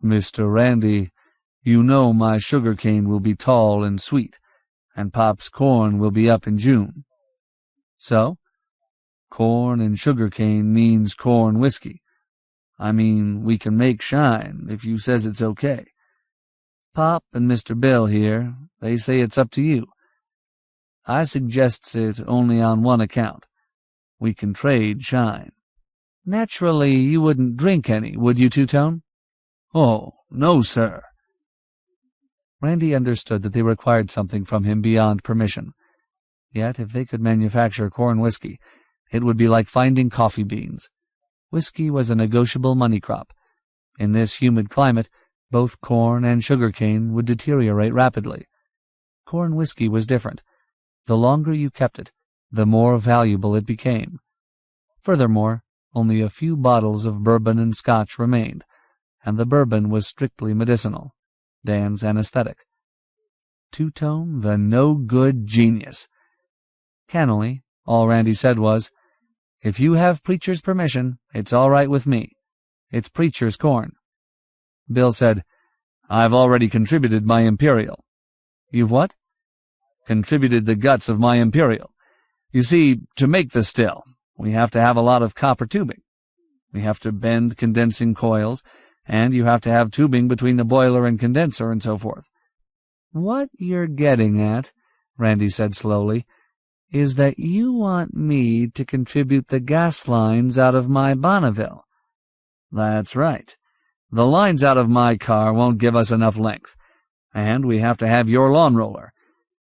[SPEAKER 1] "Mr. Randy, you know my sugar cane will be tall and sweet, and Pop's corn will be up in June." "So?" "Corn and sugar cane means corn whiskey. I mean, we can make shine, if you says it's okay. Pop and Mr. Bill here, they say it's up to you. I suggests it only on one account. We can trade shine." "Naturally, you wouldn't drink any, would you, Two-Tone?" "Oh, no, sir." Randy understood that they required something from him beyond permission. Yet, if they could manufacture corn whiskey, it would be like finding coffee beans. Whiskey was a negotiable money crop. In this humid climate, both corn and sugar cane would deteriorate rapidly. Corn whiskey was different. The longer you kept it, the more valuable it became. Furthermore, only a few bottles of bourbon and scotch remained, and the bourbon was strictly medicinal, Dan's anesthetic. Two-Tone, the no-good genius. Cannily, all Randy said was, "If you have Preacher's permission, it's all right with me. It's Preacher's corn." Bill said, "I've already contributed my Imperial." "You've what?" "Contributed the guts of my Imperial. You see, to make the still, we have to have a lot of copper tubing. We have to bend condensing coils, and you have to have tubing between the boiler and condenser and so forth." "What you're getting at," Randy said slowly, "is that you want me to contribute the gas lines out of my Bonneville." "That's right. The lines out of my car won't give us enough length, and we have to have your lawn roller.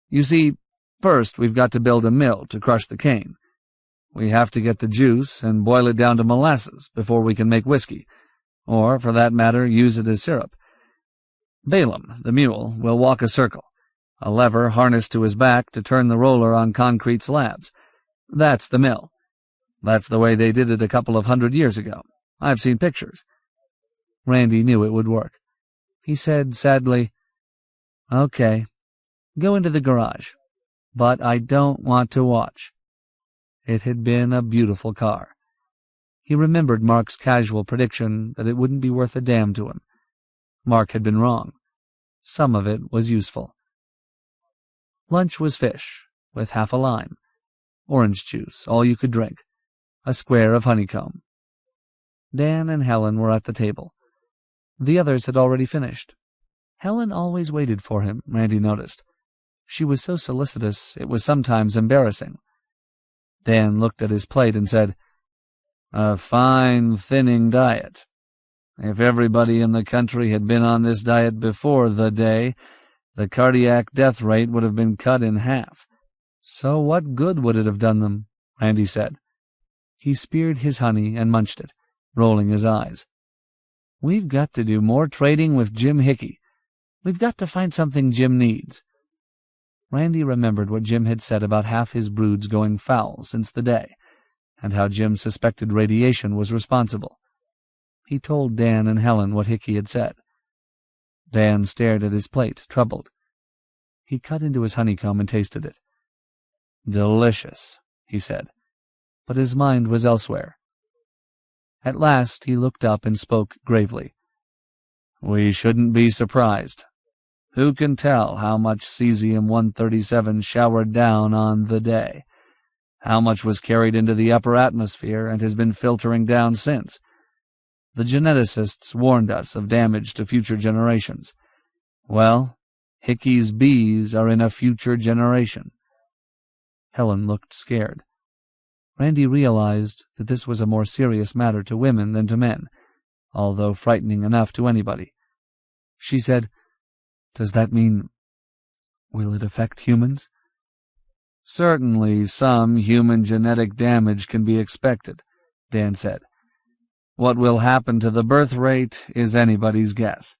[SPEAKER 1] You see, first we've got to build a mill to crush the cane. We have to get the juice and boil it down to molasses before we can make whiskey, or, for that matter, use it as syrup. Balaam, the mule, will walk a circle, a lever harnessed to his back to turn the roller on concrete slabs. That's the mill. That's the way they did it a couple of 100 years ago. I've seen pictures." Randy knew it would work. He said sadly, "Okay, go into the garage. But I don't want to watch." It had been a beautiful car. He remembered Mark's casual prediction that it wouldn't be worth a damn to him. Mark had been wrong. Some of it was useful. Lunch was fish, with half a lime, orange juice, all you could drink, a square of honeycomb. Dan and Helen were at the table. The others had already finished. Helen always waited for him, Randy noticed. She was so solicitous it was sometimes embarrassing. Dan looked at his plate and said, "A fine, thinning diet. If everybody in the country had been on this diet before the day, the cardiac death rate would have been cut in half." "So what good would it have done them?" Randy said. He speared his honey and munched it, rolling his eyes. "We've got to do more trading with Jim Hickey. We've got to find something Jim needs." Randy remembered what Jim had said about half his broods going foul since the day, and how Jim suspected radiation was responsible. He told Dan and Helen what Hickey had said. Dan stared at his plate, troubled. He cut into his honeycomb and tasted it. "Delicious," he said, but his mind was elsewhere. At last he looked up and spoke gravely. "We shouldn't be surprised. Who can tell how much cesium-137 showered down on the day? How much was carried into the upper atmosphere and has been filtering down since? The geneticists warned us of damage to future generations. Well, Hickey's bees are in a future generation." Helen looked scared. Randy realized that this was a more serious matter to women than to men, although frightening enough to anybody. She said, "Does that mean... will it affect humans?" "Certainly some human genetic damage can be expected," Dan said. "What will happen to the birth rate is anybody's guess.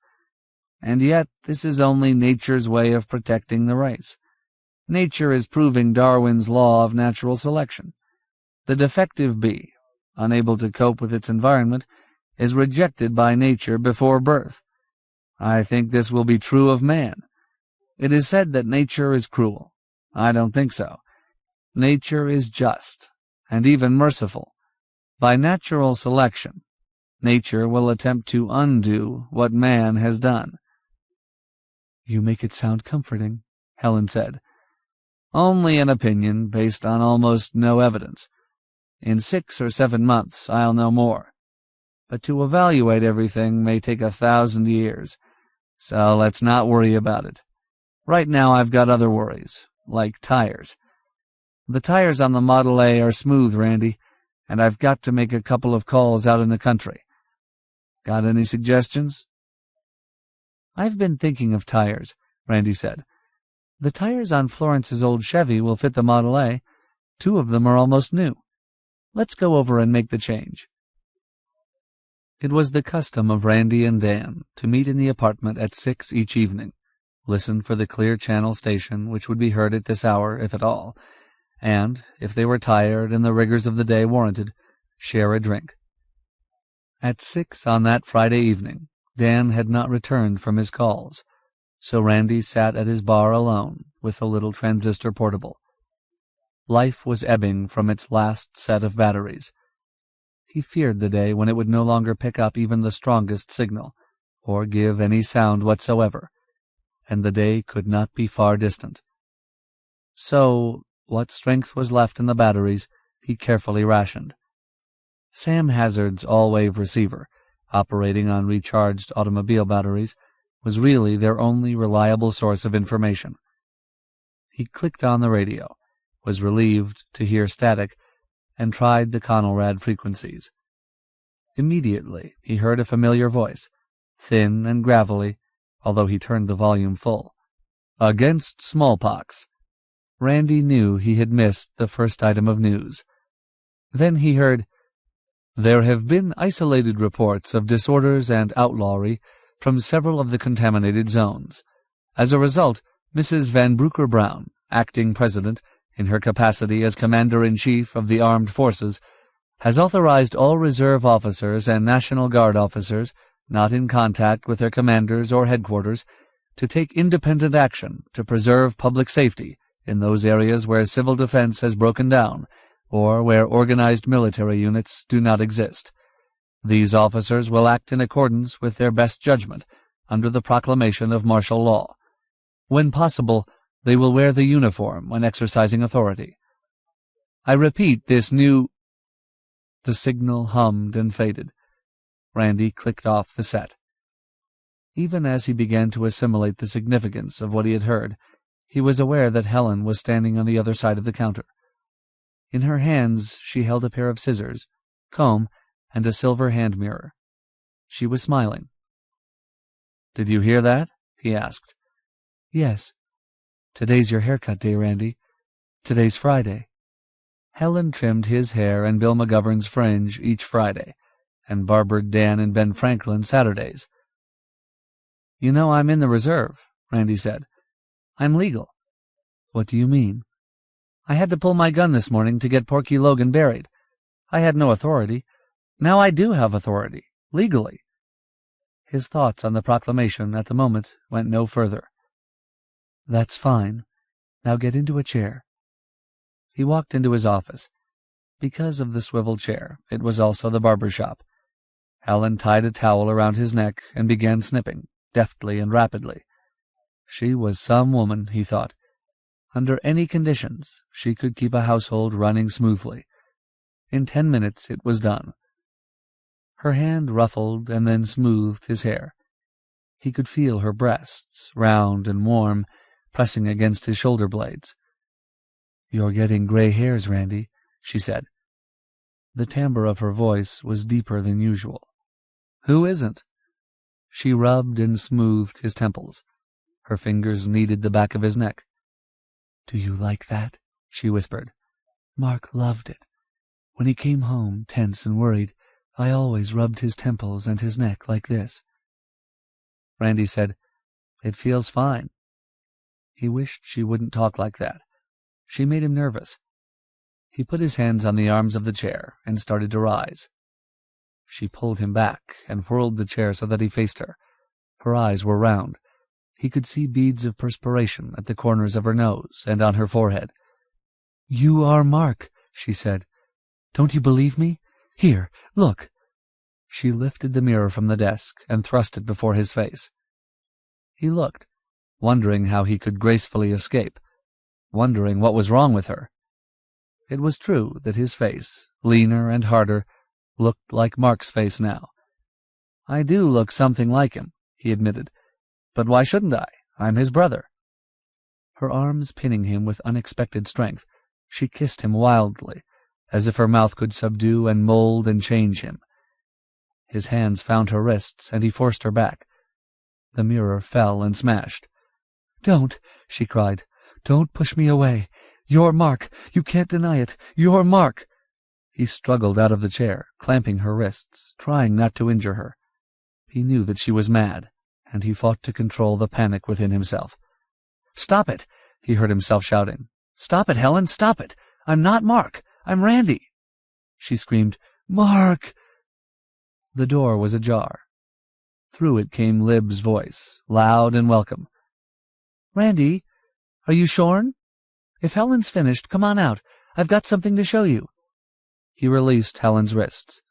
[SPEAKER 1] And yet this is only nature's way of protecting the race. Nature is proving Darwin's law of natural selection. The defective bee, unable to cope with its environment, is rejected by nature before birth. I think this will be true of man. It is said that nature is cruel. I don't think so. Nature is just, and even merciful. By natural selection, nature will attempt to undo what man has done." "You make it sound comforting," Helen said. "Only an opinion based on almost no evidence. In 6 or 7 months I'll know more. But to evaluate everything may take 1,000 years, so let's not worry about it. Right now I've got other worries, like tires. The tires on the Model A are smooth, Randy, and I've got to make a couple of calls out in the country. Got any suggestions?" "I've been thinking of tires," Randy said. "The tires on Florence's old Chevy will fit the Model A. 2 of them are almost new. Let's go over and make the change." It was the custom of Randy and Dan to meet in the apartment at 6 each evening, listen for the Clear Channel station which would be heard at this hour, if at all, and, if they were tired and the rigors of the day warranted, share a drink. At 6 on that Friday evening, Dan had not returned from his calls, so Randy sat at his bar alone with the little transistor portable. Life was ebbing from its last set of batteries. He feared the day when it would no longer pick up even the strongest signal, or give any sound whatsoever, and the day could not be far distant. So, what strength was left in the batteries, he carefully rationed. Sam Hazard's all-wave receiver, operating on recharged automobile batteries, was really their only reliable source of information. He clicked on the radio, was relieved to hear static, and tried the Conelrad frequencies. Immediately he heard a familiar voice, thin and gravelly, although he turned the volume full. "Against smallpox." Randy knew he had missed the first item of news. Then he heard, "There have been isolated reports of disorders and outlawry from several of the contaminated zones. As a result, Mrs. Van Brooker Brown, acting president, in her capacity as Commander-in-Chief of the Armed Forces, has authorized all reserve officers and National Guard officers not in contact with their commanders or headquarters to take independent action to preserve public safety in those areas where civil defense has broken down or where organized military units do not exist. These officers will act in accordance with their best judgment under the proclamation of martial law. When possible, they will wear the uniform when exercising authority. I repeat, this new—" The signal hummed and faded. Randy clicked off the set. Even as he began to assimilate the significance of what he had heard, he was aware that Helen was standing on the other side of the counter. In her hands she held a pair of scissors, comb, and a silver hand mirror. She was smiling. "Did you hear that?" he asked. "Yes. Today's your haircut day, Randy. Today's Friday." Helen trimmed his hair and Bill McGovern's fringe each Friday, and barbered Dan and Ben Franklin Saturdays. "You know I'm in the reserve," Randy said. "I'm legal." "What do you mean?" "I had to pull my gun this morning to get Porky Logan buried. I had no authority. Now I do have authority, legally." His thoughts on the proclamation at the moment went no further. "That's fine. Now get into a chair." He walked into his office. Because of the swivel chair, it was also the barber shop. Helen tied a towel around his neck and began snipping, deftly and rapidly. She was some woman, he thought. Under any conditions, she could keep a household running smoothly. In 10 minutes it was done. Her hand ruffled and then smoothed his hair. He could feel her breasts, round and warm, pressing against his shoulder blades. "You're getting gray hairs, Randy," she said. The timbre of her voice was deeper than usual. "Who isn't?" She rubbed and smoothed his temples. Her fingers kneaded the back of his neck. "Do you like that?" she whispered. "Mark loved it. When he came home, tense and worried, I always rubbed his temples and his neck like this." Randy said, "It feels fine." He wished she wouldn't talk like that. She made him nervous. He put his hands on the arms of the chair and started to rise. She pulled him back and whirled the chair so that he faced her. Her eyes were round. He could see beads of perspiration at the corners of her nose and on her forehead. "You are Mark," she said. "Don't you believe me? Here, look." She lifted the mirror from the desk and thrust it before his face. He looked, wondering how he could gracefully escape, wondering what was wrong with her. It was true that his face, leaner and harder, looked like Mark's face now. "I do look something like him," he admitted. "But why shouldn't I? I'm his brother." Her arms pinning him with unexpected strength, she kissed him wildly, as if her mouth could subdue and mold and change him. His hands found her wrists, and he forced her back. The mirror fell and smashed. "Don't!" she cried. "Don't push me away. You're Mark. You can't deny it. You're Mark." He struggled out of the chair, clamping her wrists, trying not to injure her. He knew that she was mad, and he fought to control the panic within himself. "Stop it!" he heard himself shouting. "Stop it, Helen! Stop it! I'm not Mark! I'm Randy!" She screamed, "Mark!" The door was ajar. Through it came Lib's voice, loud and welcome. "Randy, are you shorn? If Helen's finished, come on out. I've got something to show you." He released Helen's wrists.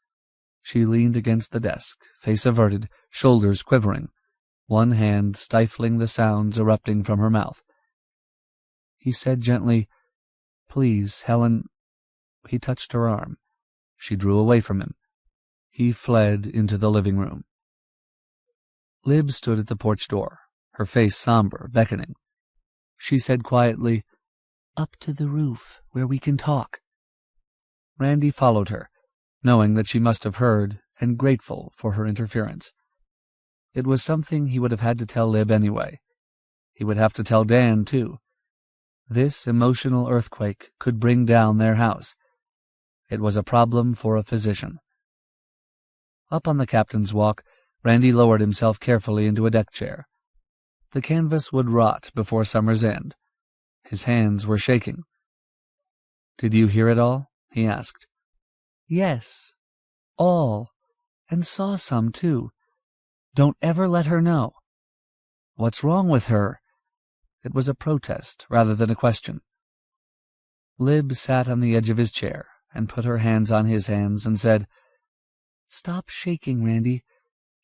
[SPEAKER 1] She leaned against the desk, face averted, shoulders quivering, one hand stifling the sounds erupting from her mouth. He said gently, "Please, Helen." He touched her arm. She drew away from him. He fled into the living room. Lib stood at the porch door, her face somber, beckoning. She said quietly, "Up to the roof, where we can talk." Randy followed her, knowing that she must have heard, and grateful for her interference. It was something he would have had to tell Lib anyway. He would have to tell Dan, too. This emotional earthquake could bring down their house. It was a problem for a physician. Up on the captain's walk, Randy lowered himself carefully into a deck chair. The canvas would rot before summer's end. His hands were shaking. "Did you hear it all?" he asked. "Yes, all, and saw some, too. Don't ever let her know." "What's wrong with her?" It was a protest rather than a question. Lib sat on the edge of his chair and put her hands on his hands and said, "Stop shaking, Randy.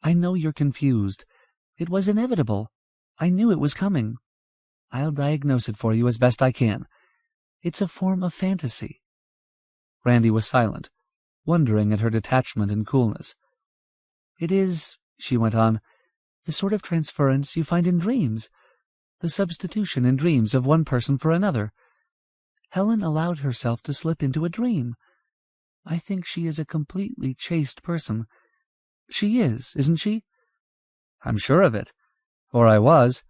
[SPEAKER 1] I know you're confused. It was inevitable. I knew it was coming. I'll diagnose it for you as best I can. It's a form of fantasy." Randy was silent, wondering at her detachment and coolness. "It is," she went on, "the sort of transference you find in dreams, the substitution in dreams of one person for another. Helen allowed herself to slip into a dream. I think she is a completely chaste person. She is, isn't she?" "I'm sure of it. Or I was."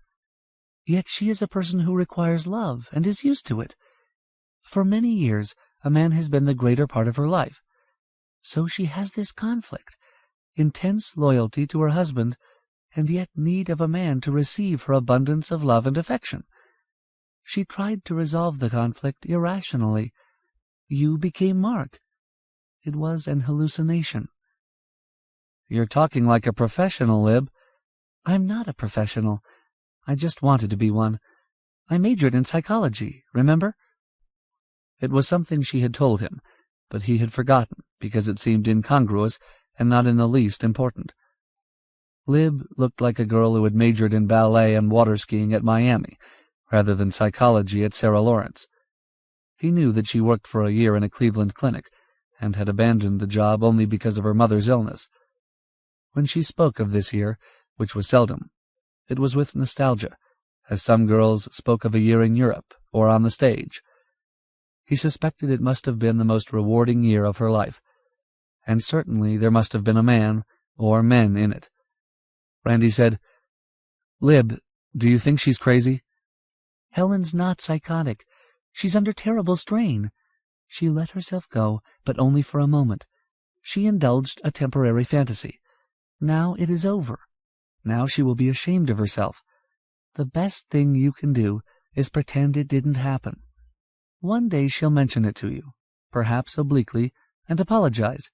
[SPEAKER 1] "Yet she is a person who requires love and is used to it. For many years a man has been the greater part of her life. So she has this conflict, intense loyalty to her husband, and yet need of a man to receive her abundance of love and affection. She tried to resolve the conflict irrationally. You became Mark. It was an hallucination." "You're talking like a professional, Lib." "I'm not a professional. I just wanted to be one. I majored in psychology, remember?" It was something she had told him, but he had forgotten because it seemed incongruous and not in the least important. Lib looked like a girl who had majored in ballet and water skiing at Miami, rather than psychology at Sarah Lawrence. He knew that she worked for a year in a Cleveland clinic, and had abandoned the job only because of her mother's illness. When she spoke of this year, which was seldom, it was with nostalgia, as some girls spoke of a year in Europe or on the stage. He suspected it must have been the most rewarding year of her life, and certainly there must have been a man or men in it. Randy said, "Lib, do you think she's crazy?" "Helen's not psychotic. She's under terrible strain. She let herself go, but only for a moment. She indulged a temporary fantasy. Now it is over. Now she will be ashamed of herself. The best thing you can do is pretend it didn't happen. One day she'll mention it to you, perhaps obliquely, and apologize.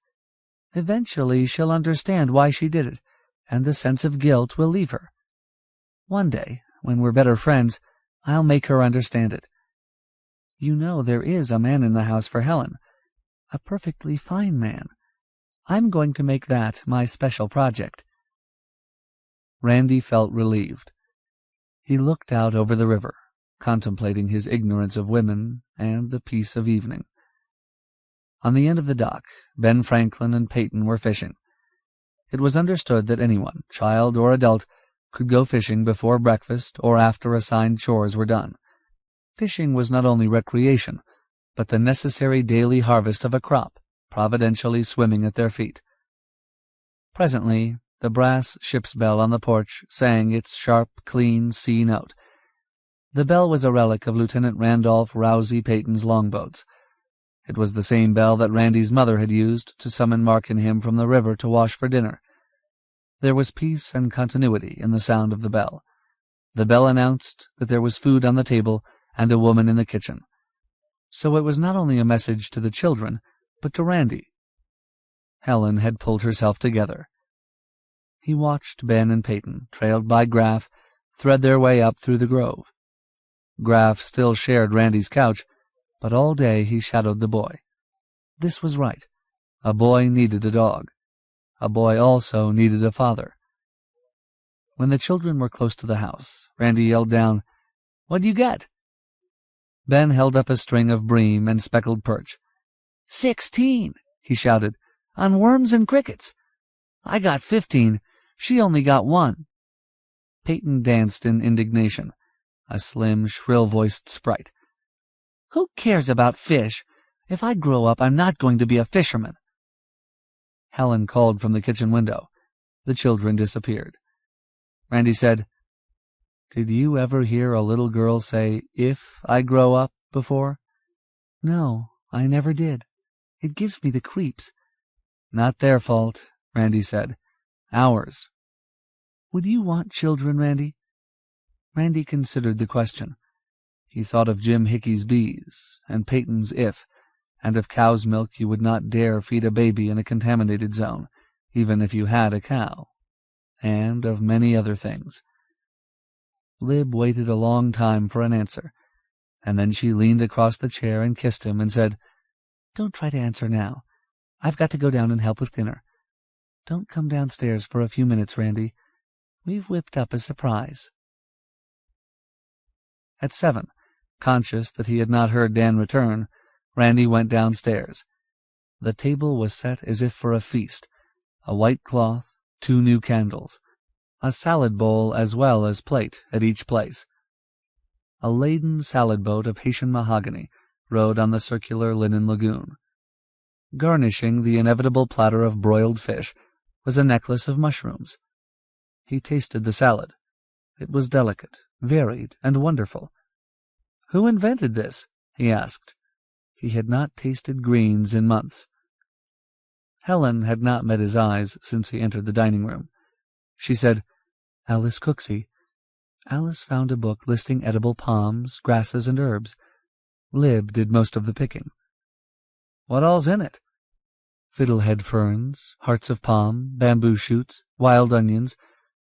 [SPEAKER 1] Eventually she'll understand why she did it, and the sense of guilt will leave her. One day, when we're better friends, I'll make her understand it. You know there is a man in the house for Helen, a perfectly fine man. I'm going to make that my special project." Randy felt relieved. He looked out over the river, contemplating his ignorance of women and the peace of evening. On the end of the dock, Ben Franklin and Peyton were fishing. It was understood that anyone, child or adult, could go fishing before breakfast or after assigned chores were done. Fishing was not only recreation, but the necessary daily harvest of a crop, providentially swimming at their feet. Presently, the brass ship's bell on the porch sang its sharp, clean C note. The bell was a relic of Lieutenant Randolph Rousey Peyton's longboats. It was the same bell that Randy's mother had used to summon Mark and him from the river to wash for dinner. There was peace and continuity in the sound of the bell. The bell announced that there was food on the table and a woman in the kitchen. So it was not only a message to the children, but to Randy. Helen had pulled herself together. He watched Ben and Peyton, trailed by Graff, thread their way up through the grove. Graff still shared Randy's couch, but all day he shadowed the boy. This was right. A boy needed a dog. A boy also needed a father. When the children were close to the house, Randy yelled down, "What'd you get?" Ben held up a string of bream and speckled perch. 16, he shouted, "on worms and crickets. I got 15. She only got 1. Peyton danced in indignation, a slim, shrill-voiced sprite. "Who cares about fish? If I grow up, I'm not going to be a fisherman." Helen called from the kitchen window. The children disappeared. Randy said, "Did you ever hear a little girl say, 'if I grow up,' before?" "No, I never did. It gives me the creeps." "Not their fault," Randy said. "Ours." "Would you want children, Randy?" Randy considered the question. He thought of Jim Hickey's bees, and Peyton's if, and of cow's milk you would not dare feed a baby in a contaminated zone, even if you had a cow, and of many other things. Lib waited a long time for an answer, and then she leaned across the chair and kissed him and said, "Don't try to answer now. I've got to go down and help with dinner. Don't come downstairs for a few minutes, Randy. We've whipped up a surprise." At 7, conscious that he had not heard Dan return, Randy went downstairs. The table was set as if for a feast, a white cloth, 2 new candles, a salad bowl as well as plate at each place. A laden salad boat of Haitian mahogany rode on the circular linen lagoon. Garnishing the inevitable platter of broiled fish was a necklace of mushrooms. He tasted the salad. It was delicate, varied, and wonderful. "Who invented this?" he asked. He had not tasted greens in months. Helen had not met his eyes since he entered the dining room. She said, "Alice Cooksey." Alice found a book listing edible palms, grasses, and herbs. Lib did most of the picking. "What all's in it?" "Fiddlehead ferns, hearts of palm, bamboo shoots, wild onions,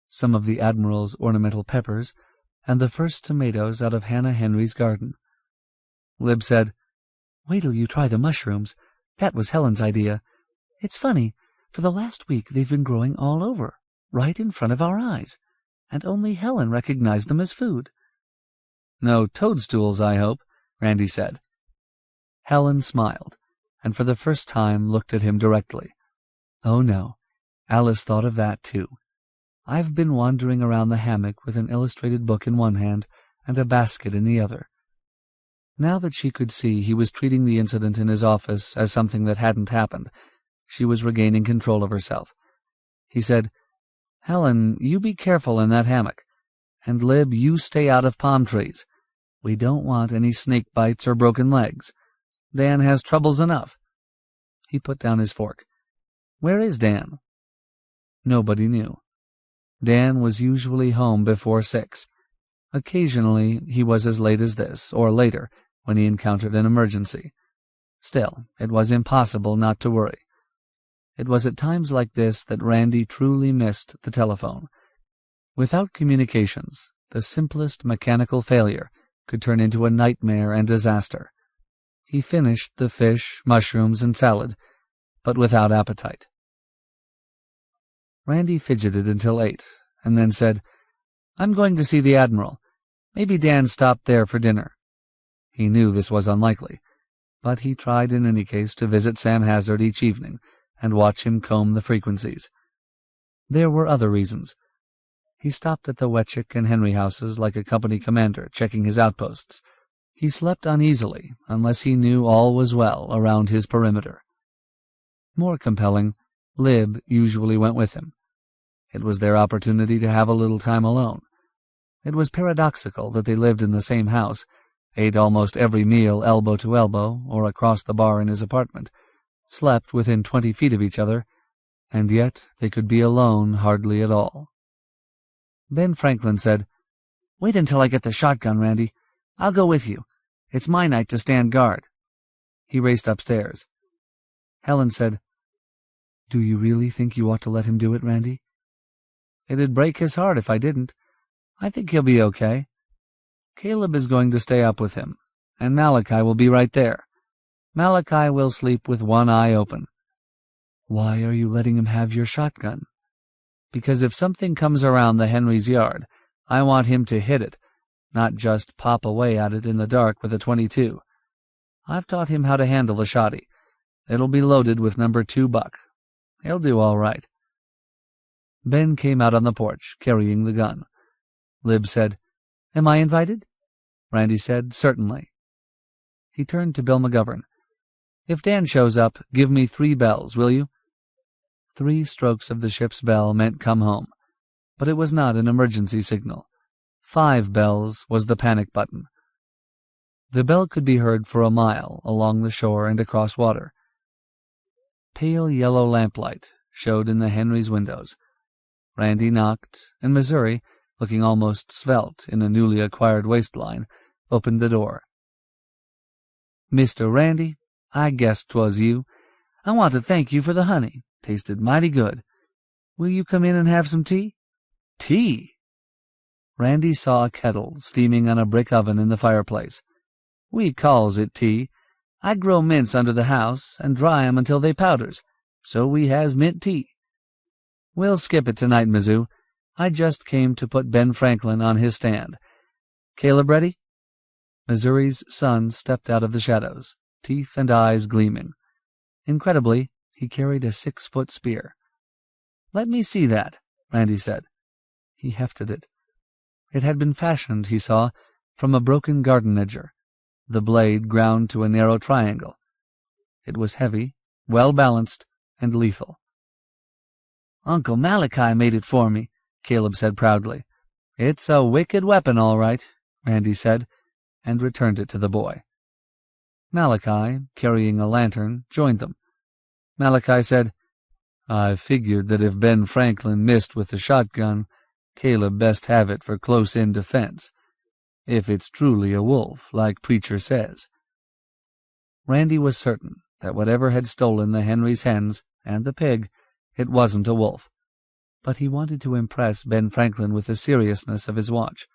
[SPEAKER 1] some of the Admiral's ornamental peppers, and the first tomatoes out of Hannah Henry's garden." Lib said, "Wait till you try the mushrooms. That was Helen's idea. It's funny, for the last week they've been growing all over, right in front of our eyes, and only Helen recognized them as food." "No toadstools, I hope," Randy said. Helen smiled, and for the first time looked at him directly. "Oh, no. Alice thought of that, too. I've been wandering around the hammock with an illustrated book in one hand and a basket in the other." Now that she could see he was treating the incident in his office as something that hadn't happened, she was regaining control of herself. He said, "Helen, you be careful in that hammock. And Lib, you stay out of palm trees. We don't want any snake bites or broken legs. Dan has troubles enough." He put down his fork. "Where is Dan?" Nobody knew. Dan was usually home before 6. Occasionally he was as late as this, or later, when he encountered an emergency. Still, it was impossible not to worry. It was at times like this that Randy truly missed the telephone. Without communications, the simplest mechanical failure could turn into a nightmare and disaster. He finished the fish, mushrooms, and salad, but without appetite. Randy fidgeted until 8, and then said, "I'm going to see the Admiral. Maybe Dan stopped there for dinner." He knew this was unlikely, but he tried in any case to visit Sam Hazard each evening and watch him comb the frequencies. There were other reasons. He stopped at the Wetchick and Henry houses like a company commander checking his outposts. He slept uneasily unless he knew all was well around his perimeter. More compelling, Lib usually went with him. It was their opportunity to have a little time alone. It was paradoxical that they lived in the same house, ate almost every meal elbow to elbow or across the bar in his apartment, slept within 20 feet of each other, and yet they could be alone hardly at all. Ben Franklin said, "Wait until I get the shotgun, Randy. I'll go with you. It's my night to stand guard." He raced upstairs. Helen said, "Do you really think you ought to let him do it, Randy?" "It'd break his heart if I didn't. I think he'll be okay. Caleb is going to stay up with him, and Malachi will be right there. Malachi will sleep with one eye open." "Why are you letting him have your shotgun?" "Because if something comes around the Henry's yard, I want him to hit it, not just pop away at it in the dark with a .22. I've taught him how to handle the shotty. It'll be loaded with No. 2 buck. He'll do all right." Ben came out on the porch, carrying the gun. Lib said, "Am I invited?" Randy said, "Certainly." He turned to Bill McGovern. "If Dan shows up, give me 3 bells, will you?" 3 strokes of the ship's bell meant come home, but it was not an emergency signal. 5 bells was the panic button. The bell could be heard for a mile along the shore and across water. Pale yellow lamplight showed in the Henry's windows. Randy knocked, and Missouri, looking almost svelte in a newly acquired waistline, opened the door. "Mr. Randy, I guessed 'twas you. I want to thank you for the honey. Tasted mighty good. Will you come in and have some tea?" "Tea?" Randy saw a kettle steaming on a brick oven in the fireplace. "We calls it tea. I grow mints under the house and dry 'em until they powders, so we has mint tea. We'll skip it tonight, Mizzou. I just came to put Ben Franklin on his stand. Caleb ready?" Missouri's son stepped out of the shadows, teeth and eyes gleaming. Incredibly, he carried a 6-foot spear. "Let me see that," Randy said. He hefted it. It had been fashioned, he saw, from a broken garden edger, the blade ground to a narrow triangle. It was heavy, well-balanced, and lethal. "Uncle Malachi made it for me," Caleb said proudly. "It's a wicked weapon, all right," Randy said, and returned it to the boy. Malachi, carrying a lantern, joined them. Malachi said, "I figured that if Ben Franklin missed with the shotgun, Caleb best have it for close-in defense, if it's truly a wolf, like Preacher says." Randy was certain that whatever had stolen the Henry's hens and the pig, it wasn't a wolf, but he wanted to impress Ben Franklin with the seriousness of his watch.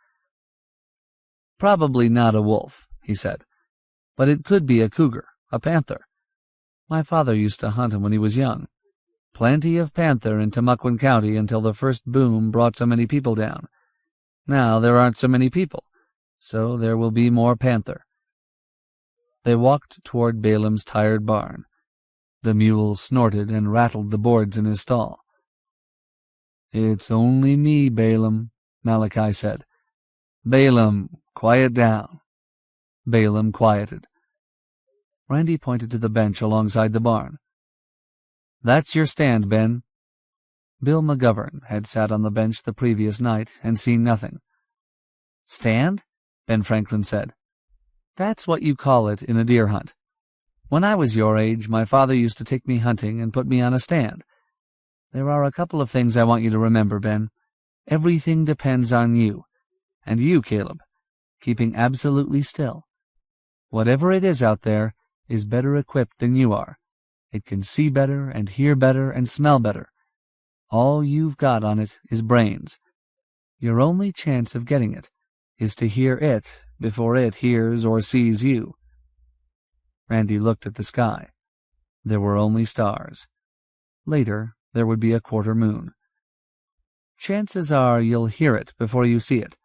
[SPEAKER 1] "Probably not a wolf," he said, "but it could be a cougar, a panther. My father used to hunt 'em when he was young. Plenty of panther in Tamaulipan County until the first boom brought so many people down. Now there aren't so many people, so there will be more panther." They walked toward Balaam's tired barn. The mule snorted and rattled the boards in his stall. "It's only me, Balaam," Malachi said. "Balaam, quiet down." Balaam quieted. Randy pointed to the bench alongside the barn. "That's your stand, Ben." Bill McGovern had sat on the bench the previous night and seen nothing. "Stand?" Ben Franklin said. "That's what you call it in a deer hunt. When I was your age, my father used to take me hunting and put me on a stand. There are a couple of things I want you to remember, Ben. Everything depends on you, and you, Caleb, keeping absolutely still. Whatever it is out there is better equipped than you are. It can see better and hear better and smell better. All you've got on it is brains. Your only chance of getting it is to hear it before it hears or sees you." Randy looked at the sky. There were only stars. Later, there would be a quarter moon. "Chances are you'll hear it before you see it.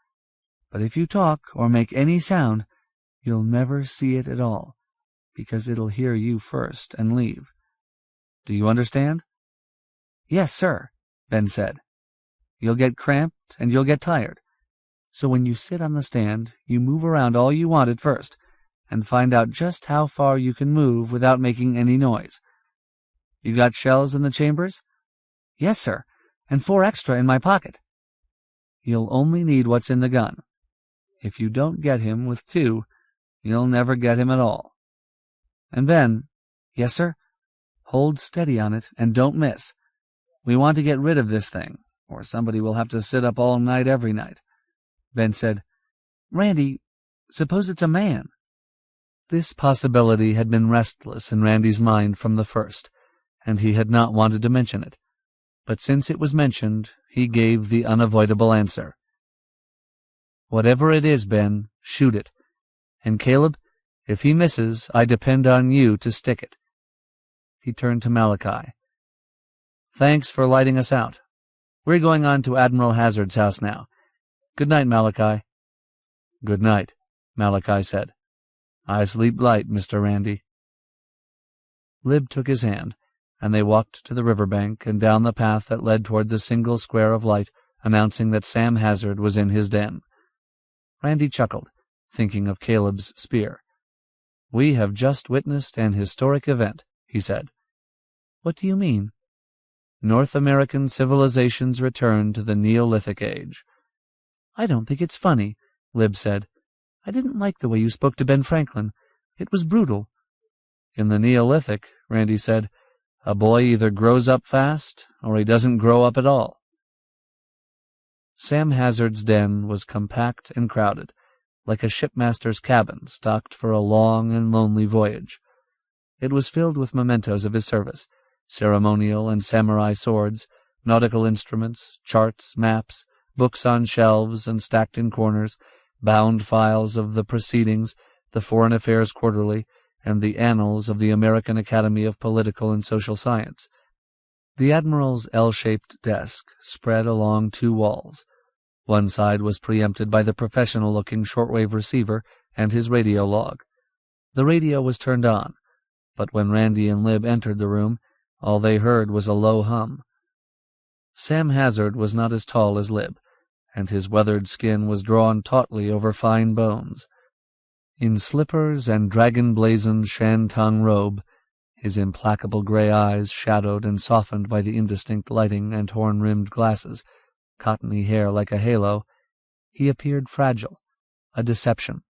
[SPEAKER 1] But if you talk or make any sound, you'll never see it at all, because it'll hear you first and leave. Do you understand?" "Yes, sir," Ben said. "You'll get cramped and you'll get tired. So when you sit on the stand, you move around all you want at first, and find out just how far you can move without making any noise. You got shells in the chambers?" "Yes, sir, and 4 extra in my pocket." "You'll only need what's in the gun. If you don't get him with 2, you'll never get him at all. And Ben—" "Yes, sir?" "Hold steady on it and don't miss. We want to get rid of this thing, or somebody will have to sit up all night every night." Ben said, "Randy, suppose it's a man?" This possibility had been restless in Randy's mind from the first, and he had not wanted to mention it. But since it was mentioned, he gave the unavoidable answer. "Whatever it is, Ben, shoot it. And Caleb, if he misses, I depend on you to stick it." He turned to Malachi. "Thanks for lighting us out. We're going on to Admiral Hazard's house now. Good night, Malachi." "Good night," Malachi said. "I sleep light, Mr. Randy." Lib took his hand, and they walked to the riverbank and down the path that led toward the single square of light announcing that Sam Hazard was in his den. Randy chuckled, thinking of Caleb's spear. "We have just witnessed an historic event," he said. "What do you mean?" "North American civilization's return to the Neolithic age." "I don't think it's funny," Lib said. "I didn't like the way you spoke to Ben Franklin. It was brutal." "In the Neolithic," Randy said, "a boy either grows up fast or he doesn't grow up at all." Sam Hazard's den was compact and crowded, like a shipmaster's cabin stocked for a long and lonely voyage. It was filled with mementos of his service, ceremonial and samurai swords, nautical instruments, charts, maps, books on shelves and stacked in corners, bound files of the Proceedings, the Foreign Affairs Quarterly, and the Annals of the American Academy of Political and Social Science. The Admiral's L-shaped desk spread along 2 walls. One side was preempted by the professional-looking shortwave receiver and his radio log. The radio was turned on, but when Randy and Lib entered the room, all they heard was a low hum. Sam Hazard was not as tall as Lib, and his weathered skin was drawn tautly over fine bones. In slippers and dragon-blazoned shantung robe, his implacable gray eyes shadowed and softened by the indistinct lighting and horn-rimmed glasses, cottony hair like a halo, he appeared fragile, a deception.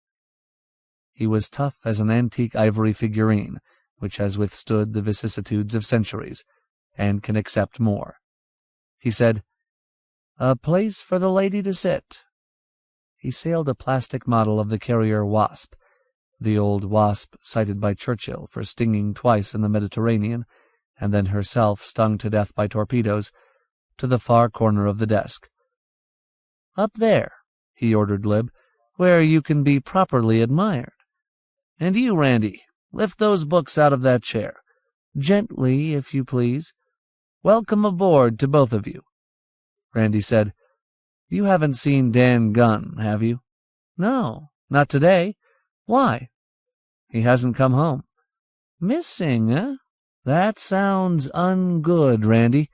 [SPEAKER 1] He was tough as an antique ivory figurine, which has withstood the vicissitudes of centuries, and can accept more. He said, "A place for the lady to sit." He sailed a plastic model of the carrier Wasp, the old Wasp cited by Churchill for stinging twice in the Mediterranean, and then herself stung to death by torpedoes, to the far corner of the desk. "Up there," he ordered Lib, "where you can be properly admired. And you, Randy, lift those books out of that chair. Gently, if you please. Welcome aboard to both of you." Randy said, "You haven't seen Dan Gunn, have you?" "No, not today. Why?" "He hasn't come home." "Missing, eh? That sounds ungood, Randy.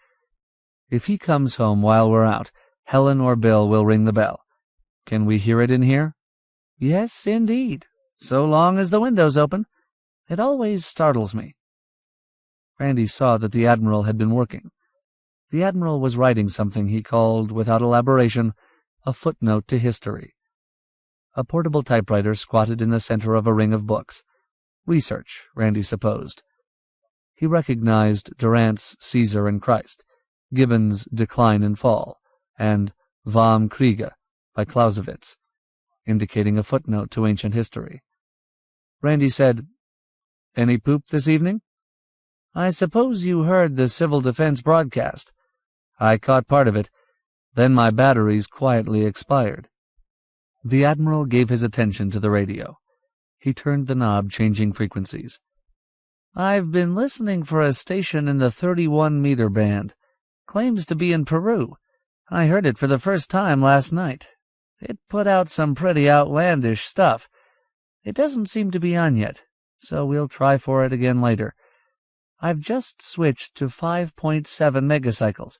[SPEAKER 1] If he comes home while we're out, Helen or Bill will ring the bell. Can we hear it in here?" "Yes, indeed, so long as the window's open. It always startles me." Randy saw that the Admiral had been working. The Admiral was writing something he called, without elaboration, a footnote to history. A portable typewriter squatted in the center of a ring of books. Research, Randy supposed. He recognized Durant's Caesar and Christ, Gibbon's Decline and Fall, and Vom Kriege by Clausewitz, indicating a footnote to ancient history. Randy said, "Any poop this evening?" I suppose you heard the Civil Defense broadcast. I caught part of it. Then my batteries quietly expired. The Admiral gave his attention to the radio. He turned the knob, changing frequencies. I've been listening for a station in the 31-meter band. Claims to be in Peru. I heard it for the first time last night. It put out some pretty outlandish stuff. It doesn't seem to be on yet, so we'll try for it again later. I've just switched to 5.7 megacycles.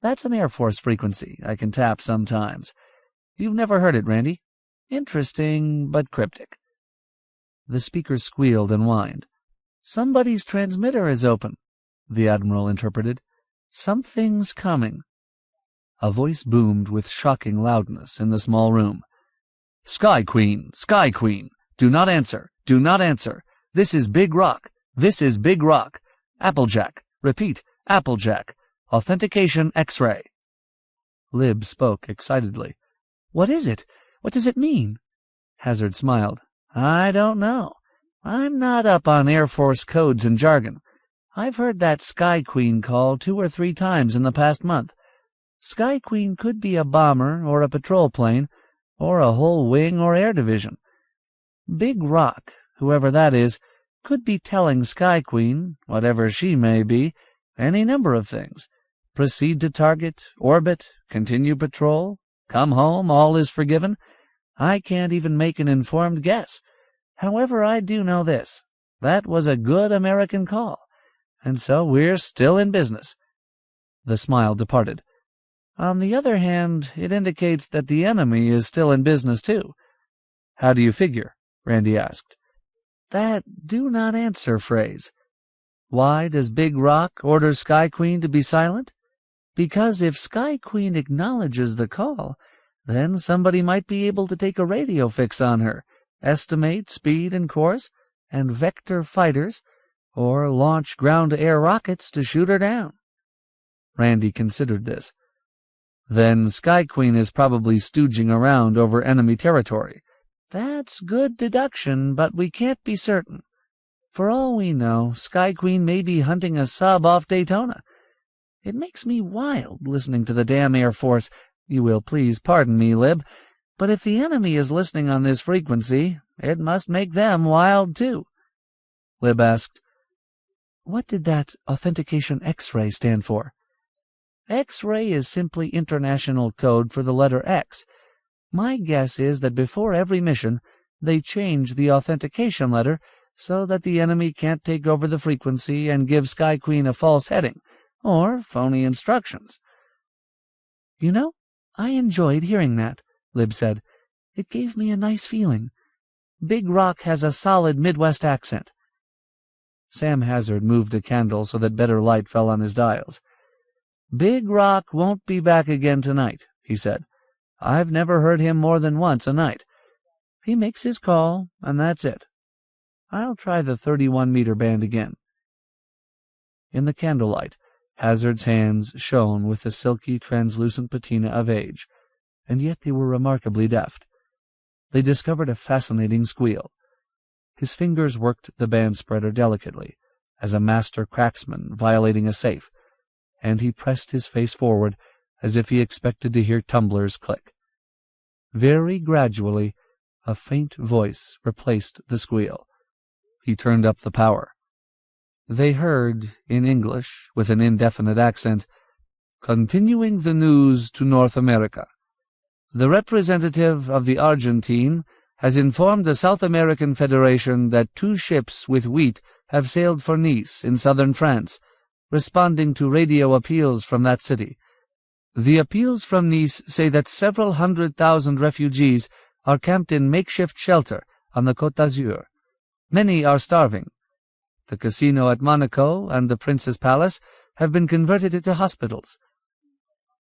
[SPEAKER 1] That's an Air Force frequency I can tap sometimes. You've never heard it, Randy? Interesting, but cryptic. The speaker squealed and whined. Somebody's transmitter is open, the Admiral interpreted. Something's coming. A voice boomed with shocking loudness in the small room. Sky Queen! Sky Queen! Do not answer! Do not answer! This is Big Rock! This is Big Rock! Applejack! Repeat, Applejack! Authentication X-ray! Lib spoke excitedly. What is it? What does it mean? Hazard smiled. I don't know. I'm not up on Air Force codes and jargon. I've heard that Sky Queen call 2 or 3 times in the past month. Sky Queen could be a bomber or a patrol plane, or a whole wing or air division. Big Rock, whoever that is, could be telling Sky Queen, whatever she may be, any number of things. Proceed to target, orbit, continue patrol, come home, all is forgiven. I can't even make an informed guess. However, I do know this. That was a good American call, and so we're still in business. The smile departed. On the other hand, it indicates that the enemy is still in business, too. How do you figure? Randy asked. That do not answer phrase. Why does Big Rock order Sky Queen to be silent? Because if Sky Queen acknowledges the call, then somebody might be able to take a radio fix on her, estimate speed and course, and vector fighters, or launch ground-to-air rockets to shoot her down. Randy considered this. Then Sky Queen is probably stooging around over enemy territory. That's good deduction, but we can't be certain. For all we know, Sky Queen may be hunting a sub off Daytona. It makes me wild listening to the damn Air Force. You will please pardon me, Lib, but if the enemy is listening on this frequency, it must make them wild, too. Lib asked, What did that authentication X-ray stand for? X-ray is simply international code for the letter X. My guess is that before every mission, they change the authentication letter so that the enemy can't take over the frequency and give Sky Queen a false heading, or phony instructions. You know, I enjoyed hearing that, Lib said. It gave me a nice feeling. Big Rock has a solid Midwest accent. Sam Hazard moved a candle so that better light fell on his dials. Big Rock won't be back again tonight, he said. I've never heard him more than once a night. He makes his call, and that's it. I'll try the 31-meter band again. In the candlelight, Hazard's hands shone with the silky, translucent patina of age, and yet they were remarkably deft. They discovered a fascinating squeal. His fingers worked the band spreader delicately, as a master cracksman violating a safe, and he pressed his face forward as if he expected to hear tumblers click. Very gradually, a faint voice replaced the squeal. He turned up the power. They heard, in English, with an indefinite accent, Continuing the news to North America. The representative of the Argentine has informed the South American Federation that 2 ships with wheat have sailed for Nice in southern France, responding to radio appeals from that city. The appeals from Nice say that several 100,000 refugees are camped in makeshift shelter on the Côte d'Azur. Many are starving. The casino at Monaco and the Prince's Palace have been converted into hospitals.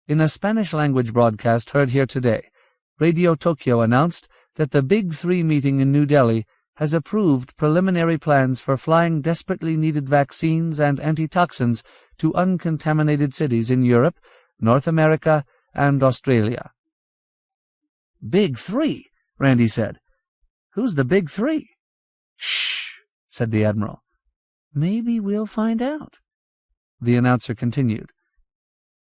[SPEAKER 1] In a Spanish-language broadcast heard here today, Radio Tokyo announced that the Big Three meeting in New Delhi has approved preliminary plans for flying desperately needed vaccines and antitoxins to uncontaminated cities in Europe, North America, and Australia. Big Three, Randy said. Who's the Big Three? Shh, said the Admiral. Maybe we'll find out. The announcer continued.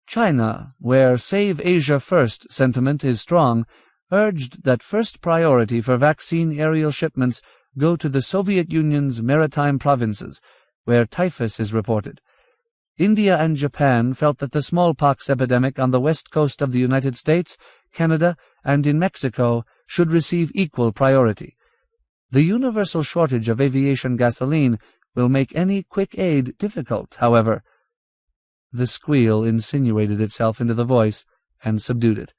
[SPEAKER 1] China, where Save Asia First sentiment is strong, urged that first priority for vaccine aerial shipments go to the Soviet Union's maritime provinces, where typhus is reported. India and Japan felt that the smallpox epidemic on the west coast of the United States, Canada, and in Mexico should receive equal priority. The universal shortage of aviation gasoline will make any quick aid difficult, however. The squeal insinuated itself into the voice and subdued it.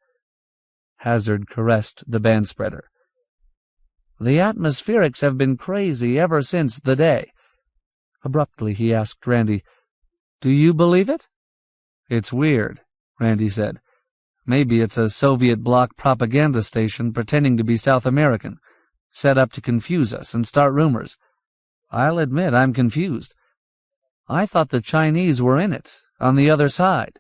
[SPEAKER 1] Hazard caressed the band spreader. The atmospherics have been crazy ever since the day. Abruptly he asked Randy, Do you believe it? It's weird, Randy said. Maybe it's a Soviet bloc propaganda station pretending to be South American, set up to confuse us and start rumors. I'll admit I'm confused. I thought the Chinese were in it, on the other side.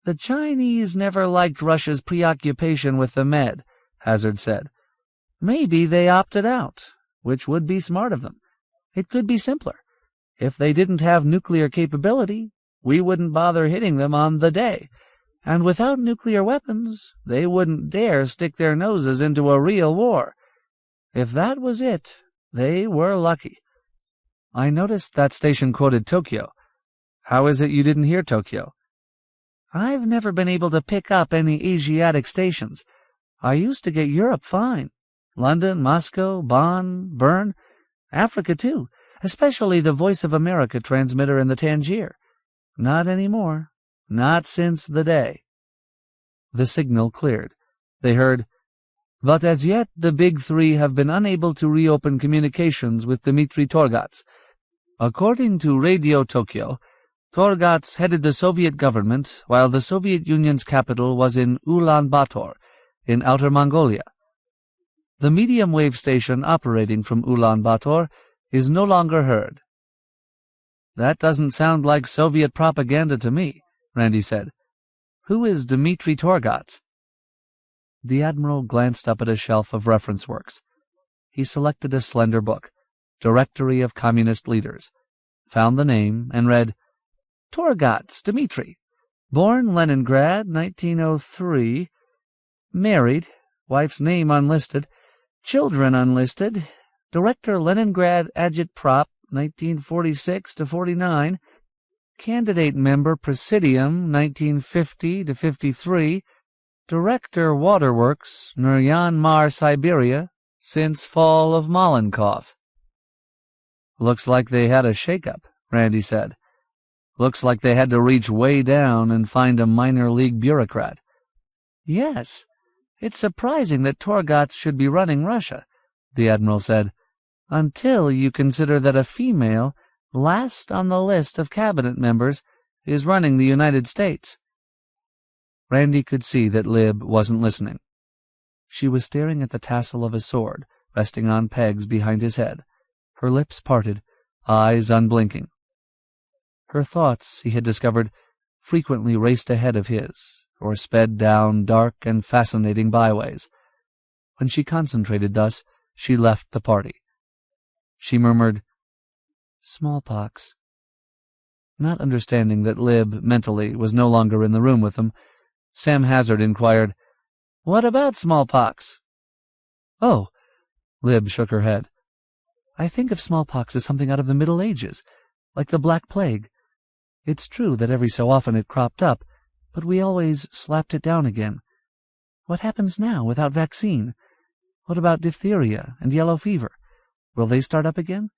[SPEAKER 1] The Chinese never liked Russia's preoccupation with the Med, Hazard said. Maybe they opted out, which would be smart of them. It could be simpler. If they didn't have nuclear capability, we wouldn't bother hitting them on the day, and without nuclear weapons, they wouldn't dare stick their noses into a real war. If that was it, they were lucky. I noticed that station quoted Tokyo. How is it you didn't hear Tokyo? I've never been able to pick up any Asiatic stations. I used to get Europe fine. London, Moscow, Bonn, Bern, Africa too, especially the Voice of America transmitter in the Tangier. Not anymore. Not since the day. The signal cleared. They heard, But as yet the big three have been unable to reopen communications with Dmitry Torgats. According to Radio Tokyo, Torgats headed the Soviet government while the Soviet Union's capital was in Ulaanbaatar, in Outer Mongolia. The medium-wave station operating from Ulaanbaatar is no longer heard. That doesn't sound like Soviet propaganda to me, Randy said. Who is Dmitry Torgats? The Admiral glanced up at a shelf of reference works. He selected a slender book, Directory of Communist Leaders, found the name, and read, Torgats, Dmitry, born Leningrad, 1903, married, wife's name unlisted, children unlisted, Director Leningrad Agitprop, 1946-49, candidate member Presidium, 1950-53, Director Waterworks, Muryanmar, Siberia, since fall of Malenkov. Looks like they had a shake-up, Randy said. Looks like they had to reach way down and find a minor league bureaucrat. Yes, it's surprising that Torgats should be running Russia, the Admiral said, until you consider that a female, last on the list of cabinet members, is running the United States. Randy could see that Lib wasn't listening. She was staring at the tassel of a sword resting on pegs behind his head, her lips parted, eyes unblinking. Her thoughts, he had discovered, frequently raced ahead of his, or sped down dark and fascinating byways. When she concentrated thus, she left the party. She murmured, Smallpox. Not understanding that Lib, mentally, was no longer in the room with them, Sam Hazard inquired, What about smallpox? Oh, Lib shook her head. I think of smallpox as something out of the Middle Ages, like the Black Plague. It's true that every so often it cropped up, but we always slapped it down again. What happens now without vaccine? What about diphtheria and yellow fever? Will they start up again?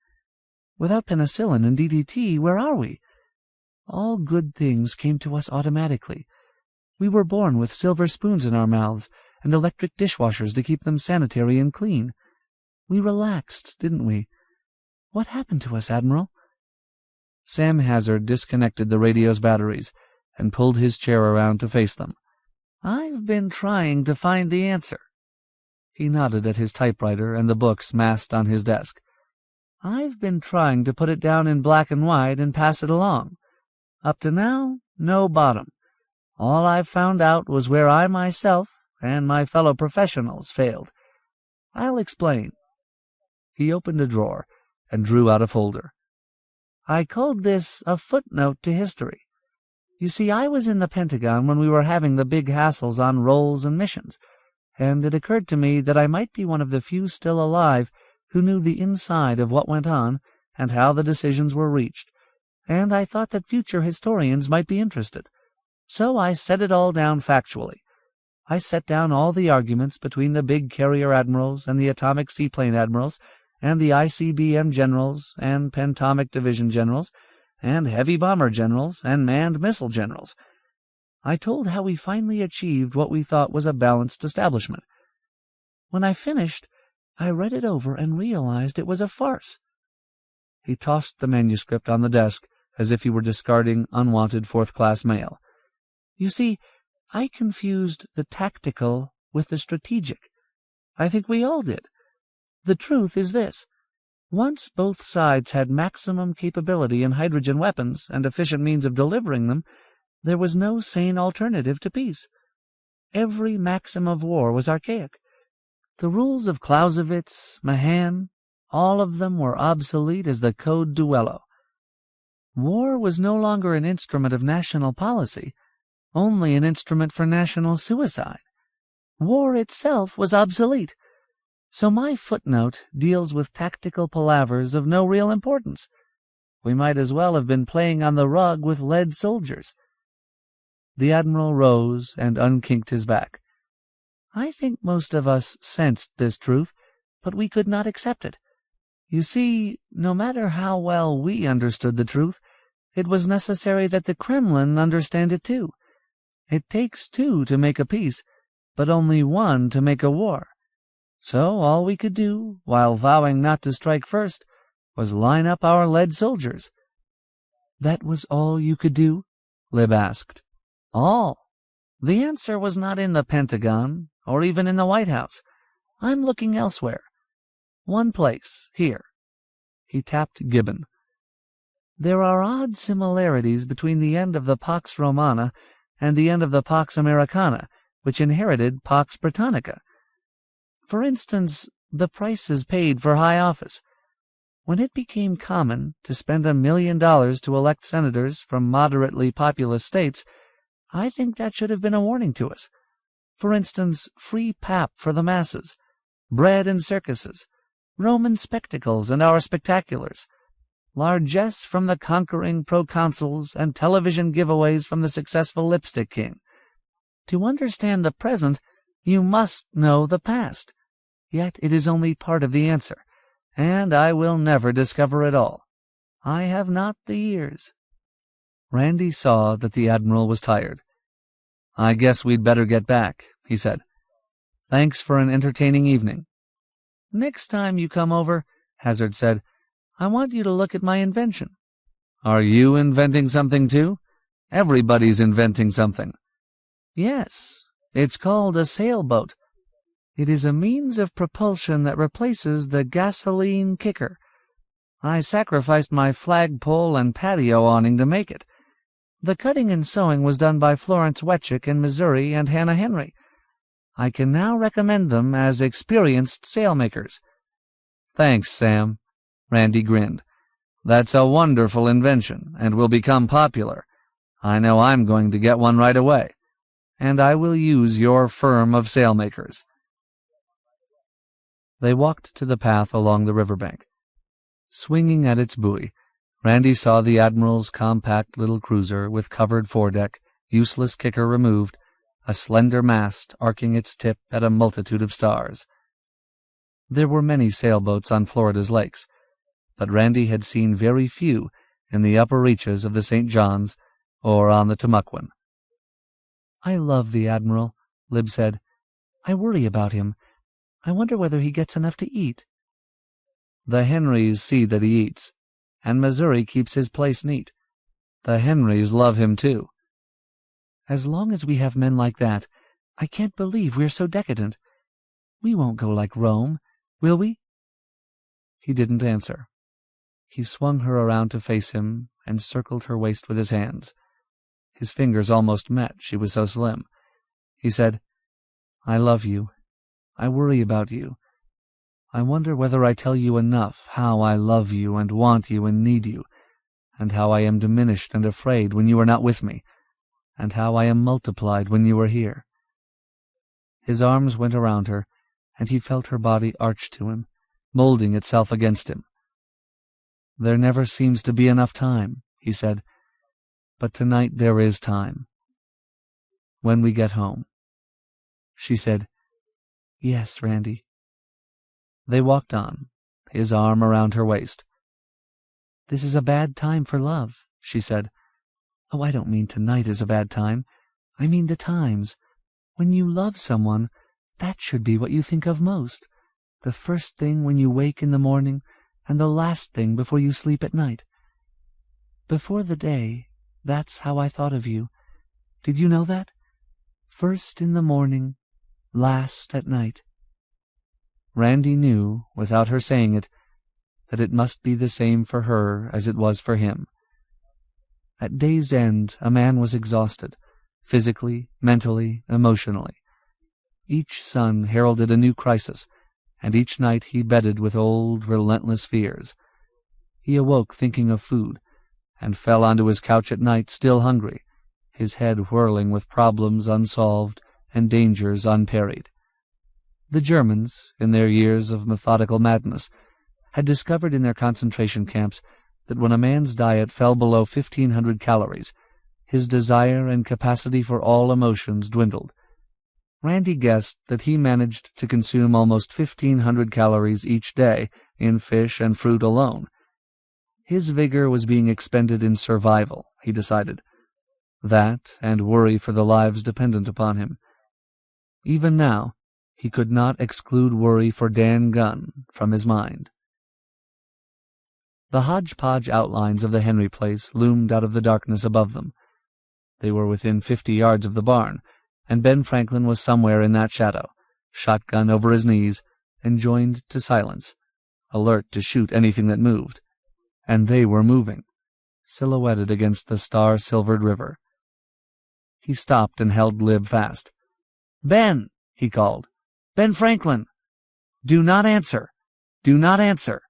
[SPEAKER 1] Without penicillin and DDT, where are we? All good things came to us automatically. We were born with silver spoons in our mouths and electric dishwashers to keep them sanitary and clean. We relaxed, didn't we? What happened to us, Admiral? Sam Hazard disconnected the radio's batteries and pulled his chair around to face them. I've been trying to find the answer. He nodded at his typewriter and the books massed on his desk. I've been trying to put it down in black and white and pass it along. Up to now, no bottom. All I've found out was where I myself and my fellow professionals failed. I'll explain. He opened a drawer and drew out a folder. I called this a footnote to history. You see, I was in the Pentagon when we were having the big hassles on roles and missions, and it occurred to me that I might be one of the few still alive who knew the inside of what went on and how the decisions were reached, and I thought that future historians might be interested. So I set it all down factually. I set down all the arguments between the big carrier admirals and the atomic seaplane admirals and the ICBM generals and pentomic division generals and heavy bomber generals and manned missile generals. I told how we finally achieved what we thought was a balanced establishment. When I finished, I read it over and realized it was a farce. He tossed the manuscript on the desk as if he were discarding unwanted fourth-class mail. You see, I confused the tactical with the strategic. I think we all did. The truth is this. Once both sides had maximum capability in hydrogen weapons and efficient means of delivering them, there was no sane alternative to peace. Every maxim of war was archaic. The rules of Clausewitz, Mahan, all of them were obsolete as the Code Duello. War was no longer an instrument of national policy, only an instrument for national suicide. War itself was obsolete. So my footnote deals with tactical palavers of no real importance. We might as well have been playing on the rug with lead soldiers. The Admiral rose and unkinked his back. I think most of us sensed this truth, but we could not accept it. You see, no matter how well we understood the truth, it was necessary that the Kremlin understand it too. It takes two to make a peace, but only one to make a war. So all we could do, while vowing not to strike first, was line up our lead soldiers. That was all you could do? Lib asked. All. The answer was not in the Pentagon, or even in the White House. I'm looking elsewhere. One place, here. He tapped Gibbon. There are odd similarities between the end of the Pax Romana and the end of the Pax Americana, which inherited Pax Britannica. For instance, the prices paid for high office. When it became common to spend $1 million to elect senators from moderately populous states, I think that should have been a warning to us. For instance, free pap for the masses, bread and circuses, Roman spectacles and our spectaculars, largesse from the conquering proconsuls, and television giveaways from the successful lipstick king. To understand the present, you must know the past. Yet it is only part of the answer, and I will never discover it all. I have not the years. Randy saw that the Admiral was tired. I guess we'd better get back, he said. Thanks for an entertaining evening. Next time you come over, Hazard said, I want you to look at my invention. Are you inventing something too? Everybody's inventing something. Yes, it's called a sailboat. It is a means of propulsion that replaces the gasoline kicker. I sacrificed my flagpole and patio awning to make it. The cutting and sewing was done by Florence Wetchick in Missouri and Hannah Henry. I can now recommend them as experienced sailmakers. Thanks, Sam. Randy grinned. That's a wonderful invention, and will become popular. I know I'm going to get one right away. And I will use your firm of sailmakers. They walked to the path along the riverbank. Swinging at its buoy, Randy saw the Admiral's compact little cruiser with covered foredeck, useless kicker removed, a slender mast arcing its tip at a multitude of stars. There were many sailboats on Florida's lakes, but Randy had seen very few in the upper reaches of the St. Johns or on the Tamukwan. I love the Admiral, Lib said. I worry about him. I wonder whether he gets enough to eat. The Henrys see that he eats, and Missouri keeps his place neat. The Henrys love him, too. As long as we have men like that, I can't believe we're so decadent. We won't go like Rome, will we? He didn't answer. He swung her around to face him and circled her waist with his hands. His fingers almost met, she was so slim. He said, I love you. I worry about you. I wonder whether I tell you enough how I love you and want you and need you. and how I am diminished and afraid when you are not with me, and how I am multiplied when you are here." His arms went around her, and he felt her body arch to him, molding itself against him. "There never seems to be enough time," he said, "but tonight there is time. When we get home." She said, "Yes, Randy." They walked on, his arm around her waist. "This is a bad time for love," she said. "Oh, I don't mean tonight is a bad time. I mean the times. When you love someone, that should be what you think of most. The first thing when you wake in the morning, and the last thing before you sleep at night. Before the day, that's how I thought of you. Did you know that? First in the morning, last at night." Randy knew, without her saying it, that it must be the same for her as it was for him. At day's end a man was exhausted, physically, mentally, emotionally. Each sun heralded a new crisis, and each night he bedded with old, relentless fears. He awoke thinking of food, and fell onto his couch at night still hungry, his head whirling with problems unsolved and dangers unparried. The Germans, in their years of methodical madness, had discovered in their concentration camps that when a man's diet fell below 1,500 calories, his desire and capacity for all emotions dwindled. Randy guessed that he managed to consume almost 1,500 calories each day in fish and fruit alone. His vigor was being expended in survival, he decided. That and worry for the lives dependent upon him. Even now, he could not exclude worry for Dan Gunn from his mind. The hodgepodge outlines of the Henry place loomed out of the darkness above them. They were within 50 yards of the barn, and Ben Franklin was somewhere in that shadow, shotgun over his knees, enjoined to silence, alert to shoot anything that moved. And they were moving, silhouetted against the star-silvered river. He stopped and held Lib fast. "Ben!" he called. "Ben Franklin! Do not answer! Do not answer!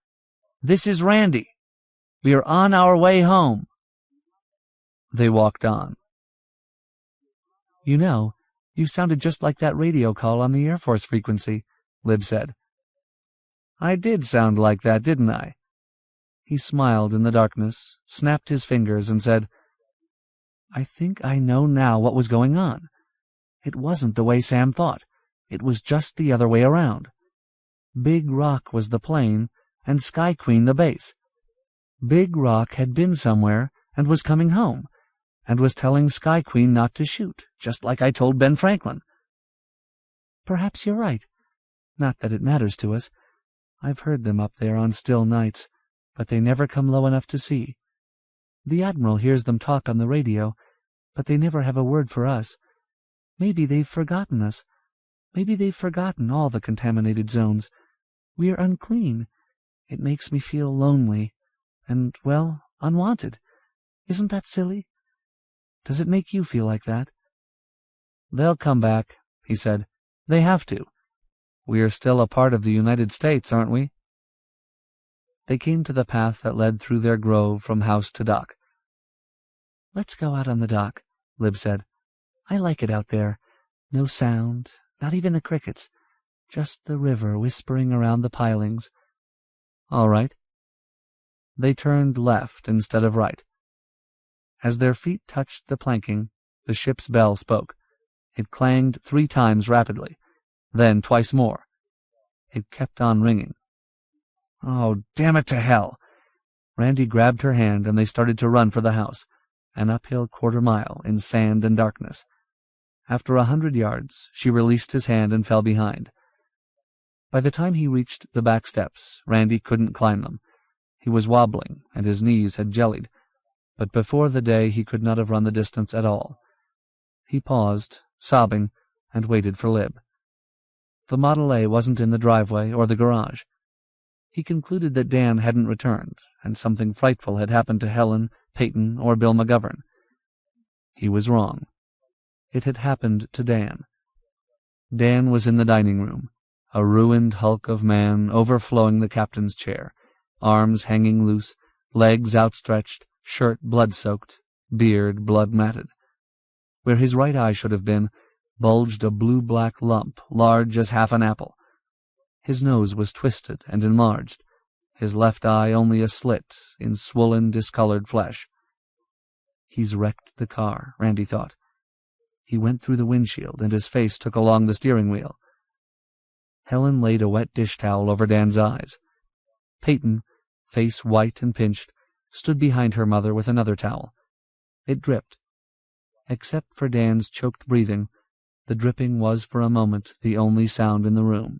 [SPEAKER 1] This is Randy. We are on our way home." They walked on. "You know, you sounded just like that radio call on the Air Force frequency," Lib said. "I did sound like that, didn't I?" He smiled in the darkness, snapped his fingers, and said, "I think I know now what was going on. It wasn't the way Sam thought. It was just the other way around. Big Rock was the plane, and Sky Queen the base. Big Rock had been somewhere and was coming home, and was telling Sky Queen not to shoot, just like I told Ben Franklin." "Perhaps you're right. Not that it matters to us. I've heard them up there on still nights, but they never come low enough to see. The Admiral hears them talk on the radio, but they never have a word for us. Maybe they've forgotten us. Maybe they've forgotten all the contaminated zones. We're unclean. It makes me feel lonely and, well, unwanted. Isn't that silly? Does it make you feel like that?" "They'll come back," he said. "They have to. We are still a part of the United States, aren't we?" They came to the path that led through their grove from house to dock. "Let's go out on the dock," Lib said. "I like it out there. No sound, not even the crickets. Just the river whispering around the pilings." "All right." They turned left instead of right. As their feet touched the planking, the ship's bell spoke. It clanged 3 times rapidly, then twice more. It kept on ringing. "Oh, damn it to hell!" Randy grabbed her hand, and they started to run for the house, an uphill 1/4 mile in sand and darkness. After 100 yards, she released his hand and fell behind. By the time he reached the back steps, Randy couldn't climb them. He was wobbling, and his knees had jellied, but before the day he could not have run the distance at all. He paused, sobbing, and waited for Lib. The Model A wasn't in the driveway or the garage. He concluded that Dan hadn't returned, and something frightful had happened to Helen, Peyton, or Bill McGovern. He was wrong. It had happened to Dan. Dan was in the dining room, a ruined hulk of man overflowing the captain's chair, arms hanging loose, legs outstretched, shirt blood-soaked, beard blood-matted. Where his right eye should have been, bulged a blue-black lump, large as half an apple. His nose was twisted and enlarged, his left eye only a slit in swollen, discolored flesh. He's wrecked the car, Randy thought. He went through the windshield, and his face took along the steering wheel. Helen laid a wet dish towel over Dan's eyes. Peyton, face white and pinched, stood behind her mother with another towel. It dripped. Except for Dan's choked breathing, the dripping was for a moment the only sound in the room.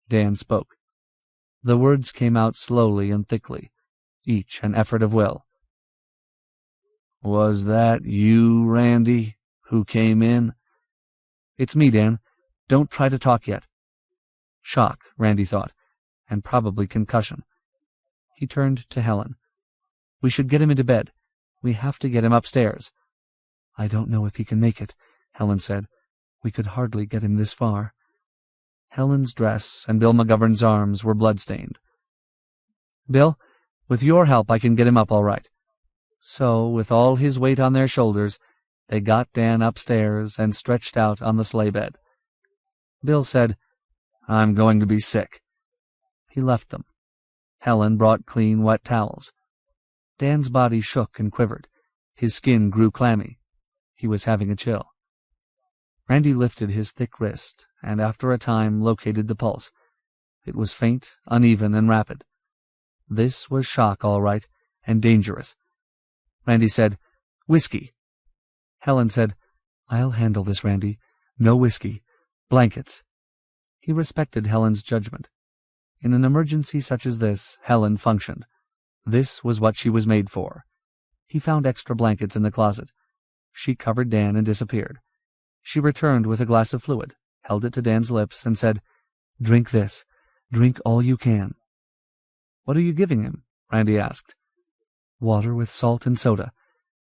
[SPEAKER 1] Dan spoke. The words came out slowly and thickly, each an effort of will. "Was that you, Randy, who came in?" "It's me, Dan. Don't try to talk yet." Shock, Randy thought, and probably concussion. He turned to Helen. "We should get him into bed. We have to get him upstairs." "I don't know if he can make it," Helen said. "We could hardly get him this far." Helen's dress and Bill McGovern's arms were blood-stained. "Bill, with your help I can get him up all right." So, with all his weight on their shoulders, they got Dan upstairs and stretched out on the sleigh bed. Bill said, "I'm going to be sick." He left them. Helen brought clean, wet towels. Dan's body shook and quivered. His skin grew clammy. He was having a chill. Randy lifted his thick wrist, and after a time located the pulse. It was faint, uneven, and rapid. This was shock, all right, and dangerous. Randy said, "Whiskey." Helen said, "I'll handle this, Randy. No whiskey. Blankets." He respected Helen's judgment. In an emergency such as this, Helen functioned. This was what she was made for. He found extra blankets in the closet. She covered Dan and disappeared. She returned with a glass of fluid, held it to Dan's lips, and said, "Drink this. Drink all you can." "What are you giving him?" Randy asked. "Water with salt and soda.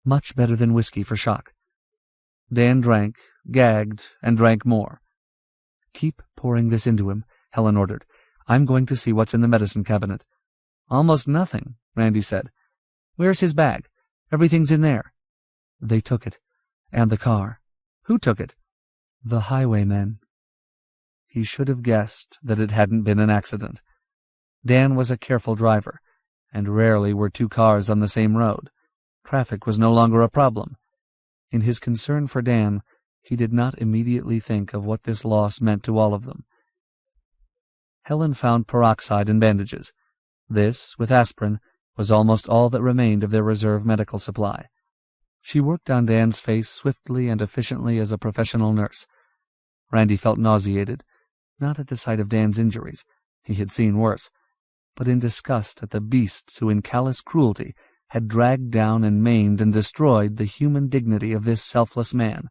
[SPEAKER 1] Much better than whiskey for shock." Dan drank, gagged, and drank more. "Keep pouring this into him," Helen ordered. "I'm going to see what's in the medicine cabinet." "Almost nothing," Randy said. "Where's his bag? Everything's in there." "They took it. And the car." "Who took it?" "The highwaymen." He should have guessed that it hadn't been an accident. Dan was a careful driver, and rarely were two cars on the same road. Traffic was no longer a problem. In his concern for Dan, he did not immediately think of what this loss meant to all of them. Helen found peroxide and bandages. This, with aspirin, was almost all that remained of their reserve medical supply. She worked on Dan's face swiftly and efficiently as a professional nurse. Randy felt nauseated, not at the sight of Dan's injuries, he had seen worse, but in disgust at the beasts who in callous cruelty had dragged down and maimed and destroyed the human dignity of this selfless man.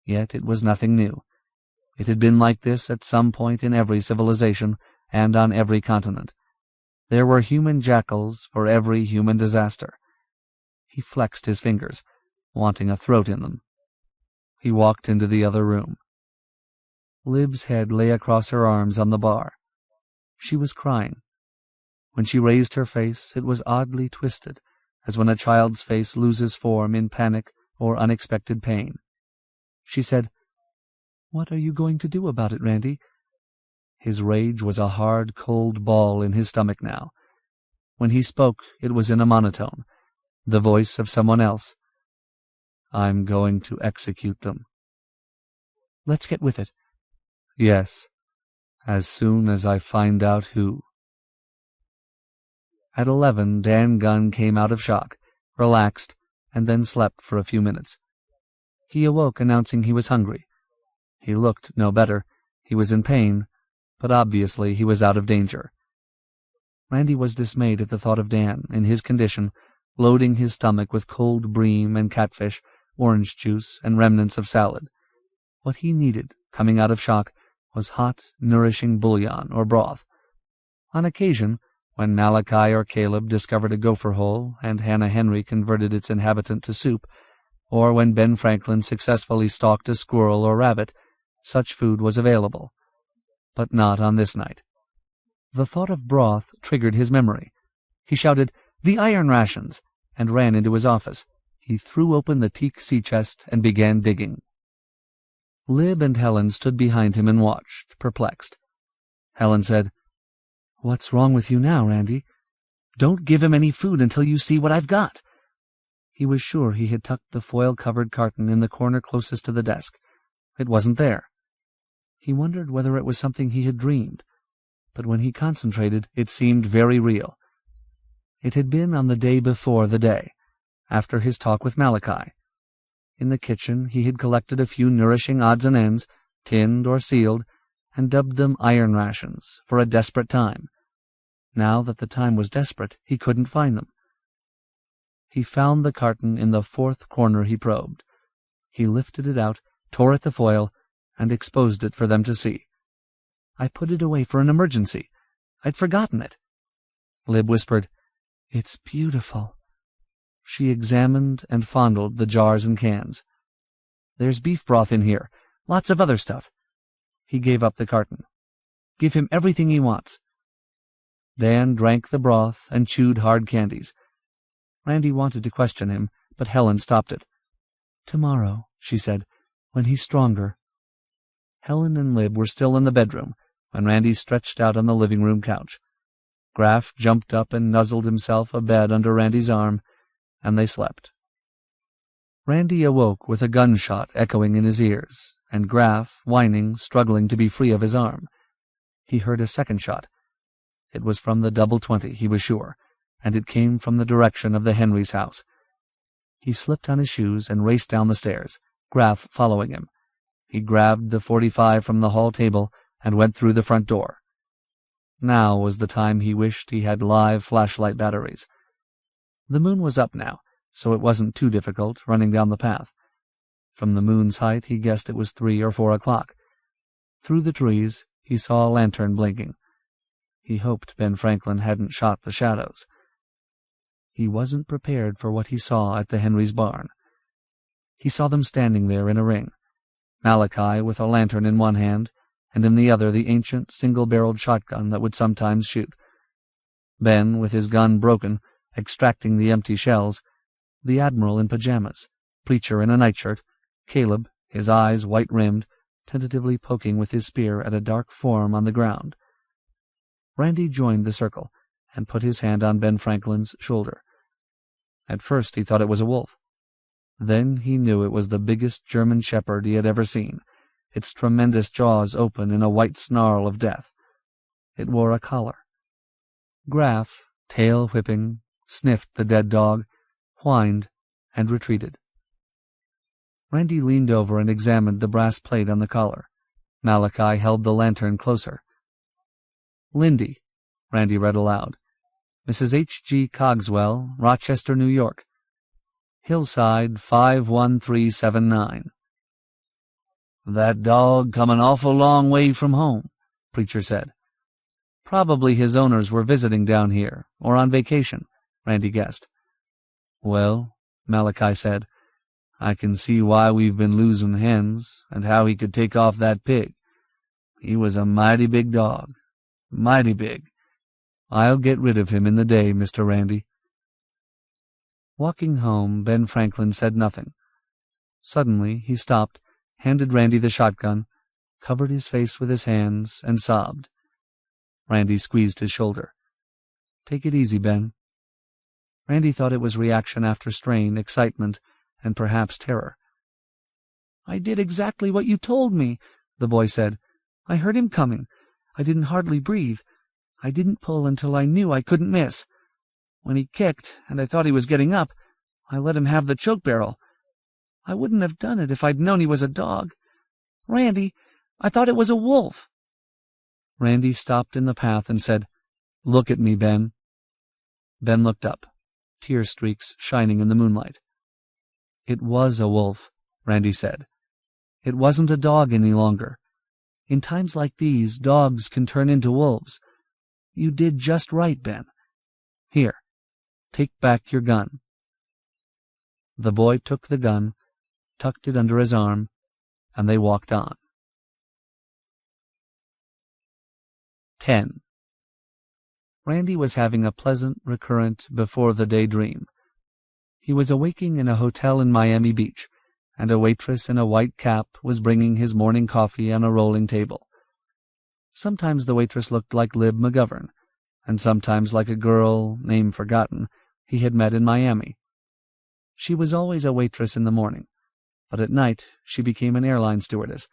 [SPEAKER 1] Yet it was nothing new. It had been like this at some point in every civilization and on every continent. There were human jackals for every human disaster. He flexed his fingers, wanting a throat in them. He walked into the other room. Lib's head lay across her arms on the bar. She was crying. When she raised her face, it was oddly twisted, as when a child's face loses form in panic or unexpected pain. She said, "What are you going to do about it, Randy?" His rage was a hard, cold ball in his stomach now. When he spoke, it was in a monotone, the voice of someone else. "I'm going to execute them." "Let's get with it." "Yes, as soon as I find out who." At 11, Dan Gunn came out of shock, relaxed, and then slept for a few minutes. He awoke announcing he was hungry. He looked no better. He was in pain, but obviously he was out of danger. Randy was dismayed at the thought of Dan, in his condition, loading his stomach with cold bream and catfish, orange juice, and remnants of salad. What he needed, coming out of shock, was hot, nourishing bouillon or broth. On occasion, when Malachi or Caleb discovered a gopher hole and Hannah Henry converted its inhabitant to soup, or when Ben Franklin successfully stalked a squirrel or rabbit, such food was available. But not on this night. The thought of broth triggered his memory. He shouted, The iron rations!" and ran into his office. He threw open the teak sea-chest and began digging. Lib and Helen stood behind him and watched, perplexed. Helen said, "What's wrong with you now, Randy? Don't give him any food until you see what I've got." He was sure he had tucked the foil-covered carton in the corner closest to the desk. It wasn't there. He wondered whether it was something he had dreamed, but when he concentrated, it seemed very real. It had been on the day before the day, after his talk with Malachi. In the kitchen he had collected a few nourishing odds and ends, tinned or sealed, and dubbed them iron rations for a desperate time. Now that the time was desperate, he couldn't find them. He found the carton in the fourth corner he probed. He lifted it out, tore at the foil, and exposed it for them to see. "I put it away for an emergency. I'd forgotten it." Lib whispered, "It's beautiful." She examined and fondled the jars and cans. "There's beef broth in here, lots of other stuff." He gave up the carton. "Give him everything he wants." Dan drank the broth and chewed hard candies. Randy wanted to question him, but Helen stopped it. "Tomorrow," she said, "when he's stronger." Helen and Lib were still in the bedroom when Randy stretched out on the living-room couch. Graff jumped up and nuzzled himself a bed under Randy's arm, and they slept. Randy awoke with a gunshot echoing in his ears, and Graff, whining, struggling to be free of his arm. He heard a second shot. It was from the double-20, he was sure, and it came from the direction of the Henrys' house. He slipped on his shoes and raced down the stairs, Graff following him. He grabbed the .45 from the hall table and went through the front door. Now was the time he wished he had live flashlight batteries. The moon was up now, so it wasn't too difficult running down the path. From the moon's height he guessed it was 3 or 4 o'clock. Through the trees he saw a lantern blinking. He hoped Ben Franklin hadn't shot the shadows. He wasn't prepared for what he saw at the Henrys' barn. He saw them standing there in a ring, Malachi with a lantern in one hand, and in the other the ancient single-barreled shotgun that would sometimes shoot. Ben, with his gun broken, extracting the empty shells, the Admiral in pajamas, Preacher in a nightshirt, Caleb, his eyes white-rimmed, tentatively poking with his spear at a dark form on the ground. Randy joined the circle and put his hand on Ben Franklin's shoulder. At first he thought it was a wolf. Then he knew it was the biggest German shepherd he had ever seen, its tremendous jaws open in a white snarl of death. It wore a collar. Graff, tail whipping, sniffed the dead dog, whined, and retreated. Randy leaned over and examined the brass plate on the collar. Malachi held the lantern closer. "Lindy," Randy read aloud. "Mrs. H.G. Cogswell, Rochester, New York. Hillside 51379. "That dog come an awful long way from home," Preacher said. "Probably his owners were visiting down here, or on vacation," Randy guessed. "Well," Malachi said, "I can see why we've been losing hens, and how he could take off that pig. He was a mighty big dog. Mighty big. I'll get rid of him in the day, Mr. Randy." Walking home, Ben Franklin said nothing. Suddenly he stopped, handed Randy the shotgun, covered his face with his hands, and sobbed. Randy squeezed his shoulder. "Take it easy, Ben." Randy thought it was reaction after strain, excitement, and perhaps terror. "I did exactly what you told me," the boy said. "I heard him coming. I didn't hardly breathe. I didn't pull until I knew I couldn't miss. When he kicked, and I thought he was getting up, I let him have the choke barrel. I wouldn't have done it if I'd known he was a dog. Randy, I thought it was a wolf." Randy stopped in the path and said, "Look at me, Ben." Ben looked up, tear streaks shining in the moonlight. "It was a wolf," Randy said. "It wasn't a dog any longer. In times like these, dogs can turn into wolves. You did just right, Ben. Here, take back your gun." The boy took the gun, tucked it under his arm, and they walked on. 10. Randy was having a pleasant, recurrent, before-the-day dream. He was awaking in a hotel in Miami Beach, and a waitress in a white cap was bringing his morning coffee on a rolling table. Sometimes the waitress looked like Lib McGovern, and sometimes like a girl, name forgotten, he had met in Miami. She was always a waitress in the morning, but at night she became an airline stewardess,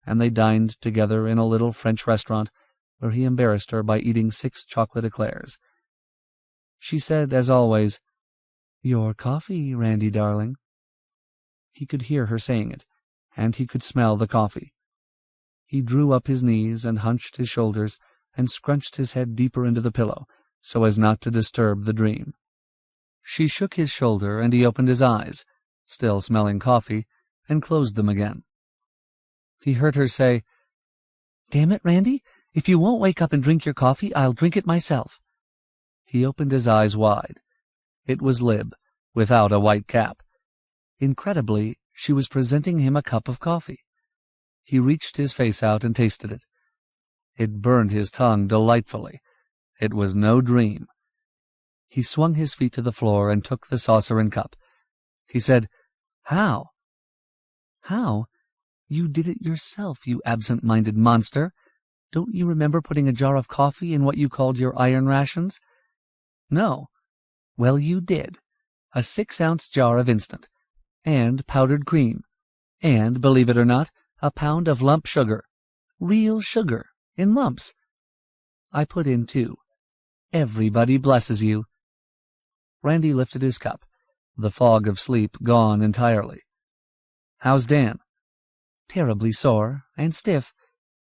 [SPEAKER 1] and they dined together in a little French restaurant where he embarrassed her by eating 6 chocolate eclairs. She said, as always, "Your coffee, Randy, darling." He could hear her saying it, and he could smell the coffee. He drew up his knees and hunched his shoulders and scrunched his head deeper into the pillow so as not to disturb the dream. She shook his shoulder, and he opened his eyes, still smelling coffee, and closed them again. He heard her say, "Damn it, Randy, if you won't wake up and drink your coffee, I'll drink it myself." He opened his eyes wide. It was Lib, without a white cap. Incredibly, she was presenting him a cup of coffee. He reached his face out and tasted it. It burned his tongue delightfully. It was no dream. He swung his feet to the floor and took the saucer and cup. He said, "How?" "How? You did it yourself, you absent-minded monster. Don't you remember putting a jar of coffee in what you called your iron rations?" "No." "Well, you did. A 6-ounce jar of instant, and powdered cream, and, believe it or not, a pound of lump sugar. Real sugar, in lumps. I put in 2. Everybody blesses you." Randy lifted his cup, the fog of sleep gone entirely. "How's Dan?" "Terribly sore and stiff,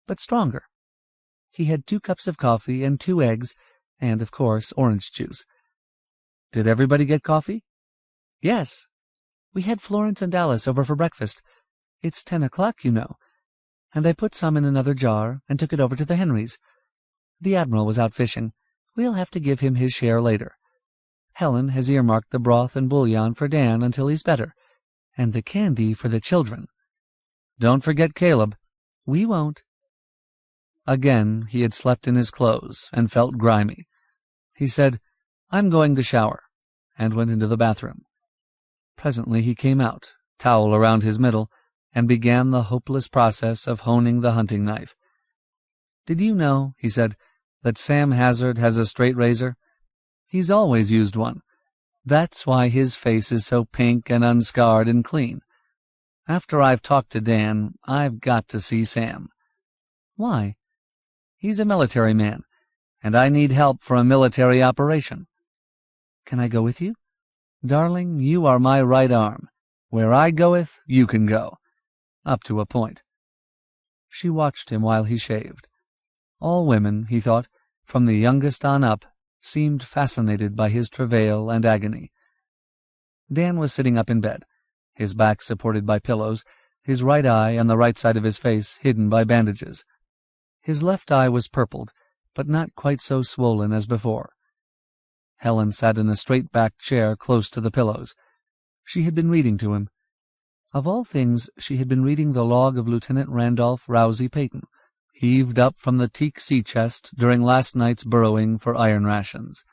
[SPEAKER 1] but stronger. He had 2 cups of coffee and 2 eggs, and, of course, orange juice." "Did everybody get coffee?" "Yes. We had Florence and Alice over for breakfast. It's 10 o'clock, you know. And I put some in another jar and took it over to the Henrys. The Admiral was out fishing. We'll have to give him his share later. Helen has earmarked the broth and bouillon for Dan until he's better, and the candy for the children." "Don't forget Caleb." "We won't." Again he had slept in his clothes and felt grimy. He said, "I'm going to shower," and went into the bathroom. Presently he came out, towel around his middle, and began the hopeless process of honing the hunting knife. "Did you know," he said, "that Sam Hazard has a straight razor? He's always used one. That's why his face is so pink and unscarred and clean. After I've talked to Dan, I've got to see Sam." "Why?" "He's a military man, and I need help for a military operation." "Can I go with you?" "Darling, you are my right arm. Where I goeth, you can go. Up to a point." She watched him while he shaved. All women, he thought, from the youngest on up, seemed fascinated by his travail and agony. Dan was sitting up in bed, his back supported by pillows, his right eye on the right side of his face hidden by bandages. His left eye was purpled, but not quite so swollen as before. Helen sat in a straight-backed chair close to the pillows. She had been reading to him. Of all things, she had been reading the log of Lieutenant Randolph Rousey Peyton, heaved up from the teak sea chest during last night's burrowing for iron rations.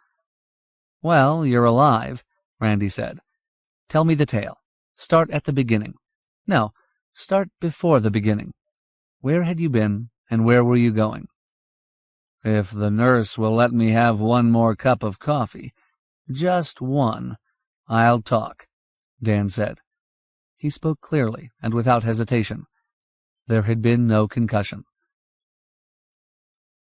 [SPEAKER 1] "Well, you're alive," Randy said. "Tell me the tale. Start at the beginning. No, start before the beginning. Where had you been, and where were you going?" "If the nurse will let me have one more cup of coffee, just one, I'll talk," Dan said. He spoke clearly and without hesitation. There had been no concussion.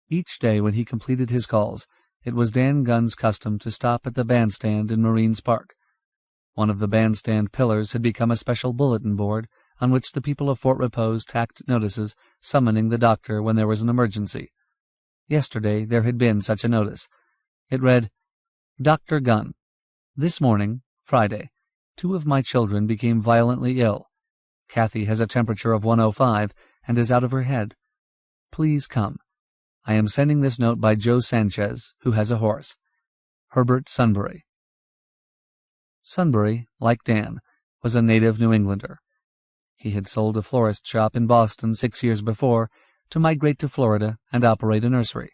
[SPEAKER 1] Each day when he completed his calls, it was Dan Gunn's custom to stop at the bandstand in Marines Park. One of the bandstand pillars had become a special bulletin board on which the people of Fort Repose tacked notices summoning the doctor when there was an emergency. Yesterday there had been such a notice. It read, "Dr. Gunn, this morning, Friday, 2 of my children became violently ill. Kathy has a temperature of 105 and is out of her head. Please come. I am sending this note by Joe Sanchez, who has a horse. Herbert Sunbury." Sunbury, like Dan, was a native New Englander. He had sold a florist shop in Boston 6 years before to migrate to Florida and operate a nursery.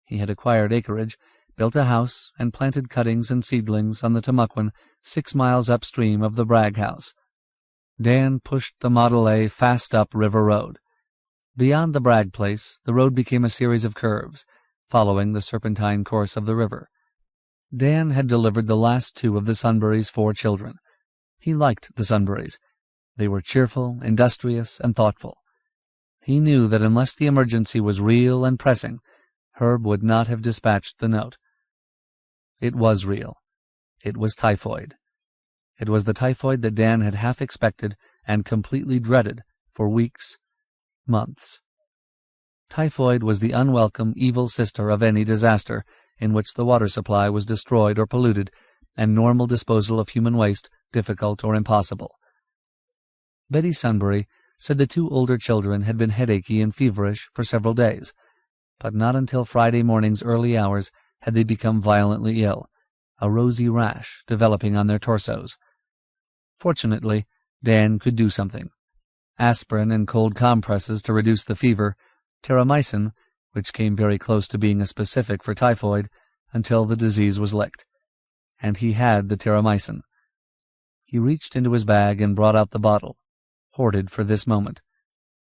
[SPEAKER 1] He had acquired acreage built a house, and planted cuttings and seedlings on the Timucuan 6 miles upstream of the Bragg house. Dan pushed the Model A fast up River Road. Beyond the Bragg place, the road became a series of curves, following the serpentine course of the river. Dan had delivered the last 2 of the Sunburys' 4 children. He liked the Sunburys. They were cheerful, industrious, and thoughtful. He knew that unless the emergency was real and pressing, Herb would not have dispatched the note. It was real. It was typhoid. It was the typhoid that Dan had half expected and completely dreaded for weeks, months. Typhoid was the unwelcome, evil sister of any disaster in which the water supply was destroyed or polluted, and normal disposal of human waste difficult or impossible. Betty Sunbury said the 2 older children had been headachy and feverish for several days, but not until Friday morning's early hours had they become violently ill, a rosy rash developing on their torsos. Fortunately, Dan could do something. Aspirin and cold compresses to reduce the fever, terramycin, which came very close to being a specific for typhoid, until the disease was licked. And he had the terramycin. He reached into his bag and brought out the bottle, hoarded for this moment.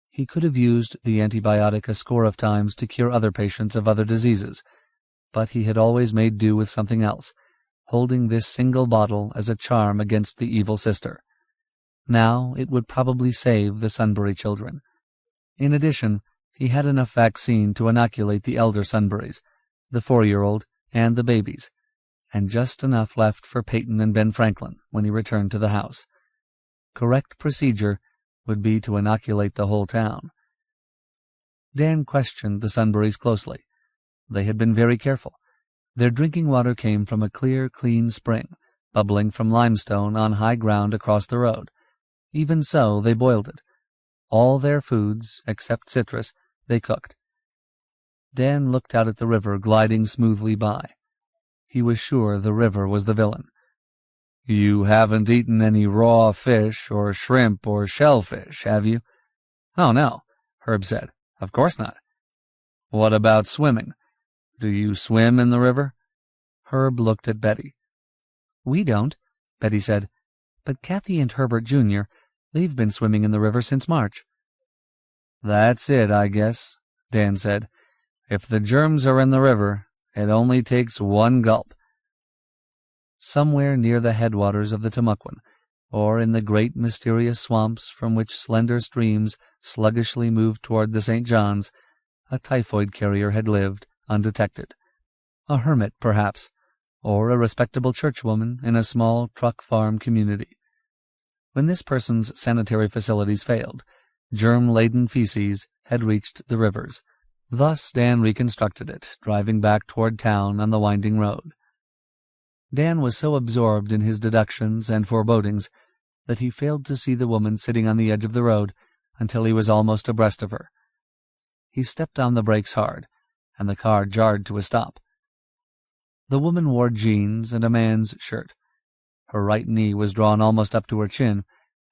[SPEAKER 1] He could have used the antibiotic a score of times to cure other patients of other diseases, but he had always made do with something else, holding this single bottle as a charm against the evil sister. Now it would probably save the Sunbury children. In addition, he had enough vaccine to inoculate the elder Sunburys, the 4-year-old, and the babies, and just enough left for Peyton and Ben Franklin when he returned to the house. Correct procedure would be to inoculate the whole town. Dan questioned the Sunburys closely. They had been very careful. Their drinking water came from a clear, clean spring, bubbling from limestone on high ground across the road. Even so, they boiled it. All their foods, except citrus, they cooked. Dan looked out at the river gliding smoothly by. He was sure the river was the villain. "You haven't eaten any raw fish or shrimp or shellfish, have you?" "Oh, no," Herb said. "Of course not." "What about swimming? Do you swim in the river?" Herb looked at Betty. "We don't," Betty said, "but Kathy and Herbert Jr., they've been swimming in the river since March." "That's it, I guess," Dan said. "If the germs are in the river, it only takes one gulp." Somewhere near the headwaters of the Timucuan, or in the great mysterious swamps from which slender streams sluggishly moved toward the St. John's, a typhoid carrier had lived, undetected. A hermit, perhaps, or a respectable churchwoman in a small truck farm community. When this person's sanitary facilities failed, germ-laden feces had reached the rivers. Thus Dan reconstructed it, driving back toward town on the winding road. Dan was so absorbed in his deductions and forebodings that he failed to see the woman sitting on the edge of the road until he was almost abreast of her. He stepped on the brakes hard, and the car jarred to a stop. The woman wore jeans and a man's shirt. Her right knee was drawn almost up to her chin,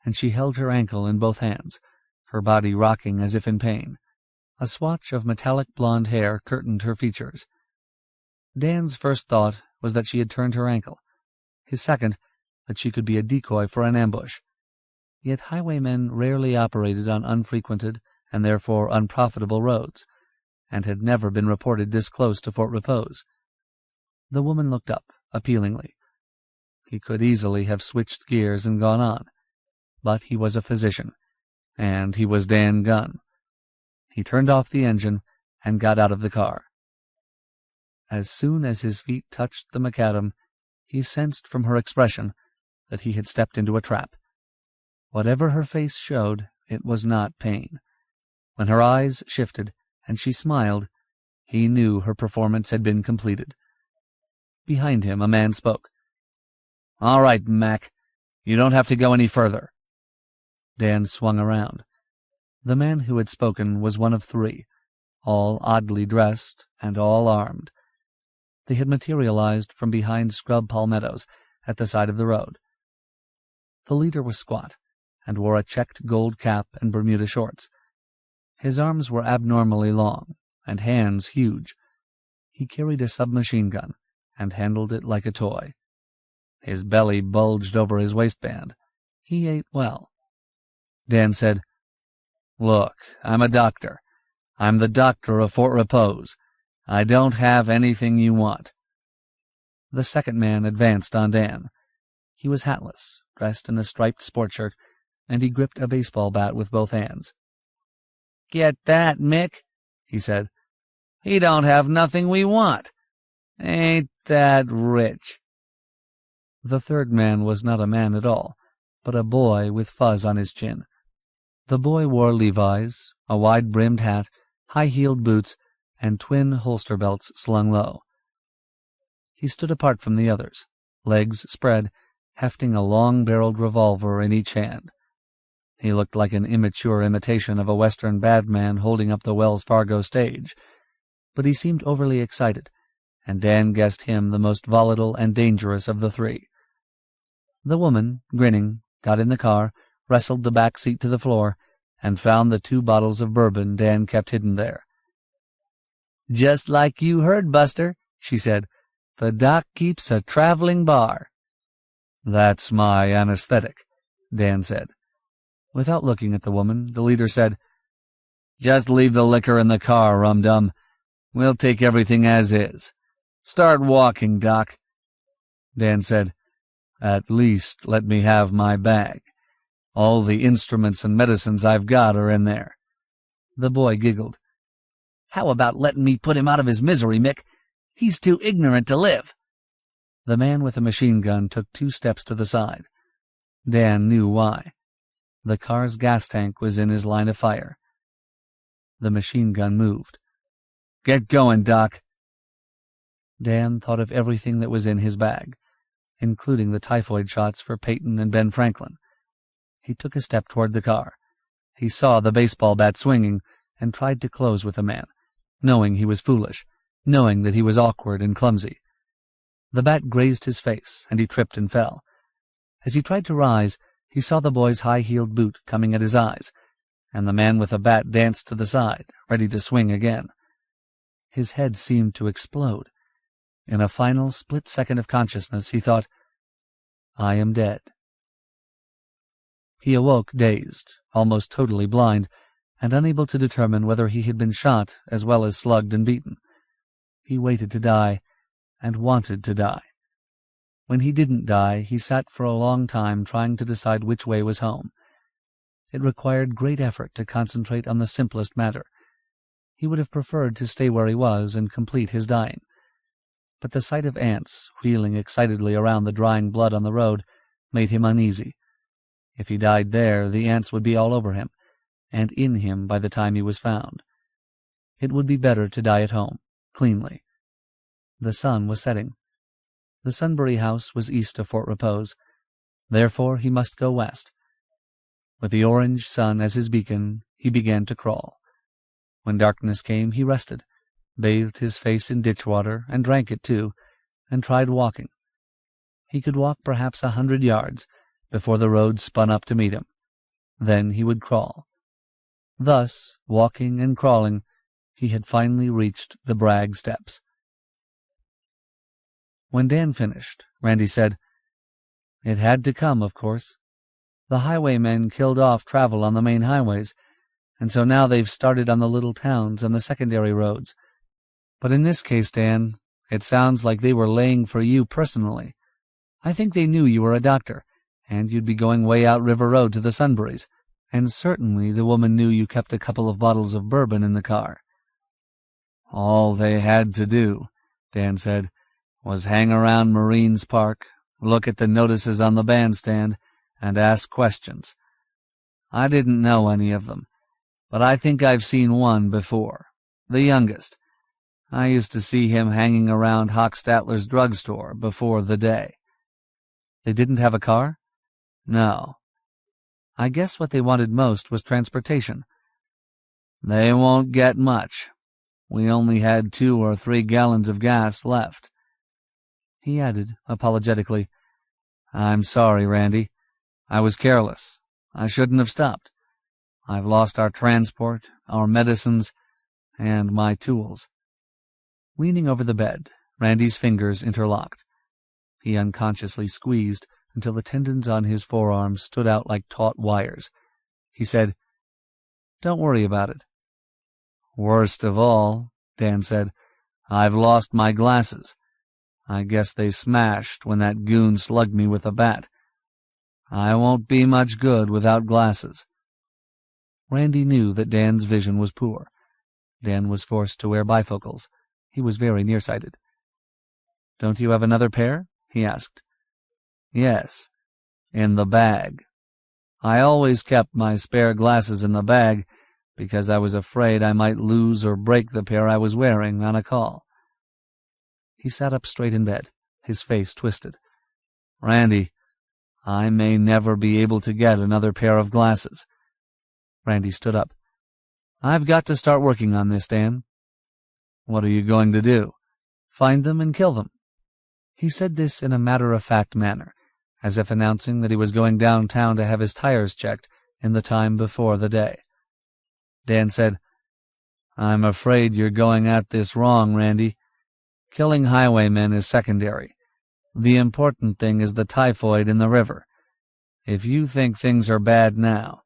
[SPEAKER 1] and she held her ankle in both hands, her body rocking as if in pain. A swatch of metallic blonde hair curtained her features. Dan's first thought was that she had turned her ankle. His second, that she could be a decoy for an ambush. Yet highwaymen rarely operated on unfrequented and therefore unprofitable roads, and had never been reported this close to Fort Repose. The woman looked up, appealingly. He could easily have switched gears and gone on, but he was a physician, and he was Dan Gunn. He turned off the engine and got out of the car. As soon as his feet touched the macadam, he sensed from her expression that he had stepped into a trap. Whatever her face showed, it was not pain. When her eyes shifted and she smiled, he knew her performance had been completed. Behind him a man spoke. "All right, Mac. You don't have to go any further." Dan swung around. The man who had spoken was one of 3, all oddly dressed and all armed. They had materialized from behind scrub palmettos at the side of the road. The leader was squat, and wore a checked gold cap and Bermuda shorts. His arms were abnormally long, and hands huge. He carried a submachine gun, and handled it like a toy. His belly bulged over his waistband. He ate well. Dan said, "Look, I'm a doctor. I'm the doctor of Fort Repose. I don't have anything you want." The second man advanced on Dan. He was hatless, dressed in a striped sport shirt, and he gripped a baseball bat with both hands. "Get that, Mick," he said. "He don't have nothing we want. Ain't that rich?" The third man was not a man at all, but a boy with fuzz on his chin. The boy wore Levi's, a wide-brimmed hat, high-heeled boots, and twin holster belts slung low. He stood apart from the others, legs spread, hefting a long-barreled revolver in each hand. He looked like an immature imitation of a Western bad man holding up the Wells Fargo stage, but he seemed overly excited, and Dan guessed him the most volatile and dangerous of the three. The woman, grinning, got in the car, wrestled the back seat to the floor, and found the 2 bottles of bourbon Dan kept hidden there. "Just like you heard, Buster," she said. "The doc keeps a traveling bar." "That's my anesthetic," Dan said. Without looking at the woman, the leader said, "Just leave the liquor in the car, rum-dum. We'll take everything as is. Start walking, Doc." Dan said, "At least let me have my bag. All the instruments and medicines I've got are in there." The boy giggled. "How about letting me put him out of his misery, Mick? He's too ignorant to live." The man with the machine gun took 2 steps to the side. Dan knew why. The car's gas tank was in his line of fire. The machine gun moved. "Get going, Doc." Dan thought of everything that was in his bag, including the typhoid shots for Peyton and Ben Franklin. He took a step toward the car. He saw the baseball bat swinging and tried to close with the man, knowing he was foolish, knowing that he was awkward and clumsy. The bat grazed his face, and he tripped and fell. As he tried to rise, he saw the boy's high-heeled boot coming at his eyes, and the man with the bat danced to the side, ready to swing again. His head seemed to explode. In a final split second of consciousness, he thought, "I am dead." He awoke dazed, almost totally blind, and unable to determine whether he had been shot as well as slugged and beaten. He waited to die, and wanted to die. When he didn't die, he sat for a long time trying to decide which way was home. It required great effort to concentrate on the simplest matter. He would have preferred to stay where he was and complete his dying. But the sight of ants wheeling excitedly around the drying blood on the road made him uneasy. If he died there, the ants would be all over him, and in him by the time he was found. It would be better to die at home, cleanly. The sun was setting. The Sunbury house was east of Fort Repose. Therefore he must go west. With the orange sun as his beacon, he began to crawl. When darkness came, he rested, bathed his face in ditch water, and drank it too, and tried walking. He could walk perhaps 100 yards before the road spun up to meet him. Then he would crawl. Thus, walking and crawling, he had finally reached the Bragg steps. When Dan finished, Randy said, "It had to come, of course. The highwaymen killed off travel on the main highways, and so now they've started on the little towns and the secondary roads. But in this case, Dan, it sounds like they were laying for you personally. I think they knew you were a doctor, and you'd be going way out River Road to the Sunburys, and certainly the woman knew you kept a couple of bottles of bourbon in the car." "All they had to do," Dan said, "was hang around Marines Park, look at the notices on the bandstand, and ask questions. I didn't know any of them, but I think I've seen one before, the youngest. I used to see him hanging around Hochstetler's drugstore before the day." "They didn't have a car?" "No. I guess what they wanted most was transportation." "They won't get much. We only had 2 or 3 gallons of gas left." He added, apologetically, "I'm sorry, Randy. I was careless. I shouldn't have stopped. I've lost our transport, our medicines, and my tools." Leaning over the bed, Randy's fingers interlocked. He unconsciously squeezed until the tendons on his forearms stood out like taut wires. He said, "Don't worry about it." "Worst of all," Dan said, "I've lost my glasses. I guess they smashed when that goon slugged me with a bat. I won't be much good without glasses." Randy knew that Dan's vision was poor. Dan was forced to wear bifocals. He was very nearsighted. "Don't you have another pair?" he asked. "Yes, in the bag. I always kept my spare glasses in the bag because I was afraid I might lose or break the pair I was wearing on a call." He sat up straight in bed, his face twisted. "Randy, I may never be able to get another pair of glasses." Randy stood up. "I've got to start working on this, Dan." "What are you going to do? Find them and kill them?" He said this in a matter-of-fact manner, as if announcing that he was going downtown to have his tires checked in the time before the day. Dan said, "I'm afraid you're going at this wrong, Randy. Killing highwaymen is secondary. The important thing is the typhoid in the river. If you think things are bad now,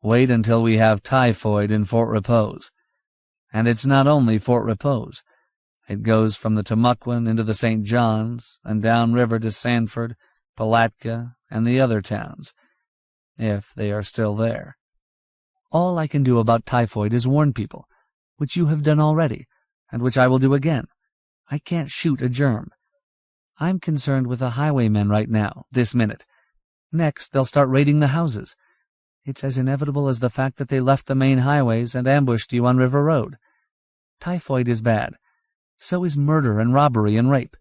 [SPEAKER 1] wait until we have typhoid in Fort Repose. And it's not only Fort Repose. It goes from the Tamukwan into the St. Johns and downriver to Sanford, Palatka, and the other towns, if they are still there. All I can do about typhoid is warn people, which you have done already, and which I will do again. I can't shoot a germ. I'm concerned with the highwaymen right now, this minute. Next, they'll start raiding the houses. It's as inevitable as the fact that they left the main highways and ambushed you on River Road. Typhoid is bad. So is murder and robbery and rape.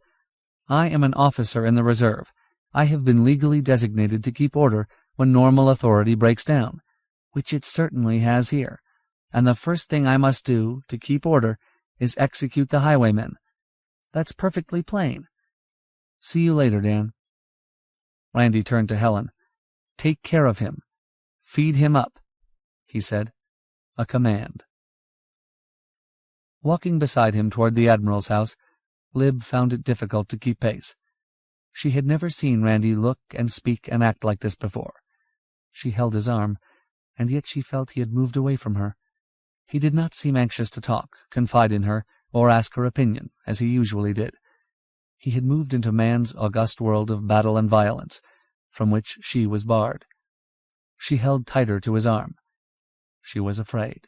[SPEAKER 1] I am an officer in the reserve. I have been legally designated to keep order when normal authority breaks down, which it certainly has here, and the first thing I must do to keep order is execute the highwaymen. That's perfectly plain. See you later, Dan." Randy turned to Helen. "Take care of him. Feed him up," he said. A command. Walking beside him toward the Admiral's house, Lib found it difficult to keep pace. She had never seen Randy look and speak and act like this before. She held his arm, and yet she felt he had moved away from her. He did not seem anxious to talk, confide in her, or ask her opinion, as he usually did. He had moved into man's august world of battle and violence, from which she was barred. She held tighter to his arm. She was afraid.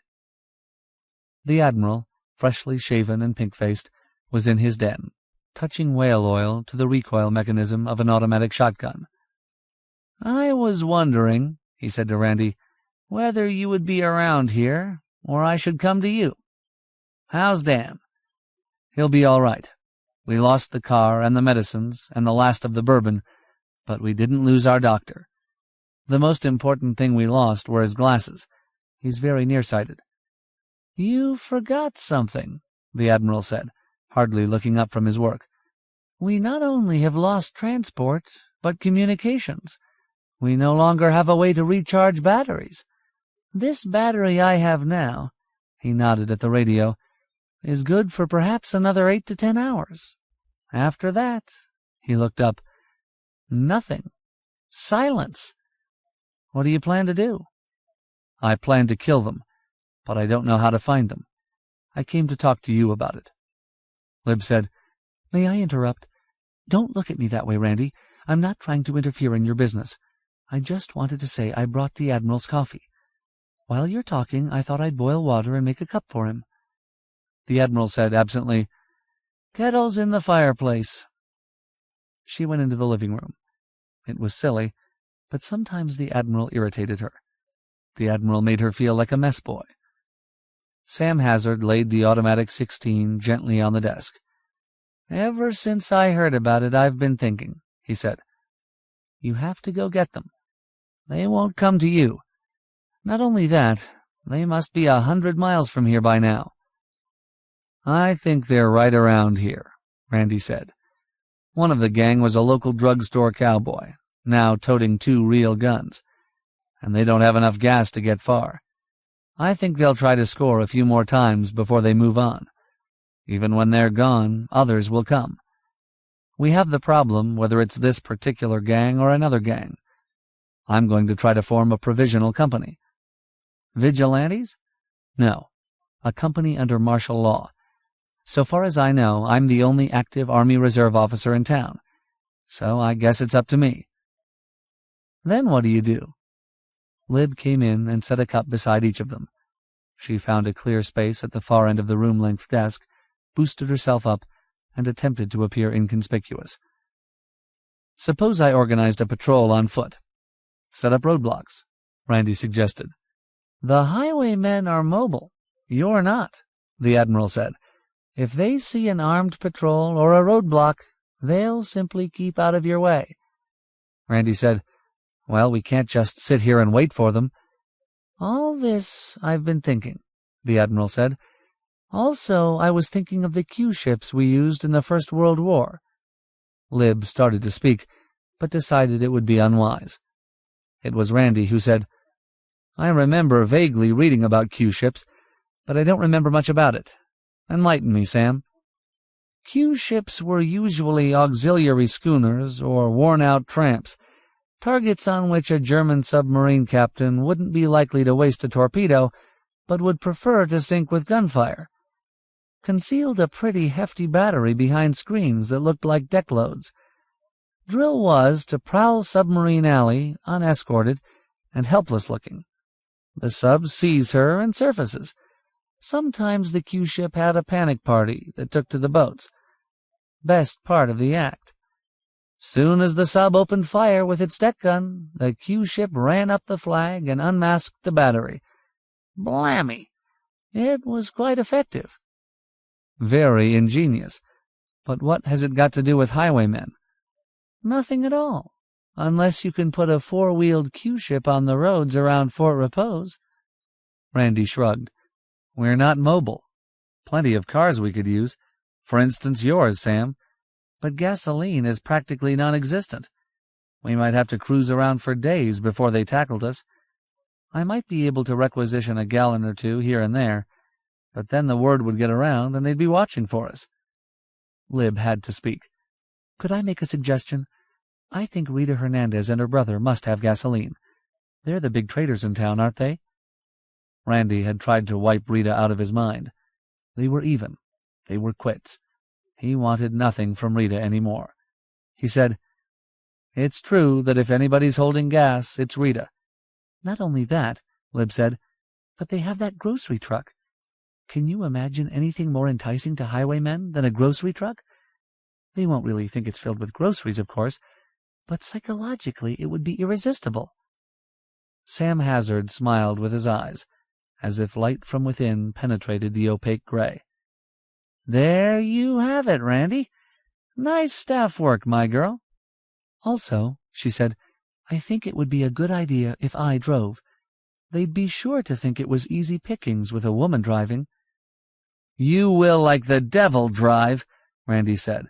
[SPEAKER 1] The Admiral, freshly shaven and pink-faced, was in his den, touching whale oil to the recoil mechanism of an automatic shotgun. "I was wondering," he said to Randy, "whether you would be around here, or I should come to you. How's Dan?" "He'll be all right. We lost the car and the medicines and the last of the bourbon, but we didn't lose our doctor. The most important thing we lost were his glasses. He's very nearsighted." "You forgot something," the Admiral said, hardly looking up from his work. "We not only have lost transport, but communications. We no longer have a way to recharge batteries. This battery I have now," he nodded at the radio, "is good for perhaps another 8 to 10 hours. After that," he looked up, "nothing. Silence. What do you plan to do?" "I plan to kill them, but I don't know how to find them. I came to talk to you about it." Lib said, "May I interrupt? Don't look at me that way, Randy. I'm not trying to interfere in your business. I just wanted to say I brought the Admiral's coffee. While you're talking, I thought I'd boil water and make a cup for him." The Admiral said absently, "Kettle's in the fireplace." She went into the living room. It was silly, but sometimes the Admiral irritated her. The Admiral made her feel like a mess boy. Sam Hazard laid the automatic 16 gently on the desk. "Ever since I heard about it, I've been thinking," he said. "You have to go get them. They won't come to you. Not only that, they must be 100 miles from here by now." "I think they're right around here," Randy said. "One of the gang was a local drugstore cowboy, now toting 2 real guns, and they don't have enough gas to get far. I think they'll try to score a few more times before they move on. Even when they're gone, others will come. We have the problem whether it's this particular gang or another gang. I'm going to try to form a provisional company. Vigilantes? No, a company under martial law. So far as I know, I'm the only active Army Reserve officer in town, so I guess it's up to me. Then what do you do? Lib came in and set a cup beside each of them. She found a clear space at the far end of the room-length desk, boosted herself up, and attempted to appear inconspicuous. Suppose I organized a patrol on foot. Set up roadblocks, Randy suggested. The highwaymen are mobile. You're not, the Admiral said. If they see an armed patrol or a roadblock, they'll simply keep out of your way. Randy said, Well, we can't just sit here and wait for them. All this I've been thinking, the Admiral said. Also, I was thinking of the Q-ships we used in the First World War. Lib started to speak, but decided it would be unwise. It was Randy who said, I remember vaguely reading about Q-ships, but I don't remember much about it. Enlighten me, Sam. Q-ships were usually auxiliary schooners or worn-out tramps, targets on which a German submarine captain wouldn't be likely to waste a torpedo, but would prefer to sink with gunfire. Concealed a pretty hefty battery behind screens that looked like deck loads. Drill was to prowl Submarine Alley, unescorted and helpless-looking. The sub sees her and surfaces. Sometimes the Q-ship had a panic party that took to the boats. Best part of the act. Soon as the sub opened fire with its deck gun, the Q-ship ran up the flag and unmasked the battery. Blammy! It was quite effective. Very ingenious. But what has it got to do with highwaymen? Nothing at all, unless you can put a four-wheeled Q-ship on the roads around Fort Repose. Randy shrugged. We're not mobile. Plenty of cars we could use. For instance, yours, Sam. But gasoline is practically non-existent. We might have to cruise around for days before they tackled us. I might be able to requisition a gallon or two here and there, but then the word would get around and they'd be watching for us. Lib had to speak. Could I make a suggestion? I think Rita Hernandez and her brother must have gasoline. They're the big traders in town, aren't they? Randy had tried to wipe Rita out of his mind. They were even. They were quits. He wanted nothing from Rita any more. He said, It's true that if anybody's holding gas, it's Rita. Not only that, Lib said, but they have that grocery truck. Can you imagine anything more enticing to highwaymen than a grocery truck? They won't really think it's filled with groceries, of course, but psychologically it would be irresistible. Sam Hazard smiled with his eyes, as if light from within penetrated the opaque gray. There you have it, Randy. Nice staff work, my girl. Also, she said, I think it would be a good idea if I drove. They'd be sure to think it was easy pickings with a woman driving. You will like the devil drive, Randy said.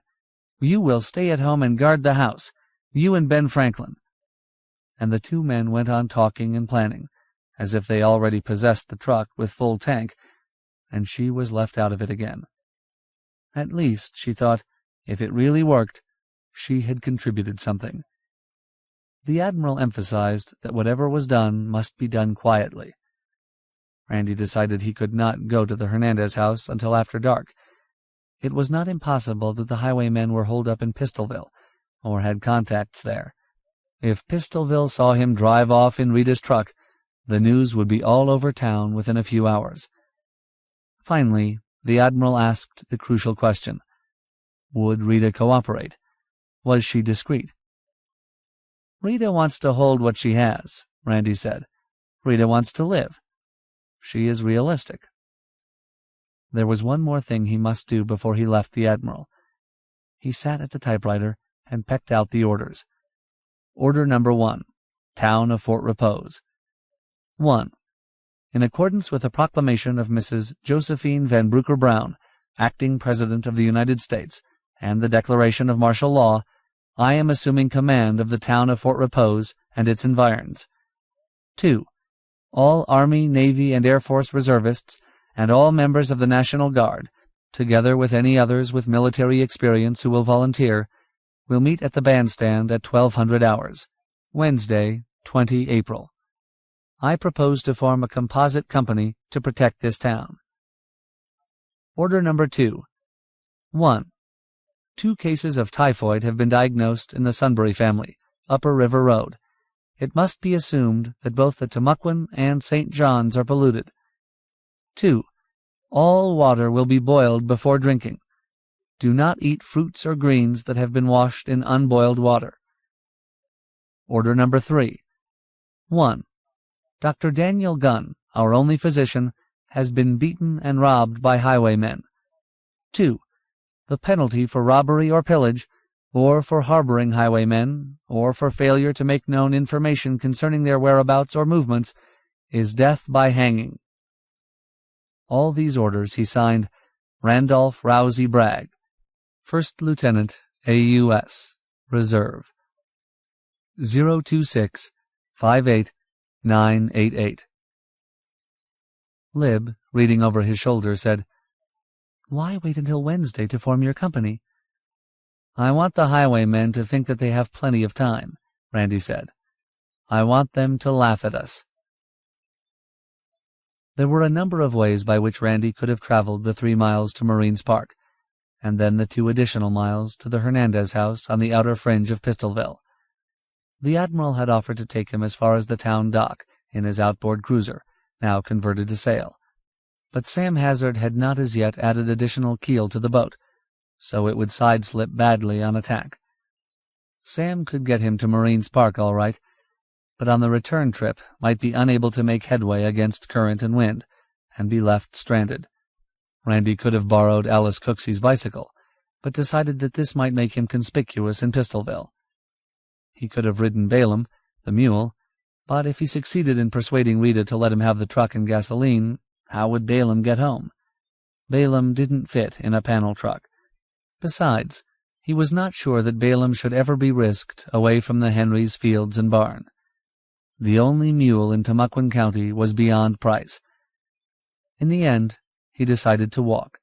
[SPEAKER 1] You will stay at home and guard the house, you and Ben Franklin. And the two men went on talking and planning, as if they already possessed the truck with full tank, and she was left out of it again. At least, she thought, if it really worked, she had contributed something. The Admiral emphasized that whatever was done must be done quietly. Randy decided he could not go to the Hernandez house until after dark. It was not impossible that the highwaymen were holed up in Pistolville, or had contacts there. If Pistolville saw him drive off in Rita's truck, the news would be all over town within a few hours. Finally, the Admiral asked the crucial question. Would Rita cooperate? Was she discreet? Rita wants to hold what she has, Randy said. Rita wants to live. She is realistic. There was one more thing he must do before he left the Admiral. He sat at the typewriter and pecked out the orders. Order number 1, Town of Fort Repose. 1. In accordance with the proclamation of Mrs. Josephine Van Brooker Brown, Acting President of the United States, and the declaration of martial law, I am assuming command of the town of Fort Repose and its environs. 2. All Army, Navy, and Air Force reservists, and all members of the National Guard, together with any others with military experience who will volunteer, will meet at the bandstand at 1200 hours, Wednesday, 20 April. I propose to form a composite company to protect this town. Order number 2. 1. 2 cases of typhoid have been diagnosed in the Sunbury family, Upper River Road. It must be assumed that both the Timucuan and St. John's are polluted. 2. All water will be boiled before drinking. Do not eat fruits or greens that have been washed in unboiled water. Order number 3. 1. Dr. Daniel Gunn, our only physician, has been beaten and robbed by highwaymen. 2. The penalty for robbery or pillage, or for harboring highwaymen, or for failure to make known information concerning their whereabouts or movements, is death by hanging. All these orders he signed Randolph Rousey Bragg, 1st Lieutenant, AUS, Reserve. 026 58 988. Lib, reading over his shoulder, said, "Why wait until Wednesday to form your company?" "I want the highwaymen to think that they have plenty of time," Randy said. "I want them to laugh at us." There were a number of ways by which Randy could have traveled the 3 miles to Marines Park, and then the 2 additional miles to the Hernandez house on the outer fringe of Pistolville. The Admiral had offered to take him as far as the town dock in his outboard cruiser, now converted to sail, but Sam Hazard had not as yet added additional keel to the boat, so it would side-slip badly on attack. Sam could get him to Marines Park all right, but on the return trip might be unable to make headway against current and wind, and be left stranded. Randy could have borrowed Alice Cooksey's bicycle, but decided that this might make him conspicuous in Pistolville. He could have ridden Balaam, the mule, but if he succeeded in persuading Rita to let him have the truck and gasoline, how would Balaam get home? Balaam didn't fit in a panel truck. Besides, he was not sure that Balaam should ever be risked away from the Henrys' fields and barn. The only mule in Timucuan County was beyond price. In the end, he decided to walk.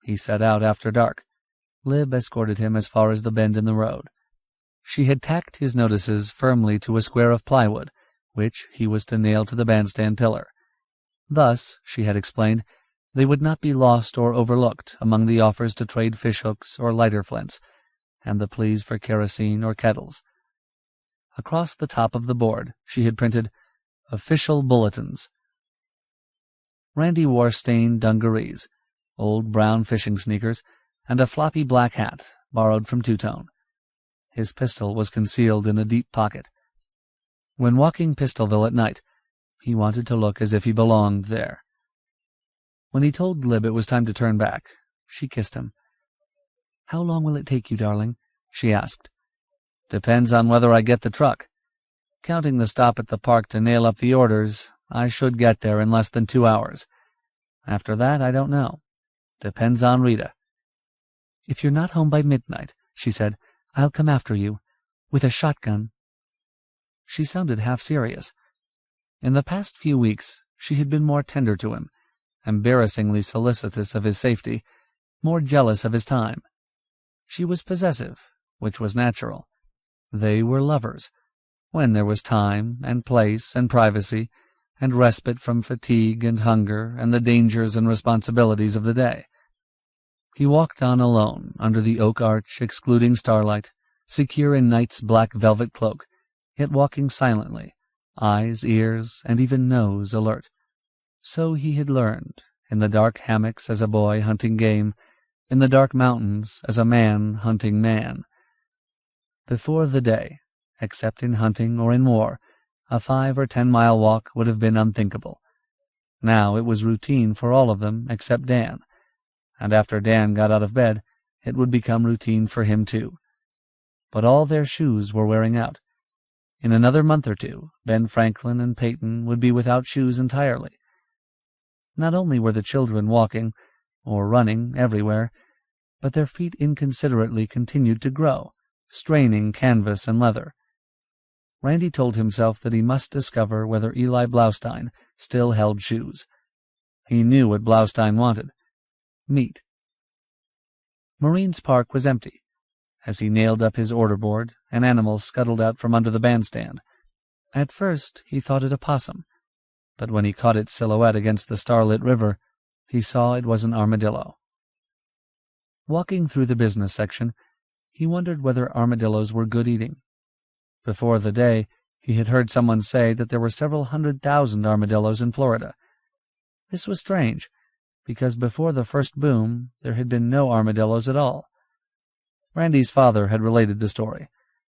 [SPEAKER 1] He set out after dark. Lib escorted him as far as the bend in the road. She had tacked his notices firmly to a square of plywood, which he was to nail to the bandstand pillar. Thus, she had explained, they would not be lost or overlooked among the offers to trade fishhooks or lighter flints, and the pleas for kerosene or kettles. Across the top of the board she had printed, "Official Bulletins." Randy wore stained dungarees, old brown fishing sneakers, and a floppy black hat borrowed from Two-Tone. His pistol was concealed in a deep pocket. When walking Pistolville at night, he wanted to look as if he belonged there. When he told Lib it was time to turn back, she kissed him. "How long will it take you, darling?" she asked. "Depends on whether I get the truck. Counting the stop at the park to nail up the orders, I should get there in less than 2 hours. After that, I don't know. Depends on Rita." "If you're not home by midnight," she said, "I'll come after you, with a shotgun." She sounded half serious. In the past few weeks she had been more tender to him, embarrassingly solicitous of his safety, more jealous of his time. She was possessive, which was natural. They were lovers, when there was time and place and privacy, and respite from fatigue and hunger and the dangers and responsibilities of the day. He walked on alone, under the oak arch excluding starlight, secure in night's black velvet cloak, yet walking silently, eyes, ears, and even nose alert. So he had learned, in the dark hammocks as a boy hunting game, in the dark mountains as a man hunting man. Before the day, except in hunting or in war, a 5 or 10 mile walk would have been unthinkable. Now it was routine for all of them except Dan, and after Dan got out of bed, it would become routine for him too. But all their shoes were wearing out. In another month or 2, Ben Franklin and Peyton would be without shoes entirely. Not only were the children walking, or running, everywhere, but their feet inconsiderately continued to grow, straining canvas and leather. Randy told himself that he must discover whether Eli Blaustein still held shoes. He knew what Blaustein wanted. meat. Marine's Park was empty. As he nailed up his order board, an animal scuttled out from under the bandstand. At first he thought it a possum, but when he caught its silhouette against the starlit river, he saw it was an armadillo. Walking through the business section, he wondered whether armadillos were good eating. Before the day, he had heard someone say that there were several 100,000 armadillos in Florida. This was strange, because before the first boom, there had been no armadillos at all. Randy's father had related the story.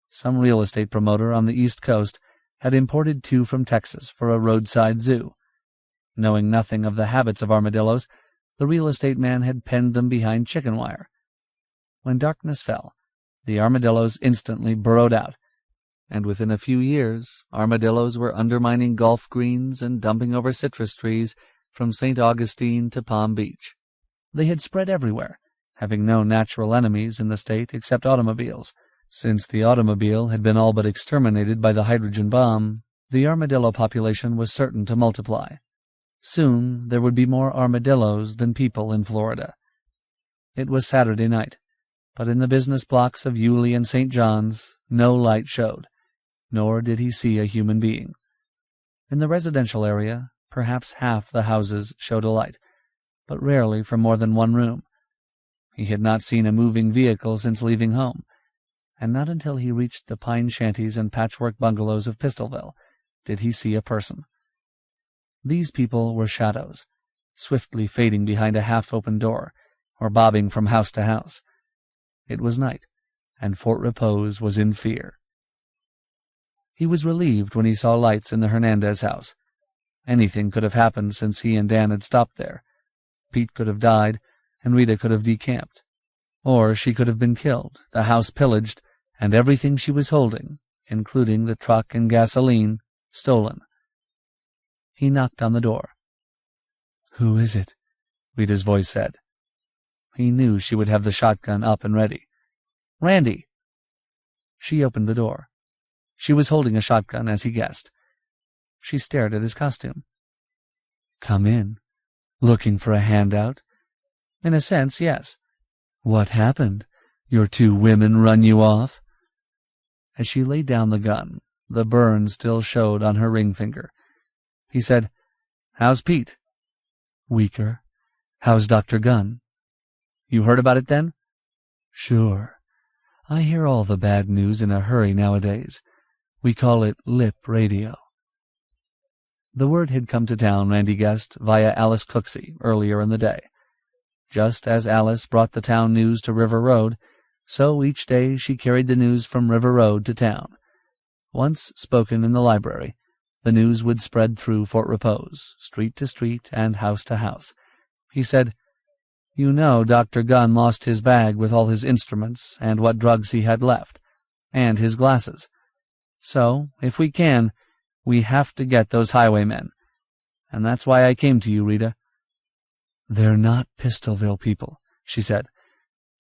[SPEAKER 1] Some real estate promoter on the East Coast had imported 2 from Texas for a roadside zoo. Knowing nothing of the habits of armadillos, the real estate man had penned them behind chicken wire. When darkness fell, the armadillos instantly burrowed out, and within a few years armadillos were undermining golf greens and dumping over citrus trees from St. Augustine to Palm Beach. They had spread everywhere, having no natural enemies in the state except automobiles. Since the automobile had been all but exterminated by the hydrogen bomb, the armadillo population was certain to multiply. Soon there would be more armadillos than people in Florida. It was Saturday night, but in the business blocks of Yulee and St. John's no light showed, nor did he see a human being. In the residential area, perhaps half the houses showed a light, but rarely from more than one room. He had not seen a moving vehicle since leaving home, and not until he reached the pine shanties and patchwork bungalows of Pistolville did he see a person. These people were shadows, swiftly fading behind a half-open door, or bobbing from house to house. It was night, and Fort Repose was in fear. He was relieved when he saw lights in the Hernandez house. Anything could have happened since he and Dan had stopped there. Pete could have died, and Rita could have decamped. Or she could have been killed, the house pillaged, and everything she was holding, including the truck and gasoline, stolen. He knocked on the door. "Who is it?" Rita's voice said. He knew she would have the shotgun up and ready. "Randy!" She opened the door. She was holding a shotgun, as he guessed. She stared at his costume. "Come in. Looking for a handout?" "In a sense, yes." "What happened? Your 2 women run you off?" As she laid down the gun, the burn still showed on her ring finger. He said, "How's Pete?" "Weaker. How's Dr. Gunn?" "You heard about it then?" "Sure. I hear all the bad news in a hurry nowadays. We call it lip radio." The word had come to town, Randy guessed, via Alice Cooksey earlier in the day. Just as Alice brought the town news to River Road, so each day she carried the news from River Road to town. Once spoken in the library, the news would spread through Fort Repose, street to street and house to house. He said, "You know Dr. Gunn lost his bag with all his instruments and what drugs he had left, and his glasses. So, if we can, we have to get those highwaymen. And that's why I came to you, Rita." "They're not Pistolville people," she said.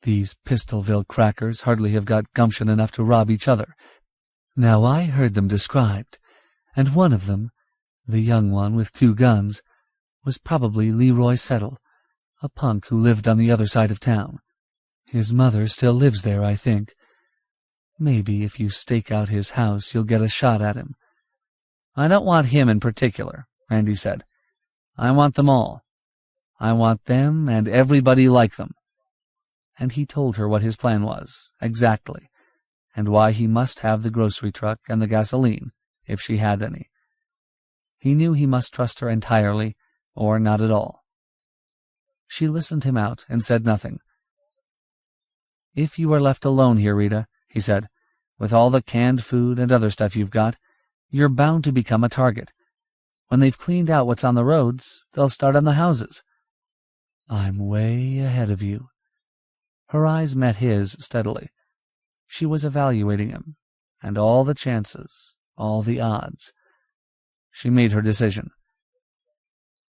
[SPEAKER 1] "These Pistolville crackers hardly have got gumption enough to rob each other. Now I heard them described, and one of them, the young one with 2 guns, was probably Leroy Settle, a punk who lived on the other side of town. His mother still lives there, I think. Maybe if you stake out his house you'll get a shot at him." "I don't want him in particular," Randy said. "I want them all. I want them and everybody like them." And he told her what his plan was, exactly, and why he must have the grocery truck and the gasoline, if she had any. He knew he must trust her entirely, or not at all. She listened him out and said nothing. "If you are left alone here, Rita," he said, "with all the canned food and other stuff you've got, you're bound to become a target. When they've cleaned out what's on the roads, they'll start on the houses." "I'm way ahead of you." Her eyes met his steadily. She was evaluating him, and all the chances, all the odds. She made her decision.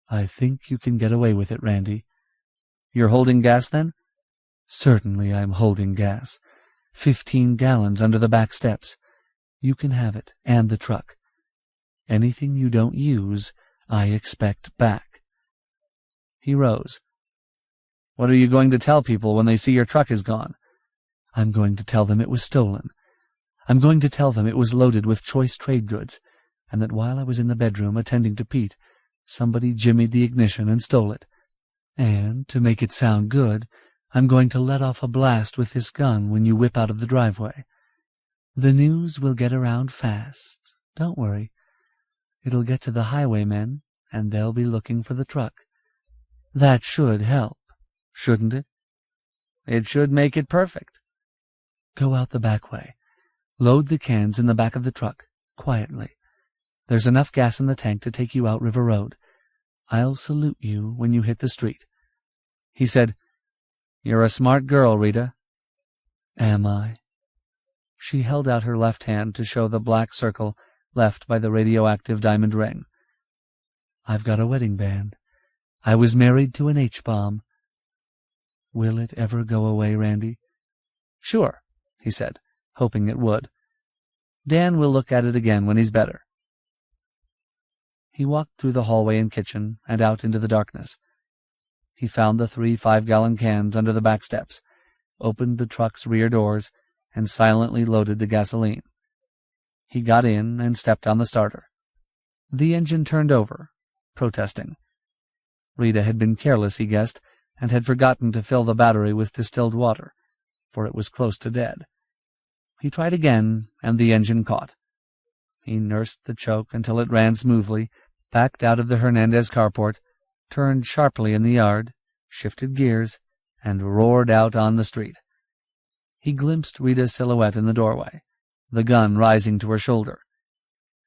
[SPEAKER 1] "I think you can get away with it, Randy." "You're holding gas, then?" "Certainly I'm holding gas. 15 gallons under the back steps. You can have it, and the truck. Anything you don't use, I expect back." He rose. What are you going to tell people when they see your truck is gone?" "I'm going to tell them it was stolen. I'm going to tell them it was loaded with choice trade goods, and that while I was in the bedroom attending to Pete, somebody jimmied the ignition and stole it. And, to make it sound good, I'm going to let off a blast with this gun when you whip out of the driveway. The news will get around fast. Don't worry. It'll get to the highwaymen, and they'll be looking for the truck. That should help, shouldn't it?"
[SPEAKER 3] "It should make it perfect."
[SPEAKER 1] "Go out the back way. Load the cans in the back of the truck, quietly. There's enough gas in the tank to take you out River Road. I'll salute you when you hit the street."
[SPEAKER 3] He said, "You're a smart girl, Rita."
[SPEAKER 1] "Am I?" She held out her left hand to show the black circle left by the radioactive diamond ring. "I've got a wedding band. I was married to an H-bomb. Will it ever go away, Randy?"
[SPEAKER 3] "Sure," he said, hoping it would. "Dan will look at it again when he's better."
[SPEAKER 1] He walked through the hallway and kitchen and out into the darkness. He found the 3 5-gallon cans under the back steps, opened the truck's rear doors, and silently loaded the gasoline. He got in and stepped on the starter. The engine turned over, protesting. Rita had been careless, he guessed, and had forgotten to fill the battery with distilled water, for it was close to dead. He tried again, and the engine caught. He nursed the choke until it ran smoothly, backed out of the Hernandez carport, turned sharply in the yard, shifted gears, and roared out on the street. He glimpsed Rita's silhouette in the doorway, the gun rising to her shoulder,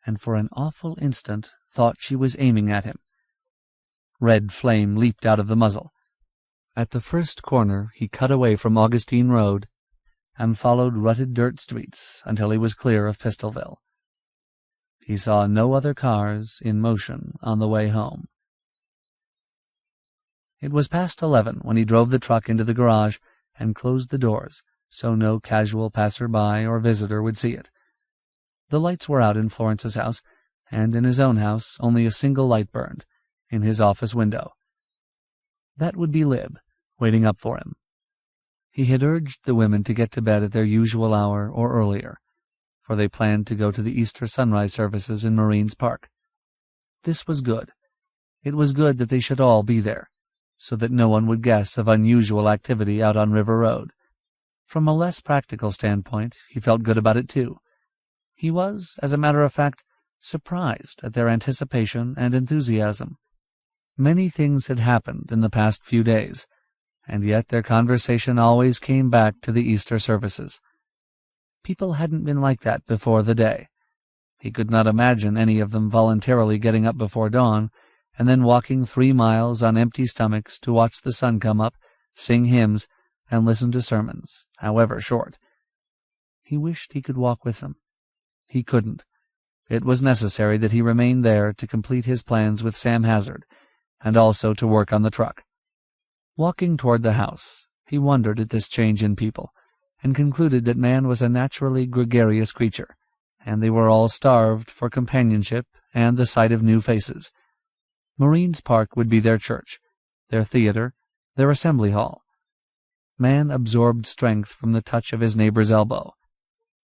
[SPEAKER 1] and for an awful instant thought she was aiming at him. Red flame leaped out of the muzzle. At the first corner he cut away from Augustine Road and followed rutted dirt streets until he was clear of Pistolville. He saw no other cars in motion on the way home. It was past 11 when he drove the truck into the garage and closed the doors so no casual passer-by or visitor would see it. The lights were out in Florence's house, and in his own house only a single light burned, in his office window. That would be Lib, waiting up for him. He had urged the women to get to bed at their usual hour or earlier, for they planned to go to the Easter sunrise services in Marines Park. This was good. It was good that they should all be there, so that no one would guess of unusual activity out on River Road. From a less practical standpoint, he felt good about it too. He was, as a matter of fact, surprised at their anticipation and enthusiasm. Many things had happened in the past few days, and yet their conversation always came back to the Easter services. People hadn't been like that before the day. He could not imagine any of them voluntarily getting up before dawn and then walking 3 miles on empty stomachs to watch the sun come up, sing hymns, and listen to sermons, however short. He wished he could walk with them. He couldn't. It was necessary that he remain there to complete his plans with Sam Hazard, and also to work on the truck. Walking toward the house, he wondered at this change in people, and concluded that man was a naturally gregarious creature, and they were all starved for companionship and the sight of new faces. Marines Park would be their church, their theater, their assembly hall. Man absorbed strength from the touch of his neighbor's elbow.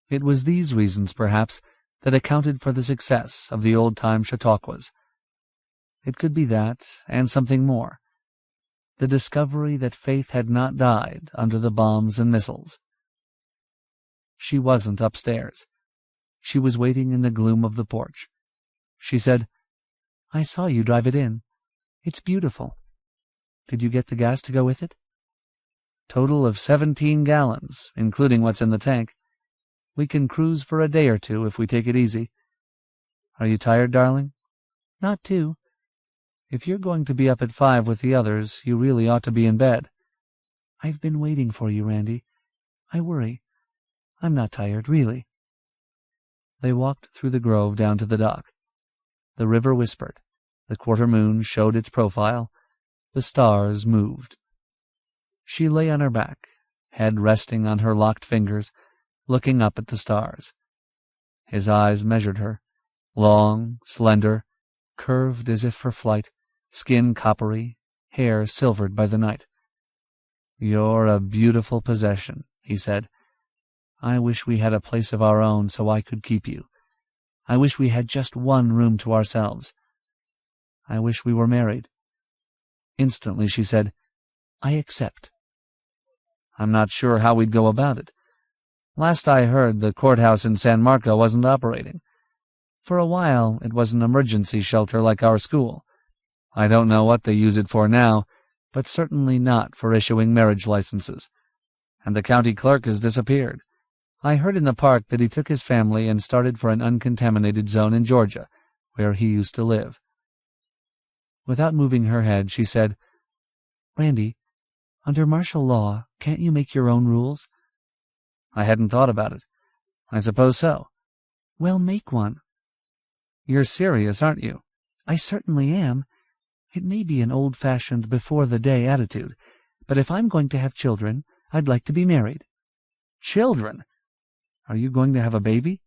[SPEAKER 1] It was these reasons, perhaps, that accounted for the success of the old-time Chautauquas. It could be that, and something more. The discovery that faith had not died under the bombs and missiles. She wasn't upstairs. She was waiting in the gloom of the porch. She said, "I saw you drive it in. It's beautiful. Did you get the gas to go with it?" "Total of 17 gallons, including what's in the tank. We can cruise for a day or 2 if we take it easy." "Are you tired, darling?" "Not too. If you're going to be up at 5 with the others, you really ought to be in bed." "I've been waiting for you, Randy. I worry. I'm not tired, really." They walked through the grove down to the dock. The river whispered. The quarter moon showed its profile. The stars moved. She lay on her back, head resting on her locked fingers, looking up at the stars. His eyes measured her, long, slender, curved as if for flight, skin coppery, hair silvered by the night.
[SPEAKER 3] "You're a beautiful possession," he said. "I wish we had a place of our own so I could keep you. I wish we had just one room to ourselves. I wish we were married." Instantly she said, "I accept." "I'm not sure how we'd go about it. Last I heard, the courthouse in San Marco wasn't operating. For a while, it was an emergency shelter like our school. I don't know what they use it for now, but certainly not for issuing marriage licenses. And the county clerk has disappeared. I heard in the park that he took his family and started for an uncontaminated zone in Georgia, where he used to live." Without moving her head, she said, "Randy, under martial law, can't you make your own rules?" "I hadn't thought about it. I suppose so." "Well, make one." "You're serious, aren't you?" "I certainly am. It may be an old-fashioned, before-the-day attitude, but if I'm going to have children, I'd like to be married." "Children? Are you going to have a baby?"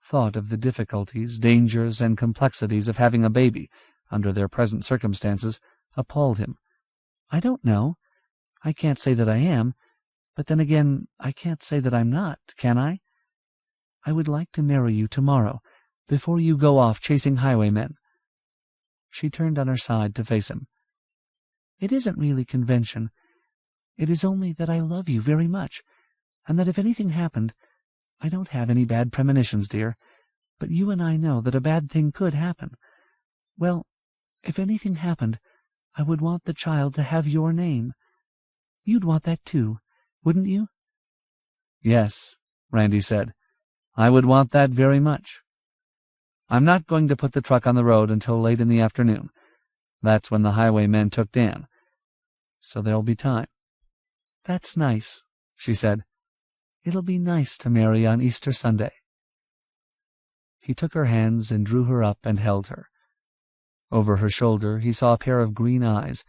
[SPEAKER 3] Thought of the difficulties, dangers, and complexities of having a baby under their present circumstances appalled him. "I don't know. I can't say that I am, but then again, I can't say that I'm not, can I? I would like to marry you tomorrow, before you go off chasing highwaymen." She turned on her side to face him. "It isn't really convention. It is only that I love you very much, and that if anything happened, I don't have any bad premonitions, dear, but you and I know that a bad thing could happen. Well, if anything happened, I would want the child to have your name. You'd want that too, wouldn't you?" "Yes," Randy said. "I would want that very much. I'm not going to put the truck on the road until late in the afternoon. That's when the highwaymen took Dan. So there'll be time." "That's nice," she said. "It'll be nice to marry on Easter Sunday." He took her hands and drew her up and held her. Over her shoulder he saw a pair of green eyes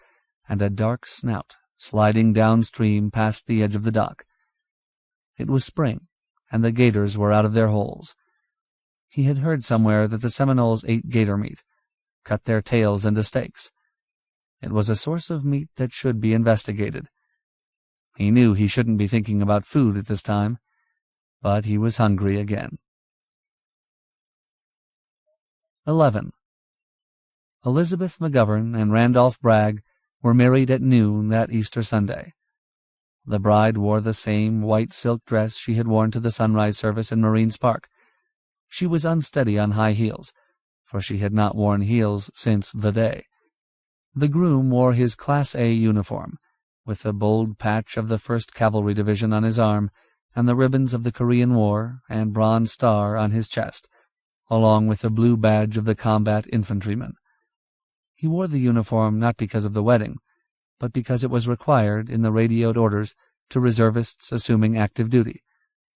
[SPEAKER 3] and a dark snout sliding downstream past the edge of the dock. It was spring, and the gators were out of their holes. He had heard somewhere that the Seminoles ate gator meat, cut their tails into steaks. It was a source of meat that should be investigated. He knew he shouldn't be thinking about food at this time, but he was hungry again. 11. Elizabeth McGovern and Randolph Bragg were married at noon that Easter Sunday. The bride wore the same white silk dress she had worn to the sunrise service in Marines Park. She was unsteady on high heels, for she had not worn heels since the day. The groom wore his Class A uniform, with the bold patch of the 1st Cavalry Division on his arm and the ribbons of the Korean War and bronze star on his chest, along with the blue badge of the combat infantryman. He wore the uniform not because of the wedding, but because it was required in the radioed orders to reservists assuming active duty,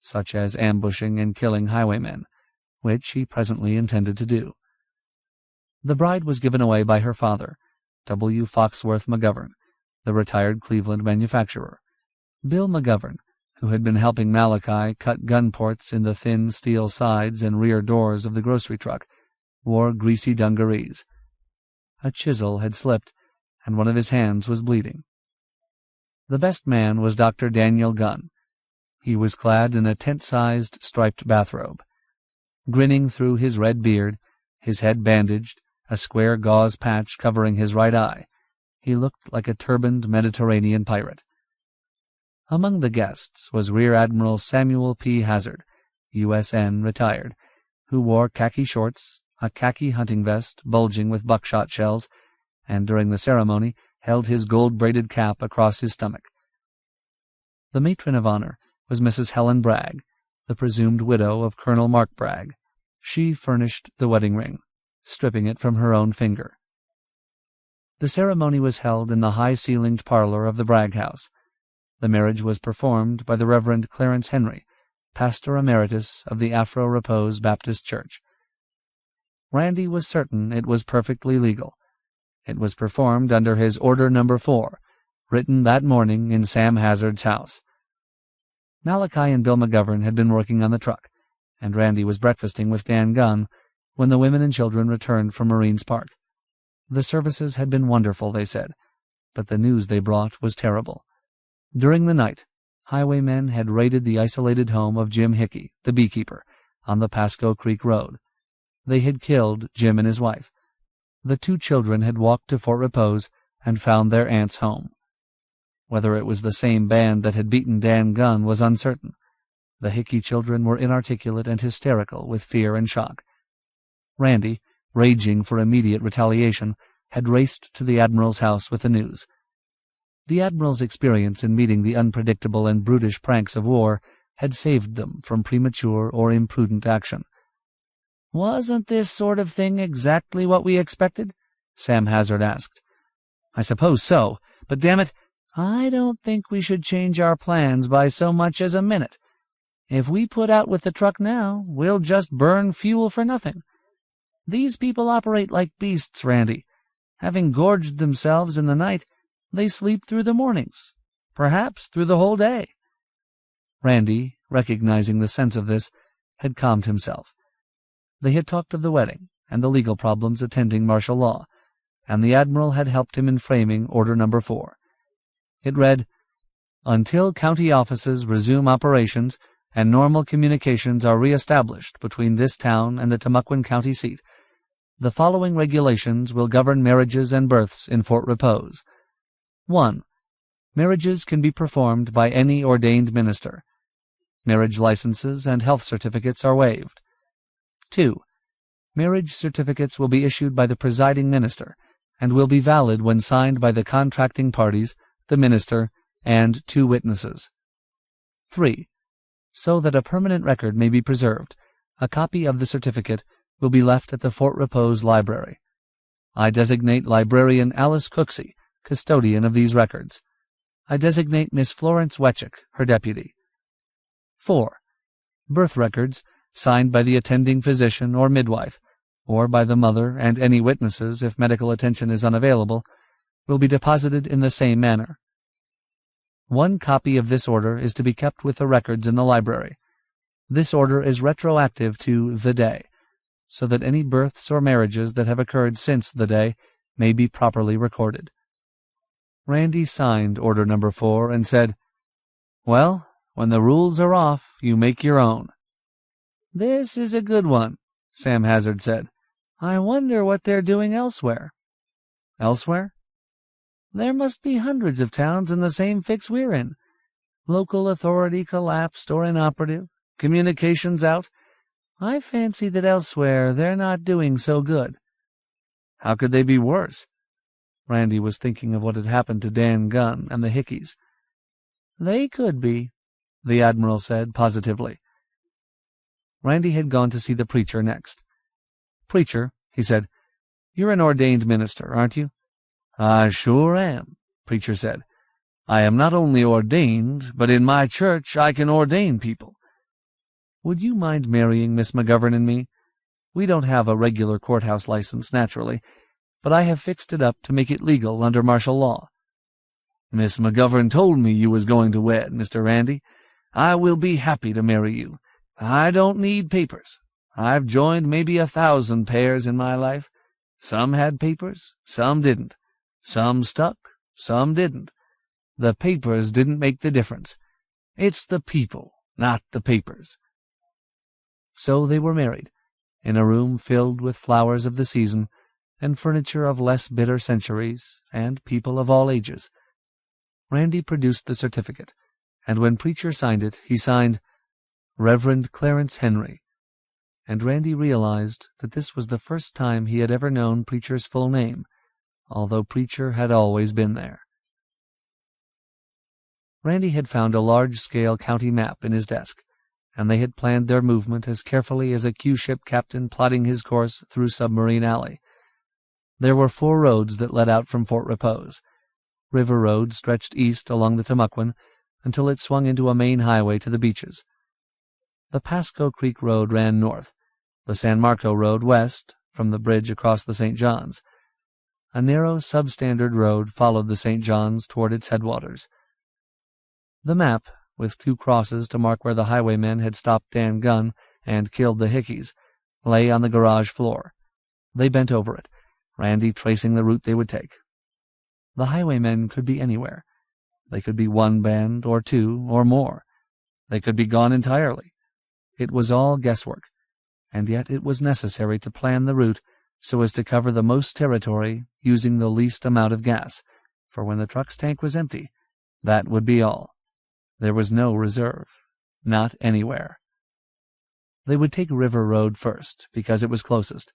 [SPEAKER 3] such as ambushing and killing highwaymen, which he presently intended to do. The bride was given away by her father, W. Foxworth McGovern, the retired Cleveland manufacturer. Bill McGovern, who had been helping Malachi cut gun ports in the thin steel sides and rear doors of the grocery truck, wore greasy dungarees. A chisel had slipped, and one of his hands was bleeding. The best man was Dr. Daniel Gunn. He was clad in a tent-sized striped bathrobe. Grinning through his red beard, his head bandaged, a square gauze patch covering his right eye, he looked like a turbaned Mediterranean pirate. Among the guests was Rear Admiral Samuel P. Hazard, U.S.N. retired, who wore khaki shorts, a khaki hunting vest bulging with buckshot shells, and during the ceremony held his gold-braided cap across his stomach. The matron of honor was Mrs. Helen Bragg, the presumed widow of Colonel Mark Bragg. She furnished the wedding ring, stripping it from her own finger. The ceremony was held in the high-ceilinged parlor of the Bragg house. The marriage was performed by the Reverend Clarence Henry, pastor emeritus of the Afro-Repose Baptist Church. Randy was certain it was perfectly legal. It was performed under his Order No. 4, written that morning in Sam Hazard's house. Malachi and Bill McGovern had been working on the truck, and Randy was breakfasting with Dan Gunn when the women and children returned from Marines Park. The services had been wonderful, they said, but the news they brought was terrible. During the night, highwaymen had raided the isolated home of Jim Hickey, the beekeeper, on the Pasco Creek Road. They had killed Jim and his wife. The 2 children had walked to Fort Repose and found their aunt's home. Whether it was the same band that had beaten Dan Gunn was uncertain. The Hickey children were inarticulate and hysterical with fear and shock. Randy, raging for immediate retaliation, had raced to the Admiral's house with the news. The Admiral's experience in meeting the unpredictable and brutish pranks of war had saved them from premature or imprudent action. "Wasn't this sort of thing exactly what we expected?" Sam Hazard asked. "I suppose so, but damn it, I don't think we should change our plans by so much as a minute. If we put out with the truck now, we'll just burn fuel for nothing. These people operate like beasts, Randy. Having gorged themselves in the night, they sleep through the mornings, perhaps through the whole day." Randy, recognizing the sense of this, had calmed himself. They had talked of the wedding and the legal problems attending martial law, and the Admiral had helped him in framing Order No. 4. It read, "Until county offices resume operations and normal communications are re-established between this town and the Timucuan County seat, the following regulations will govern marriages and births in Fort Repose. 1. Marriages can be performed by any ordained minister. Marriage licenses and health certificates are waived. 2. Marriage certificates will be issued by the presiding minister and will be valid when signed by the contracting parties, the minister, and 2 witnesses. 3. So that a permanent record may be preserved, a copy of the certificate will be left at the Fort Repose Library. I designate Librarian Alice Cooksey, custodian of these records. I designate Miss Florence Wetchick, her deputy. 4. Birth records, signed by the attending physician or midwife, or by the mother and any witnesses if medical attention is unavailable, will be deposited in the same manner. 1 copy of this order is to be kept with the records in the library. This order is retroactive to the day, so that any births or marriages that have occurred since the day may be properly recorded." Randy signed Order No. 4 and said, "Well, when the rules are off, you make your own." "This is a good one," Sam Hazard said. "I wonder what they're doing elsewhere." "Elsewhere?" "There must be hundreds of towns in the same fix we're in. Local authority collapsed or inoperative, communications out. I fancy that elsewhere they're not doing so good." "How could they be worse?" Randy was thinking of what had happened to Dan Gunn and the Hickeys. "They could be," the Admiral said positively. Randy had gone to see the preacher next. "Preacher," he said, "you're an ordained minister, aren't you?" "I sure am," preacher said. "I am not only ordained, but in my church I can ordain people." "Would you mind marrying Miss McGovern and me? We don't have a regular courthouse license, naturally, but I have fixed it up to make it legal under martial law." "Miss McGovern told me you was going to wed, Mr. Randy. I will be happy to marry you. I don't need papers. I've joined maybe 1,000 pairs in my life. Some had papers, some didn't. Some stuck, some didn't. The papers didn't make the difference. It's the people, not the papers." So they were married, in a room filled with flowers of the season, and furniture of less bitter centuries, and people of all ages. Randy produced the certificate, and when preacher signed it, he signed, "Reverend Clarence Henry," and Randy realized that this was the first time he had ever known preacher's full name, although preacher had always been there. Randy had found a large-scale county map in his desk, and they had planned their movement as carefully as a Q-ship captain plotting his course through Submarine Alley. There were 4 roads that led out from Fort Repose. River Road stretched east along the Timucuan until it swung into a main highway to the beaches. The Pasco Creek Road ran north, the San Marco Road west from the bridge across the St. Johns. A narrow substandard road followed the St. Johns toward its headwaters. The map, with 2 crosses to mark where the highwaymen had stopped Dan Gunn and killed the Hickeys, lay on the garage floor. They bent over it, Randy tracing the route they would take. The highwaymen could be anywhere. They could be one band, or two, or more. They could be gone entirely. It was all guesswork, and yet it was necessary to plan the route so as to cover the most territory using the least amount of gas, for when the truck's tank was empty, that would be all. There was no reserve. Not anywhere. They would take River Road first, because it was closest.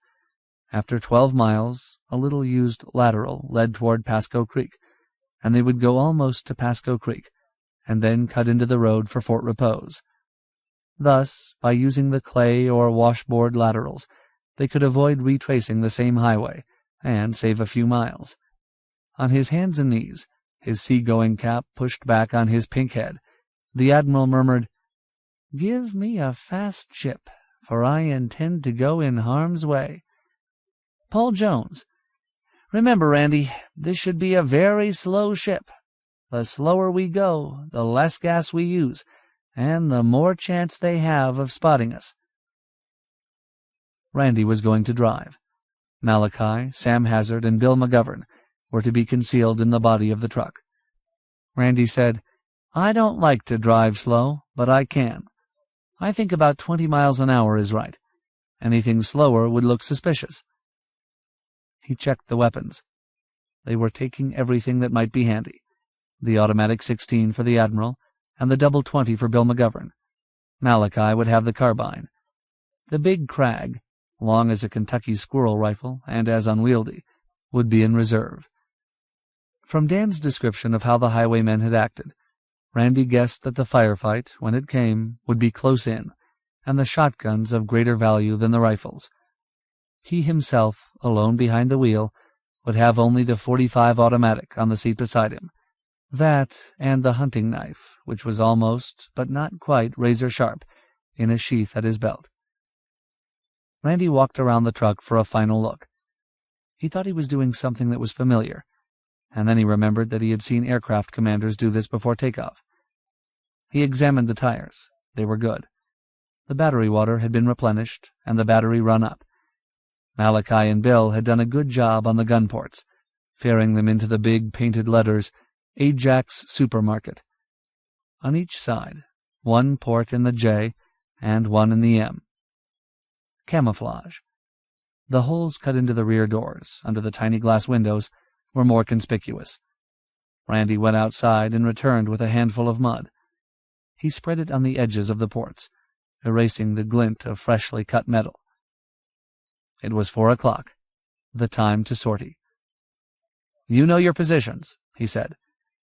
[SPEAKER 3] After 12 miles, a little used lateral led toward Pasco Creek, and they would go almost to Pasco Creek, and then cut into the road for Fort Repose. Thus, by using the clay or washboard laterals, they could avoid retracing the same highway, and save a few miles. On his hands and knees, his sea-going cap pushed back on his pink head, the Admiral murmured, "Give me a fast ship, for I intend to go in harm's way. Paul Jones, remember, Randy, this should be a very slow ship. The slower we go, the less gas we use, and the more chance they have of spotting us." Randy was going to drive. Malachi, Sam Hazard, and Bill McGovern were to be concealed in the body of the truck. Randy said, "I don't like to drive slow, but I can. I think about 20 miles an hour is right. Anything slower would look suspicious." He checked the weapons. They were taking everything that might be handy, the automatic 16 for the Admiral, and the double 20 for Bill McGovern. Malachi would have the carbine. The big Krag, long as a Kentucky squirrel rifle and as unwieldy, would be in reserve. From Dan's description of how the highwaymen had acted, Randy guessed that the firefight, when it came, would be close in, and the shotguns of greater value than the rifles. He himself, alone behind the wheel, would have only the .45 automatic on the seat beside him. That and the hunting knife, which was almost, but not quite, razor-sharp, in a sheath at his belt. Randy walked around the truck for a final look. He thought he was doing something that was familiar, and then he remembered that he had seen aircraft commanders do this before takeoff. He examined the tires. They were good. The battery water had been replenished, and the battery run up. Malachi and Bill had done a good job on the gun ports, fairing them into the big painted letters, Ajax Supermarket. On each side, one port in the J and one in the M. Camouflage. The holes cut into the rear doors, under the tiny glass windows, were more conspicuous. Randy went outside and returned with a handful of mud. He spread it on the edges of the ports, erasing the glint of freshly cut metal. It was 4 o'clock, the time to sortie. "You know your positions," he said.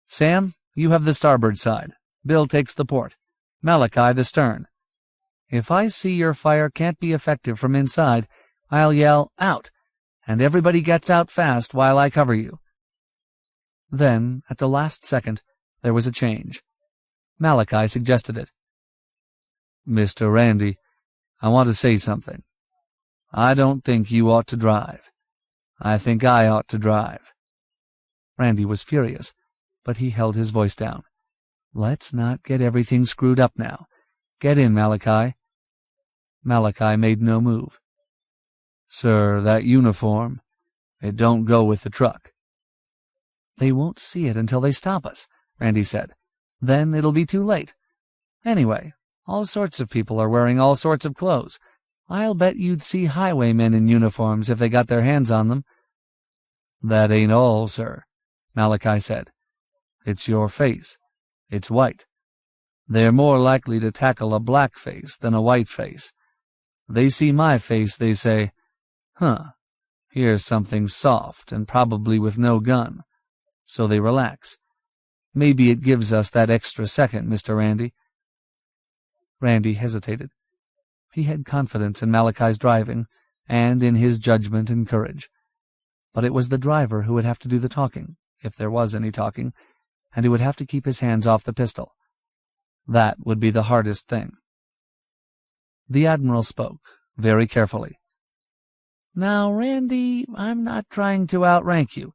[SPEAKER 3] "Sam, you have the starboard side. Bill takes the port. Malachi the stern. If I see your fire can't be effective from inside, I'll yell, 'Out!' and everybody gets out fast while I cover you." Then, at the last second, there was a change. Malachi suggested it. "Mr. Randy, I want to say something. I don't think you ought to drive. I think I ought to drive." Randy was furious, but he held his voice down. "Let's not get everything screwed up now. Get in, Malachi." Malachi made no move. "Sir, that uniform, it don't go with the truck." "They won't see it until they stop us," Randy said. "Then it'll be too late. Anyway, all sorts of people are wearing all sorts of clothes. I'll bet you'd see highwaymen in uniforms if they got their hands on them." "That ain't all, sir," Malachi said. "It's your face. It's white. They're more likely to tackle a black face than a white face. They see my face, they say, 'Huh, here's something soft and probably with no gun.' So they relax. Maybe it gives us that extra second, Mr. Randy." Randy hesitated. He had confidence in Malachi's driving, and in his judgment and courage. But it was the driver who would have to do the talking, if there was any talking, and he would have to keep his hands off the pistol. That would be the hardest thing. The Admiral spoke, very carefully. "Now, Randy, I'm not trying to outrank you.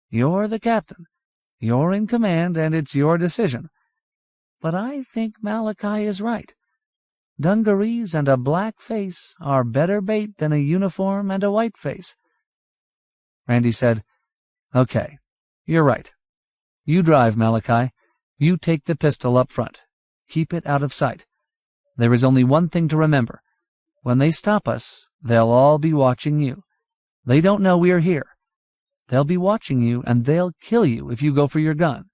[SPEAKER 3] You're the captain. You're in command, and it's your decision. But I think Malachi is right. Dungarees and a black face are better bait than a uniform and a white face." Randy said, "Okay, you're right. You drive, Malachi, You take the pistol up front. Keep it out of sight. There is only one thing to remember. When they stop us, they'll all be watching you. They don't know we are here. They'll be watching you, and they'll kill you if you go for your gun.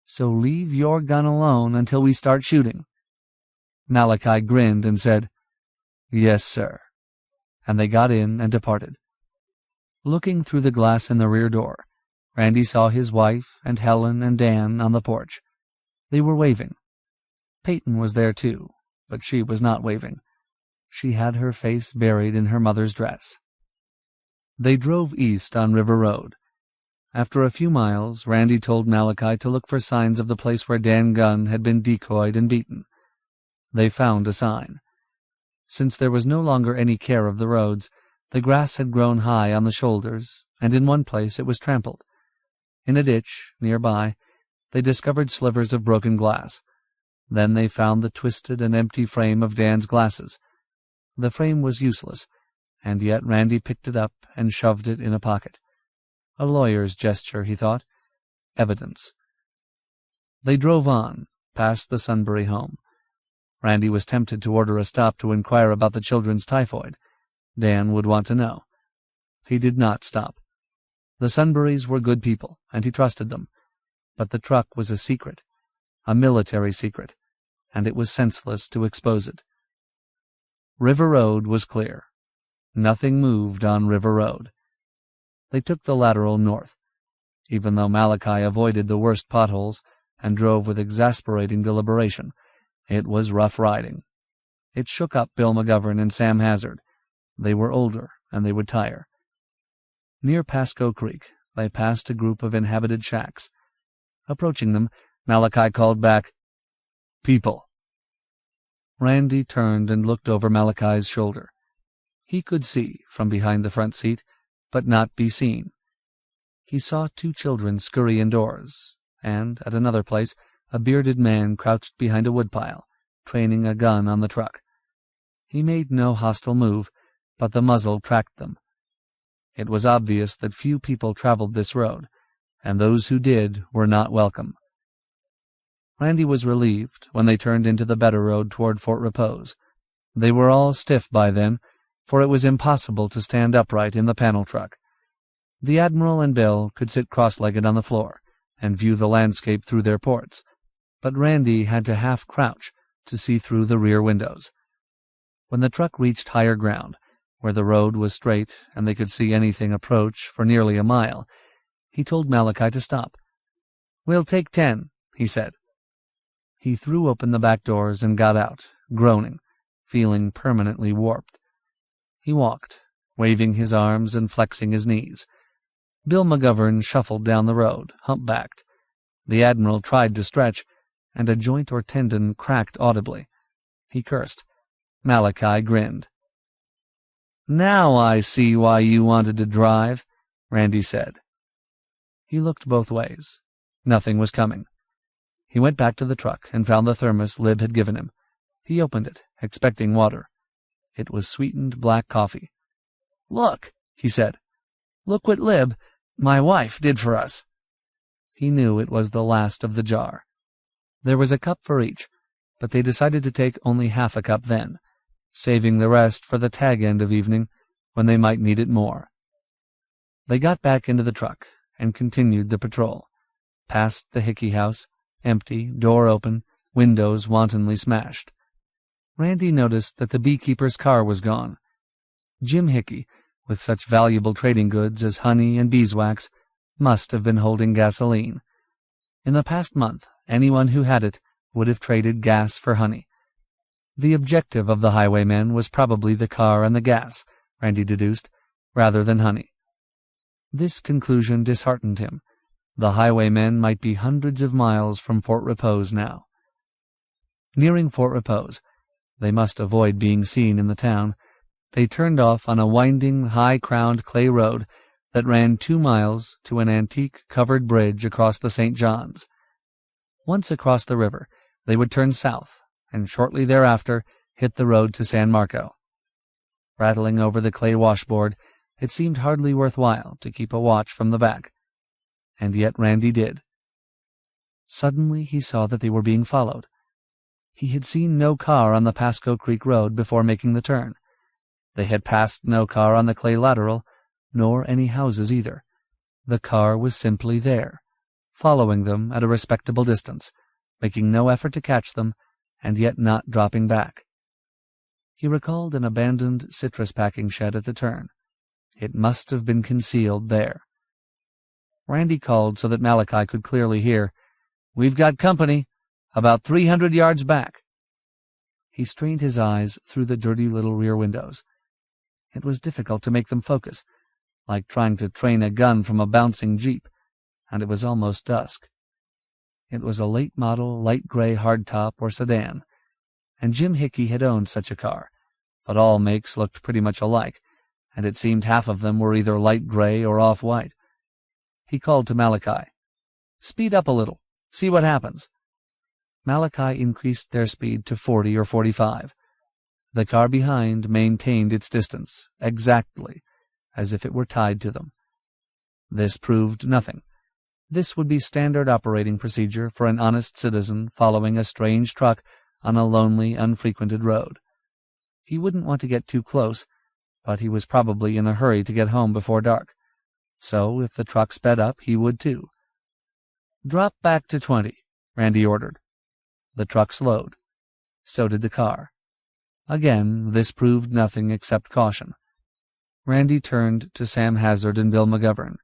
[SPEAKER 3] So leave your gun alone until we start shooting." Malachi grinned and said, "Yes, sir," and they got in and departed. Looking through the glass in the rear door, Randy saw his wife and Helen and Dan on the porch. They were waving. Peyton was there too, but she was not waving. She had her face buried in her mother's dress. They drove east on River Road. After a few miles, Randy told Malachi to look for signs of the place where Dan Gunn had been decoyed and beaten. They found a sign. Since there was no longer any care of the roads, the grass had grown high on the shoulders, and in one place it was trampled. In a ditch, nearby, they discovered slivers of broken glass. Then they found the twisted and empty frame of Dan's glasses. The frame was useless, and yet Randy picked it up and shoved it in a pocket. A lawyer's gesture, he thought. Evidence. They drove on, past the Sunbury home. Randy was tempted to order a stop to inquire about the children's typhoid. Dan would want to know. He did not stop. The Sunburys were good people, and he trusted them. But the truck was a secret, a military secret, and it was senseless to expose it. River Road was clear. Nothing moved on River Road. They took the lateral north. Even though Malachi avoided the worst potholes and drove with exasperating deliberation, it was rough riding. It shook up Bill McGovern and Sam Hazard. They were older, and they would tire. Near Pasco Creek, they passed a group of inhabited shacks. Approaching them, Malachi called back, "People." Randy turned and looked over Malachi's shoulder. He could see from behind the front seat, but not be seen. He saw 2 children scurry indoors, and, at another place, a bearded man crouched behind a woodpile, training a gun on the truck. He made no hostile move, but the muzzle tracked them. It was obvious that few people traveled this road, and those who did were not welcome. Randy was relieved when they turned into the better road toward Fort Repose. They were all stiff by then, for it was impossible to stand upright in the panel truck. The Admiral and Bill could sit cross-legged on the floor and view the landscape through their ports, but Randy had to half-crouch to see through the rear windows. When the truck reached higher ground, where the road was straight and they could see anything approach for nearly a mile, he told Malachi to stop. "We'll take 10, he said. He threw open the back doors and got out, groaning, feeling permanently warped. He walked, waving his arms and flexing his knees. Bill McGovern shuffled down the road, hump-backed. The Admiral tried to stretch, and a joint or tendon cracked audibly. He cursed. Malachi grinned. "Now I see why you wanted to drive," Randy said. He looked both ways. Nothing was coming. He went back to the truck and found the thermos Lib had given him. He opened it, expecting water. It was sweetened black coffee. "Look," he said. "Look what Lib, my wife, did for us." He knew it was the last of the jar. There was a cup for each, but they decided to take only half a cup then, saving the rest for the tag end of evening, when they might need it more. They got back into the truck and continued the patrol, past the Hickey house, empty, door open, windows wantonly smashed. Randy noticed that the beekeeper's car was gone. Jim Hickey, with such valuable trading goods as honey and beeswax, must have been holding gasoline. In the past month, anyone who had it would have traded gas for honey. The objective of the highwaymen was probably the car and the gas, Randy deduced, rather than honey. This conclusion disheartened him. The highwaymen might be hundreds of miles from Fort Repose now. Nearing Fort Repose, they must avoid being seen in the town. They turned off on a winding, high-crowned clay road that ran 2 miles to an antique covered bridge across the St. John's. Once across the river, they would turn south, and shortly thereafter hit the road to San Marco. Rattling over the clay washboard, it seemed hardly worth while to keep a watch from the back. And yet Randy did. Suddenly he saw that they were being followed. He had seen no car on the Pasco Creek Road before making the turn. They had passed no car on the clay lateral, nor any houses either. The car was simply there, following them at a respectable distance, making no effort to catch them, and yet not dropping back. He recalled an abandoned citrus-packing shed at the turn. It must have been concealed there. Randy called so that Malachi could clearly hear, "We've got company, about 300 yards back." He strained his eyes through the dirty little rear windows. It was difficult to make them focus, like trying to train a gun from a bouncing jeep, and it was almost dusk. It was a late-model, light-gray hardtop or sedan, and Jim Hickey had owned such a car, but all makes looked pretty much alike, and it seemed half of them were either light gray or off-white. He called to Malachi, "Speed up a little. See what happens." Malachi increased their speed to 40 or 45. The car behind maintained its distance, exactly, as if it were tied to them. This proved nothing. This would be standard operating procedure for an honest citizen following a strange truck on a lonely, unfrequented road. He wouldn't want to get too close, but he was probably in a hurry to get home before dark. So if the truck sped up, he would too. "Drop back to 20, Randy ordered. The truck slowed. So did the car. Again, this proved nothing except caution. Randy turned to Sam Hazard and Bill McGovern.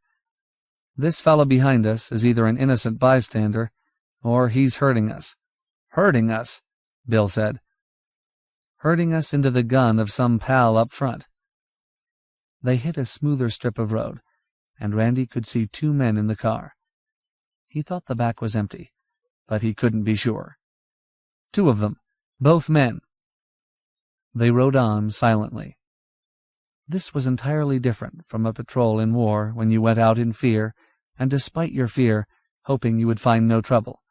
[SPEAKER 3] "This fellow behind us is either an innocent bystander, or he's hurting us." "Hurting us?" Bill said. "Hurting us into the gun of some pal up front." They hit a smoother strip of road, and Randy could see 2 men in the car. He thought the back was empty, but he couldn't be sure. 2 of them, both men. They rode on silently. This was entirely different from a patrol in war when you went out in fear, and despite your fear, hoping you would find no trouble.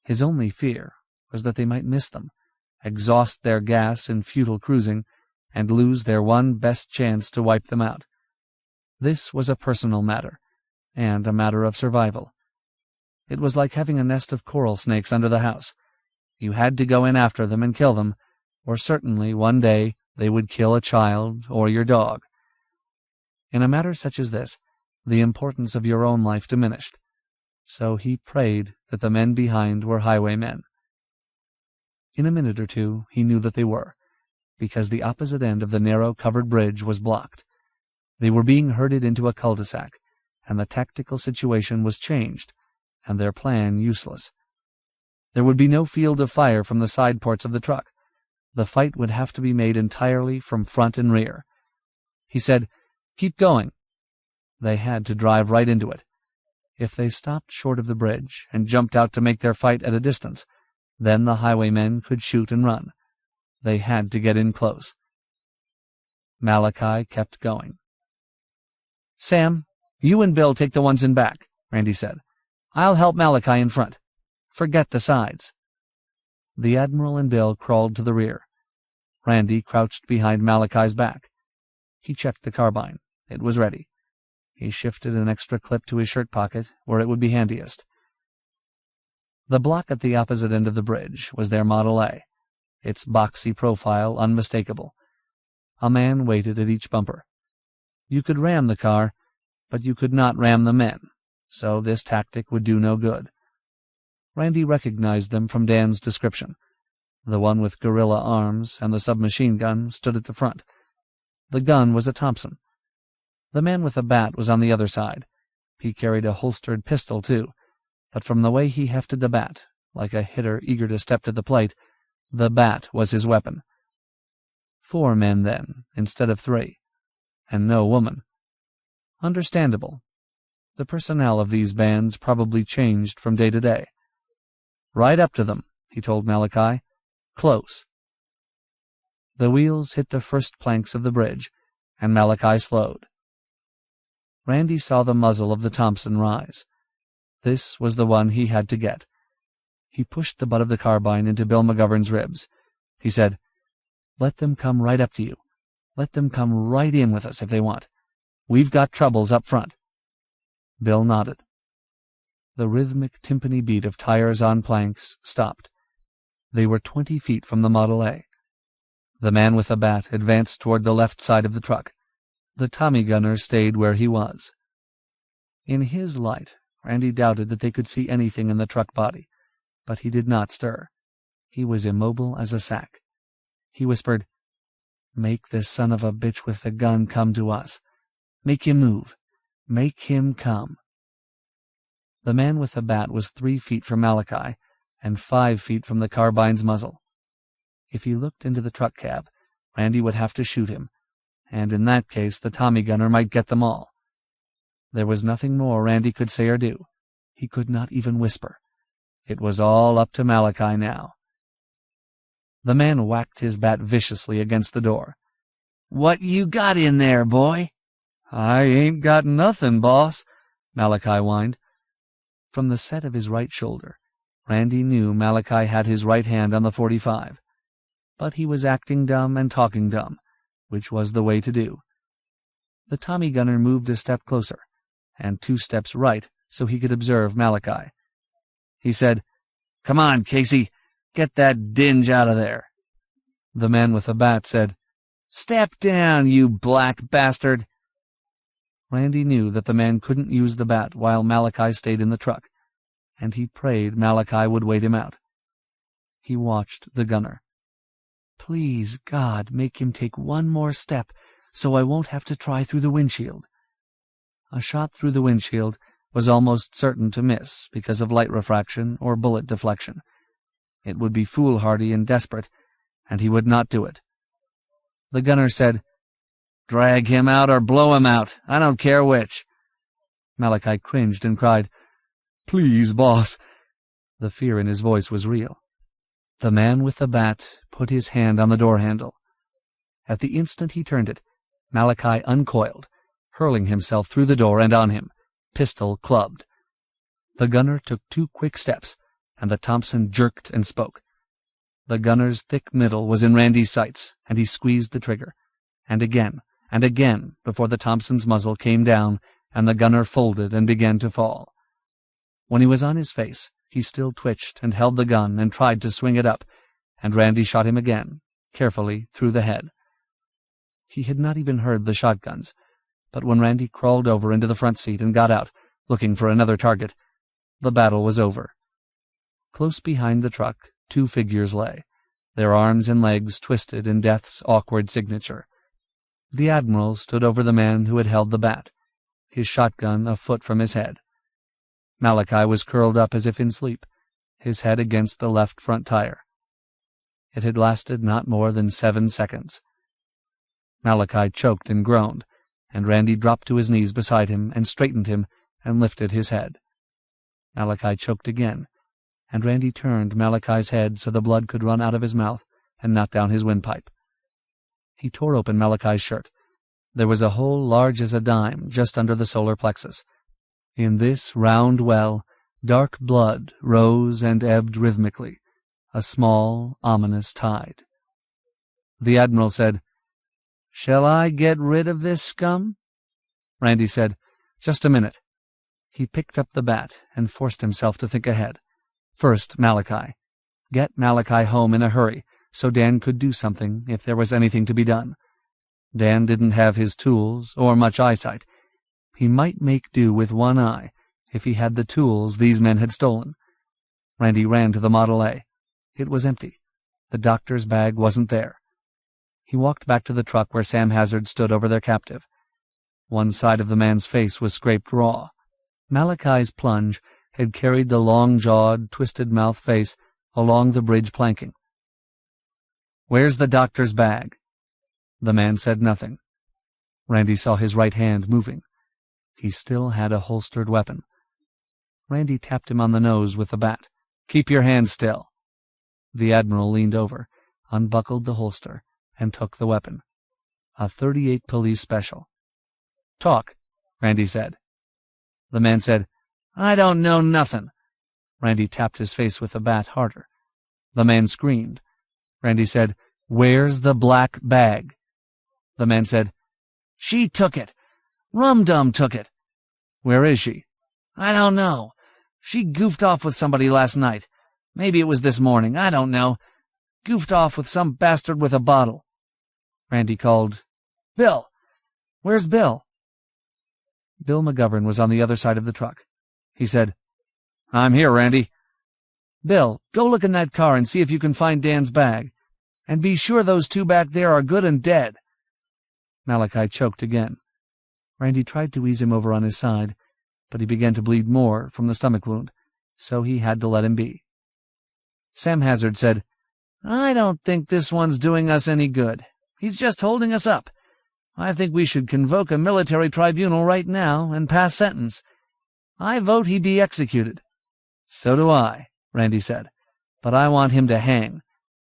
[SPEAKER 3] His only fear was that they might miss them, exhaust their gas in futile cruising, and lose their one best chance to wipe them out. This was a personal matter, and a matter of survival. It was like having a nest of coral snakes under the house. You had to go in after them and kill them, or certainly one day they would kill a child or your dog. In a matter such as this, the importance of your own life diminished, so he prayed that the men behind were highwaymen. In a minute or two he knew that they were, because the opposite end of the narrow covered bridge was blocked. They were being herded into a cul-de-sac, and the tactical situation was changed, and their plan useless. There would be no field of fire from the side ports of the truck. The fight would have to be made entirely from front and rear. He said, "Keep going." They had to drive right into it. If they stopped short of the bridge and jumped out to make their fight at a distance, then the highwaymen could shoot and run. They had to get in close. Malachi kept going. "Sam, you and Bill take the ones in back," Randy said. "I'll help Malachi in front. Forget the sides." The Admiral and Bill crawled to the rear. Randy crouched behind Malachi's back. He checked the carbine. It was ready. He shifted an extra clip to his shirt pocket, where it would be handiest. The block at the opposite end of the bridge was their Model A, its boxy profile unmistakable. A man waited at each bumper. You could ram the car, but you could not ram the men, so this tactic would do no good. Randy recognized them from Dan's description. The one with gorilla arms and the submachine gun stood at the front. The gun was a Thompson. The man with the bat was on the other side. He carried a holstered pistol, too, but from the way he hefted the bat, like a hitter eager to step to the plate, the bat was his weapon. 4 men, then, instead of 3, and no woman. Understandable. The personnel of these bands probably changed from day to day. "Right up to them," he told Malachi. "Close." The wheels hit the first planks of the bridge, and Malachi slowed. Randy saw the muzzle of the Thompson rise. This was the one he had to get. He pushed the butt of the carbine into Bill McGovern's ribs. He said, "Let them come right up to you. Let them come right in with us if they want. We've got troubles up front." Bill nodded. The rhythmic timpani beat of tires on planks stopped. They were 20 feet from the Model A. The man with the bat advanced toward the left side of the truck. The Tommy gunner stayed where he was. In his light, Randy doubted that they could see anything in the truck body, but he did not stir. He was immobile as a sack. He whispered, "Make this son of a bitch with the gun come to us. Make him move. Make him come." The man with the bat was 3 feet from Malachi and 5 feet from the carbine's muzzle. If he looked into the truck cab, Randy would have to shoot him, and in that case the Tommy gunner might get them all. There was nothing more Randy could say or do. He could not even whisper. It was all up to Malachi now. The man whacked his bat viciously against the door. "What you got in there, boy?" "I ain't got nothing, boss," Malachi whined. From the set of his right shoulder, Randy knew Malachi had his right hand on the .45. But he was acting dumb and talking dumb, which was the way to do. The Tommy gunner moved a step closer, and 2 steps right so he could observe Malachi. He said, "Come on, Casey, get that dinge out of there." The man with the bat said, "Step down, you black bastard." Randy knew that the man couldn't use the bat while Malachi stayed in the truck, and he prayed Malachi would wait him out. He watched the gunner. "Please, God, make him take one more step so I won't have to try through the windshield." A shot through the windshield was almost certain to miss because of light refraction or bullet deflection. It would be foolhardy and desperate, and he would not do it. The gunner said, "Drag him out or blow him out. I don't care which." Malachi cringed and cried, "Please, boss." The fear in his voice was real. The man with the bat put his hand on the door handle. At the instant he turned it, Malachi uncoiled, hurling himself through the door and on him, pistol clubbed. The gunner took 2 quick steps, and the Thompson jerked and spoke. The gunner's thick middle was in Randy's sights, and he squeezed the trigger, and again before the Thompson's muzzle came down and the gunner folded and began to fall. When he was on his face, he still twitched and held the gun and tried to swing it up, and Randy shot him again, carefully, through the head. He had not even heard the shotguns, but when Randy crawled over into the front seat and got out, looking for another target, the battle was over. Close behind the truck, 2 figures lay, their arms and legs twisted in death's awkward signature. The Admiral stood over the man who had held the bat, his shotgun a foot from his head. Malachi was curled up as if in sleep, his head against the left front tire. It had lasted not more than 7 seconds. Malachi choked and groaned, and Randy dropped to his knees beside him and straightened him and lifted his head. Malachi choked again, and Randy turned Malachi's head so the blood could run out of his mouth and not down his windpipe. He tore open Malachi's shirt. There was a hole large as a dime just under the solar plexus. In this round well, dark blood rose and ebbed rhythmically, a small, ominous tide. The Admiral said, "Shall I get rid of this scum?" Randy said, "Just a minute." He picked up the bat and forced himself to think ahead. First, Malachi. Get Malachi home in a hurry, so Dan could do something if there was anything to be done. Dan didn't have his tools or much eyesight. He might make do with one eye if he had the tools these men had stolen. Randy ran to the Model A. It was empty. The doctor's bag wasn't there. He walked back to the truck where Sam Hazard stood over their captive. One side of the man's face was scraped raw. Malachi's plunge had carried the long-jawed, twisted-mouthed face along the bridge planking. "Where's the doctor's bag?" The man said nothing. Randy saw his right hand moving. He still had a holstered weapon. Randy tapped him on the nose with the bat. "Keep your hand still." The Admiral leaned over, unbuckled the holster, and took the weapon. A .38 police special. "Talk," Randy said. The man said, "I don't know nothin'." Randy tapped his face with the bat harder. The man screamed. Randy said, "Where's the black bag?" The man said, "She took it. Rum-Dum took it." "Where is she?" "I don't know. She goofed off with somebody last night. Maybe it was this morning, I don't know. Goofed off with some bastard with a bottle." Randy called, "Bill! Where's Bill?" Bill McGovern was on the other side of the truck. He said, "I'm here, Randy." "Bill, go look in that car and see if you can find Dan's bag. And be sure those two back there are good and dead." Malachi choked again. Randy tried to ease him over on his side, but he began to bleed more from the stomach wound, so he had to let him be. Sam Hazard said, "I don't think this one's doing us any good. He's just holding us up. I think we should convoke a military tribunal right now and pass sentence. I vote he be executed." "So do I," Randy said, "but I want him to hang.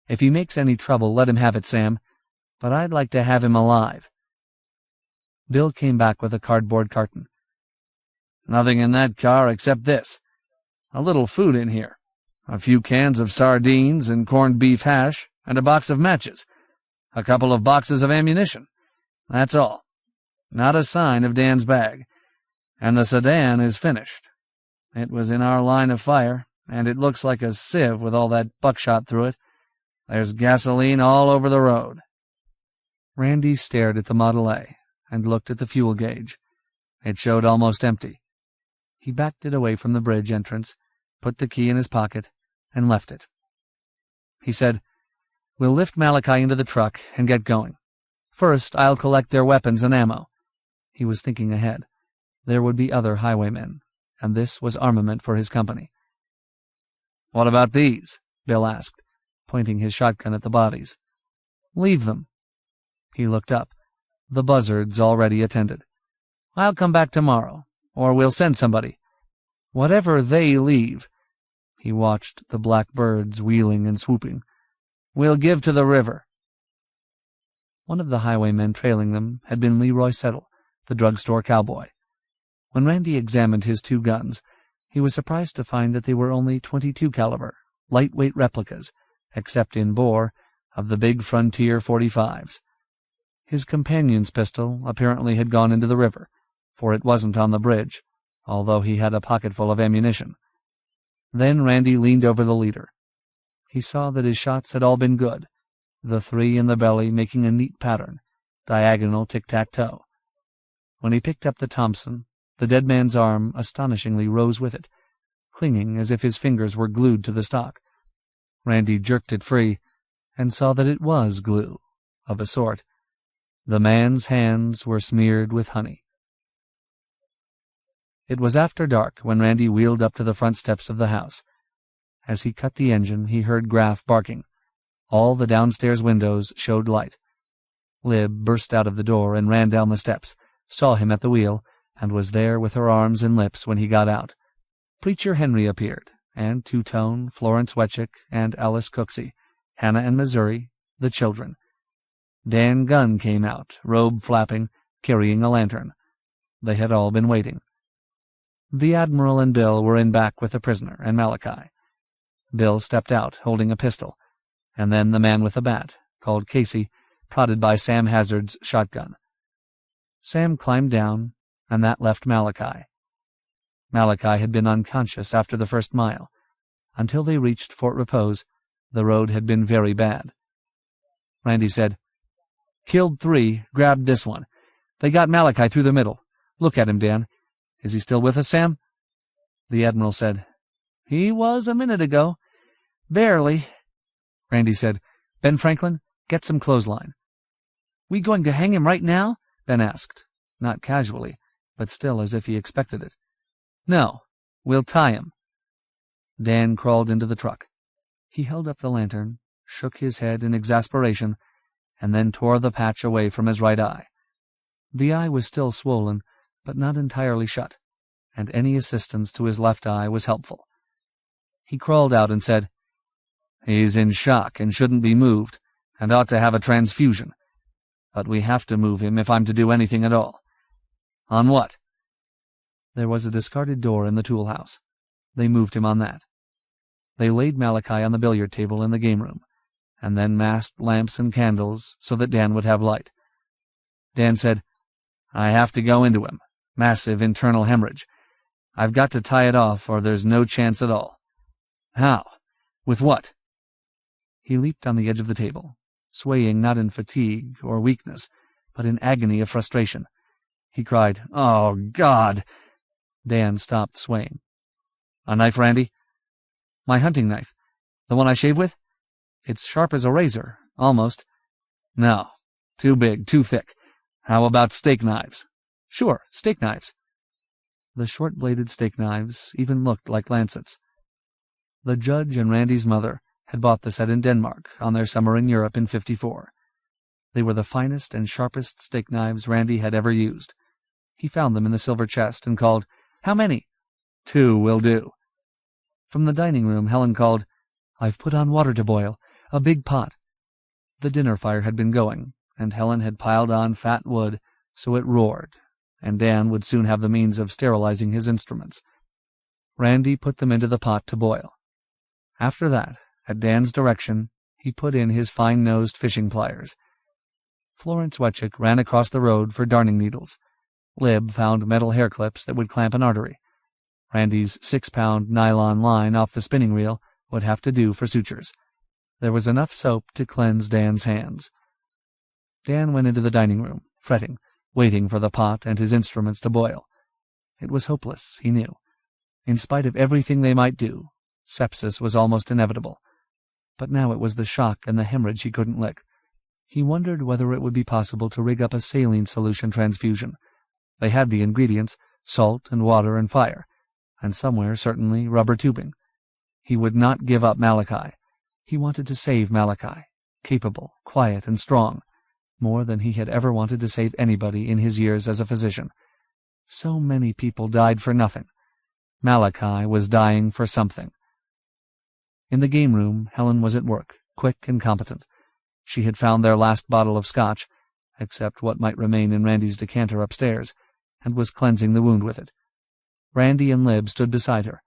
[SPEAKER 3] If he makes any trouble, let him have it, Sam, but I'd like to have him alive." Bill came back with a cardboard carton. "Nothing in that car except this. A little food in here. A few cans of sardines and corned beef hash, and a box of matches. A couple of boxes of ammunition. That's all. Not a sign of Dan's bag. And the sedan is finished. It was in our line of fire, and it looks like a sieve with all that buckshot through it. There's gasoline all over the road." Randy stared at the Model A and looked at the fuel gauge. It showed almost empty. He backed it away from the bridge entrance, put the key in his pocket, and left it. He said, "We'll lift Malachi into the truck and get going. First, I'll collect their weapons and ammo." He was thinking ahead. There would be other highwaymen, and this was armament for his company. "What about these?" Bill asked, pointing his shotgun at the bodies. "Leave them." He looked up. The buzzards already attended. "I'll come back tomorrow, or we'll send somebody. Whatever they leave," he watched the black birds wheeling and swooping, "we'll give to the river." One of the highwaymen trailing them had been Leroy Settle, the drugstore cowboy. When Randy examined his two guns, he was surprised to find that they were only .22 caliber, lightweight replicas, except in bore, of the big Frontier .45s. His companion's pistol apparently had gone into the river, for it wasn't on the bridge, although he had a pocketful of ammunition. Then Randy leaned over the leader. He saw that his shots had all been good, the three in the belly making a neat pattern, diagonal tic-tac-toe. When he picked up the Thompson, the dead man's arm astonishingly rose with it, clinging as if his fingers were glued to the stock. Randy jerked it free, and saw that it was glue, of a sort. The man's hands were smeared with honey. It was after dark when Randy wheeled up to the front steps of the house. As he cut the engine, he heard Graff barking. All the downstairs windows showed light. Lib burst out of the door and ran down the steps, saw him at the wheel, and was there with her arms and lips when he got out. Preacher Henry appeared, and Two-Tone, Florence Wetchick, and Alice Cooksey, Hannah and Missouri, the children. Dan Gunn came out, robe flapping, carrying a lantern. They had all been waiting. The Admiral and Bill were in back with the prisoner and Malachi. Bill stepped out, holding a pistol, and then the man with the bat, called Casey, prodded by Sam Hazard's shotgun. Sam climbed down, and that left Malachi. Malachi had been unconscious after the first mile. Until they reached Fort Repose, the road had been very bad. Randy said, "Killed 3, grabbed this one. They got Malachi through the middle. Look at him, Dan. Is he still with us, Sam?" The Admiral said, "He was a minute ago. Barely." Randy said, "Ben Franklin, get some clothesline." "We going to hang him right now?" Ben asked, not casually, but still as if he expected it. "No, we'll tie him." Dan crawled into the truck. He held up the lantern, shook his head in exasperation, and then tore the patch away from his right eye. The eye was still swollen, but not entirely shut, and any assistance to his left eye was helpful. He crawled out and said, "He's in shock and shouldn't be moved, and ought to have a transfusion. But we have to move him if I'm to do anything at all." "On what?" There was a discarded door in the tool house. They moved him on that. They laid Malachi on the billiard table in the game room, and then masked lamps and candles so that Dan would have light. Dan said, "I have to go into him. Massive internal hemorrhage.
[SPEAKER 1] I've got to tie it off, or there's no chance at all. How? With what? He leaped on the edge of the table, swaying not in fatigue or weakness, but in agony of frustration. He cried, "Oh, God!" Dan stopped swaying. "A knife, Randy?" "My hunting knife. The one I shave with? It's sharp as a razor, almost." "No. Too big, too thick. How about steak knives?" "Sure, steak knives." The short-bladed steak knives even looked like lancets. The judge and Randy's mother had bought the set in Denmark on their summer in Europe in '54. They were the finest and sharpest steak knives Randy had ever used. He found them in the silver chest and called, "How many?" "2 will do." From the dining room, Helen called, "I've put on water to boil, a big pot." The dinner fire had been going, and Helen had piled on fat wood so it roared, and Dan would soon have the means of sterilizing his instruments. Randy put them into the pot to boil. After that, at Dan's direction, he put in his fine-nosed fishing pliers. Florence Wetchick ran across the road for darning needles. Lib found metal hair clips that would clamp an artery. Randy's 6-pound nylon line off the spinning reel would have to do for sutures. There was enough soap to cleanse Dan's hands. Dan went into the dining room, fretting, waiting for the pot and his instruments to boil. It was hopeless, he knew. In spite of everything they might do, sepsis was almost inevitable. But now it was the shock and the hemorrhage he couldn't lick. He wondered whether it would be possible to rig up a saline solution transfusion. They had the ingredients, salt and water and fire, and somewhere, certainly, rubber tubing. He would not give up Malachi. He wanted to save Malachi, capable, quiet, and strong, more than he had ever wanted to save anybody in his years as a physician. So many people died for nothing. Malachi was dying for something. In the game room, Helen was at work, quick and competent. She had found their last bottle of scotch, except what might remain in Randy's decanter upstairs, and was cleansing the wound with it. Randy and Lib stood beside her.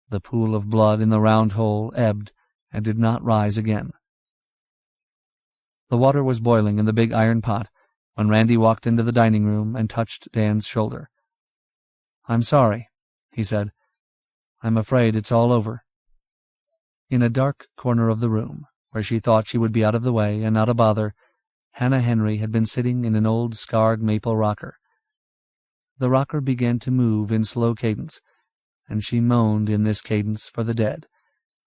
[SPEAKER 1] The pool of blood in the round hole ebbed and did not rise again. The water was boiling in the big iron pot when Randy walked into the dining room and touched Dan's shoulder. "I'm sorry," he said. "I'm afraid it's all over." In a dark corner of the room, where she thought she would be out of the way and not a bother, Hannah Henry had been sitting in an old scarred maple rocker. The rocker began to move in slow cadence, and she moaned in this cadence for the dead,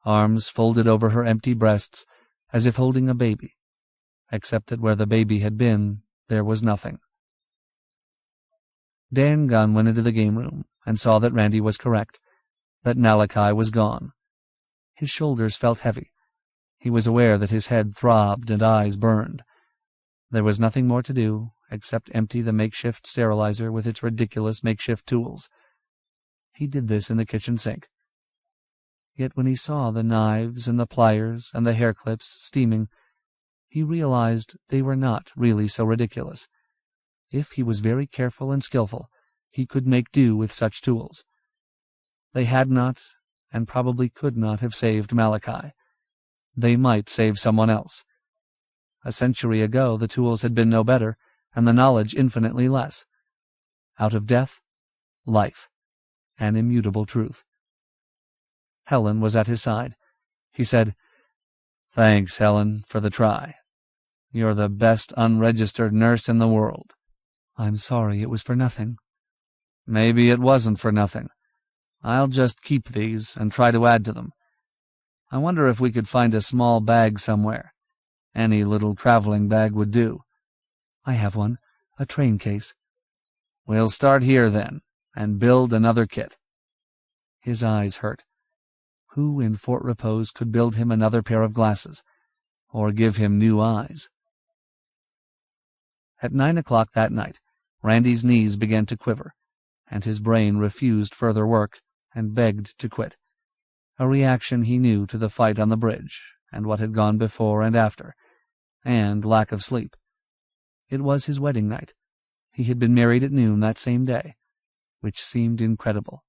[SPEAKER 1] arms folded over her empty breasts as if holding a baby, except that where the baby had been, there was nothing. Dan Gunn went into the game room and saw that Randy was correct, that Malachi was gone. His shoulders felt heavy. He was aware that his head throbbed and eyes burned. There was nothing more to do except empty the makeshift sterilizer with its ridiculous makeshift tools. He did this in the kitchen sink. Yet when he saw the knives and the pliers and the hair clips steaming, he realized they were not really so ridiculous. If he was very careful and skillful, he could make do with such tools. They had not, and probably could not, have saved Malachi. They might save someone else. A century ago the tools had been no better, and the knowledge infinitely less. Out of death, life, an immutable truth. Helen was at his side. He said, "Thanks, Helen, for the try. You're the best unregistered nurse in the world." "I'm sorry it was for nothing." "Maybe it wasn't for nothing. I'll just keep these and try to add to them. I wonder if we could find a small bag somewhere. Any little traveling bag would do." "I have one, a train case." "We'll start here, then, and build another kit." His eyes hurt. Who in Fort Repose could build him another pair of glasses, or give him new eyes? At 9 o'clock that night, Randy's knees began to quiver, and his brain refused further work and begged to quit. A reaction, he knew, to the fight on the bridge, and what had gone before and after, and lack of sleep. It was his wedding night. He had been married at noon that same day, which seemed incredible.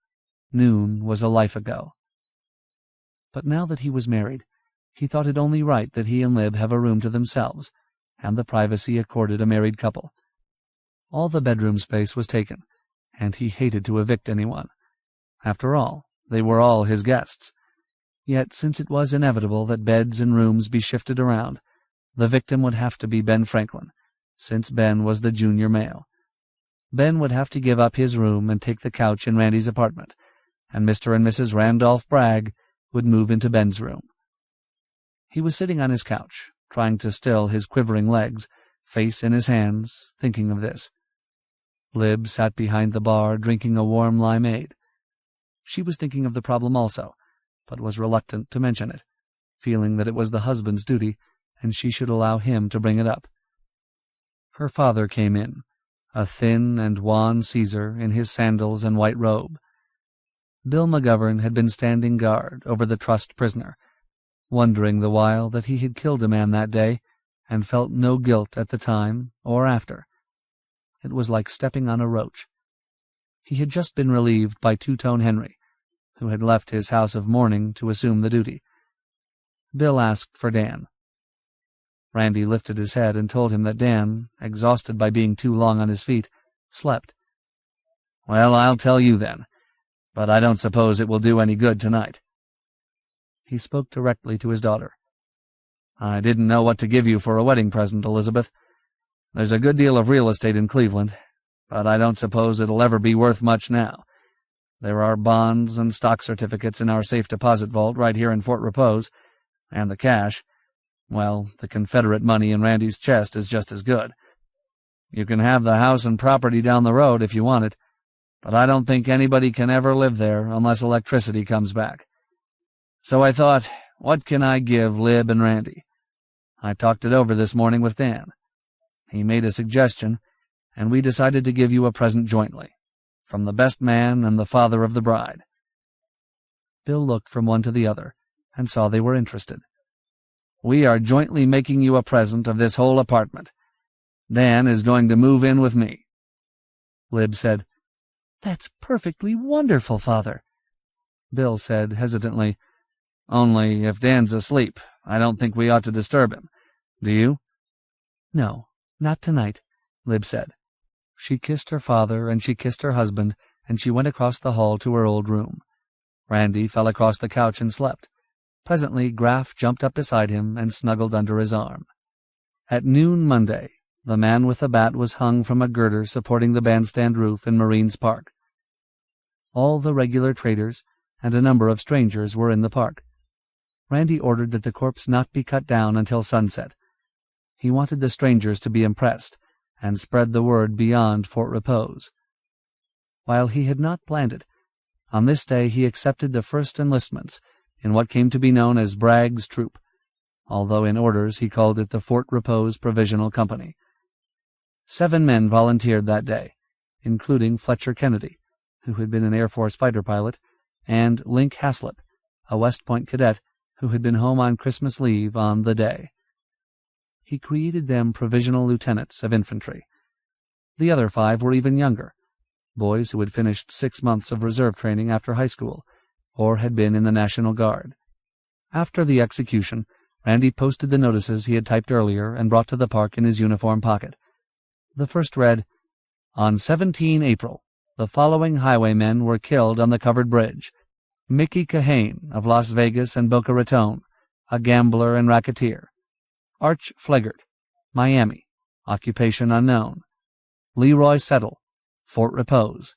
[SPEAKER 1] Noon was a life ago. But now that he was married, he thought it only right that he and Lib have a room to themselves, and the privacy accorded a married couple. All the bedroom space was taken, and he hated to evict anyone.
[SPEAKER 3] After all, they were all his guests. Yet, since it was inevitable that beds and rooms be shifted around, the victim would have to be Ben Franklin, since Ben was the junior male. Ben would have to give up his room and take the couch in Randy's apartment, and Mr. and Mrs. Randolph Bragg would move into Ben's room. He was sitting on his couch, trying to still his quivering legs, face in his hands, thinking of this. Lib sat behind the bar drinking a warm limeade. She was thinking of the problem also, but was reluctant to mention it, feeling that it was the husband's duty, and she should allow him to bring it up. Her father came in, a thin and wan Caesar in his sandals and white robe. Bill McGovern had been standing guard over the trussed prisoner, wondering the while that he had killed a man that day, and felt no guilt at the time or after. It was like stepping on a roach. He had just been relieved by Two-Tone Henry, who had left his house of mourning to assume the duty. Bill asked for Dan. Randy lifted his head and told him that Dan, exhausted by being too long on his feet, slept. "Well, I'll tell you then, but I don't suppose it will do any good tonight." He spoke directly to his daughter. "I didn't know what to give you for a wedding present, Elizabeth. There's a good deal of real estate in Cleveland, but I don't suppose it'll ever be worth much now. There are bonds and stock certificates in our safe deposit vault right here in Fort Repose, and the cash, well, the Confederate money in Randy's chest is just as good. You can have the house and property down the road if you want it, but I don't think anybody can ever live there unless electricity comes back. So I thought, what can I give Lib and Randy? I talked it over this morning with Dan. He made a suggestion, and we decided to give you a present jointly, from the best man and the father of the bride." Bill looked from one to the other, and saw they were interested. "We are jointly making you a present of this whole apartment. Dan is going to move in with me." Lib said, "That's perfectly wonderful, Father." Bill said hesitantly, "Only if Dan's asleep, I don't think we ought to disturb him. Do you?" "No, not tonight," Lib said. She kissed her father, and she kissed her husband, and she went across the hall to her old room. Randy fell across the couch and slept. Presently Graff jumped up beside him and snuggled under his arm. At noon Monday, the man with the bat was hung from a girder supporting the bandstand roof in Marines Park. All the regular traders and a number of strangers were in the park. Randy ordered that the corpse not be cut down until sunset. He wanted the strangers to be impressed, and spread the word beyond Fort Repose. While he had not planned it, on this day he accepted the first enlistments in what came to be known as Bragg's troop, although in orders he called it the Fort Repose Provisional Company. 7 men volunteered that day, including Fletcher Kennedy, who had been an Air Force fighter pilot, and Link Haslip, a West Point cadet who had been home on Christmas leave on the day. He created them provisional lieutenants of infantry. The other 5 were even younger, boys who had finished 6 months of reserve training after high school, or had been in the National Guard. After the execution, Randy posted the notices he had typed earlier and brought to the park in his uniform pocket. The first read, "On 17 April, the following highwaymen were killed on the covered bridge. Mickey Kahane of Las Vegas and Boca Raton, a gambler and racketeer. Arch Fleggart, Miami, occupation unknown. Leroy Settle, Fort Repose.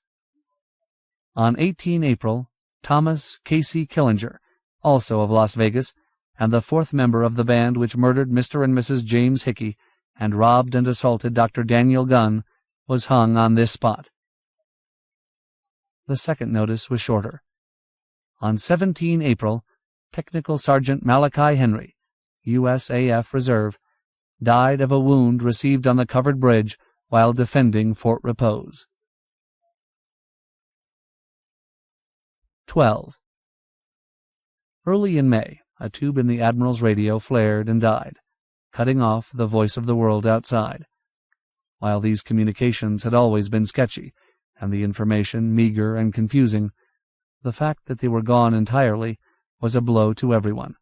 [SPEAKER 3] On 18 April, Thomas Casey Killinger, also of Las Vegas, and the 4th member of the band which murdered Mr. and Mrs. James Hickey and robbed and assaulted Dr. Daniel Gunn, was hung on this spot." The second notice was shorter. On 17 April, Technical Sergeant Malachi Henry, USAF Reserve, died of a wound received on the covered bridge while defending Fort Repose. 12. Early in May, a tube in the Admiral's radio flared and died, cutting off the voice of the world outside. While these communications had always been sketchy, and the information meager and confusing, the fact that they were gone entirely was a blow to everyone.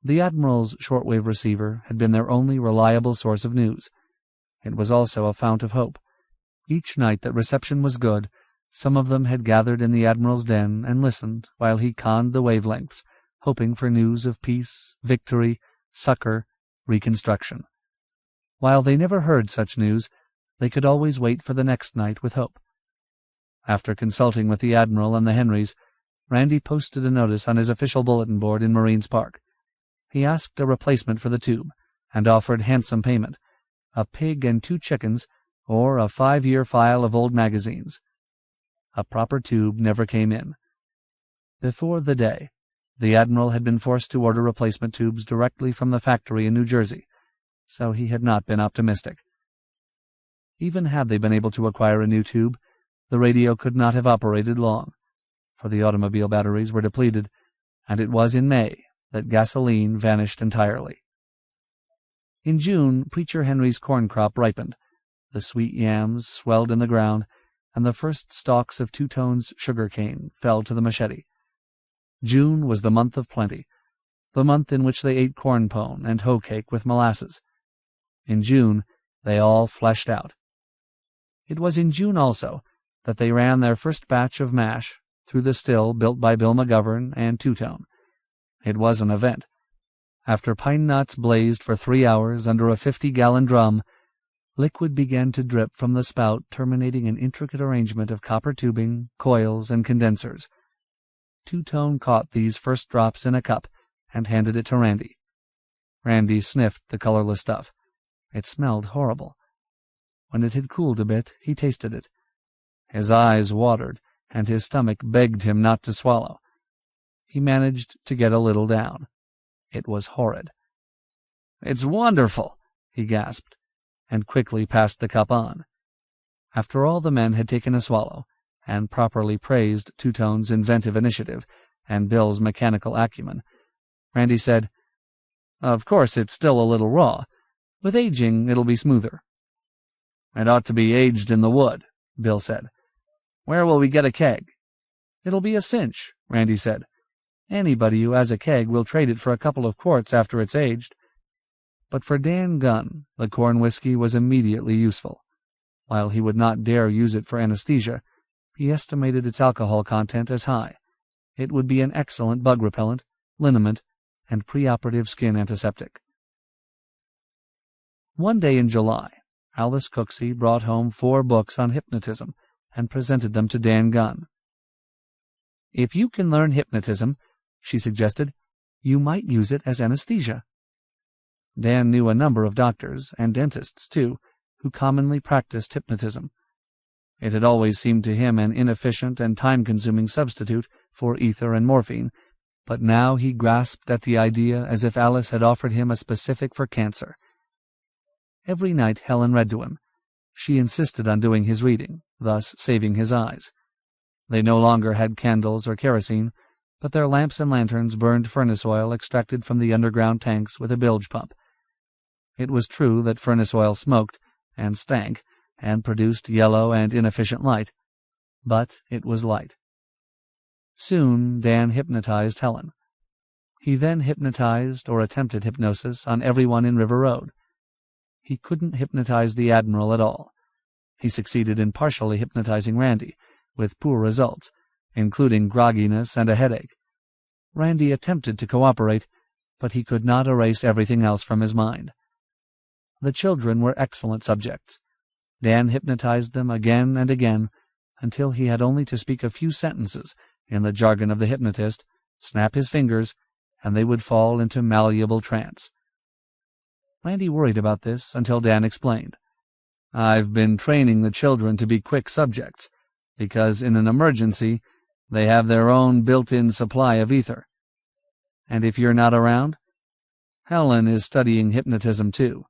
[SPEAKER 3] The Admiral's shortwave receiver had been their only reliable source of news. It was also a fount of hope. Each night that reception was good, Some of them had gathered in the Admiral's den and listened while he conned the wavelengths, hoping for news of peace, victory, succor, reconstruction. While they never heard such news, they could always wait for the next night with hope. After consulting with the Admiral and the Henrys, Randy posted a notice on his official bulletin board in Marines Park. He asked a replacement for the tube and offered handsome payment, a pig and 2 chickens, or a 5-year file of old magazines. A proper tube never came in. Before the day, the Admiral had been forced to order replacement tubes directly from the factory in New Jersey, so he had not been optimistic. Even had they been able to acquire a new tube, the radio could not have operated long, for the automobile batteries were depleted, and it was in May that gasoline vanished entirely. In June, Preacher Henry's corn crop ripened. The sweet yams swelled in the ground, and the first stalks of 2 tones sugar cane fell to the machete. June was the month of plenty, the month in which they ate corn pone and hoe cake with molasses. In June, they all fleshed out. It was in June also that they ran their first batch of mash through the still built by Bill McGovern and 2-tone. It was an event. After pine knots blazed for 3 hours under a 50-gallon drum, liquid began to drip from the spout terminating an intricate arrangement of copper tubing, coils, and condensers. 2-tone caught these first drops in a cup and handed it to Randy. Randy sniffed the colorless stuff. It smelled horrible. When it had cooled a bit, he tasted it. His eyes watered, and his stomach begged him not to swallow. He managed to get a little down. It was horrid. "It's wonderful," he gasped, and quickly passed the cup on. After all the men had taken a swallow, and properly praised 2-tone's inventive initiative and Bill's mechanical acumen, Randy said, "Of course it's still a little raw. With aging, it'll be smoother." "It ought to be aged in the wood," Bill said. "Where will we get a keg?" "It'll be a cinch," Randy said. "Anybody who has a keg will trade it for a couple of quarts after it's aged." But for Dan Gunn, the corn whiskey was immediately useful. While he would not dare use it for anesthesia, he estimated its alcohol content as high. It would be an excellent bug repellent, liniment, and preoperative skin antiseptic. One day in July, Alice Cooksey brought home 4 books on hypnotism and presented them to Dan Gunn. "If you can learn hypnotism," she suggested, "you might use it as anesthesia." Dan knew a number of doctors, and dentists too, who commonly practiced hypnotism. It had always seemed to him an inefficient and time-consuming substitute for ether and morphine, but now he grasped at the idea as if Alice had offered him a specific for cancer. Every night Helen read to him. She insisted on doing his reading, thus saving his eyes. They no longer had candles or kerosene, but their lamps and lanterns burned furnace oil extracted from the underground tanks with a bilge pump. It was true that furnace oil smoked and stank and produced yellow and inefficient light, but it was light. Soon Dan hypnotized Helen. He then hypnotized or attempted hypnosis on everyone in River Road. He couldn't hypnotize the Admiral at all. He succeeded in partially hypnotizing Randy, with poor results, including grogginess and a headache. Randy attempted to cooperate, but he could not erase everything else from his mind. The children were excellent subjects. Dan hypnotized them again and again, until he had only to speak a few sentences in the jargon of the hypnotist, snap his fingers, and they would fall into malleable trance. Randy worried about this until Dan explained. "I've been training the children to be quick subjects, because in an emergency they have their own built-in supply of ether. And if you're not around? Helen is studying hypnotism too."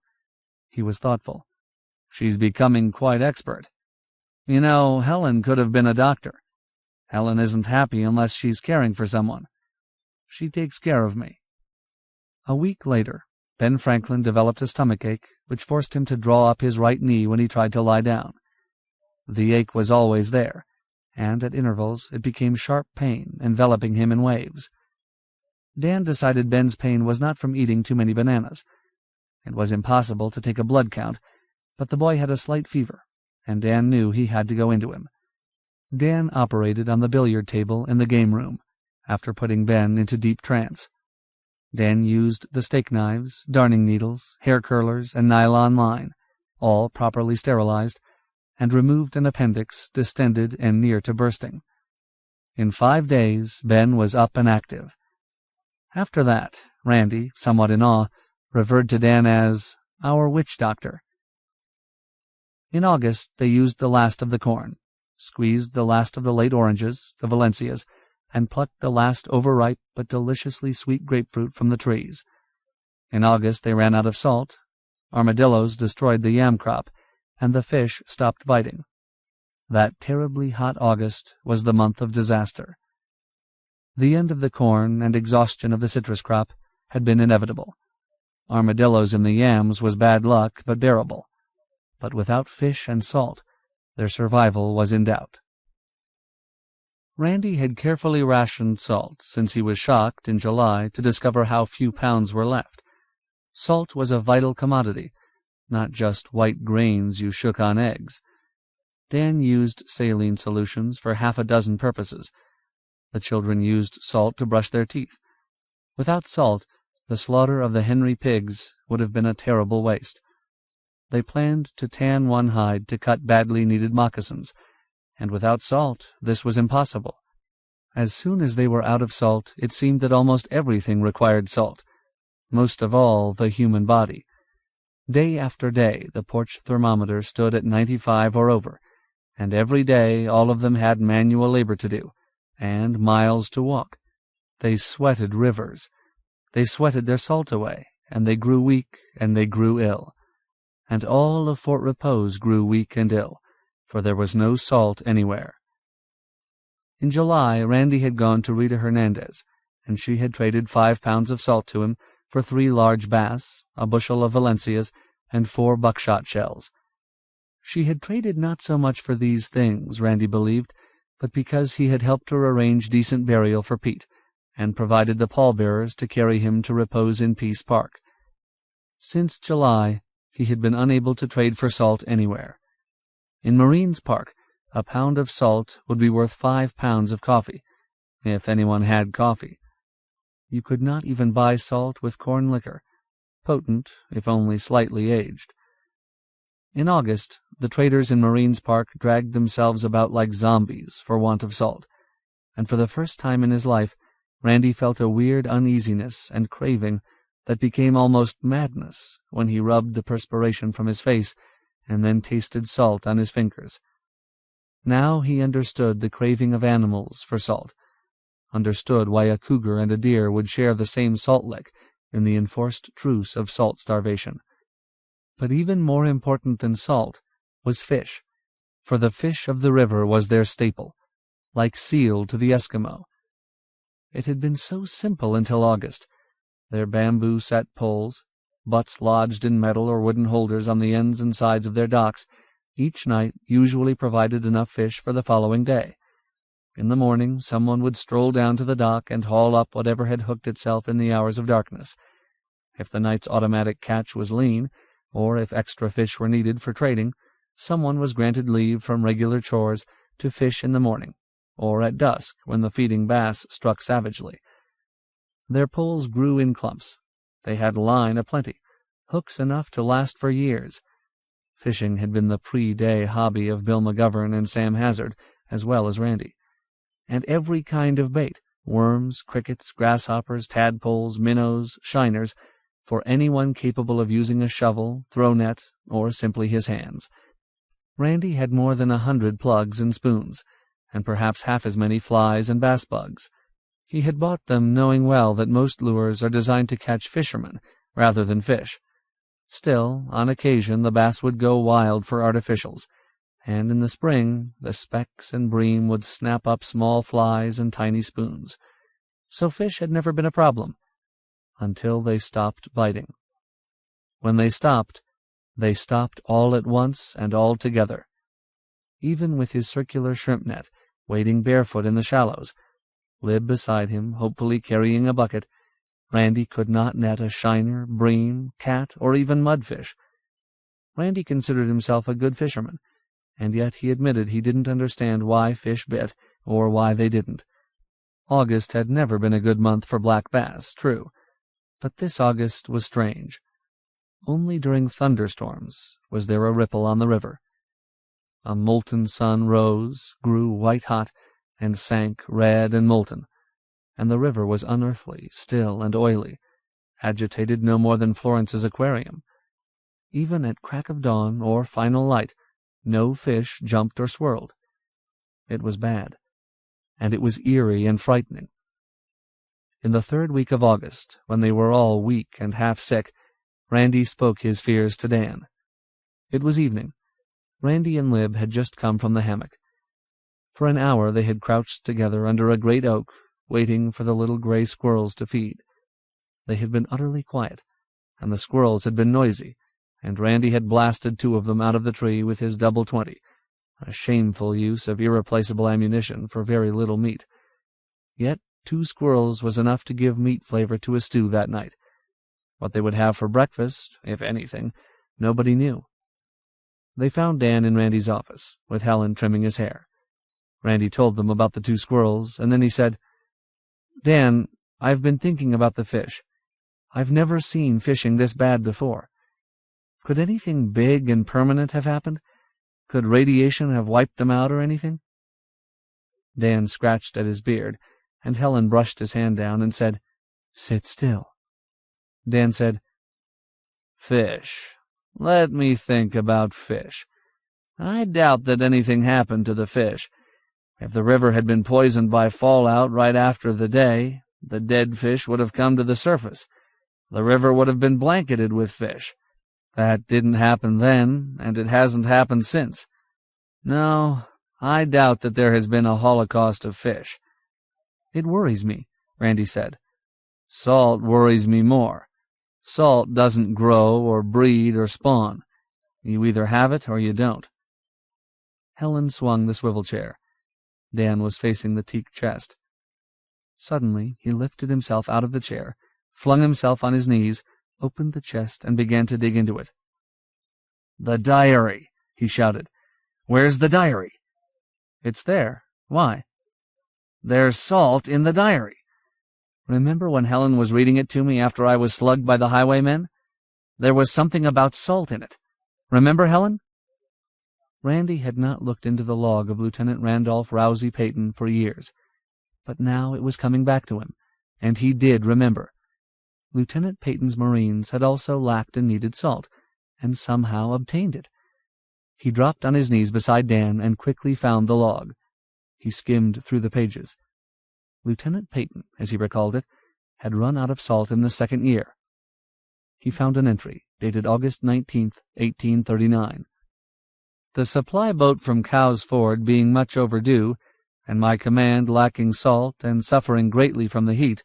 [SPEAKER 3] He was thoughtful. "She's becoming quite expert. You know, Helen could have been a doctor. Helen isn't happy unless she's caring for someone. She takes care of me." A week later, Ben Franklin developed a stomachache, which forced him to draw up his right knee when he tried to lie down. The ache was always there, and at intervals it became sharp pain, enveloping him in waves. Dan decided Ben's pain was not from eating too many bananas. It was impossible to take a blood count, but the boy had a slight fever, and Dan knew he had to go into him. Dan operated on the billiard table in the game room, after putting Ben into deep trance. Dan used the steak knives, darning needles, hair curlers, and nylon line, all properly sterilized, and removed an appendix distended and near to bursting. In 5 days, Ben was up and active. After that, Randy, somewhat in awe, referred to Dan as our witch doctor. In August, they used the last of the corn, squeezed the last of the late oranges, the Valencias, and plucked the last overripe but deliciously sweet grapefruit from the trees. In August, they ran out of salt, armadillos destroyed the yam crop, and the fish stopped biting. That terribly hot August was the month of disaster. The end of the corn and exhaustion of the citrus crop had been inevitable. Armadillos in the yams was bad luck, but bearable. But without fish and salt, their survival was in doubt. Randy had carefully rationed salt since he was shocked in July to discover how few pounds were left. Salt was a vital commodity, not just white grains you shook on eggs. Dan used saline solutions for 6 purposes. The children used salt to brush their teeth. Without salt, the slaughter of the Henry pigs would have been a terrible waste. They planned to tan one hide to cut badly needed moccasins, and without salt this was impossible. As soon as they were out of salt, it seemed that almost everything required salt, most of all the human body. Day after day the porch thermometer stood at 95 or over, and every day all of them had manual labor to do, and miles to walk. They sweated rivers. They sweated their salt away, and they grew weak, and they grew ill. And all of Fort Repose grew weak and ill, for there was no salt anywhere. In July, Randy had gone to Rita Hernandez, and she had traded 5 pounds of salt to him for 3 large bass, a bushel of Valencias, and 4 buckshot shells. She had traded not so much for these things, Randy believed, but because he had helped her arrange decent burial for Pete, and provided the pallbearers to carry him to repose in Peace Park. Since July, he had been unable to trade for salt anywhere. In Marines Park, a pound of salt would be worth 5 pounds of coffee, if anyone had coffee. You could not even buy salt with corn liquor, potent if only slightly aged. In August, the traders in Marines Park dragged themselves about like zombies for want of salt, and for the first time in his life, Randy felt a weird uneasiness and craving that became almost madness when he rubbed the perspiration from his face and then tasted salt on his fingers. Now he understood the craving of animals for salt, understood why a cougar and a deer would share the same salt lick in the enforced truce of salt starvation. But even more important than salt was fish, for the fish of the river was their staple, like seal to the Eskimo. It had been so simple until August. Their bamboo-set poles, butts lodged in metal or wooden holders on the ends and sides of their docks, each night usually provided enough fish for the following day. In the morning someone would stroll down to the dock and haul up whatever had hooked itself in the hours of darkness. If the night's automatic catch was lean, or if extra fish were needed for trading, someone was granted leave from regular chores to fish in the morning, or at dusk when the feeding bass struck savagely. Their poles grew in clumps. They had line aplenty, hooks enough to last for years. Fishing had been the pre-day hobby of Bill McGovern and Sam Hazard, as well as Randy. And every kind of bait, worms, crickets, grasshoppers, tadpoles, minnows, shiners, for anyone capable of using a shovel, throw net, or simply his hands. Randy had more than 100 plugs and spoons, and perhaps half as many flies and bass bugs. He had bought them knowing well that most lures are designed to catch fishermen rather than fish. Still, on occasion the bass would go wild for artificials, and in the spring the specks and bream would snap up small flies and tiny spoons. So fish had never been a problem, until they stopped biting. When they stopped all at once and all together. Even with his circular shrimp net, wading barefoot in the shallows, Lib beside him, hopefully carrying a bucket, Randy could not net a shiner, bream, cat, or even mudfish. Randy considered himself a good fisherman,
[SPEAKER 1] and yet he admitted he didn't understand why fish bit, or why they didn't. August had never been a good month for black bass, true, but this August was strange. Only during thunderstorms was there a ripple on the river. A molten sun rose, grew white-hot, and sank red and molten, and the river was unearthly, still, and oily, agitated no more than Florence's aquarium. Even at crack of dawn or final light, no fish jumped or swirled. It was bad, and it was eerie and frightening. In the 3rd week of August, when they were all weak and half-sick, Randy spoke his fears to Dan. It was evening. Randy and Lib had just come from the hammock. For an hour they had crouched together under a great oak, waiting for the little gray squirrels to feed. They had been utterly quiet, and the squirrels had been noisy, and Randy had blasted 2 of them out of the tree with his .20, a shameful use of irreplaceable ammunition for very little meat. Yet 2 squirrels was enough to give meat flavor to a stew that night. What they would have for breakfast, if anything, nobody knew. They found Dan in Randy's office, with Helen trimming his hair. Randy told them about the 2 squirrels, and then he said, "Dan, I've been thinking about the fish. I've never seen fishing this bad before. Could anything big and permanent have happened? Could radiation have wiped them out or anything?" Dan scratched at his beard, and Helen brushed his hand down and said, "Sit still." Dan said, "Fish. Let me think about fish. I doubt that anything happened to the fish. If the river had been poisoned by fallout right after the day, the dead fish would have come to the surface. The river would have been blanketed with fish. That didn't happen then, and it hasn't happened since. No, I doubt that there has been a holocaust of fish." "It worries me," Randy said. "Salt worries me more. Salt doesn't grow or breed or spawn. You either have it or you don't." Helen swung the swivel chair. Dan was facing the teak chest. Suddenly he lifted himself out of the chair, flung himself on his knees, opened the chest, and began to dig into it. "The diary!" he shouted. "Where's the diary?" "It's there. Why?" "There's salt in the diary. Remember when Helen was reading it to me after I was slugged by the highwaymen? There was something about salt in it. Remember, Helen?" Randy had not looked into the log of Lieutenant Randolph Rousey Peyton for years, but now it was coming back to him, and he did remember. Lieutenant Peyton's Marines had also lacked and needed salt, and somehow obtained it. He dropped on his knees beside Dan and quickly found the log. He skimmed through the pages. Lieutenant Peyton, as he recalled it, had run out of salt in the 2nd year. He found an entry, dated August 19th, 1839. "The supply boat from Cow's Ford being much overdue, and my command lacking salt and suffering greatly from the heat,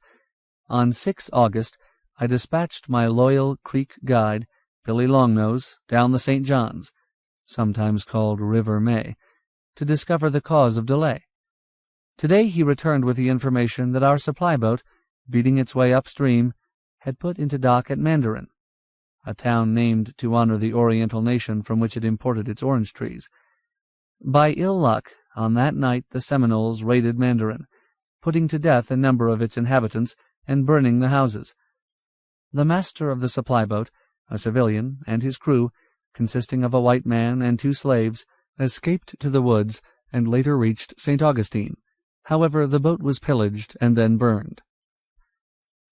[SPEAKER 1] on 6 August I dispatched my loyal Creek guide, Billy Longnose, down the St. John's, sometimes called River May, to discover the cause of delay. Today he returned with the information that our supply boat, beating its way upstream, had put into dock at Mandarin, a town named to honor the Oriental nation from which it imported its orange trees. By ill luck, on that night the Seminoles raided Mandarin, putting to death a number of its inhabitants and burning the houses. The master of the supply boat, a civilian, and his crew, consisting of a white man and 2 slaves, escaped to the woods and later reached St. Augustine. However, the boat was pillaged and then burned.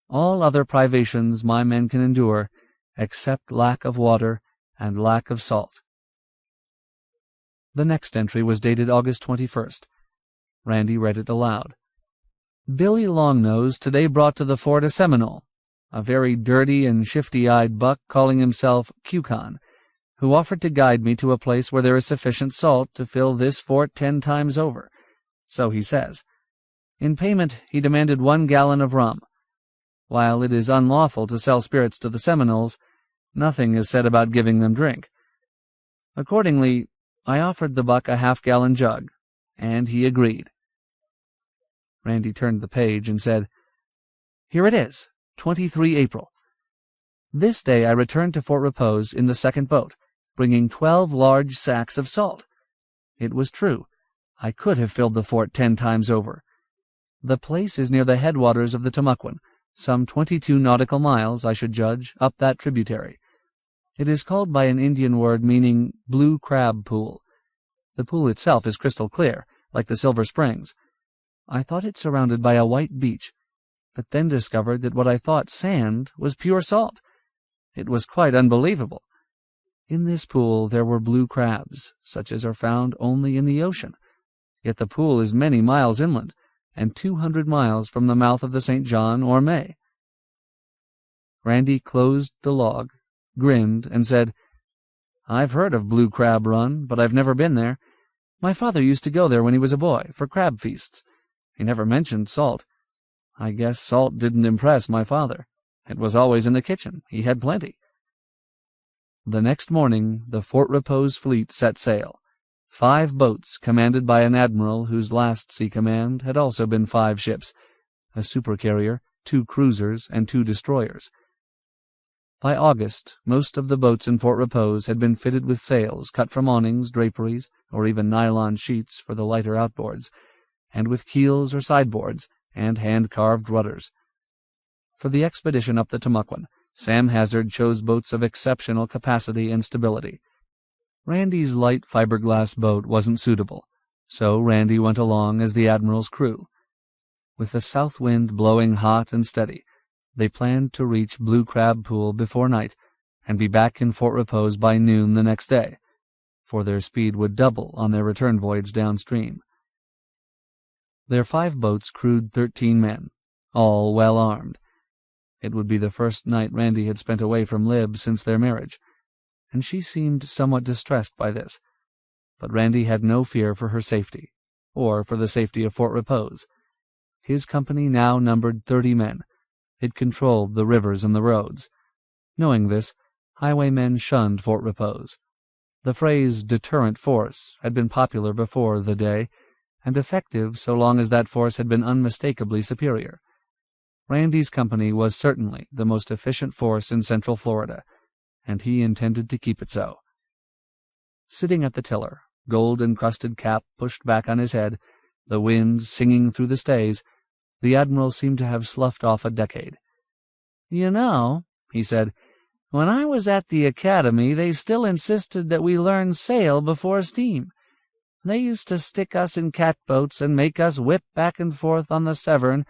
[SPEAKER 1] All other privations my men can endure, except lack of water and lack of salt." The next entry was dated August 21st. Randy read it aloud. "Billy Longnose today brought to the fort a Seminole, a very dirty and shifty-eyed buck calling himself Cukon, who offered to guide me to a place where there is sufficient salt to fill this fort 10 times over. So he says. In payment he demanded 1 gallon of rum. While it is unlawful to sell spirits to the Seminoles, nothing is said about giving them drink. Accordingly, I offered the buck a half-gallon jug, and he agreed." Randy turned the page and said, "Here it is, 23 April. This day I returned to Fort Repose in the 2nd boat, bringing 12 large sacks of salt. It was true. I could have filled the fort 10 times over. The place is near the headwaters of the Tamukwan, some 22 nautical miles, I should judge, up that tributary. It is called by an Indian word meaning blue crab pool. The pool itself is crystal clear, like the Silver Springs. I thought it surrounded by a white beach, but then discovered that what I thought sand was pure salt. It was quite unbelievable. In this pool there were blue crabs, such as are found only in the ocean. Yet the pool is many miles inland, and 200 miles from the mouth of the St. John or May. Randy closed the log, grinned, and said, "I've heard of Blue Crab Run, but I've never been there. My father used to go there when he was a boy, for crab feasts. He never mentioned salt. I guess salt didn't impress my father. It was always in the kitchen. He had plenty." The next morning the Fort Repose fleet set sail. 5 boats, commanded by an admiral whose last sea command had also been 5 ships, a supercarrier, 2 cruisers, and 2 destroyers. By August, most of the boats in Fort Repose had been fitted with sails cut from awnings, draperies, or even nylon sheets for the lighter outboards, and with keels or sideboards, and hand-carved rudders. For the expedition up the Tamukwan, Sam Hazard chose boats of exceptional capacity and stability. Randy's light fiberglass boat wasn't suitable, so Randy went along as the Admiral's crew. With the south wind blowing hot and steady, they planned to reach Blue Crab Pool before night and be back in Fort Repose by noon the next day, for their speed would double on their return voyage downstream. Their 5 boats crewed 13 men, all well armed. It would be the first night Randy had spent away from Lib since their marriage, and she seemed somewhat distressed by this. But Randy had no fear for her safety, or for the safety of Fort Repose. His company now numbered 30 men. It controlled the rivers and the roads. Knowing this, highwaymen shunned Fort Repose. The phrase deterrent force had been popular before the day, and effective so long as that force had been unmistakably superior. Randy's company was certainly the most efficient force in Central Florida, and he intended to keep it so. Sitting at the tiller, gold-encrusted cap pushed back on his head, the wind singing through the stays, the Admiral seemed to have sloughed off a decade. "You know," he said, "when I was at the academy, they still insisted that we learn sail before steam. They used to stick us in catboats and make us whip back and forth on the Severn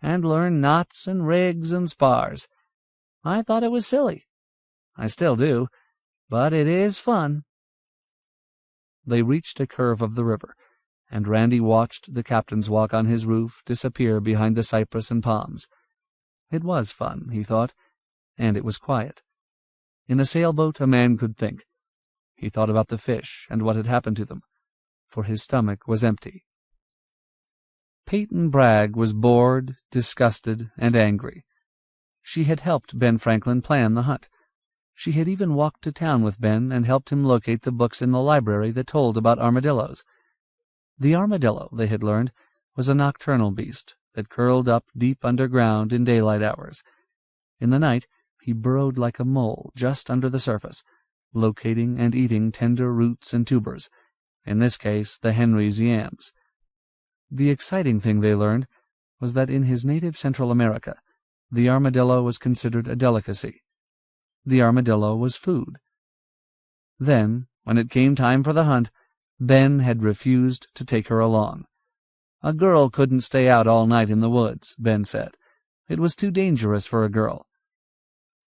[SPEAKER 1] and learn knots and rigs and spars. I thought it was silly. I still do, but it is fun." They reached a curve of the river, and Randy watched the captain's walk on his roof disappear behind the cypress and palms. It was fun, he thought, and it was quiet. In a sailboat a man could think. He thought about the fish and what had happened to them, for his stomach was empty. Peyton Bragg was bored, disgusted, and angry. She had helped Ben Franklin plan the hunt. She had even walked to town with Ben and helped him locate the books in the library that told about armadillos. The armadillo, they had learned, was a nocturnal beast that curled up deep underground in daylight hours. In the night he burrowed like a mole just under the surface, locating and eating tender roots and tubers, in this case the Henry's yams. The exciting thing they learned was that in his native Central America the armadillo was considered a delicacy. The armadillo was food. Then, when it came time for the hunt, Ben had refused to take her along. A girl couldn't stay out all night in the woods, Ben said. It was too dangerous for a girl.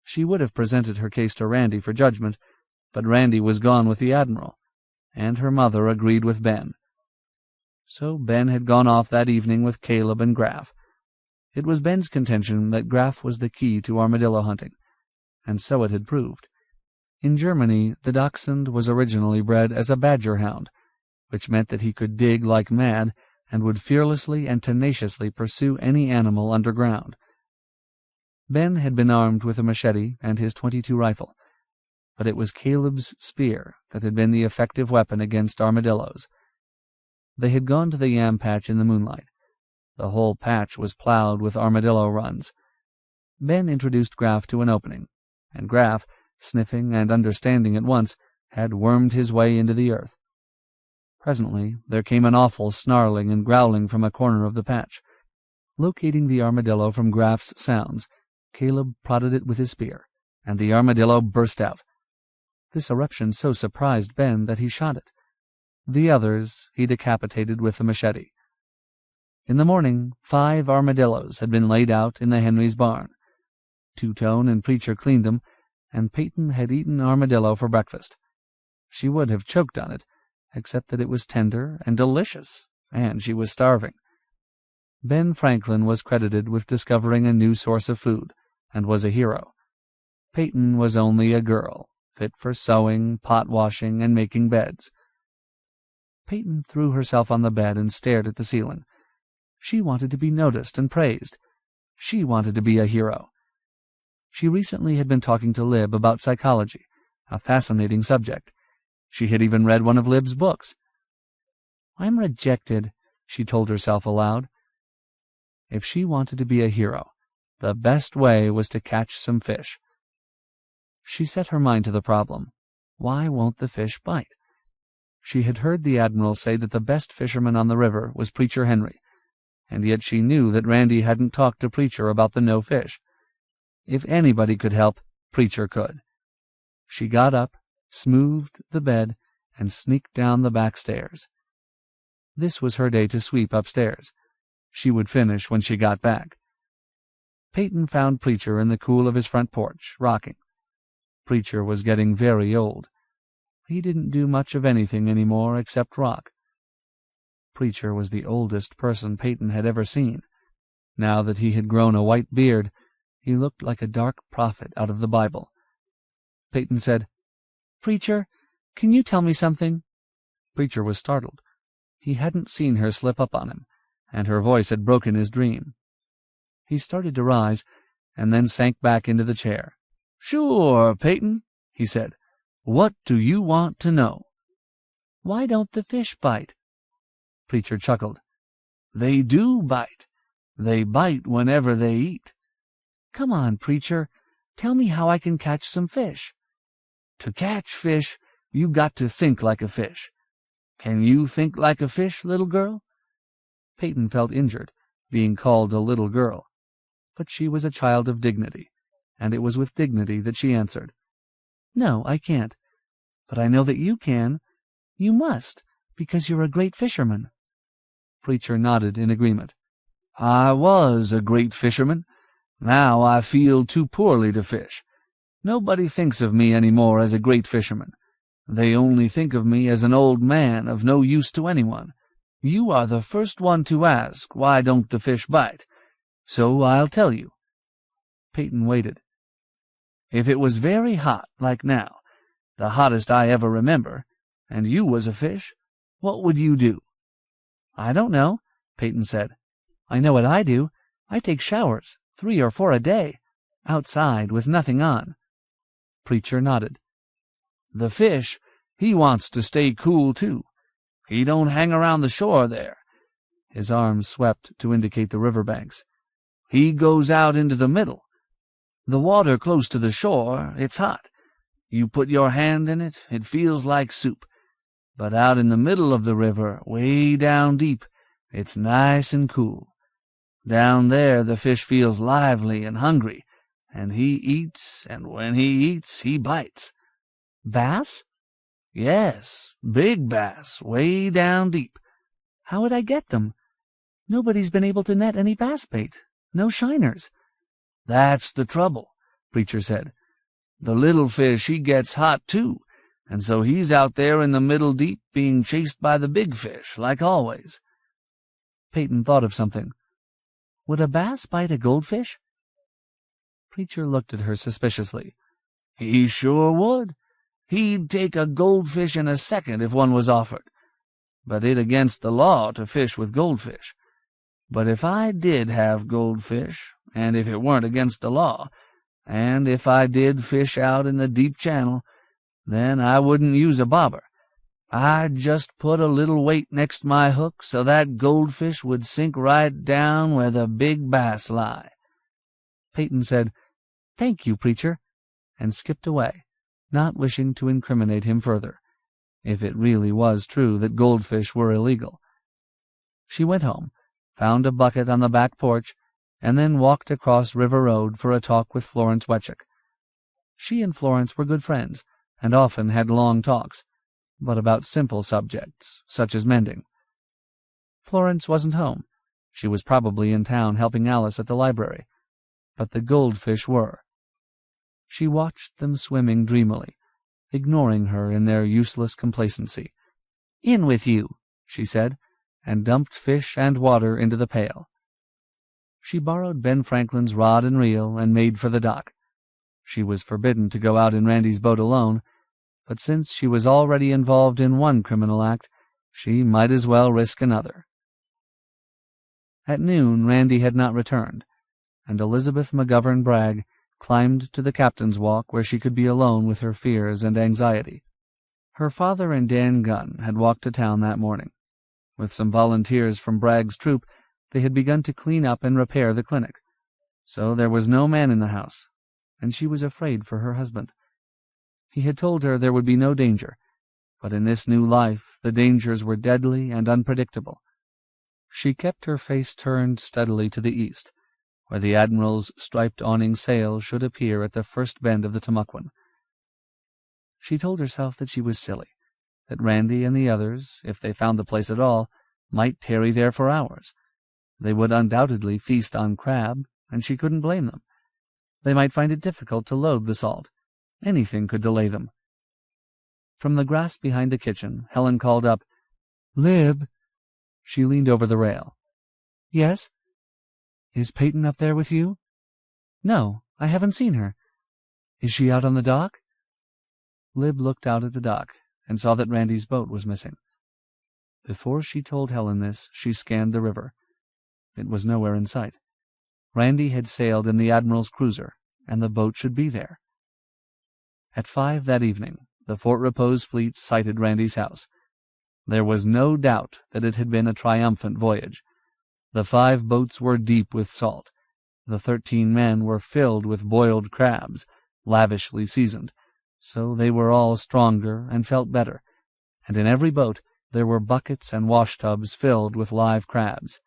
[SPEAKER 1] She would have presented her case to Randy for judgment, but Randy was gone with the Admiral, and her mother agreed with Ben. So Ben had gone off that evening with Caleb and Graff. It was Ben's contention that Graff was the key to armadillo hunting, and so it had proved. In Germany, the dachshund was originally bred as a badger hound, which meant that he could dig like mad and would fearlessly and tenaciously pursue any animal underground. Ben had been armed with a machete and his .22 rifle, but it was Caleb's spear that had been the effective weapon against armadillos. They had gone to the yam patch in the moonlight. The whole patch was plowed with armadillo runs. Ben introduced Graff to an opening, and Graff, sniffing and understanding at once, had wormed his way into the earth. Presently there came an awful snarling and growling from a corner of the patch. Locating the armadillo from Graff's sounds, Caleb prodded it with his spear, and the armadillo burst out. This eruption so surprised Ben that he shot it. The others he decapitated with the machete. In the morning 5 armadillos had been laid out in the Henrys' barn. Two-Tone and Preacher cleaned them, and Peyton had eaten armadillo for breakfast. She would have choked on it, except that it was tender and delicious, and she was starving. Ben Franklin was credited with discovering a new source of food, and was a hero. Peyton was only a girl, fit for sewing, pot-washing, and making beds. Peyton threw herself on the bed and stared at the ceiling. She wanted to be noticed and praised. She wanted to be a hero. She recently had been talking to Lib about psychology, a fascinating subject. She had even read one of Lib's books. "I'm rejected," she told herself aloud. If she wanted to be a hero, the best way was to catch some fish. She set her mind to the problem. Why won't the fish bite? She had heard the Admiral say that the best fisherman on the river was Preacher Henry, and yet she knew that Randy hadn't talked to Preacher about the no fish. If anybody could help, Preacher could. She got up, smoothed the bed, and sneaked down the back stairs. This was her day to sweep upstairs. She would finish when she got back. Peyton found Preacher in the cool of his front porch, rocking. Preacher was getting very old. He didn't do much of anything anymore except rock. Preacher was the oldest person Peyton had ever seen. Now that he had grown a white beard, he looked like a dark prophet out of the Bible. Peyton said, "Preacher, can you tell me something?" Preacher was startled. He hadn't seen her slip up on him, and her voice had broken his dream. He started to rise, and then sank back into the chair. "Sure, Peyton," he said. "What do you want to know?" "Why don't the fish bite?" Preacher chuckled. "They do bite. They bite whenever they eat." "Come on, Preacher. Tell me how I can catch some fish." "To catch fish, you got to think like a fish. Can you think like a fish, little girl?" Peyton felt injured, being called a little girl. But she was a child of dignity, and it was with dignity that she answered. "No, I can't. But I know that you can. You must, because you're a great fisherman." Preacher nodded in agreement. "I was a great fisherman. Now I feel too poorly to fish. Nobody thinks of me any more as a great fisherman. They only think of me as an old man of no use to anyone. You are the first one to ask, why don't the fish bite? So I'll tell you." Peyton waited. "If it was very hot, like now, the hottest I ever remember, and you was a fish, what would you do?" "I don't know," Peyton said. "I know what I do. I take showers, 3 or 4 a day, outside with nothing on." Preacher nodded. "The fish, he wants to stay cool, too. He don't hang around the shore there." His arms swept to indicate the river banks. "He goes out into the middle. The water close to the shore, it's hot. You put your hand in it, it feels like soup. But out in the middle of the river, way down deep, it's nice and cool. Down there the fish feels lively and hungry, and he eats, and when he eats, he bites." "Bass?" "Yes, big bass, way down deep." "How would I get them? Nobody's been able to net any bass bait. No shiners." "That's the trouble," Preacher said. "The little fish, he gets hot, too, and so he's out there in the middle deep being chased by the big fish, like always." Peyton thought of something. "Would a bass bite a goldfish?" Preacher looked at her suspiciously. "He sure would. He'd take a goldfish in a second if one was offered. But it against the law to fish with goldfish. But if I did have goldfish, and if it weren't against the law, and if I did fish out in the deep channel, then I wouldn't use a bobber. I'd just put a little weight next my hook so that goldfish would sink right down where the big bass lie." Peyton said, "Thank you, Preacher," and skipped away, not wishing to incriminate him further.
[SPEAKER 3] if it really was true that goldfish were illegal. She went home, found a bucket on the back porch, and then walked across River Road for a talk with Florence Wetchick. She and Florence were good friends, and often had long talks, but about simple subjects, such as mending. Florence wasn't home. She was probably in town helping Alice at the library, but the goldfish were. She watched them swimming dreamily, ignoring her in their useless complacency. "In with you," she said, and dumped fish and water into the pail. She borrowed Ben Franklin's rod and reel and made for the dock. She was forbidden to go out in Randy's boat alone, but since she was already involved in one criminal act, she might as well risk another. At noon Randy had not returned, and Elizabeth McGovern Bragg climbed to the captain's walk where she could be alone with her fears and anxiety. Her father and Dan Gunn had walked to town that morning. With some volunteers from Bragg's troop, they had begun to clean up and repair the clinic, so there was no man in the house, and she was afraid for her husband. He had told her there would be no danger, but in this new life the dangers were deadly and unpredictable. She kept her face turned steadily to the east, where the Admiral's striped awning sail should appear at the first bend of the Tamukwan. She told herself that she was silly, that Randy and the others, if they found the place at all, might tarry there for hours. They would undoubtedly feast on crab, and she couldn't blame them. They might find it difficult to load the salt. Anything could delay them. From the grass behind the kitchen, Helen called up, "Lib." She leaned over the rail. "Yes?" "Is Peyton up there with you?" "No, I haven't seen her." "Is she out on the dock?" Lib looked out at the dock and saw that Randy's boat was missing. Before she told Helen this, she scanned the river. It was nowhere in sight. Randy had sailed in the Admiral's cruiser, and the boat should be there. At 5 that evening, the Fort Repose fleet sighted Randy's house. There was no doubt that it had been a triumphant voyage. The 5 boats were deep with salt. The 13 men were filled with boiled crabs, lavishly seasoned, so they were all stronger and felt better, and in every boat there were buckets and washtubs filled with live crabs.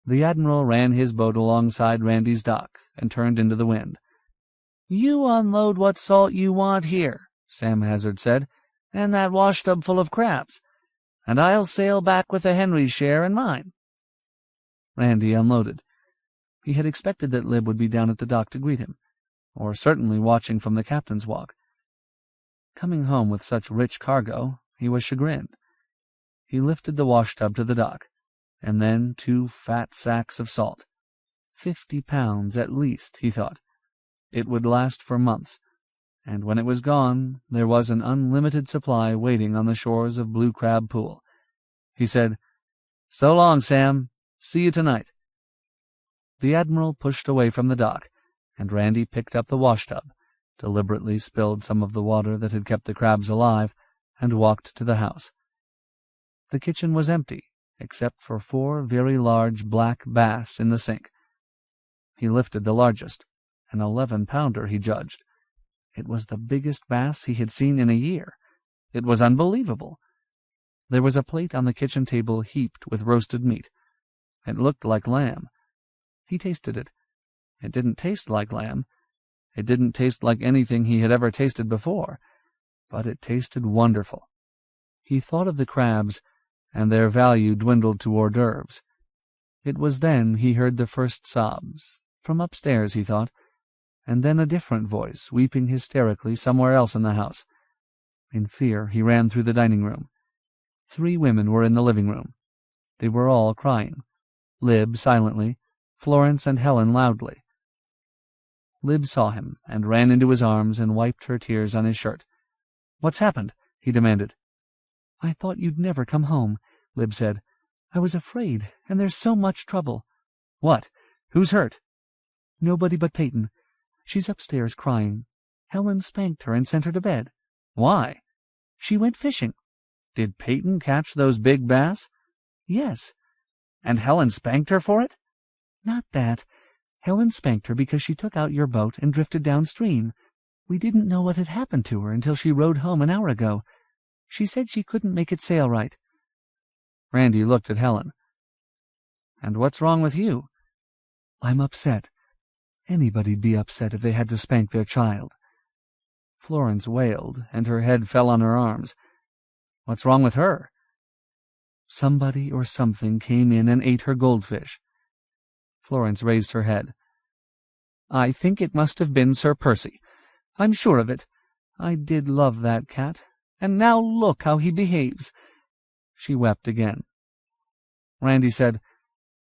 [SPEAKER 3] The Admiral ran his boat alongside Randy's dock and turned into the wind. "You unload what salt you want here," Sam Hazard said, "and that washtub full of crabs, and I'll sail back with the Henry's share and mine." Randy unloaded. He had expected that Lib would be down at the dock to greet him, or certainly watching from the captain's walk. Coming home with such rich cargo, he was chagrined. He lifted the washtub to the dock, and then 2 fat sacks of salt. 50 pounds at least, he thought. It would last for months, and when it was gone, there was an unlimited supply waiting on the shores of Blue Crab Pool. He said, "So long, Sam. See you tonight." The Admiral pushed away from the dock, and Randy picked up the washtub, deliberately spilled some of the water that had kept the crabs alive, and walked to the house. The kitchen was empty, except for 4 very large black bass in the sink. He lifted the largest, an 11-pounder, he judged. It was the biggest bass he had seen in a year. It was unbelievable. There was a plate on the kitchen table heaped with roasted meat. It looked like lamb. He tasted it. It didn't taste like lamb. It didn't taste like anything he had ever tasted before, but it tasted wonderful. He thought of the crabs, and their value dwindled to hors d'oeuvres. It was then he heard the first sobs, from upstairs, he thought, and then a different voice weeping hysterically somewhere else in the house. In fear, he ran through the dining room. 3 women were in the living room. They were all crying. Lib silently, Florence and Helen loudly. Lib saw him, and ran into his arms and wiped her tears on his shirt. "What's happened?" he demanded. "I thought you'd never come home," Lib said. "I was afraid, and there's so much trouble." "What? Who's hurt?" "Nobody but Peyton. She's upstairs crying. Helen spanked her and sent her to bed." "Why?" "She went fishing." "Did Peyton catch those big bass?" "Yes." "And Helen spanked her for it?" "Not that. Helen spanked her because she took out your boat and drifted downstream. We didn't know what had happened to her until she rowed home an hour ago. She said she couldn't make it sail right." Randy looked at Helen. "And what's wrong with you?" "I'm upset. Anybody'd be upset if they had to spank their child." Florence wailed, and her head fell on her arms. "What's wrong with her?" "Somebody or something came in and ate her goldfish." Florence raised her head. "I think it must have been Sir Percy. I'm sure of it. I did love that cat, and now look how he behaves." She wept again. Randy said,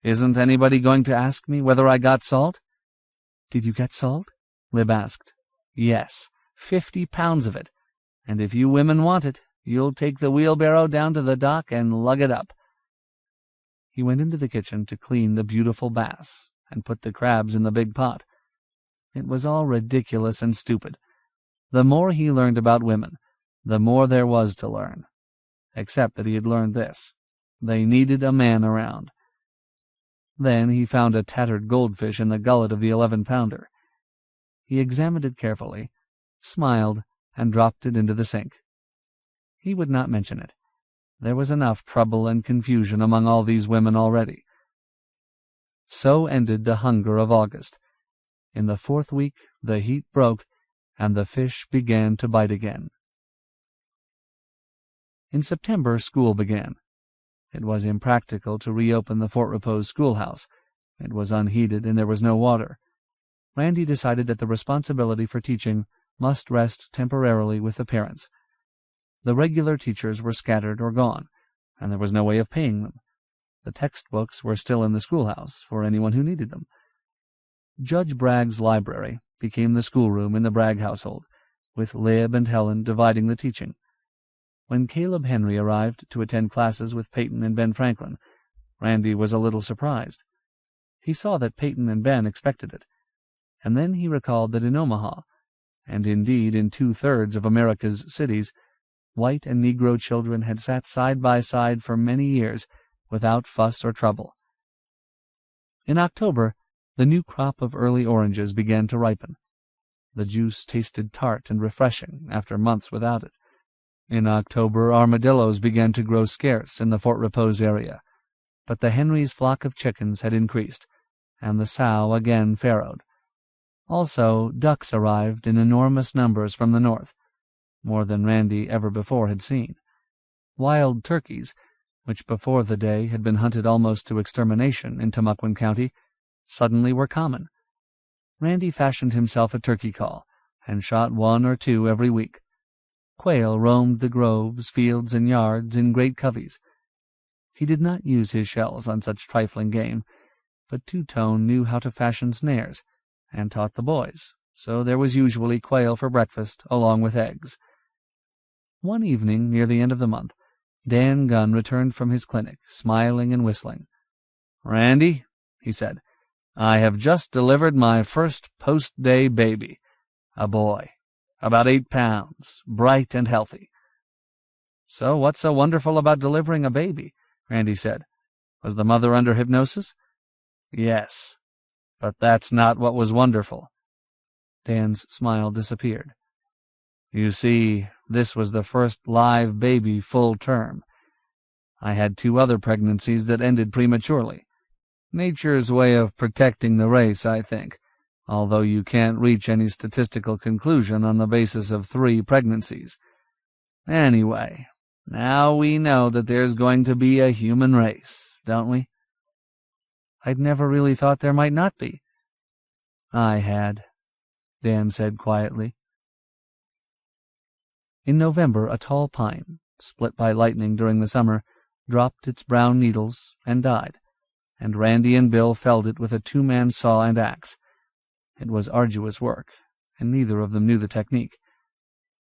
[SPEAKER 3] "Isn't anybody going to ask me whether I got salt?" "Did you get salt?" Lib asked. "Yes, 50 pounds of it, and if you women want it, you'll take the wheelbarrow down to the dock and lug it up." He went into the kitchen to clean the beautiful bass and put the crabs in the big pot. It was all ridiculous and stupid. The more he learned about women, the more there was to learn. Except that he had learned this: they needed a man around. Then he found a tattered goldfish in the gullet of the 11-pounder. He examined it carefully, smiled, and dropped it into the sink. He would not mention it. There was enough trouble and confusion among all these women already. So ended the hunger of August. In the 4th week the heat broke, and the fish began to bite again. In September school began. It was impractical to reopen the Fort Repose schoolhouse. It was unheated, and there was no water. Randy decided that the responsibility for teaching must rest temporarily with the parents. The regular teachers were scattered or gone, and there was no way of paying them. The textbooks were still in the schoolhouse for anyone who needed them. Judge Bragg's library became the schoolroom in the Bragg household, with Lib and Helen dividing the teaching. When Caleb Henry arrived to attend classes with Peyton and Ben Franklin, Randy was a little surprised. He saw that Peyton and Ben expected it, and then he recalled that in Omaha, and indeed in 2/3 of America's cities, white and Negro children had sat side by side for many years without fuss or trouble. In October, the new crop of early oranges began to ripen. The juice tasted tart and refreshing after months without it. In October, armadillos began to grow scarce in the Fort Repose area, but the Henrys' flock of chickens had increased, and the sow again farrowed. Also, ducks arrived in enormous numbers from the north, more than Randy ever before had seen. Wild turkeys, which before the day had been hunted almost to extermination in Tamaulipan County, suddenly were common. Randy fashioned himself a turkey call, and shot 1 or 2 every week. Quail roamed the groves, fields, and yards in great coveys. He did not use his shells on such trifling game, but Two-Tone knew how to fashion snares, and taught the boys, so there was usually quail for breakfast, along with eggs. One evening, near the end of the month, Dan Gunn returned from his clinic, smiling and whistling. "Randy," he said, "I have just delivered my first post-day baby, a boy, about 8 pounds, bright and healthy." "So what's so wonderful about delivering a baby?" Randy said. "Was the mother under hypnosis?" "Yes, but that's not what was wonderful." Dan's smile disappeared. "You see, this was the first live baby full term. I had 2 other pregnancies that ended prematurely. Nature's way of protecting the race, I think, although you can't reach any statistical conclusion on the basis of 3 pregnancies. Anyway, now we know that there's going to be a human race, don't we?" "I'd never really thought there might not be." "I had," Dan said quietly. In November, a tall pine, split by lightning during the summer, dropped its brown needles and died, and Randy and Bill felled it with a 2-man saw and axe. It was arduous work, and neither of them knew the technique.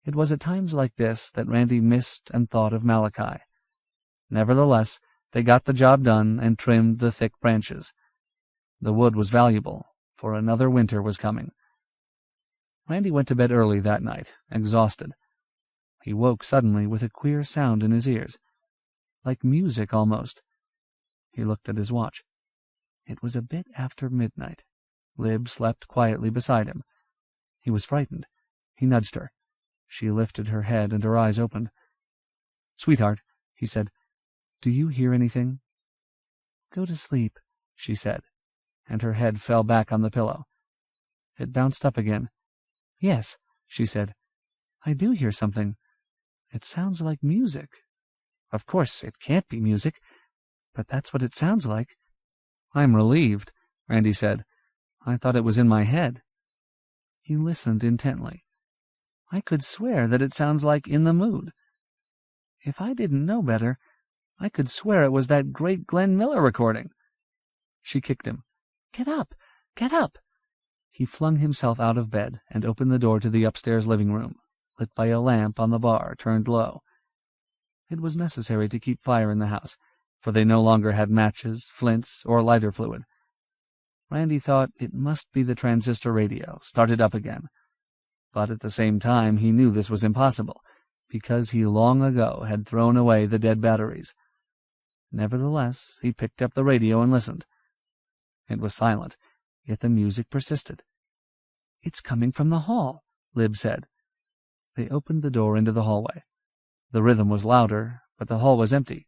[SPEAKER 3] It was at times like this that Randy missed and thought of Malachi. Nevertheless, they got the job done and trimmed the thick branches. The wood was valuable, for another winter was coming. Randy went to bed early that night, exhausted. He woke suddenly with a queer sound in his ears, like music almost. He looked at his watch. It was a bit after midnight. Lib slept quietly beside him. He was frightened. He nudged her. She lifted her head and her eyes opened.
[SPEAKER 1] "Sweetheart," he said, "do you hear anything?" "Go to sleep," she said, and her head fell back on the pillow. It bounced up again. "Yes," she said, "I do hear something. It sounds like music. Of course, it can't be music, but that's what it sounds like." "I'm relieved," Randy said. "I thought it was in my head." He listened intently. "I could swear that it sounds like In the Mood. If I didn't know better, I could swear it was that great Glenn Miller recording." She kicked him. "Get up! Get up!" He flung himself out of bed and opened the door to the upstairs living room, lit by a lamp on the bar turned low. It was necessary to keep fire in the house, for they no longer had matches, flints, or lighter fluid. Randy thought it must be the transistor radio, started up again. But at the same time he knew this was impossible, because he long ago had thrown away the dead batteries. Nevertheless, he picked up the radio and listened. It was silent, yet the music persisted. "It's coming from the hall," Lib said. They opened the door into the hallway. The rhythm was louder, but the hall was empty.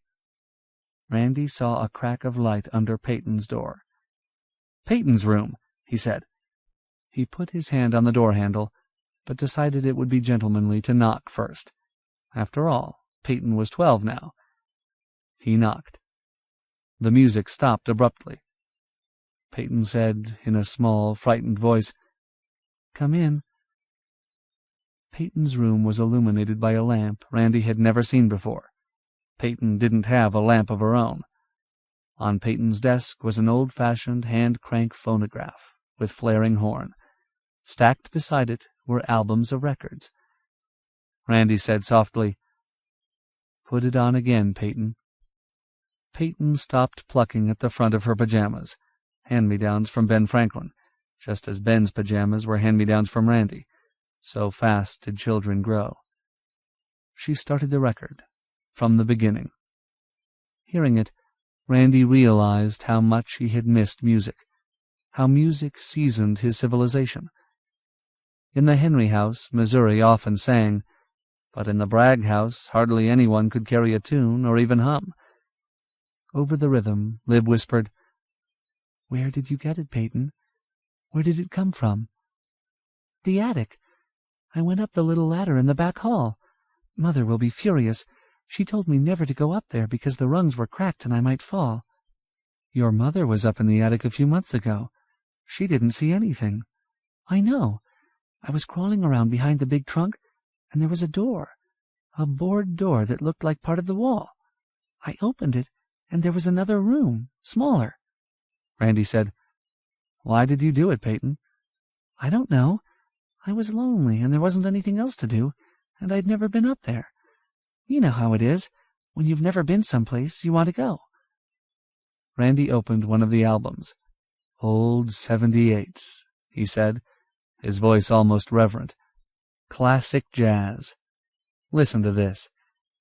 [SPEAKER 1] Randy saw a crack of light under Peyton's door. "Peyton's room," he said. He put his hand on the door handle, but decided it would be gentlemanly to knock first. After all, Peyton was 12 now. He knocked. The music stopped abruptly. Peyton said, in a small, frightened voice, "Come in." Peyton's room was illuminated by a lamp Randy had never seen before. Peyton didn't have a lamp of her own. On Peyton's desk was an old-fashioned hand-crank phonograph with flaring horn. Stacked beside it were albums of records. Randy said softly, "Put it on again, Peyton." Peyton stopped plucking at the front of her pajamas, hand-me-downs from Ben Franklin, just as Ben's pajamas were hand-me-downs from Randy. So fast did children grow. She started the record, from the beginning. Hearing it, Randy realized how much he had missed music, how music seasoned his civilization. In the Henry house, Missouri often sang, but in the Bragg house hardly anyone could carry a tune or even hum. Over the rhythm, Lib whispered, "Where did you get it, Peyton? Where did it come from?" "The attic. I went up the little ladder in the back hall. Mother will be furious. She told me never to go up there because the rungs were cracked and I might fall." "Your mother was up in the attic a few months ago. She didn't see anything." "I know. I was crawling around behind the big trunk, and there was a door, a board door that looked like part of the wall. I opened it, and there was another room, smaller." Randy said, "Why did you do it, Peyton?" "I don't know. I was lonely, and there wasn't anything else to do, and I'd never been up there. You know how it is. When you've never been someplace, you want to go." Randy opened one of the albums. "Old 78s," he said, his voice almost reverent. "Classic jazz. Listen to this.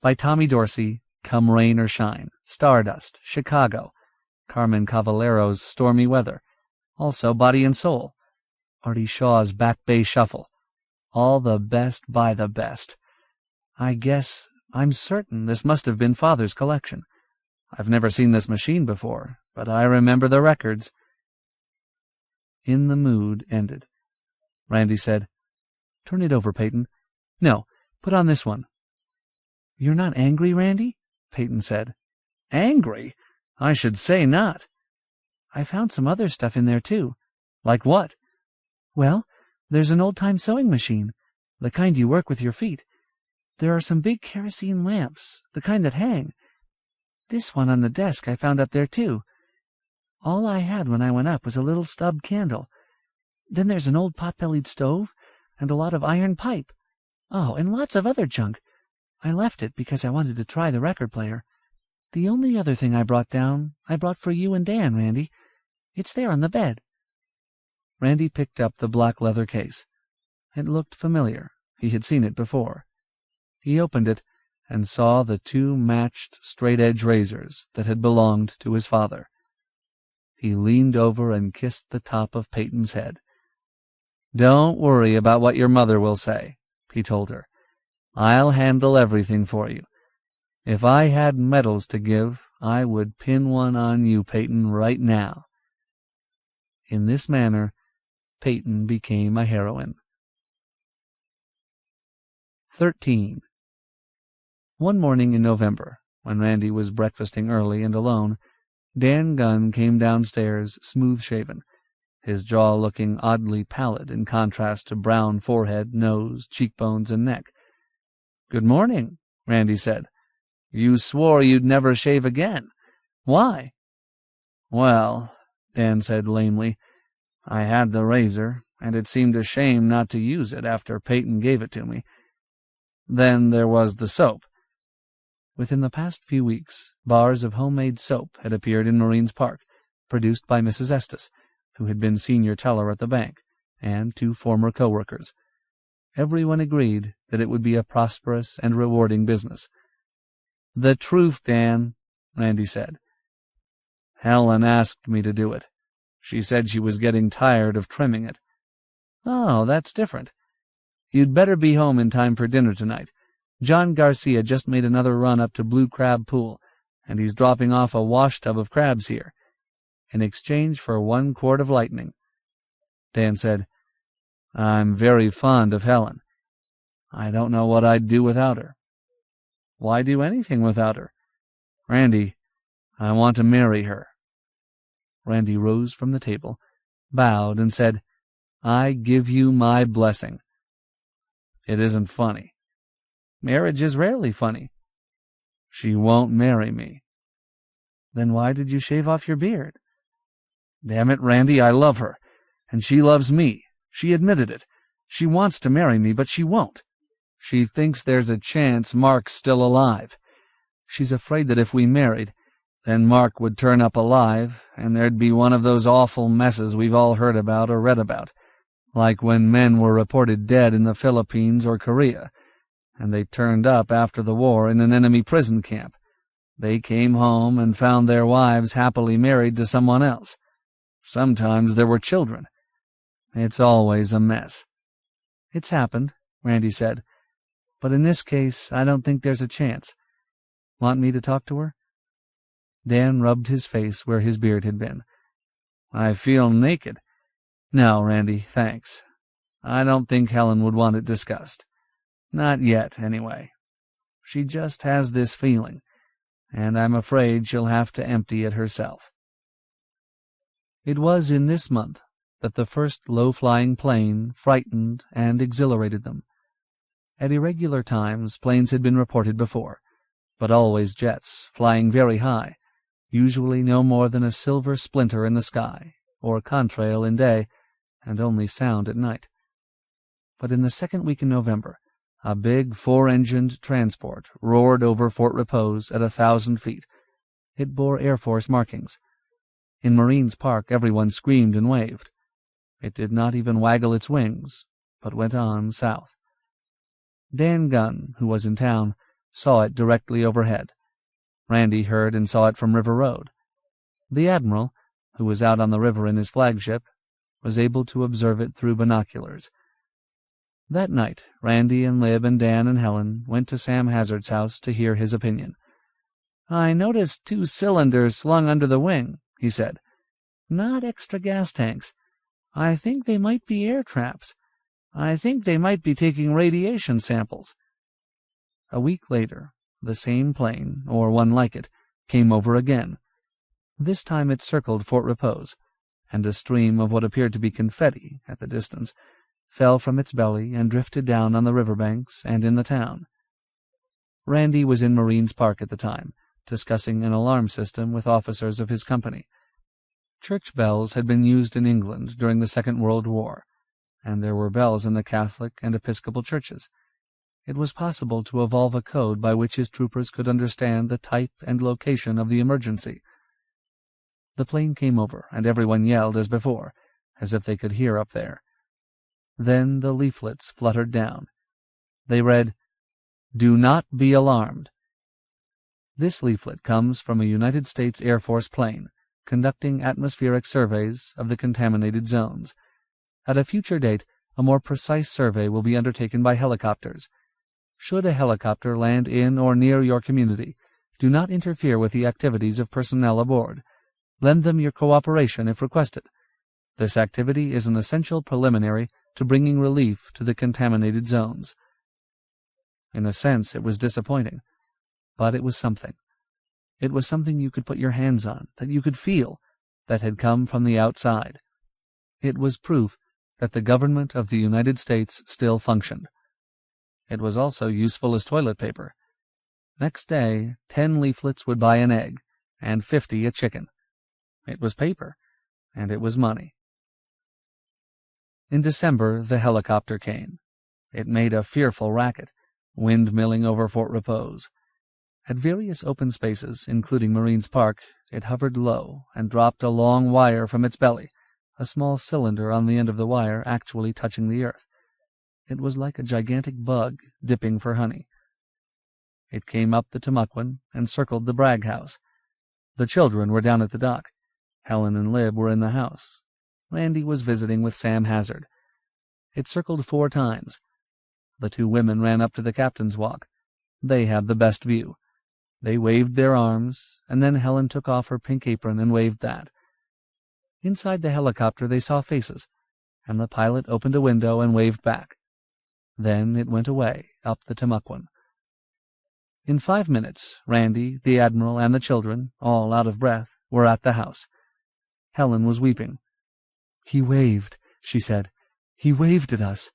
[SPEAKER 1] By Tommy Dorsey, Come Rain or Shine, Stardust, Chicago, Carmen Cavallero's Stormy Weather, also Body and Soul, Artie Shaw's Back Bay Shuffle, all the best by the best. I'm certain this must have been Father's collection. I've never seen this machine before, but I remember the records." In the Mood ended. Randy said, "Turn it over, Peyton. No, put on this one." "You're not angry, Randy?" Peyton said. "Angry? I should say not." "I found some other stuff in there, too." "Like what?" "Well, there's an old-time sewing machine, the kind you work with your feet. There are some big kerosene lamps, the kind that hang. This one on the desk I found up there, too. All I had when I went up was a little stub candle. Then there's an old pot-bellied stove and a lot of iron pipe. Oh, and lots of other junk. I left it because I wanted to try the record player. The only other thing I brought down, I brought for you and Dan, Randy. It's there on the bed." Randy picked up the black leather case. It looked familiar. He had seen it before. He opened it and saw the 2 matched straight-edge razors that had belonged to his father. He leaned over and kissed the top of Peyton's head. "Don't worry about what your mother will say," he told her. "I'll handle everything for you.
[SPEAKER 3] If I had medals to give, I would pin one on you, Peyton, right now." In this manner, Peyton became a heroine. 13. One morning in November, when Randy was breakfasting early and alone, Dan Gunn came downstairs smooth-shaven, his jaw looking oddly pallid in contrast to brown forehead, nose, cheekbones, and neck. "Good morning," Randy said. "You swore you'd never shave again. Why?" "Well," Dan said lamely, "I had the razor, and it seemed a shame not to use it after Peyton gave it to me. Then there was the soap." Within the past few weeks, bars of homemade soap had appeared in Marines Park, produced by Mrs. Estes, who had been senior teller at the bank, and 2 former co-workers. Everyone agreed that it would be a prosperous and rewarding business. "The truth, Dan," Randy said. "Helen asked me to do it. She said she was getting tired of trimming it." "Oh, that's different. You'd better be home in time for dinner tonight. John Garcia just made another run up to Blue Crab Pool, and he's dropping off a wash-tub of crabs here, in exchange for 1 quart of lightning." Dan said, "I'm very fond of Helen. I don't know what I'd do without her." "Why do anything without her?" "Randy, I want to marry her." Randy rose from the table, bowed, and said, "I give you my blessing." "It isn't funny." "Marriage is rarely funny." "She won't marry me." "Then why did you shave off your beard?" "Damn it, Randy, I love her, and she loves me. She admitted it. She wants to marry me, but she won't. She thinks there's a chance Mark's still alive. She's afraid that if we married, then Mark would turn up alive, and there'd be one of those awful messes we've all heard about or read about, like when men were reported dead in the Philippines or Korea, and they turned up after the war in an enemy prison camp. They came home and found their wives happily married to someone else. Sometimes there were children. It's always a mess." "It's happened," Randy said. "But in this case, I don't think there's a chance. Want me to talk to her?" Dan rubbed his face where his beard had been. "I feel naked." "No, Randy, thanks. I don't think Helen would want it discussed. Not yet, anyway. She just has this feeling, and I'm afraid she'll have to empty it herself." It was in this month that the first low-flying plane frightened and exhilarated them. At irregular times planes had been reported before, but always jets, flying very high, usually no more than a silver splinter in the sky, or contrail in day, and only sound at night. But in the second week in November, a big 4-engined transport roared over Fort Repose at 1,000 feet. It bore Air Force markings. In Marines Park, everyone screamed and waved. It did not even waggle its wings, but went on south. Dan Gunn, who was in town, saw it directly overhead. Randy heard and saw it from River Road. The Admiral, who was out on the river in his flagship, was able to observe it through binoculars. That night, Randy and Lib and Dan and Helen went to Sam Hazard's house to hear his opinion. "I noticed 2 cylinders slung under the wing," he said. "Not extra gas tanks. I think they might be air traps. I think they might be taking radiation samples." A week later, the same plane, or one like it, came over again. This time it circled Fort Repose, and a stream of what appeared to be confetti, at the distance, fell from its belly and drifted down on the riverbanks and in the town. Randy was in Marines Park at the time, discussing an alarm system with officers of his company. Church bells had been used in England during the Second World War, and there were bells in the Catholic and Episcopal churches. It was possible to evolve a code by which his troopers could understand the type and location of the emergency. The plane came over, and everyone yelled as before, as if they could hear up there. Then the leaflets fluttered down. They read, "Do not be alarmed." This leaflet comes from a United States Air Force plane, conducting atmospheric surveys of the contaminated zones. At a future date, a more precise survey will be undertaken by helicopters. Should a helicopter land in or near your community, Do not interfere with the activities of personnel aboard. Lend them your cooperation if requested. This activity is an essential preliminary to bringing relief to the contaminated zones." In a sense, it was disappointing, but it was something. It was something you could put your hands on, that you could feel, that had come from the outside. It was proof that the government of the United States still functioned. It was also useful as toilet paper. Next day, 10 leaflets would buy an egg, and 50 a chicken. It was paper, and it was money. In December, the helicopter came. It made a fearful racket, windmilling over Fort Repose. At various open spaces, including Marines Park, it hovered low and dropped a long wire from its belly, a small cylinder on the end of the wire actually touching the earth. It was like a gigantic bug dipping for honey. It came up the Tamaquen and circled the Bragg house. The children were down at the dock. Helen and Lib were in the house. Randy was visiting with Sam Hazard. It circled 4 times. The 2 women ran up to the captain's walk. They had the best view. They waved their arms, and then Helen took off her pink apron and waved that. Inside the helicopter they saw faces, and the pilot opened a window and waved back. Then it went away, up the Tamaquen. In 5 minutes, Randy, the Admiral, and the children, all out of breath, were at the house. Helen was weeping. "He waved," she said. "He waved at us.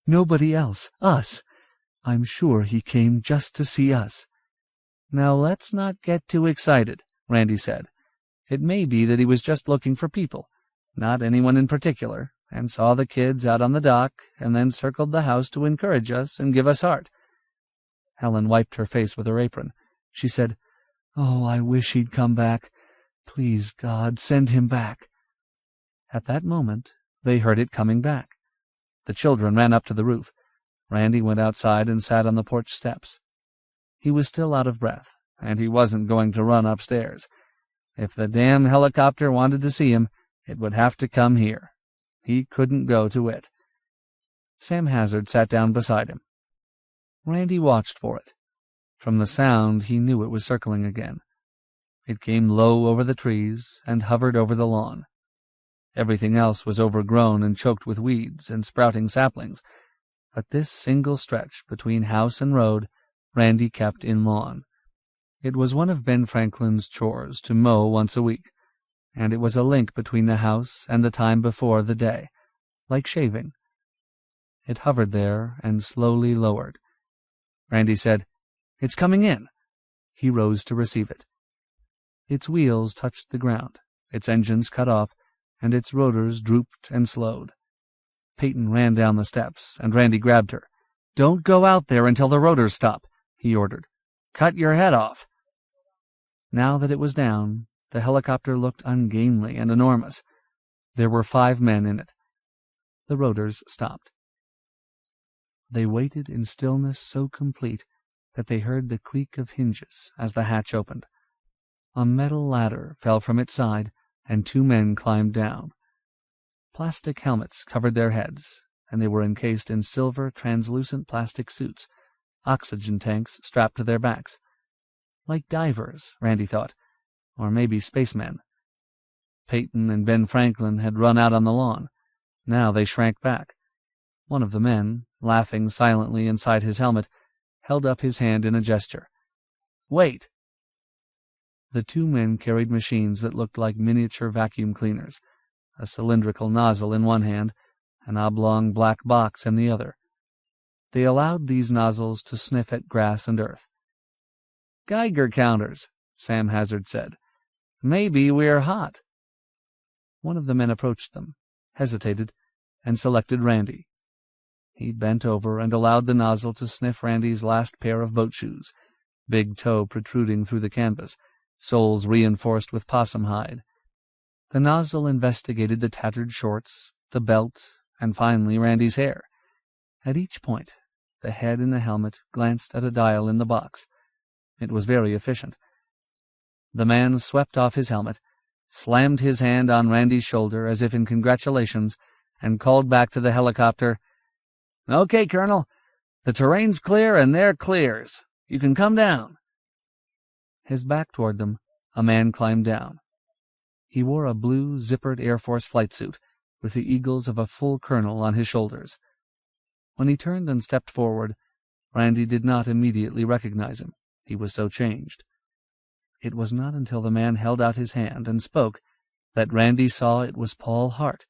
[SPEAKER 3] Nobody else. Us. I'm sure he came just to see us." "Now let's not get too excited," Randy said. "It may be that he was just looking for people, not anyone in particular, and saw the kids out on the dock, and then circled the house to encourage us and give us heart." Helen wiped her face with her apron. She said, "Oh, I wish he'd come back. Please, God, send him back." At that moment, they heard it coming back. The children ran up to the roof. Randy went outside and sat on the porch steps. He was still out of breath, and he wasn't going to run upstairs. If the damn helicopter wanted to see him, it would have to come here. He couldn't go to it. Sam Hazard sat down beside him. Randy watched for it. From the sound, he knew it was circling again. It came low over the trees and hovered over the lawn. Everything else was overgrown and choked with weeds and sprouting saplings, but this single stretch between house and road Randy kept in lawn. It was one of Ben Franklin's chores to mow once a week, and it was a link between the house and the time before the day, like shaving. It hovered there and slowly lowered. Randy said, "It's coming in." He rose to receive it. Its wheels touched the ground, its engines cut off, and its rotors drooped and slowed. Peyton ran down the steps, and Randy grabbed her. "Don't go out there until the rotors stop," he ordered. "Cut your head off." Now that it was down, the helicopter looked ungainly and enormous. There were 5 men in it. The rotors stopped. They waited in stillness so complete that they heard the creak of hinges as the hatch opened. A metal ladder fell from its side, and 2 men climbed down. Plastic helmets covered their heads, and they were encased in silver, translucent plastic suits, oxygen tanks strapped to their backs. Like divers, Randy thought, or maybe spacemen. Peyton and Ben Franklin had run out on the lawn. Now they shrank back. One of the men, laughing silently inside his helmet, held up his hand in a gesture. "Wait!" The 2 men carried machines that looked like miniature vacuum cleaners, a cylindrical nozzle in one hand, an oblong black box in the other. They allowed these nozzles to sniff at grass and earth. "Geiger counters," Sam Hazard said. "Maybe we're hot." One of the men approached them, hesitated, and selected Randy. He bent over and allowed the nozzle to sniff Randy's last pair of boat shoes, big toe protruding through the canvas, soles reinforced with possum hide. The nozzle investigated the tattered shorts, the belt, and finally Randy's hair. At each point, the head in the helmet glanced at a dial in the box. It was very efficient. The man swept off his helmet, slammed his hand on Randy's shoulder as if in congratulations, and called back to the helicopter, "Okay, Colonel. The terrain's clear and they're clears. You can come down."
[SPEAKER 1] His back toward them, a man climbed down. He wore a blue, zippered Air Force flight suit, with the eagles of a full colonel on his shoulders. When he turned and stepped forward, Randy did not immediately recognize him. He was so changed. It was not until the man held out his hand and spoke that Randy saw it was Paul Hart,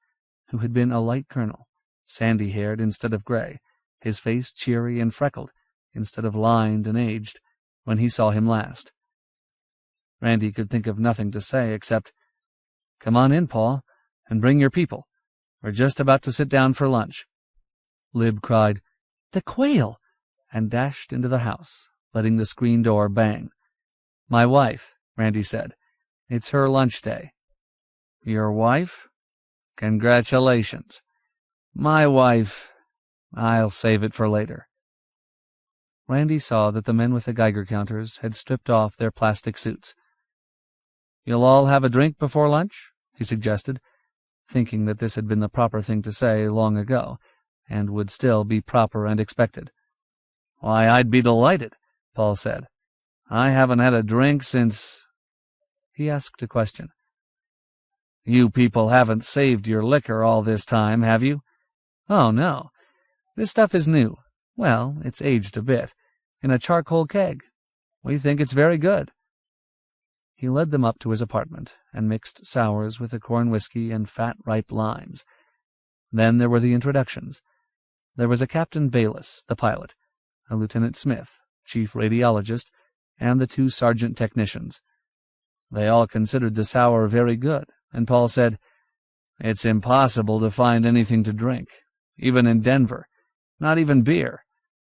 [SPEAKER 1] who had been a light colonel, sandy-haired instead of gray, his face cheery and freckled instead of lined and aged, when he saw him last. Randy could think of nothing to say except, "Come on in, Paul, and bring your people. We're just about to sit down for lunch." Lib cried, "The quail!" and dashed into the house, letting the screen door bang. "My wife," Randy said. "It's her lunch day." "Your wife? Congratulations." "My wife. I'll save it for later." Randy saw that the men with the Geiger counters had stripped off their plastic suits. "You'll all have a drink before lunch?" he suggested, thinking that this had been the proper thing to say long ago, and would still be proper and expected. "Why, I'd be delighted," Paul said. "I haven't had a drink since—" He asked a question. "You people haven't saved your liquor all this time, have you?" "Oh, no. This stuff is new. Well, it's aged a bit, in a charcoal keg. We think it's very good." He led them up to his apartment and mixed sours with the corn whiskey and fat, ripe limes. Then there were the introductions. There was a Captain Bayliss, the pilot, a Lieutenant Smith, chief radiologist, and the 2 sergeant technicians. They all considered the sour very good, and Paul said, "It's impossible to find anything to drink, even in Denver. Not even beer.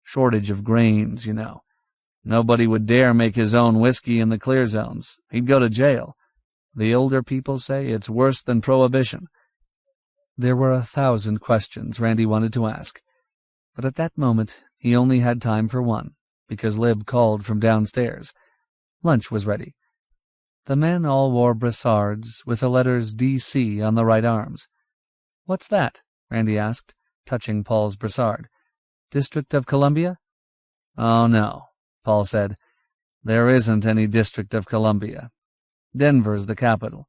[SPEAKER 1] Shortage of grains, you know. Nobody would dare make his own whiskey in the clear zones. He'd go to jail. The older people say it's worse than Prohibition." There were 1,000 questions Randy wanted to ask, but at that moment he only had time for one, because Lib called from downstairs. Lunch was ready. The men all wore brassards with the letters D.C. on the right arms. "What's that?" Randy asked, touching Paul's brassard. "District of Columbia?" "Oh, no," Paul said. "There isn't any District of Columbia. Denver's the capital.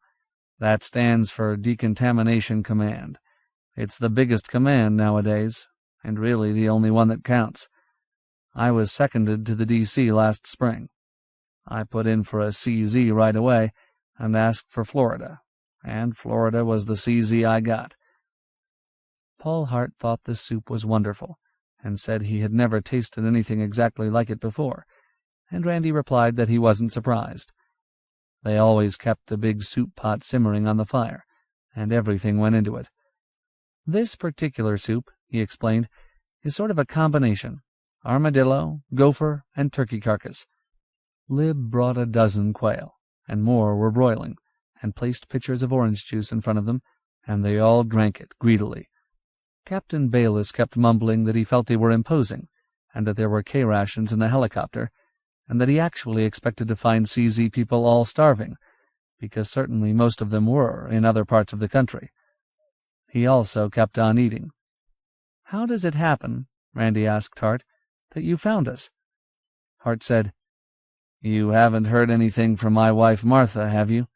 [SPEAKER 1] That stands for Decontamination Command. It's the biggest command nowadays, and really the only one that counts. I was seconded to the D.C. last spring. I put in for a CZ right away and asked for Florida, and Florida was the CZ I got." Paul Hart thought the soup was wonderful, and said he had never tasted anything exactly like it before, and Randy replied that he wasn't surprised. They always kept the big soup pot simmering on the fire, and everything went into it. "This particular soup," he explained, "is sort of a combination: armadillo, gopher, and turkey carcass." Lib brought a dozen quail, and more were broiling, and placed pitchers of orange juice in front of them, and they all drank it greedily. Captain Bayliss kept mumbling that he felt they were imposing, and that there were K-rations in the helicopter, and that he actually expected to find CZ people all starving, because certainly most of them were in other parts of the country. He also kept on eating. "How does it happen," Randy asked Hart, "that you found us?" Hart said, "You haven't heard anything from my wife Martha, have you?"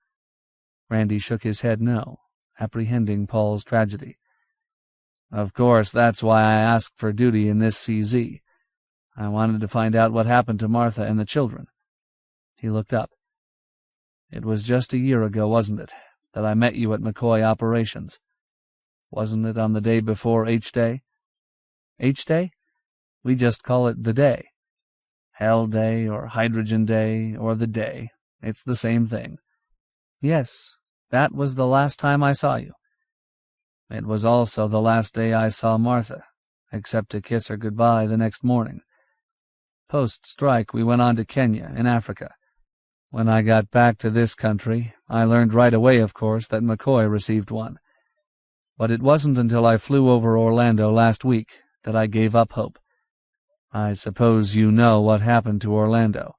[SPEAKER 1] Randy shook his head no, apprehending Paul's tragedy. "Of course, that's why I asked for duty in this CZ. I wanted to find out what happened to Martha and the children." He looked up. "It was just a year ago, wasn't it, that I met you at McCoy Operations? Wasn't it on the day before H-Day?" "H-Day? We just call it the day. Hell Day, or Hydrogen Day, or the Day. It's the same thing." "Yes, that was the last time I saw you." "It was also the last day I saw Martha, except to kiss her goodbye the next morning. Post-strike, we went on to Kenya, in Africa. When I got back to this country, I learned right away, of course, that McCoy received one. But it wasn't until I flew over Orlando last week that I gave up hope. I suppose you know what happened to Orlando."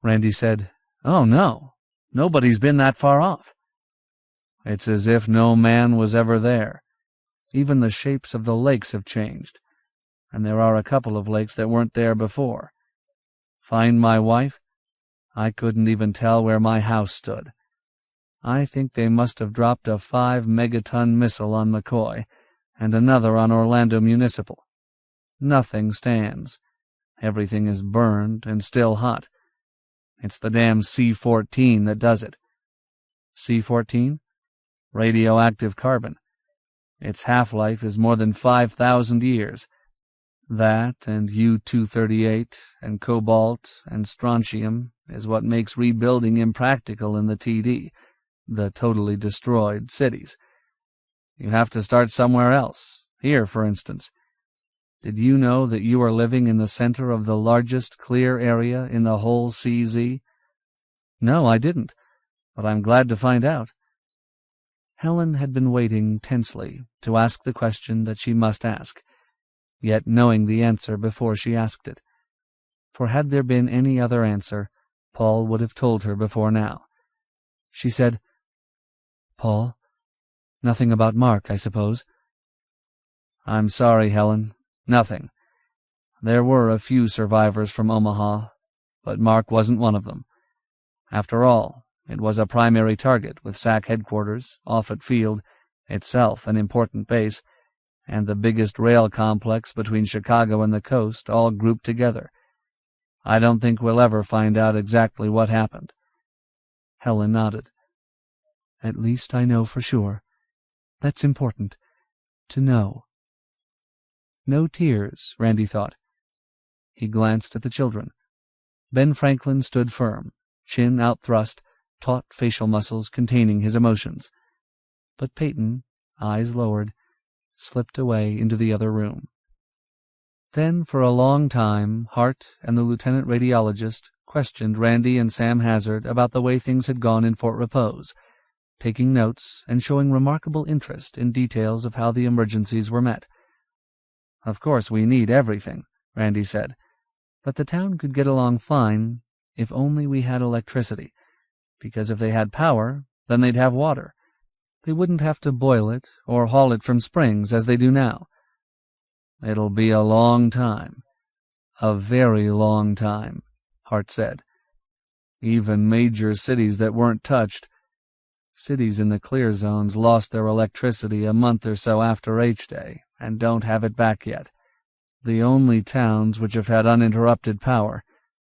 [SPEAKER 1] Randy said, "Oh, no. Nobody's been that far off." "It's as if no man was ever there. Even the shapes of the lakes have changed, and there are a couple of lakes that weren't there before. Find my wife?
[SPEAKER 3] I couldn't even tell where my house stood. I think they must have dropped a 5-megaton missile on McCoy and another on Orlando Municipal. Nothing stands. Everything is burned and still hot. It's the damn C-14 that does it. C-14? Radioactive carbon. Its half-life is more than 5,000 years. That and U-238 and cobalt and strontium is what makes rebuilding impractical in the TD, the totally destroyed cities. You have to start somewhere else. Here, for instance. Did you know that you are living in the center of the largest clear area in the whole CZ? No, I didn't, but I'm glad to find out. Helen had been waiting tensely to ask the question that she must ask, yet knowing the answer before she asked it. For had there been any other answer, Paul would have told her before now. She said, "Paul, nothing about Mark, I suppose?" "I'm sorry, Helen. Nothing. There were a few survivors from Omaha, but Mark wasn't one of them. After all, it was a primary target with SAC headquarters, Offutt Field, itself an important base, and the biggest rail complex between Chicago and the coast all grouped together. I don't think we'll ever find out exactly what happened." Helen nodded. "At least I know for sure. That's important. To know." No tears, Randy thought. He glanced at the children. Ben Franklin stood firm, chin outthrust, taut facial muscles containing his emotions. But Peyton, eyes lowered, slipped away into the other room. Then, for a long time, Hart and the lieutenant radiologist questioned Randy and Sam Hazard about the way things had gone in Fort Repose, taking notes and showing remarkable interest in details of how the emergencies were met. "Of course we need everything," Randy said, "but the town could get along fine if only we had electricity, because if they had power, then they'd have water. They wouldn't have to boil it or haul it from springs as they do now." "It'll be a long time. A very long time," Hart said. "Even major cities that weren't touched. Cities in the clear zones lost their electricity a month or so after H-Day and don't have it back yet. The only towns which have had uninterrupted power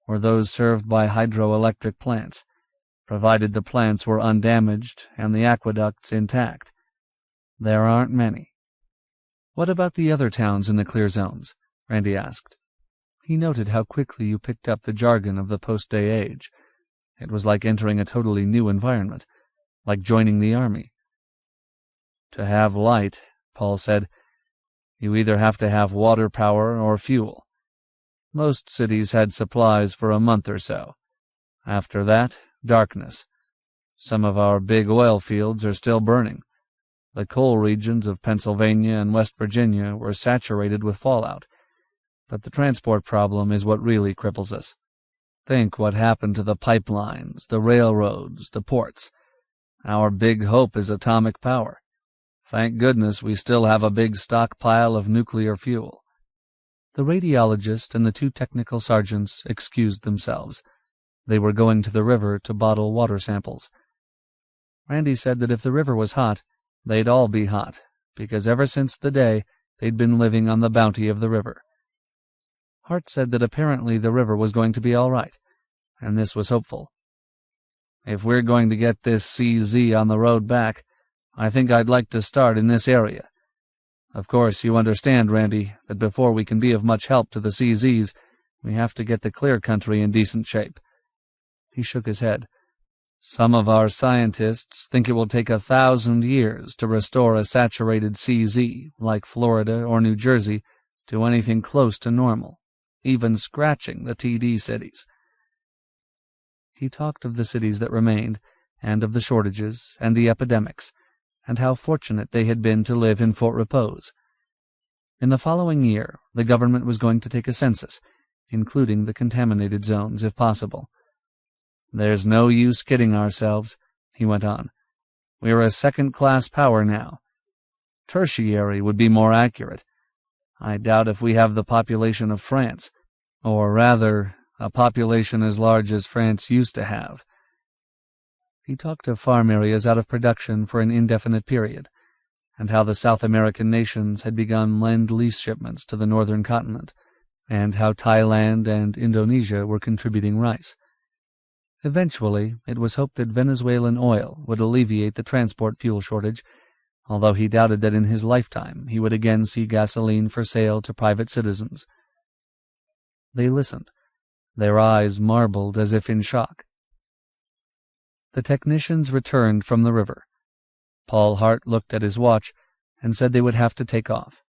[SPEAKER 3] were those served by hydroelectric plants, provided the plants were undamaged and the aqueducts intact. There aren't many." "What about the other towns in the clear zones?" Randy asked. He noted how quickly you picked up the jargon of the post-day age. It was like entering a totally new environment, like joining the army. "To have light," Paul said, "you either have to have water power or fuel. Most cities had supplies for a month or so. After that, darkness. Some of our big oil fields are still burning. The coal regions of Pennsylvania and West Virginia were saturated with fallout. But the transport problem is what really cripples us. Think what happened to the pipelines, the railroads, the ports. Our big hope is atomic power. Thank goodness we still have a big stockpile of nuclear fuel." The radiologist and the two technical sergeants excused themselves. They were going to the river to bottle water samples. Randy said that if the river was hot, they'd all be hot, because ever since the day they'd been living on the bounty of the river. Hart said that apparently the river was going to be all right, and this was hopeful. "If we're going to get this CZ on the road back, I think I'd like to start in this area. Of course, you understand, Randy, that before we can be of much help to the CZs, we have to get the clear country in decent shape." He shook his head. "Some of our scientists think it will take 1,000 years to restore a saturated CZ, like Florida or New Jersey, to anything close to normal, even scratching the TD cities." He talked of the cities that remained, and of the shortages and the epidemics, and how fortunate they had been to live in Fort Repose. In the following year, the government was going to take a census, including the contaminated zones, if possible. "There's no use kidding ourselves," he went on. "We're a second-class power now. Tertiary would be more accurate. I doubt if we have the population of France, or rather,
[SPEAKER 1] a population as large as France used to have. He talked of farm areas out of production for an indefinite period, and how the South American nations had begun lend-lease shipments to the northern continent, and how Thailand and Indonesia were contributing rice. Eventually, it was hoped that Venezuelan oil would alleviate the transport fuel shortage, although he doubted that in his lifetime he would again see gasoline for sale to private citizens. They listened, their eyes marbled as if in shock. The technicians returned from the river. Paul Hart looked at his watch and said they would have to take off.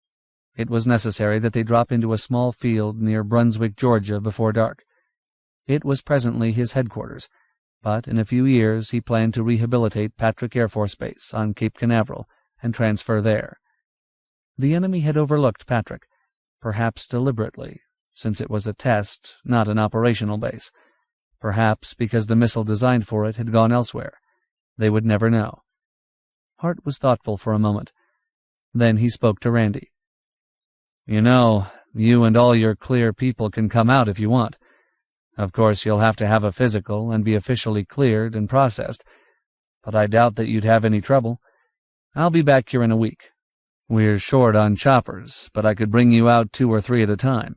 [SPEAKER 1] It was necessary that they drop into a small field near Brunswick, Georgia, before dark. It was presently his headquarters, but in a few years he planned to rehabilitate Patrick Air Force Base on Cape Canaveral and transfer there. The enemy had overlooked Patrick, perhaps deliberately, since it was a test, not an operational base. Perhaps because the missile designed for it had gone elsewhere. They would never know. Hart was thoughtful for a moment. Then he spoke to Randy. "You know, you and all your clear people can come out if you want. Of course, you'll have to have a physical and be officially cleared and processed, but I doubt that you'd have any trouble. I'll be back here in a week. We're short on choppers, but I could bring you out 2 or 3 at a time."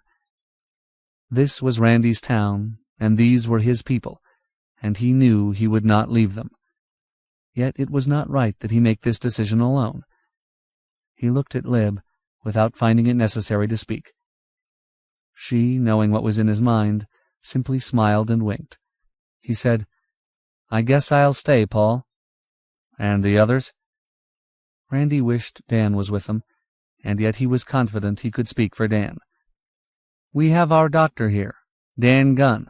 [SPEAKER 1] This was Randy's town, and these were his people, and he knew he would not leave them. Yet it was not right that he make this decision alone. He looked at Lib, without finding it necessary to speak. She, knowing what was in his mind, simply smiled and winked. He said, "I guess I'll stay, Paul." "And the others?" Randy wished Dan was with them, and yet he was confident he could speak for Dan. "We have our doctor here, Dan Gunn.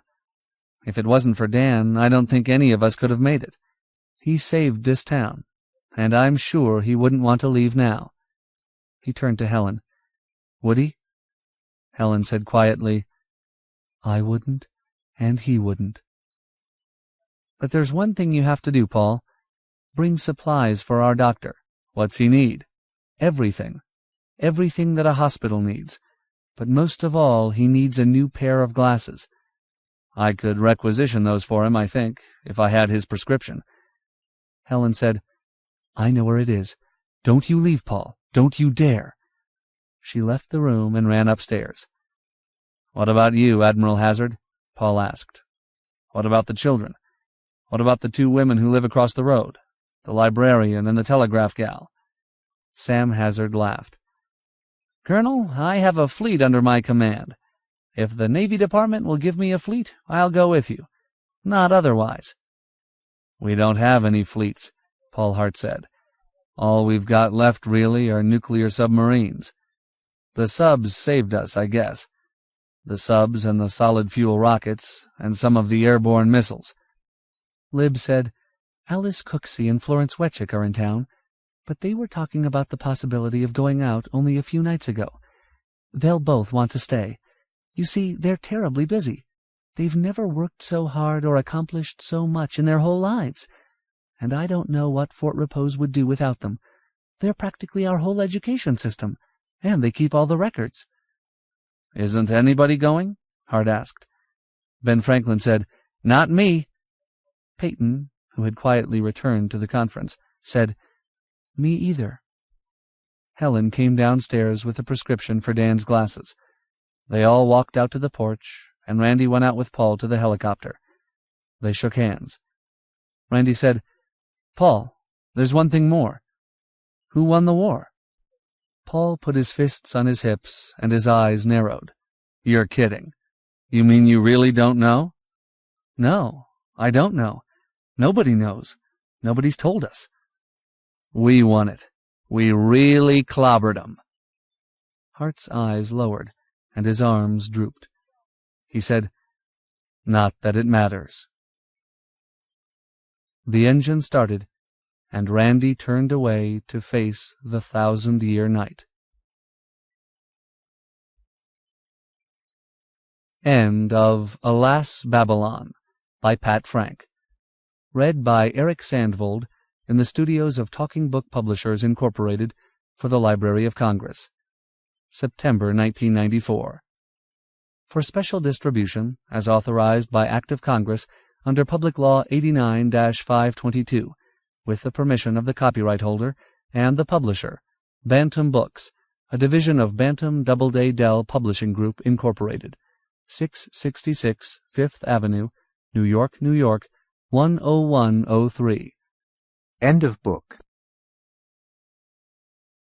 [SPEAKER 1] If it wasn't for Dan, I don't think any of us could have made it. He saved this town, and I'm sure he wouldn't want to leave now." He turned to Helen. "Would he?" Helen said quietly, "I wouldn't, and he wouldn't." "But there's one thing you have to do, Paul. Bring supplies for our doctor." "What's he need?" "Everything. Everything that a hospital needs. But most of all, he needs a new pair of glasses." "I could requisition those for him, I think, if I had his prescription." Helen said, "I know where it is. Don't you leave, Paul. Don't you dare." She left the room and ran upstairs. "What about you, Admiral Hazard?" Paul asked. "What about the children? What about the 2 women who live across the road, the librarian and the telegraph gal?" Sam Hazard laughed. "Colonel, I have a fleet under my command. If the Navy Department will give me a fleet, I'll go with you. Not otherwise." "We don't have any fleets," Paul Hart said. "All we've got left, really, are nuclear submarines. The subs saved us, I guess. The subs and the solid-fuel rockets, and some of the airborne missiles." Lib said, "Alice Cooksey and Florence Wetchick are in town, but they were talking about the possibility of going out only a few nights ago. They'll both want to stay. You see, they're terribly busy. They've never worked so hard or accomplished so much in their whole lives. And I don't know what Fort Repose would do without them. They're practically our whole education system, and they keep all the records." "Isn't anybody going?" Hart asked. Ben Franklin said, "Not me." Peyton, who had quietly returned to the conference, said, "Me either." Helen came downstairs with a prescription for Dan's glasses. They all walked out to the porch, and Randy went out with Paul to the helicopter. They shook hands. Randy said, "Paul, there's one thing more. Who won the war?" Paul put his fists on his hips, and his eyes narrowed. "You're kidding. You mean you really don't know?" "No, I don't know. Nobody knows. Nobody's told us." "We won it. We really clobbered 'em." Hart's eyes lowered, and his arms drooped. He said, "Not that it matters." The engine started, and Randy turned away to face the 1,000-year night. End of Alas, Babylon by Pat Frank. Read by Erik Sandvold in the studios of Talking Book Publishers, Incorporated, for the Library of Congress. September 1994. for special distribution, as authorized by Act of Congress under Public Law 89-522, with the permission of the copyright holder and the publisher, Bantam Books, a division of Bantam Doubleday Dell Publishing Group, Incorporated, 666 Fifth Avenue, New York, New York, 10103.
[SPEAKER 4] End of book.